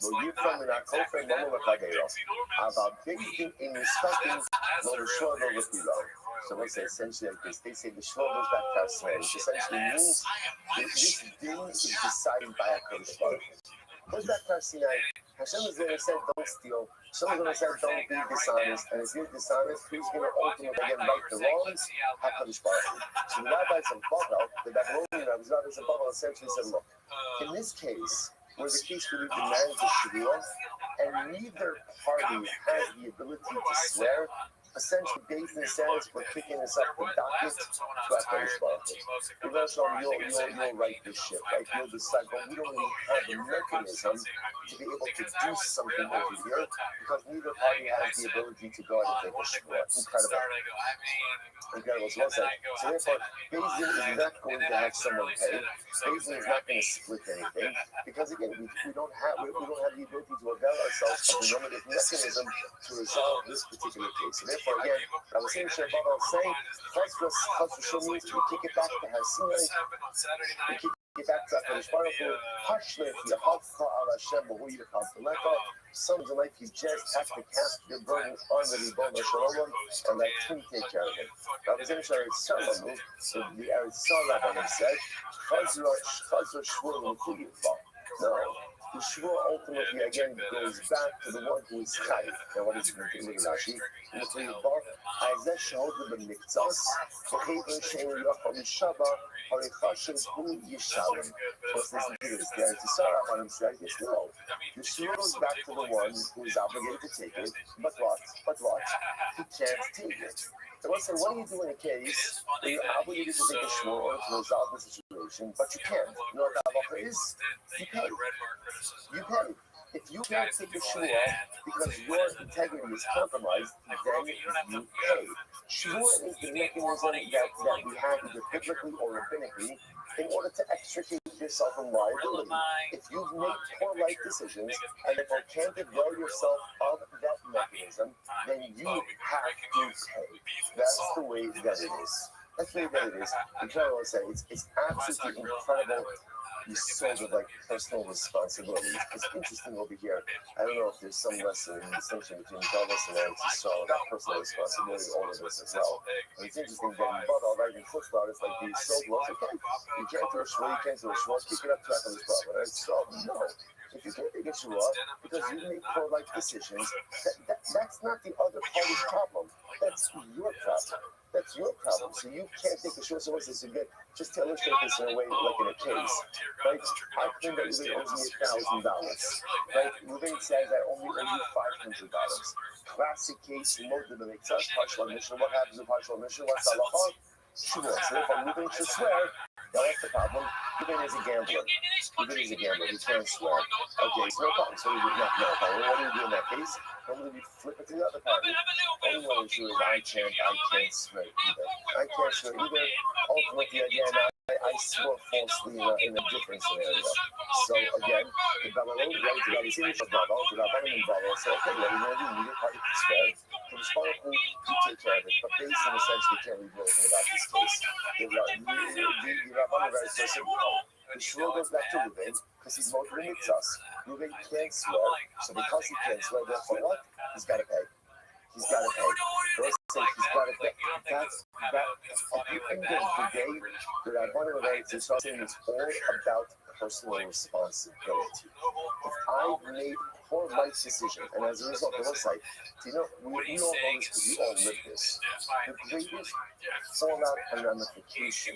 [SPEAKER 5] Lo Yifra Min HaKofen Lo L'Chageiro. Aval Beitin In Yisfatim Lo L'Shua Lo L'Pilo. So let's say essentially like this. They say the shmuel goes back to our Sinai, which essentially means this din is decided by a Kodesh Baruch. Goes back to our Sinai. Hashem is going to say don't steal. Hashem is going to say don't be dishonest. And if you're dishonest, who's going to ultimately again right the wrongs? HaKadosh Baruch Hu. So the rabbis of Bavel, the Babylonian rabbis of Bavel essentially said, look, in this case, where the case really demands the Shavuot, and neither party has the ability to swear, essentially based in says we're kicking this up the docket to HaKadosh Baruch Hu. You'll write this shit, right? You'll decide, but we don't really have the mechanism to be able to do something over here because neither party has the ability to go out and take a Shavuot. Incredible. So therefore, Beis Din is not going to have someone pay. Beis Din is not going to split anything because again, we don't have the ability to avail ourselves of the normative mechanism to resolve this particular case. So therefore, again, I was saying, Shabbat, I was saying, Chaz v'shul means we kick it back to Har Sinai, we kick it back to HaKadosh Baruch Hu, Hashlech Yehavcha al Hashem b'hu yircham v'lecha. Someone's life, you just have to cast your burden on the Ribbon Shalom, and let him take care of it. I was in Eretz Shalom, so the Eretz Shalom said, Chazra Shmuel l'Chu Yircham. No. The Shmuel ultimately again goes back to the one who is Chayiv. Now, what is it going to do? Rashi, in the Torah, Isaac showed the Mikzas, Chayvon Shein Yocham Shaba, Harechashem Hu Yishalem. What's this to this? The Eretz Yisrael on him said, yes, no. The Shmuel goes back to the one who is obligated to take it, but what? He can't take it. So let's say, what do you do in a case where you're obligated to take a shmuel to resolve the situation, but you can't? You know what the halacha is? You pay. You pay. If you can't take a shmuel because your integrity is compromised, then you pay. Shmuel is the mechanism that we have either biblically or rabbinically in order to extricate yourself from liability. If you've made poor life decisions and if you can't avail yourself of that mechanism, then you have to pay. That's the way that it is. That's the way that it is. I'm trying to say it's absolutely incredible. You sort of like personal responsibility. It's interesting over here. I don't know if there's some lesson in distinction between Davos and Eretz Yisrael about personal responsibility, all of this as well. And it's interesting that in Badal, right, in Chutzpah, it's like these so blows. Okay, you can't do a shmuel, you can't do a shmuel, kick it up to HaKadosh Baruch Hu. Right? So no. If you can't take a shmuel because you make poor life decisions, that's not the other party's problem. That's your problem. That's your problem. So you can't take a shmuel. So what's this again? Just to illustrate this in a way, like in a case, right? I claim that Ruben owes me $1,000, right? Ruben says I only owe you $500. Classic case, motive of excess partial omission. What happens in partial omission? What's halacha? Shmuel. So if Ruben should swear, that's the problem. Ruben is a gambler. Ruben is a gambler. He can't swear. Okay, so no problem. So we would not know. What do we do in that case? Normally we flip it to the other party. Only one issue is I can't swear either. I can't swear either. Ultimately, again, I swore falsely in a different scenario. So again, the Babylonian right, the Babylonian Babel, the Babylonian Babel said, okay, what are you going to do? Neither party can swear. So the Spartan, you take care of it. But based in a sense, we can't reveal anything about this case. The Babylonian right says, no. The shmuel goes back to Ruben because he's more than us. Ruben can't swear, so because he can't swear, therefore what? He's got to pay. He's got to pay. Let's say he's got to pay. That's at the end of the day, the Rabbanan Eretz Yisrael saying it's all about personal responsibility. If I've made poor life decisions, and as a result, the website, we all know this because we all live this. The greatest fallout and ramification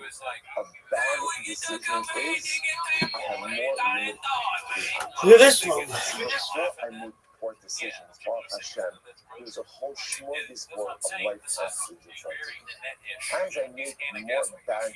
[SPEAKER 5] of bad decisions is I have more limit.
[SPEAKER 3] Look at this one.
[SPEAKER 5] Before I make poor decisions, Baruch Hashem, there's a whole smorgasbord of life lessons in front of me. As I make more bad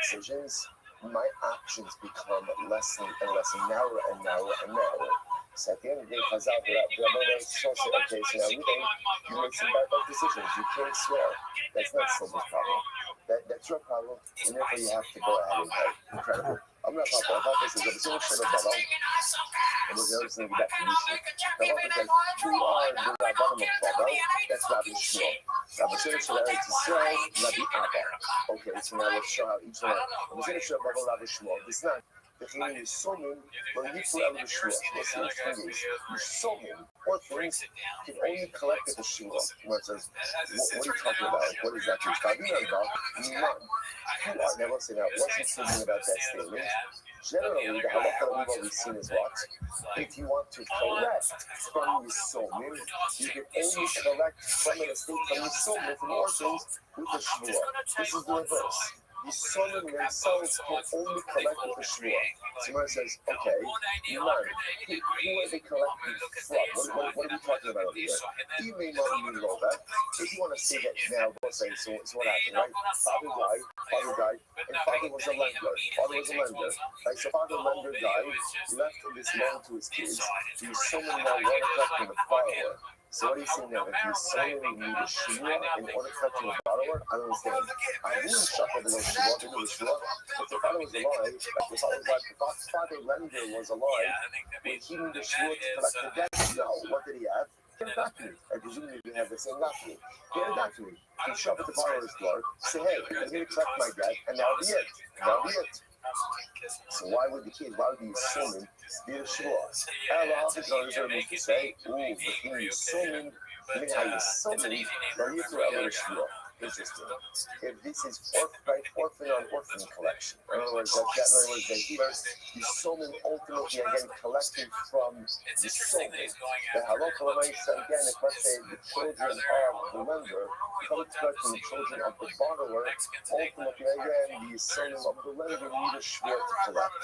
[SPEAKER 5] decisions, my options become less and less, and narrower and narrower and narrower. So at the end of the day, Chazal, the Rabbanan say, okay, so now you make some bad decisions. You can't swear. That's not Silver's problem. That's your problem, and therefore you have to go ahead and pay. Incredible. I'm not talking about this. Is a single shit of Babel. And there's another thing that can be true. The one that you are the Rabbanim of Babel, that's Rabbi Shmuel. Rabbi Shmuel Eretz Yisrael, Rabbi Abba. Okay, so now let's show how each one. Rabbi Shmuel Babel, Rabbi Shmuel. This not. וכן יסומים לא ייפו אל השבוע. What's the interesting is, יסומים, orphans, can only collect at the shua. Where it says, what are you talking about? Like, what is that? None. Now, let's say, what's interesting about that statement? Generally, the halakha we've always seen is what? If you want to collect from Yisomim, you can only collect from an estate from Yisomim, from orphans, with a shvua. This is the reverse. Yisomim themselves can only collect with a shvua. Somebody says, okay, none. Who are they collecting from? What are we talking about over here? If you want to say that now, let's say, so what happened, right? Father died, and father was a lender. Right? So father lender died, left this loan to his kids. He's someone now want to collect from the borrower. So what are you saying now? If you suddenly need a shua in order to collect from the borrower, I don't understand. I wouldn't shuffle the shua, they do the shua. If the father was alive, the father lender was alive, when he needed a shua to collect the debt, no, what did he have? Get a document. I presume you have the same document. Get a document. You shove at the borrower's door, say, hey, I'm going to collect my debt, and that'll be it. So why would the Yisomim be the shua? Allah is going to say, ooh, the Yisomim, min ha-Yisomim, lo yitru ela shua. Interesting. If this is orphan on orphan collection, in other words, the healers, Yisomim ultimately again collecting from Yisomim. The halakha again, if let's say the children of the lender come to collect from the children of the borrower, ultimately again the Yisomim of the lender need a shvua to collect.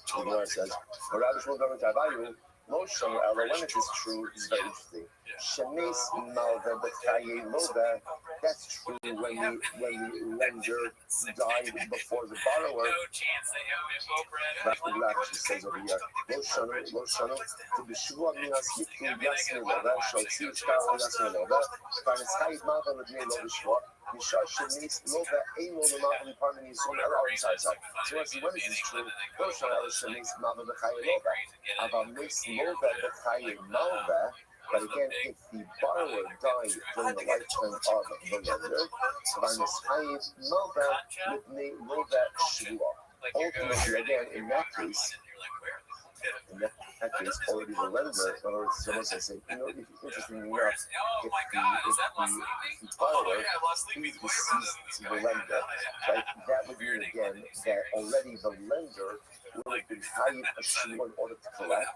[SPEAKER 5] The Gemara says, when it is true, it's very interesting. That's true when the lender died before the borrower. That's what it actually says over here. Lo shanu, to be shvua minas yikru yasmi loda, shotzi shkara yasmi loda, v'anischayit mava l'bnei lo b'shvua, Misha shenis loda ein lo l'mava l'parmen yisum ela outside. So when this is true, lo shanu ela shenis mava b'chaye loda, aval nis loda b'chaye malva. But again, if the borrower died during the lifetime of the lender, ultimately, again, in that case, already the lender, in other words, someone says, interestingly enough, if the borrower is deceased to the lender, right, that would mean again that already the lender would have been hired a shua in order to collect,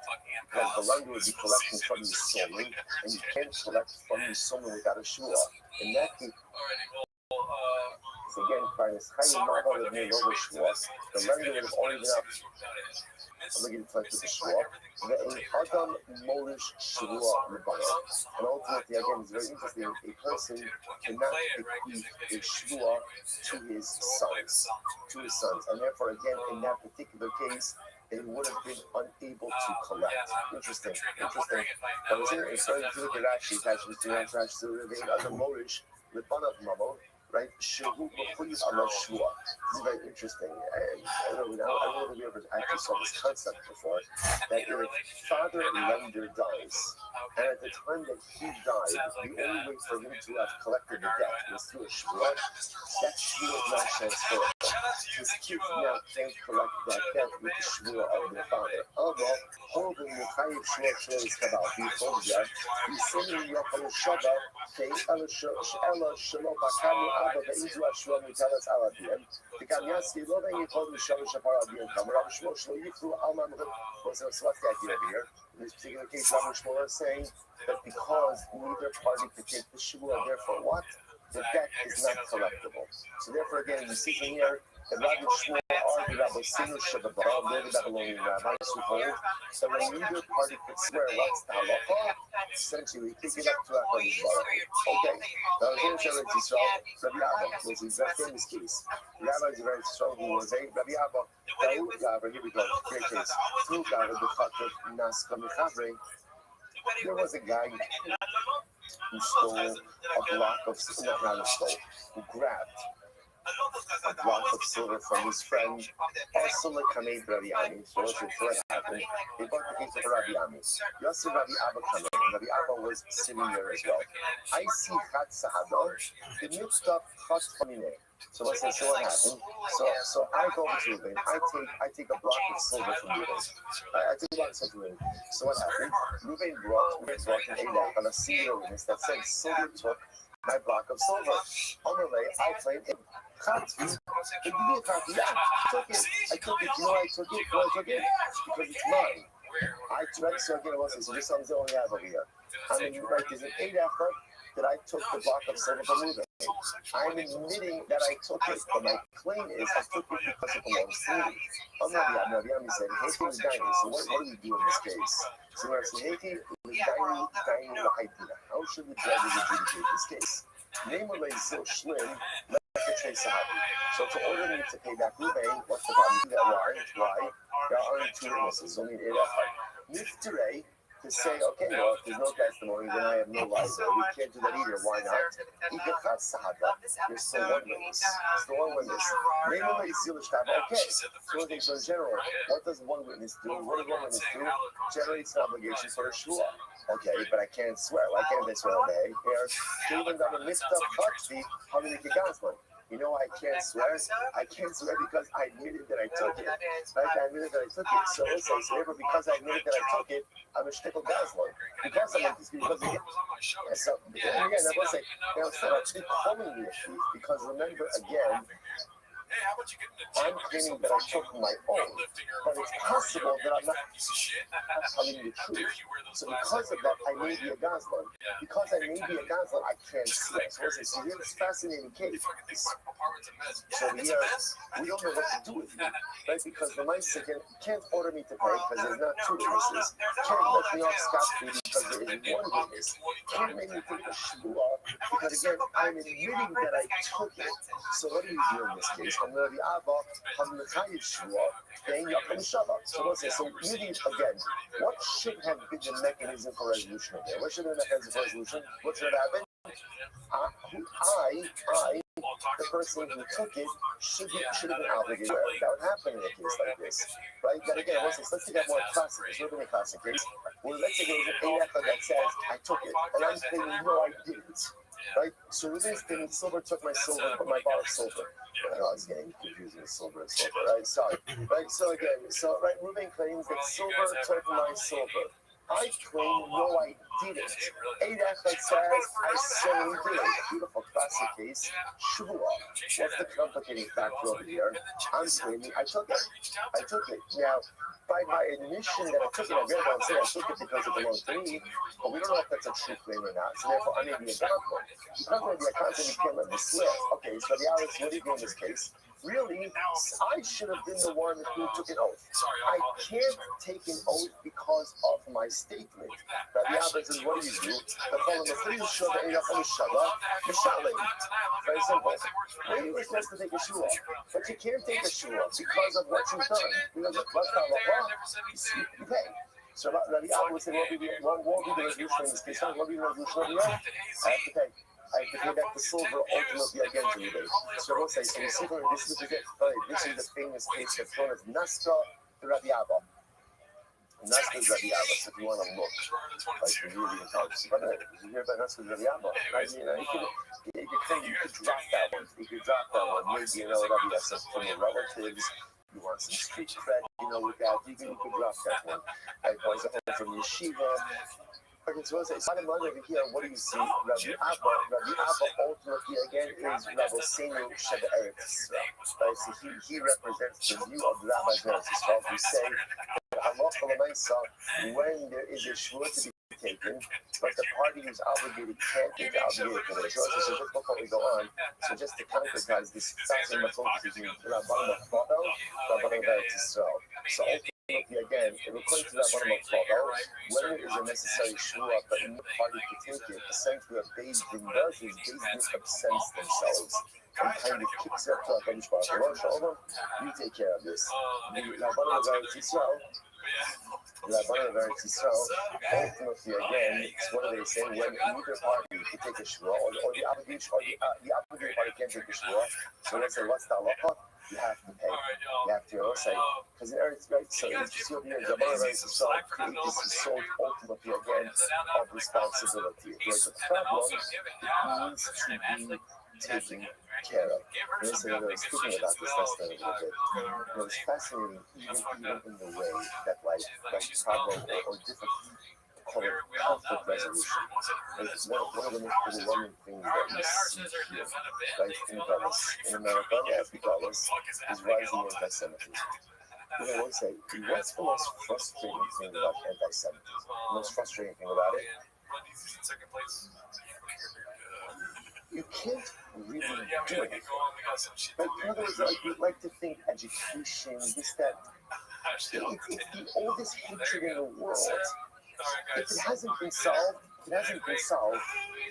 [SPEAKER 5] because the lender would be collecting from the Yisomim, and you can't collect from the Yisomim without a shua. In that case, so again, the lender would have already been up. Obligated to collect with the shua. Adam molish shua l'bana. And ultimately, again, it's very interesting. A person cannot bequeath a shua to his sons. And therefore, again, in that particular case, they would have been unable to collect. Interesting. But it's very good that actually attaching to Adam molish l'bana mamo. Right? Shehu b'chuyis ala shua. This is very interesting. And I don't know if we ever actually saw this concept before. That if a father lender dies, and at the time that he died, the only way for him to have collected the debt was through a shua. That shua is not transferable. His kids now can't collect that debt with the shua of their father. Although, holding the chayiv shua is kabal, he told you, he's sending you up on a shaba, ela shelo bakami abba ve'inzu ashua mitalas alabiim. וגם יסי לא ויכול לשאול שפר אביהם כמה רב שמואל שלא יפרו alma. What's the idea here? In this particular case, Rabbi Shmuel is saying that because neither party could take the shua, therefore what? The debt is not collectible. So therefore, again, you see from here that Rabbi Shmuel argued Rabbi Sinu Shabbat, they're the Babylonian rabbis who hold that when neither party could swear what's the halacha, essentially we kick it up to that party's bar. Okay, now the Jerusalem Israel, Rabbi Abba was the exact famous case. The rabbi is very strong. He was a Rabbi Abba. Here we go. Great case. There was a guy who stole a block of who grabbed a block of silver from his friend. Also, like Kamei Rabbi Ami. So what happened? They bought the case of Rabbi Ami. Yosef Rabbi Abba Kamei. Rabbi Abba was sitting there as well. I see Chat Sahadon. The mixed up Chat Famine. So let's say, so what happened? So I go over to Ruben. I take a block of silver from Ruben. I take a block of silver from Ruben. So what happened? Ruben brought an ADAC on a singular witness that said silver took my block of silver. On the way, I claimed it. Yeah, took it. I took it. You know I took it? Why I took it? Because it's mine. I tried to get it. So this song's the only I have over here. I mean, like, there's an 8 effort that I took the block of silver from Ruben. I'm admitting that I took it, but my claim is I took it because it belongs to me. I'm not the said, Heiki was dying. So what do we do in this case? So when I say Heiki was dying Lahaitira, how should the judges adjudicate this case? Namely, so Shlim, so to order me to pay back Ruben, what's the problem? Why? There are only two witnesses, only an Niftere, to say, okay, well, if there's no testimony, then I have no liability. We can't do that either. Why not? There's still one witness. Okay. So in general, what does one witness do? What does one witness do? Generates an obligation for a shua. Okay, but I can't swear. Why can't I swear? Even though I'm a mixed up Bakti, how do you make a gospel? You know, I can't swear. I can't swear because I admitted that I took it. Right? I admitted that I took it. So listen, therefore, because I admitted that I took it, I'm a shtickle gazlan. Because I'm a so again, I will say, now instead of calling me a thief, because remember again, I'm claiming that I took my own, but it's possible that I'm not telling the truth. So because of that, I may be a gazlan. Because I may be a gazlan, I can't swear. So here's this fascinating case. So here, we don't know what to do with me, right? Because the mice can't order me to pay because there's not two witnesses. Can't let me off scot-free because there is one witness. Can't make me take a shvua because again, I'm admitting that I took it. So what do you do in this case? I'm going to be Abba, I'm the Chayiv shvua, then Yakum Shabbat. So let's say, so really again, what should have been the mechanism for resolution of it? What should have been the mechanism for resolution? What should have happened? The person who took it should have been obligated. That would happen in a case like this, right? Then again, let's take that more classic. It's not a classic case. Well, let's say there's an AFA that says I took it, and I'm claiming no, I didn't. Right? So Ruben's claiming silver took my silver, but my bar of silver. I was getting confused with silver and silver. Right? Sorry. Right? So again, Ruben claims that silver took my silver. I claim no, I didn't. ADAC that says I certainly did. Beautiful classic case. Shuvah. What's the complicating factor over here? I'm claiming I took it. Now, by my admission that I took it, I'm going to say I took it because it belongs to me, but we don't know if that's a true claim or not. So therefore, I may be a godmother. Because I may be a content, you can't let me swear. Okay, so the Alex, what do you do in this case? Really, I should have been the one who took an oath. I can't take an oath because of my statement. Rabbi Abba says, what do you do? The following the three should be very simple. Maybe you're supposed to take a shua, but you can't take a shua because of what you've done. Because of what's you pay. So Rabbi Abba would say, what will be the resolution in this case? What will be the resolution? I have to pay. I have to pay back the silver ultimately again to you. So we'll say, so we see this is the famous case that's known as Nasra Rabbi Abba. Nasra Rabbi Abba, so if you want to look, like you're really intelligent. But you hear about Nasra Rabbi Abba, right? You could drop that one. Maybe, Rabbi Abba from your relatives. You want some street cred, with that. You could drop that one. I was from yeshiva. Okay, so bottom line over here, what do you see? Rabbi Abba ultimately again is Rabbi Seinu Sheba Eretz Yisrael. So he represents the view of Rabbi Eretz Yisrael who say when there is a shvur to be taken, but the party who's obligated can't be obligated for the shvur. So just before we go on, so just to concretize this fascinating focus between Rabbanim of Babel, Rabbanim of Eretz Yisrael. So again, according to that one of when it is a necessary shua, but no party to take it, essentially what Beis Din does is Beis Din absents themselves and kind of kicks up to HaKadosh Baruch Hu. You take care of this. The Rabbanim of Eretz Yisrael, ultimately again, what are they saying? When neither party can take a shua, or the obligated party can't take a shua, so let's say, what's the halacha? You have to pay. You have to say, because in Eretz, right? So it's just over here, the Eretz Yisrael is sold ultimately again of responsibility. Whereas the problem, it needs to be taken care of.
[SPEAKER 1] Give her
[SPEAKER 5] And
[SPEAKER 1] some
[SPEAKER 5] so I
[SPEAKER 1] good
[SPEAKER 5] was
[SPEAKER 1] because
[SPEAKER 5] thinking
[SPEAKER 1] she
[SPEAKER 5] about
[SPEAKER 1] can
[SPEAKER 5] this
[SPEAKER 1] spell
[SPEAKER 5] yesterday a little bit.
[SPEAKER 1] good art
[SPEAKER 5] It was fascinating, even in the way that like problem or difficult
[SPEAKER 1] we all know
[SPEAKER 5] conflict resolution. It's one of the most overwhelming things that we see here, right, in Dallas, in America, yes, because is rising anti-Semitism. You know, I would say, what's the most frustrating thing about anti-Semitism? The most frustrating thing about it? You can't really do anything. Like, in other words, like, we like to think education, this, that. It's the oldest hatred in the world. If it hasn't been solved,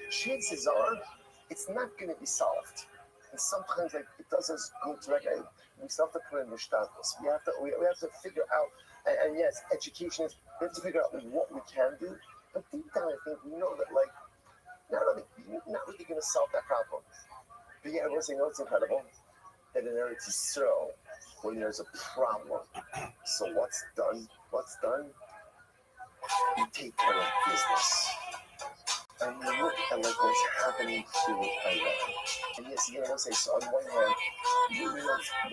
[SPEAKER 5] chances are it's not going to be solved. And sometimes, like, it does us good to, like, we still have to put in the status. We have to figure out, and yes, education is, we have to figure out what we can do. But deep down, I think we know that, like, not really going to solve that problem. But yeah, I was saying, what's incredible? That in Eretz Yisrael, when there's a problem, so what's done? You take care of business. And you look at like what's happening here with Iran. And yes, again, I want to say, so on one hand, you know, the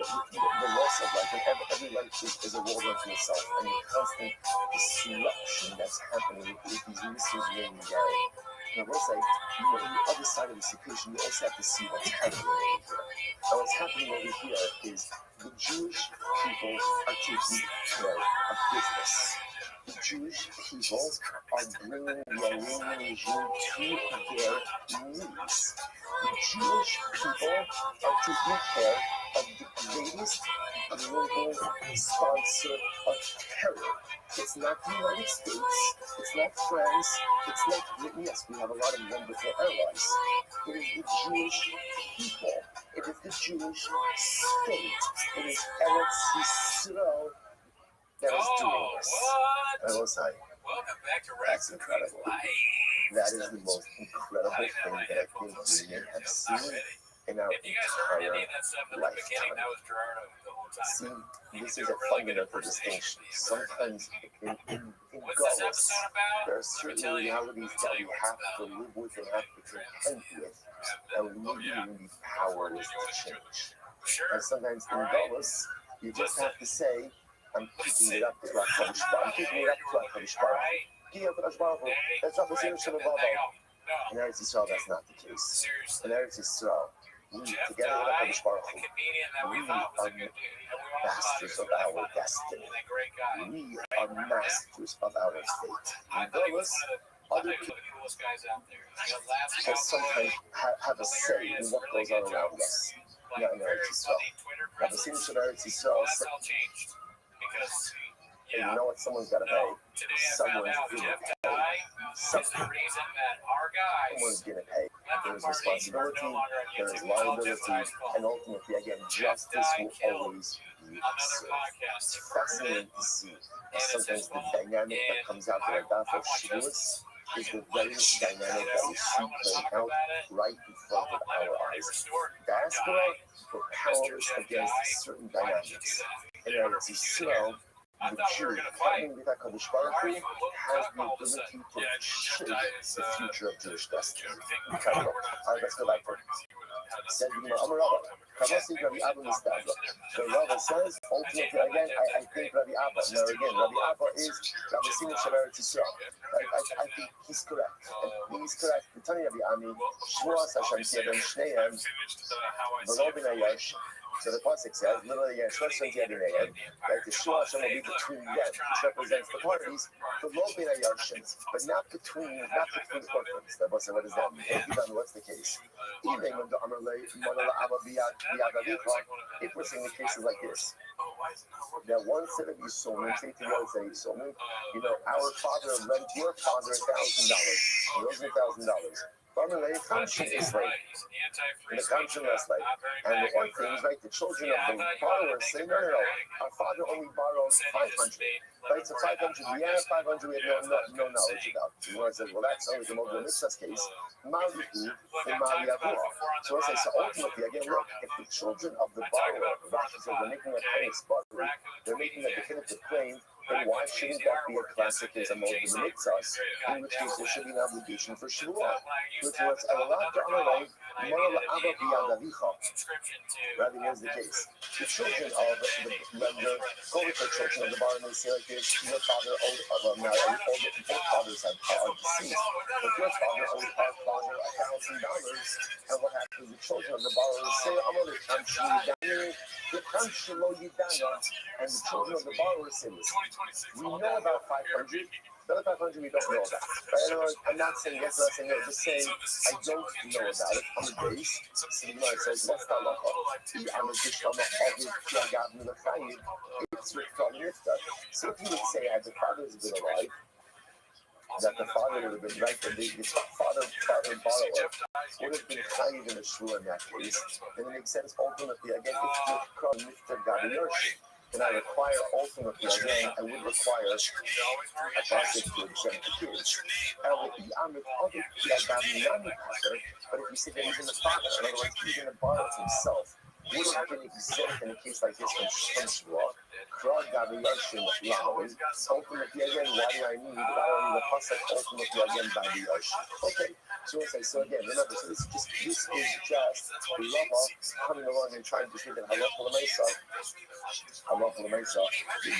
[SPEAKER 5] loss of life, and every life is a world unto itself, and the constant disruption that's happening with these missiles raining down. And I will say, you know, on the other side of this equation, you also have to see what's happening over here. Now, what's happening over here is the Jewish people are taking care of business. The Jewish people are bringing the Iranian regime to their knees. The Jewish people are taking care of the greatest global sponsor of terror. It's not the United States, it's not France, it's not Britain. Yes, we have a lot of wonderful allies. It is the Jewish people. It is the Jewish state. It is Eretz Yisrael that is doing this. I will say, that's incredible. That is the most incredible thing that I think we may have seen in our entire lifetime. See, this is a fundamental distinction. Sometimes in Gullus, there are certain realities that we have to live with and have to contend with, and we need to be powerless to change. And sometimes in Gullus, you just have to say, I'm picking it up to HaKadosh Baruch. I'm picking it up to HaKadosh Baruch. That's not the same as Shalom. In Eretz Yisrael, that's not the case. In Eretz Yisrael, we, together with HaKadosh Baruch, we are masters of our destiny. We are masters of our fate. Regardless, other people can sometimes have a say in what goes on around us. Not in Eretz Yisrael. Now, the same as Eretz Yisrael, and you know what? Someone's got to pay. Someone's going to pay. Someone's going to pay. There is responsibility, there is liability, and ultimately, again, justice will always be served. It's fascinating to see sometimes the dynamic that comes out there at Daf of Shavuos is the very dynamic that we see playing out right in front of our eyes. Diaspora propels against certain dynamics. And Eretz Yisrael, the Jew, partnering with HaKadosh Baruch Hu, has the ability to shape the future of Jewish destiny. Incredible. All right, let's go back. Said Rabbi Kavasi Rabbi Abba Mistadla. So Rabbi says, ultimately, again, I think Rabbi Abba. Now again, Rabbi Abba is Rabbi Simon Shabbat Yisrael. I think he's correct. And he's correct. The Tani Rabbi Ami, Shmuas Hashem Tiadam Shneim, V'lo B'nai Yash. So the Pasuk says, literally, Shmuas Hashem Tiadam Shneim, that the Shmuas Hashem will be between them, which represents the parties, V'lo B'nai Yash, but not between the parties. What does that mean? What's the case? If we're saying the cases like this, that one set of Yisomim say to the other set of Yisomim, you know, our father lent your father $1,000. He owes $1,000. Farmerlay function is like, and the function is like, and the one thing is like the children of the borrowers say, no, our father only borrowed 500. Right, so 500, we have 500, we have no knowledge about. The one says, well, that's only the Mogul Mitzvah's case. Malihu and Maliabu. So I say, so ultimately, again, look, if the children of the borrower, Rashi says, they're making a case, they're making a definitive claim And why shouldn't that be a classic as a mode of the mitzvahs, in which case there should be an obligation for Shavuot, which was rather, here's the case. The children of when the go with the children of the bar and they say like this, your father owed now both fathers are deceased, but your father owed our father $1,000, and what happens? The children of the bar will say, I'm going to come to you, and the children of the bar will say, we know about 500. The other 500 we don't know about. Right? I'm not saying yes or saying no, just saying I don't know about it on the base. So it says, what's that law? It's with from Nifta. So if you would say, had the father's been alive, that the father would have been right, that the father and borrower would have been chayiv in the shul in that case, then it makes sense ultimately, again, if you call Nifta Gabi Yoshi, then I require ultimately, again, I would require a process to exempt the kids. But if you say that even the father, in other words, even the borrower himself, would have been exempt in a case like this from Shua. Ultimately, again, why do I need the pasuk ultimately again by the ocean? Okay, so again, remember, so this is just Rava coming along and trying to say that halacha l'meisa,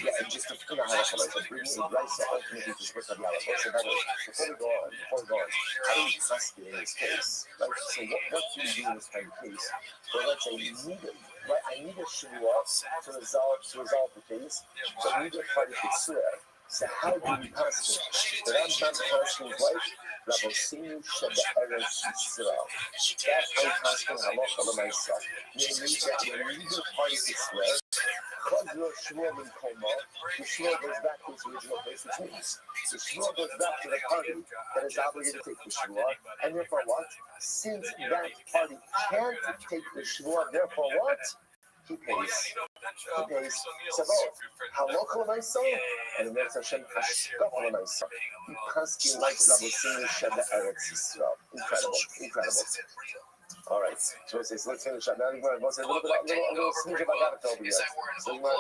[SPEAKER 5] yeah, just to figure out halacha l'meisa, bringing a raisa ultimately to split the halacha. So that is, before we go on, how do we trust it in this case? Like, so what do we do in this kind of case? Well, let's say we need it. Right, I need a shua to resolve the case, but neither party could swear. So how do we pass it? The Rambam passing wife, Rabosinu Sheba Eretz Yisrael. That's how we pass it halacha l'maisa. Neither party could swear. The shua goes back to its original place, which means the shua goes back to the party that is obligated to take the shua, and therefore what? Since that party can't take the shua, therefore what? He pays. Savot. Halacha l'maisa, and the next Hashem hashkafa l'maisa. He paskin like Rabosinu Sheba Eretz Yisrael. Incredible. All right, so let's finish up. Now, Gemara wants a little smidge of Agadah over here. So Gemara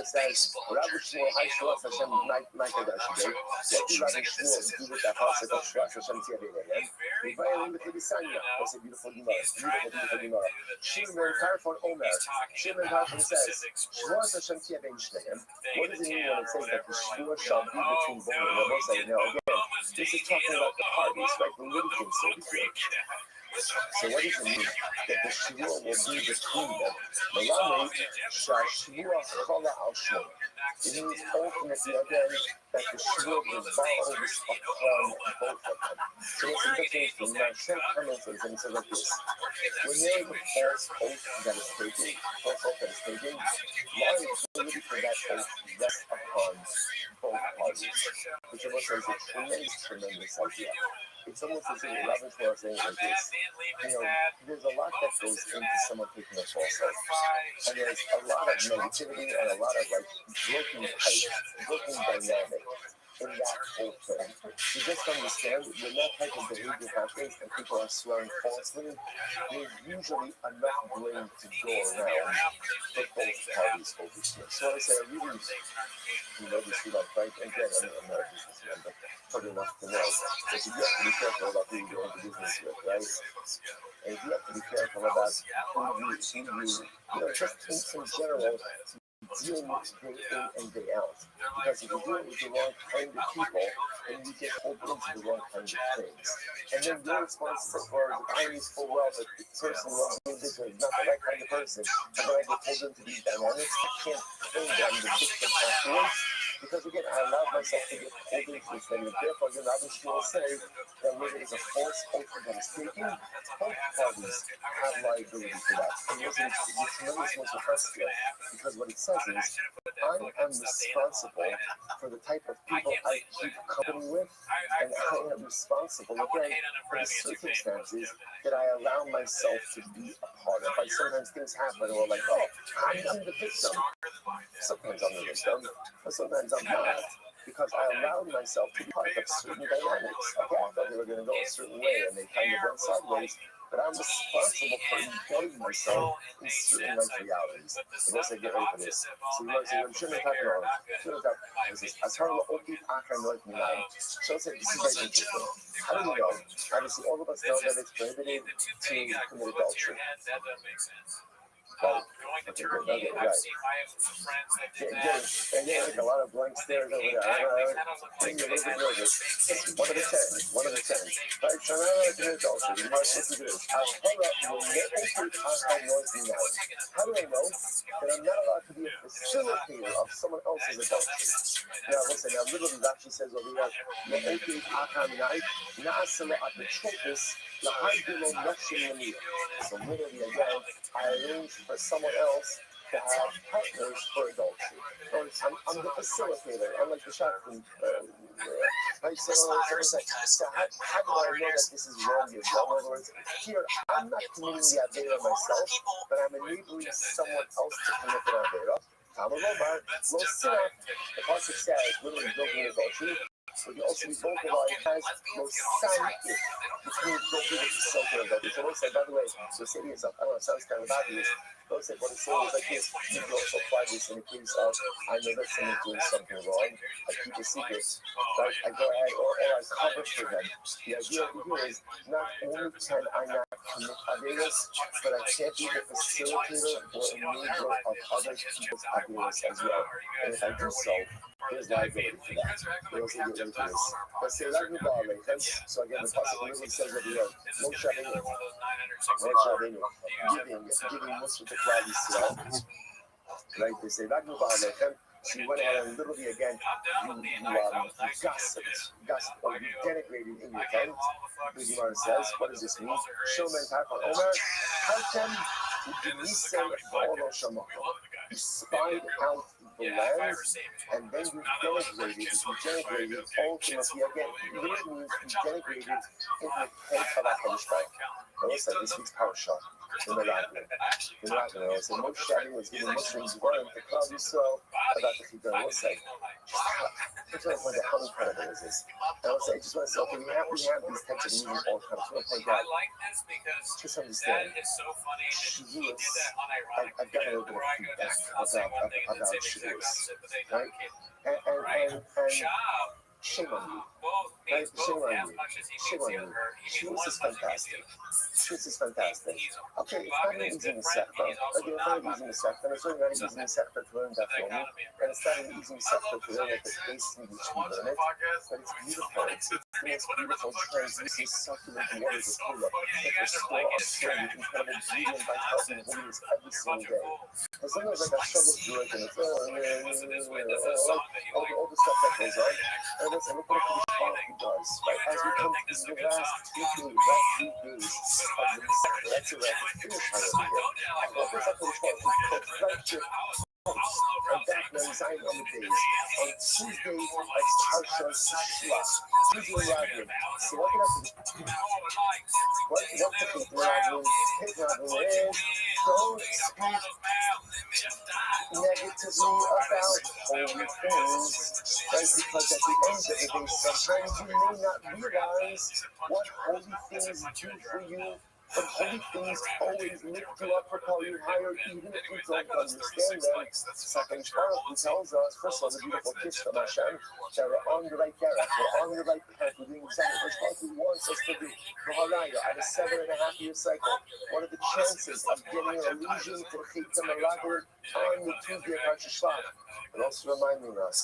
[SPEAKER 5] says, Rabbi Shmuel, Hai Shmuel, Hashem, Naikadosh, okay? What do Rabbi Shmuel do with that pasuk of Shmuel, Hashem Tziyadei, again? We buy a little bit of Bisanya. That's a beautiful Gemara. Shimon Tarfon Omer. Shimon Tarfon says, Shmuel, Hashem Tziyadei, Shneim. What does it mean when it says that the Shmuel shall be between both of them? We'll say, now, again, this is talking about the parties, like the litigants, so to speak. So what does it mean? That the shua will be between them. Malame shashua chala al shua. It means ultimately again that the shua revolves upon both of them. So what's the difference? When Hashem comments and says like this, when there is a false oath that is taken, liability for that oath rests upon both parties, which of us is a tremendous idea. It's almost as if Rabbi Shmuel saying like this, there's a lot that goes into someone taking a false oath. And there's a lot of negativity and a lot of like broken dynamic in that whole thing. You just understand that when that type of behavior happens and people are swearing falsely, there's usually enough blame to go around for both parties over here. So I say, I really, this is like, again, I'm not a businessman, but probably enough to know that you have to be careful about who you go into business with, right? And you have to be careful about who you just in general, dealing with day in and day out. Because if you're dealing with the wrong kind of people, then you get pulled into the wrong kind of things. And then you're responsible for the Chinese full well that the person who wants to is not the right kind of person. And then I get pulled into these dynamics. I can't claim that I'm the victim afterwards. Because again, I allowed myself to get pulled into this thing. And therefore, again, I will say that when there is a false oath that is taken, both parties have liability for that. And listen, it's tremendous multifaceted. Because what it says is, I am responsible for the type of people I keep company with, and I am responsible, again, for the circumstances that I allow myself to be a part of. Like sometimes things happen, and we're like, oh, I'm the victim. Sometimes I'm the victim, but sometimes I'm not, because I allowed myself to be part of certain dynamics. Okay, I thought they were going to go a certain way, and they kind of went sideways. but I'm responsible for embedding myself in certain life realities. And once I get ready for this, so you say, I'm shouldn't have talked about as her okay, I can know it now. So this is very interesting. How do we know? Obviously, all of us know that it's prohibited to commit adultery. Right.
[SPEAKER 1] Going to Turkey, I've seen friends that did that.
[SPEAKER 5] And then like a lot of blank stares over there. I'm a little bit nervous. One of the 10. One of the 10. Right, so now I can adultery. You must listen to this. How do I know that I'm not allowed to be a facilitator of someone else's adultery? Now, listen, now literally Rashi says over here, so literally again, I arranged for someone else to have partners for adultery. I'm the facilitator. I'm like the shotgun. Right? So how do I know that this is wrong? In other words, here, I'm not committing the Avera myself, but I'm enabling someone else to commit the Avera. The pasuk says, literally, don't commit adultery. But you also be vocalized as Mosaic, which means don't be the facilitator of adultery. So don't say, by the way, so say to yourself, I don't know, it sounds kind of obvious. Don't say, what it's saying is like this, you can also apply this in the case of, I know that someone's doing something wrong, I keep a secret, right? I go ahead, or I cover for them. The idea over here is, not only can I not commit averas, but I can't be the facilitator or enabler of other people's averas as well. And if I do so, there's liability for that. We also get into this. Let's say that so again, the pasuk literally says over here, Moshe Rabbeinu, giving Moshe to Klal Yisrael. Right? They say Ragnu Ba'alechem. So you went ahead and literally again, you gossiped, or you denigrated in your tent. The Gemara says, what does this mean? Shomen Takon Omer, Hartem, Udinisem Ba'olo Shamocho. You spied out the land, and then you denigrated, ultimately again, literally means you denigrated in the tent of HaKadosh Baruch Hu. Now listen, this week's parasha, the Meraglim. So Moshe Rabbeinu was giving Muslims word to Klal Yisrael about the Chidron. We'll say, I just want to point out how incredible is this. And I'll say, I just want to say, okay, we have these types of meetings all the time. I just want to point out, just understand, Shavuos, I've got a little bit of feedback about Shavuos, right? And shame on you. Right? Shame on you. Shame on you. Shavuos is fantastic. Shavuos is fantastic. Okay, it's not an easy Masechta. Again, it's not an easy Masechta. And it's really not an easy Masechta to learn that for me. And it's not an easy Masechta to learn at the pace in which we learn it. But it's beautiful. It's the most beautiful transition, succulent waters of Hula that restore our soul with incredible beauty and vitality and holiness every single day. And sometimes I got struggled through it, and it's all the stuff that goes on. And listen, look what he does, right? As we come to the last 2 days of the Masechta, that's it, right? It's finished over here. What was up with the right here? And back then, Zion on the days. On Tuesday, it's Parsha Shua. Tuesday, Raglim. So what can I do? What the people Raglim? His Raglim is, don't speak negatively about holy things, right? Because at the end of the day, sometimes you may not realize what holy things do for you. But holy things always lift you up, propel you higher, even if you don't understand them. Second Baruch tells us, first of all, the beautiful kiss from Hashem, that we're on the right derech, we're on the right path, we're doing exactly what He wants us to do. At a 7.5-year cycle, what are the chances of getting an allusion to Chitam Aragor on the Tuesday of Rosh Hashanah? And also reminding us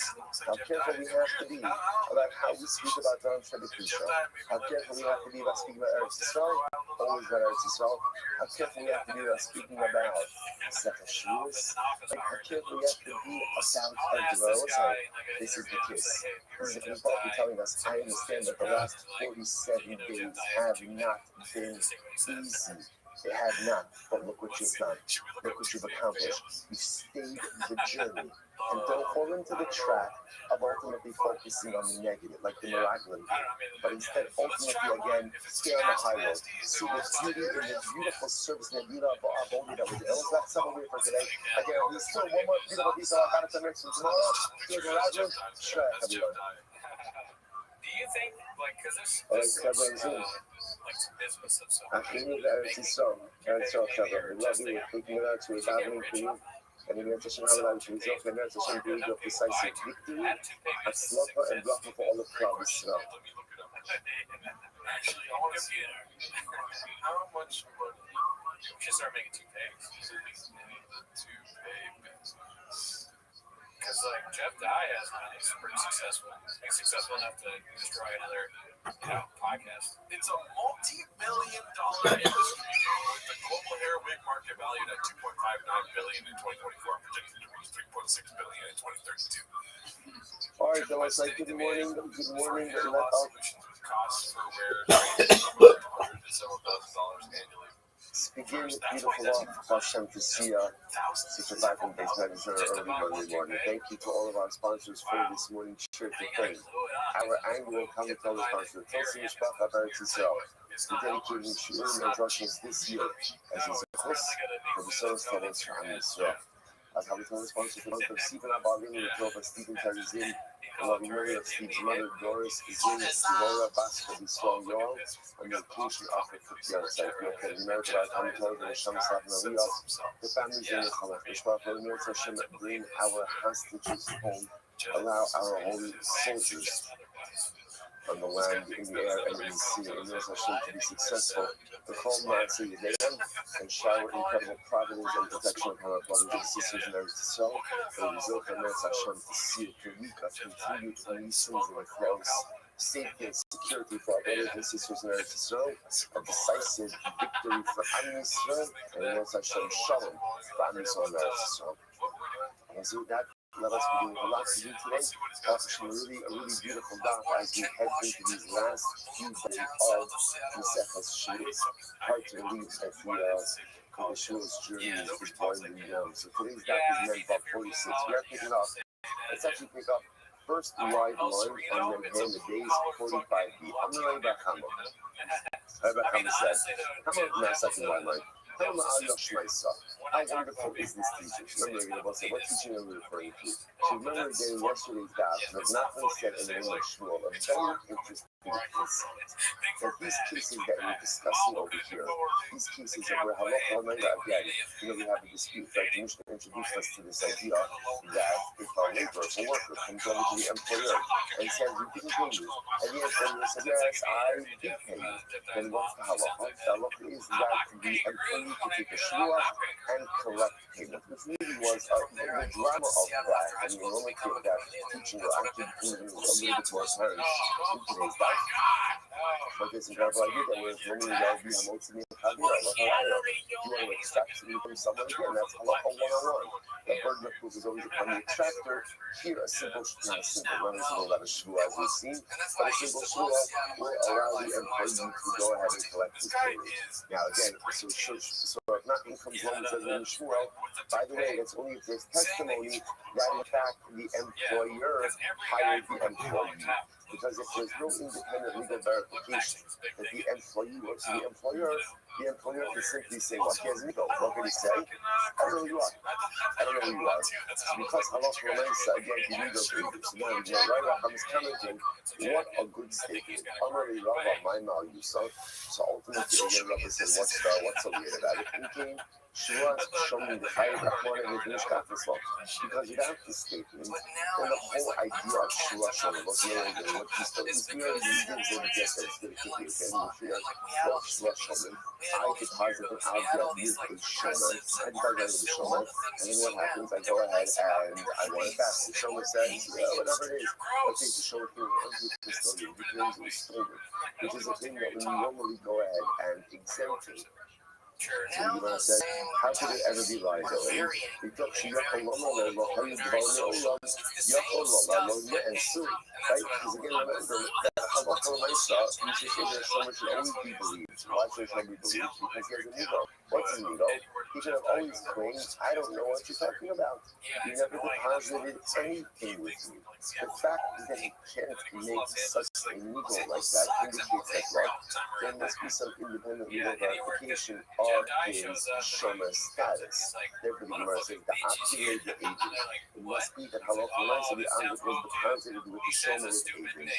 [SPEAKER 5] how careful we have to be about how we speak about Dvarim Shebekisha, how careful we have to be about speaking about Eretz Yisrael, always about Eretz Yisrael, how careful we have to be about speaking about Sefer Shavuos, and how careful we have to be about Edros. This is the kiss. This is the Bible telling us, I understand that the last 47 days have not been easy. They have not, but look what you've done. Look what you've accomplished. You've stayed the journey. And don't fall into the trap of ultimately focusing on the negative, like the Meraglim did. But instead, ultimately, again, stay on the high road. See the beauty in the beautiful service and the beauty of our body that we did. And that's some of it for today. Again, there's still one more beautiful piece of our from tomorrow. Here's Meraglim. Sure, everyone.
[SPEAKER 1] Do you think Like, because there's business and stuff.
[SPEAKER 5] Achinu Eretz Yisrael, Eretz Yisrael Shabbat. We love you. We're taking it out to a davening for you. And in Eretz Hashem, Hallelujah, to resolve the Eretz Hashem, to resolve decisive victory, Hatzlacha and Bracha for all of Klal Yisrael.
[SPEAKER 1] Actually, I want to see how much money we should start making toupees. Because like Jeff Dye has one, he's pretty successful. He's successful enough to destroy another, podcast. It's a multi-billion-dollar industry with the global hair wig market valued at $2.59 billion in 2024, projected to reach $3.6 billion in 2032.
[SPEAKER 5] All right, so it's like good morning.
[SPEAKER 1] Hair loss solutions with costs for wearers ranging from $100 to several $1,000s annually.
[SPEAKER 5] Begin beautiful off Hashem to see such a vibrant basement early Monday morning. Thank you to all of our sponsors for this morning's shirt to fame. Our annual commentary sponsor, Tulsi Mishpacha Eretz Yisrael, is dedicating Shurim and Drushas this year as a zechus for the Soros Talents for Am Yisrael. As commentary sponsor for the month of Stephen Abalin, the 12 of Stephen Tarizim, the loving memory of Steve's mother, Doris Zin, Zivora Baska, Yisrael Yoel, and the occasion offered for the outside. We have the merit of our commentary, the Hashem Slav Mariah, the families in the Chalach, Mishpach, the Merit Hashem, bring our hostages home, allow our holy soldiers on the land, in the air, and in the sea, and Merit Hashem to be successful, the call Nancy Yedeim, and shower incredible providence and protection upon our brothers and sisters in Eretz Yisrael, and result in Merit Hashem to see a week of continued releases and flows, safety and security for our brothers and sisters in Eretz Yisrael, a decisive victory for Am Yisrael, and Merit Hashem Shalom for Am Yisrael and Eretz Yisrael. And so with that, let us begin with a lot to do today. A really beautiful dot as we head into these last few days of Maseches Shmos. Hard to believe that the Shmos journey is winding down. So today's dot is Memvav 46. We are picking up. Let's actually pick up first wide line on the days 45b. I'm going to back Hamo. Hamo says, Hamo now second wide line. How wonderful is this teaching? Remember, what teaching are we referring to? So remember again yesterday's daf, but nothing said in the English Shmuel, a very interesting insight. That these cases that we're discussing over here, these cases of where halacha again, we have a dispute, right? The Mishnah introduced us to this idea that if a laborer, a worker, comes over to the employer and says, we didn't pay you, and the employer says, yes, I did pay you, then what's the halacha? The halacha is that the employee to take a shua and collect payment, which really was the drama of that, and the enormity of that teaching will actually become a little bit more apparent in today's life. But this incredible idea that we're normally allowed to be Hamotzi and Chavira, you want to extract something from someone again, that's halacha 101. The burden of proof is always upon the extractor. Here, a simple, not a simple, not a lot of shua as we've seen, but a simple shua will allow the employee to go ahead and collect his payment. Now again, so if nothing comes along and says in Shmuel, by the way, that's only if there's testimony that in fact the employer hired the employee. Because if there's no independent legal verification that the employee works for the employer can simply say, well, here's me go. What can he say? I don't know who you are. I don't know who you are. Because halacha remains again the legal basis. Now, right Racham is commenting, what a good statement. Amari Rava, my value. So ultimately, again, Rava said, what's so weird about it? Thinking, Shua showing the higher Rahman and the Mishkat as well. Because without this statement, then the whole idea of Shua showing was no what he's doing reasons and just as the kidney can what Shua showing. I deposit an object with a shaman. I deposit it with a shaman. And then what happens? I go ahead and I want it back. The shaman says, whatever it is, let's take the shaman through the custodian. He claims it was stolen, which is a thing that we normally go ahead and exempt it. So you want to say, how could it ever be liability? Because she and sue, right? Because again, remember that halacha l'maisa, you should say that someone should always be believed. Why should someone be believed? Because he has an ego. What's his needle? He could have always claimed, I don't know what you're talking about. You never deposited anything with me. The fact that he can't make such a needle like that indicates that what? There must be some independent legal verification of his shomer status. Therefore, the Gemara says the activated the agent. It must be that halacha so the object was deposited with the shomer agent.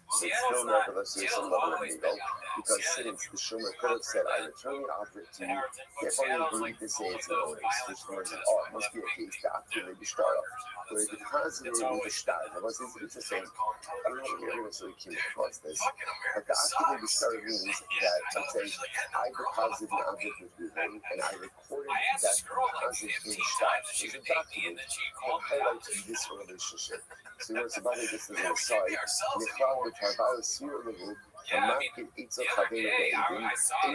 [SPEAKER 5] But still, nevertheless, there's some level of legal, because since the shomer could have said, I return the object to you, therefore you agreed to say it's an onus, which means that, oh, it must be a case to activate the star, where it deposited with the star. Now, it's interesting, I don't know if you're necessarily came across this, but the activate the star means that, I'm saying, I deposited an object with you, and I recorded that deposit in star. There's a document that highlights this relationship. So, you know, it's about it just as an aside. Carvalho Sirologo, a market it's a Havana Baby,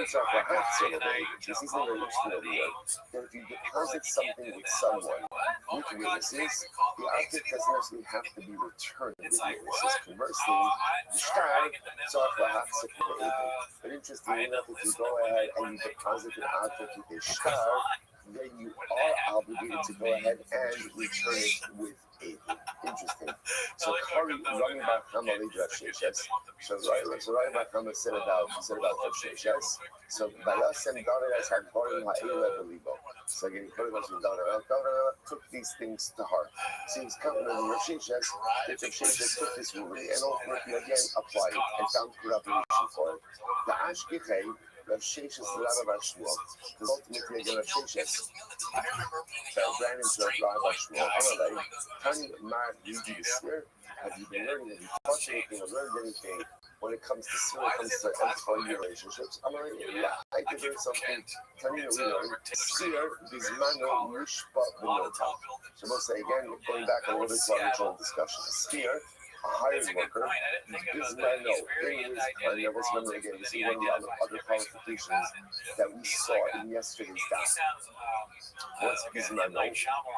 [SPEAKER 5] it's a Rahatsolo Baby. This is very interesting idea. That if you deposit something with someone, with witnesses, the object doesn't necessarily have to be returned with witnesses. Conversely, the star, it's a Rahatsolo Baby. But interestingly enough, if you go ahead and you deposit an object with a star, then you are obligated to go ahead and return it with a interesting. So Kari Rami Bakama Lidrasheshes. So Rami Bakama said about Drasheshes. So Balasem Danaras had Korim Ha'ila Belibo. So again, Korim Dana took these things to heart. So he was coming on Drasheshes, the Drasheshes took this ruling and ultimately again applied it and found corroboration for it. The Ashkechei Rav Sheshes Rabbi Shmuel, because ultimately again Rav Sheshes ran into Rabbi Shmuel. Amalei, Tani Mar Yidi Yisir, have you been learning? Have you taught anything or learned anything when it comes to when it comes to employee relationships? Amalei, yeah, I did learn something. Tani we learned Sir Bismano Mishpa B'Nota. So we'll say again, going back a little bit to our original discussion. Sir, a hired worker, Bismano, in his time, now let's remember again, this is one of the other qualifications that we saw in yesterday's daf. What's Bismano?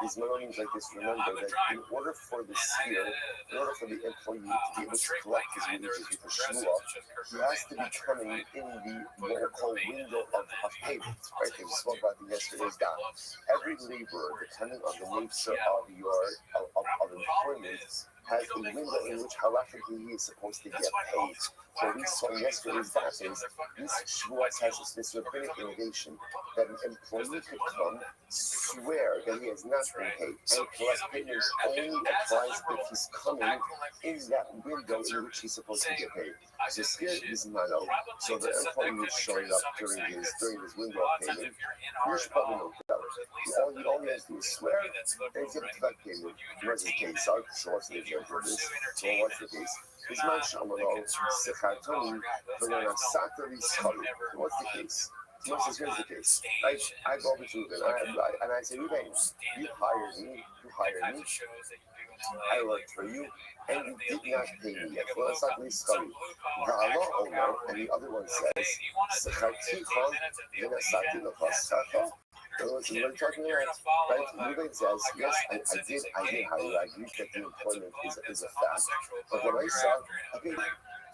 [SPEAKER 5] Bismano means like this. Remember that in order for the sphere, in order for the employee to be able to collect his wages with a shmua, he has to be coming in the what we call window of payment. Right? We spoke about in yesterday's daf. Every laborer, depending on the nature of your of employment, has a window in which halachically he is supposed to get paid. So we saw in yesterday's daf is this shvuas has this rabbinic innovation that an employee could come, swear that he has not been paid, and collect payment only applies if he's coming in that window in which he's supposed to get paid. So here is Mano. So the employee is showing up during his window of payment. Here's probably no doubt. All he has to do is swear and he's going to collect payment. What's the case? So what's the example of this? So what's the case? His man Shamano, Sechatoni, what's the case? So here's the case. I go over to Ruben and I say, Ruben, you hired me. I worked for you, and you did not pay me yet. Well, that's not really scary. The Allah owner, and the other one says, Sechatiko, Venasati Lochasacha. In other words, what are you talking about? Right? Ruben says, yes, I did hire you. I agree that the employment is a fact. But then I saw, okay,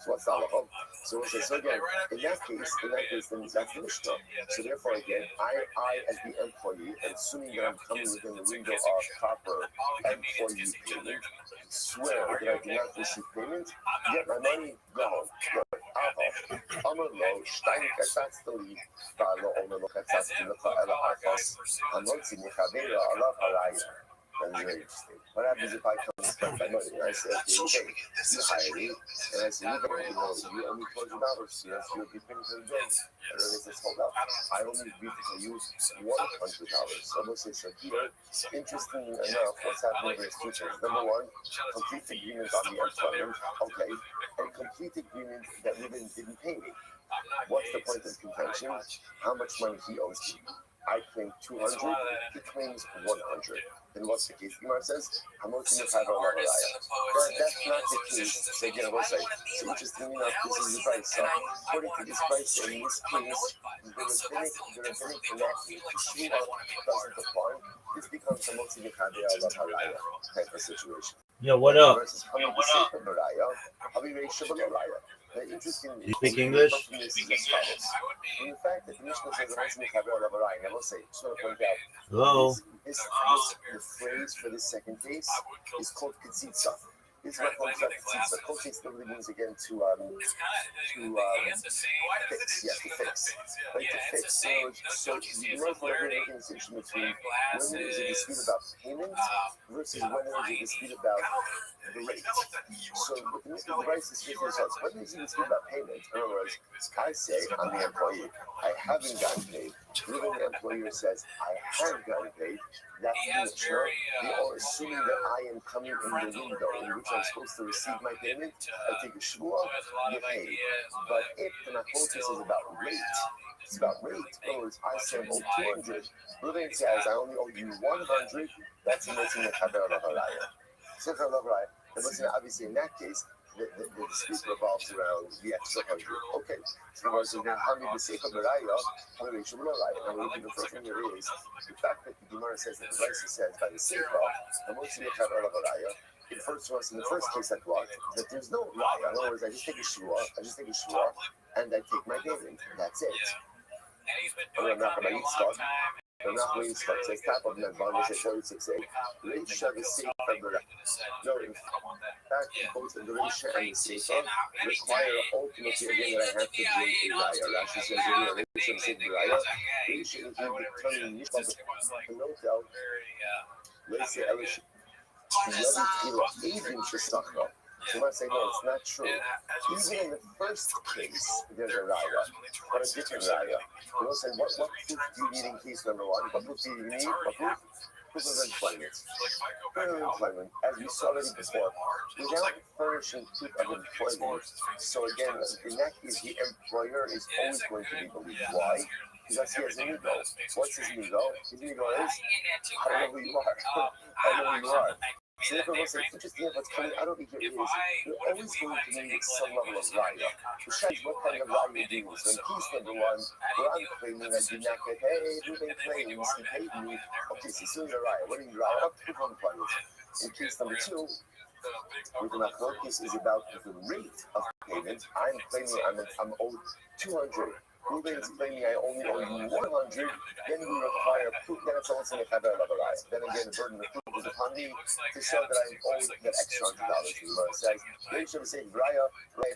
[SPEAKER 5] so what's Allah? So again, in that case, then that's the Mishnah. So therefore, again, I as the employee, assuming that I'm coming within the window of proper employee payment, swear that I do not receive payment, get my money, go home. That's very interesting. What happens if I come and spend my money? I say, okay, you hire me, and I say, you owe me $20, so you'll be paying for the day. And then they say, hold up, I only agreed to use $100. So we'll say, so here, interestingly enough, what's happening is two things. Number one, complete agreement on the employment, okay, and complete agreement that Ruben didn't pay me. What's the point of contention? How much money he owes me? I claim 200, he claims 100. Then what's the case? Gemara says, that's not the case. So again, I will say, so interestingly enough, this is the price. So according to this price, in this case, the rabbinic enactment, the Shua doesn't apply. This becomes a multi-mechabea Allah Haraya type of situation.
[SPEAKER 1] Yo, what up?
[SPEAKER 5] Versus coming to Sefer Baraya, I'll be very sure Baraya. The interesting
[SPEAKER 3] You speak English?
[SPEAKER 5] from this is as follows. From the fact that the Mishnah says, I will say, just want to point out,
[SPEAKER 3] Hello?
[SPEAKER 5] the phrase for this second case is called Katzitza. This is what Katzitza. Katzitza literally means again to fix. Yes, to fix. Right, to fix. So you know what we're making a distinction between when there is a dispute about payment versus when there is a dispute about the rate. So with the device is different results. When there is a dispute about payment, in other words, I say I'm the employee, I haven't gotten paid. Even the employer says I have gotten paid. That's the Mishnah. We are assuming that I am coming in the window in which I'm supposed to receive my payment. I take a shvuah, get paid. But if the Nachotis is about rate, it's about rate. In other words, I say I owe 200. Ruben says I only owe you 100. That's the missing the Chaber of Haraya. So for Haraya, the missing obviously in that case, the dispute revolves around the extra 100. Okay, so now how many mistake of Haraya? How many should Haraya? Now the first thing here is the fact that the Gemara says that the Raisa says by the Sefer, the missing the Chaber of Haraya. It refers to us in the first case that what? That there's no raya. In other words, I just take a shvuah, and I take my payment. That's it. I'm not going to start. I'm not going to start. It says top of the bond, it says 36a. Reisha the Sefer. No, in fact, both the Reisha and the Sefer require ultimately again that I have to bring a raya. Rashi says Reisha the Sefer raya. Reisha is determining Nishma the note out. Let's say Elish. Even Shistachra. You might say, no, it's not true. Even in the first case, there's a raya, but a different raya. You know, say, what proof do you need in case number one? What proof do you need? What proof? Proof of employment. Proof of employment, as we saw already before, without furnishing proof of employment. So again, in that case, the employer is always going to be believed. Why? Because he has an ego. What's his ego? His ego is, I don't know who you are. I don't know who you are. So therefore, what's interesting what's coming out over here is you're always going to need some level of raya. Besides, what kind of raya do you use? So in case number one, where I'm claiming I did not get paid, Ruben claims he paid me. Okay, so soon the raya. What do you raya? Up to one point. In case number two, with the Machlokes is about the rate of payment. I'm claiming I'm owed 200. Ruben is claiming I only owe you 100. Then we require proof. Then it's also a chaber of a raya. Then again, the burden of proof is upon me to show that I'm owed that extra $100. The says, they should say raya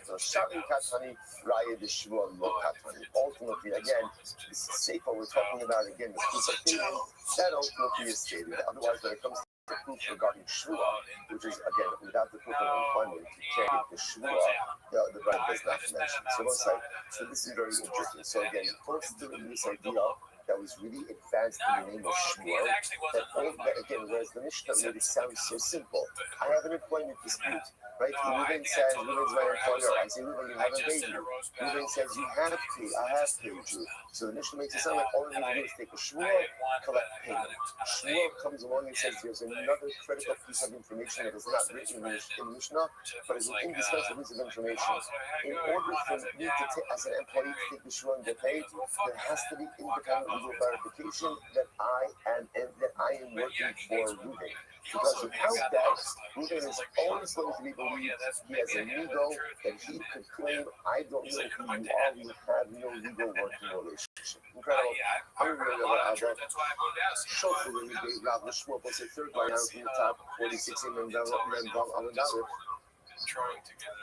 [SPEAKER 5] for shari katani, raya the shvuah lo katani. Ultimately, again, this is safer. We're talking about again the proof of payment. That ultimately is stated. Otherwise, when it comes to the proof regarding shvuah, which is again without the proof of employment, you can't get the shvuah. The Bible does not mention. So this is very interesting. So again, close to this idea that was really advanced in the name of shvuah. That again, whereas the Mishnah really sounds so simple. I have an employment dispute. Right? Ruben says, Ruben's my employer. I say, Ruben, you haven't paid me. Ruben says, you have paid. I have paid you. So the Mishnah makes it sound like all you need to do is take a shvuah, collect payment. Shvuah comes along and says there's another critical piece of information that is not written in the Mishnah, but is an indispensable piece of information. In order for me to take, as an employee, to take the shvuah and get paid, there has to be independent legal verification that I am working for Ruben. Because without that, Ruben is always going to be believed he has an ego that he could claim, I don't know who you are, we have no legal working relationship. Incredible. I'm going to Shofar when you gave Rav Lishmuel, was the third line out from the top, 46 and then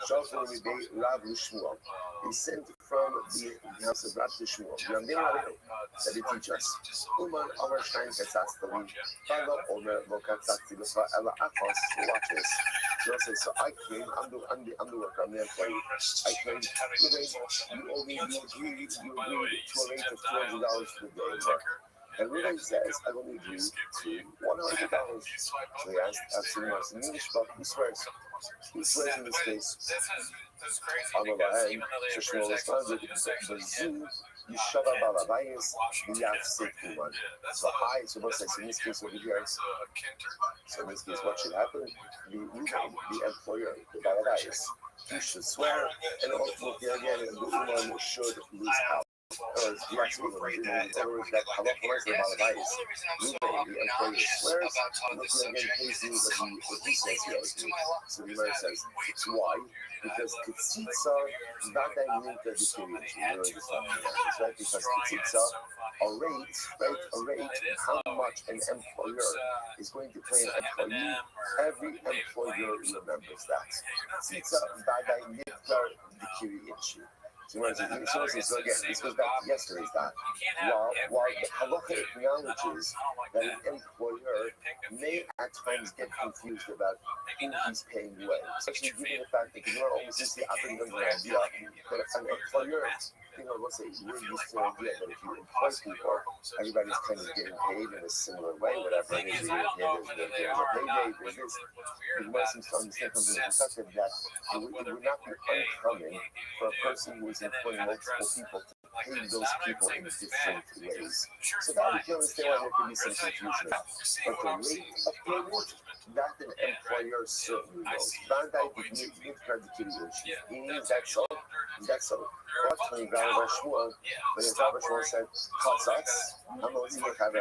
[SPEAKER 5] Shofar when you gave Rav Lishmuel. He sent from the house of Rav Lishmuel. That they teach us. Uman Amar Stein Katzastali, Fala Omer Vokatzasti, Ella Akos, watch this. So I claim, I'm the worker, I'm the employee. I claim, you owe me, you agreed to a rate of $200 for the day. And Ruben says, I will need you to $100. So he asked Absalom in English, but who swears? Who swears in this case? Amalahem, Shishmo responded, Bazu, Yishava Balabayas, Yafsik Uman. So what's this in this case over here? So in this case, what should happen? The employer, the Balabayas, he should swear, and ultimately again, the Uman should lose power. that halacha is the balabais. Ruben, the employer swears, and the king again pays you what he says he owes you. So the Gemara says, why? Because Ketzitza, not that linked to the period. Right? Because Ketzitza, a rate, how much an employer is going to pay an employee, every employer remembers that. Ketzitza, not that linked to the period issue. So again, this goes back to yesterday's that while the halacha acknowledges that an employer may at times get confused about who he's paying when, especially given the fact that you always just the operating under the idea that an employer, let's say we're used to the idea that if you employ people, everybody's kind of getting paid in a similar way, whatever it is, there's a payday, there's this. The Gemara seems to understand from the perspective that it would not be uncommon for a person who is employing multiple people to pay those people in different ways. So that we can understand why there could be some confusion. But the rate of payment, that an employer certainly knows. Bandai did not credit to the issue. Is that so? That's so. But when Rabbi Shmuel said, Chatzatz, I'm going to see if I have a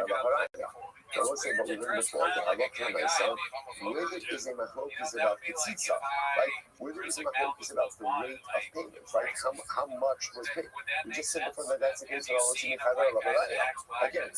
[SPEAKER 5] I will say, but we learned before that I looked at myself, where there is a machlokes about Ketzitza, right? Where there is a machlokes about the rate of payment, right? How much was paid? We just said before that that's the case of all the again,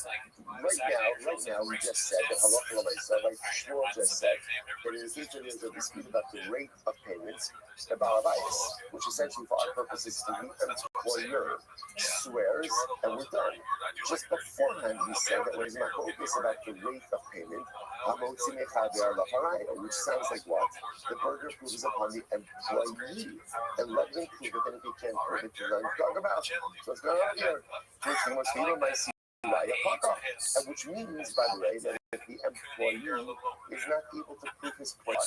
[SPEAKER 5] right now, we just said that halacha l'maisa, like Shmuel just said, that in the future there's a dispute about the rate of payments, the balabais, which essentially for our purposes is the employer swears and we're done. Just beforehand, we said that when machlokes about the rate of payment, which sounds like what? The burden of proof is upon the employee, and let them prove it, and if you can't prove it, you're going to talk about. So it's going on here. Which means, by the way, that if the employee is not able to prove his point,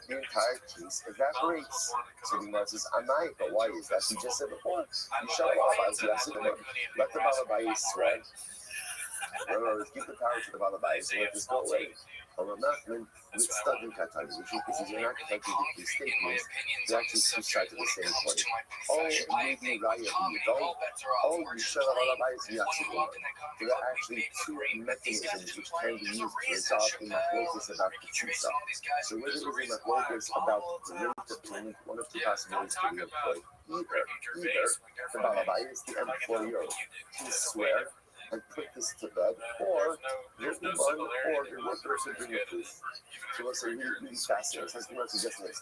[SPEAKER 5] the entire case evaporates. So the Gemara says, "Amai," but why is that? He just said before, you shall let the balabais swear. Let's give the power to the balabais and let this go away. Or Nachman, with studying Katani, which is you're not contradicting statements, they're actually two sides of the same coin. Oh, maybe Raya, you don't. Oh, you shall have balabais, you actually don't. There are actually two mechanisms which can be used to resolve in machlokes about the Ketzitza. So whether it is in machlokes about the rate of payment, one of two possibilities to be employed. Either the balabais, the employer, can swear and put this to bed, or there's the one, or the worker should bring a proof. So let's say really fascinating. So let's suggest this.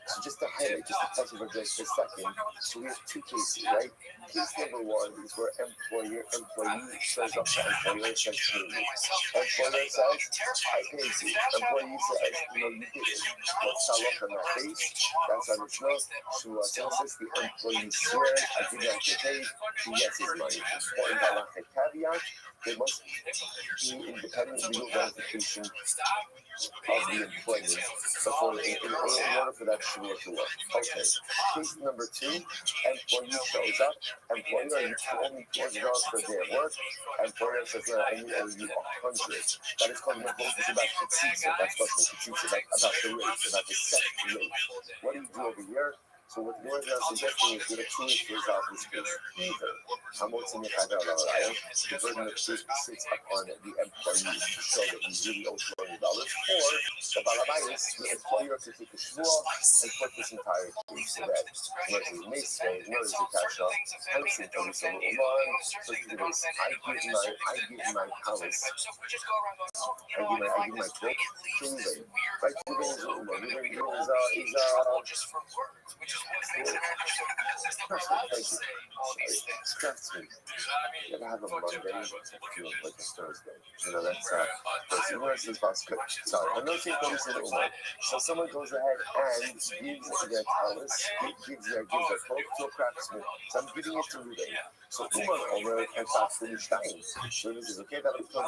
[SPEAKER 5] So just to highlight, just to touch over just a second. So we have two cases, right? Case number one is where employee shows up to employer says, pay me. Employer says, I paid you. Employee says, no, you didn't. What's halacha on that case? That's how it's known. Shua says the employee swears, I did not get paid. He gets his money. Important halacha caveat, there must be independent legal verification of the employment before in order for that shua to work. Okay. Case number two, employee shows up, employer only $200 per day of work, employer says, no, I only owe you 100. That is called machlokes about Ketzitza. That's what Ketzitza about the rate, about the set rate. What do you do over here? So what the Lord is suggesting is that a two is to resolve this case. Either the burden of proof sits upon the employee to show that he really owes $200, or the balabais, the employer, to take a shua and put this entire case to bed. Where he may say, where is the cash out? I'm saying to this a little long. So to this, I give my house. I give my book to Ruben. Right? Ruben is a woman. Ruben is stress me. You ever have a Monday that feels like a Thursday? That's sorry, I'm not saying police in the woman. So someone goes ahead and gives their talents, gives their cloak to a craftsman. So I'm giving it to Ruben. So Uman over and talks to the Stein. So this is okay, that was $20.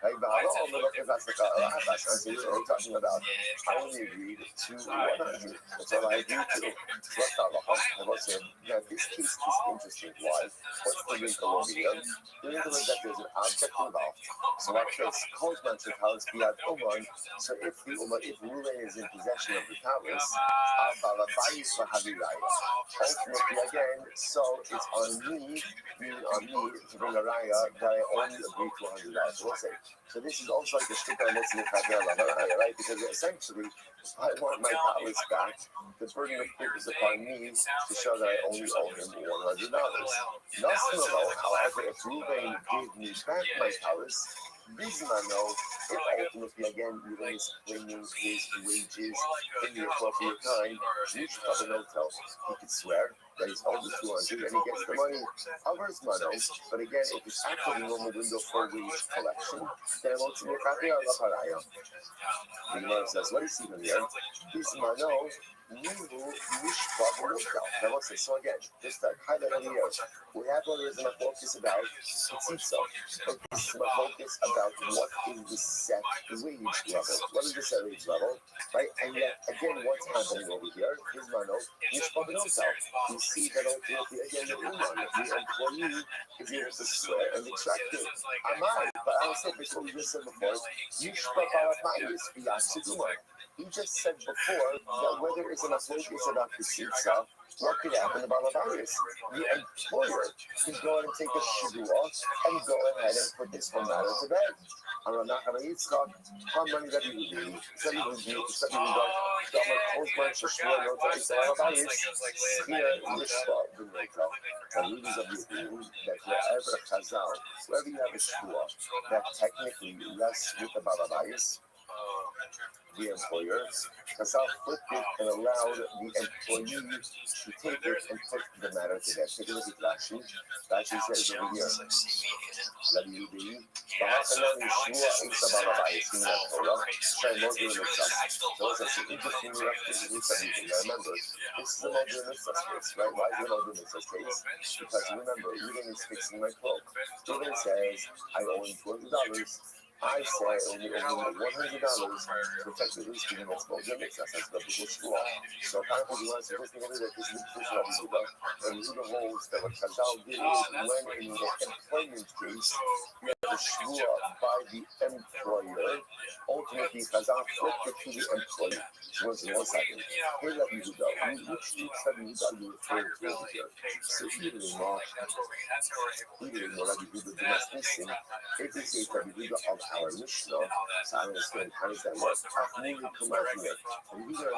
[SPEAKER 5] Right? But I don't know if that's like a last answer. We're talking about I only agreed to 100. That's all I agreed to. What's that? I was saying that this case is interesting. Why? What's the wrinkle over here? The wrinkle is that there's an object involved. So watch this. Kozman Shekhalis Biad Uman. So if Ruben is in possession of the powers, Abalabayis Vahaviraya. Ultimately, again, so it's on me, meaning on me, to bring a raya that I only agree to $100. We'll say. So this is also like a shtickah listening to right? Because essentially, if I want my powers back, the burden of proof is upon me to show that I only owe him $100. Nothing alone, however, if Ruben gave me back my powers, Bismano, if ultimately again Ruben is claiming his wages in the appropriate time, each other no tell. He could swear that he's owed the 200 and he gets the money over his money. But again, if it's after the normal window for wage collection, then ultimately the Gemara says, what is even here? Bismano, Nivu, Mishpa, Now what's this? So again, just to highlight over here, we have what is a focus about Tzitza. But this is a focus about what is the set wage level. What is the set wage level? Right? And yet, again, what's happening over here? Bismano, Mishpa, you see that ultimately, again, the employee is able to swear and extract it. Amai, but I said this what we just said before, Mishpa, he just said before that whether it's an focus about the Tzitza, what could happen about a virus? The employer can go ahead and take a shidduah and go ahead and put this whole matter to bed. I'm not going to eat stock. How many that you would be? So you would be, so you would go, I'm a close bunch of shua, no to eat all about it. Here, Mishpa, the Nota, the leaders of the opinion that wherever a chazal, wherever you have a shua that technically rests with the balabayas, the employer, Chazal flipped it and allowed the employee to take it and put the matter to bed. Take a look at Rashi. Rashi says over here, Labiyudi, Bahasanan Yeshua Isa Balabayas in that Torah, Shai Modu Mitzvah. So it's an interesting reference to something. Remember, this is a Modu Mitzvah case, right? Why is it a Modu Mitzvah case? Because remember, Ruben is fixing my cloak. Ruben says, I owe him $200. I say only $100 to protect the least giving us more limits. That's the people law. So apparently you want to put together that this is the position of Yehuda, and Yehuda holds that what Chazal did is when in the employment case, you have a shvua by the employer, ultimately Chazal flipped it to the employee. One second. Here that Yehuda, which study Yehuda you refer to over here? So even in law, that Yehuda do not listen, if they say that Yehuda of our Mishnah, so I understand how does that work? And Yehuda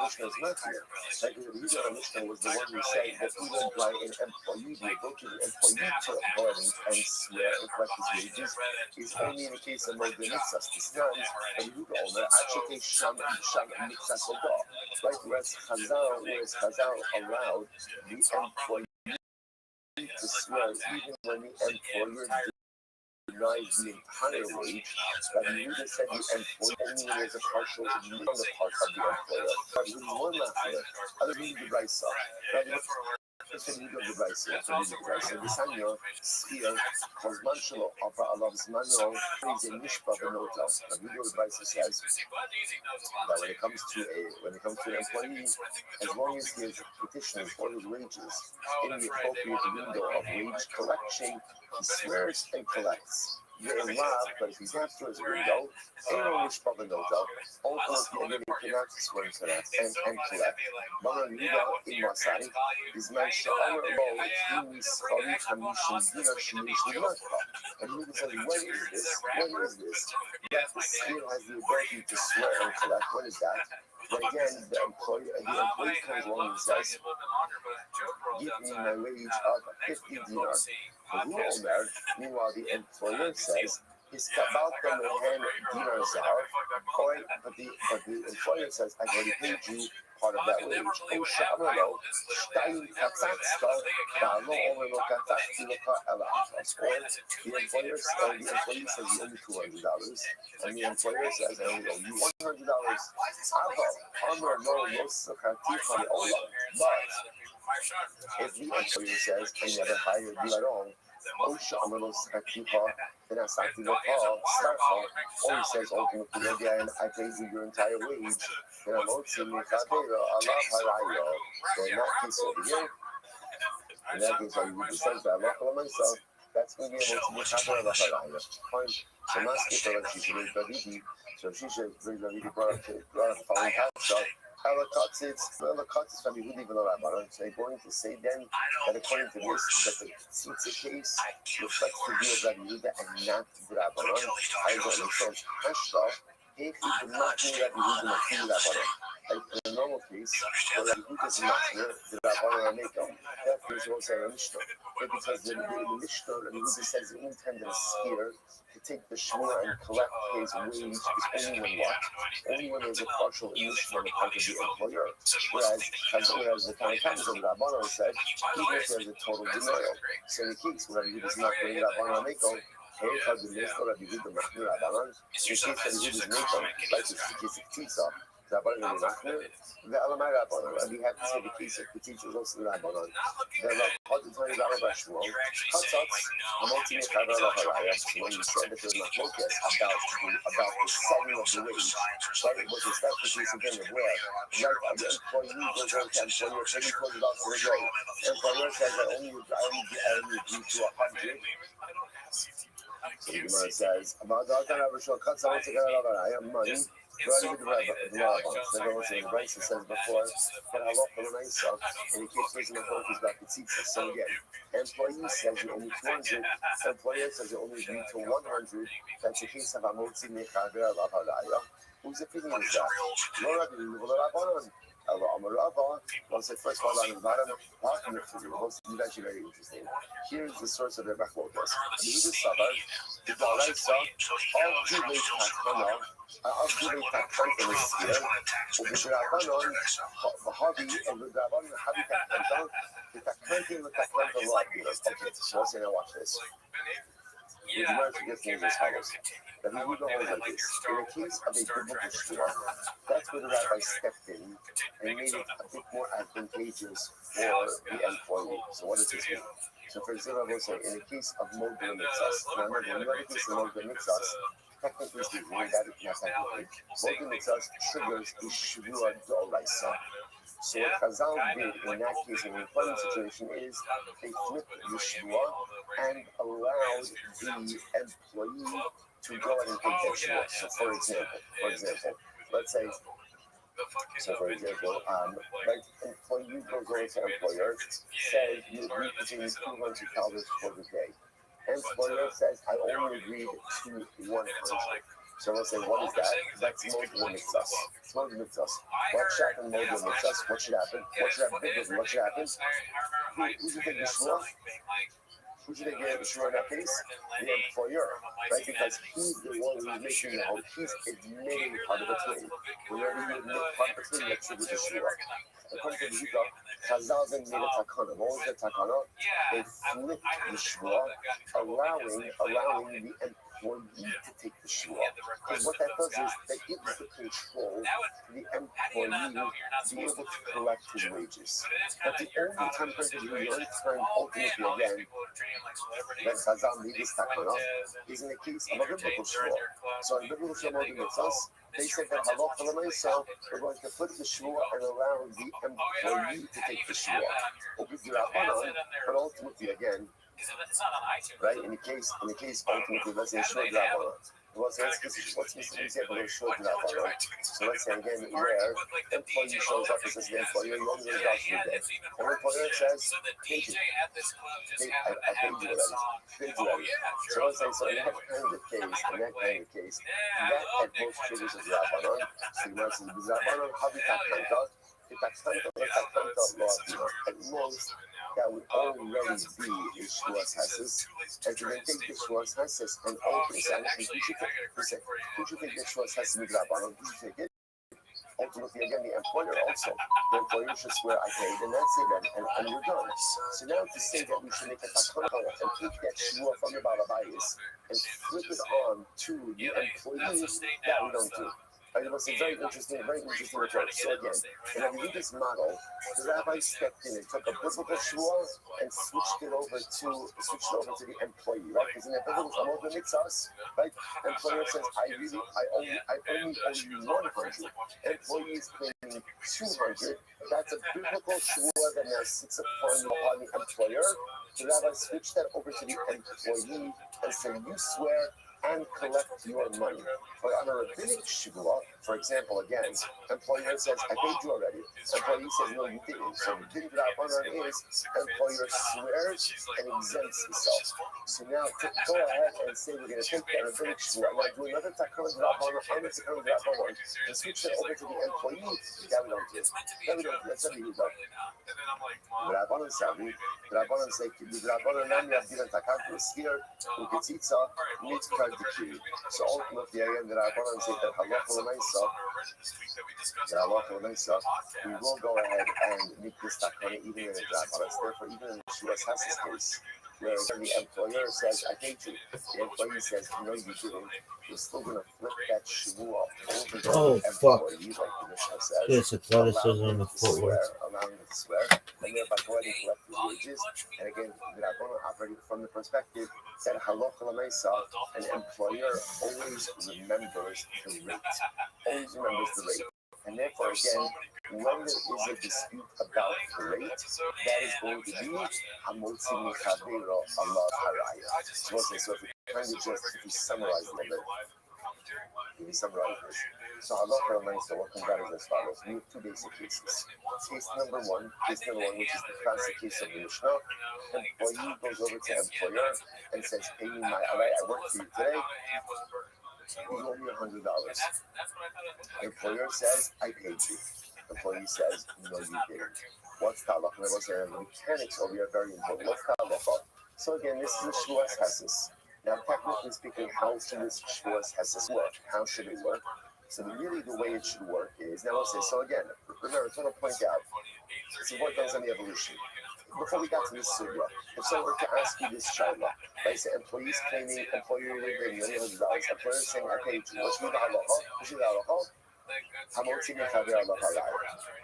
[SPEAKER 5] Mishnah is not here. Like Yehuda Mishnah was the one who said that even by an employee, you go to the employee to go and swear and collect his wages is only in the case of Moed Mitzvahs. This not, and Yehuda Omer actually takes Sham Mitzvah Sodah. Right, whereas Chazal allowed the employee to swear even when the employer denies the entire wage, that Yehuda said the employee only has a partial on the part of the employer. But with one last other than the Raisa, said Yehuda the Raisa, this annual sphere Kozman Shelo Alpha Alav Zmano is a Mishpa Benota. Yehuda the Raisa says that when it comes to an employee, as long as he is petitioning for his wages in the appropriate window of wage collection, he swears and collects. You're in love, but if he's after his window, ain't no Mishpa Benota. Ultimately, again, he cannot swear to that and collect. Mama Yehuda in Masai is mentioned on the road in Miskari Kamishim Dina Shemish Limatka. And Yehuda says, when is this? That the sphere has the ability to swear and collect. What is that? But again, the employee comes along and says, give me my wage of 50 dinars. Meanwhile, the employer says, his kabalta mehen dinar zar, but the employer says, I've already paid you part of that wage. Oh, Shamalo, Stein Katzatska, Dalo Omelo Katzatski Loka Ela Achas. Or the employee says you owe me $200, and the employer says I only owe you $100. Avo, Amr no Losakati Ola. But if the employer says I never hired you at all, or he says ultimately again, I paid you your entire wage, then I'm also in Allah halayo. So in that case over here, in that case I would say that Allah for myself, that's going to be able to be Allah halayo. Fine. So Maski for she should make Davidi, so she should bring Davidi brought up the following passage. Allah cuts it from the Yehudi V'Larabbanan. So they're going to say then that according to this, that the tzitza case reflects the view of Rabbi Yehuda and not the Rabbanan. I don't understand. Hashra, if you do not do Rabbi Yehuda, not the Rabbanan. Like in a normal case, where Rabbi Yehuda is not here, the Rabbanan are make them. That is also a Mishnah. Because the Mishnah, Rabbi Yehuda says the only time that a skier to take the shmur and collect his wage is only when what? Only when there's a partial emission on the part of the employer. Whereas the Tanakh of Rabbanan said, even if there's a total denial. So in the case where Rabbi Yehuda is not going Rabbanan Meko, in the case that Rabbi Yehuda is Meko, like the case of Tzitza, Rabbanan is not here. The Alamai Rabbanan, and we have to say the case of the teachers also the Rabbanan. They're like, how to tell you about Restream? I'm ultimately when you said that there's not focus about the setting of the wage, right? It was a special case again of where, like the employee goes on to employer, $30 for the day. Employer says I only agree to 100. So the Gemara says, about the other average cuts out together, I have money. Running with the rabbi, the Bryce says before, but Allah for the nice and he keeps raising the focus back to tzitza. So again, employee says you only 200, employer says you only agree to 100. That's the case of Amotzi Mechaber Allah Halaya. Whose opinion is that? No Rabbi, Allah Amarava. Once I first fall down the bottom, it's actually very interesting. Here's the source of their backloaders. The Sabar, the Dalaisa, all Jubilee Takana. I'll give it that time for this year. With the Rabbanon, the hobby, and the Rabbanon, the hobby Takanta, the Takanta, the Takanta law. Okay, so let's say I watch this. The Gemara gets me as follows. That we would know like this. In the case of a biblical shua, that's where the rabbi stepped in and made it a bit more advantageous for the employee. So what does this mean? So for example, I will say, in the case of Mogul Mitzvahs, now remember, when you have a case of Mogul Mitzvahs, technically speaking, that is not technically. Mogul Mitzvahs triggers the Shvua D'Oraisa. So what Chazal did in that case, in the employment situation, is they flipped the Shvua and allowed the employee to go ahead and take that Shvua. So for example, let's say, like employee goes over to employer, says you agree to pay me $200 for the day. Employer says I only agreed to 100. So let's say, what is that? That's Mogul Mitzvahs. It's Mogul Mitzvahs. What should happen in Mogul Mitzvahs? What should happen? What should happen? What should happen? Who should take the Shua? Who should take the Shua in that case? The employer, right? Because he's the one who's making the hope. He's admitting part of the claim. Whenever you admit part of the claim, that triggers the Shua. According to the Zika, Chazal then made a takana. What was the takana? They flipped the Shua, allowing the employee to take the Shua. Because what that does is that gives the control to the employee to be able to collect his wages. But the only time, ultimately again, that Chazal made this takana is in the case of a biblical Shua. So in biblical Shua, they said that halacha we're going to flip the Shua and allow the employee to take the Shua. But ultimately again, right? In the case, ultimately, let's say short Rabbanon. Well, so let's just example of short Rabbanon. So let's say again, where employee shows up and says the employer, you only get $1 a day. And the employer says, thank you. I paid you already. So let's say, so in that kind of case, that at most triggers is Rabbanon. So you might say, Rabbanon, habitat kanta. At most, that would already be a Shuas Hasis, and to then take the Shuas Hasis and open it, and who should take the Shuas Hasis with Rabbanon? Who should take it? Ultimately, again, the employer also. The employer should swear, I paid, and that's it, and you're done. So now to say that we should make a takana and take that Shua from the Balabais and flip it on to the employee, that we don't do. It was a very interesting approach. So again, in a religious model, the rabbi stepped in and took a biblical shvuah and switched it over to the employee, right? Because in the biblical shvuah limits us, right? Employer says, I only owe you 100. Employee is claiming 200. That's a biblical shvuah that now sits upon the employer. The rabbi switched that over to the employee and said, you swear and collect your money. But on a rabbinic shvuah, for example, again, employer says, I paid you already. Employee says, no, you didn't. So the din d'Rabbanan is employer swears and exempts himself. So now to go ahead and say we're going to take that rabbinic shvuah, now do another takana d'Rabbanan and a takana d'Rabbanan and switch that over to the employee, that we don't do. That's not illegal. The Rabbanan say, the Rabbanan nami abdinan takavtu skir uketzitza mitkar dikiri. So ultimately, again, the Rabbanan say that halacha l'maisa, we will go ahead and make this takana even in the Rabbanan. Therefore, even in the Shuvas Hasis case, where the employer says, I paid you, the employee says, no, you didn't, you're still going to flip that shvuah over to the employee, like the Mishnah says.
[SPEAKER 3] Yes, athleticism and footwork.
[SPEAKER 5] Allowing them to swear, and thereby go ahead and collect his wages. And again, the Rabbanan operating from the perspective that halacha l'maisa, an employer always remembers the rate. And therefore, again, when there is a dispute about the rate, that is going to be hamotzi michavero Allah haraya. So if we kind of if we summarize a little bit, so halacha l'maisa, what comes out is as follows. We have two basic cases. Case number one, which is the classic case of the Mishnah. Employee goes over to employer and says, pay me I worked for you today. You owe me $100. Employer says, I paid you. Employee says, no, you didn't. What's the halacha? The mechanics over here are very important. What's the halacha? So again, this is a shvuas hasis. Now, technically speaking, how should this shvuas hasis work? How should it work? So really the way it should work is, now let's say, so again, remember, I want to point out, it's important to understand the evolution. Before we got to this sugya, if someone were to ask you this shaila, right, say employees claiming employer didn't pay $100, employer saying I paid you, what's the halacha? Hamotzi mechaber Allah haraya.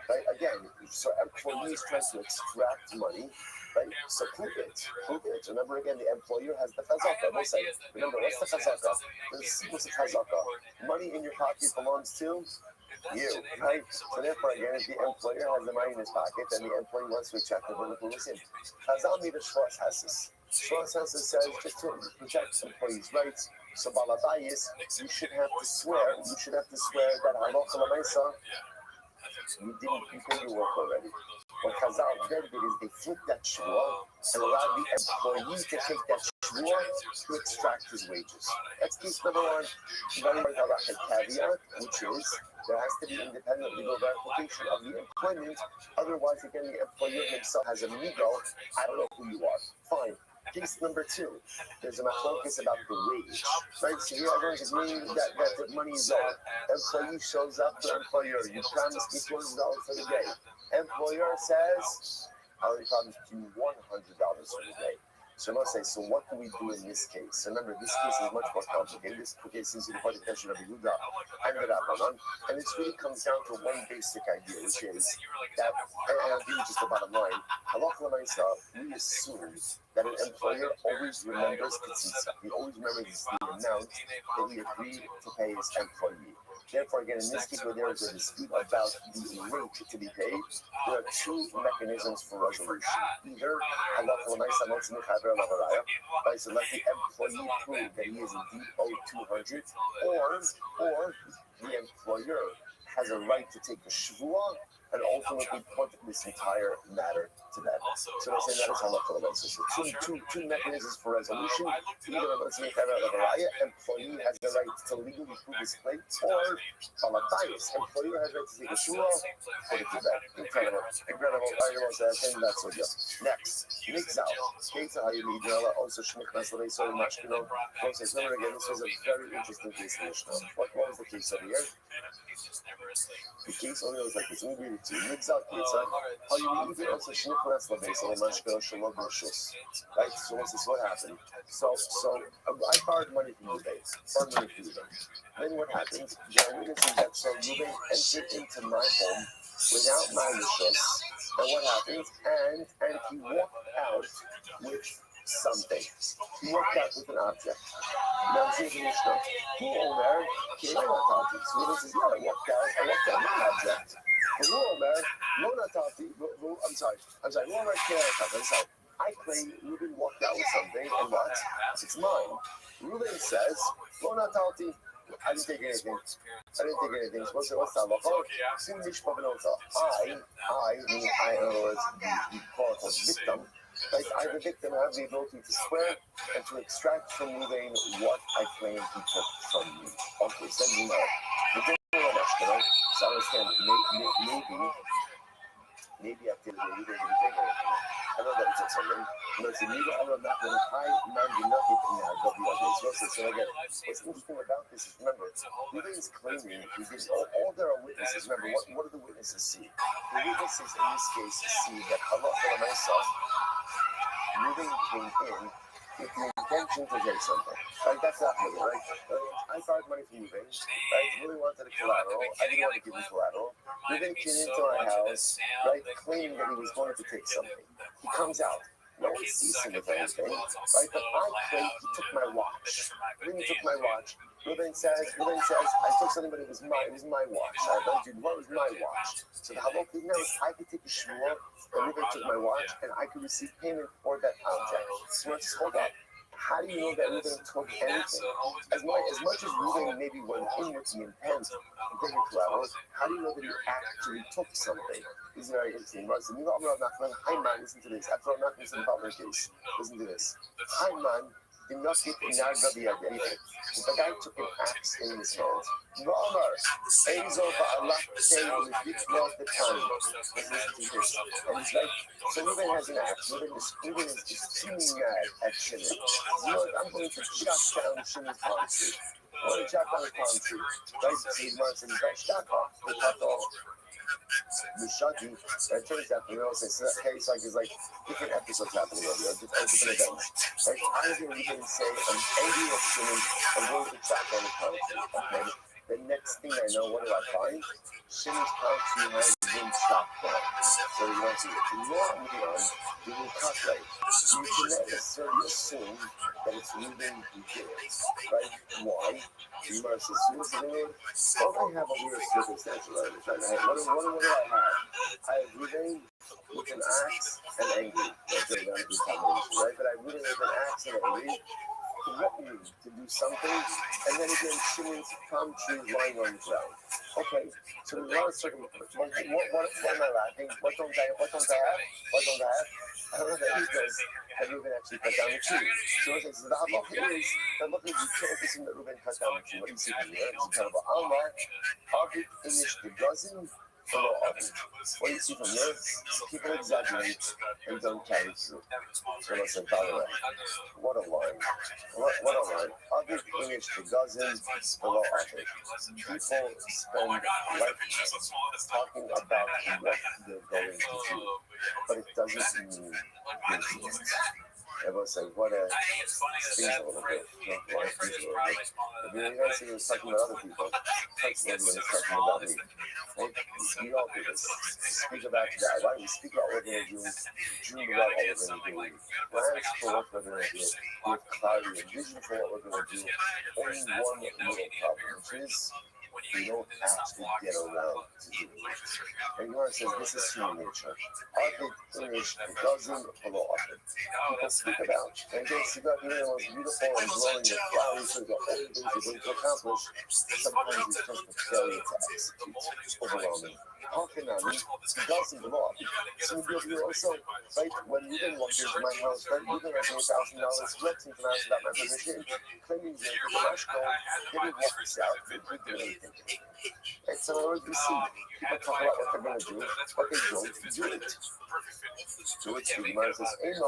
[SPEAKER 5] Right, again, so employees trying to extract money, right, so prove it. Remember again, the employer has the chazaka. We'll say, remember, what's the chazaka? What's the chazaka? Money in your pocket belongs to you, right? So therefore, again, if the employer has the money in his pocket, then the employee wants to extract the money from him. Chazal made a shvuas hasis. Shvuas hasis says just to protect employees' rights. So balabayis, you should have to swear that halacha l'maisa, you paid your work already. What Chazal then did is they flipped that shvuah and allowed the employee to take that shvuah to extract his wages. That's case number one. Very halachic caveat, which is there has to be independent legal verification of the employment. Otherwise, again, the employer himself has a migo. I don't know who you are. Fine. Case number two, there's a machlokes about the wage, right? So here everyone is meaning that the money is owed. Employee shows up to employer, you promised me $200 for the day. Employer says, I already promised you $100 for the day. So let's say, so what do we do in this case? Remember, this case is much more complicated. This case is the attention of Yehuda and the Rabbanan, and it really comes down to one basic idea, which is that, and I'll give you just the bottom line, halacha l'maisa, we assume that an employer always remembers ketzitza. He always remembers the amount that he agreed to pay his employee. Therefore, again, in this case where there is a dispute about the rate to be paid, there are two mechanisms for resolution. Either halacha l'maisa motzi mechaber Allah haraya, right? So let the employee prove that he is indeed owed 200, or the employer has a right to take a shvuah and ultimately put this entire matter to bed. So let's say that is halacha l'maisa. So two mechanisms for resolution. Either employee has the right to legally prove his claim, or balabayis, employer has the right to take a shvuah, put it to bed. Incredible. That's what you next. Mixal. Also shmichnas l'reisor mashkinon. Remember again, this was a very interesting case in Mishnah. What was the case over here? The case only was like this. Let me read it to you. Mixal kitzah. How you even also shmichnas Right? So what's this? What happened? So I borrowed money from Ruben. Then what happened? There are witnesses that so Ruben entered into my home without my rishus. And what happened? And he walked out with something. He walked out with an object. Now this is the Mishnah. Who Omer? So Ruben says, yeah, I walked out with an object. But who Omer? No Natati. I'm sorry. Who Omer? I'm sorry. I claim Ruben walked out with something, and what? It's mine. Ruben says, "Lo natati." I didn't take anything. What's that? Meaning I, in other words, the call it a victim. Like I, the victim, have the ability to swear and to extract from Ruben what I claim he took from me. Okay, so you know. The thing is, so I understand. Maybe after the Ruben didn't take anything. I know that he took something. But it's a new I'm not going to hide, man, do nothing in our WRDs. So again, what's interesting about this is, remember, Ruben is claiming, all there are witnesses. Remember, what do the witnesses see? The witnesses in this case see that Allah and myself, Ruben came in with the intention to take something. Right? That's not really, right? I borrowed money from Ruben, right? Ruben wanted a collateral. I didn't want to give him collateral. Ruben came into our house, right, claiming that he was going to take something. He comes out. No one sees him with anything, right? But I claim he took my watch. Ruben took my watch. Ruben says, I took something, but it was my watch. I don't do what was my watch. So the halakha now is I could take a shmur that Ruben took my watch, and I could receive payment for that object. So let's hold up. How do you know that Ruben took anything? As much as Ruben maybe went in with the intent to take a collateral, how do you know that he actually took something? This is very interesting. Listen to this. After I'm not going to the Butler case, listen to this. Hayman did not get in the guy took an axe in his hand. Ra'amar, Eizor ba'alach teilu lifnot the time. Listen to this. And he's like, so Ruben has an axe. Ruben is teaming mad at Shimon. You know what? I'm going to chop down Shimon's palm tree. I'm going to chop down the palm tree. Right? So he runs and he's like, stop off. They cut off. Mishagi, that turns out, so that case like is like different episodes happening over there, different events. Like I hear Ruben say, I'm angry at Shimon, I'm going to chop down the palm tree. Okay. The next thing I know, what do I find? Shimon's palm tree has been chopped down. So you want to normally you will calculate. You cannot necessarily assume that it's Ruben who did it, right? Why? Gemara says, don't I have a weird circumstance around this? What do I have? I have Ruben with an axe and angry. That's a very good combination, right? But I have Ruben with an axe and angry. Threatening to do something, and then again, Shimon's palm tree lying on the ground. Okay, so there's a lot of circumstances. What am I laughing? What don't I have? I don't know that he does. That Ruben actually cut down the tree. So what says the halacha is that look, you can't assume that Ruben cut down the tree. What do you see from here? It's kind of Alma, Arvid finished the dozen. What do you see from here? People exaggerate and don't carry through. So let's say, by the way, what a line. What a line. Arvid finished the dozen below Arvid. People spend lifetimes talking about what they're going to do, but it doesn't mean business. Everyone said, what a thing a little bit. But then you guys see was talking about other people. Everyone is talking about me. Right? We all do this. Speak about that. Why we speak about what we're going to do, dream about what we're going to do, plans for what we're going to do, with clarity and vision for what we're going to do. Only one little problem, which is we don't actually get around to do it. And Gemara says this is human nature. Arvid finished the dozen below Arvid. People speak about, and they speak about being the most beautiful and glowing the flowers of the only things you're going to accomplish. Sometimes it's just a failure to execute. It's overwhelming. Hakanami, the dozen below Arvid. Some of you also, right, when you didn't walk into my house, right, you didn't have $1,000 flexing to ask about my permission, claiming you're going to the Mashko, didn't walk this out, didn't do anything. And so in other words, we see People talk about what they're going to do, but they don't do it. Do it. The Gemara says, Ema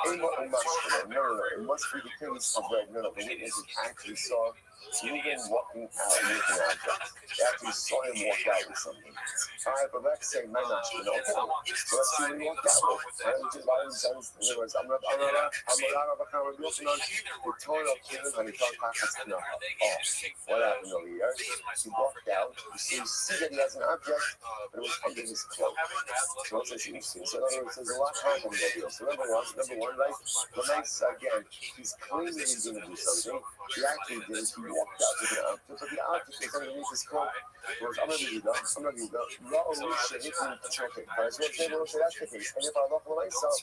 [SPEAKER 5] umashkala. No, it must be the case of where none of the witnesses actually saw Reuben walking out with an object. They actually saw him walk out with something. Alright, but let's say my mashkala. Okay, so let's see what he walked out with. In other words, I'm not of a conversation on the Torah of Kingdom and he thought Kachas Knafa. Oh, what happened over here? He walked out, you see that he has an object, but it was under his cloak. So it's interesting. So in other words, there's a lot happening over here. So number one, right? The nice, again, he's claiming he's going to do something. He actually did it. He walked out with an object, but the object was underneath his cloak. Whereas I'm going to do that. But I was going to say that's the case. And if I look at myself,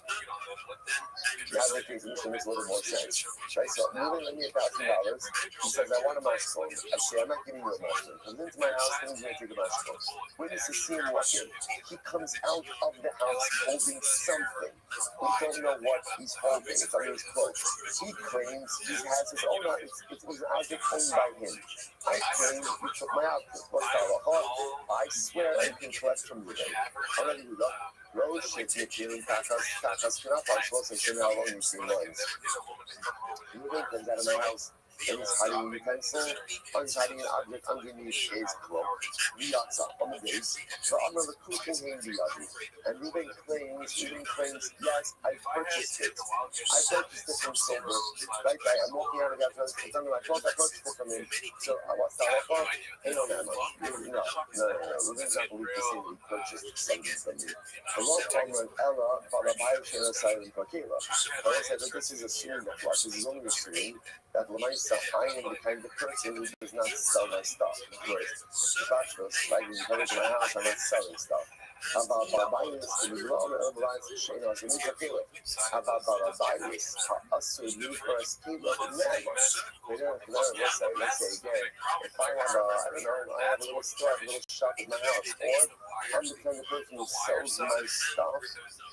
[SPEAKER 5] now the case makes a little more sense. Right? So moving lend me $1,000. He says, I want a microphone. I say, I'm not giving you a microphone. Comes into my house, and he's going to take a microphone. Witnesses see him walking. He comes out of the house holding something. We don't know what he's holding. It's under his clothes. He claims he has his own object. It was an object owned by him. I claim he took my object. I swear I can collect from you. I'm going to do that. Rose shit, you're killing Takas Knafa. I'm supposed to show you how long you've seen ones. Reuben comes out of my house. And he's hiding a utensil, or he's hiding an object underneath his cloak. V'yatza, on the days, so I'm going to cook him v'yadi. And Reuben claims, yes, I purchased it. I purchased it from silver. Right, I'm walking out of that house, I thought I purchased it from him. So what's that offer? Ain't no man. No. Reuben's not believed to say he purchased something from me. The law from Ella, but a buyer should have decided to Kakela. But I said that this is assuming that what this is only assuming that when I am the kind of person who does not sell my stuff. Bachelors, like when you come into my house, I'm not selling stuff. About Barbados, the law of Elbrides, Shayna, and Nikakela. About Barbados, us to leave for a ski of the man. We don't know, let's say again, if I have a little store, a little shop in my house, or I'm the kind of person who sells my stuff,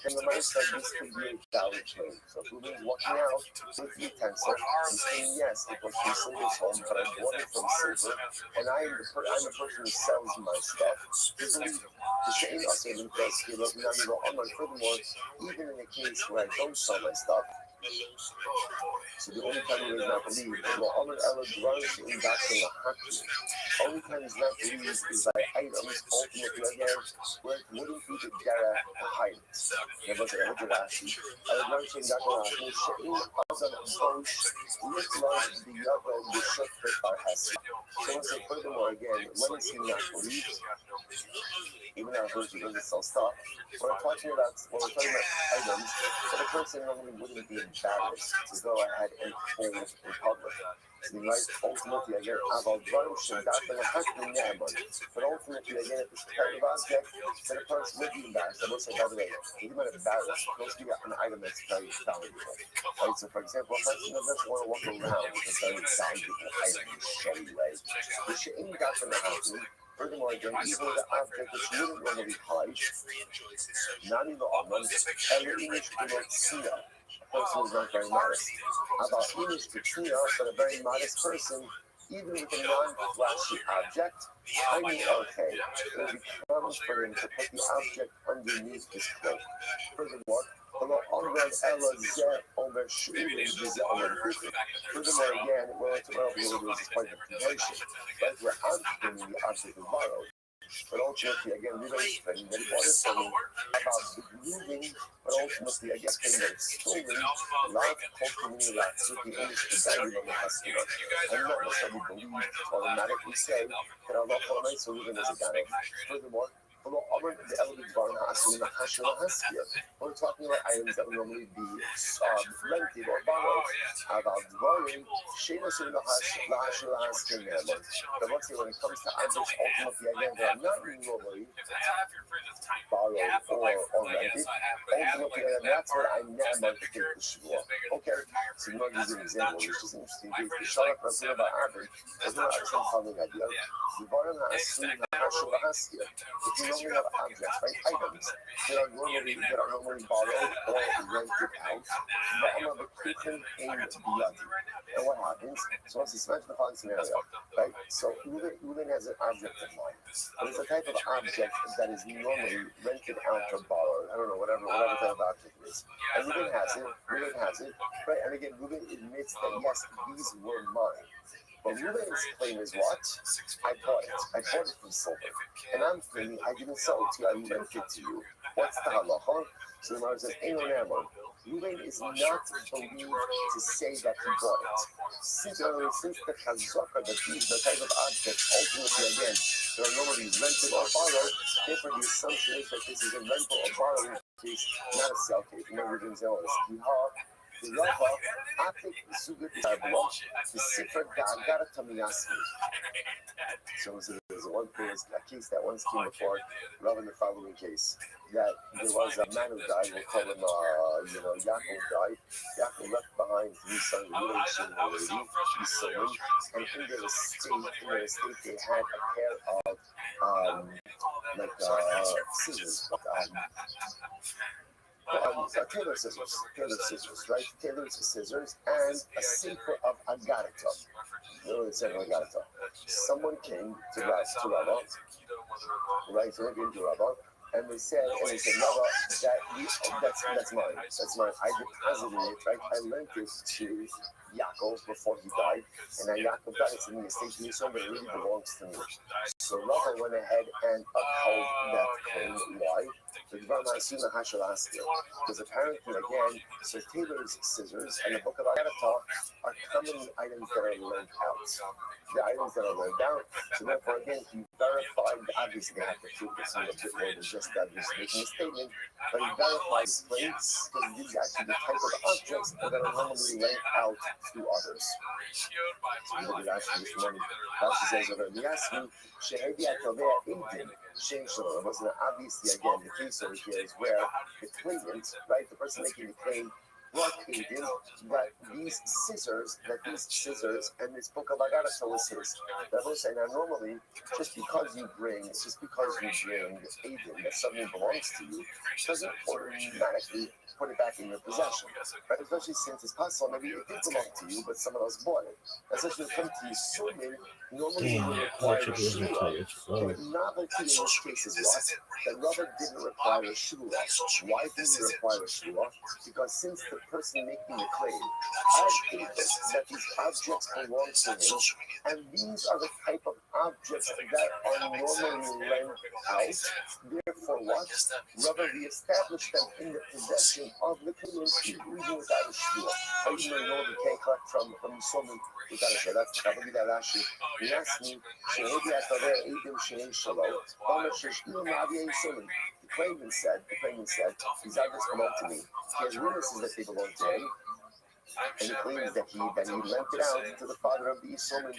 [SPEAKER 5] then the money said this could be a valid trade. So if Reuben's walking out with the utensil, he's saying, yes, it was from Silver's home, but I bought it from Silver, and I'm the person who sells my stuff. The shame of saving because he loves me, furthermore, even in the case where I don't sell my stuff, so the only time he does not believe is only time he's not believed is by items ultimately again where it wouldn't be the Gara to hide it. Never say what you're asking. I would learn saying that Sha'in Azam Bosh Litla the Yava the Shufet are Hasi. So let's say furthermore again, when is he not believed? Even our version doesn't sell stuff. When we're talking about items, but a person normally wouldn't be embarrassed to go ahead and hold in public. So you might ultimately again about Baruch and that's going to have to be Naaman. But ultimately again, if it's kind of object, then a person would be embarrassed. I will say, by the way, you might embarrass because you got an item that's very valuable. Right? So for example, a person doesn't want to walk around with a very valuable item in a showy way. The Sha'in got from the house. Furthermore, again, even the object which wouldn't normally hide, not in the Oman, and the image promotes Sina. Person who's not very modest. About image to Tina, but a very modest person, even with a non-flashy object, I mean, okay, it would be common for him to put the object underneath his cloak. Furthermore, furthermore, again, well, it's about the other is part of the convention, but we're outputting the object of borrowed. But ultimately, again, we don't spend many orders for me about the moving, but ultimately, I guess, thing that it's stolen, not hopefully, that's with the image to value of the customer. And not necessarily believe, automatically say that Allah for my solution is a God. Furthermore, the element bar in the Hashir Haskir. We're talking about items that would normally be rented or borrowed. About borrowing, Shayna's in the Hashir Haskir. But let's say when it comes to objects, ultimately, again, they are not normally borrowed or rented. Ultimately, and that's what I never think the Shua. Okay, so you know, use an example, which is interesting. The Shara President of Abin is not actually following idea. The Baran has seen the Hashir Haskir. If you normally have objects, right? Items that are normally borrowed or rented out. And what happens? So let's imagine the following scenario, right? So Ruben has an object in mind, but it's a type of object that is normally rented out or borrowed. I don't know, whatever type of object it is. And Ruben has it, right? And again, Ruben admits that yes, these were mine. But Ruben's claim is what? I bought it from Silver. And I'm claiming I didn't sell it to you, I lent it to you. What's the halacha? So the Gemara says, Ruben is not believed to say that he bought it. Since the chazaka, the type of object, ultimately again, they are normally rented or borrowed, therefore the assumption is that this is a rental or borrowing case, not a sale case. Remember, Ruben's zealous. The Rava, Atik Suga Tablo, the Sifra Gagara Tamiyasmi. So there's a case that once came before Rava in the following case, that there was a man who died, we'll call him, Yaakov died. Yaakov left behind 3 sons, Ruben, Shimon, and Levi, his son, and in their estate they had a pair of, scissors, tailor scissors, right? Tailor scissors and a sefer of agarata. You know what it said of agarata? Someone came to Rava, right? So they came to Rava, and they said, Rava, that's mine. I deposited it, right? I lent it to Yaakov before he died, and now Yaakov died. It's in the estate of Yisrael, but it really belongs to me. So Rava went ahead and upheld that claim. Why? Because apparently, again, so tailor's scissors and the book of Agatha are common items that are lent out. The items that are lent out. So therefore, again, he verified, obviously they have to prove this in a bit more than just that he's making a statement, but he verified his claims because these are actually the type of objects that are normally lent out to others. So we look at Rashi this morning. Rashi says over in Yasmi, Shehedi Atovea Indim. It wasn't obviously, again, the case over here is where the claimant, right, the person making the claim, brought Aiden that these scissors and this book of Agarata was his. That was saying, now normally, just because you bring Aiden that something belongs to you, doesn't automatically put it back in your possession. Right? Especially since it's possible, maybe it did belong to you, but someone else bought it. Especially when it comes to you swimming, normally you require a shula. The novelty in this case is what? That Rava didn't require a shula. Why didn't he require a shula? Because since the person making the claim had that these objects belong to him, and these are the type of objects that are normally lent out, therefore what? Rava reestablished them in the possession of the claimant even without a shula. Even though you know you can't collect from someone without a shula. That's probably that Rashi. He asked me, the claimant said, these objects belong to me. He has witnesses that they belong to him. And he claims that he lent it out to the father of the Yisrael.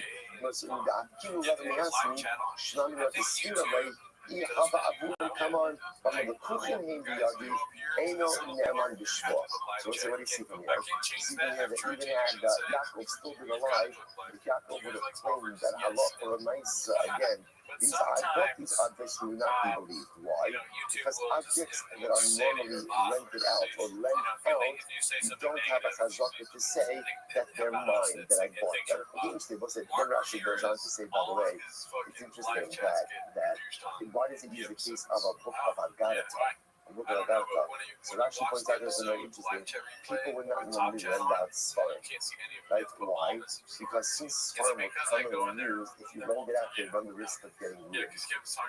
[SPEAKER 5] Come on, so let's see what he see from here. See from here that even had Yaakov still been alive, if Yaakov would have claimed that Allah for a nice, again, these objects will not be believed. Why? Because objects that are normally rented out or lent out, you don't have a chazaka to say that they're mine, that I bought them. Interesting, then Rashi goes on to say, by the way, it's interesting that why does he use the case of a book of Agarata? So Rashi points out there's another interesting. People would not normally lend out Sfarim. Right? Why? Because since Sfarim were commonly used, if you lend it out, they run the risk of getting ruined.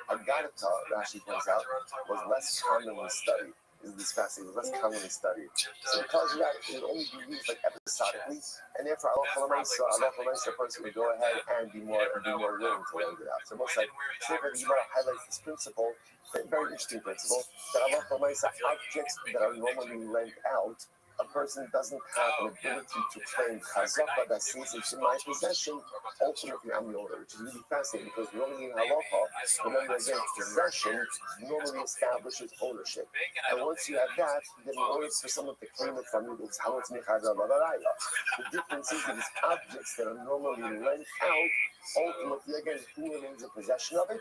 [SPEAKER 5] Agarata, Rashi points out, was less commonly studied. This passage was less commonly studied. So because of that, it would only be used like episodically, and therefore Allah a person would go ahead and be more willing to lend it out. So most like the Gemara highlights this principle, a very interesting principle, that Allah objects that are normally lent out a person doesn't have an ability to claim chazaka that since it's in my possession, ultimately I'm the owner, which is really fascinating because normally in halacha, remember again, possession normally establishes ownership. And once you have that, then in order for someone to claim it from you, it's halot mechada babaraya. The difference is that it's objects that are normally lent out, ultimately again, who remains in possession of it?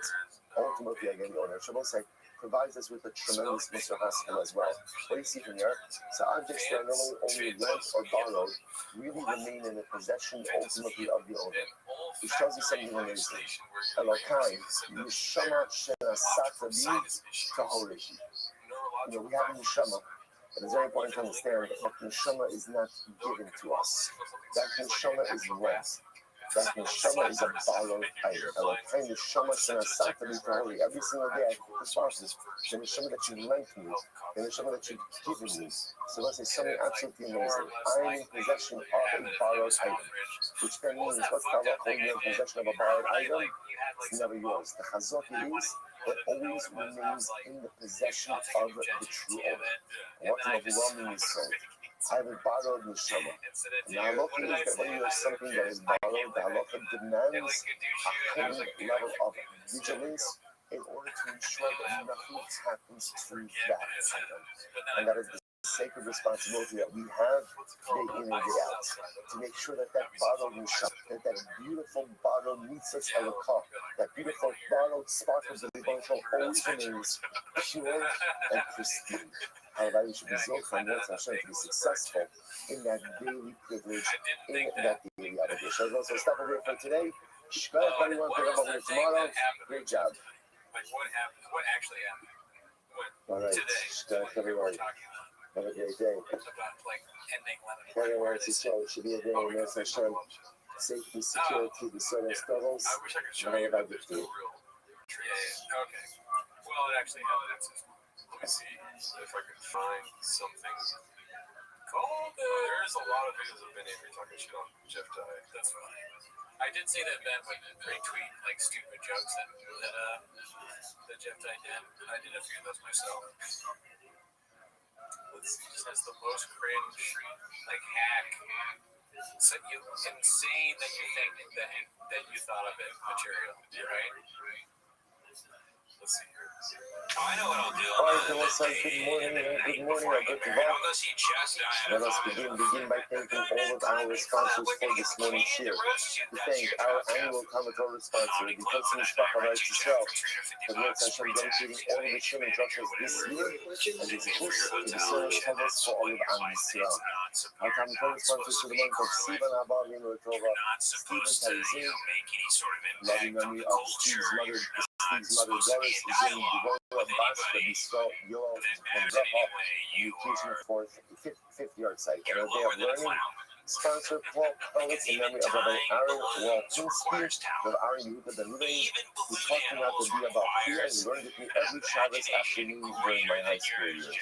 [SPEAKER 5] Ultimately again, the owner. Shabbos provides us with a tremendous Musar Haskell as well. What do you see from here? So objects that are normally only lent or borrowed really remain in the possession ultimately of the owner. Which tells you something amazing. Elokai, Neshama Shenasata Bi Tahori. We have a Neshama. And it's very important to understand that Neshama is not given to us. That Neshama is lent. That neshama is a borrowed item. Elokai neshama shenasata bi tahori. Every single day I put this verses. The neshama that you lent me, the neshama that you've given me. So let's say something absolutely amazing. I am in possession of a borrowed item, which then means what's the halacha when you're in possession of a borrowed item? It's never yours. The chazot is it always remains in the possession of the true owner. What an overwhelming result. I have a borrowed neshama. Now, halacha is that when you have something that is borrowed, the halacha demands a heightened level of vigilance in order to ensure that nothing happens to that item. And that is the sacred responsibility that we have day in and day out to make sure that that borrowed neshama, that beautiful borrowed mitzvahs halakha, that beautiful borrowed spark of the Rebbeinu Shalom always remains pure and pristine. However, we should be zochah and Hashem to be successful in that daily privilege, in that daily obligation. So stop over here for today. Shkaya, everyone, pick up over tomorrow. Great job.
[SPEAKER 1] Like what happened? What actually happened?
[SPEAKER 5] All right. Shkaya, everyone. Have a great day. Everyone, it should be a day in Hashem. Safety, security, the service struggles.
[SPEAKER 1] I wish I could show you, but there's no real tree. Okay. Well, it actually has. Let me see if I can find something called. There's a lot of videos of Ben Avery talking shit on Jeff Dye. That's funny. I did see that Ben would retweet like stupid jokes that Jeff Dye did. I did a few of those myself. Let's see. It says the most cringe, like hack. So insane that you think that you thought of it material, right? Let's see here. Oh, I know what I'll do.
[SPEAKER 5] All right, then let's say good morning or good Let us begin by thanking all of our sponsors for this morning's share. We thank our annual Kamatora sponsor, the Kotzin Mishpacha Rights Yisrael, for the Hashem dedicating all of the Shem and Joshua this year, and it's a boost to the service covers for all of Am Yisrael. Our Kamatora sponsors for the month of Stephen Abba, Rino Tova, Stephen Taizin, loving memory of Steve's mother, Doris, Jim Devola, Basta, Bisto, Yoel, and Rafa, Nutrition for 50 yard site. And a day of learning, sponsor Paul Collins in memory of Rabbi Aaron Waltinsky, of Aaron Yehuda Benudin, who taught me how to be about fear and learned with me every Shabbos afternoon during my high school years.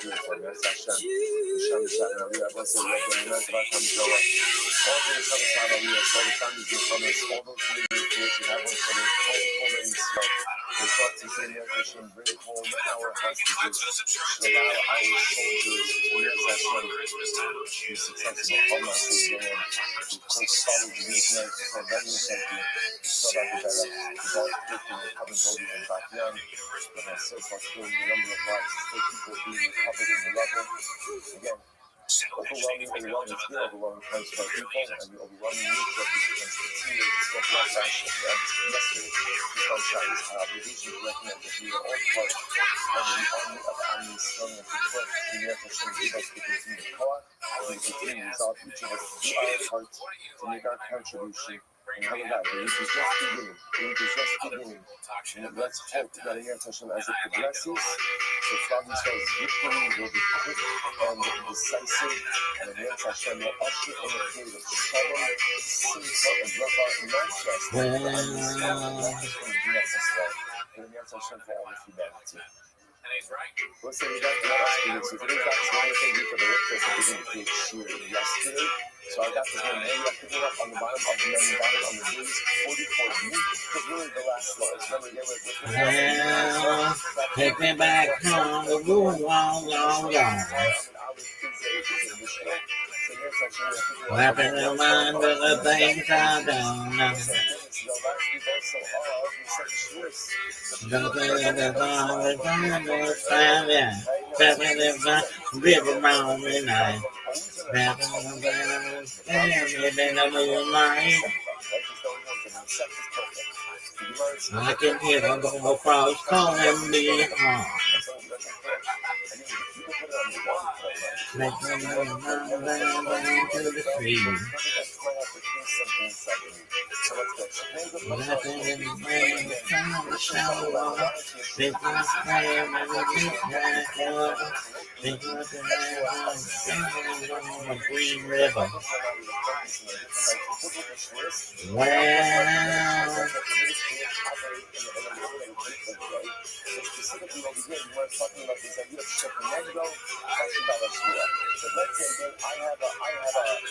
[SPEAKER 5] Beautiful. That's Hashem. Hashem Shalom. We are blessed. We are going to Hashem Zohar. All the Hashem Shalom. We are all the families in comments. All those who need to have one for the whole and slow. We talk to Kenya Hashem. Bring home our hostages. Allow our soldiers to live Hashem. Be successful. Hamas is going. We follow the reason for letting something. So that we got without taking the cover body and back young. But I so far still the number of lives. People being covered in the level. Again, overwhelming times for people, and the overwhelming nature of this event continues to step like that yesterday. Because that is our obligation to recognize that we are all part of the army of Am Yisrael, and to pray to the Hashem give us the continued power, and to continue to resolve each of us to do our part to make our contribution. And how about that? It is just beginning. And let's hope that the Hashem, as it progresses, so Father Yisrael's victory will be quick and decisive, and the Hashem will usher in a period of shalom, simcha, and bracha, not just for Am Yisrael, not just for the Yisrael, but the Hashem for all of humanity. We'll say that let us begin. So today's daf is one of the things for the workers that didn't create sheer yesterday. So our daf is going to have to put up on the bottom of the menu bottom on the days 44b, because really the last law is remember again with
[SPEAKER 3] take me back home, long. What happened to mind of the things I don't know? Don't think that the song is on the side, yeah. Tapping the river around midnight. Tapping the bells, and then I move mine. I can hear the little frogs calling me home. Making me run down to the street. Laughing in the rain, trying to shower. Thinking of playing in the midnight hour. Thinking of the land standing on the Green River. Well,
[SPEAKER 5] specifically over here, you were talking about this idea of Shekinah, but let's say that I have a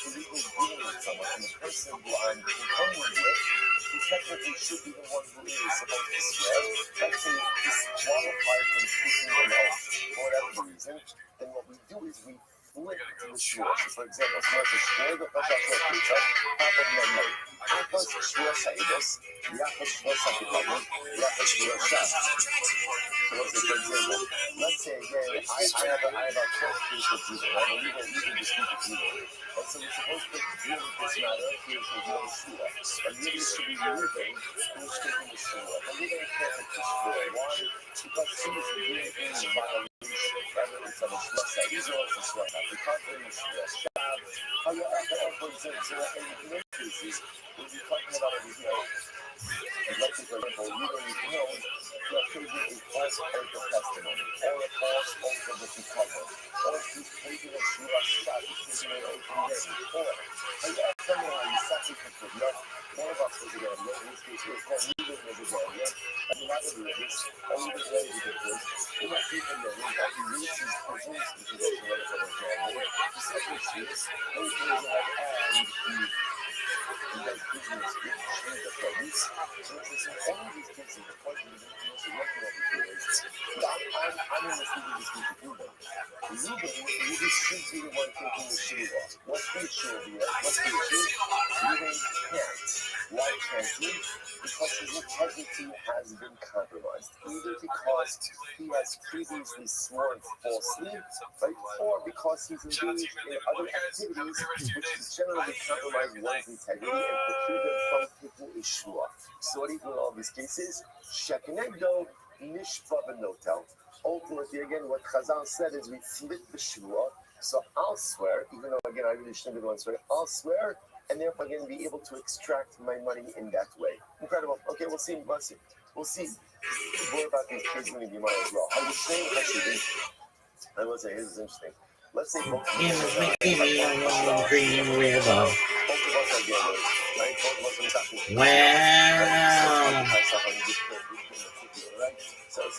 [SPEAKER 5] illegal dealing with someone, and the person who I'm coming with, who technically should be the one who is supposed to swear, let's say disqualified from speaking an oath for whatever reason, then what we do is we flip to the shore. So for example, so let's swear the Pachashua Pizza, half of my money. Half of Shua Saibus, half of Shua Sakipama, half of Shua Shas. So let's say, for example, let's say again, I have a court case with you, I have a legal dispute with you. And so we're supposed to deal with this matter here for the Shua. And really should be moving who's taking the Shua. And we don't care if it's Shua. Why? Because she is really in the violation, whether it's on the Shua side, these are also Shua side. We can't bring the Shua. How you for example, so in many cases, when you're talking about over here, let's say, for example, you don't need to know you're taking a false oath of testimony, or a false oath of the recover, or if he's taking a Shua shot, he's taking an oath in vain, or how you ask someone how you sacrifice it, one of us was again, in this case, it was called moving as a guardian, and you're not going to do this, all you just ready to do this, you're not keeping the ring, that he releases prisons, which is also what it's on the guardian, the second is, those things like, and then business with the police. So all of these cases, the point of the information working over here is, I'm in this legal dispute with Ruben. Ruben should be the one taking the Shua. What's the issue over here? What's the issue? Ruben can't. Why can't he? Because his integrity has been compromised. Either because he has previously sworn falsely, right? Or because he's engaged in other activities which generally compromise one's integrity and preclude them from taking a Shua. So what do you do in all these cases? Shekinegdo Mishpa Benotel. Ultimately, again, what Chazal said is we flip the Shua. So I'll swear, even though again I really shouldn't be the one swearing, I'll swear, and therefore again be able to extract my money in that way. Incredible. Okay, we'll see. We'll see more about these kids in the Gemara as well. How you saying I will say this is interesting. Let's say both of us are
[SPEAKER 3] Green River.
[SPEAKER 5] So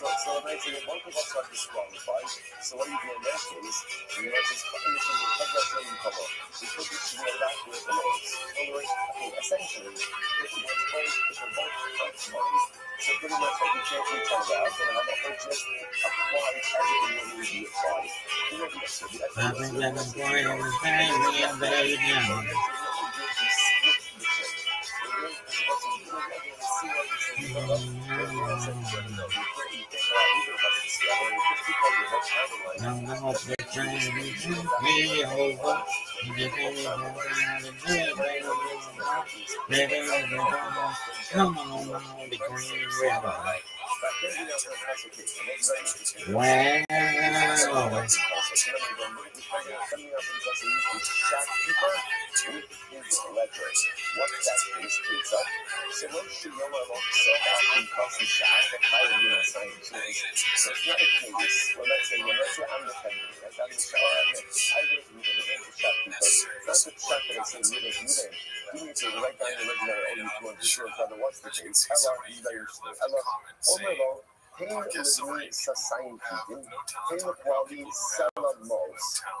[SPEAKER 5] let's say both of us are disqualified. So what you do in that case, you know, just cover. You put the shia back with the loads. Essentially, if we're both money, so pretty much like you can't each other out, and how much just apply as it will be applied.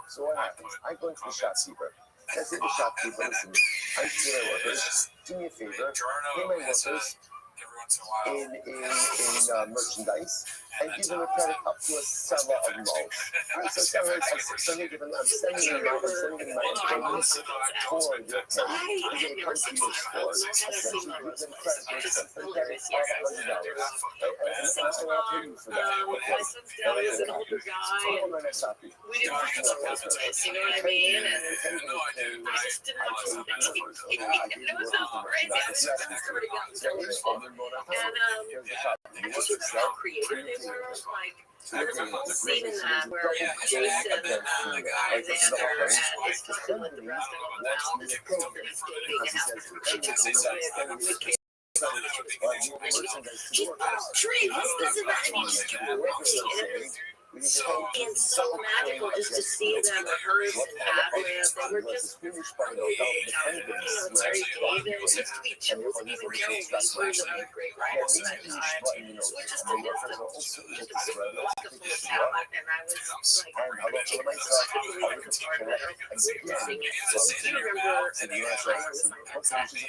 [SPEAKER 5] So what happens? I go into the shopkeeper. I say to the shopkeeper, listen, I see my workers. Do me a favor, pay my workers in merchandise. and give them a credit up to a seller of most. Right, so sellers, I'm sending them my employees for your pay. They come to your store. Essentially, give them credit for something that is $100. And I'll pay you for that.
[SPEAKER 1] He's an older guy. We didn't want to talk about this, you know what I mean? And I just didn't know something. It was all crazy. I was already gotten so and just with how creative they were, like, there's a whole scene in that where Jason and Alexander at this facility, the rest of them out, this girl that he's dating, and how she took over with Kate. She's tree, this is that, and he's working. And it was so magical just to see them rehearse and ad lib. They were just very David. It used to be chills and even Carol Weavers and other great writers at that time. It was just a gift of talent, and I was like, teaching myself to be like a part of it. I was singing. So do you remember the I was like, that's actually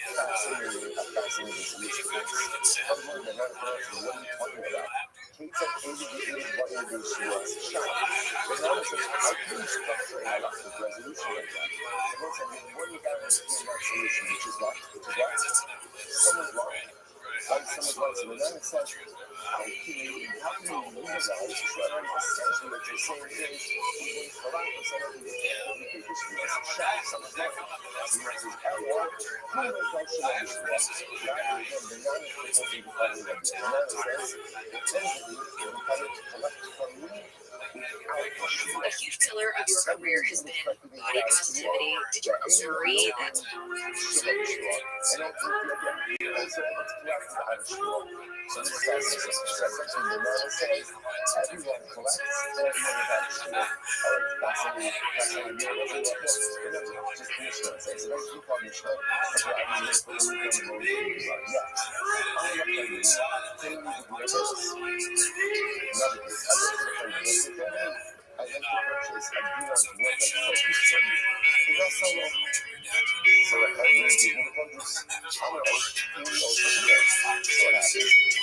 [SPEAKER 5] Kate said Katie what she was shocked. But notice I couldn't structure a elective resolution like that. And also, when you got a solution, which is what? Someone's wrong. Someone's wrong. So then it says, how can you utilize essentially what you're saying is, for lack of something, you just was shocked. Someone's wrong. You might say, oh, well, who knows what should I do? Rather than the non-people who follow them. And that says,
[SPEAKER 1] a huge pillar of your career has been body positivity. Did you worry that?
[SPEAKER 5] I like to purchase a Dior's worth of soap. You know, so I had to do the purchase. I'm going to do the ocean there. So what happens?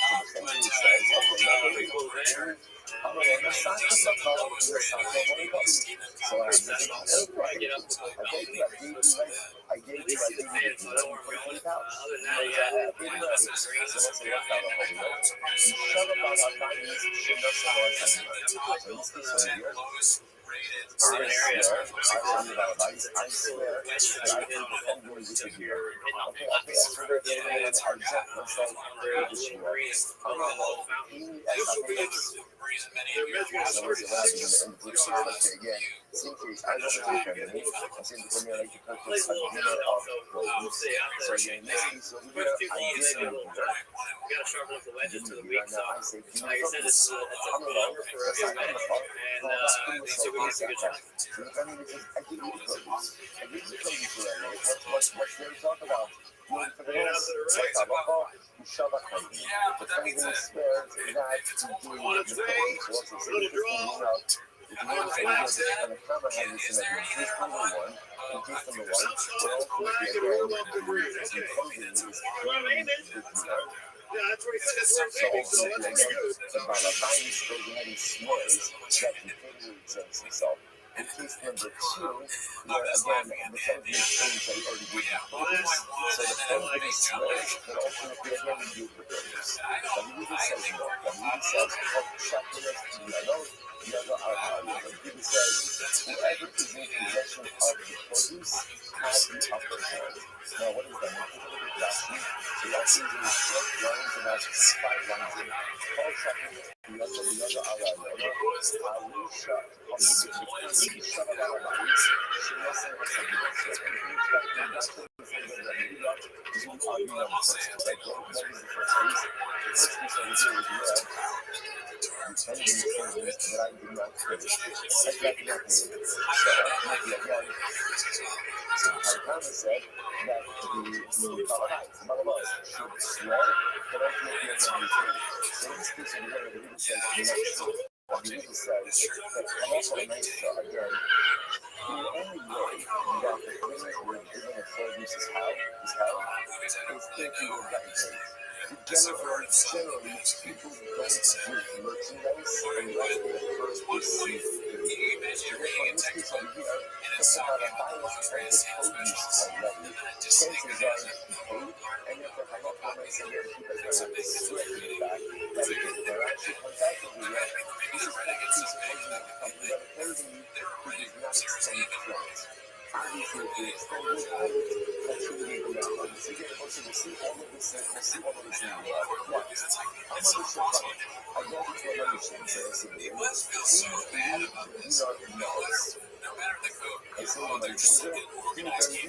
[SPEAKER 5] So the family says, okay, now we're going to I'm going to start with the call and the start with one button. So I have this all right. I gave you the $1,000. So let's say $1,000. You shut up on our values, should not so much as so this is so here. I swear that I think I'm going to get here. Okay, I swear that I object myself to this year.
[SPEAKER 1] Yeah, that's what he said. That's what I'm saying. So that's good.
[SPEAKER 5] By the time he's still getting smores that completely exempts himself. And case number 2, where again, the company claims that he already did the purpose, so the company swears that ultimately again we do the purpose. WD says no. WD says, check the rest of the other. The other WD says, whoever is in possession of the produce has the upper hand. Now, what is that? Look at Rashi. So Rashi is in the short lines, about 5 lines in. Call checking the other Arayona. Arusha on the shut of our bodies. She must say what's up with us. So, if you expect that that's what we say that we got, is we argue on the first piece. Like, what is the first piece? The first piece that we do is we have pretending that I did not finish. Like that, nothing. So, again. So, Harakama said that the Balabas should swear that ultimately again we finish. So, in this piece over here, the Buddha says, the Buddha says that Halakha Mesa, again, the only way that the things we're giving a full use is how is thinking of that faith. Generally, people don't give merchandise unless they first receive it. Therefore, in this case over here, if they have a bias of the produce already, chances are it paid, and if they have a promise and they're keep it going to sweat in the back, that it is. Now, actually comes out to be, this is what presupposes that the company that pays you who does not extend credit. Obviously, if they extend your credit, that's going to be the outcome. So again, also we'll see all of this in next. I'm on the ship right. I go to a membership and say, listen, we need knows. I say to my sister, do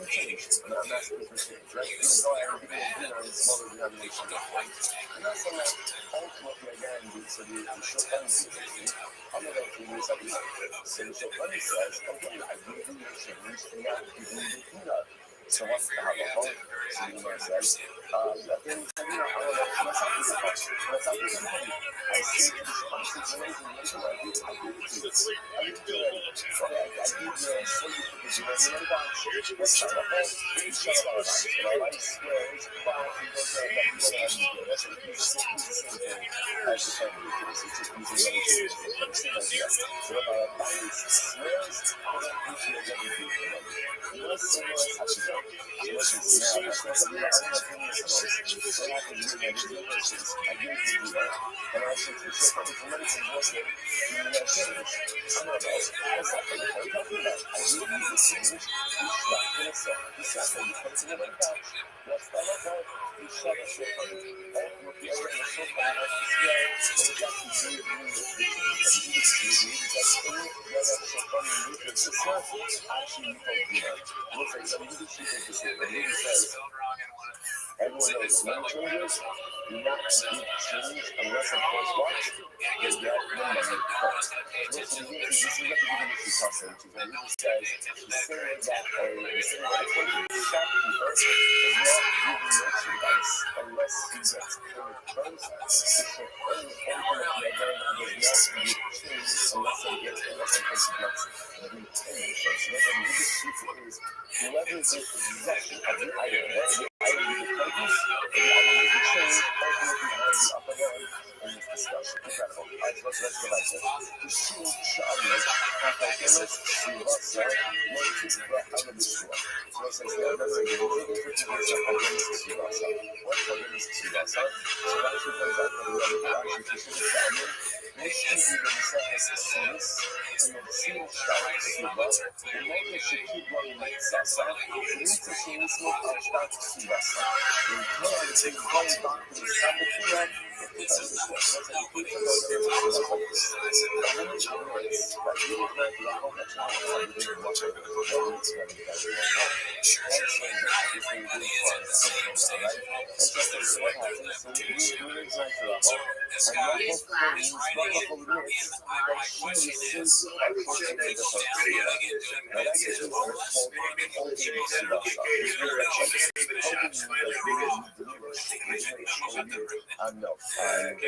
[SPEAKER 5] change. I'm asking for change, right? You go out and give me a dinner in smaller denominations. And that's what ultimately again, so the Shulchan I'm not going to use every time. So the Shulchan says, okay, I give you your change, and now give me the peanut. So what's the halacha? So the Gemara says, I think, I don't know, what's up with the question? What's up with the question? I see the Shulchan situation, I give it to you. I give you so you put the Gemara in the box. What's the halacha? It's not about rice. But our rice squares, but you go to that's what you just use the same thing as the family does. It's just using other things. It's the same idea. So about rice squares, I don't usually get into it. Unless someone else has to go. Unless it's now, that's what I'm not doing this house. What happens is that there's no questions. I give it to you there. And I say to the shop, if somebody can work it, you know, change. I'm not about, that's not what I'm talking about. I give you the change, you shop in a song. You shop and you come to the right couch. What's the matter? You shop a shop on it. Ultimately, again, the shop on it has to swear, and it's actually doing the change. And you do the change, because any other shop on it, you can success, actually, you can do that. Looks like some really cheap is the same. And he says, everyone knows money changes, do not give change unless, of course, what? They get the money first. This is what the divinity custom, which is when he says, the same way that a shopkeeper does not give merchandise unless he gets paid first. The shopkeeper ultimately again does not give change unless he gets paid first. So the biggest secret is whoever is in possession of the item, whether the item is the produce or the item is the change, ultimately has the upper hand in this discussion. Incredible. All right, let's go back to it. The shoe shabbos, hakakemes, shivasa, motikra halabishua. So it says, now remember, the Levitical tradition hakakemes shivasa. What hakakemes shivasa? So that actually comes out from the Levitical tradition of Samuel. Mishki even says, Sinis, and the Tzim Shal Shiva, the Mother Shekibla Mitzasa, Nitsa Shinismo Ashtat Shivasa. In Torah, it says, going back to the Sabbath, this is the question. The people go there to Shiva like this. The woman words, but you don't know the whole much of the didn't watch it, but it's very, very well. And so this thing is really fun. Right? And just as what happens, so you live like the Rabbi, and what means, but she is since I portrayed the host. Now that gives us a whole no.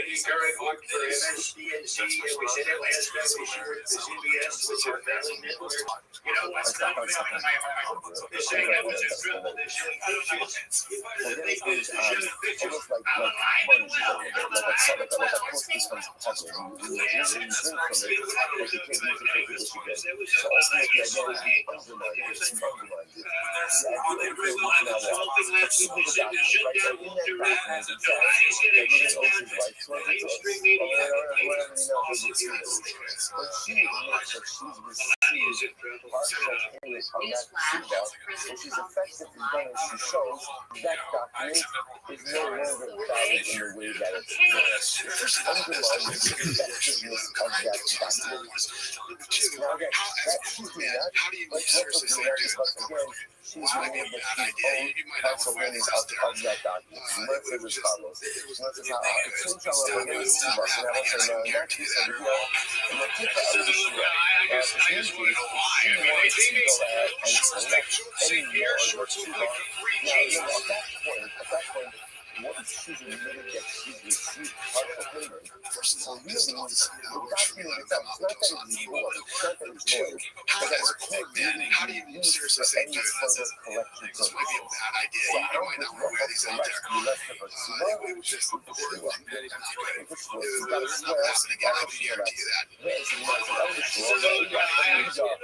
[SPEAKER 1] He's very hard for MSDNC, and we said it last time we shared the CBS with your family network. You know what's coming up? They're saying that was a drill that they're showing pictures. What they do is they're showing pictures of items out there.
[SPEAKER 5] Like a post this comes popular. You drink from it, but you can't use it for this again. So ultimately, again, you undermine it. The idea is now what? Let's see the document, right? So in that document, it says that you didn't own his rights to it. Whatever you know, they would do this. But she admits that she's received partial payment on that Shiva, and she's effectively done it. She shows that document is no longer valid in the way that it's undermines the effectiveness of that document. Now again, that she's doing that, but what was doing that is because again, she's doing that she's owned partial payments of that document. Let's say as follows. Let's say how it seems how we're going to see us. And I will say, now in that case over here, and we'll take that out of the Shiva. This means she wants to go ahead and collect any more of what she wants. Now, at that point, what she's admitted that she's received partial payment.
[SPEAKER 1] First
[SPEAKER 5] So
[SPEAKER 1] of all,
[SPEAKER 5] really,
[SPEAKER 1] it's not
[SPEAKER 5] the
[SPEAKER 1] something
[SPEAKER 5] document
[SPEAKER 1] that
[SPEAKER 5] itself, it's not that it's void, it's not that it's void,
[SPEAKER 1] how
[SPEAKER 5] but that
[SPEAKER 1] does
[SPEAKER 5] it's
[SPEAKER 1] it
[SPEAKER 5] not
[SPEAKER 1] then?
[SPEAKER 5] really
[SPEAKER 1] How do you
[SPEAKER 5] used
[SPEAKER 1] seriously
[SPEAKER 5] for
[SPEAKER 1] say,
[SPEAKER 5] any
[SPEAKER 1] dude,
[SPEAKER 5] further
[SPEAKER 1] this
[SPEAKER 5] collection
[SPEAKER 1] might be a
[SPEAKER 5] purposes.
[SPEAKER 1] bad idea.
[SPEAKER 5] So
[SPEAKER 1] You
[SPEAKER 5] how
[SPEAKER 1] might
[SPEAKER 5] does
[SPEAKER 1] not want to wear these out there.
[SPEAKER 5] the rest of us?
[SPEAKER 1] It was just
[SPEAKER 5] With the shua. With the shua. You
[SPEAKER 1] There's
[SPEAKER 5] gotta
[SPEAKER 1] enough
[SPEAKER 5] swear.
[SPEAKER 1] happening again. I can guarantee you that.
[SPEAKER 5] There's a massive elder shua. You got to read the shua.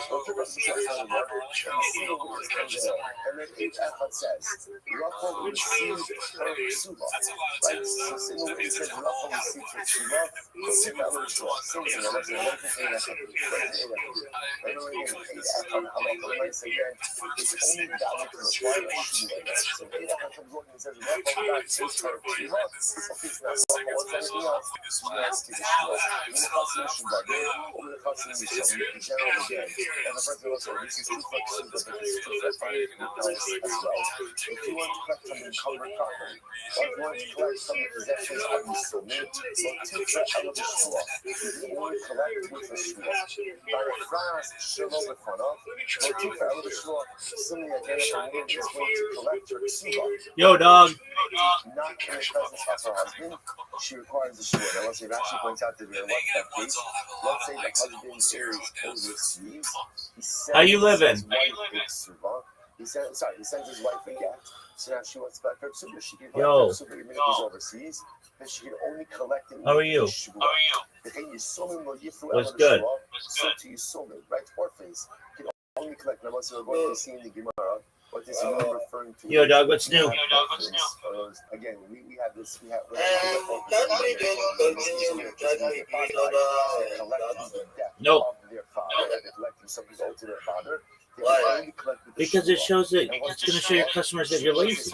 [SPEAKER 5] Or to rest of us on the word. And see what was comes in. And then each echad says, Rachel received her ksuba. Right? So in the way it says Rachel received her ksuba, it's a elder shua. Same thing. I'm saying, what is it? By the way, echad halacha nice again. It's only valid to require a shua. So if echad comes along and says Rachel got his her ksuba, it's not Rachel wants anything else. She has to get shua. In the Chassim Shubba, over the Chassim Yisham, in general again, and the first also, this is two foot ksuba, but this is 2 foot 5 hours as well. If you want to collect from encumbered property, or if you want to collect from the possessions of the Sumit, so 2 foot out of the shua, you only collect with a shua. By a fast, shema b'fanav, or 2 foot out of the shua, somebody again if a woman is going to collect her ksuba.
[SPEAKER 3] Yo, dog.
[SPEAKER 5] Not in the presence of her husband, she requires a shua. Now, let's say Rashi points out that there was that case. Let's say the husband is overseas. He sends
[SPEAKER 3] How you living?
[SPEAKER 5] his wife a ksuba. He sends his wife a get. So now she wants to collect her ksuba. She can collect her ksuba even if he's overseas. Then she can only collect it.
[SPEAKER 3] How are you? What's good?
[SPEAKER 5] So to Yisomim, right? Orphans can only collect. Now, once we're going to see in the Gemara, what this is referring to.
[SPEAKER 3] Yo, dog, what's new?
[SPEAKER 5] Again, we have this. We have.
[SPEAKER 3] Nope.
[SPEAKER 5] Their father, they're collecting something owed to their father.
[SPEAKER 4] Why?
[SPEAKER 3] Because it shows that it's going to show your customers that you're lazy.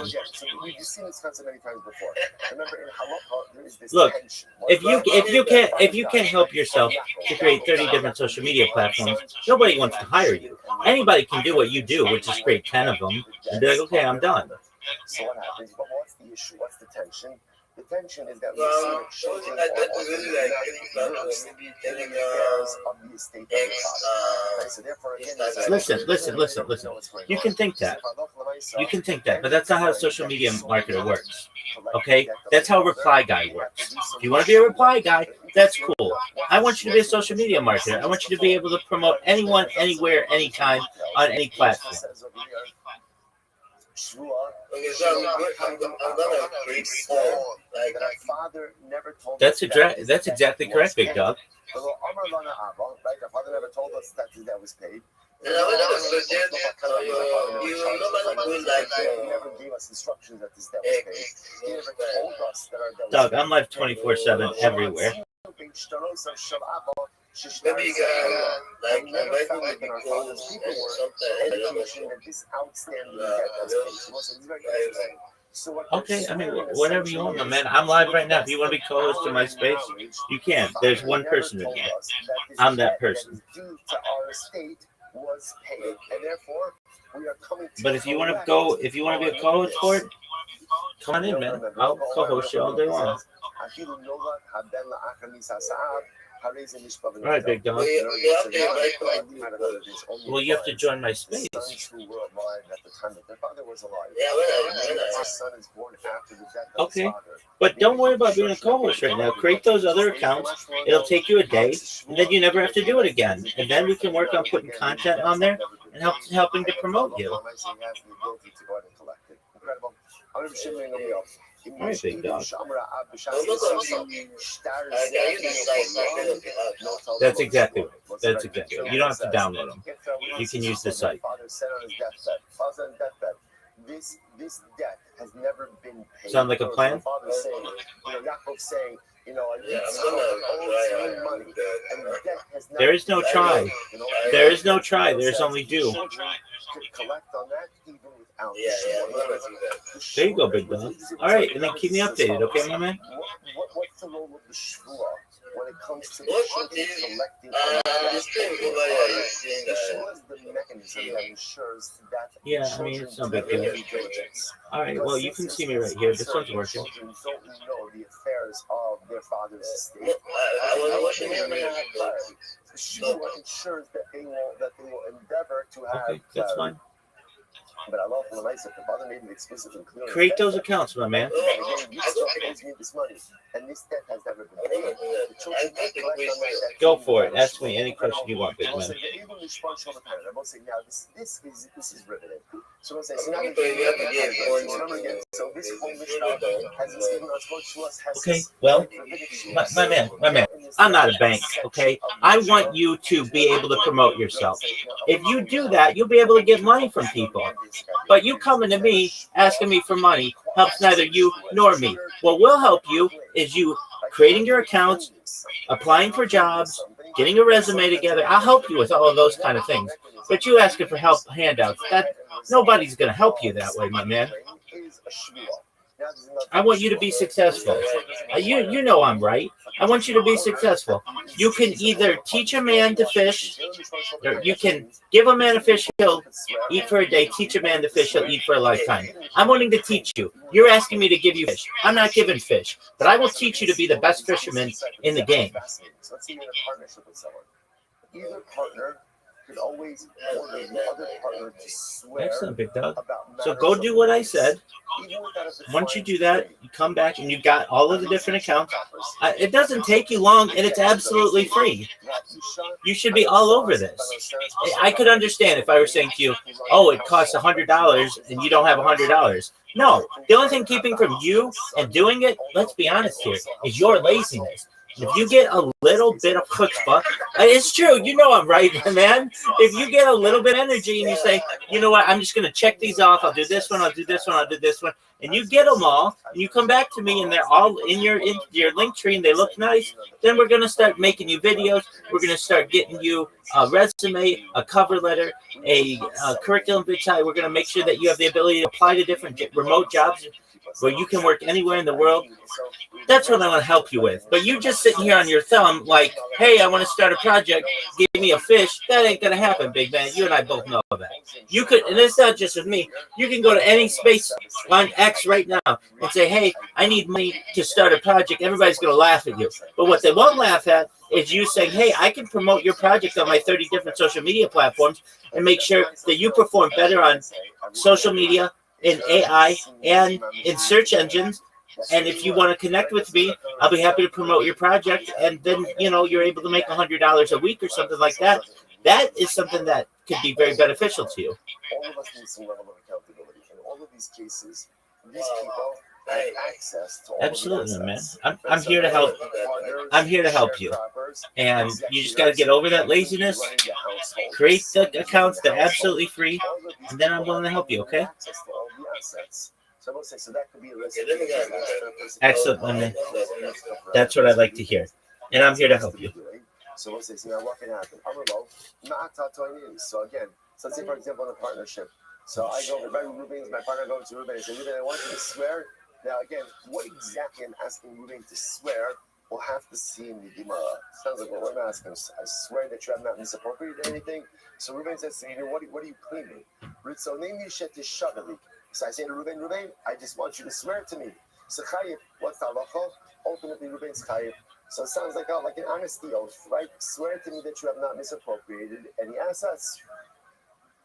[SPEAKER 5] We've seen this concept many times before. Remember, in halacha, there is this
[SPEAKER 3] Look,
[SPEAKER 5] tension.
[SPEAKER 3] if you can't help yourself to create 30 different social media platforms, nobody wants to hire you. Anybody can do what you do, which is create 10 of them, and be like, okay, I'm done.
[SPEAKER 5] So what happens? But what's the issue? What's the tension? The tension is that we're seeing children of the estate of the father. So therefore, again,
[SPEAKER 3] Listen. You can think that. You can think that, but that's not how a social media marketer works. Okay? That's how a reply guy works. If you want to be a reply guy, that's cool. I want you to be a social media marketer. I want you to be able to promote anyone, anywhere, anytime, on any platform. That's exactly correct, big dog.
[SPEAKER 5] Right? Our father never told us that that was paid. He never gave us instructions that this debt was paid. He never told us that our debt was paid.
[SPEAKER 3] Dog, I'm live 24/7 everywhere.
[SPEAKER 4] Maybe you got
[SPEAKER 5] never found in our father's paperwork indication that this outstanding debt was paid. So
[SPEAKER 3] Okay, I mean, whatever you want, my man. I'm live right now. If you want to be co-host to my space, you can. There's one person in here. I'm that person.
[SPEAKER 5] Was paid, and therefore we are coming to.
[SPEAKER 3] But if you want to be a co-host for it, come on in, man. I'll co-host you all day long. All right, big dog. Well, you have to join my space. Okay, but don't worry about being a co-host right now. Create those other accounts. It'll take you a day, and then you never have to do it again. And then we can work on putting content on there and helping to promote you. All right, big dog. That's exactly right. You don't have to download them. You can use the site.
[SPEAKER 5] This debt has never been paid.
[SPEAKER 3] Sound like a plan? There is no try. There is no try. There's only do. There you go, big dog. All right, and then keep me updated, okay, my man?
[SPEAKER 5] What's the role of the shvua when it comes to the children collecting on the shvua is the mechanism that ensures that
[SPEAKER 3] yeah, I mean, it's no big deal. All right, well, you can see me right here. This one's working.
[SPEAKER 5] Children don't know the affairs of their father's estate. The shvua ensures that they will endeavor to have.
[SPEAKER 3] Okay, that's fine.
[SPEAKER 5] But I love the nice if the father made it explicitly clear.
[SPEAKER 3] Create those accounts, my man.
[SPEAKER 5] Again, you still owes me this money, and this debt has never been paid. The children collect on that debt.
[SPEAKER 3] Go for it. Ask me any question you want, big man.
[SPEAKER 5] I will say now this is riveting. So I'll say so now remember again. So this whole Mishnah has this given us what to us has.
[SPEAKER 3] Okay, well, my man, I'm not a bank, okay? I want you to be able to promote yourself. If you do that, you'll be able to get money from people. But you coming to me, asking me for money, helps neither you nor me. What will help you is you creating your accounts, applying for jobs, getting a resume together. I'll help you with all of those kind of things. But you asking for help, handouts, that nobody's going to help you that way, my man. I want you to be successful. You know I'm right. I want you to be successful. You can either teach a man to fish, or you can give a man a fish, he'll eat for a day. Teach a man to fish, he'll eat for a lifetime. I'm wanting to teach you. You're asking me to give you fish. I'm not giving fish, but I will teach you to be the best fisherman in the game.
[SPEAKER 5] Let's say you're in a partnership with someone. Either partner could always order the other partner to swear.
[SPEAKER 3] Excellent, big dog. So go do what I said. Once you do that, you come back and you got all of the different accounts. It doesn't take you long, and it's absolutely free. You should be all over this. I could understand if I were saying to you, oh, it costs $100 and you don't have $100. No, the only thing keeping from you and doing it, let's be honest here, is your laziness. If you get a little bit of chutzpah, it's true. You know I'm right, man. If you get a little bit of energy and you say, you know what, I'm just going to check these off. I'll do this one. I'll do this one. I'll do this one. And you get them all, and you come back to me, and they're all in your link tree, and they look nice. Then we're going to start making you videos. We're going to start getting you a resume, a cover letter, a curriculum vitae. We're going to make sure that you have the ability to apply to different remote jobs where you can work anywhere in the world. That's what I want to help you with. But you just sitting here on your thumb like, hey, I want to start a project, give me a fish. That ain't going to happen, big man. You and I both know that. You could, and it's not just with me, you can go to any space on X right now and say, hey, I need money to start a project. Everybody's going to laugh at you. But what they won't laugh at is you saying, hey, I can promote your project on my 30 different social media platforms and make sure that you perform better on social media, in AI, and in search engines. And if you want to connect with me, I'll be happy to promote your project. And then, you're able to make $100 a week or something like that. That is something that could be very beneficial to you.
[SPEAKER 5] All of us need some level of accountability. In all of these cases, these people have access to all
[SPEAKER 3] Absolutely,
[SPEAKER 5] of the
[SPEAKER 3] man.
[SPEAKER 5] assets.
[SPEAKER 3] I'm here to help. I'm here to help you. And you just got to get over that laziness, create the accounts. They're absolutely free. And then I'm willing to help you, okay?
[SPEAKER 5] So that could be a risk.
[SPEAKER 3] Excellent, man. That's what I'd like to hear. And I'm here to help you.
[SPEAKER 5] So we'll say, now what can happen? So again, so let's say, for example, in a partnership. So I go, if I'm Ruben, my partner goes to Ruben and says, Ruben, I want you to swear. Now, again, what exactly I'm asking Ruben to swear, we'll have to see in the Gemara. Sounds like what I'm asking. I swear that you have not misappropriated anything. So Ruben says to me, what are you claiming? So name me shet shagalik. So I say to Ruben, I just want you to swear to me. So Chayiv, what's the halacha? Ultimately, Ruben's Chayiv. So it sounds like an honesty oath, right? Swear to me that you have not misappropriated any assets.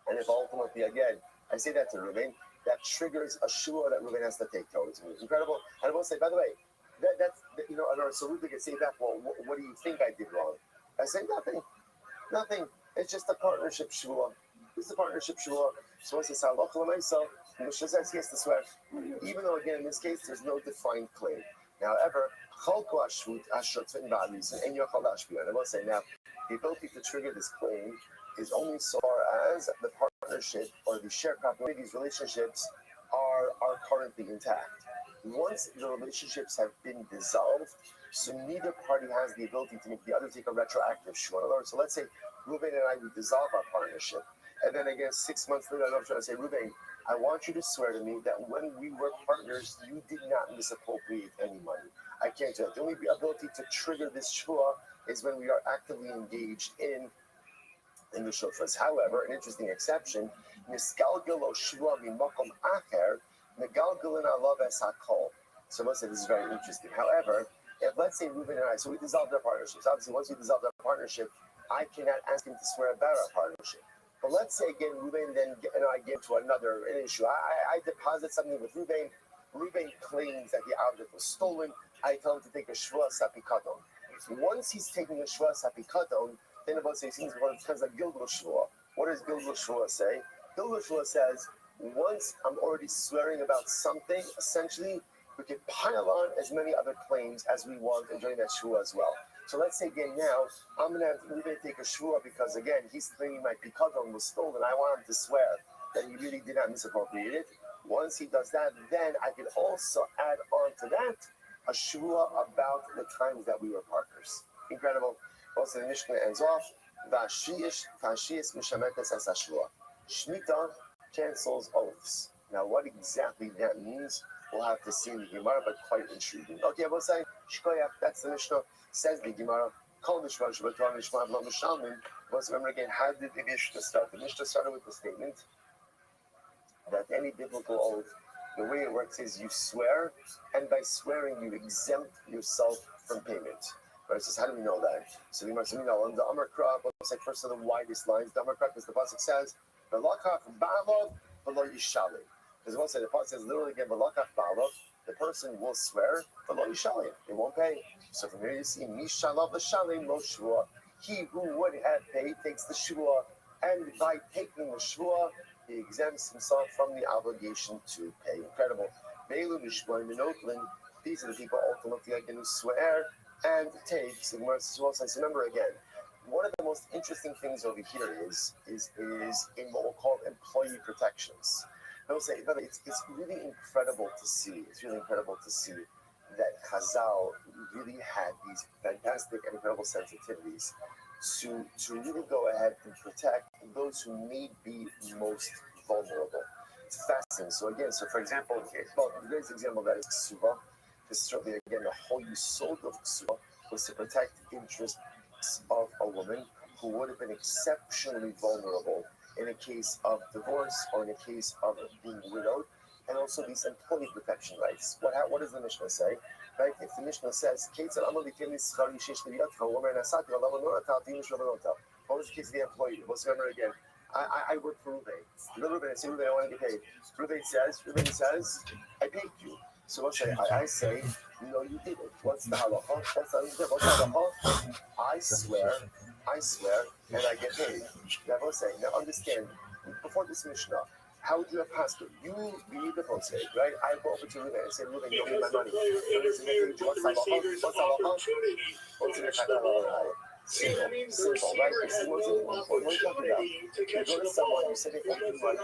[SPEAKER 5] And if ultimately, again, I say that to Ruben, that triggers a shua that Ruben has to take towards me. Incredible. And I will say, by the way, that's so Ruben can say back, well, what do you think I did wrong? I say nothing. It's just a partnership shua. It's a partnership shua. So once it's halacha l'maisa, Moshe says he has to swear, even though again in this case there's no defined claim. Now, however, and I will say now, the ability to trigger this claim is only so far as the partnership or the share property, these relationships are currently intact. Once the relationships have been dissolved, so neither party has the ability to make the other take a retroactive shua. So let's say Ruben and I would dissolve our partnership, and then again 6 months later I'm trying to say, Ruben, I want you to swear to me that when we were partners, you did not misappropriate any money. I can't do that. The only ability to trigger this shua is when we are actively engaged in the shofars. However, an interesting exception, nisgalgalo shua mimakom acher, negalgalin alav es hakol. So let's say this is very interesting. However, if let's say Ruben and I, so we dissolved our partnerships. Obviously, once we dissolved our partnership, I cannot ask him to swear about our partnership. But let's say again, Ruben and I get to another issue. I deposit something with Ruben. Ruben claims that the object was stolen. I tell him to take a shvua sapikadon. Once he's taking a shvua sapikadon, then about says he's what it says a gilgul shvua. What does gilgul shvua say? Gilgul shvua says once I'm already swearing about something, essentially we can pile on as many other claims as we want during that shvua as well. So let's say again now, I'm going to have Ruben take a shvua because again, he's claiming my pikadon was stolen. I want him to swear that he really did not misappropriate it. Once he does that, then I can also add on to that a shvua about the times that we were partners. Incredible. Also, the Mishnah ends off, Vashiyas mishametes as shvua. Shmita cancels oaths. Now, what exactly that means, we'll have to see in the Gemara, but quite intriguing. Okay, I will say, Shkoyach, that's the Mishnah. Says the Gemara, Kol Nishma Shabbaton Nishma V'lo Mishalmin. Let's remember again, how did the Mishnah start? The Mishnah started with the statement that any biblical oath, the way it works is you swear, and by swearing you exempt yourself from payment. Right? So how do we know that? So the Gemara says, on the Amar Krab, let's say first of the widest lines, the Amar Krab, because the pasuk says, V'lakach ba'alov v'lo yishalim. Because it won't say, the pasuk says literally again, V'lakach ba'alov, the person will swear, v'lo yishalim, they won't pay. So from here you see, Mishalav l'shalim lo shvua. He who would have paid takes the shvua, and by taking the shvua, he exempts himself from the obligation to pay. Incredible. Beilu b'shvua minotlim. These are the people ultimately who can swear and take. So remember again, one of the most interesting things over here is in what we'll call employee protections. They'll say, it's really incredible to see. It's really incredible to see that Chazal really had these fantastic and incredible sensitivities to really go ahead and protect those who may be most vulnerable. It's fascinating. So for example, the greatest example of that is Ksuba. Because certainly, again, the whole yisod of Ksuba was to protect the interests of a woman who would have been exceptionally vulnerable in a case of divorce or in a case of being widowed, and also these employee protection rights. What does the Mishnah say? Right? If the Mishnah says, what was the case of the employee? Let's remember again. I work for Ruben. I say, Ruben, I want to get paid. Ruben says, I paid you. So let's say, I say, no, you didn't. What's the halacha? What's the halacha? I swear, and I get paid. Now, let's say, now understand, before this Mishnah, how would you have passed it? You be the post right? I go over to Ruben and say, Ruben, you owe me my money. What's the halacha? Simple, right? This is what's important. What are you talking about? You go to someone, you say, they owe you money.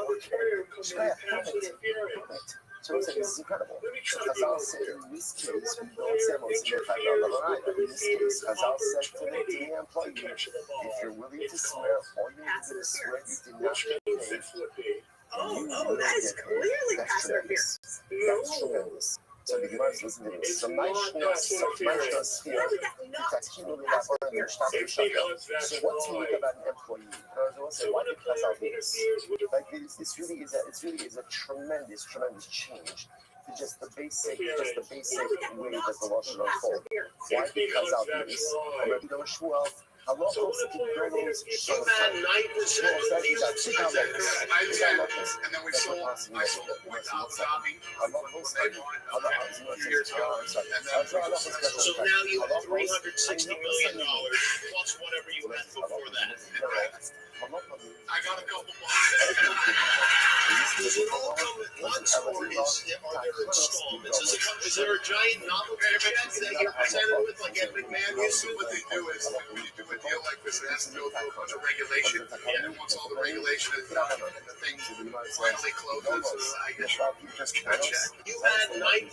[SPEAKER 5] Perfect. So it's like, this is incredible. So Chazal said in this case, we don't say most of the fact that in this case, Chazal said to the employee, if you're willing to swear, all you need to do is swear you did not get paid. Oh, that is clearly passive appearance. That's tremendous. So the Gemara says, listen to this. So my sphere, so what's unique about an employee? So why did Chazal do this? Like this really is a tremendous change to just the basic way that the law should unfold. Why did Chazal do this? Already there was Shmuel. So you had 9% of these and then we sold I sold a point to Abu Dhabi when they won 2 years ago. And then so now you have $360 million plus whatever you had before that. I got a couple more. Does it all come at once, or are there installments? Is there a giant novel check that you're presented with, like Ed McMahon used to? What they do is, when you do a deal like this, it has to go through a bunch of regulation. And once all the regulation is done and the thing finally closes, I guess a check. You had 9%.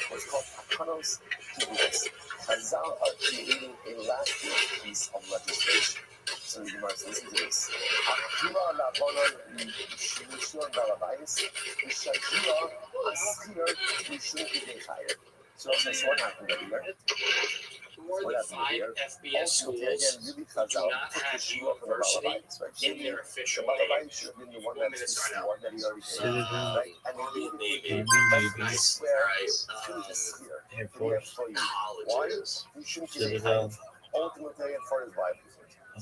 [SPEAKER 5] What's called Takanos Kibbutz. Chazal are creating a lasting piece of legislation. So So the Gemara says, listen to this. Akira labonon mishon balabayis, mishajira askir mishon bidechayir. So what happened over here?
[SPEAKER 1] More than 5 FBS schools do not have university in their official name. 4 minutes right now.
[SPEAKER 3] Citizen,
[SPEAKER 1] Navy.
[SPEAKER 3] Navy, Air Force,
[SPEAKER 5] Colleges.
[SPEAKER 3] Citadel,
[SPEAKER 5] Ultimately, and for his livelihood.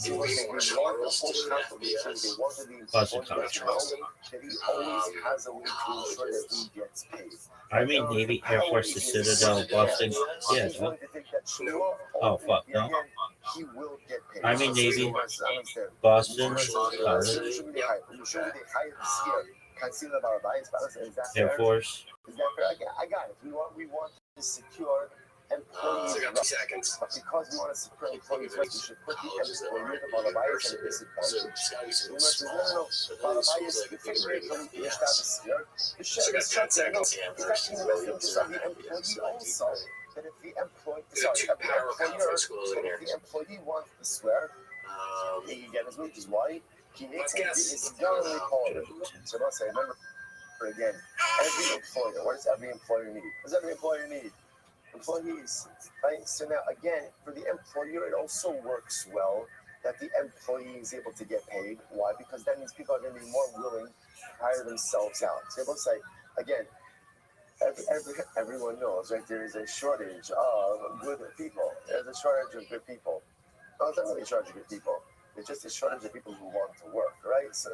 [SPEAKER 5] He was a regardless confirmation they wanted the
[SPEAKER 3] Boston
[SPEAKER 5] employer
[SPEAKER 3] College.
[SPEAKER 5] to know that he always has a way to ensure that he gets paid.
[SPEAKER 3] Army, Navy, Air Force, the Citadel, Boston. Yeah,
[SPEAKER 5] He's
[SPEAKER 3] no.
[SPEAKER 5] going to think that Shmuel,
[SPEAKER 3] Oh, fuck, no.
[SPEAKER 5] again, he will get paid.
[SPEAKER 3] Army, Navy,
[SPEAKER 5] Boston
[SPEAKER 3] Boston College, Air Force.
[SPEAKER 5] Is that fair? I got it. We want to secure employees' rights.
[SPEAKER 1] Seconds.
[SPEAKER 5] But because we want to secure employees' rights, we should put the employer, the Malabayas, at a disadvantage. We must say, no. Malabayas, the figure employee is not a sphere. The shut is shutting. No, it's actually in the best interest of the employee also. That if the employee, if the employee wants to swear, he can get his wages. Why? He needs it. It's generally called. So let's say, remember, again, every employer, what does every employer need? What does every employer need? Employees, right? So now, again, for the employer, it also works well that the employee is able to get paid. Why? Because that means people are going to be more willing to hire themselves out. So let's say, again, everyone knows, right? There is a shortage of good people. There's a shortage of good people. No, it's not really a shortage of good people. It's just a shortage of people who want to work, right? So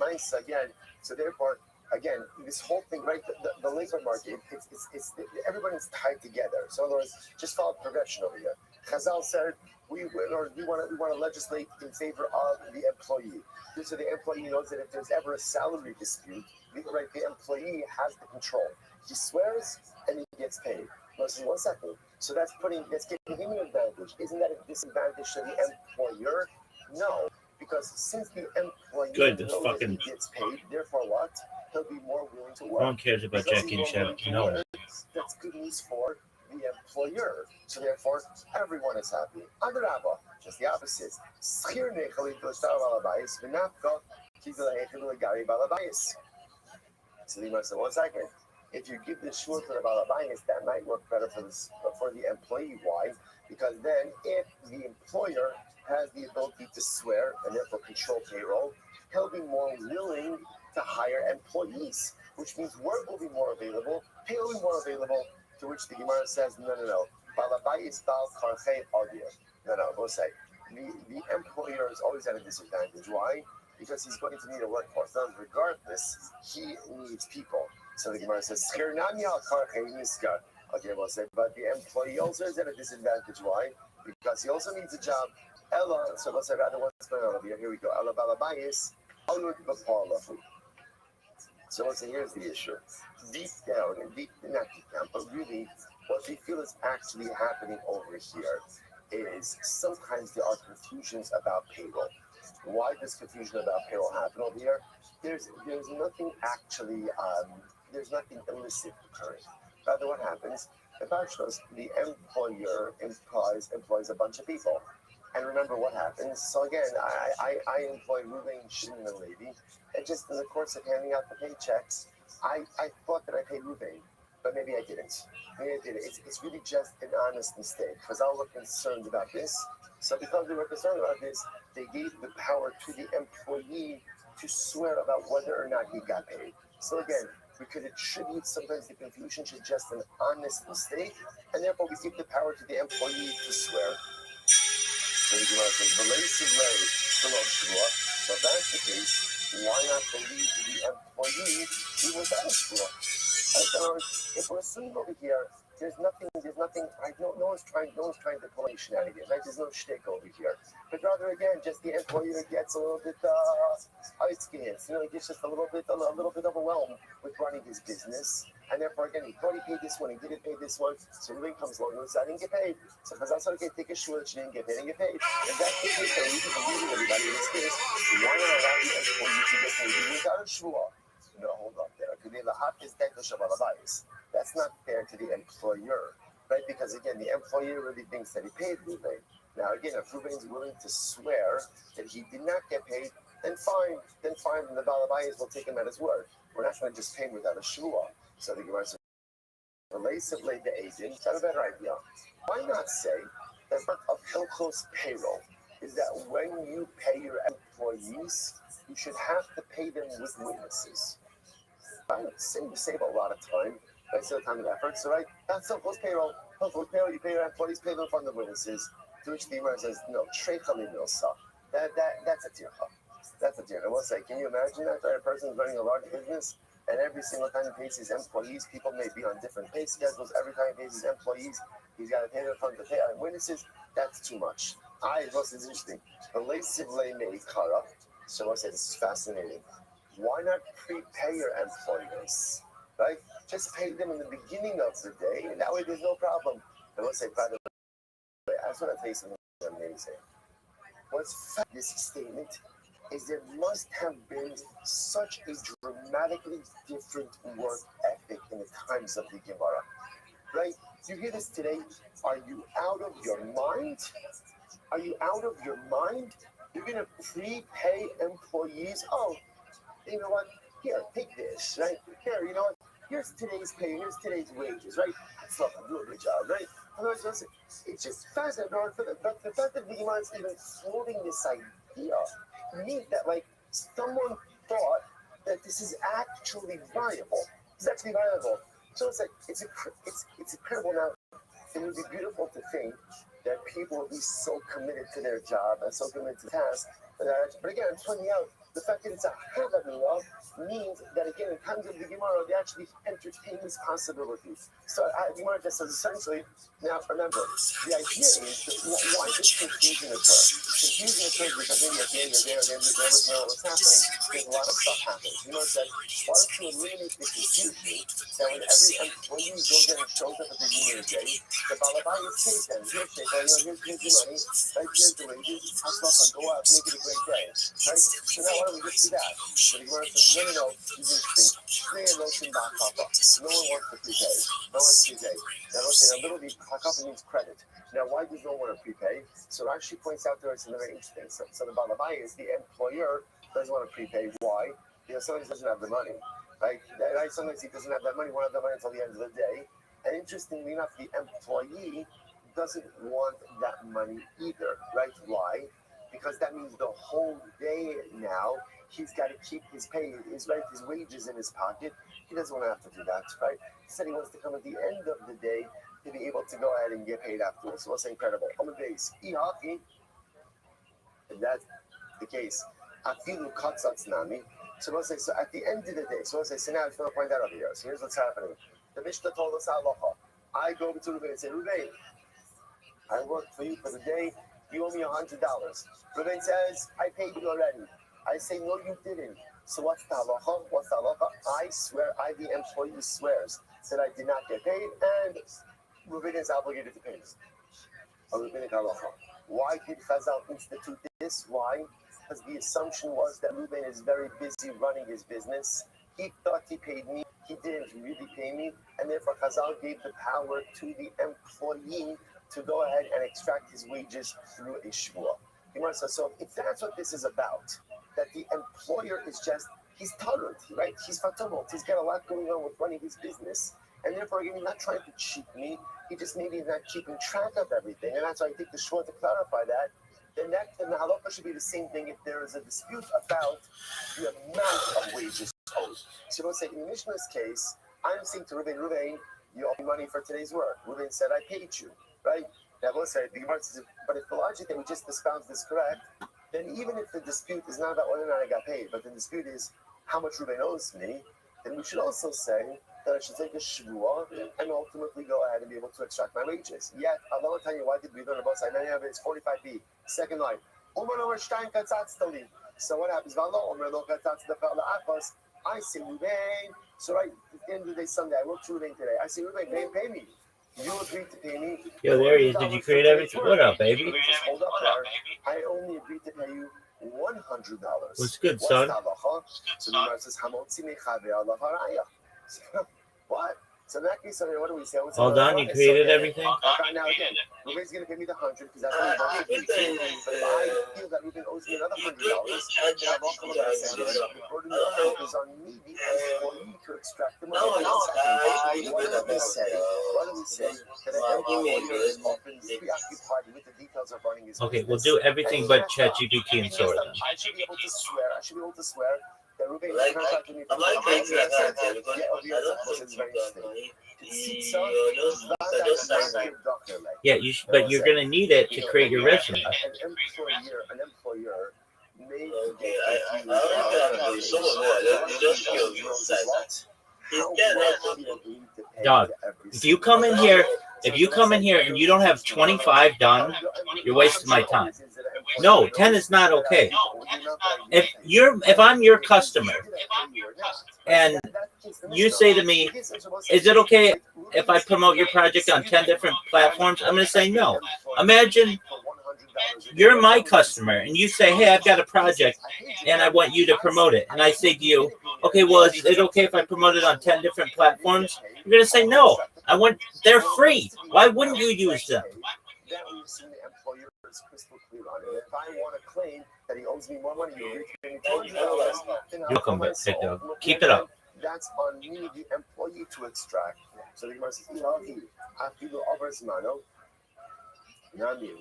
[SPEAKER 5] nice again. So therefore, again, this whole thing, right? The labor market, it's everybody's tied together. So in other words, just follow progression over here. Chazal said we want to legislate in favor of the employee. So the employee knows that if there's ever a salary dispute, the employee has the control. He swears and he gets paid. Listen, 1 second. So that's giving him an advantage. Isn't that a disadvantage to the employer? No, because since the employee knows that he gets paid, therefore what? He'll be more willing to work.
[SPEAKER 3] No one cares about Jackie and Shadow. No.
[SPEAKER 5] That's good news for the employer. So therefore, everyone is happy. Adrabah, just the opposite. So you must say, 1 second. If you give the shur to the balabayas, that might work better for the employee. Why? Because then, if the employer has the ability to swear and therefore control payroll, he'll be more willing to hire employees, which means work will be more available, pay will be more available. To which the Gemara says, no. Balabayas bal karchei adir. No, we'll say the employer is always at a disadvantage. Why? Because he's going to need a workforce. Now, regardless, he needs people. So the Gemara says, okay, we'll say, but the employee also is at a disadvantage. Why? Because he also needs a job. Ella, so let's say rather what's going on over here. Here we go. Ella balabayis, alud b'parlafu. So let's say here's the issue. Not deep down, but really what we feel is actually happening over here is sometimes there are confusions about payroll. Why does confusion about payroll happen over here? There's nothing actually, there's nothing illicit occurring. Rather, what happens? The employer employs a bunch of people. And remember what happens. So again, I employ Ruben, Shimon, and Levi. And just in the course of handing out the paychecks, I thought that I paid Ruben, but maybe I didn't. It's really just an honest mistake. Because I was concerned about this. So because they were concerned about this, they gave the power to the employee to swear about whether or not he got paid. So again, we could attribute sometimes the confusion to just an honest mistake, and therefore we give the power to the employee to swear. So if that's the case, why not believe the employee who was at a shvua? If we're assuming over here, there's nothing, right? No one's trying to pull any shenanigans, right? There's no shtick over here. But rather, again, just the employer gets a little bit ice-skins, he gets just a little bit overwhelmed with running his business. And therefore, again, he thought he paid this one, he didn't pay this one, so the comes along and says, I didn't get paid. So because that's okay, take a short, she didn't get paid. If that's the case, then we can believe everybody in this case. Why not allow the employee to get paid without a shvua? No, hold up there. That's not fair to the employer, right? Because again, the employer really thinks that he paid Ruben. Now, again, if Ruben's willing to swear that he did not get paid, then fine. Then fine, and the Balabayas will take him at his word. We're not going to just pay him without a shua. So the Gemara says, "Relatively the agent, is that a better idea? Why not say that part of Hilchos payroll is that when you pay your employees, you should have to pay them with witnesses? Right? You save a lot of time. Right? Save time and effort. So, right? That's Hilchos payroll. Hilchos payroll, you pay your employees, pay them in front of witnesses. To which the Gemara says, no, Treicha Milsa. That's a tircha. That's a tircha. I will say, can you imagine that? Right? A person is running a large business, and every single time he pays his employees, people may be on different pay schedules. Every time he pays his employees, he's got to pay them in front of the witnesses. That's too much. This is interesting. The Leisivle made Kara. So I say this is fascinating. Why not prepay your employees? Right? Just pay them in the beginning of the day, and that way there's no problem. I will say, by the way, I just want to tell you something amazing. What's this statement is there must have been such a dramatically different work ethic in the times of the Gemara. Right? You hear this today? Are you out of your mind? Are you out of your mind? You're going to prepay employees? Oh, you know what? Here, take this, right? Here, you know what? Here's today's pay, here's today's wages, right? That's not a do a good job, right? Otherwise, it's just fascinating. But the fact that the Gemara is even floating this idea means that, like, someone thought that this is actually viable. It's actually viable. So it's like, it's incredible now. It would be beautiful to think that people would be so committed to their job and so committed to the task. But again, I'm pointing out the fact that it's a Havamiyah means that, again, in times of the Gemara, they actually entertain this possibility. So the Gemara just says essentially, now remember, the idea is that why does confusion occur? Confusion occurs because maybe at the end of the day, or the end of the day, know what's happening, because a lot of stuff happens. The Gemara said, why don't you eliminate the confusion that when every employee goes in and shows up at the beginning of the day, the Balabayas pays them. Here's the money, right? Here's the wages, go out, make it a great day. Right? So now why don't we just do that? So the Gemara says, no, it's interesting. No one wants to prepay. No one wants to prepay. Now, literally, hakapa means credit. Now, why does no one want to prepay? So Rashi points out there something very interesting. So the Balabai is the employer doesn't want to prepay. Why? Because somebody doesn't have the money. Right? Sometimes he doesn't have that money, won't have that money until the end of the day. And interestingly enough, the employee doesn't want that money either. Right? Why? Because that means the whole day now he's got to keep his pay, his wages in his pocket. He doesn't want to have to do that, right? He said he wants to come at the end of the day to be able to go ahead and get paid afterwards. So what's incredible? On the base, and that's the case. Afilu katsatsnami. So let's say, so at the end of the day, so let's say, so now I just want to point that out here. So here's what's happening. The Mishnah told us halacha. I go over to Ruben and say, Ruben, I worked for you for the day. You owe me $100. Ruben says, I paid you already. I say, no, you didn't. So what's the halacha? I swear, the employee swears that I did not get paid, and Ruben is obligated to pay this. A rabbinic halacha. Why did Chazal institute this? Why? Because the assumption was that Ruben is very busy running his business. He thought he paid me. He didn't really pay me, and therefore Chazal gave the power to the employee to go ahead and extract his wages through a shvua. So if that's what this is about, that the employer is just, he's tolerant, right? He's fatumult. He's got a lot going on with running his business. And therefore, again, he's not trying to cheat me. He just maybe is not keeping track of everything. And that's why I think the shvua to clarify that. Then the halacha should be the same thing if there is a dispute about the amount of wages owed. So let's say in Mishnah's case, I'm saying to Ruben, you owe me money for today's work. Ruben said, I paid you, right? Now, let's say, the Gemara says, but if the logic that we just espoused is correct, then even if the dispute is not about whether or not I got paid, but the dispute is how much Ruben owes me, then we should also say that I should take a shvua and ultimately go ahead and be able to extract my wages. Yet, Allah will tell you why did we learn about it? Many of it is 45b, second line. So what happens? I say, Ruben, so right at the end of the day, Sunday, I worked Ruben today. I say, Ruben, pay me. You agreed to pay me.
[SPEAKER 1] Yo, there he is. Did you create everything? What up, baby?
[SPEAKER 5] Just hold up there. I only agreed to pay you $100.
[SPEAKER 1] What's good, son?
[SPEAKER 5] So the Gemara says, what? So in that case, what do we say?
[SPEAKER 3] All done? You created everything?
[SPEAKER 5] Now again, Ruben's going to pay me the 100 because that's what he wants to do. But if I feel that Ruben owes me another $100, then I'm not going to say the burden is on me, the employee, to extract the money. What do we say? That an employer is often preoccupied with the details of running his business.
[SPEAKER 3] Okay, we'll do everything but ChatGPT and Sora then.
[SPEAKER 5] I should be able to swear that Ruben is contacting me for it's very interesting.
[SPEAKER 3] Yeah, but you're gonna need it to create your resume.
[SPEAKER 5] An employer may
[SPEAKER 3] Dog, if you come in here and you don't have 25 done, you're wasting my time. No, 10 is not okay. If I'm your customer and you say to me, is it okay if I promote your project on 10 different platforms? I'm going to say no. Imagine you're my customer and you say, hey, I've got a project and I want you to promote it. And I say to you, okay, well, is it okay if I promote it on 10 different platforms? You're going to say no. They're free. Why wouldn't you use them?
[SPEAKER 5] If I want to claim that he owes me more money,
[SPEAKER 3] You're welcome, big dog. Keep it up.
[SPEAKER 5] That's on me, the employee, to extract. So the Gemara says, if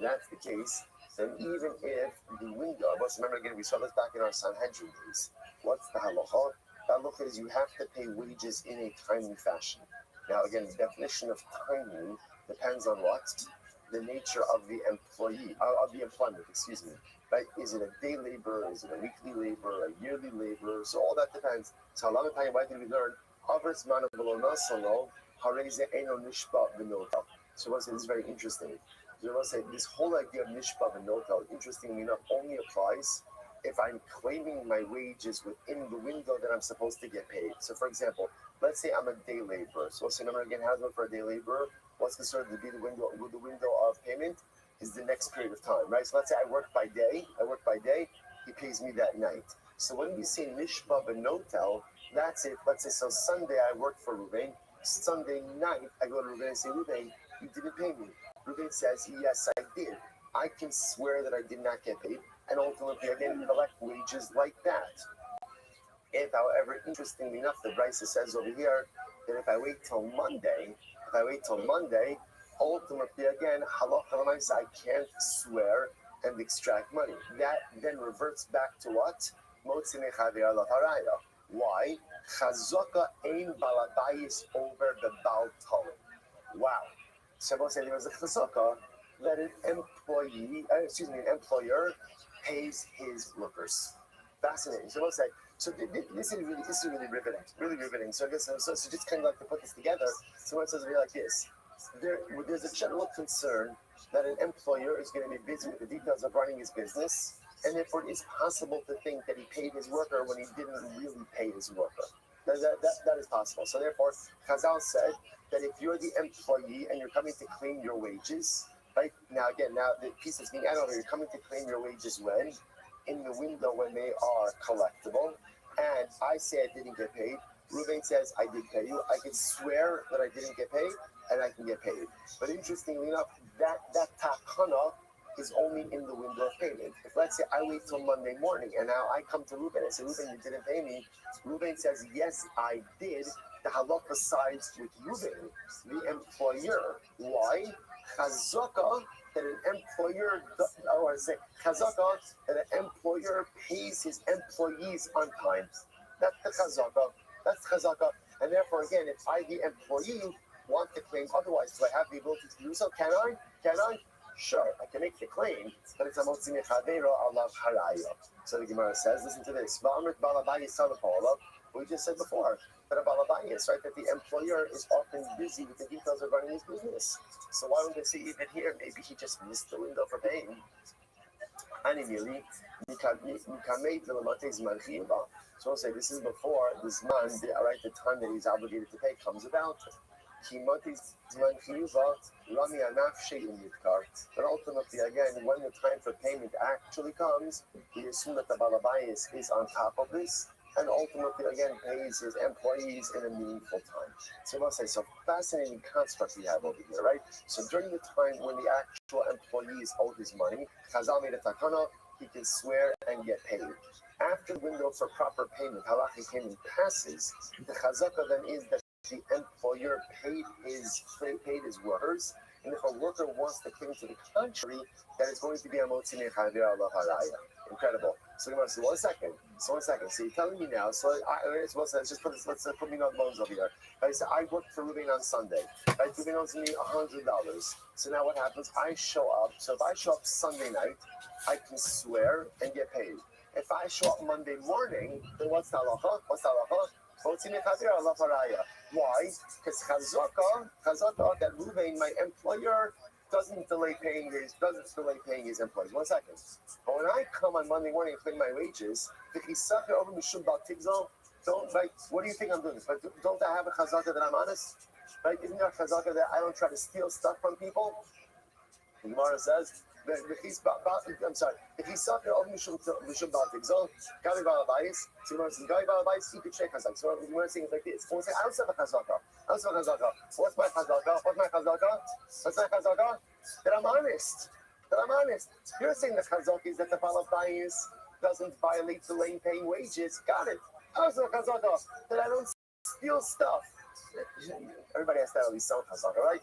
[SPEAKER 5] that's the case, then even if the window, remember again, we saw this back in our Sanhedrin days. What's the halacha? The halacha is you have to pay wages in a timely fashion. Now, again, the definition of timely depends on what? The nature of the employee, of the employment, excuse me. Right? Is it a day labor? Is it a weekly labor? A yearly labor? So all that depends. So why did we learn? So I say this is very interesting. So I say this whole idea of nishba v'notel, interestingly enough, only applies if I'm claiming my wages within the window that I'm supposed to get paid. So for example, let's say I'm a day laborer. So what's the number again? How does it work for a day laborer? What's considered to be the window of payment is the next period of time, right? So let's say I work by day, he pays me that night. So when we say nishba v'notel, that's it. Let's say, so Sunday I work for Ruben. Sunday night, I go to Ruben and say, Ruben, you didn't pay me. Ruben says, yes, I did. I can swear that I did not get paid, and ultimately I didn't collect wages like that. If, however, interestingly enough, the Brisa says over here that if I wait till Monday, ultimately again, halacha, I can't swear and extract money. That then reverts back to what? Why? Chazaka ein balabayis over the Baal Talmud. Wow. Someone said there was a chazaka that an employer pays his workers. Fascinating. Someone said, so this is really riveting. So I guess so just kind of like to put this together. Someone says really like this. There's a general concern that an employer is going to be busy with the details of running his business, and therefore it is possible to think that he paid his worker when he didn't really pay his worker. That is possible. So therefore, Chazal said that if you're the employee and you're coming to claim your wages, right? Now the piece is being added over, you're coming to claim your wages when? In the window when they are collectible, and I say I didn't get paid. Ruben says I did pay you. I can swear that I didn't get paid, and I can get paid. But interestingly enough, that takana is only in the window of payment. If let's say I wait till Monday morning, and now I come to Ruben and say, Ruben, you didn't pay me. Ruben says, yes, I did. The halacha sides with Ruben, the employer. Why? Chazaka that an employer, chazaka that an employer pays his employees on time. That's the chazaka. And therefore, again, if I, the employee, want to claim otherwise, do I have the ability to do so? Can I? Sure, I can make the claim, but it's a motzi mechadera alav haraya. So the Gemara says, listen to this. We just said before that a balabayis, right, that the employer is often busy with the details of running his business. So why don't they say even here, maybe he just missed the window for paying? So I'll say this is before this man, right, the time that he's obligated to pay comes about. But ultimately, again, when the time for payment actually comes, we assume that the balabayis is on top of this, and ultimately again pays his employees in a meaningful time. So I must say, so fascinating construct we have over here, right? So during the time when the actual employees owe his money, Chazal made a takana, he can swear and get paid. After the window for proper payment, halachic payment passes, the chazaka then is that the employer paid his workers, and if a worker wants to claim to the contrary, that is going to be a motzi mechavir Allah haraya. Incredible. So one second. So you're telling me now. So let's just put this. Let's put me on loans over here. I said I worked for Ruben on Sunday. Right, Ruben owes me $100. So now what happens? I show up. So if I show up Sunday night, I can swear and get paid. If I show up Monday morning, then what's the halacha? Why? Because chazaka, that Ruben, my employer, doesn't delay paying his employees. 1 second. But when I come on Monday morning and claim my wages, don't like. What do you think I'm doing? But don't I have a chazaka that I'm honest? Right? Isn't there a chazaka that I don't try to steal stuff from people? The Gemara says. I'm sorry. If he's suffering of Mishum Baltigzol, Gabi Balabais, so you want to say Gabi Balabais, he could check Chazak. So you want to say it like this. When we say, I don't have a Chazaka. What's my Chazaka? That I'm honest. You're saying the Chazaka is that the Balabais doesn't violate the lane paying wages. Got it. I was a Chazaka. That I don't steal stuff. Everybody has to have at least some Chazaka, right?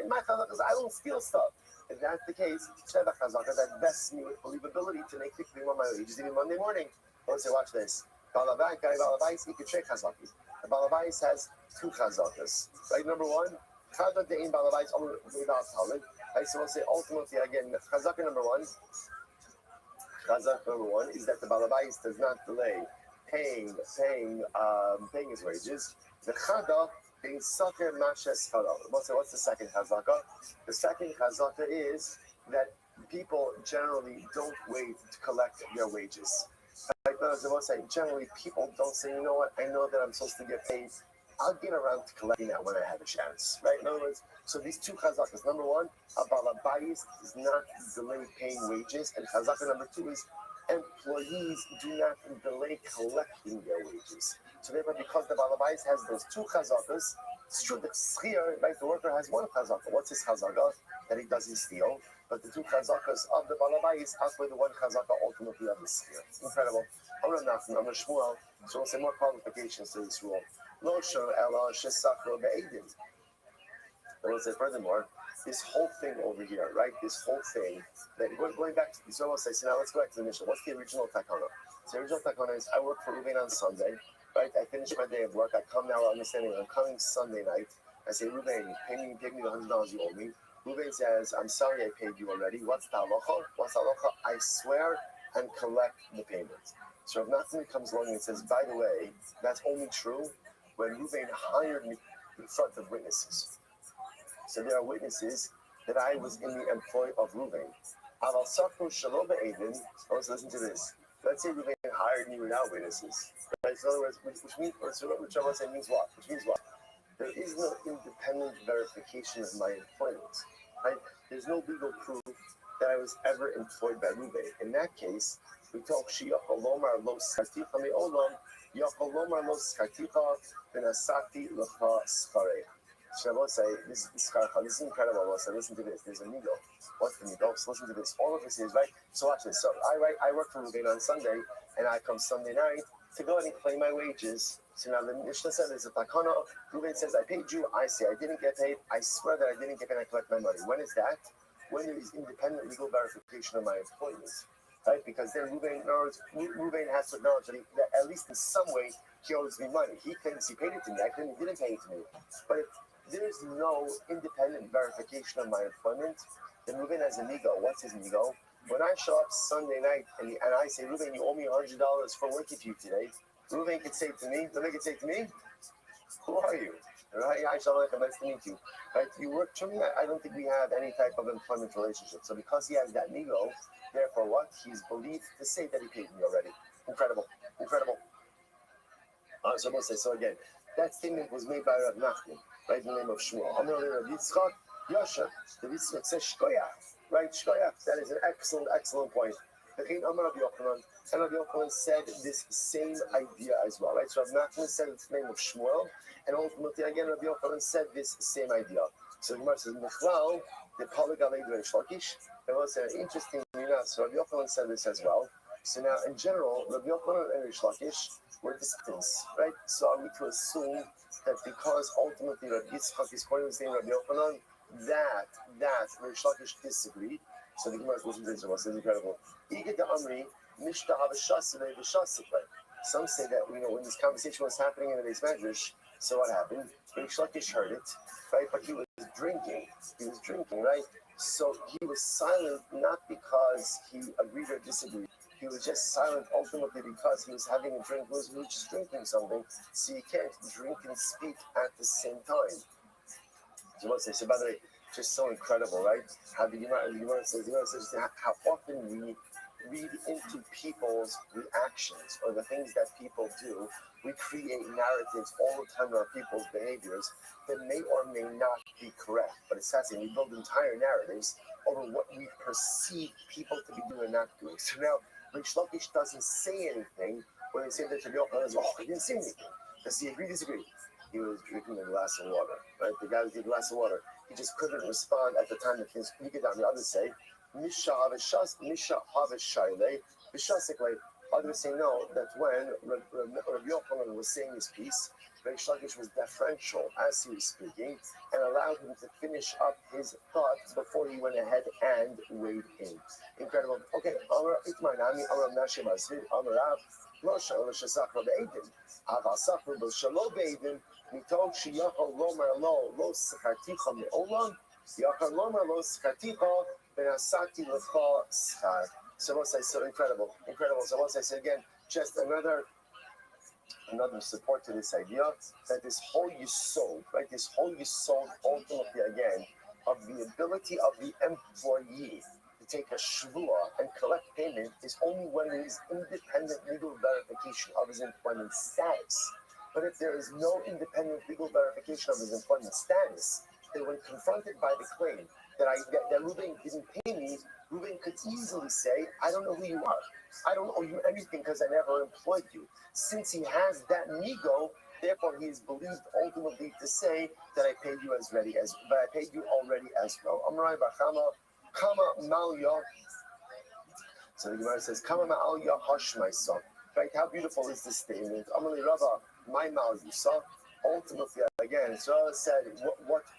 [SPEAKER 5] My Chazaka is I don't steal stuff. If that's the case, Sheva Chazaka, that vests me with believability to make the claim on my wages even Monday morning. Let's say, watch this. Balabais, he could check Chazaki. The Balabais has two Chazakas. Right, number one, Chazak De'in Balabais, without Talib. Right, so we'll say, ultimately, again, Chazaka number one is that the Balabais does not delay paying his wages. The Chada, what's the second chazaka? The second chazaka is that people generally don't wait to collect their wages. Like I was saying, generally people don't say, you know what, I know that I'm supposed to get paid. I'll get around to collecting that when I have a chance. Right? In other words, so these two chazakas. Number one, a balabais does not delay paying wages, and chazaka number two is employees do not delay collecting their wages. So therefore, because the balabais has those two chazakas, it's true that schir, right, the worker has one chazaka. What's his chazaka? That he doesn't steal. But the two chazakas of the balabais outweigh the one chazaka ultimately of the schir. Incredible. I'm going to Shmuel, so we'll say more qualifications to this rule. Lo shor ela shesachro be'edin. And we'll say furthermore, this whole thing over here, right? This whole thing, that going back to, so we'll say, so now let's go back to the mission. What's the original takana? So the original takana is I work for Ruben on Sunday, right? I finish my day of work. I come now understanding I'm coming Sunday night. I say, Ruben, pay me the $100 you owe me. Ruben says, I'm sorry I paid you already. What's the halacha? I swear and collect the payment. So if nothing comes along and says, by the way, that's only true when Ruben hired me in front of witnesses. So there are witnesses that I was in the employ of Ruben. Aval sakru shalom be'edin. Let's listen to this. Let's say Ruben hired me without witnesses. Right? So in other words, which means what? Which means what? There is no independent verification of my employment. Right? There's no legal proof that I was ever employed by Ruben. In that case, we talk shiyacholomar lo skarticha me'olam, yacholomar lo skarticha v'nasati l'cha skareya. Shabbos say, this is incredible. Listen to this. There's a migo. What's the migo? So listen to this. All of this is right. So watch this. So I work for Ruben on Sunday, and I come Sunday night to go ahead and claim my wages. So now the Mishnah said there's a takana. Ruben says I paid you. I say I didn't get paid. I swear that I didn't get paid. I collect my money. When is that? When there is independent legal verification of my employment. Right? Because then Ruben has to acknowledge that at least in some way he owes me money. He claims he paid it to me. I claim he didn't pay it to me. But if there's no independent verification of my employment, then Ruben has a migo. What's his migo? When I show up Sunday night and I say, Ruben, you owe me $100 for working for you today, Ruben can say to me, who are you? Right? I shall like, nice to meet you. Right? You work for me? I don't think we have any type of employment relationship. So because he has that migo, therefore what? He's believed to say that he paid me already. Incredible. So I'm going to say, so again, that statement was made by Rav Nachman, right, in the name of Shmuel. I'm going to Rav Yitzchak, Yasha. The Yitzchak says Shkoyach, right? Shkoyach. That is an excellent point. And Rabbi Yochanan said this same idea as well, right? So Rabbi Nachman said it's the name of Shmuel, and ultimately again Rabbi Yochanan said this same idea. So the Gemara says, Michlal, the Polygalei Reish Lakish. It was an interesting minhag. So Rabbi Yochanan said this as well. So now, in general, Rabbi Yochanan and Reish Lakish were disciples, right? So are we to assume that because ultimately Rabbi Yitzchak is quoting the same Rabbi Yochanan, that Reish Lakish disagreed? So the Gemara is listening to this. It's incredible. Some say that when this conversation was happening in the base medrash, so what happened? Reish Lakish heard it, right? But he was drinking. Right? So he was silent not because he agreed or disagreed. He was just silent ultimately because he was having a drink. He was just drinking something. So you can't drink and speak at the same time. So by the way, just so incredible, right? How the Gemara says how often we read into people's reactions or the things that people do. We create narratives all the time about people's behaviors that may or may not be correct. But it's fascinating. We build entire narratives over what we perceive people to be doing and not doing. So now, Reish Lakish doesn't say anything when they say that Rabbi Yochanan he didn't say anything. Does he agree, disagree? He was drinking a glass of water, right? The guy was drinking a glass of water. He just couldn't respond at the time that things. You get down. The others say, Misha Haveshayle, Bishasikle. Others say no, that when Rabbi Yochanan was saying his piece, Reish Lakish was deferential as he was speaking and allowed him to finish up his thoughts before he went ahead and weighed in. Incredible. Okay, Amar Itmanami, Amar Nashim Asvid, Amar Rav, Lo Shalosh Sakra Be'edin, Ava Sakra B'Shalo Be'edin, Mitog Shiyachal Lomar Lo Skarticha Me'olam, Yachal Lomar Lo Skarticha Benasati L'cha Schar. So once I said incredible. So once I said again, just another support to this idea that this whole yisod, right? This whole yisod ultimately again of the ability of the employee to take a shvua and collect payment is only when there is independent legal verification of his employment status. But if there is no independent legal verification of his employment status, then when confronted by the claim that Ruben didn't pay me, Ruben could easily say, I don't know who you are. I don't owe you anything because I never employed you. Since he has that ego, therefore he is believed ultimately to say that I paid you already as well. Amrai Bachama, Kama Malya. So the Gemara says, Kama Malya Hashmaisa. Right? How beautiful is this statement? Amali Rava, my Malyusa. Ultimately, again, so I said, what's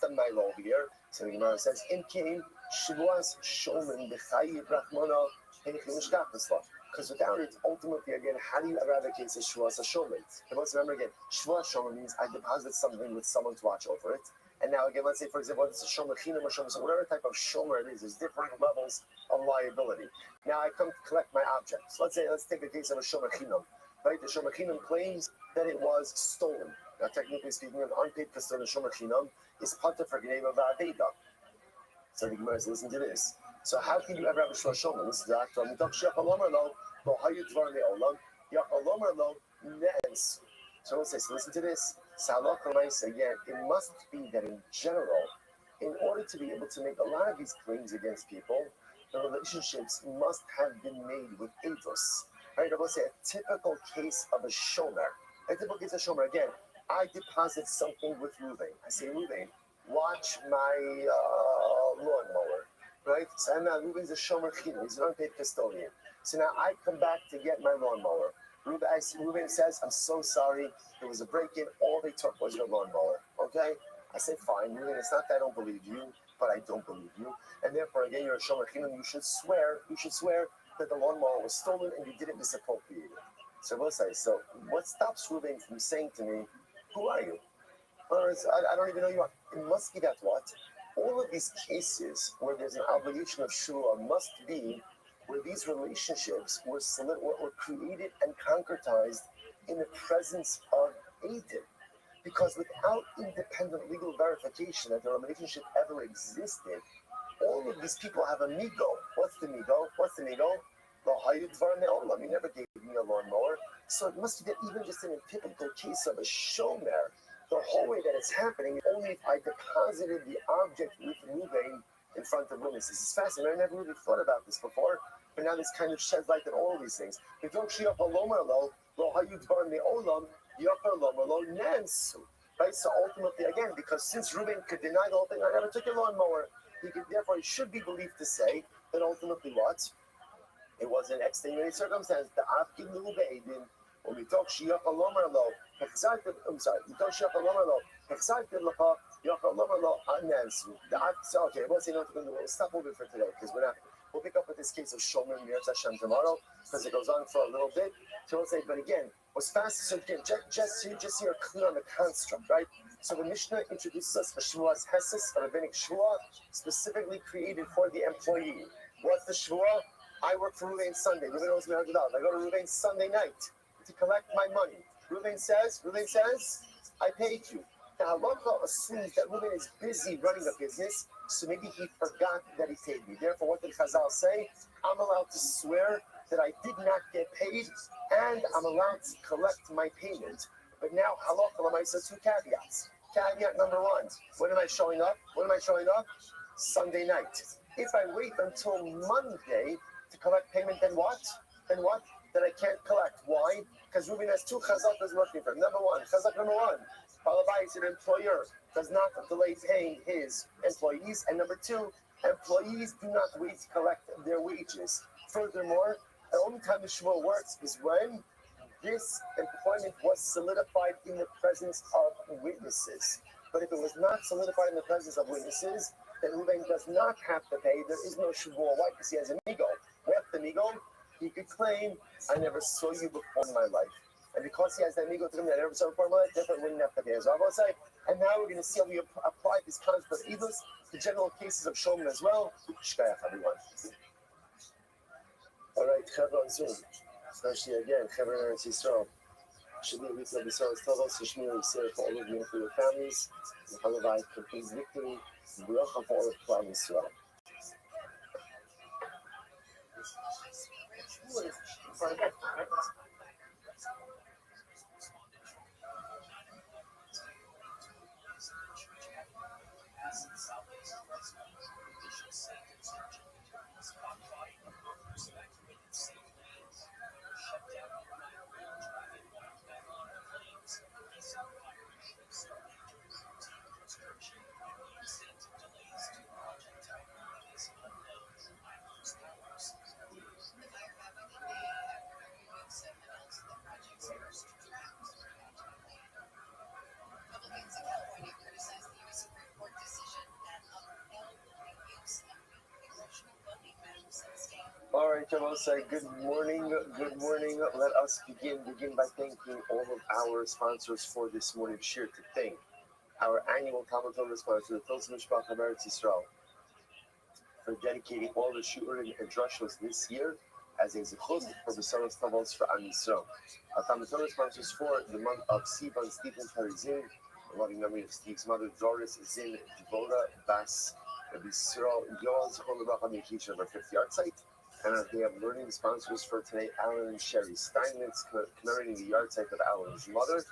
[SPEAKER 5] the Milo here? So the Gemara says, In came Shivas Shoman B'chayi Brahmana Henchim. Because without it, ultimately, again, how do you eradicate a Shivas Shoman? And let's remember again, Shivas Shoman means I deposit something with someone to watch over it. And now again, let's say, for example, it's a shomer chinam or shomer, so whatever type of shomer it is, there's different levels of liability. Now I come to collect my objects. Let's take the case of a shomer chinam. Right? The shomer chinam claims that it was stolen. Now, technically speaking, an unpaid custodian shomer chinam is pater for gneva v'aveda. So the Gemara says, listen to this. So how can you ever have a shomer? This is the act of mitok shechalomer lo hayu dvar me'olam yachalomer lo nes. So let's say, so listen to this. Again, it must be that in general, in order to be able to make a lot of these claims against people, the relationships must have been made with edus. Right? I will say a typical case of a shomer. A typical case of shomer, again, I deposit something with Ruvain. I say, Ruvain, watch my lawnmower. Right? So now Ruvain's a shomer chino. He's an unpaid custodian. So now I come back to get my lawnmower. Ruben says, I'm so sorry. There was a break-in. All they took was your lawnmower. Okay? I say, fine. Ruben, it's not that I don't believe you, but I don't believe you. And therefore, again, you're a shomer chinam. You should swear that the lawnmower was stolen and you didn't misappropriate it. So we'll say, so what stops Ruben from saying to me, who are you? I don't even know you are. It must be that what? All of these cases where there's an obligation of shua must be where these relationships were created and concretized in the presence of Eidim. Because without independent legal verification that the relationship ever existed, all of these people have a migo. What's the migo? You never gave me a lawnmower. So it must be that even just in a typical case of a shomer, the whole way that it's happening, only if I deposited the object with Ruvain in front of women. This is fascinating. I never really thought about this before, but now this kind of sheds light on all of these things. Right? So ultimately, again, because since Reuben could deny the whole thing, I never took a lawnmower, therefore he should be believed to say that ultimately what? It was an extenuating circumstance. The Afkin Lubeidin, when we talk Shiach Alomarlo, I'm sorry, we talk Shiach Alomarlo, Hexarted Lapa, Yach Alomarlo, Anansu. So, okay, we'll stop moving for today because we'll pick up with this case of Shomer Mir Hashem tomorrow because it goes on for a little bit. So we'll say, but again, what's fast, so again, just so you're clear on the construct, right? So the Mishnah introduces us a Shvuas Heses, a rabbinic Shvuah, specifically created for the employee. What's the Shvuah? I work for Ruvain Sunday. Ruvain owes me $100. I go to Ruvain Sunday night to collect my money. Ruvain says, I paid you. The halacha assumes that Ruvain is busy running a business, so maybe he forgot that he paid me. Therefore, what did Chazal say? I'm allowed to swear that I did not get paid, and I'm allowed to collect my payment. But now, halacha l'maisa, two caveats. Caveat number one, when am I showing up? Sunday night. If I wait until Monday to collect payment, then what? Then I can't collect. Why? Because Reuben has two chazakas working for him. Chazak number one, Balabais, an employer, does not delay paying his employees. And number two, employees do not wait to collect their wages. Furthermore, the only time the Shvuah works is when this employment was solidified in the presence of witnesses. But if it was not solidified in the presence of witnesses, then Reuben does not have to pay. There is no Shvuah. Why? Because he has an ego. What's the ego? He could claim, I never saw you before in my life. And because he has that ego to him that I never saw before in my life, therefore he wouldn't have to pay. As I will say, and now we're going to see how we apply this concept of edus to general cases of Shomer as well. Shkayach, everyone. All right, Chevron on Zoom. Especially again, Chevron and Yisrael. Should be a week of Yisrael's Tavos, Shmir, Yisrael for all of you and for your families. Halavai, complete victory. Bracha for all of Klal Yisrael. All right, Javosai, good morning. Let us begin by thanking all of our sponsors for this morning's shir. To thank our annual Talmud Torah sponsor, the Pilsen Mishpach of Eretz Yisrael, for dedicating all the shiurim and drushos this year as a zechut for the Besaros Tavos for Am Yisrael. Our Talmud Torah sponsors for the month of Sivan, Stephen Tarizin, in loving memory of Steve's mother, Doris Zin Dvora Bas Yisrael Yoel Zechon Lebracha Mekisha of our 50 yard site. And they have learning sponsors for today, Alan and Sherry Steinmetz, commemorating the yard site of Alan's mother,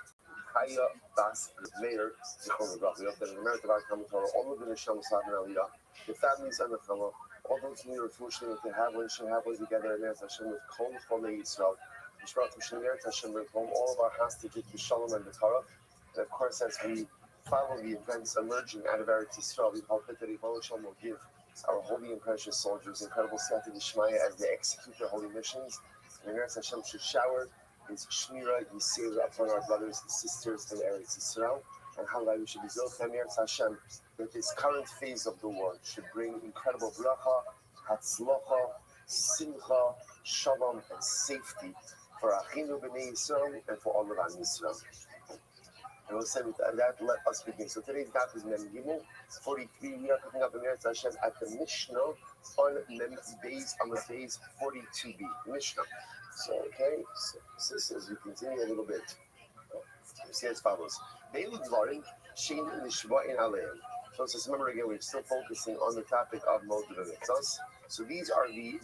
[SPEAKER 5] Kaya Bas Meir, Zechon Lebracha. We hope that in the merit of our Talmud Torah, all of the Neshama Slav and Aliyah, the families and the Chama, all those who are fortunate to have one should have one together in Eretz Hashem with Kol Cholei Yisrael. Mishpat Hashem Eretz Hashem with home all of our hostages, the Shalom and the Torah. And of course, as we follow the events emerging out of Eretz Yisrael, we hope that the Rebbe Shalom will give our holy and precious soldiers incredible Siyata D'Shmaya as they execute their holy missions. And Eretz Hashem should shower His Shmira Yisir upon our brothers and sisters in Eretz Yisrael. And how we should be built from Eretz Hashem that this current phase of the war should bring incredible bracha, hatzlocha, simcha, shalom, and safety for Achinu B'nai Yisrael and for all of Am Yisrael. And we'll say with that, let us begin. So today's daf is Mem Gimel 43. We are picking up in Eretz Hashem at the Mishnah on Mem Beis on the Beis 42b Mishnah. So so as we continue a little bit, we see as follows. Beilu Dvarim Shein Nishva'in Aleim. So remember again, we're still focusing on the topic of Modeh Mitzvos. So these are the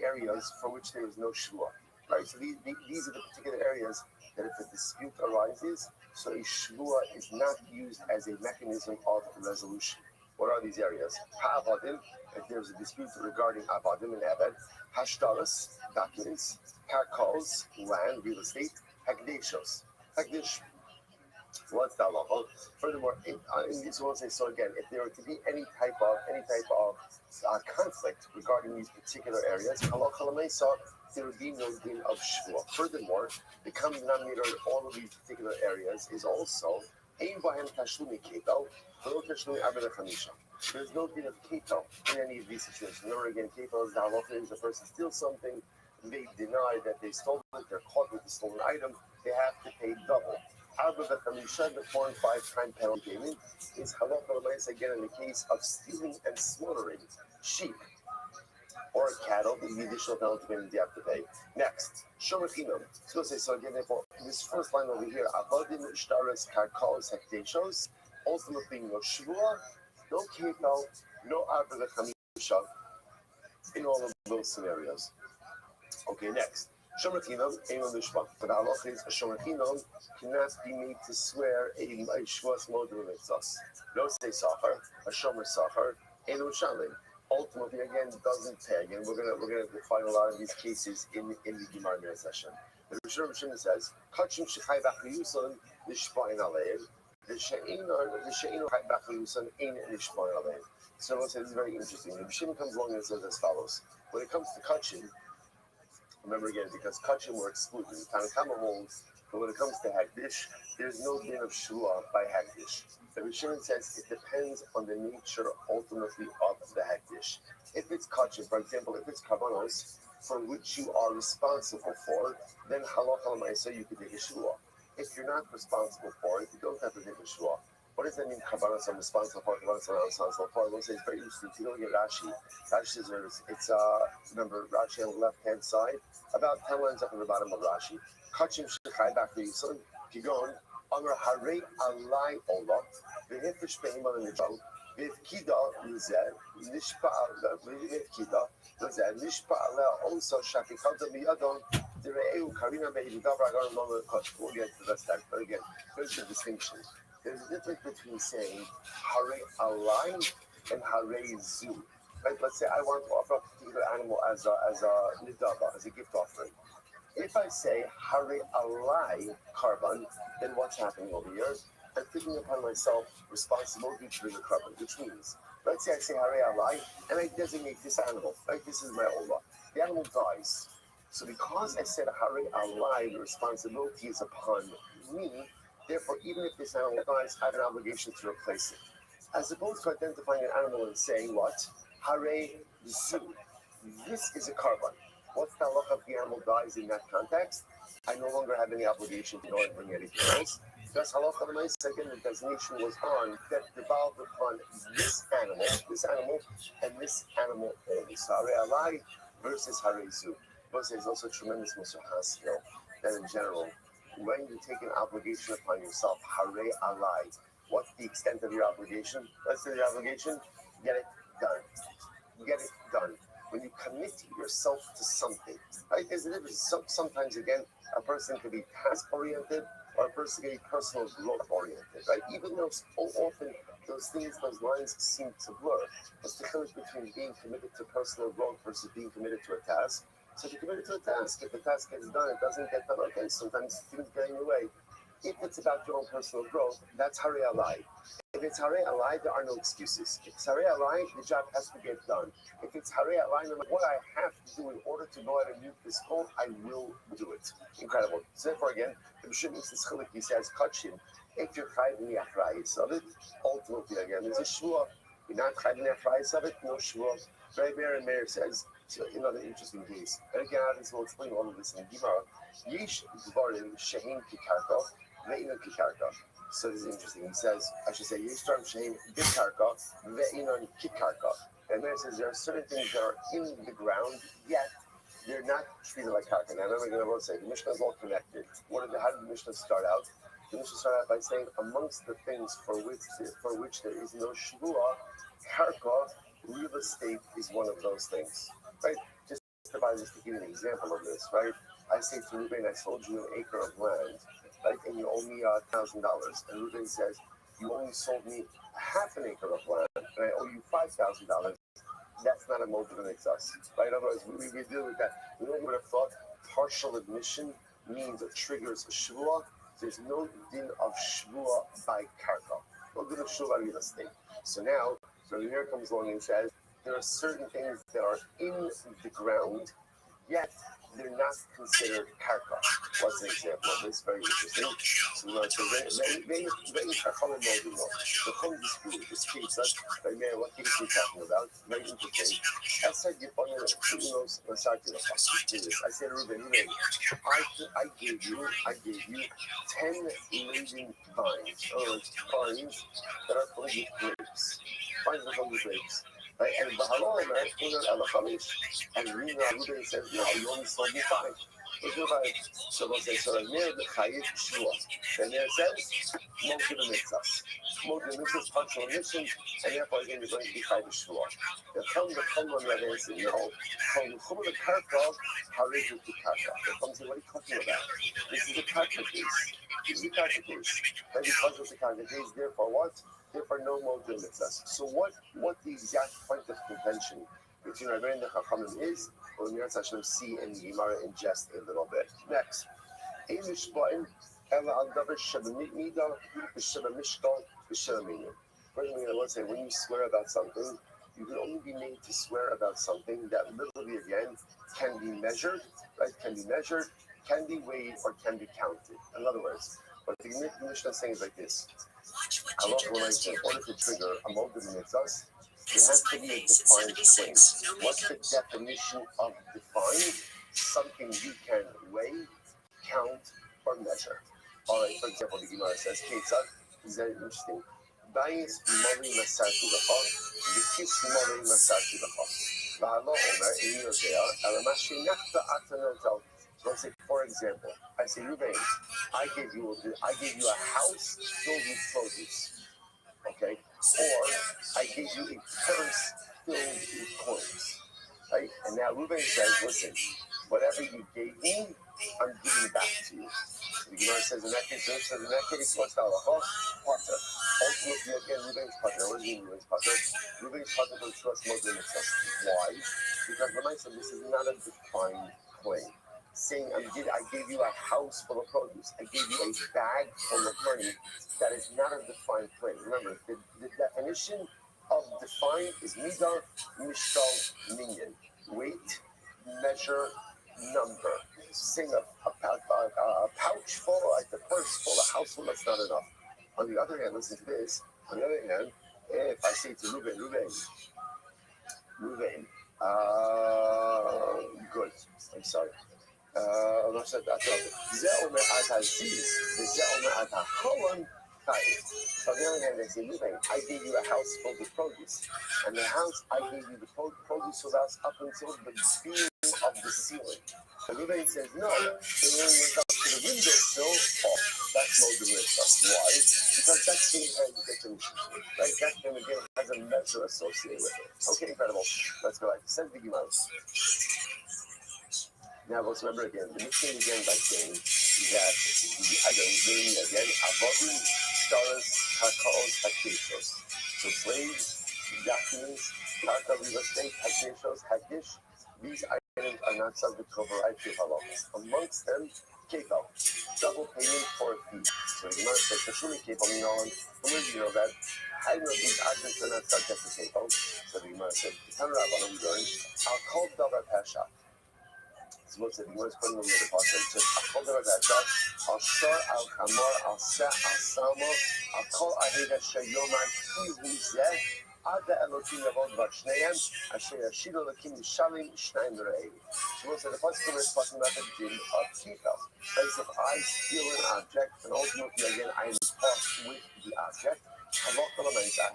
[SPEAKER 5] areas for which there is no Shvuah. Right? So these are the particular areas that if a dispute arises, so a Shvuah is not used as a mechanism of resolution. What are these areas? Ha'avadim, if there's a dispute regarding avadim and eved. Hashtaras, documents. Karkos, land, real estate. Hagdeshos, hagdish. What's the halacha? Furthermore, in these rules, so again, if there were to be any type of conflict regarding these particular areas, halacha l'meisa, there would be no din of shvua. Furthermore, the common denominator in all of these particular areas is also ein bahem tashlumi keto, v'lo tashlumi arba chamisha. There's no din of keto in any of these situations. Remember again, keto is the halacha is the person steals something, they deny that they stole it, they're caught with the stolen item, they have to pay double. Arba v'chamisha, the 4 and 5 time penalty payment, is halacha l'meisa again in the case of stealing and slaughtering sheep or cattle, the additional penalty payment you have to pay. Next, shomachinam. So again, therefore, this first line over here, avadim shtaras karkos hekdeshos, ultimately no shvua, no keto, no arba v'chamisha in all of those scenarios. Okay, next. Shomachinam, Eimon Mishpah. But the halacha is a shomachinam cannot be made to swear a shvuas moed l'mitzvos. No say sachar, a shomer sachar, Eino shalim. Ultimately, again, doesn't pay. Again, we're gonna define a lot of these cases in the Gemara session. The Rishon says, "Kachim shechai b'chayuson nishpain aleim, the she'ino chai b'chayuson ein nishpain aleim." So let's say this is very interesting. The Rishon comes along and says as follows: when it comes to kachim, remember again, because kachim were excluded. The Tanakama holds, but when it comes to hagdish, there's no din of shua by hagdish. The Rishon says it depends on the nature, ultimately, of the hagdish. If it's kachim, for example, if it's kavanos, for which you are responsible for, then halacha l'maisa, you can take a shua. If you're not responsible for it, you don't have to take a shua. What does that mean, kavanos, I'm responsible for, kavanos, I'm not responsible for? I will say it's very interesting. If you look at Rashi, Rashi says, remember, Rashi on the left-hand side, about 10 lines up at the bottom of Rashi. Kachim shechai b'chayuson yison, kigon, Amar Harei Alai Ola, V'nefesh Behema L'Nijal, V'Kida L'Zeh, V'Kida L'Zeh, Nishpa Aleh Osa Shakikanta Miyadon, D'Re'eu Karina Me'evidav Ragar Lama Koch. We'll get to that, but again, here's the distinction. There's a difference between saying Harei Alai and Harei Zu. Right? Let's say I want to offer a particular animal as a nidava, as a gift offering. If I say Hare Alai Karban, then what's happening over here? I'm taking upon myself responsibility to bring a carbon, which means, let's say I say Hare Alai, and I designate this animal, right? This is my Ola. The animal dies. So because I said Hare Alai, the responsibility is upon me, therefore, even if this animal dies, I have an obligation to replace it. As opposed to identifying an animal and saying what? Hare Zu. This is a carbon. What's the halacha if the animal dies in that context? I no longer have any obligation to go and bring anything else. That's halacha l'maisa. Again, the designation was on that devolved upon this animal, and this animal only. So Hare Alai versus Hare Zu. But there's also tremendous musar skill that in general, when you take an obligation upon yourself, Hare Alai, what's the extent of your obligation? Let's say your obligation, get it done. Get it done. When you commit yourself to something, right? There's a difference. Sometimes, again, a person can be task-oriented or a person can be personal growth-oriented, right? Even though often those things, those lines seem to blur. What's the difference between being committed to personal growth versus being committed to a task? So if you're committed to a task, if the task gets done, it doesn't get done, okay, sometimes things get in your way. If it's about your own personal growth, that's Hare Alai. If it's Hare Alai, there are no excuses. If it's Hare Alai, the job has to get done. If it's Hare Alai, no matter what I have to do in order to go out and meet this goal, I will do it. Incredible. So therefore, again, the Mishnah makes this chilik, he says, kachim, if you're chayv in the achrayis of it, ultimately, again, there's a shvua. You're not chayv in the achrayis of it, no shvua. Very Meir says, so another interesting case. And again, obviously, we'll explain all of this in Gemara. Yish dvarim shehin kikarka, ve'ina kikarka. So this is interesting. He says, I should say, Yisram Shein Bikarka, Ve'inon Kikarka. And then it says there are certain things that are in the ground, yet they're not treated like karka. Now, I'm going to say, the Mishnah is all connected. How did the Mishnah start out? The Mishnah started out by saying, amongst the things for which there is no shvua, karka, real estate, is one of those things. Right? Just if I was to give you an example of this, right? I say to Ruben, I sold you an acre of land. Right, and you owe me $1,000. And Reuben says, you only sold me half an acre of land, and I owe you $5,000. That's not a motive of excess, right? Otherwise, we deal with that. We would have thought partial admission means it triggers a shvua. There's no din of shvua by karka, no din of shvua by real estate. So now, here comes along and says there are certain things that are in the ground, yet they're not considered karka. What's an example of this? Very interesting. So we want to say, very chacham and modimo. The whole dispute, this case, by Mayor, what case are you talking about? Very interesting. I said, I said, Ruben, I gave you 10 living vines, or vines that are filled with grapes. Vines that are filled with grapes. Right? And Bahalo and Ruben says, no, you only sold me 5. So we'll say, so near the Chayiv Shua. And there it says, Motiv Mitzvah. Motiv Mitzvah, partial admission, and therefore again, you're going to be Chayiv Shua. The Chum on the other hand says, no, from Chum the Karka, Haridu to Karka. The Chum says, what are you talking about? This is a Karka case. This is a Karka case. And because it's a Karka case, therefore what? Therefore no Motiv Mitzvah. So what the exact point of contention between Rabbi and the Chachamim is, we'll see in Gemara in just a little bit. Next, let's say when you swear about something, you can only be made to swear about something that literally again can be measured, right? Can be measured, can be weighed, or can be counted. In other words, what the Mishnah is saying is like this: in order to trigger a motive in itself, there has to be a defined claim. What's the definition of defined? Something you can weigh, count, or measure. All right, for example, the Gemara says, Ketzad, is very interesting. Bayis mori masarti l'cha, v'kis mori masarti l'cha. V'halo omer, in Yodea, alamashi nachta atanotel. So let's say, for example, I say, Ruben, I gave you a house filled with produce. Okay, or I gave you a purse filled with coins, right? And now Ruben says, listen, whatever you gave me, I'm giving back to you. The Gemara says in that case, what's the halacha? Potter. Ultimately, again, Ruben's potter. What do you mean Ruben's potter? Ruben's potter goes to us more than itself. Why? Because the said this is not a defined claim. Saying I gave you a house full of produce. I gave you a bag full of money. That is not a defined claim. Remember, the definition of defined is midah, mishkal, minyan. Weight, measure, number. Saying a pouch full, like the purse full, a house full, that's not enough. On the other hand, listen to this. On the other hand, if I say to Ruben, good. I'm sorry. So on the other hand, they say, I gave you a house filled with produce, and the house I gave you the produce with us up until the beam of the ceiling. And Ruben says, no, the ceiling went up to the windowsill. Oh, that's no difference. Why? Because that's the definition, right? That again has a measure associated with it. Okay, incredible. Let's go back. Send the Gemara. Now let's remember again, the Mishnah began by saying that the items, meaning again, avodim, stars, kakaos, hakeshos. So slaves, documents, karka, real estate, hakeshos, hakish, these items are not subject to a variety of halachas. Amongst them, kefal, double payment for a fee. So the Gemara says, Tashumi kefal minon, where do you know that? I know these objects are not subject to kefal. So the Gemara said, Tan Rabbanon learned, I'll call davar pasha. So what's it? What's putting on the deposit? It says, I'll call davar pasha, I'll shar, I'll chamor, I'll set, I'll samo, I'll call aheda shayomar, kivuzeh, Ada Elohim Yavod Vashneim, Asher Yashid Elohim Yishalim Shnayim Re'ei. So what's the pasuk is talking about the din of kefal. That is, if I steal an object, and ultimately again I am caught with the object, I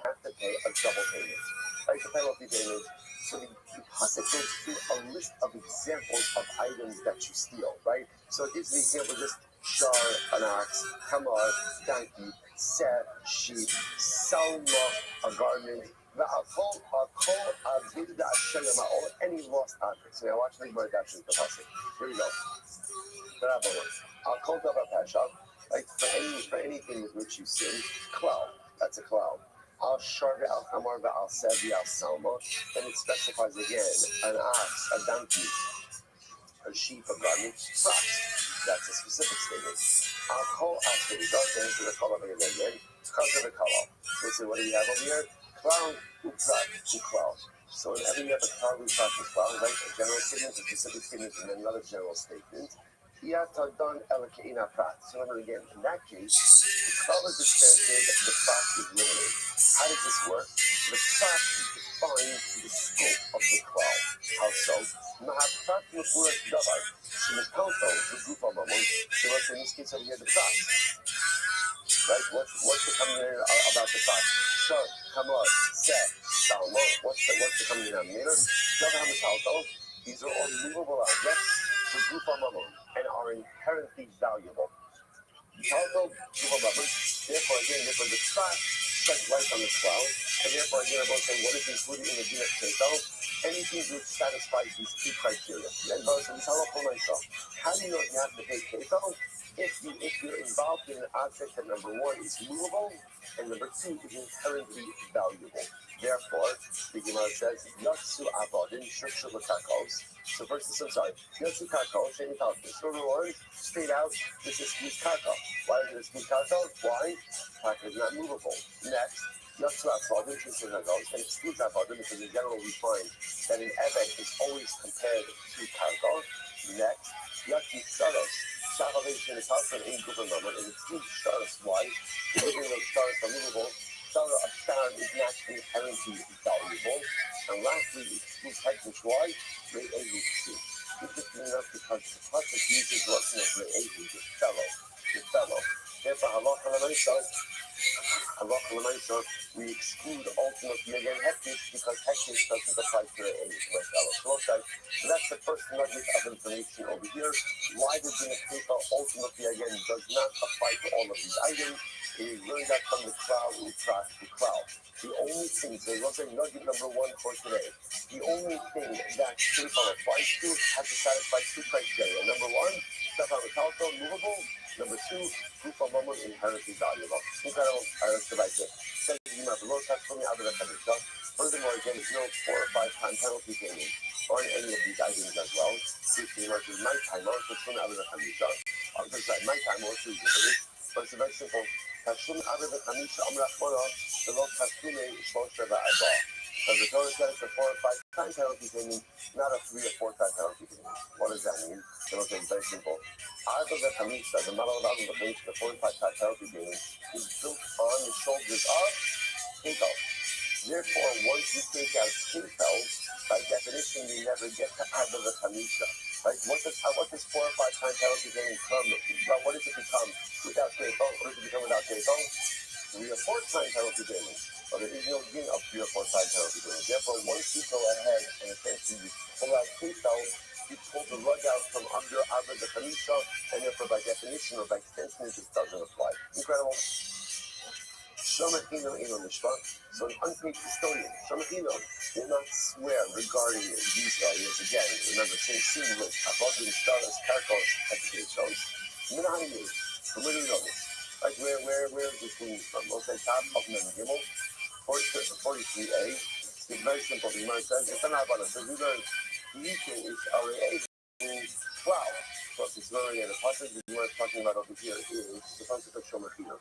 [SPEAKER 5] have to pay a double payment. Right, the penalty payment. So the pasuk goes through a list of examples of items that you steal, right? So it gives the example just shar, an ox, hamar, donkey, set, sheep, salma, a garment, or any lost object. So now watch the word action the pasuk. Here we go. I'll call davar pasha, like for anything with which you sin, klal. That's a cloud. Al Sharga Al Hamar Al Savi Al Salma. Then it specifies again an ox, a donkey, a sheep, a garment, prat. That's a specific statement. Al Kol Asri, don't answer the call of it again. Because of the call. So what do we have over here? Cloud, uprat, cloud. So whenever you have a cloud, uprat, cloud, right? A general statement, a specific statement, and then another general statement. Don Elakaina Prat. So remember again, in that case, the cloud is extended, the prat is limited. How does this work? The prat defines the scope of the cloud. How so? Mahatrat Mupurat Davar. Shimakato, the group of Mamon. So what's in this case over here, the prat. Right? What's the coming in about the prat? Shar, Kamar, Set, Salmo. What's the coming denominator? Davar. These are all movable objects. The group of Mamon. And are inherently valuable. Therefore, again, the prat sheds light on the cloud, and therefore, again, about saying what is included in the Dina Keto, anything which satisfies these two criteria. Then, how do you know if you have to pay Keto? If you're involved in an object that number one is movable, and number two is inherently valuable. Therefore, the Gemara says, Yatsu Abodin Shukshul Kakos. So first, I'm sorry, Yatsu Kakos, Shani Kakos. So number one, straight out, this is excludes Kako. Why is it excludes Kako? Why? Kako is not movable. Next, Yatsu Abodin Shukshul Kakos. And excludes Abodin because in general we find that an Evet is always compared to Kako. Next, Yatsu Staros. Salvation is also an in-group number, and excludes Staros. Why? Because those stars are movable. A star is not inherently valuable. And lastly, it excludes Hektish. Why? Re'ehu. Interesting enough because the pasuk uses Russian of Re'ehu, the fellow. Therefore, halacha l'maisa, we exclude ultimately again Hektish because Hektish doesn't apply to Re'ehu, my fellow. So that's the first nugget of information over here. Why the Dina Kefa ultimately again does not apply to all of these items. We learned that from the cloud, we track the cloud. The only thing, so let's say nugget number one for today, the only thing that Kefa applies to has to satisfy two criteria. Number one, stuff on the telco, movable. Number two, group of moment inherently valuable. Incredible, let's go back to it. Furthermore, again, there's no 4 or 5 time penalty payment on any of these items as well. My time on, my time also is but it's very simple. Tashum Abba the Kamisha Amrachora, the Lord Tashume Shosha Abba. Because the Torah says the 4 or 5 time penalty payment, not a 3 or 4 time penalty payment. What does that mean? The Lord says very simple. Abba the Kamisha, the model of Abba the Kamisha, the 4 or 5 time penalty payment, is built on the shoulders of Keto. Therefore, once you take out Keto, by definition, you never get to Abba the Kamisha. Right? What does 4 or 5 time penalty payment come? What does it become without Keto? What does it become without Keto? 3 or 4 time penalty payment. But there is no gain of 3 or 4 time penalty payment. Therefore, once you go ahead and essentially pull out Keto, you pull the rug out from under Abba the Kamisha, and therefore, by definition or by extension, it just doesn't apply. Incredible. Shomachino Eno Mishpa. So an unpaid custodian, Shomachino, will not swear regarding these areas again. Remember, same list. Abodin, Staros, Karkos, Hekatichos. Minahini, from where do you know this? Like, where is this coming from? Okay, top of Mem Gimel, 43a. It's very simple. The Gemara says, it's an Abana. So we learn, Yishin is our cloud. Plus, it's very the pasuk that you are talking about over here is the pasuk of Shomachino.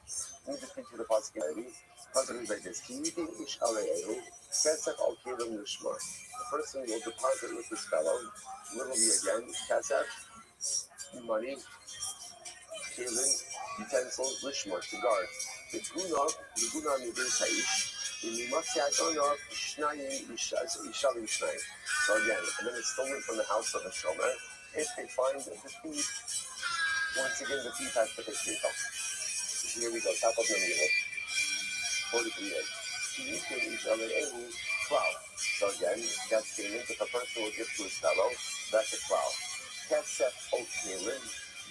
[SPEAKER 5] Let me just read you the pasuk again. Pasuk is like this. Kiyidin ish ale'ehu, kesef al kirim lishma. The person will deposit with this fellow, literally again, kesef, money, kirim, utensils, lishma, to guard. The guna mibir ta'ish, imimatziatonov, shnayim, ishalim shnayim. So again, and then it's stolen from the house of a shomer. If they find the thief, once again the thief has to pay Keto. Here we go, top of the middle. 43a. You can each other every cloud. So again, that statement, if a person will give to his fellow, that's a cloud. Kesef Okelin,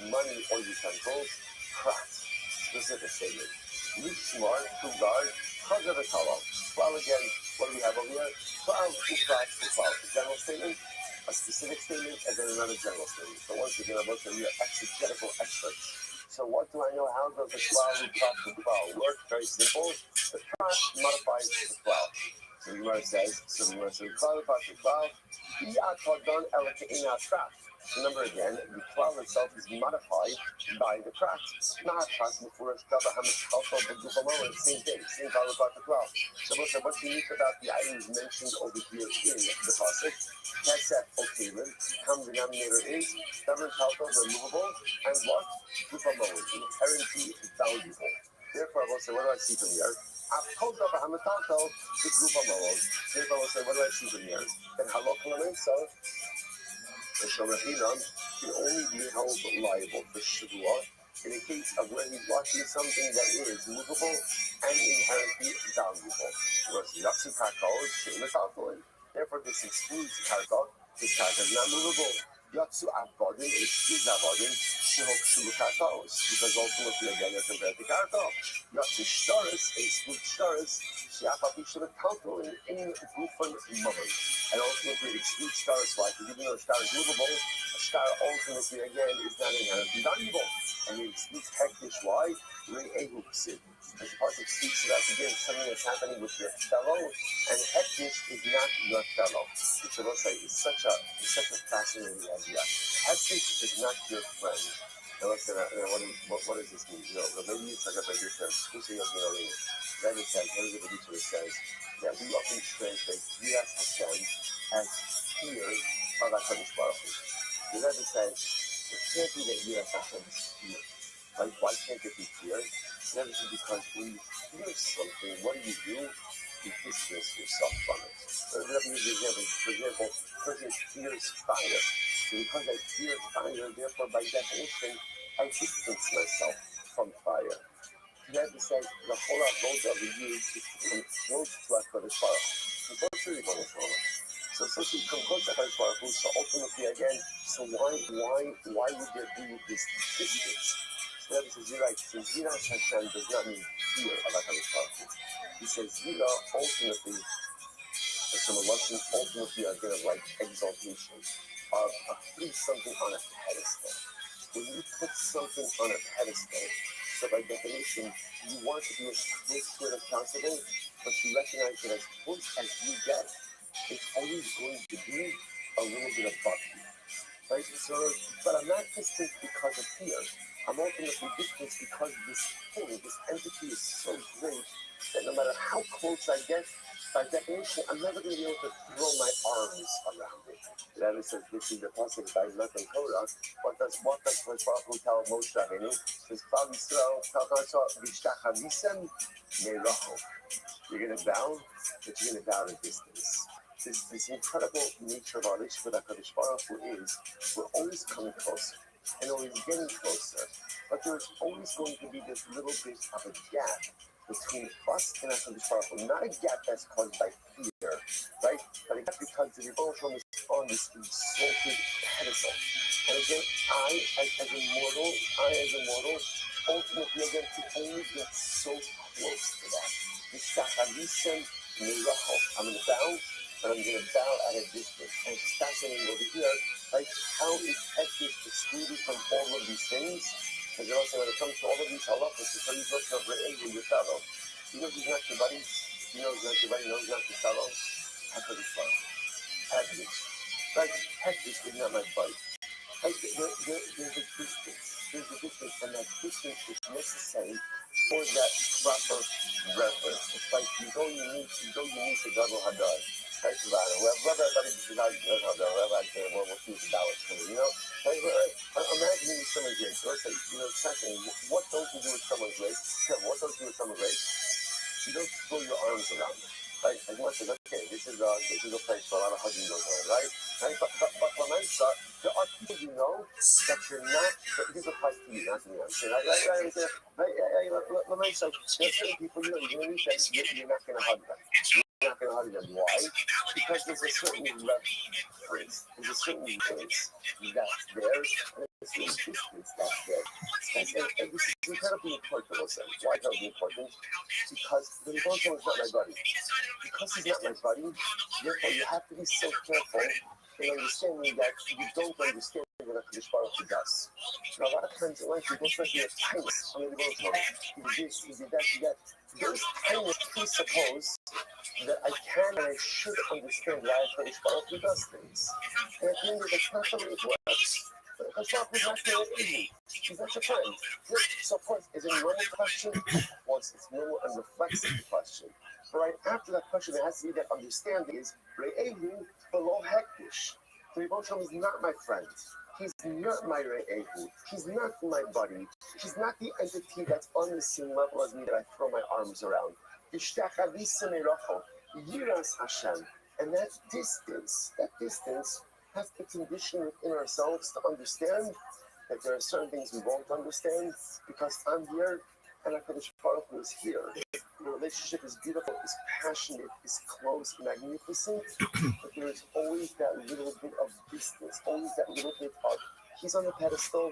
[SPEAKER 5] money or utensils, prat. Specific statement. Lishmar, to guard, because of the fellow. Well, again, what do we have over here? Cloud, to prat, to cloud. The general statement, a specific statement, and then another general statement. So once again, I'm looking at exegetical experts. So what do I know? How does the klal the klal work? Very simple. The prat modifies the klal. So the Gemara says, klal the klal, remember again, the klal itself is modified by the prat. Not prat before same thing, same klal the klal. So what's unique about the items mentioned over here in the pasuk? Kesef Okelim, common denominator is stubborn, talco, removable, and what? Gufamon, inherently valuable. Therefore, I will say, what do I see from here? I've told up a hamatalco, the Gufamon. Therefore, I will say, what do I see from here? And halakha so the Shomahinam can only be held liable for Shavua in a case of where he's watching something that is movable and inherently valuable. Whereas Yatsu Kakao is same as alcohol. Therefore, this excludes karka. This karka is not movable. Yatsu Abodin excludes Abodin. Because ultimately, again, you're compared to karka. Yatsu Shtaris excludes Shtaris. Shiapapi should have calculated in Gufan Mummy. And ultimately, excludes Shtaris. Why? Because even though Shtar is movable, a Shtar ultimately, again, is not inherently valuable. And it excludes Hektish. Why? Re-ehuksid. As the pasuk speaks about again something that's happening with your fellow, and hektish is not your fellow. Which I will say is such a fascinating idea. Hektish is not your friend. Now let's say, what does this mean? You know, maybe you talk about your terms. Then it says, what is it that says that we often translate Yiras Hashem as fear of HaKadosh Baruch Hu. The Rebbe says it can't be that Yiras Hashem is fear. Like, why can't it be fear? That is because when you fear something, what do? You distance yourself from it. So let me give you an example. For example, a person fears fire. So because I fear fire, therefore by definition, I distance myself from fire. That says the whole avodah of the Yid is to come close to HaKadosh Baruch Hu. So you come close to HaKadosh Baruch Hu, so ultimately again, so why would there be this distance? So that says, you're right, so Yiras Hashem does not mean fear of HaKadosh Baruch Hu. He says, Yira ultimately, ultimately again of like exaltation, of putting something on a pedestal. When you put something on a pedestal, so by definition, you want to be as close to it as possible, but you recognize that as close as you get, it's always going to be a little bit above you. Right? So, but I'm not distant because of fear. I'm ultimately distant because this thing, this entity is so great that no matter how close I get, by definition, I'm never going to be able to throw my arms around it. That is, this is the passage by Matan Torah. What does Baruch Hu tell Moshe Rabbeinu? Says, Klal Yisrael, V'shtachavisen me'rachok. You're going to bow, but you're going to bow at a distance. This incredible nature of our relationship with HaKadosh Baruch Hu is we're always coming closer and always getting closer, but there's always going to be this little bit of a gap between us and HaKadosh Baruch Hu. Not a gap that's caused by fear, right? But a gap because the Rebbe Shalom is on this exalted pedestal. And again, I as a mortal, ultimately again, to only get so close to that. I'm going to bow, but I'm going to bow at a distance. And it's fascinating over here, like how is Hektish excluded from all of these things? Because you know, when it comes to all of these halachos, it's very much of your fellow. You know he's not your buddy? You know he's not your buddy? No, he's not your fellow? HaKadosh Baruch Hu. Hektish. Like, Hektish is not my buddy. Like, there's a distance. And that distance is necessary for that proper reference. It's like you go, you meet the Gadol Hadar. Right? Whoever we'll see the dollars coming, you know? Like, imagine you someone's grace. Let's say, you know, second, what don't you do with someone's grace? What don't you do with someone's grace? You don't throw your arms around them. Right? As much as, okay, this is a place where a lot of hugging goes on, right? But there are people you know that you're not, this applies to you, not to me. Right? There are certain people you know, you're going to meet them, you're not going to hug them. You're not going to hug them. Why? Because there's a certain reference, there's a certain place that's there, and there's a certain distance that's there. And this is incredibly important, Why is that important? Because the Rebbe is not my buddy. because he's not my buddy, therefore you have to be so careful in understanding that you don't understand what HaKadosh Baruch Hu does. Now, a lot of times in life, people start to get kindness. I mean, he did this, he did that, he did that. Those kindness presuppose that I can and I should understand why HaKadosh Baruch Hu does things. And at the end of the day, that's not the way it works. But HaKadosh Baruch Hu is not your enemy. He's not your friend. So, of course, is it a normal question? Once it's normal and reflexive question. But right after that question, there has to be that understanding is Re'ehu below Hektish. The Rebbe Shalom is not my friend. He's not my Re'ehu. He's not my buddy. He's not the entity that's on the same level as me that I throw my arms around. Yiras Hashem. And that distance has to condition within ourselves to understand that there are certain things we won't understand because I'm here and HaKadosh Baruch Hu is here. The relationship is beautiful, is passionate, is close, magnificent, but there is always that little bit of distance, always that little bit of he's on the pedestal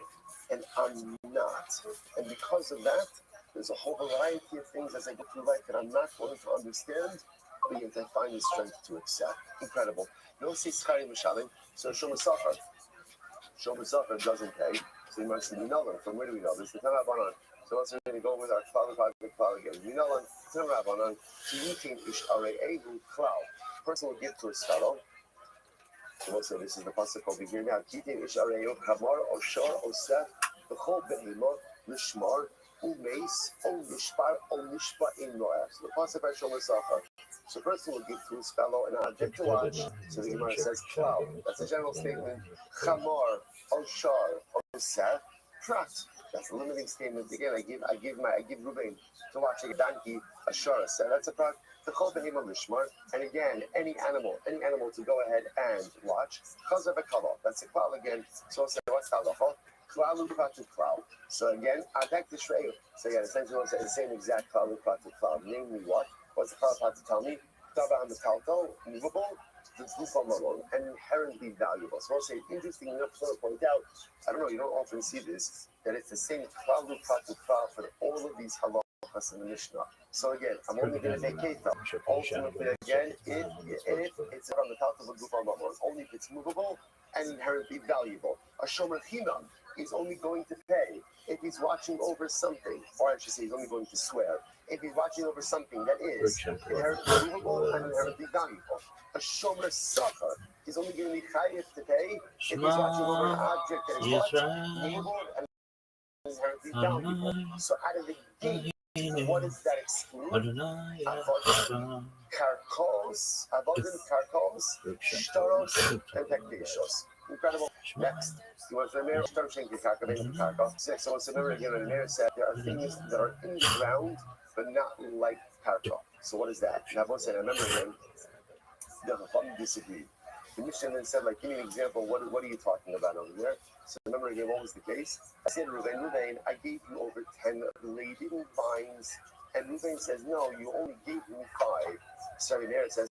[SPEAKER 5] and I'm not. And because of that, there's a whole variety of things as I go through life that I'm not going to understand, but yet I find the strength to accept. Incredible. You don't see Skari Mishalim, so Shomer Safar. Shomer Safar doesn't pay, so you must say, from where do we know this? The Tanah Banan. So let's going to go with our Klal again. Minalan, Tanah Rabbanan, Yitin Ish Are'ehu Klal. Person will give to his fellow. So we'll say this is the pasuk over here now. Yitin Ish Are'ehu Chamar, Oshar, Osef, B'chol Behemah, Lishmar, Umeis, O Mishpar, O Mishpa in Noah. So the pasuk by Shomer Safar. So a person will give to his fellow an object to watch. So the Gemara says cloud. That's a general statement. Chamar, Oshar, Osef, Prat. That's a limiting statement. Again, I give Ruben to watch a donkey, a shara. So that's a prat. The chol behema lishmar. And again, any animal to go ahead and watch. Chazav v'kala. That's a klal again. So say what's halacha? Klalu pratu klal. So again, adak d'shreyu. So again, essentially we'll say the same exact klalu pratu klal. Namely what? What's the klal pratu tell me? Tava hamikalto, movable. It's and inherently valuable. So I'll say, interesting enough to point out, I don't know, you don't often see this, that it's the same klalu pratu klal for all of these halachas in the Mishnah. So again, I'm only going to make keta. Ultimately, again, if it's from the top of a guf al only if it's movable and inherently valuable. A shomer chinam is only going to pay if he's watching over something, or I should say, he's only going to swear if he's watching over something that is inherently movable and inherently valuable. A shomer safar is only going to be chayiv to pay if he's watching over an object that is movable and inherently valuable. So out of the gate, what does that exclude? Abundant karkos, shtaros, and tekdishos. Incredible. Next, you want to remember Six. So remember again, the Mayor said there are things that are in the ground, but not like karka. So what is that? Now, I remember again. The Chacham disagreed. The Mishnah then said, like, give me an example. What are you talking about over there? So remember again, what was the case? I said, Ruvain, I gave you over 10 laden vines. And Ruvain says, no, you only gave me 5. Sorry, there it says,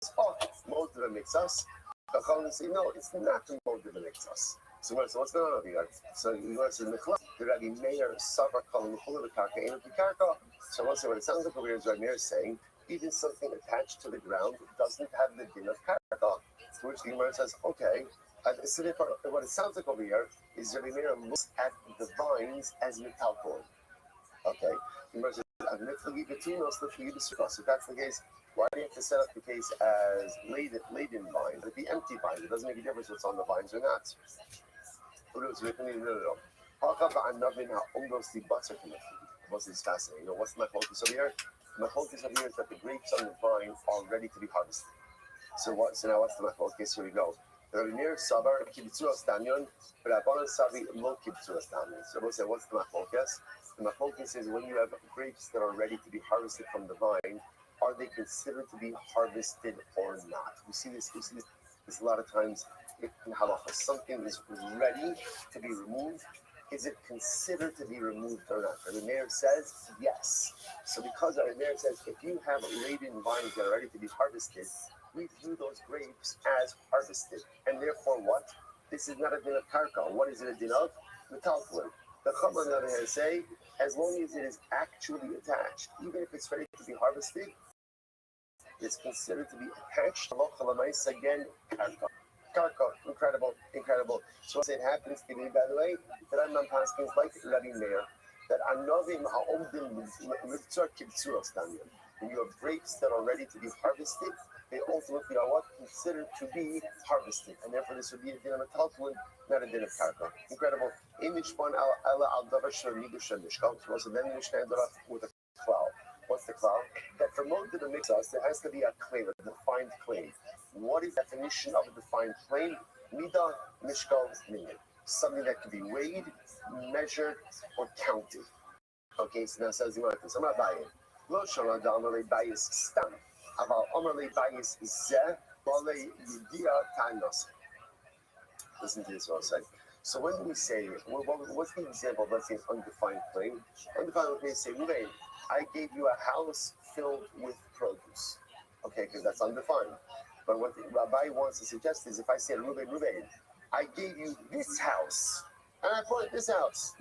[SPEAKER 5] most of them makes us. The Chacham say, no, it's not the most of them makes us. So what's going on over here? So you want to say, the Rabbi Meir, Savar, Kalam, Mechula, Karka, Enu, Karka. So I'll say, what it sounds like over here is Rabbi Meir saying, even something attached to the ground doesn't have the din of karka. To which the Gemara says, okay. So what it sounds like over here is Rabbi Meir looks at the vines as metalcor. Okay. The Gemara says, so if that's the case, why do you have to set up the case as laden vines? It'd be empty vines. It doesn't make a difference what's on the vines or not. No. What's this fascinating? What's my focus over here? My focus over here is that the grapes on the vine are ready to be harvested. So now what's the focus? Here we go. Rabbi Meir Sabar Kibitzuras Danyon, Rabbanan Savi Lo Kibitzuras Danyon. So we'll say, what's the focus? The focus is when you have grapes that are ready to be harvested from the vine, are they considered to be harvested or not? We see this a lot of times in halacha. Something is ready to be removed. Is it considered to be removed or not? And the Meir says yes. So because the Meir says if you have laden vines that are ready to be harvested, we view those grapes as harvested. And therefore what? This is not a din of karka. What is it a din of? Metalcor. The Chacham on the other hand say, as long as it is actually attached, even if it's ready to be harvested, is considered to be attached to again, karka. Incredible, incredible. So it happens to be, by the way, that Rambam Paskins like Rabbi Meir, that Anovim ha'omdim mitzvah kibtzuros daniel. When you have grapes that are ready to be harvested, they ultimately are what considered to be harvested, and therefore this would be a din of a talmud, not a din of karka. Incredible. In Mishpan ela al davar shel nidusha mishkan, so then the Mishnah ended up with a cloud. What's the cloud? That for most of the mixas, there has to be a claim, a defined claim. What is the definition of a defined claim? Midah mishkal minyan. Something that can be weighed, measured, or counted. Okay, so now it says, I'm not buying. Lo shalom da'amalei bayis stam. Aval amalei bayis zeh, malei yudia ta'nos. Listen to this what I'll say. So when do we say, what's the example of, let's say, an undefined claim? Undefined, okay, say, Ruvain, I gave you a house filled with produce. Okay, because that's undefined. But what the Rabbi wants to suggest is if I say, Ruvain, I gave you this house, and I put this house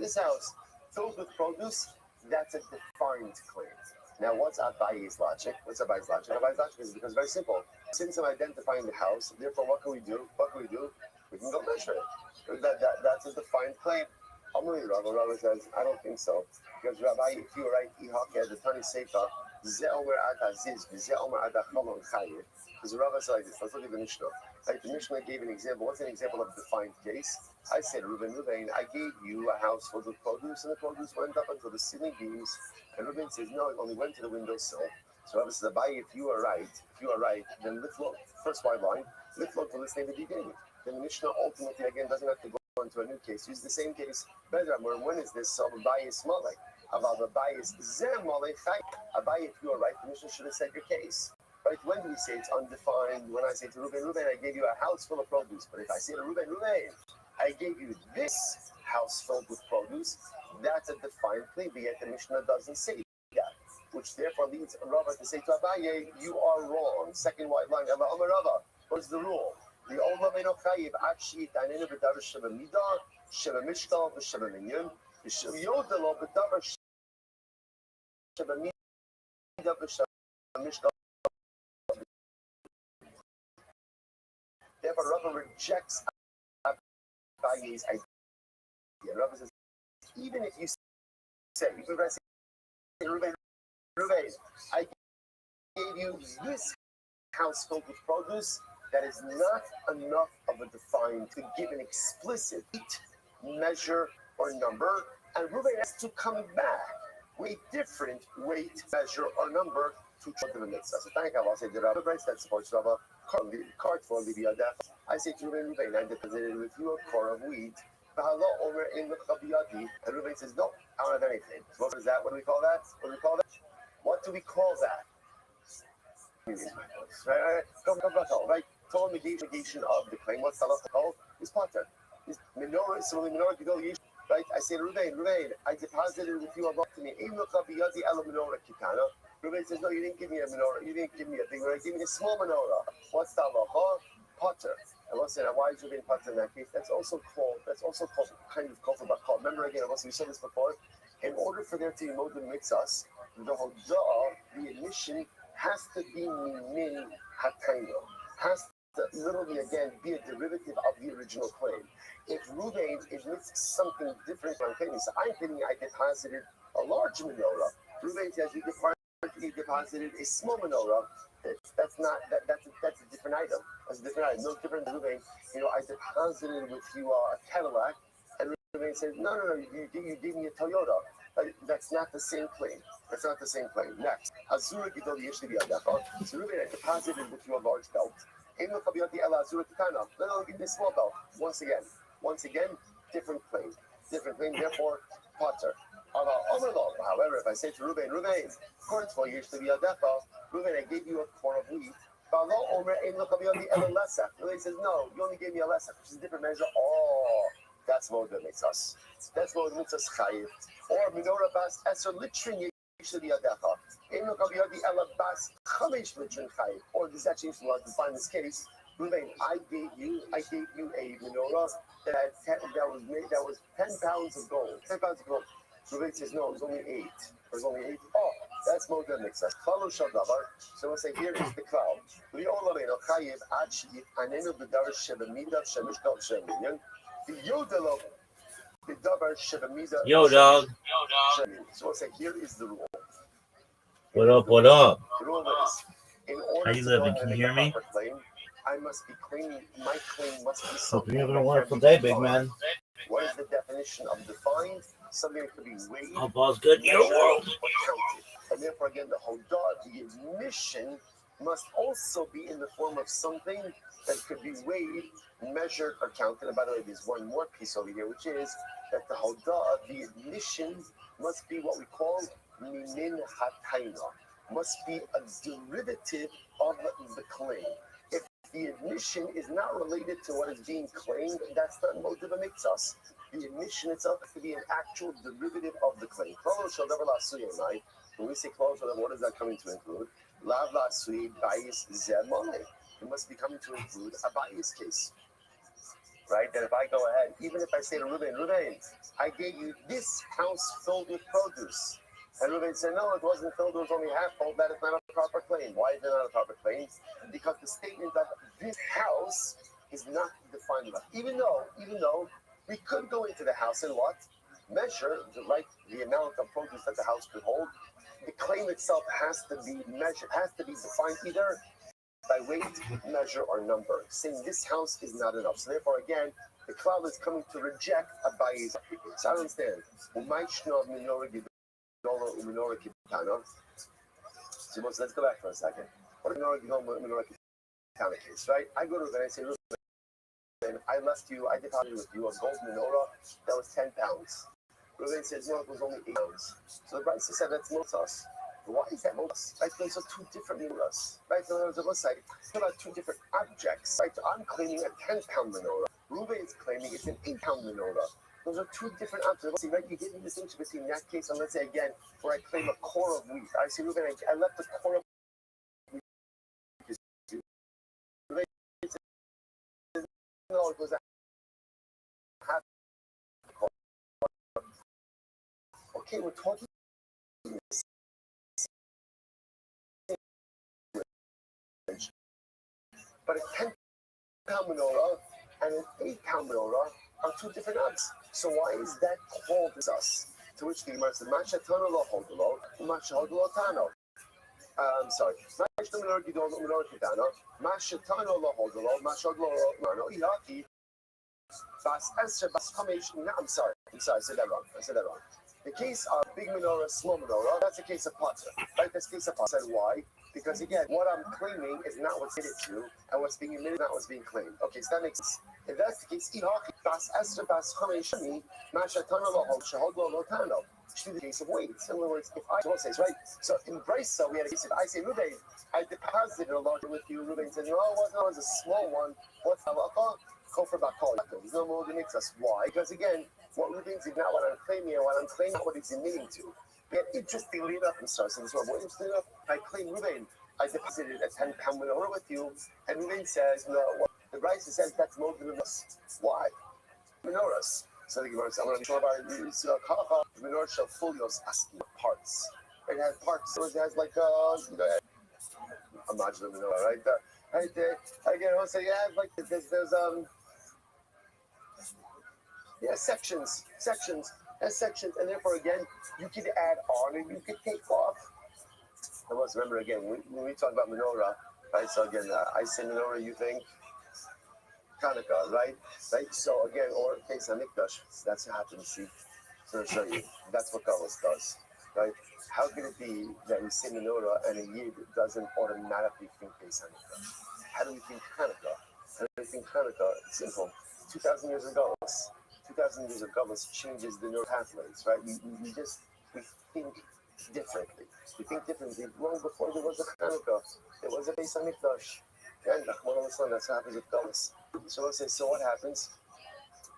[SPEAKER 5] filled with produce, that's a defined claim. Now, what's Abaye's logic? Abaye's logic is because very simple. Since I'm identifying the house, therefore, what can we do? We can go measure it. That's a defined claim. Rabbi says, I don't think so. Because Rabbi, if you write Ihake, the Tani Sefer, because the Rabbi said like this, let's look at the Mishnah. Like the Mishnah gave an example. What's an example of a defined case? I said, Ruvain, I gave you a house full of produce, and the produce went up until the ceiling beams. And Ruvain says, no, it only went to the windowsill. So Rabbi says, Abaye, if you are right, then lift low, first wide line, lift low to this name that you gave. Then the Mishnah ultimately, again, doesn't have to go into a new case. Use the same case. When is this? So Abaye is Malek. Abaye is Zem Malek. Abaye, if you are right, the Mishnah should have said your case. Right? When do we say it's undefined? When I say to Ruvain, I gave you a house full of produce. But if I say to Ruvain, I gave you this house filled with produce, that's a defined claim. But yet the Mishnah doesn't say that, which therefore leads Rava to say to Abaye, you are wrong. Second white line, Rava, what's the rule? The Olam Eino Chayiv Achi Tanenu B'Davar Sheva Midah Sheva Mishkal V'Sheva Minyan V'Sheva Yodelo B'Davar Sheva Midah V'Sheva Mishkal. Therefore, Rava rejects Abaye's idea. Rava says, even if you say, Ruvain, I gave you this house filled with produce, that is not enough of a define to give an explicit measure or number, and Ruvain has to come back with a different weight, measure, or number to try the mitzvah. So thank Allah, I say the Rabbi writes that supports Rabbi card for the Biyadaf. I say to Ruvain, I deposited with you a core of wheat. And Ruvain says, no, I don't have anything. So what is that? What do we call that? What do we call that? Right? Total negation of the claim. What's halacha called? Is pater. Is menorah. So the menorah gedol yish. Right? I say, Ruvain, I deposited with you a lot to me. Ruvain says, no, you didn't give me a menorah. You didn't give me a big menorah. You gave me a small menorah. What's the halacha? Pater. And let's say, why is Ruvain pater in that case? That's also called kind of called bakal. Remember again, we said this before. In order for there to be modem mitzvahs, the hodah, the admission, has to be min hatayno. Has to literally again be a derivative of the original claim. If Ruvain admits something different from claiming, so I'm claiming I deposited a large menorah. Ruvain says you deposited a small menorah. That's a different item. That's a different item. No different than Ruvain. I deposited with you a Cadillac, and Ruvain says, no, you gave me a Toyota. That's not the same claim. Next, Azura Gidol Yeshli Biadafa. So Ruvain, I deposited with you a large belt. No, give me a small belt. Once again, different claim. Therefore, pater. However, if I say to Ruvain, according to Yeshli Biadafa, Ruvain, I gave you a corn of wheat. Ruvain says, no, you only gave me a lesser, which is a different measure. Oh, that's what makes us. That's what makes us chayiv. Or menorah bas eser litrin yeshli biyadecha. Ein lo kaviyadi ela bas chamesh litrin chayiv. Or does that change the law to define this case? Ruvain, I gave you a menorah that was 10 pounds of gold. 10 pounds of gold. Ruvain says, no, it was only 8. Oh, That's Moda Mitzvah. Follow Shadavar. So we'll say here is the cloud. Li'olameno chayiv ad she'it anenu b'davar shebamida shemishkal sheminyan. V'yodelo b'davar shebamida.
[SPEAKER 1] Yo, dog.
[SPEAKER 5] So we'll say here is the rule.
[SPEAKER 1] What up? What up?
[SPEAKER 5] The rule is, in order
[SPEAKER 1] How you
[SPEAKER 5] to
[SPEAKER 1] living?
[SPEAKER 5] go
[SPEAKER 1] Can
[SPEAKER 5] ahead
[SPEAKER 1] you
[SPEAKER 5] and
[SPEAKER 1] hear
[SPEAKER 5] make
[SPEAKER 1] me?
[SPEAKER 5] a proper claim, I must be clean. My claim must be
[SPEAKER 3] Hope
[SPEAKER 5] something.
[SPEAKER 3] you're having a
[SPEAKER 5] that
[SPEAKER 3] wonderful
[SPEAKER 5] can be
[SPEAKER 3] day, big
[SPEAKER 5] defined.
[SPEAKER 3] man.
[SPEAKER 5] What is the definition of defined? Something that could be weighed,
[SPEAKER 1] All balls good in your
[SPEAKER 5] measured,
[SPEAKER 1] world.
[SPEAKER 5] or counted. And therefore, again, the hodah, the admission, must also be in the form of something that could be weighed, measured, or counted. And by the way, there's one more piece over here, which is that the hodah, the admission, must be what we call minin hatayna, must be a derivative of the claim. If the admission is not related to what is being claimed, that's not motive mitzvahs. The admission itself has to be an actual derivative of the claim. When we say klal shel davar, what is that coming to include? Lav lasui bayis zemone. It must be coming to include a bayis case. Right? That if I go ahead, even if I say to Ruben, I gave you this house filled with produce. And Ruben said, no, it wasn't filled, it was only half full. That is not a proper claim. Why is it not a proper claim? Because the statement that this house is not defined enough. Even though we could go into the house and what? Measure the amount of produce that the house could hold. The claim itself has to be measured, has to be defined either by weight, measure, or number. Saying this house is not enough. So therefore, again, the cloud is coming to reject a bayis. So I understand. So let's go back for a second. What menorah kitana case, right? I go to Ruben and I say, Ruben, I deposited with you a gold menorah that was 10 pounds. Ruben says, no, it was only 8 pounds. So the Bryce said, that's motas. Why is that motas? Right? Those are two different menorahs. Right? So on the side, there are two different objects. Right? So I'm claiming a 10-pound menorah. Ruben is claiming it's an 8-pound menorah. Those are two different objects. See, right? You get the distinction between that case and let's say again, where I claim a core of wheat. I say, Ruben, I left the core of wheat. Ruben says, no, it was a half. Okay, we're talking. But a 10-pound menorah and an 8-pound menorah are two different objects. So why is that called us? To which the Gemara says, "Mashatano lo hodlo, mashahodlo tano." I'm sorry. Mashatano lo hodlo, mashatano lo hodlo, mashahodlo tano. Ihaki bas esher bas chamesh. I'm sorry. I said that wrong. The case of big menorah, small menorah, that's a case of potter. Right? That's a case of potter. Why? Because again, what I'm claiming is not what's admitted to, and what's being admitted is not what's being claimed. Okay, so that makes sense. If that's the case, the case of weights. In other words, if I says right, so in Brisa we had a case of I say Ruben, I deposited a larger with you. Ruben said, no, it was a small one. What's halacha? Kofar bakol. There's no more than makes us. Why? Because again, what Ruben's is not what I'm claiming, and what I'm claiming what he's admitting to. Yet interestingly enough, I'm sorry, so this one, interestingly enough, I claim Ruben, I deposited a 10-pound menorah with you, and Ruben says, no, what the Bryce says that's more than us. Why? Menorahs. So the Gemara says, I'm going to be sure about it. The menorah shall fully parts. It has parts, so it has like, imagine the menorah, right? Right there. Again, I'll say, yeah, like, there's sections, and therefore, again, you could add on and you could take off. I must remember again, when we talk about menorah, right? So again, I say menorah, you think Hanukkah, right? So again, or Beis Hamikdash, that's what happens. See, so I'll show you. That's what Galus does, right? How can it be that we say menorah and a Yid doesn't automatically think Beis Hamikdash? How do we think Hanukkah? How do we think Hanukkah? It's simple. 2,000 years of Galus changes the neural pathways, right? We think differently. We think differently. Long before there was a Hanukkah, there was a Beis Hamikdash. And that's what happens with Galus. So let's say, so what happens?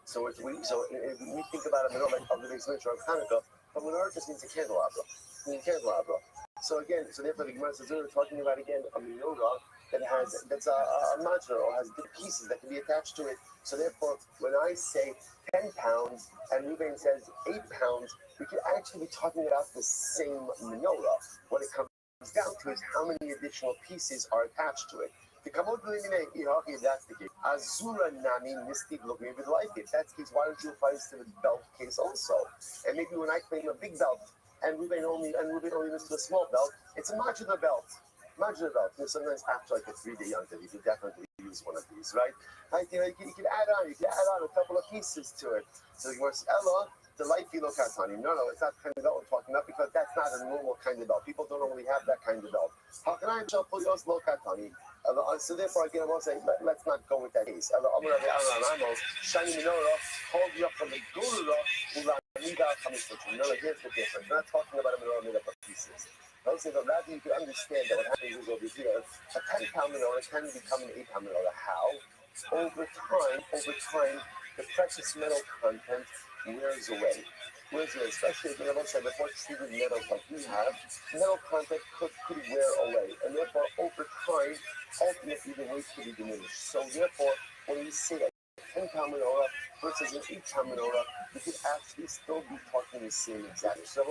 [SPEAKER 5] So if we think about a menorah of the Beis Hamikdash of Hanukkah, a menorah just needs a candelabra. So again, so therefore the Gemara says we're talking about again a menorah that's a modular or has different pieces that can be attached to it. So therefore, when I say 10 pounds and Ruben says 8 pounds, we could actually be talking about the same menorah. What it comes down to is how many additional pieces are attached to it. The Kamod Limine, if that's the case. Azura Nami Misty look, maybe like it. That's the case, why don't you apply this to the belt case also? And maybe when I claim a big belt and Ruben only lives to a small belt, it's a modular belt. Modular belt. Sometimes after like a 3-day young you could definitely use one of these, right? Like, you can add on a couple of pieces to it. So you want Ella, the light filo katani. No, it's not the kind of belt we're talking about because that's not a normal kind of belt. People don't normally have that kind of belt. How can I pull your slow katani? So therefore, again, I want to say, let's not go with that case. Shiny menorah, hold you up from the gurura, no, here's the difference. We're not talking about a menorah made up of pieces. I say, but rather you can understand that what happens is over here, a 10-pound menorah can become an 8-pound menorah. How? Over time, the precious metal content wears away. Especially if you're say before treated metals like we have, metal content could wear away. And therefore, over time, ultimately the weight could be diminished. So therefore, when we say a 10-pound menorah versus an 8-pound menorah, we could actually still be talking the same exact. So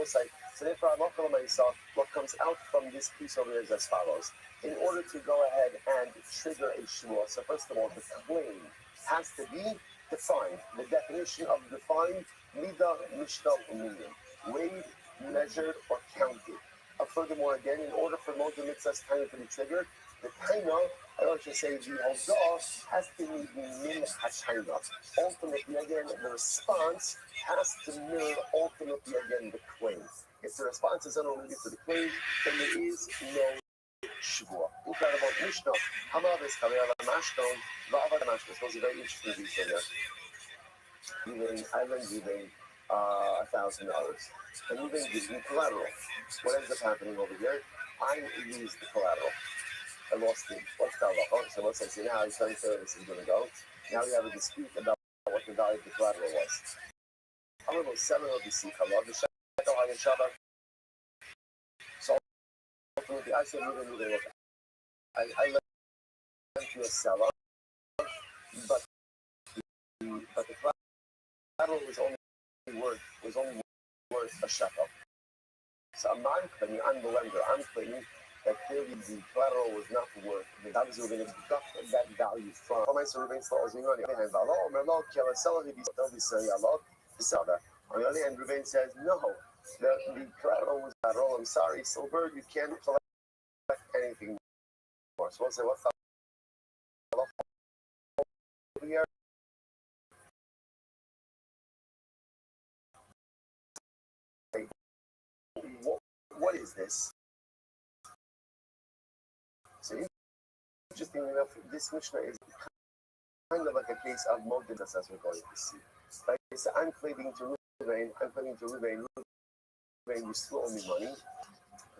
[SPEAKER 5] therefore, I'm not telling myself what comes out from this piece over here is as follows. In order to go ahead and trigger a shua, so first of all, the claim has to be defined. The definition of defined, midah, mishnah, umiyim. Weighed, measured, or counted. Furthermore, again, in order for Moed Mitzvah's time to be triggered, the taina, I want to say the Hogah, has to be min ha-taina. Ultimately, again, the response has to mirror, ultimately, again, the claim. If the response is unrelated to the claim, then there is no Shavua. We'll talk about Mishnah. Hamavis, Kaviyava, Mashton, Va'ava, Mashton. This was a very interesting piece there. I lend Ruben $1,000. And Ruben gives me collateral. What ends up happening over here? I lose the collateral. I lost it. What's the halacha? So let's say now he's telling me this is going to go. Now we have a dispute about what the value of the collateral was. I'm going to sell it or see Kalav, the Shekel HaYeshava. So ultimately, I said, Ruben, I lent you a seller, but the collateral was only worth a shekel. So I'm claiming, I'm the lender, I'm claiming that clearly the collateral was not worth it. Obviously, we're going to deduct that value from. On the other hand, Ruben says, no, the collateral was collateral. I'm sorry, Silver, you can't collect anything more. So we'll say, what's the here? What is this? So interestingly enough, this Mishnah is kind of like a case of modus as we're going to see. Like so I'm claiming to Ruben, you still owe me money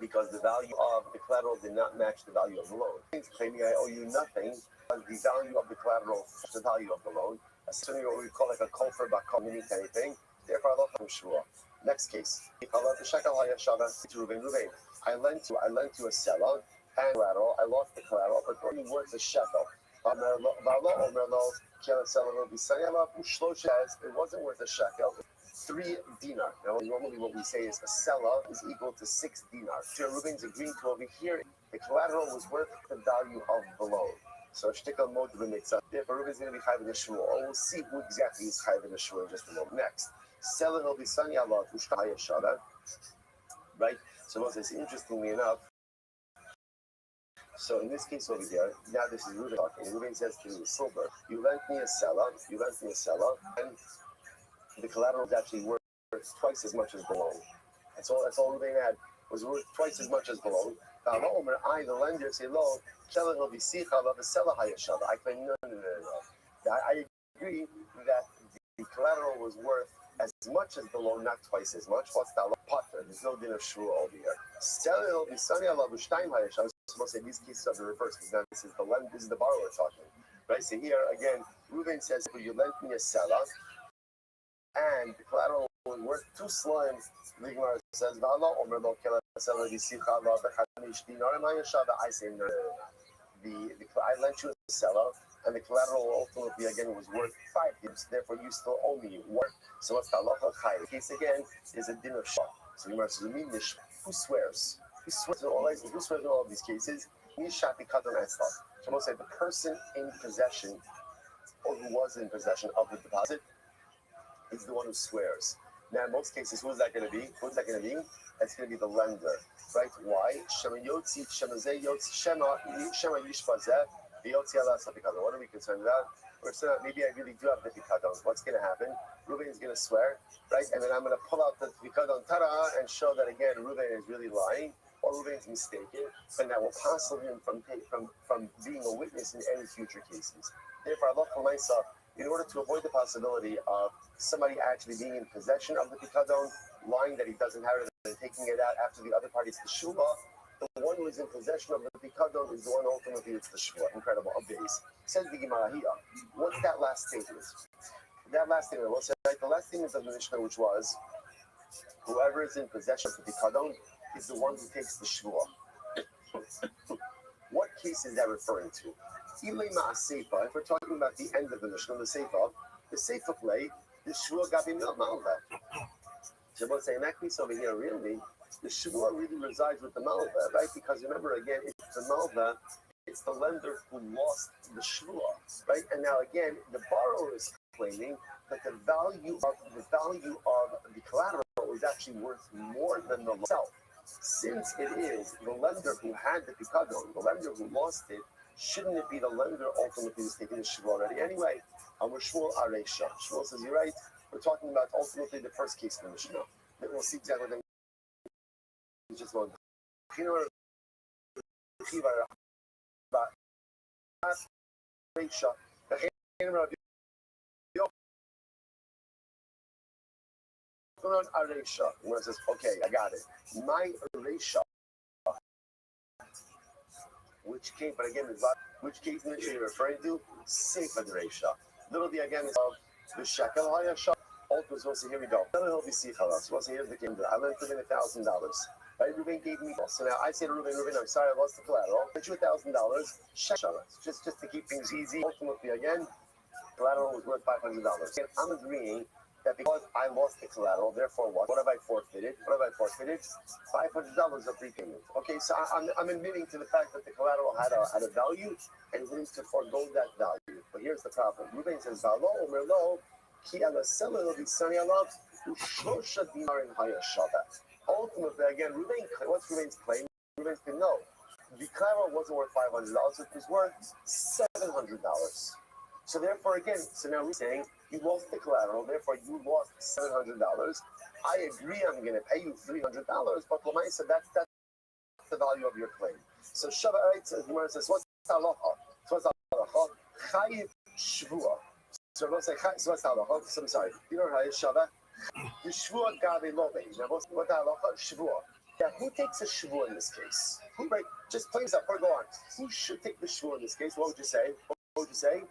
[SPEAKER 5] because the value of the collateral did not match the value of the loan. He's claiming I owe you nothing because the value of the collateral is the value of the loan. Assuming what we call like a kofar bakal meaning anything. Therefore, I love Shua. Next case. I lent you a seller and collateral. I lost the collateral, but only worth a shekel. It wasn't worth a shekel. 3 dinar. Now, normally what we say is a seller is equal to 6 dinars. So Ruben's agreeing to over here, the collateral was worth the value of the loan. So shtikal mode makes up. Therefore, Ruben's going to be chayv in the shul. We'll see who exactly is chayv in the shul in just a moment. Next, seller will be sani Allah ushkaya shada. Right. So what's this? Interestingly enough. So in this case over here, now this is Ruben talking. Ruben says to Silver, you lent me a seller, and the collateral is actually worth twice as much as the loan. That's all Ruben had, was worth twice as much as the loan. I, the lender, say, lo, seller will be sicha, the seller hayashava. I claim, no. I agree that the collateral was worth as much as the loan, not twice as much. What's that? Potter. There's no din of shua over here. Seller will be sunny Allah b'shtayim hayashava. Supposed to say these cases are the reverse because now this is the borrower talking. Right? So here again, Ruben says, you lent me a seller, and the collateral was worth 2 slimes. The Gemara says, I say no. I lent you a sellout, and the collateral ultimately again was worth 5 years. Therefore, you still owe me 1. So what's the halacha? The case again is a din of shah. So the Gemara says, who swears? Who swears in all of these cases? Nishat b'kadon etzlah. Shemos said the person in possession, or who was in possession of the deposit, is the one who swears. Now, in most cases, who's that going to be? That's going to be the lender, right? Why? What are we concerned about? We're saying maybe I really do have the pikadon. What's going to happen? Reuben is going to swear, right? And then I'm going to pull out the pikadon tara and show that again Reuben is really lying, or Reuben is mistaken, and that will possibly him from being a witness in any future cases. Therefore, Allah Khalaisa, in order to avoid the possibility of somebody actually being in possession of the pikadon, lying that he doesn't have it, and taking it out after the other party's the shula, the one who is in possession of the pikadon is the one ultimately it's the shula. Incredible. A base. Says the Gemara here. What's that last statement? That last statement. We'll say, right, the last statement of the Mishnah, which was, whoever is in possession of the pikadon is the one who takes the shula. What case is that referring to? If we're talking about the end of the Mishnah, the Seifa play, the shua gabi malva. Shabbos saying that case over here, really, the shua really resides with the malva, right? Because remember, again, it's the malva, it's the lender who lost the shua, right? And now again, the borrower is claiming that the value of the collateral is actually worth more than the self. Since it is the lender who had the pikadon, the lender who lost it, shouldn't it be the lender ultimately who's taking the shua already? Anyway, we're Shmuel Aresha. Shmuel says, you're right. We're talking about ultimately the first case in the Mishnah. Then we'll see exactly what they just want. Aresha. Where says, okay, I got it. My Aresha. Which case, but again, which case are you referring to? Sefer Dereisha. Little the again is of the shekel hayasha. Also, so here we go. So here's the kingdom. I lent Reuben $1,000. Right? Reuben gave me. So now I say to Reuben, I'm sorry, I lost the collateral. I lent you $1,000. Shekel. Just to keep things easy. Ultimately, again, collateral was worth $500. And I'm agreeing that because I lost the collateral, therefore what? What have I forfeited? $500 of repayment. Okay, so I'm admitting to the fact that the collateral had a value and willing to forego that value. But here's the problem. Reuben says, ultimately, again, what's Reuben's claim? Reuben's claim, no. The collateral wasn't worth $500, it was worth $700. So therefore, again, now we're saying you lost the collateral, therefore you lost $700. I agree, I'm going to pay you $300, but Lamai said that's the value of your claim. So Shabbat says, what's the halacha? Chayiv shvua. So we'll say, so what's the halacha? So I'm sorry. You know how it's Shabbat? The shvua gabe lobe. Now what's the halacha? Shvua. Now who takes a shvua in this case? Who, right? Just plays up or go on. Who should take the shvua in this case? What would you say?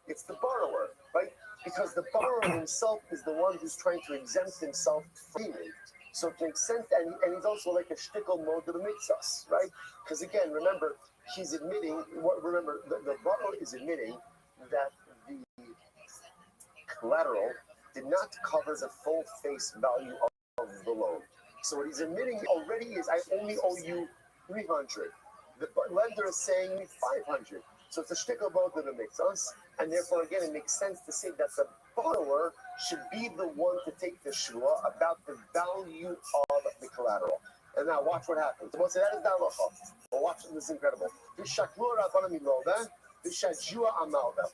[SPEAKER 5] It's the borrower, right? Because the borrower himself is the one who's trying to exempt himself freely. So it makes sense, and he's also like a shtickle mode of the mitzvahs, right? Because again, remember, he's admitting, the borrower is admitting that the collateral did not cover the full face value of the loan. So what he's admitting already is, I only owe you $300. The lender is saying $500. So it's a shtickle mode of the mitzvahs. And therefore, again, it makes sense to say that the borrower should be the one to take the shua about the value of the collateral. And now watch what happens. We'll say that is the halacha. Well, watch this is incredible.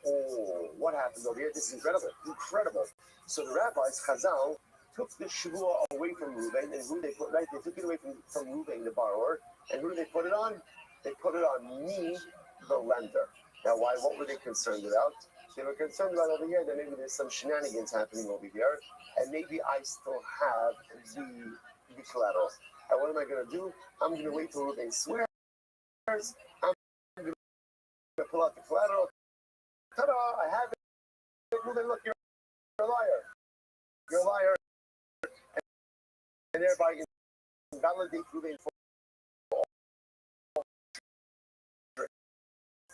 [SPEAKER 5] Oh, what happens over here? This is incredible. Incredible. So the rabbis, Chazal, took the shua away from Reuben, and who they put, right? They took it away from Reuben, the borrower, and who did they put it on? They put it on me, the lender. Now, what were they concerned about? They were concerned about over here that maybe there's some shenanigans happening over here, and maybe I still have the collateral. And what am I going to do? I'm going to wait till Reuben swears. I'm going to pull out the collateral. Ta-da! I have it. Reuben, look, you're a liar. You're a liar. And thereby invalidate Reuben for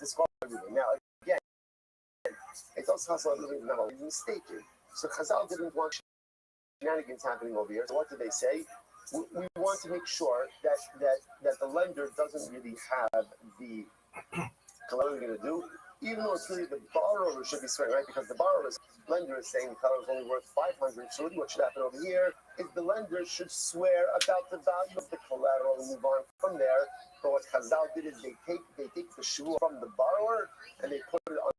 [SPEAKER 5] disqualify everything. Now, again, it's also Chazal not mistaken. So Chazal didn't want shenanigans happening over here. So what did they say? We want to make sure that the lender doesn't really have the collateral we're going to do, even though it's really the borrower who should be swearing, right? Because the borrower's lender is saying the collateral is only worth 500. So really what should happen over here is the lender should swear about the value of the collateral and move on from there. But what Chazal did is they take the shua from the borrower and they put it on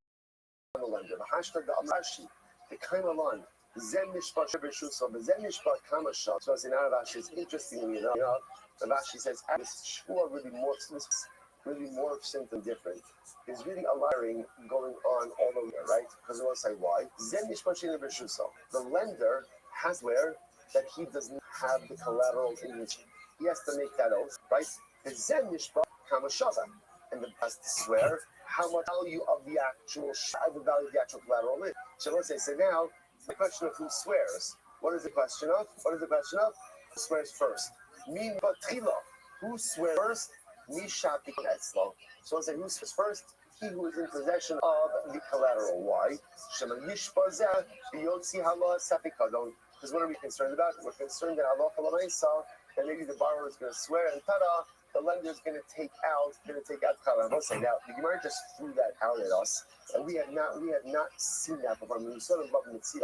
[SPEAKER 5] the lender. The hashtag the Amrashi, the Kaimalan, Zen Mishpat Shebeshuso, the Zen Mishpat Kamasha. So as in Arash is interesting, the Rashi says this shua really morphs into different. There's really a layering going on all over there, right? Because I want to say why. Zen Mishpat Shebeshuso. The lender has where that he doesn't have the collateral in his. He has to make that oath, right? The Zen Mishpat Kamasha, and the has to swear how much value of the actual collateral is. So let's say, so now the question of who swears. What is the question of? Who swears first? Min batchila. Who swears first? Misha b'ketzlo. So let's say who swears first? He who is in possession of the collateral. Why? Shema yishpazeh b'yotzi halah sapikadon. Because what are we concerned about? We're concerned that halacha l'maisa, that maybe the borrower is going to swear and tada, the lender is going to take out collateral. Now, the Gemara just threw that out at us, and we have not seen that before. I mean, we saw it above Mitzvah,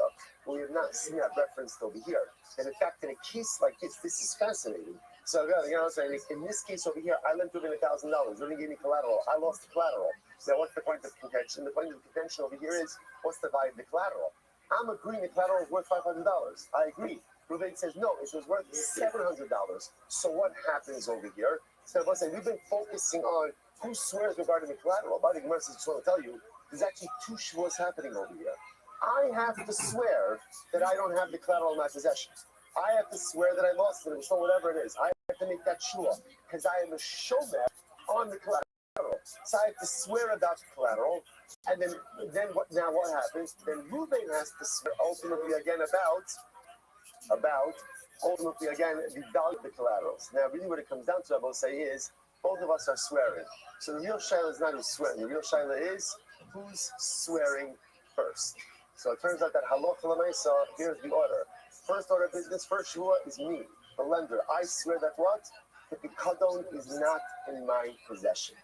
[SPEAKER 5] but we have not seen that referenced over here. And in fact, in a case like this is fascinating. So, in this case over here, I lent Ruben $1,000. Ruben gave me collateral. I lost the collateral. Now, what's the point of contention? The point of contention over here is, what's the value of the collateral? I'm agreeing the collateral is worth $500. I agree. Ruben says, no, it was worth $700. So what happens over here? So we've been focusing on who swears regarding the collateral. But the Gemara just want to tell you, there's actually two shuas happening over here. I have to swear that I don't have the collateral in my possession. I have to swear that I lost it, so whatever it is. I have to make that shua because I am a shomer on the collateral. So I have to swear about the collateral. And then what happens? Then Ruben has to swear ultimately again about ultimately again the value of the collaterals. Now really what it comes down to, I will say, is both of us are swearing. So the real shaila is not who's swearing. The real shaila is who's swearing first. So it turns out that halacha l'maisa, here's the order. First order of business, first shua is me, the lender. I swear that what? The pikadon is not in my possession.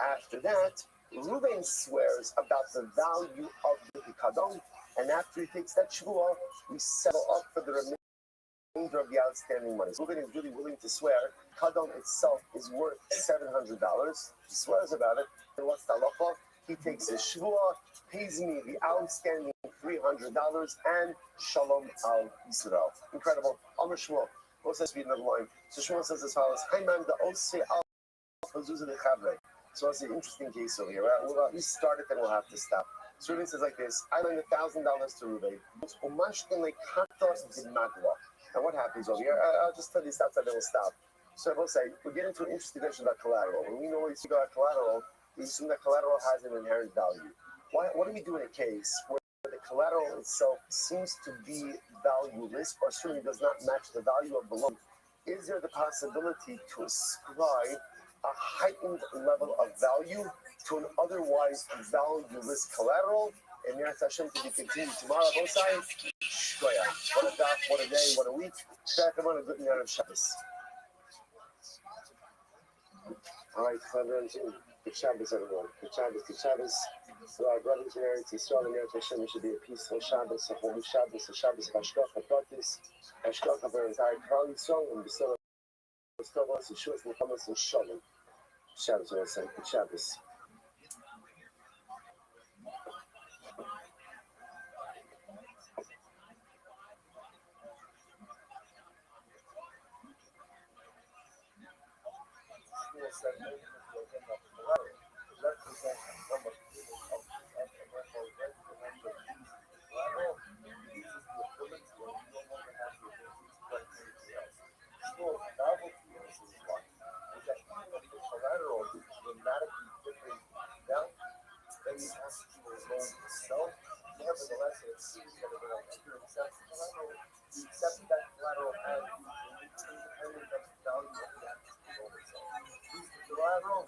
[SPEAKER 5] After that, Ruben swears about the value of the pikadon, and after he takes that shua, we settle up for the remainder of the outstanding money. So Ruben is really willing to swear. Pikadon itself is worth $700. He swears about it. And what's the halacha? He takes his shua, pays me the outstanding $300, and shalom al Yisrael. Incredible. Amr Shmuel. Let's read another line. So Shmuel says as follows: Hayman the ose al chazuzah lechavre. So it's an interesting case over here. We'll at least start it, then we'll have to stop. So Ruben says like this: I lend $1,000 to Ruben. And what happens over here? I'll just tell you this outside, then we'll stop. So I will say, we get into an interesting question about collateral. When we know we speak about collateral, we assume that collateral has an inherent value. What do we do in a case where the collateral itself seems to be valueless or certainly does not match the value of the loan? Is there the possibility to ascribe a heightened level of value to an otherwise valueless collateral? And Meretz Hashem to be continued tomorrow. Both sides. Shkoya. What a daf, what a day, what a week. Back on a good night of Shabbos. All right, good Shabbos, everyone. Good Shabbos, good Shabbos. So our brothers and Eretz Yisrael and Meretz Hashem, it should be a peaceful Shabbos, a holy Shabbos, a Shabbos of Hashgacha Pratis, Hashgacha of our entire Klal Yisrael, and bestow us Yeshua's Nechamas and Shalom. Shabbos, I want to say. Good Shabbos. Collateral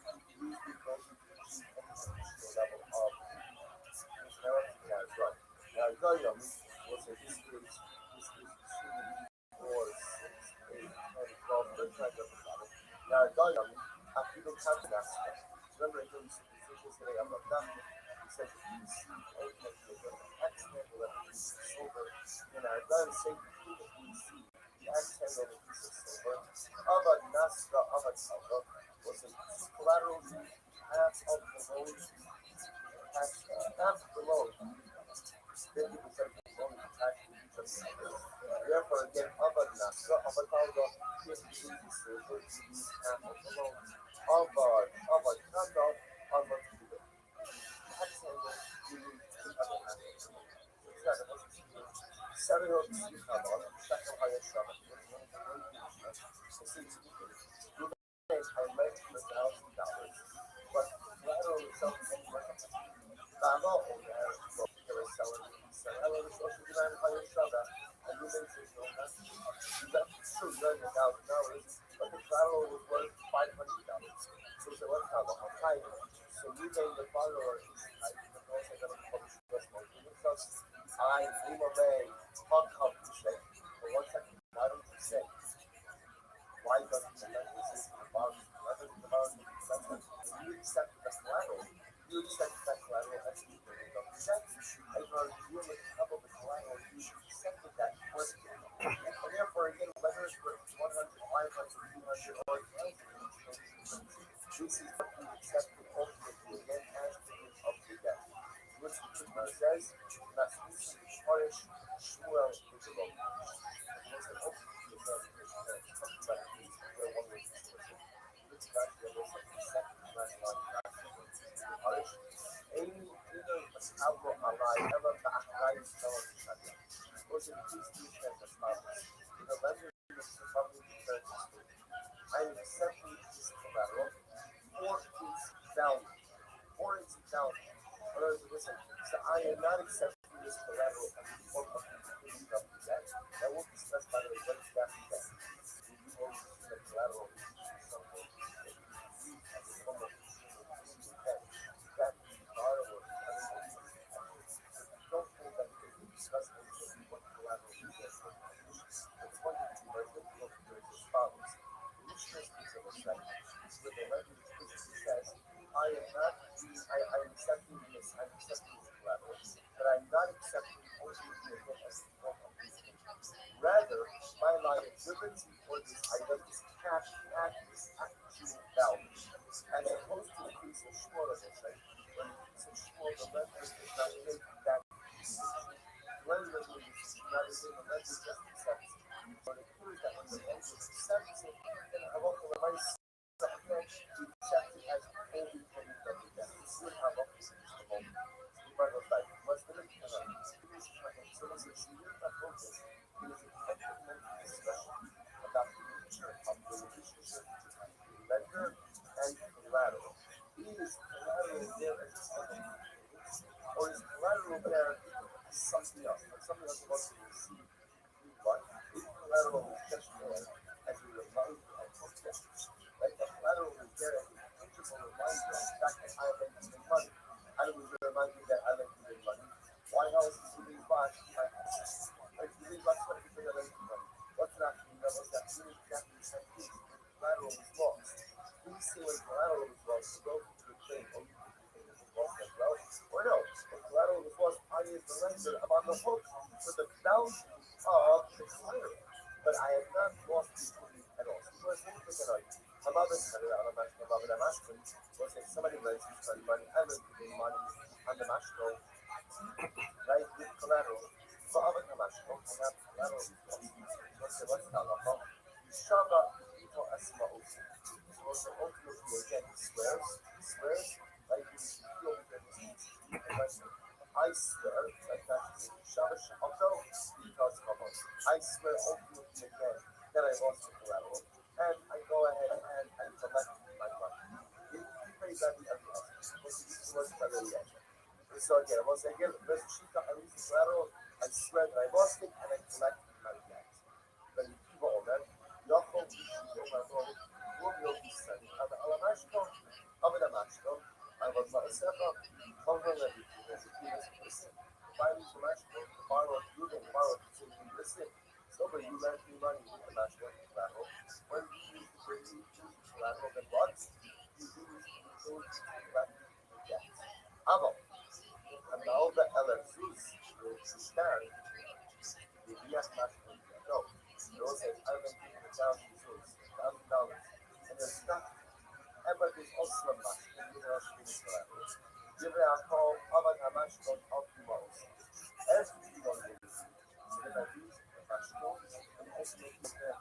[SPEAKER 5] So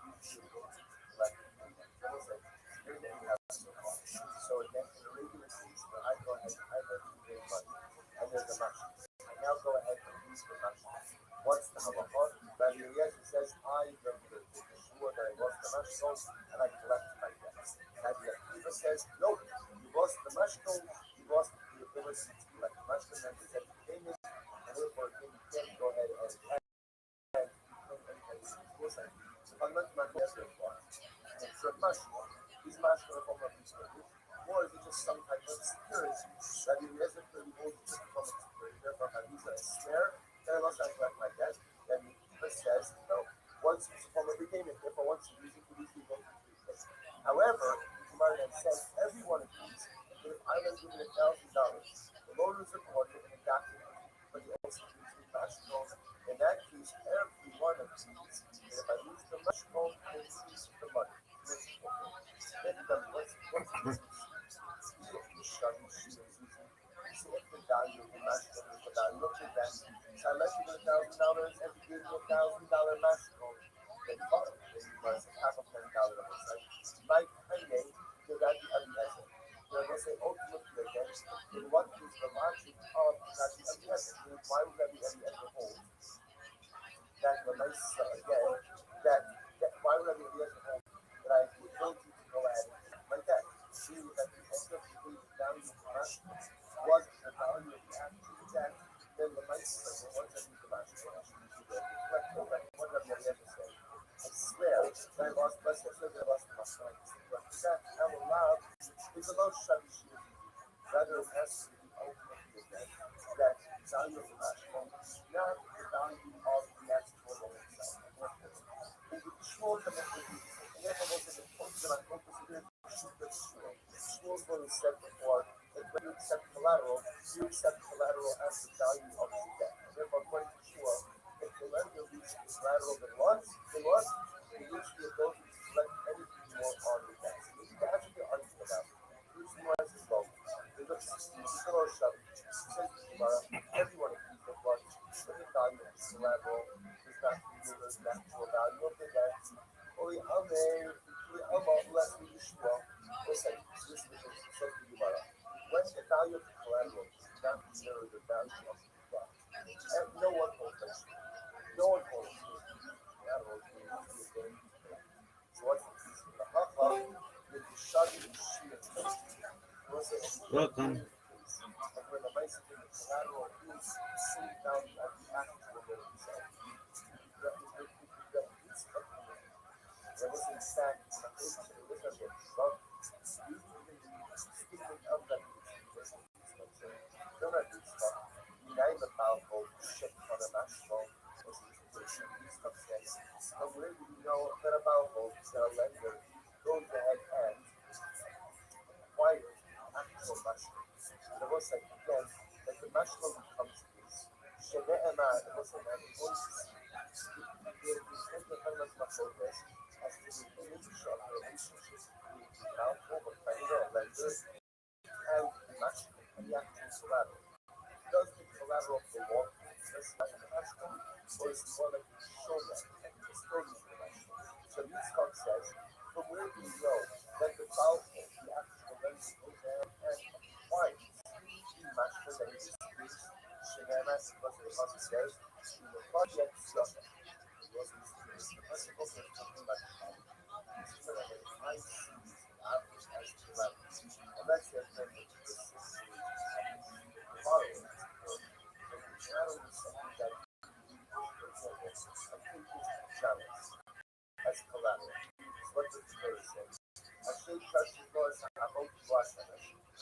[SPEAKER 5] again, in a regular case, where I go ahead and I have to pay money, and there's a match. I now go ahead and use the match. What's the halacha? Rabbi Eliezer says, I regularly ensure that I lost the mashkol and I collect my debt. Rabbi Akiva says, nope, you lost the mashkol, you lost the ability to collect the mashkol, and you get the payment, and therefore you can't go ahead and so I'm not my best report. And for mashkol, is mashkol a form of security, or is it just some type of security? Rabbi Eliezer clearly holds it as a form of security, therefore I use it as swear, then I lost I collect my debt. Then Akiva says, no, once it's a form of repayment, therefore once you use it, you use it. However, the Gemara then says, everyone agrees that if I was given $1,000, the loan was recorded in a document, but he also used the mashkol. In that case, everyone agrees that if I lose the mashkol, I lose the money. Then what's the value of the mashkol is the value of the debt. So I let you get $1,000 and you gave me $1,000 mashkol. Then fine, then you must half of $10 of it. My payday, so that the Eliezer. They're going to say ultimately again, in what is the logic of that the Eliezer? Why would that be Eliezer hold? That the nice again, that why would that be Eliezer hold? That I would hold you to go ahead like that. See that the end of the day, the value of the mashkol was the value of the actual debt. Then the nice once I use the mashkol, I should use the reflect over what the Eliezer said. I swear that I lost less than I lost the mashkol. That I will allow is the most shavish. Rather, it has to be ultimately again that the value of the mashkol, not the value of the actual loan itself. In the shul, and therefore most of the points that I'm focusing on is shul's what is said before. That when you accept collateral as the value of the debt. Therefore, according to shul, if the lender reaches the collateral they lost, they reach the ability to collect anything more on the debt. So you can actually argue about it. Here's the as well. They look similar stuff. Says everyone agrees that what the value of the collateral does not equal the actual value of the debt. Only less than Yeshua. Listen, this is says the Gemara. When the value of the collateral does not mirror the value of the debt, and no one holds that. No one holds the collateral is being used to pay. So what's the piece of the hacha? With the shadi and shia.
[SPEAKER 3] Welcome.
[SPEAKER 5] And when the mice in the collateral is the same value as the actual loan itself. That is the piece of the loan. There was in fact a case of the wizard of love. You even the statement of that don't have this stuff. Name about both shit on a national was this stuff says. But where do you know that about both the lender goes ahead and acquires actual mashkol? There was like again that the mashkol becomes this. Shene'ema, there was an voice. The famous mashkol is as to the nature of the relationship between the counsel, the creditor, lender, and the mashkol, and the actual collateral. Does the collateral belong to the mashkol, or is it more like the shoulder and the custodian of the mashkol? So this talk says, from where do you know that the powerful, the actual lender goes there and acquires the mashkol that is this Shenema, because the Pasuk says, in the project stuff, it was this the Pasuk also is talking about the power. This is like a high seas average as collateral. And that's the thing that this is borrowing. So the collateral is something that I think is challenge as collateral. It's what the Torah says. I should trust the Lord, I hope you watch that.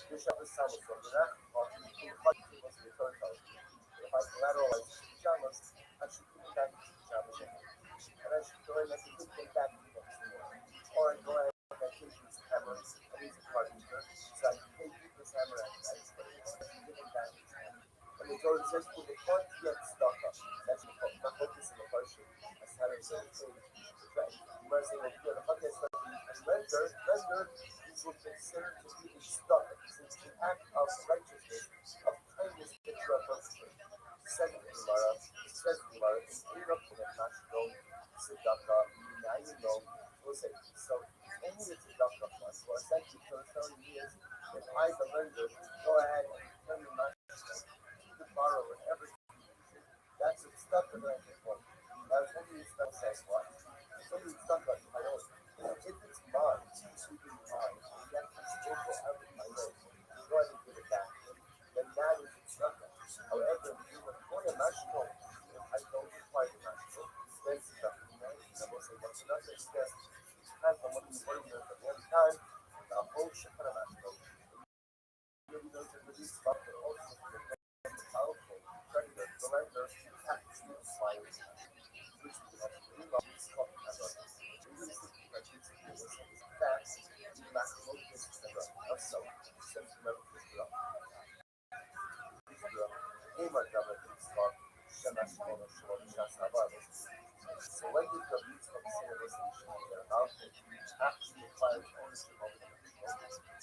[SPEAKER 5] You shall be someone from the next part. You fight was the Torah tells me. If I collateralize the pajamas, I should put it back in the pajamas. And I should go ahead and I should put back in the pajamas. Or I go ahead and I can use the hammer and use the carpenter. So I can take this hammer and I put it back in the hammer. And the Torah says, put the front yet stuck up. That's the focus in the person. That's how they say it. You might say, well, yeah, the front yet stuck. And render, these will consider to be a stuck. Since the act of righteousness, of kindness that you are perpetrating. Second Gemara, it says Gemara, in Iraq, and not known, Tzedakah, now you know we'll say, so any of the duck of us, well, essentially, for 30 years, if I, the lender, go ahead and turn the money to the borrower every that's the stuff that I think for. That's what you stuff says what. So you stuff like my own. If it's mine, it's keeping mine. That is still forever my own. Go ahead and give it back. Then that is instructive. However, if you report a national, if I don't reply to national, then it's nothing. I will say what's another step. Time for what you're working on at one time. Now, hold shit for the national. Maybe those are the least stuff that also powerful predator, the lender, actually applies which we have to love this called as a fast, maximum distance of self, sentimental history. Ima government called Shemashmono Shimon Shasavadas. So when you have these considerations in your outfit, actually applies ownership of the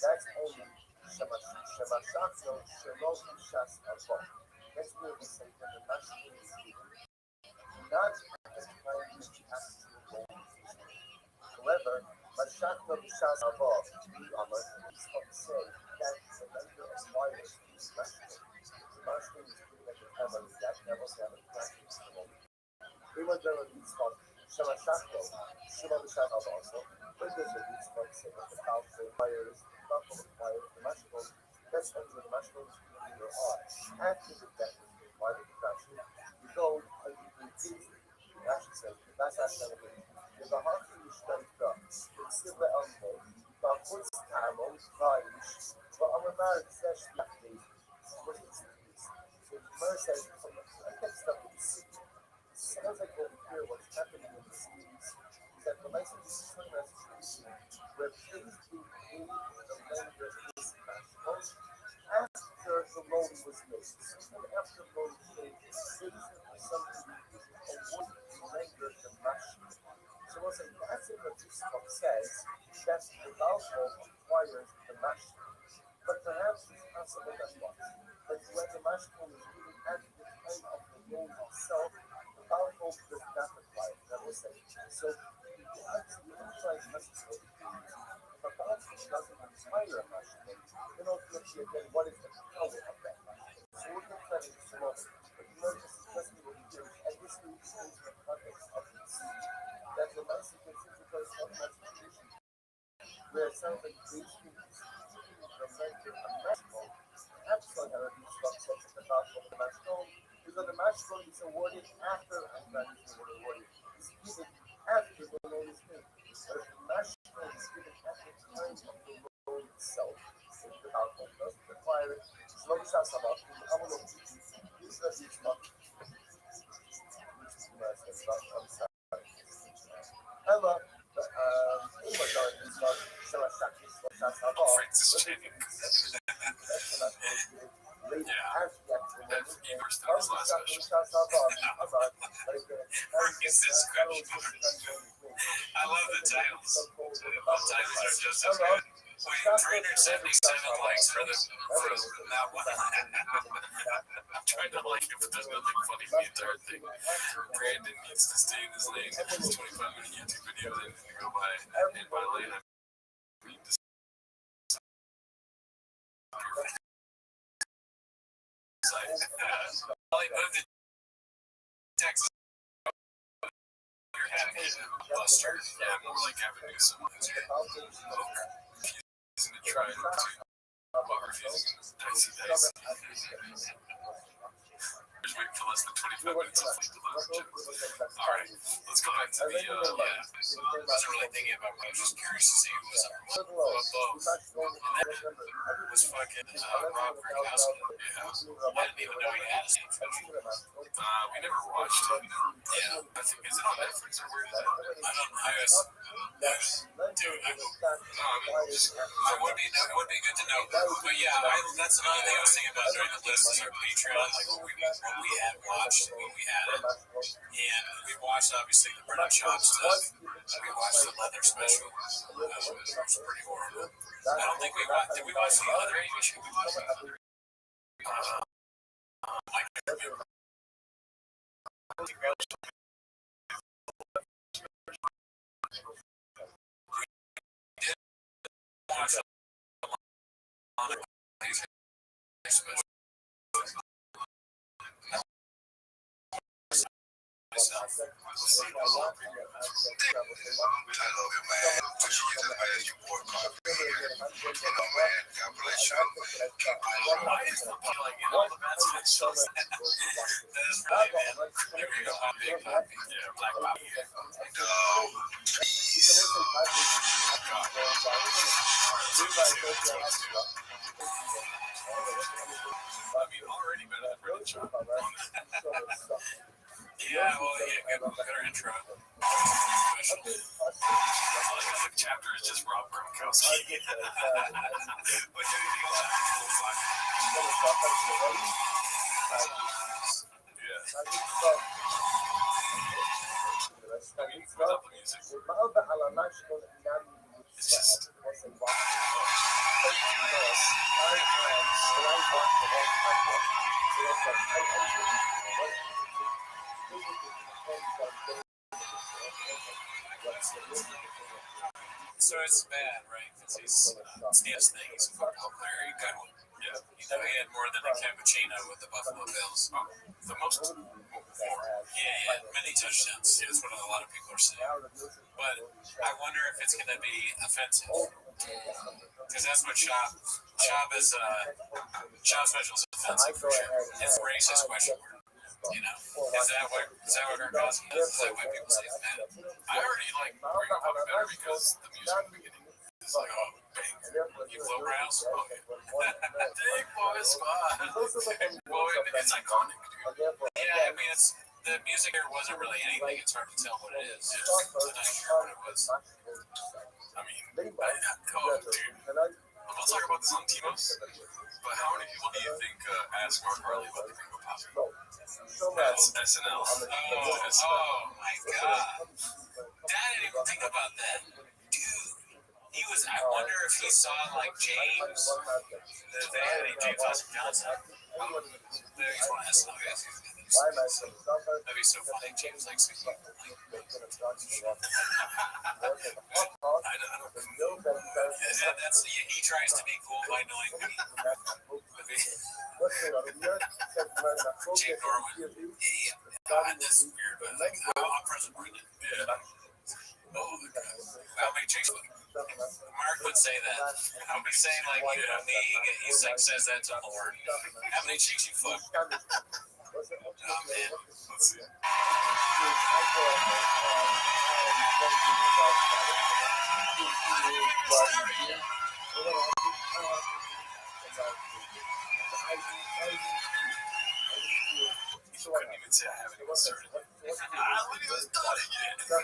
[SPEAKER 5] that's only Shemashakno Shalom Shasavah. That's where we say that the national is not at the time which has to go. However, Mashakno Shasavah, we are not say that the lender acquires these national. The national is pretty much a family that never have a practice. We were there on these called Shamashakno, Shimon Shasavah also. But there's a these called say that the council requires, not requires the national. That's when the national is being your art. After the death is required of the national, you go and you increase it. Actually says, that's actually there's a heart in the strength up. It's still the elbow. But what's time on price? But I'm a man, slash black days. What's it? So the man says, I get stuff with the city. Sounds like over here, what's happening in the cities is that the license is turning as where things being paid the lender is national after the loan was made. And after the loan was made, citizens for something award the lender the national. So we'll say that's in what this book says, that the household requires the national. But perhaps it's possible that what? But when the national is given at the time of the loan itself, the household does not apply. That will say. So the outside national, if a household doesn't require a national, then ultimately again, what is the power of that? So we're going to try to explore it. But you know, this is just what we do, and this really changes the context of the city. That the license is because of constitution, where it sounds like basically the lender a national, perhaps going to have these structures at the household of the national, because the national is awarded after a grant is awarded. It's given after the loan is made. But if the national is given at the time of the loan itself, if the household doesn't require it, so we shall sum up. I will look at this is the month. Which is the last one. However,
[SPEAKER 1] Francis Channing. Yeah. He burst out his last special. Is this question? I love the titles. The titles are just as good. Wait, 377 likes for that one. I'm trying to like it, but there's nothing funny in the entire thing. Brandon needs to stay in his lane. His 25-minute YouTube video that needs to go by. And by lane, I mean this. Like, moved to Texas. You're having a Buster. Yeah, more like having to do some refusing to try to refusing dicey. Just waiting for less than 25 minutes of sleep to load. Alright, let's go back to the, I wasn't really thinking about what I was just curious to see who was up above. And that was fucking Rob Gronkowski. Yeah. I didn't even know he had a stage special. We never watched it. Yeah, I think, is it on Netflix or where is it? I don't know. Dude, it would be good to know. But yeah, that's another thing I was thinking about during the list is our Patreon, like what we had watched, what we had it. And we watched obviously the Burn Up Shop stuff. We watched the Leather special, which was pretty horrible. I don't think we watched. Did we watch the other English? We watched the other. watch a lot of these specials. Myself. I love it, man. What you use as your boy Coffee here. You know, man. God bless you. Why is the like in all the bad specials? That is really, man. There we go. Big Poppy. Yeah, Black Poppy. I mean, already better than Red Chop. Yeah, well, yeah, better intro. Special. The chapter is just Rob Gronkowski. But anything else I mean, without the music, it's just. So it's bad, right? Because he's Steve's thing. He's a football player. He good one. Yeah. You know, he had more than a cappuccino with the Buffalo Bills. Oh, the most. More. Yeah, many touchdowns. Yeah, that's what a lot of people are saying. But I wonder if it's going to be offensive. Because that's what Shop is. Shop special is offensive for sure. It's racist question mark. You know, is that what Gronkowski does? Is that why people say it's bad? I already like Ring of Honor better because the music in the beginning is like, oh, bang, you flow Browns? Okay. Big boy squad. Boy, it's iconic, dude. Yeah, I mean, it's the music here wasn't really anything. It's hard to tell what it is. I'm not sure what it was. I mean, dude. We'll talk about this on Timos. But how many people do you think asked Mark Harley about the Ring of Honor? That's SNL. Oh my God. Dad didn't even think about that. Dude, he was, I wonder if he saw like James, they had a James Austin Johnson. He's one of SNL guys. That'd be so funny. James likes to I don't know. That's, he tries to be cool by knowing me. Jake Norman. Yeah, that's weird, but like, I'm friends with Brendan. Yeah. Oh, how many chicks? Mark would say that. I would be saying, like, you know, he's like, says that to Lord. How many chicks you fuck? Oh, man. Let's see. You couldn't even say I haven't even started. Look at this done again. It'd be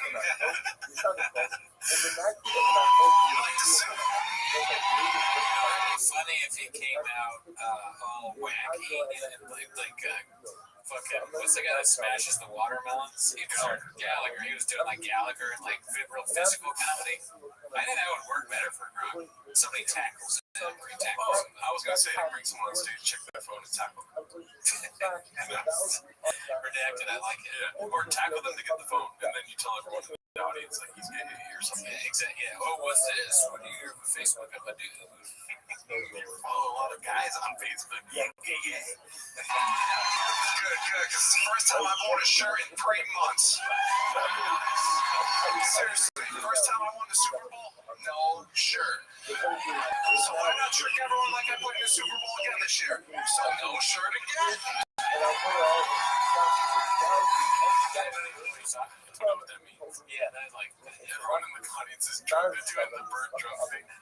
[SPEAKER 1] funny if he came out all wacky and like fucking, what's the guy that smashes the watermelons? He was Gallagher. He was doing like Gallagher and like real physical comedy. I think that would work better for Gronk. Somebody tackles it. I was gonna say to bring someone on stage, check that phone and tackle them. Redacted, I like it. Yeah. Or tackle them to get the phone, and then you tell everyone in the audience like he's gay or something. Yeah, exactly. Yeah. Oh, what's this? What do you hear on Facebook? I'm gonna do. You follow a lot of guys on Facebook. Yeah. Good. Because it's the first time I've worn a shirt in 3 months. Seriously, first time I won the Super Bowl. No shirt. So why not trick everyone like I put in the Super Bowl again this year? So no shirt again. I don't know what that means. Yeah, that's like everyone in the audience is trying to do the bird drum thing. No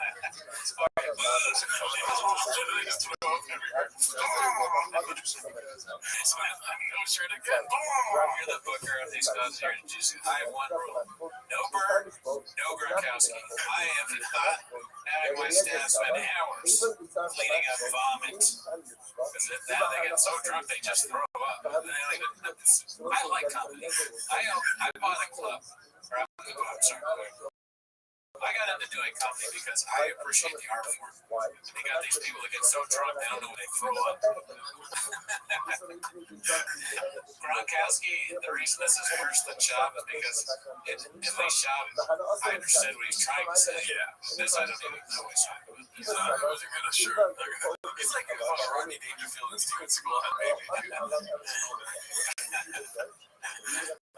[SPEAKER 1] shirt again. You're the booker of these guys here. I have one rule. No bird, no Gronkowski. I am not having my staff spend hours cleaning up vomit. Because if that they get so drunk they just throw up. I like comedy. I bought a club. I'm sorry. I got into doing comedy because I appreciate the art form. They got these people that get so drunk they don't know when they throw up. Gronkowski, the reason this is worse than Schaub is because at least Schaub, I understood what he's trying to say. Yeah. This I don't even know what he's talking about. He's not really gonna sure. It's like if Rodney Dangerfield and Steven Seagal had a baby.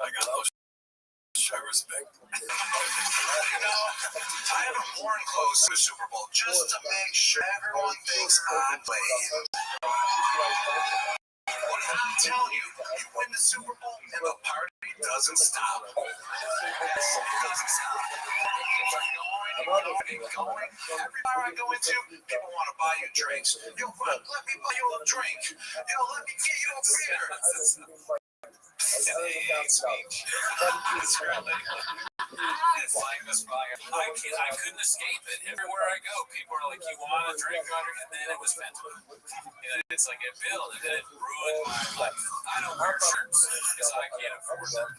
[SPEAKER 1] I got those. I respect. I haven't worn clothes to the Super Bowl just to make sure everyone thinks I'm playing. What did I tell you? You win the Super Bowl and the party doesn't stop. It doesn't stop. Going. Every bar I go into, people want to buy you drinks. Yo, let me buy you a drink. Yo, let me get you a beer. Speech. It's really. It's like this. I couldn't escape it. Everywhere I go, people are like, "You want a drink, Gunner?" And then it was fentanyl. It's like it built, and then it ruined my life. I don't wear shirts because I can't afford them.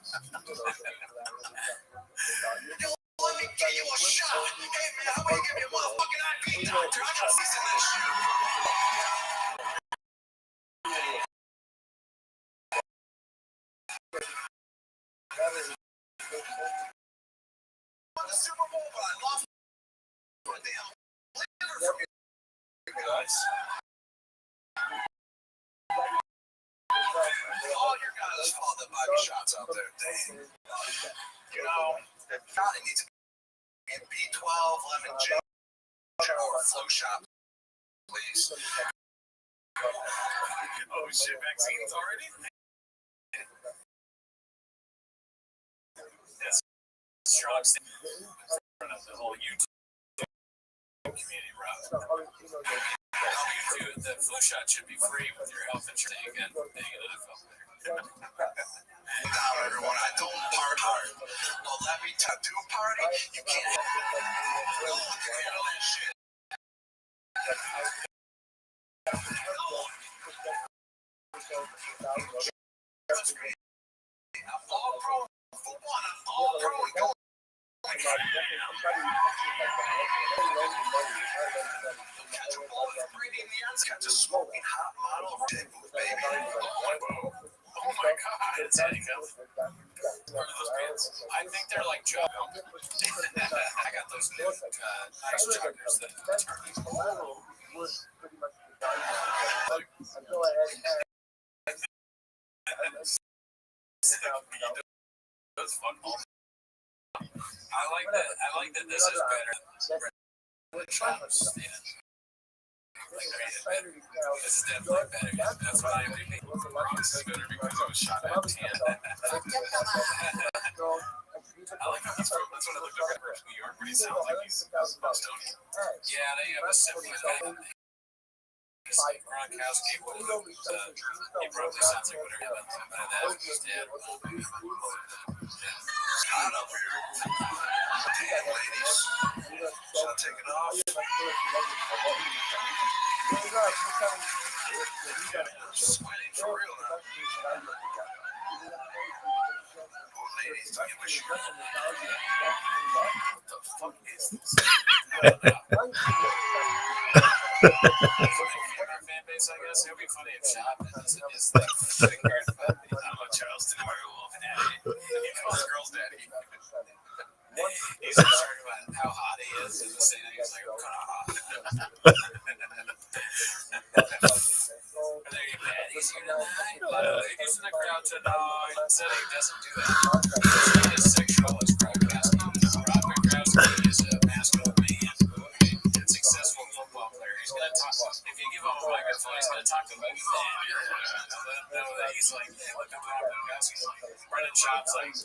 [SPEAKER 1] Let me get you a shot. Hey man, how about you give me a motherfucking IV, doctor? I'm not fixing that shit. Won the Super Bowl, but I lost for a damn liver from you guys. All your guys follow the body shots out there. Dang. You know, the shot needs to be B12, lemon gin, or flu shot, please. Oh shit, vaccines already? That's strong statement. The whole YouTube community route. The flu shot should be free with your health insurance. You get being an NFL player. Now, everyone, I don't part hard. Well, let me do party. You can't handle that shit. I'm all pro for one. I'm all pro and go. Got the smoking hot model baby. Oh my god, it's Eddie Kelly. Where are those pants? I think they're like job. I got those new nice joggers that That's fun. I like that this is better than Trump's. This is definitely better. That's why I think Bronx is better because I was shot at 10. I like how he's from, that's what I looked up at New York, but he sounds like he's Bostonian. Yeah, they have a similar Gronkowski, he probably sounds like whatever that was dead. Hot up here. Damn, ladies. Should I take it off? Sweating for real now. Oh, ladies, I wish you. What the fuck is this? I guess it would be funny if Shop is like fingers, but I'm a Charleston werewolf and he calls girls daddy. He's just talking about how hot he is, and he's like, I'm kind of hot. Are there any baddies here tonight? A lot of ladies in the crowd tonight. Said he doesn't do that. He's not as sexual as Gronkowski. Rob Gronkowski is a masculine man, a successful football player. He's going to talk. If you give him a microphone, he's going to talk about that. Let him know that he's like, hey, look at Rob Gronkowski's like, Brendan Schaub's like,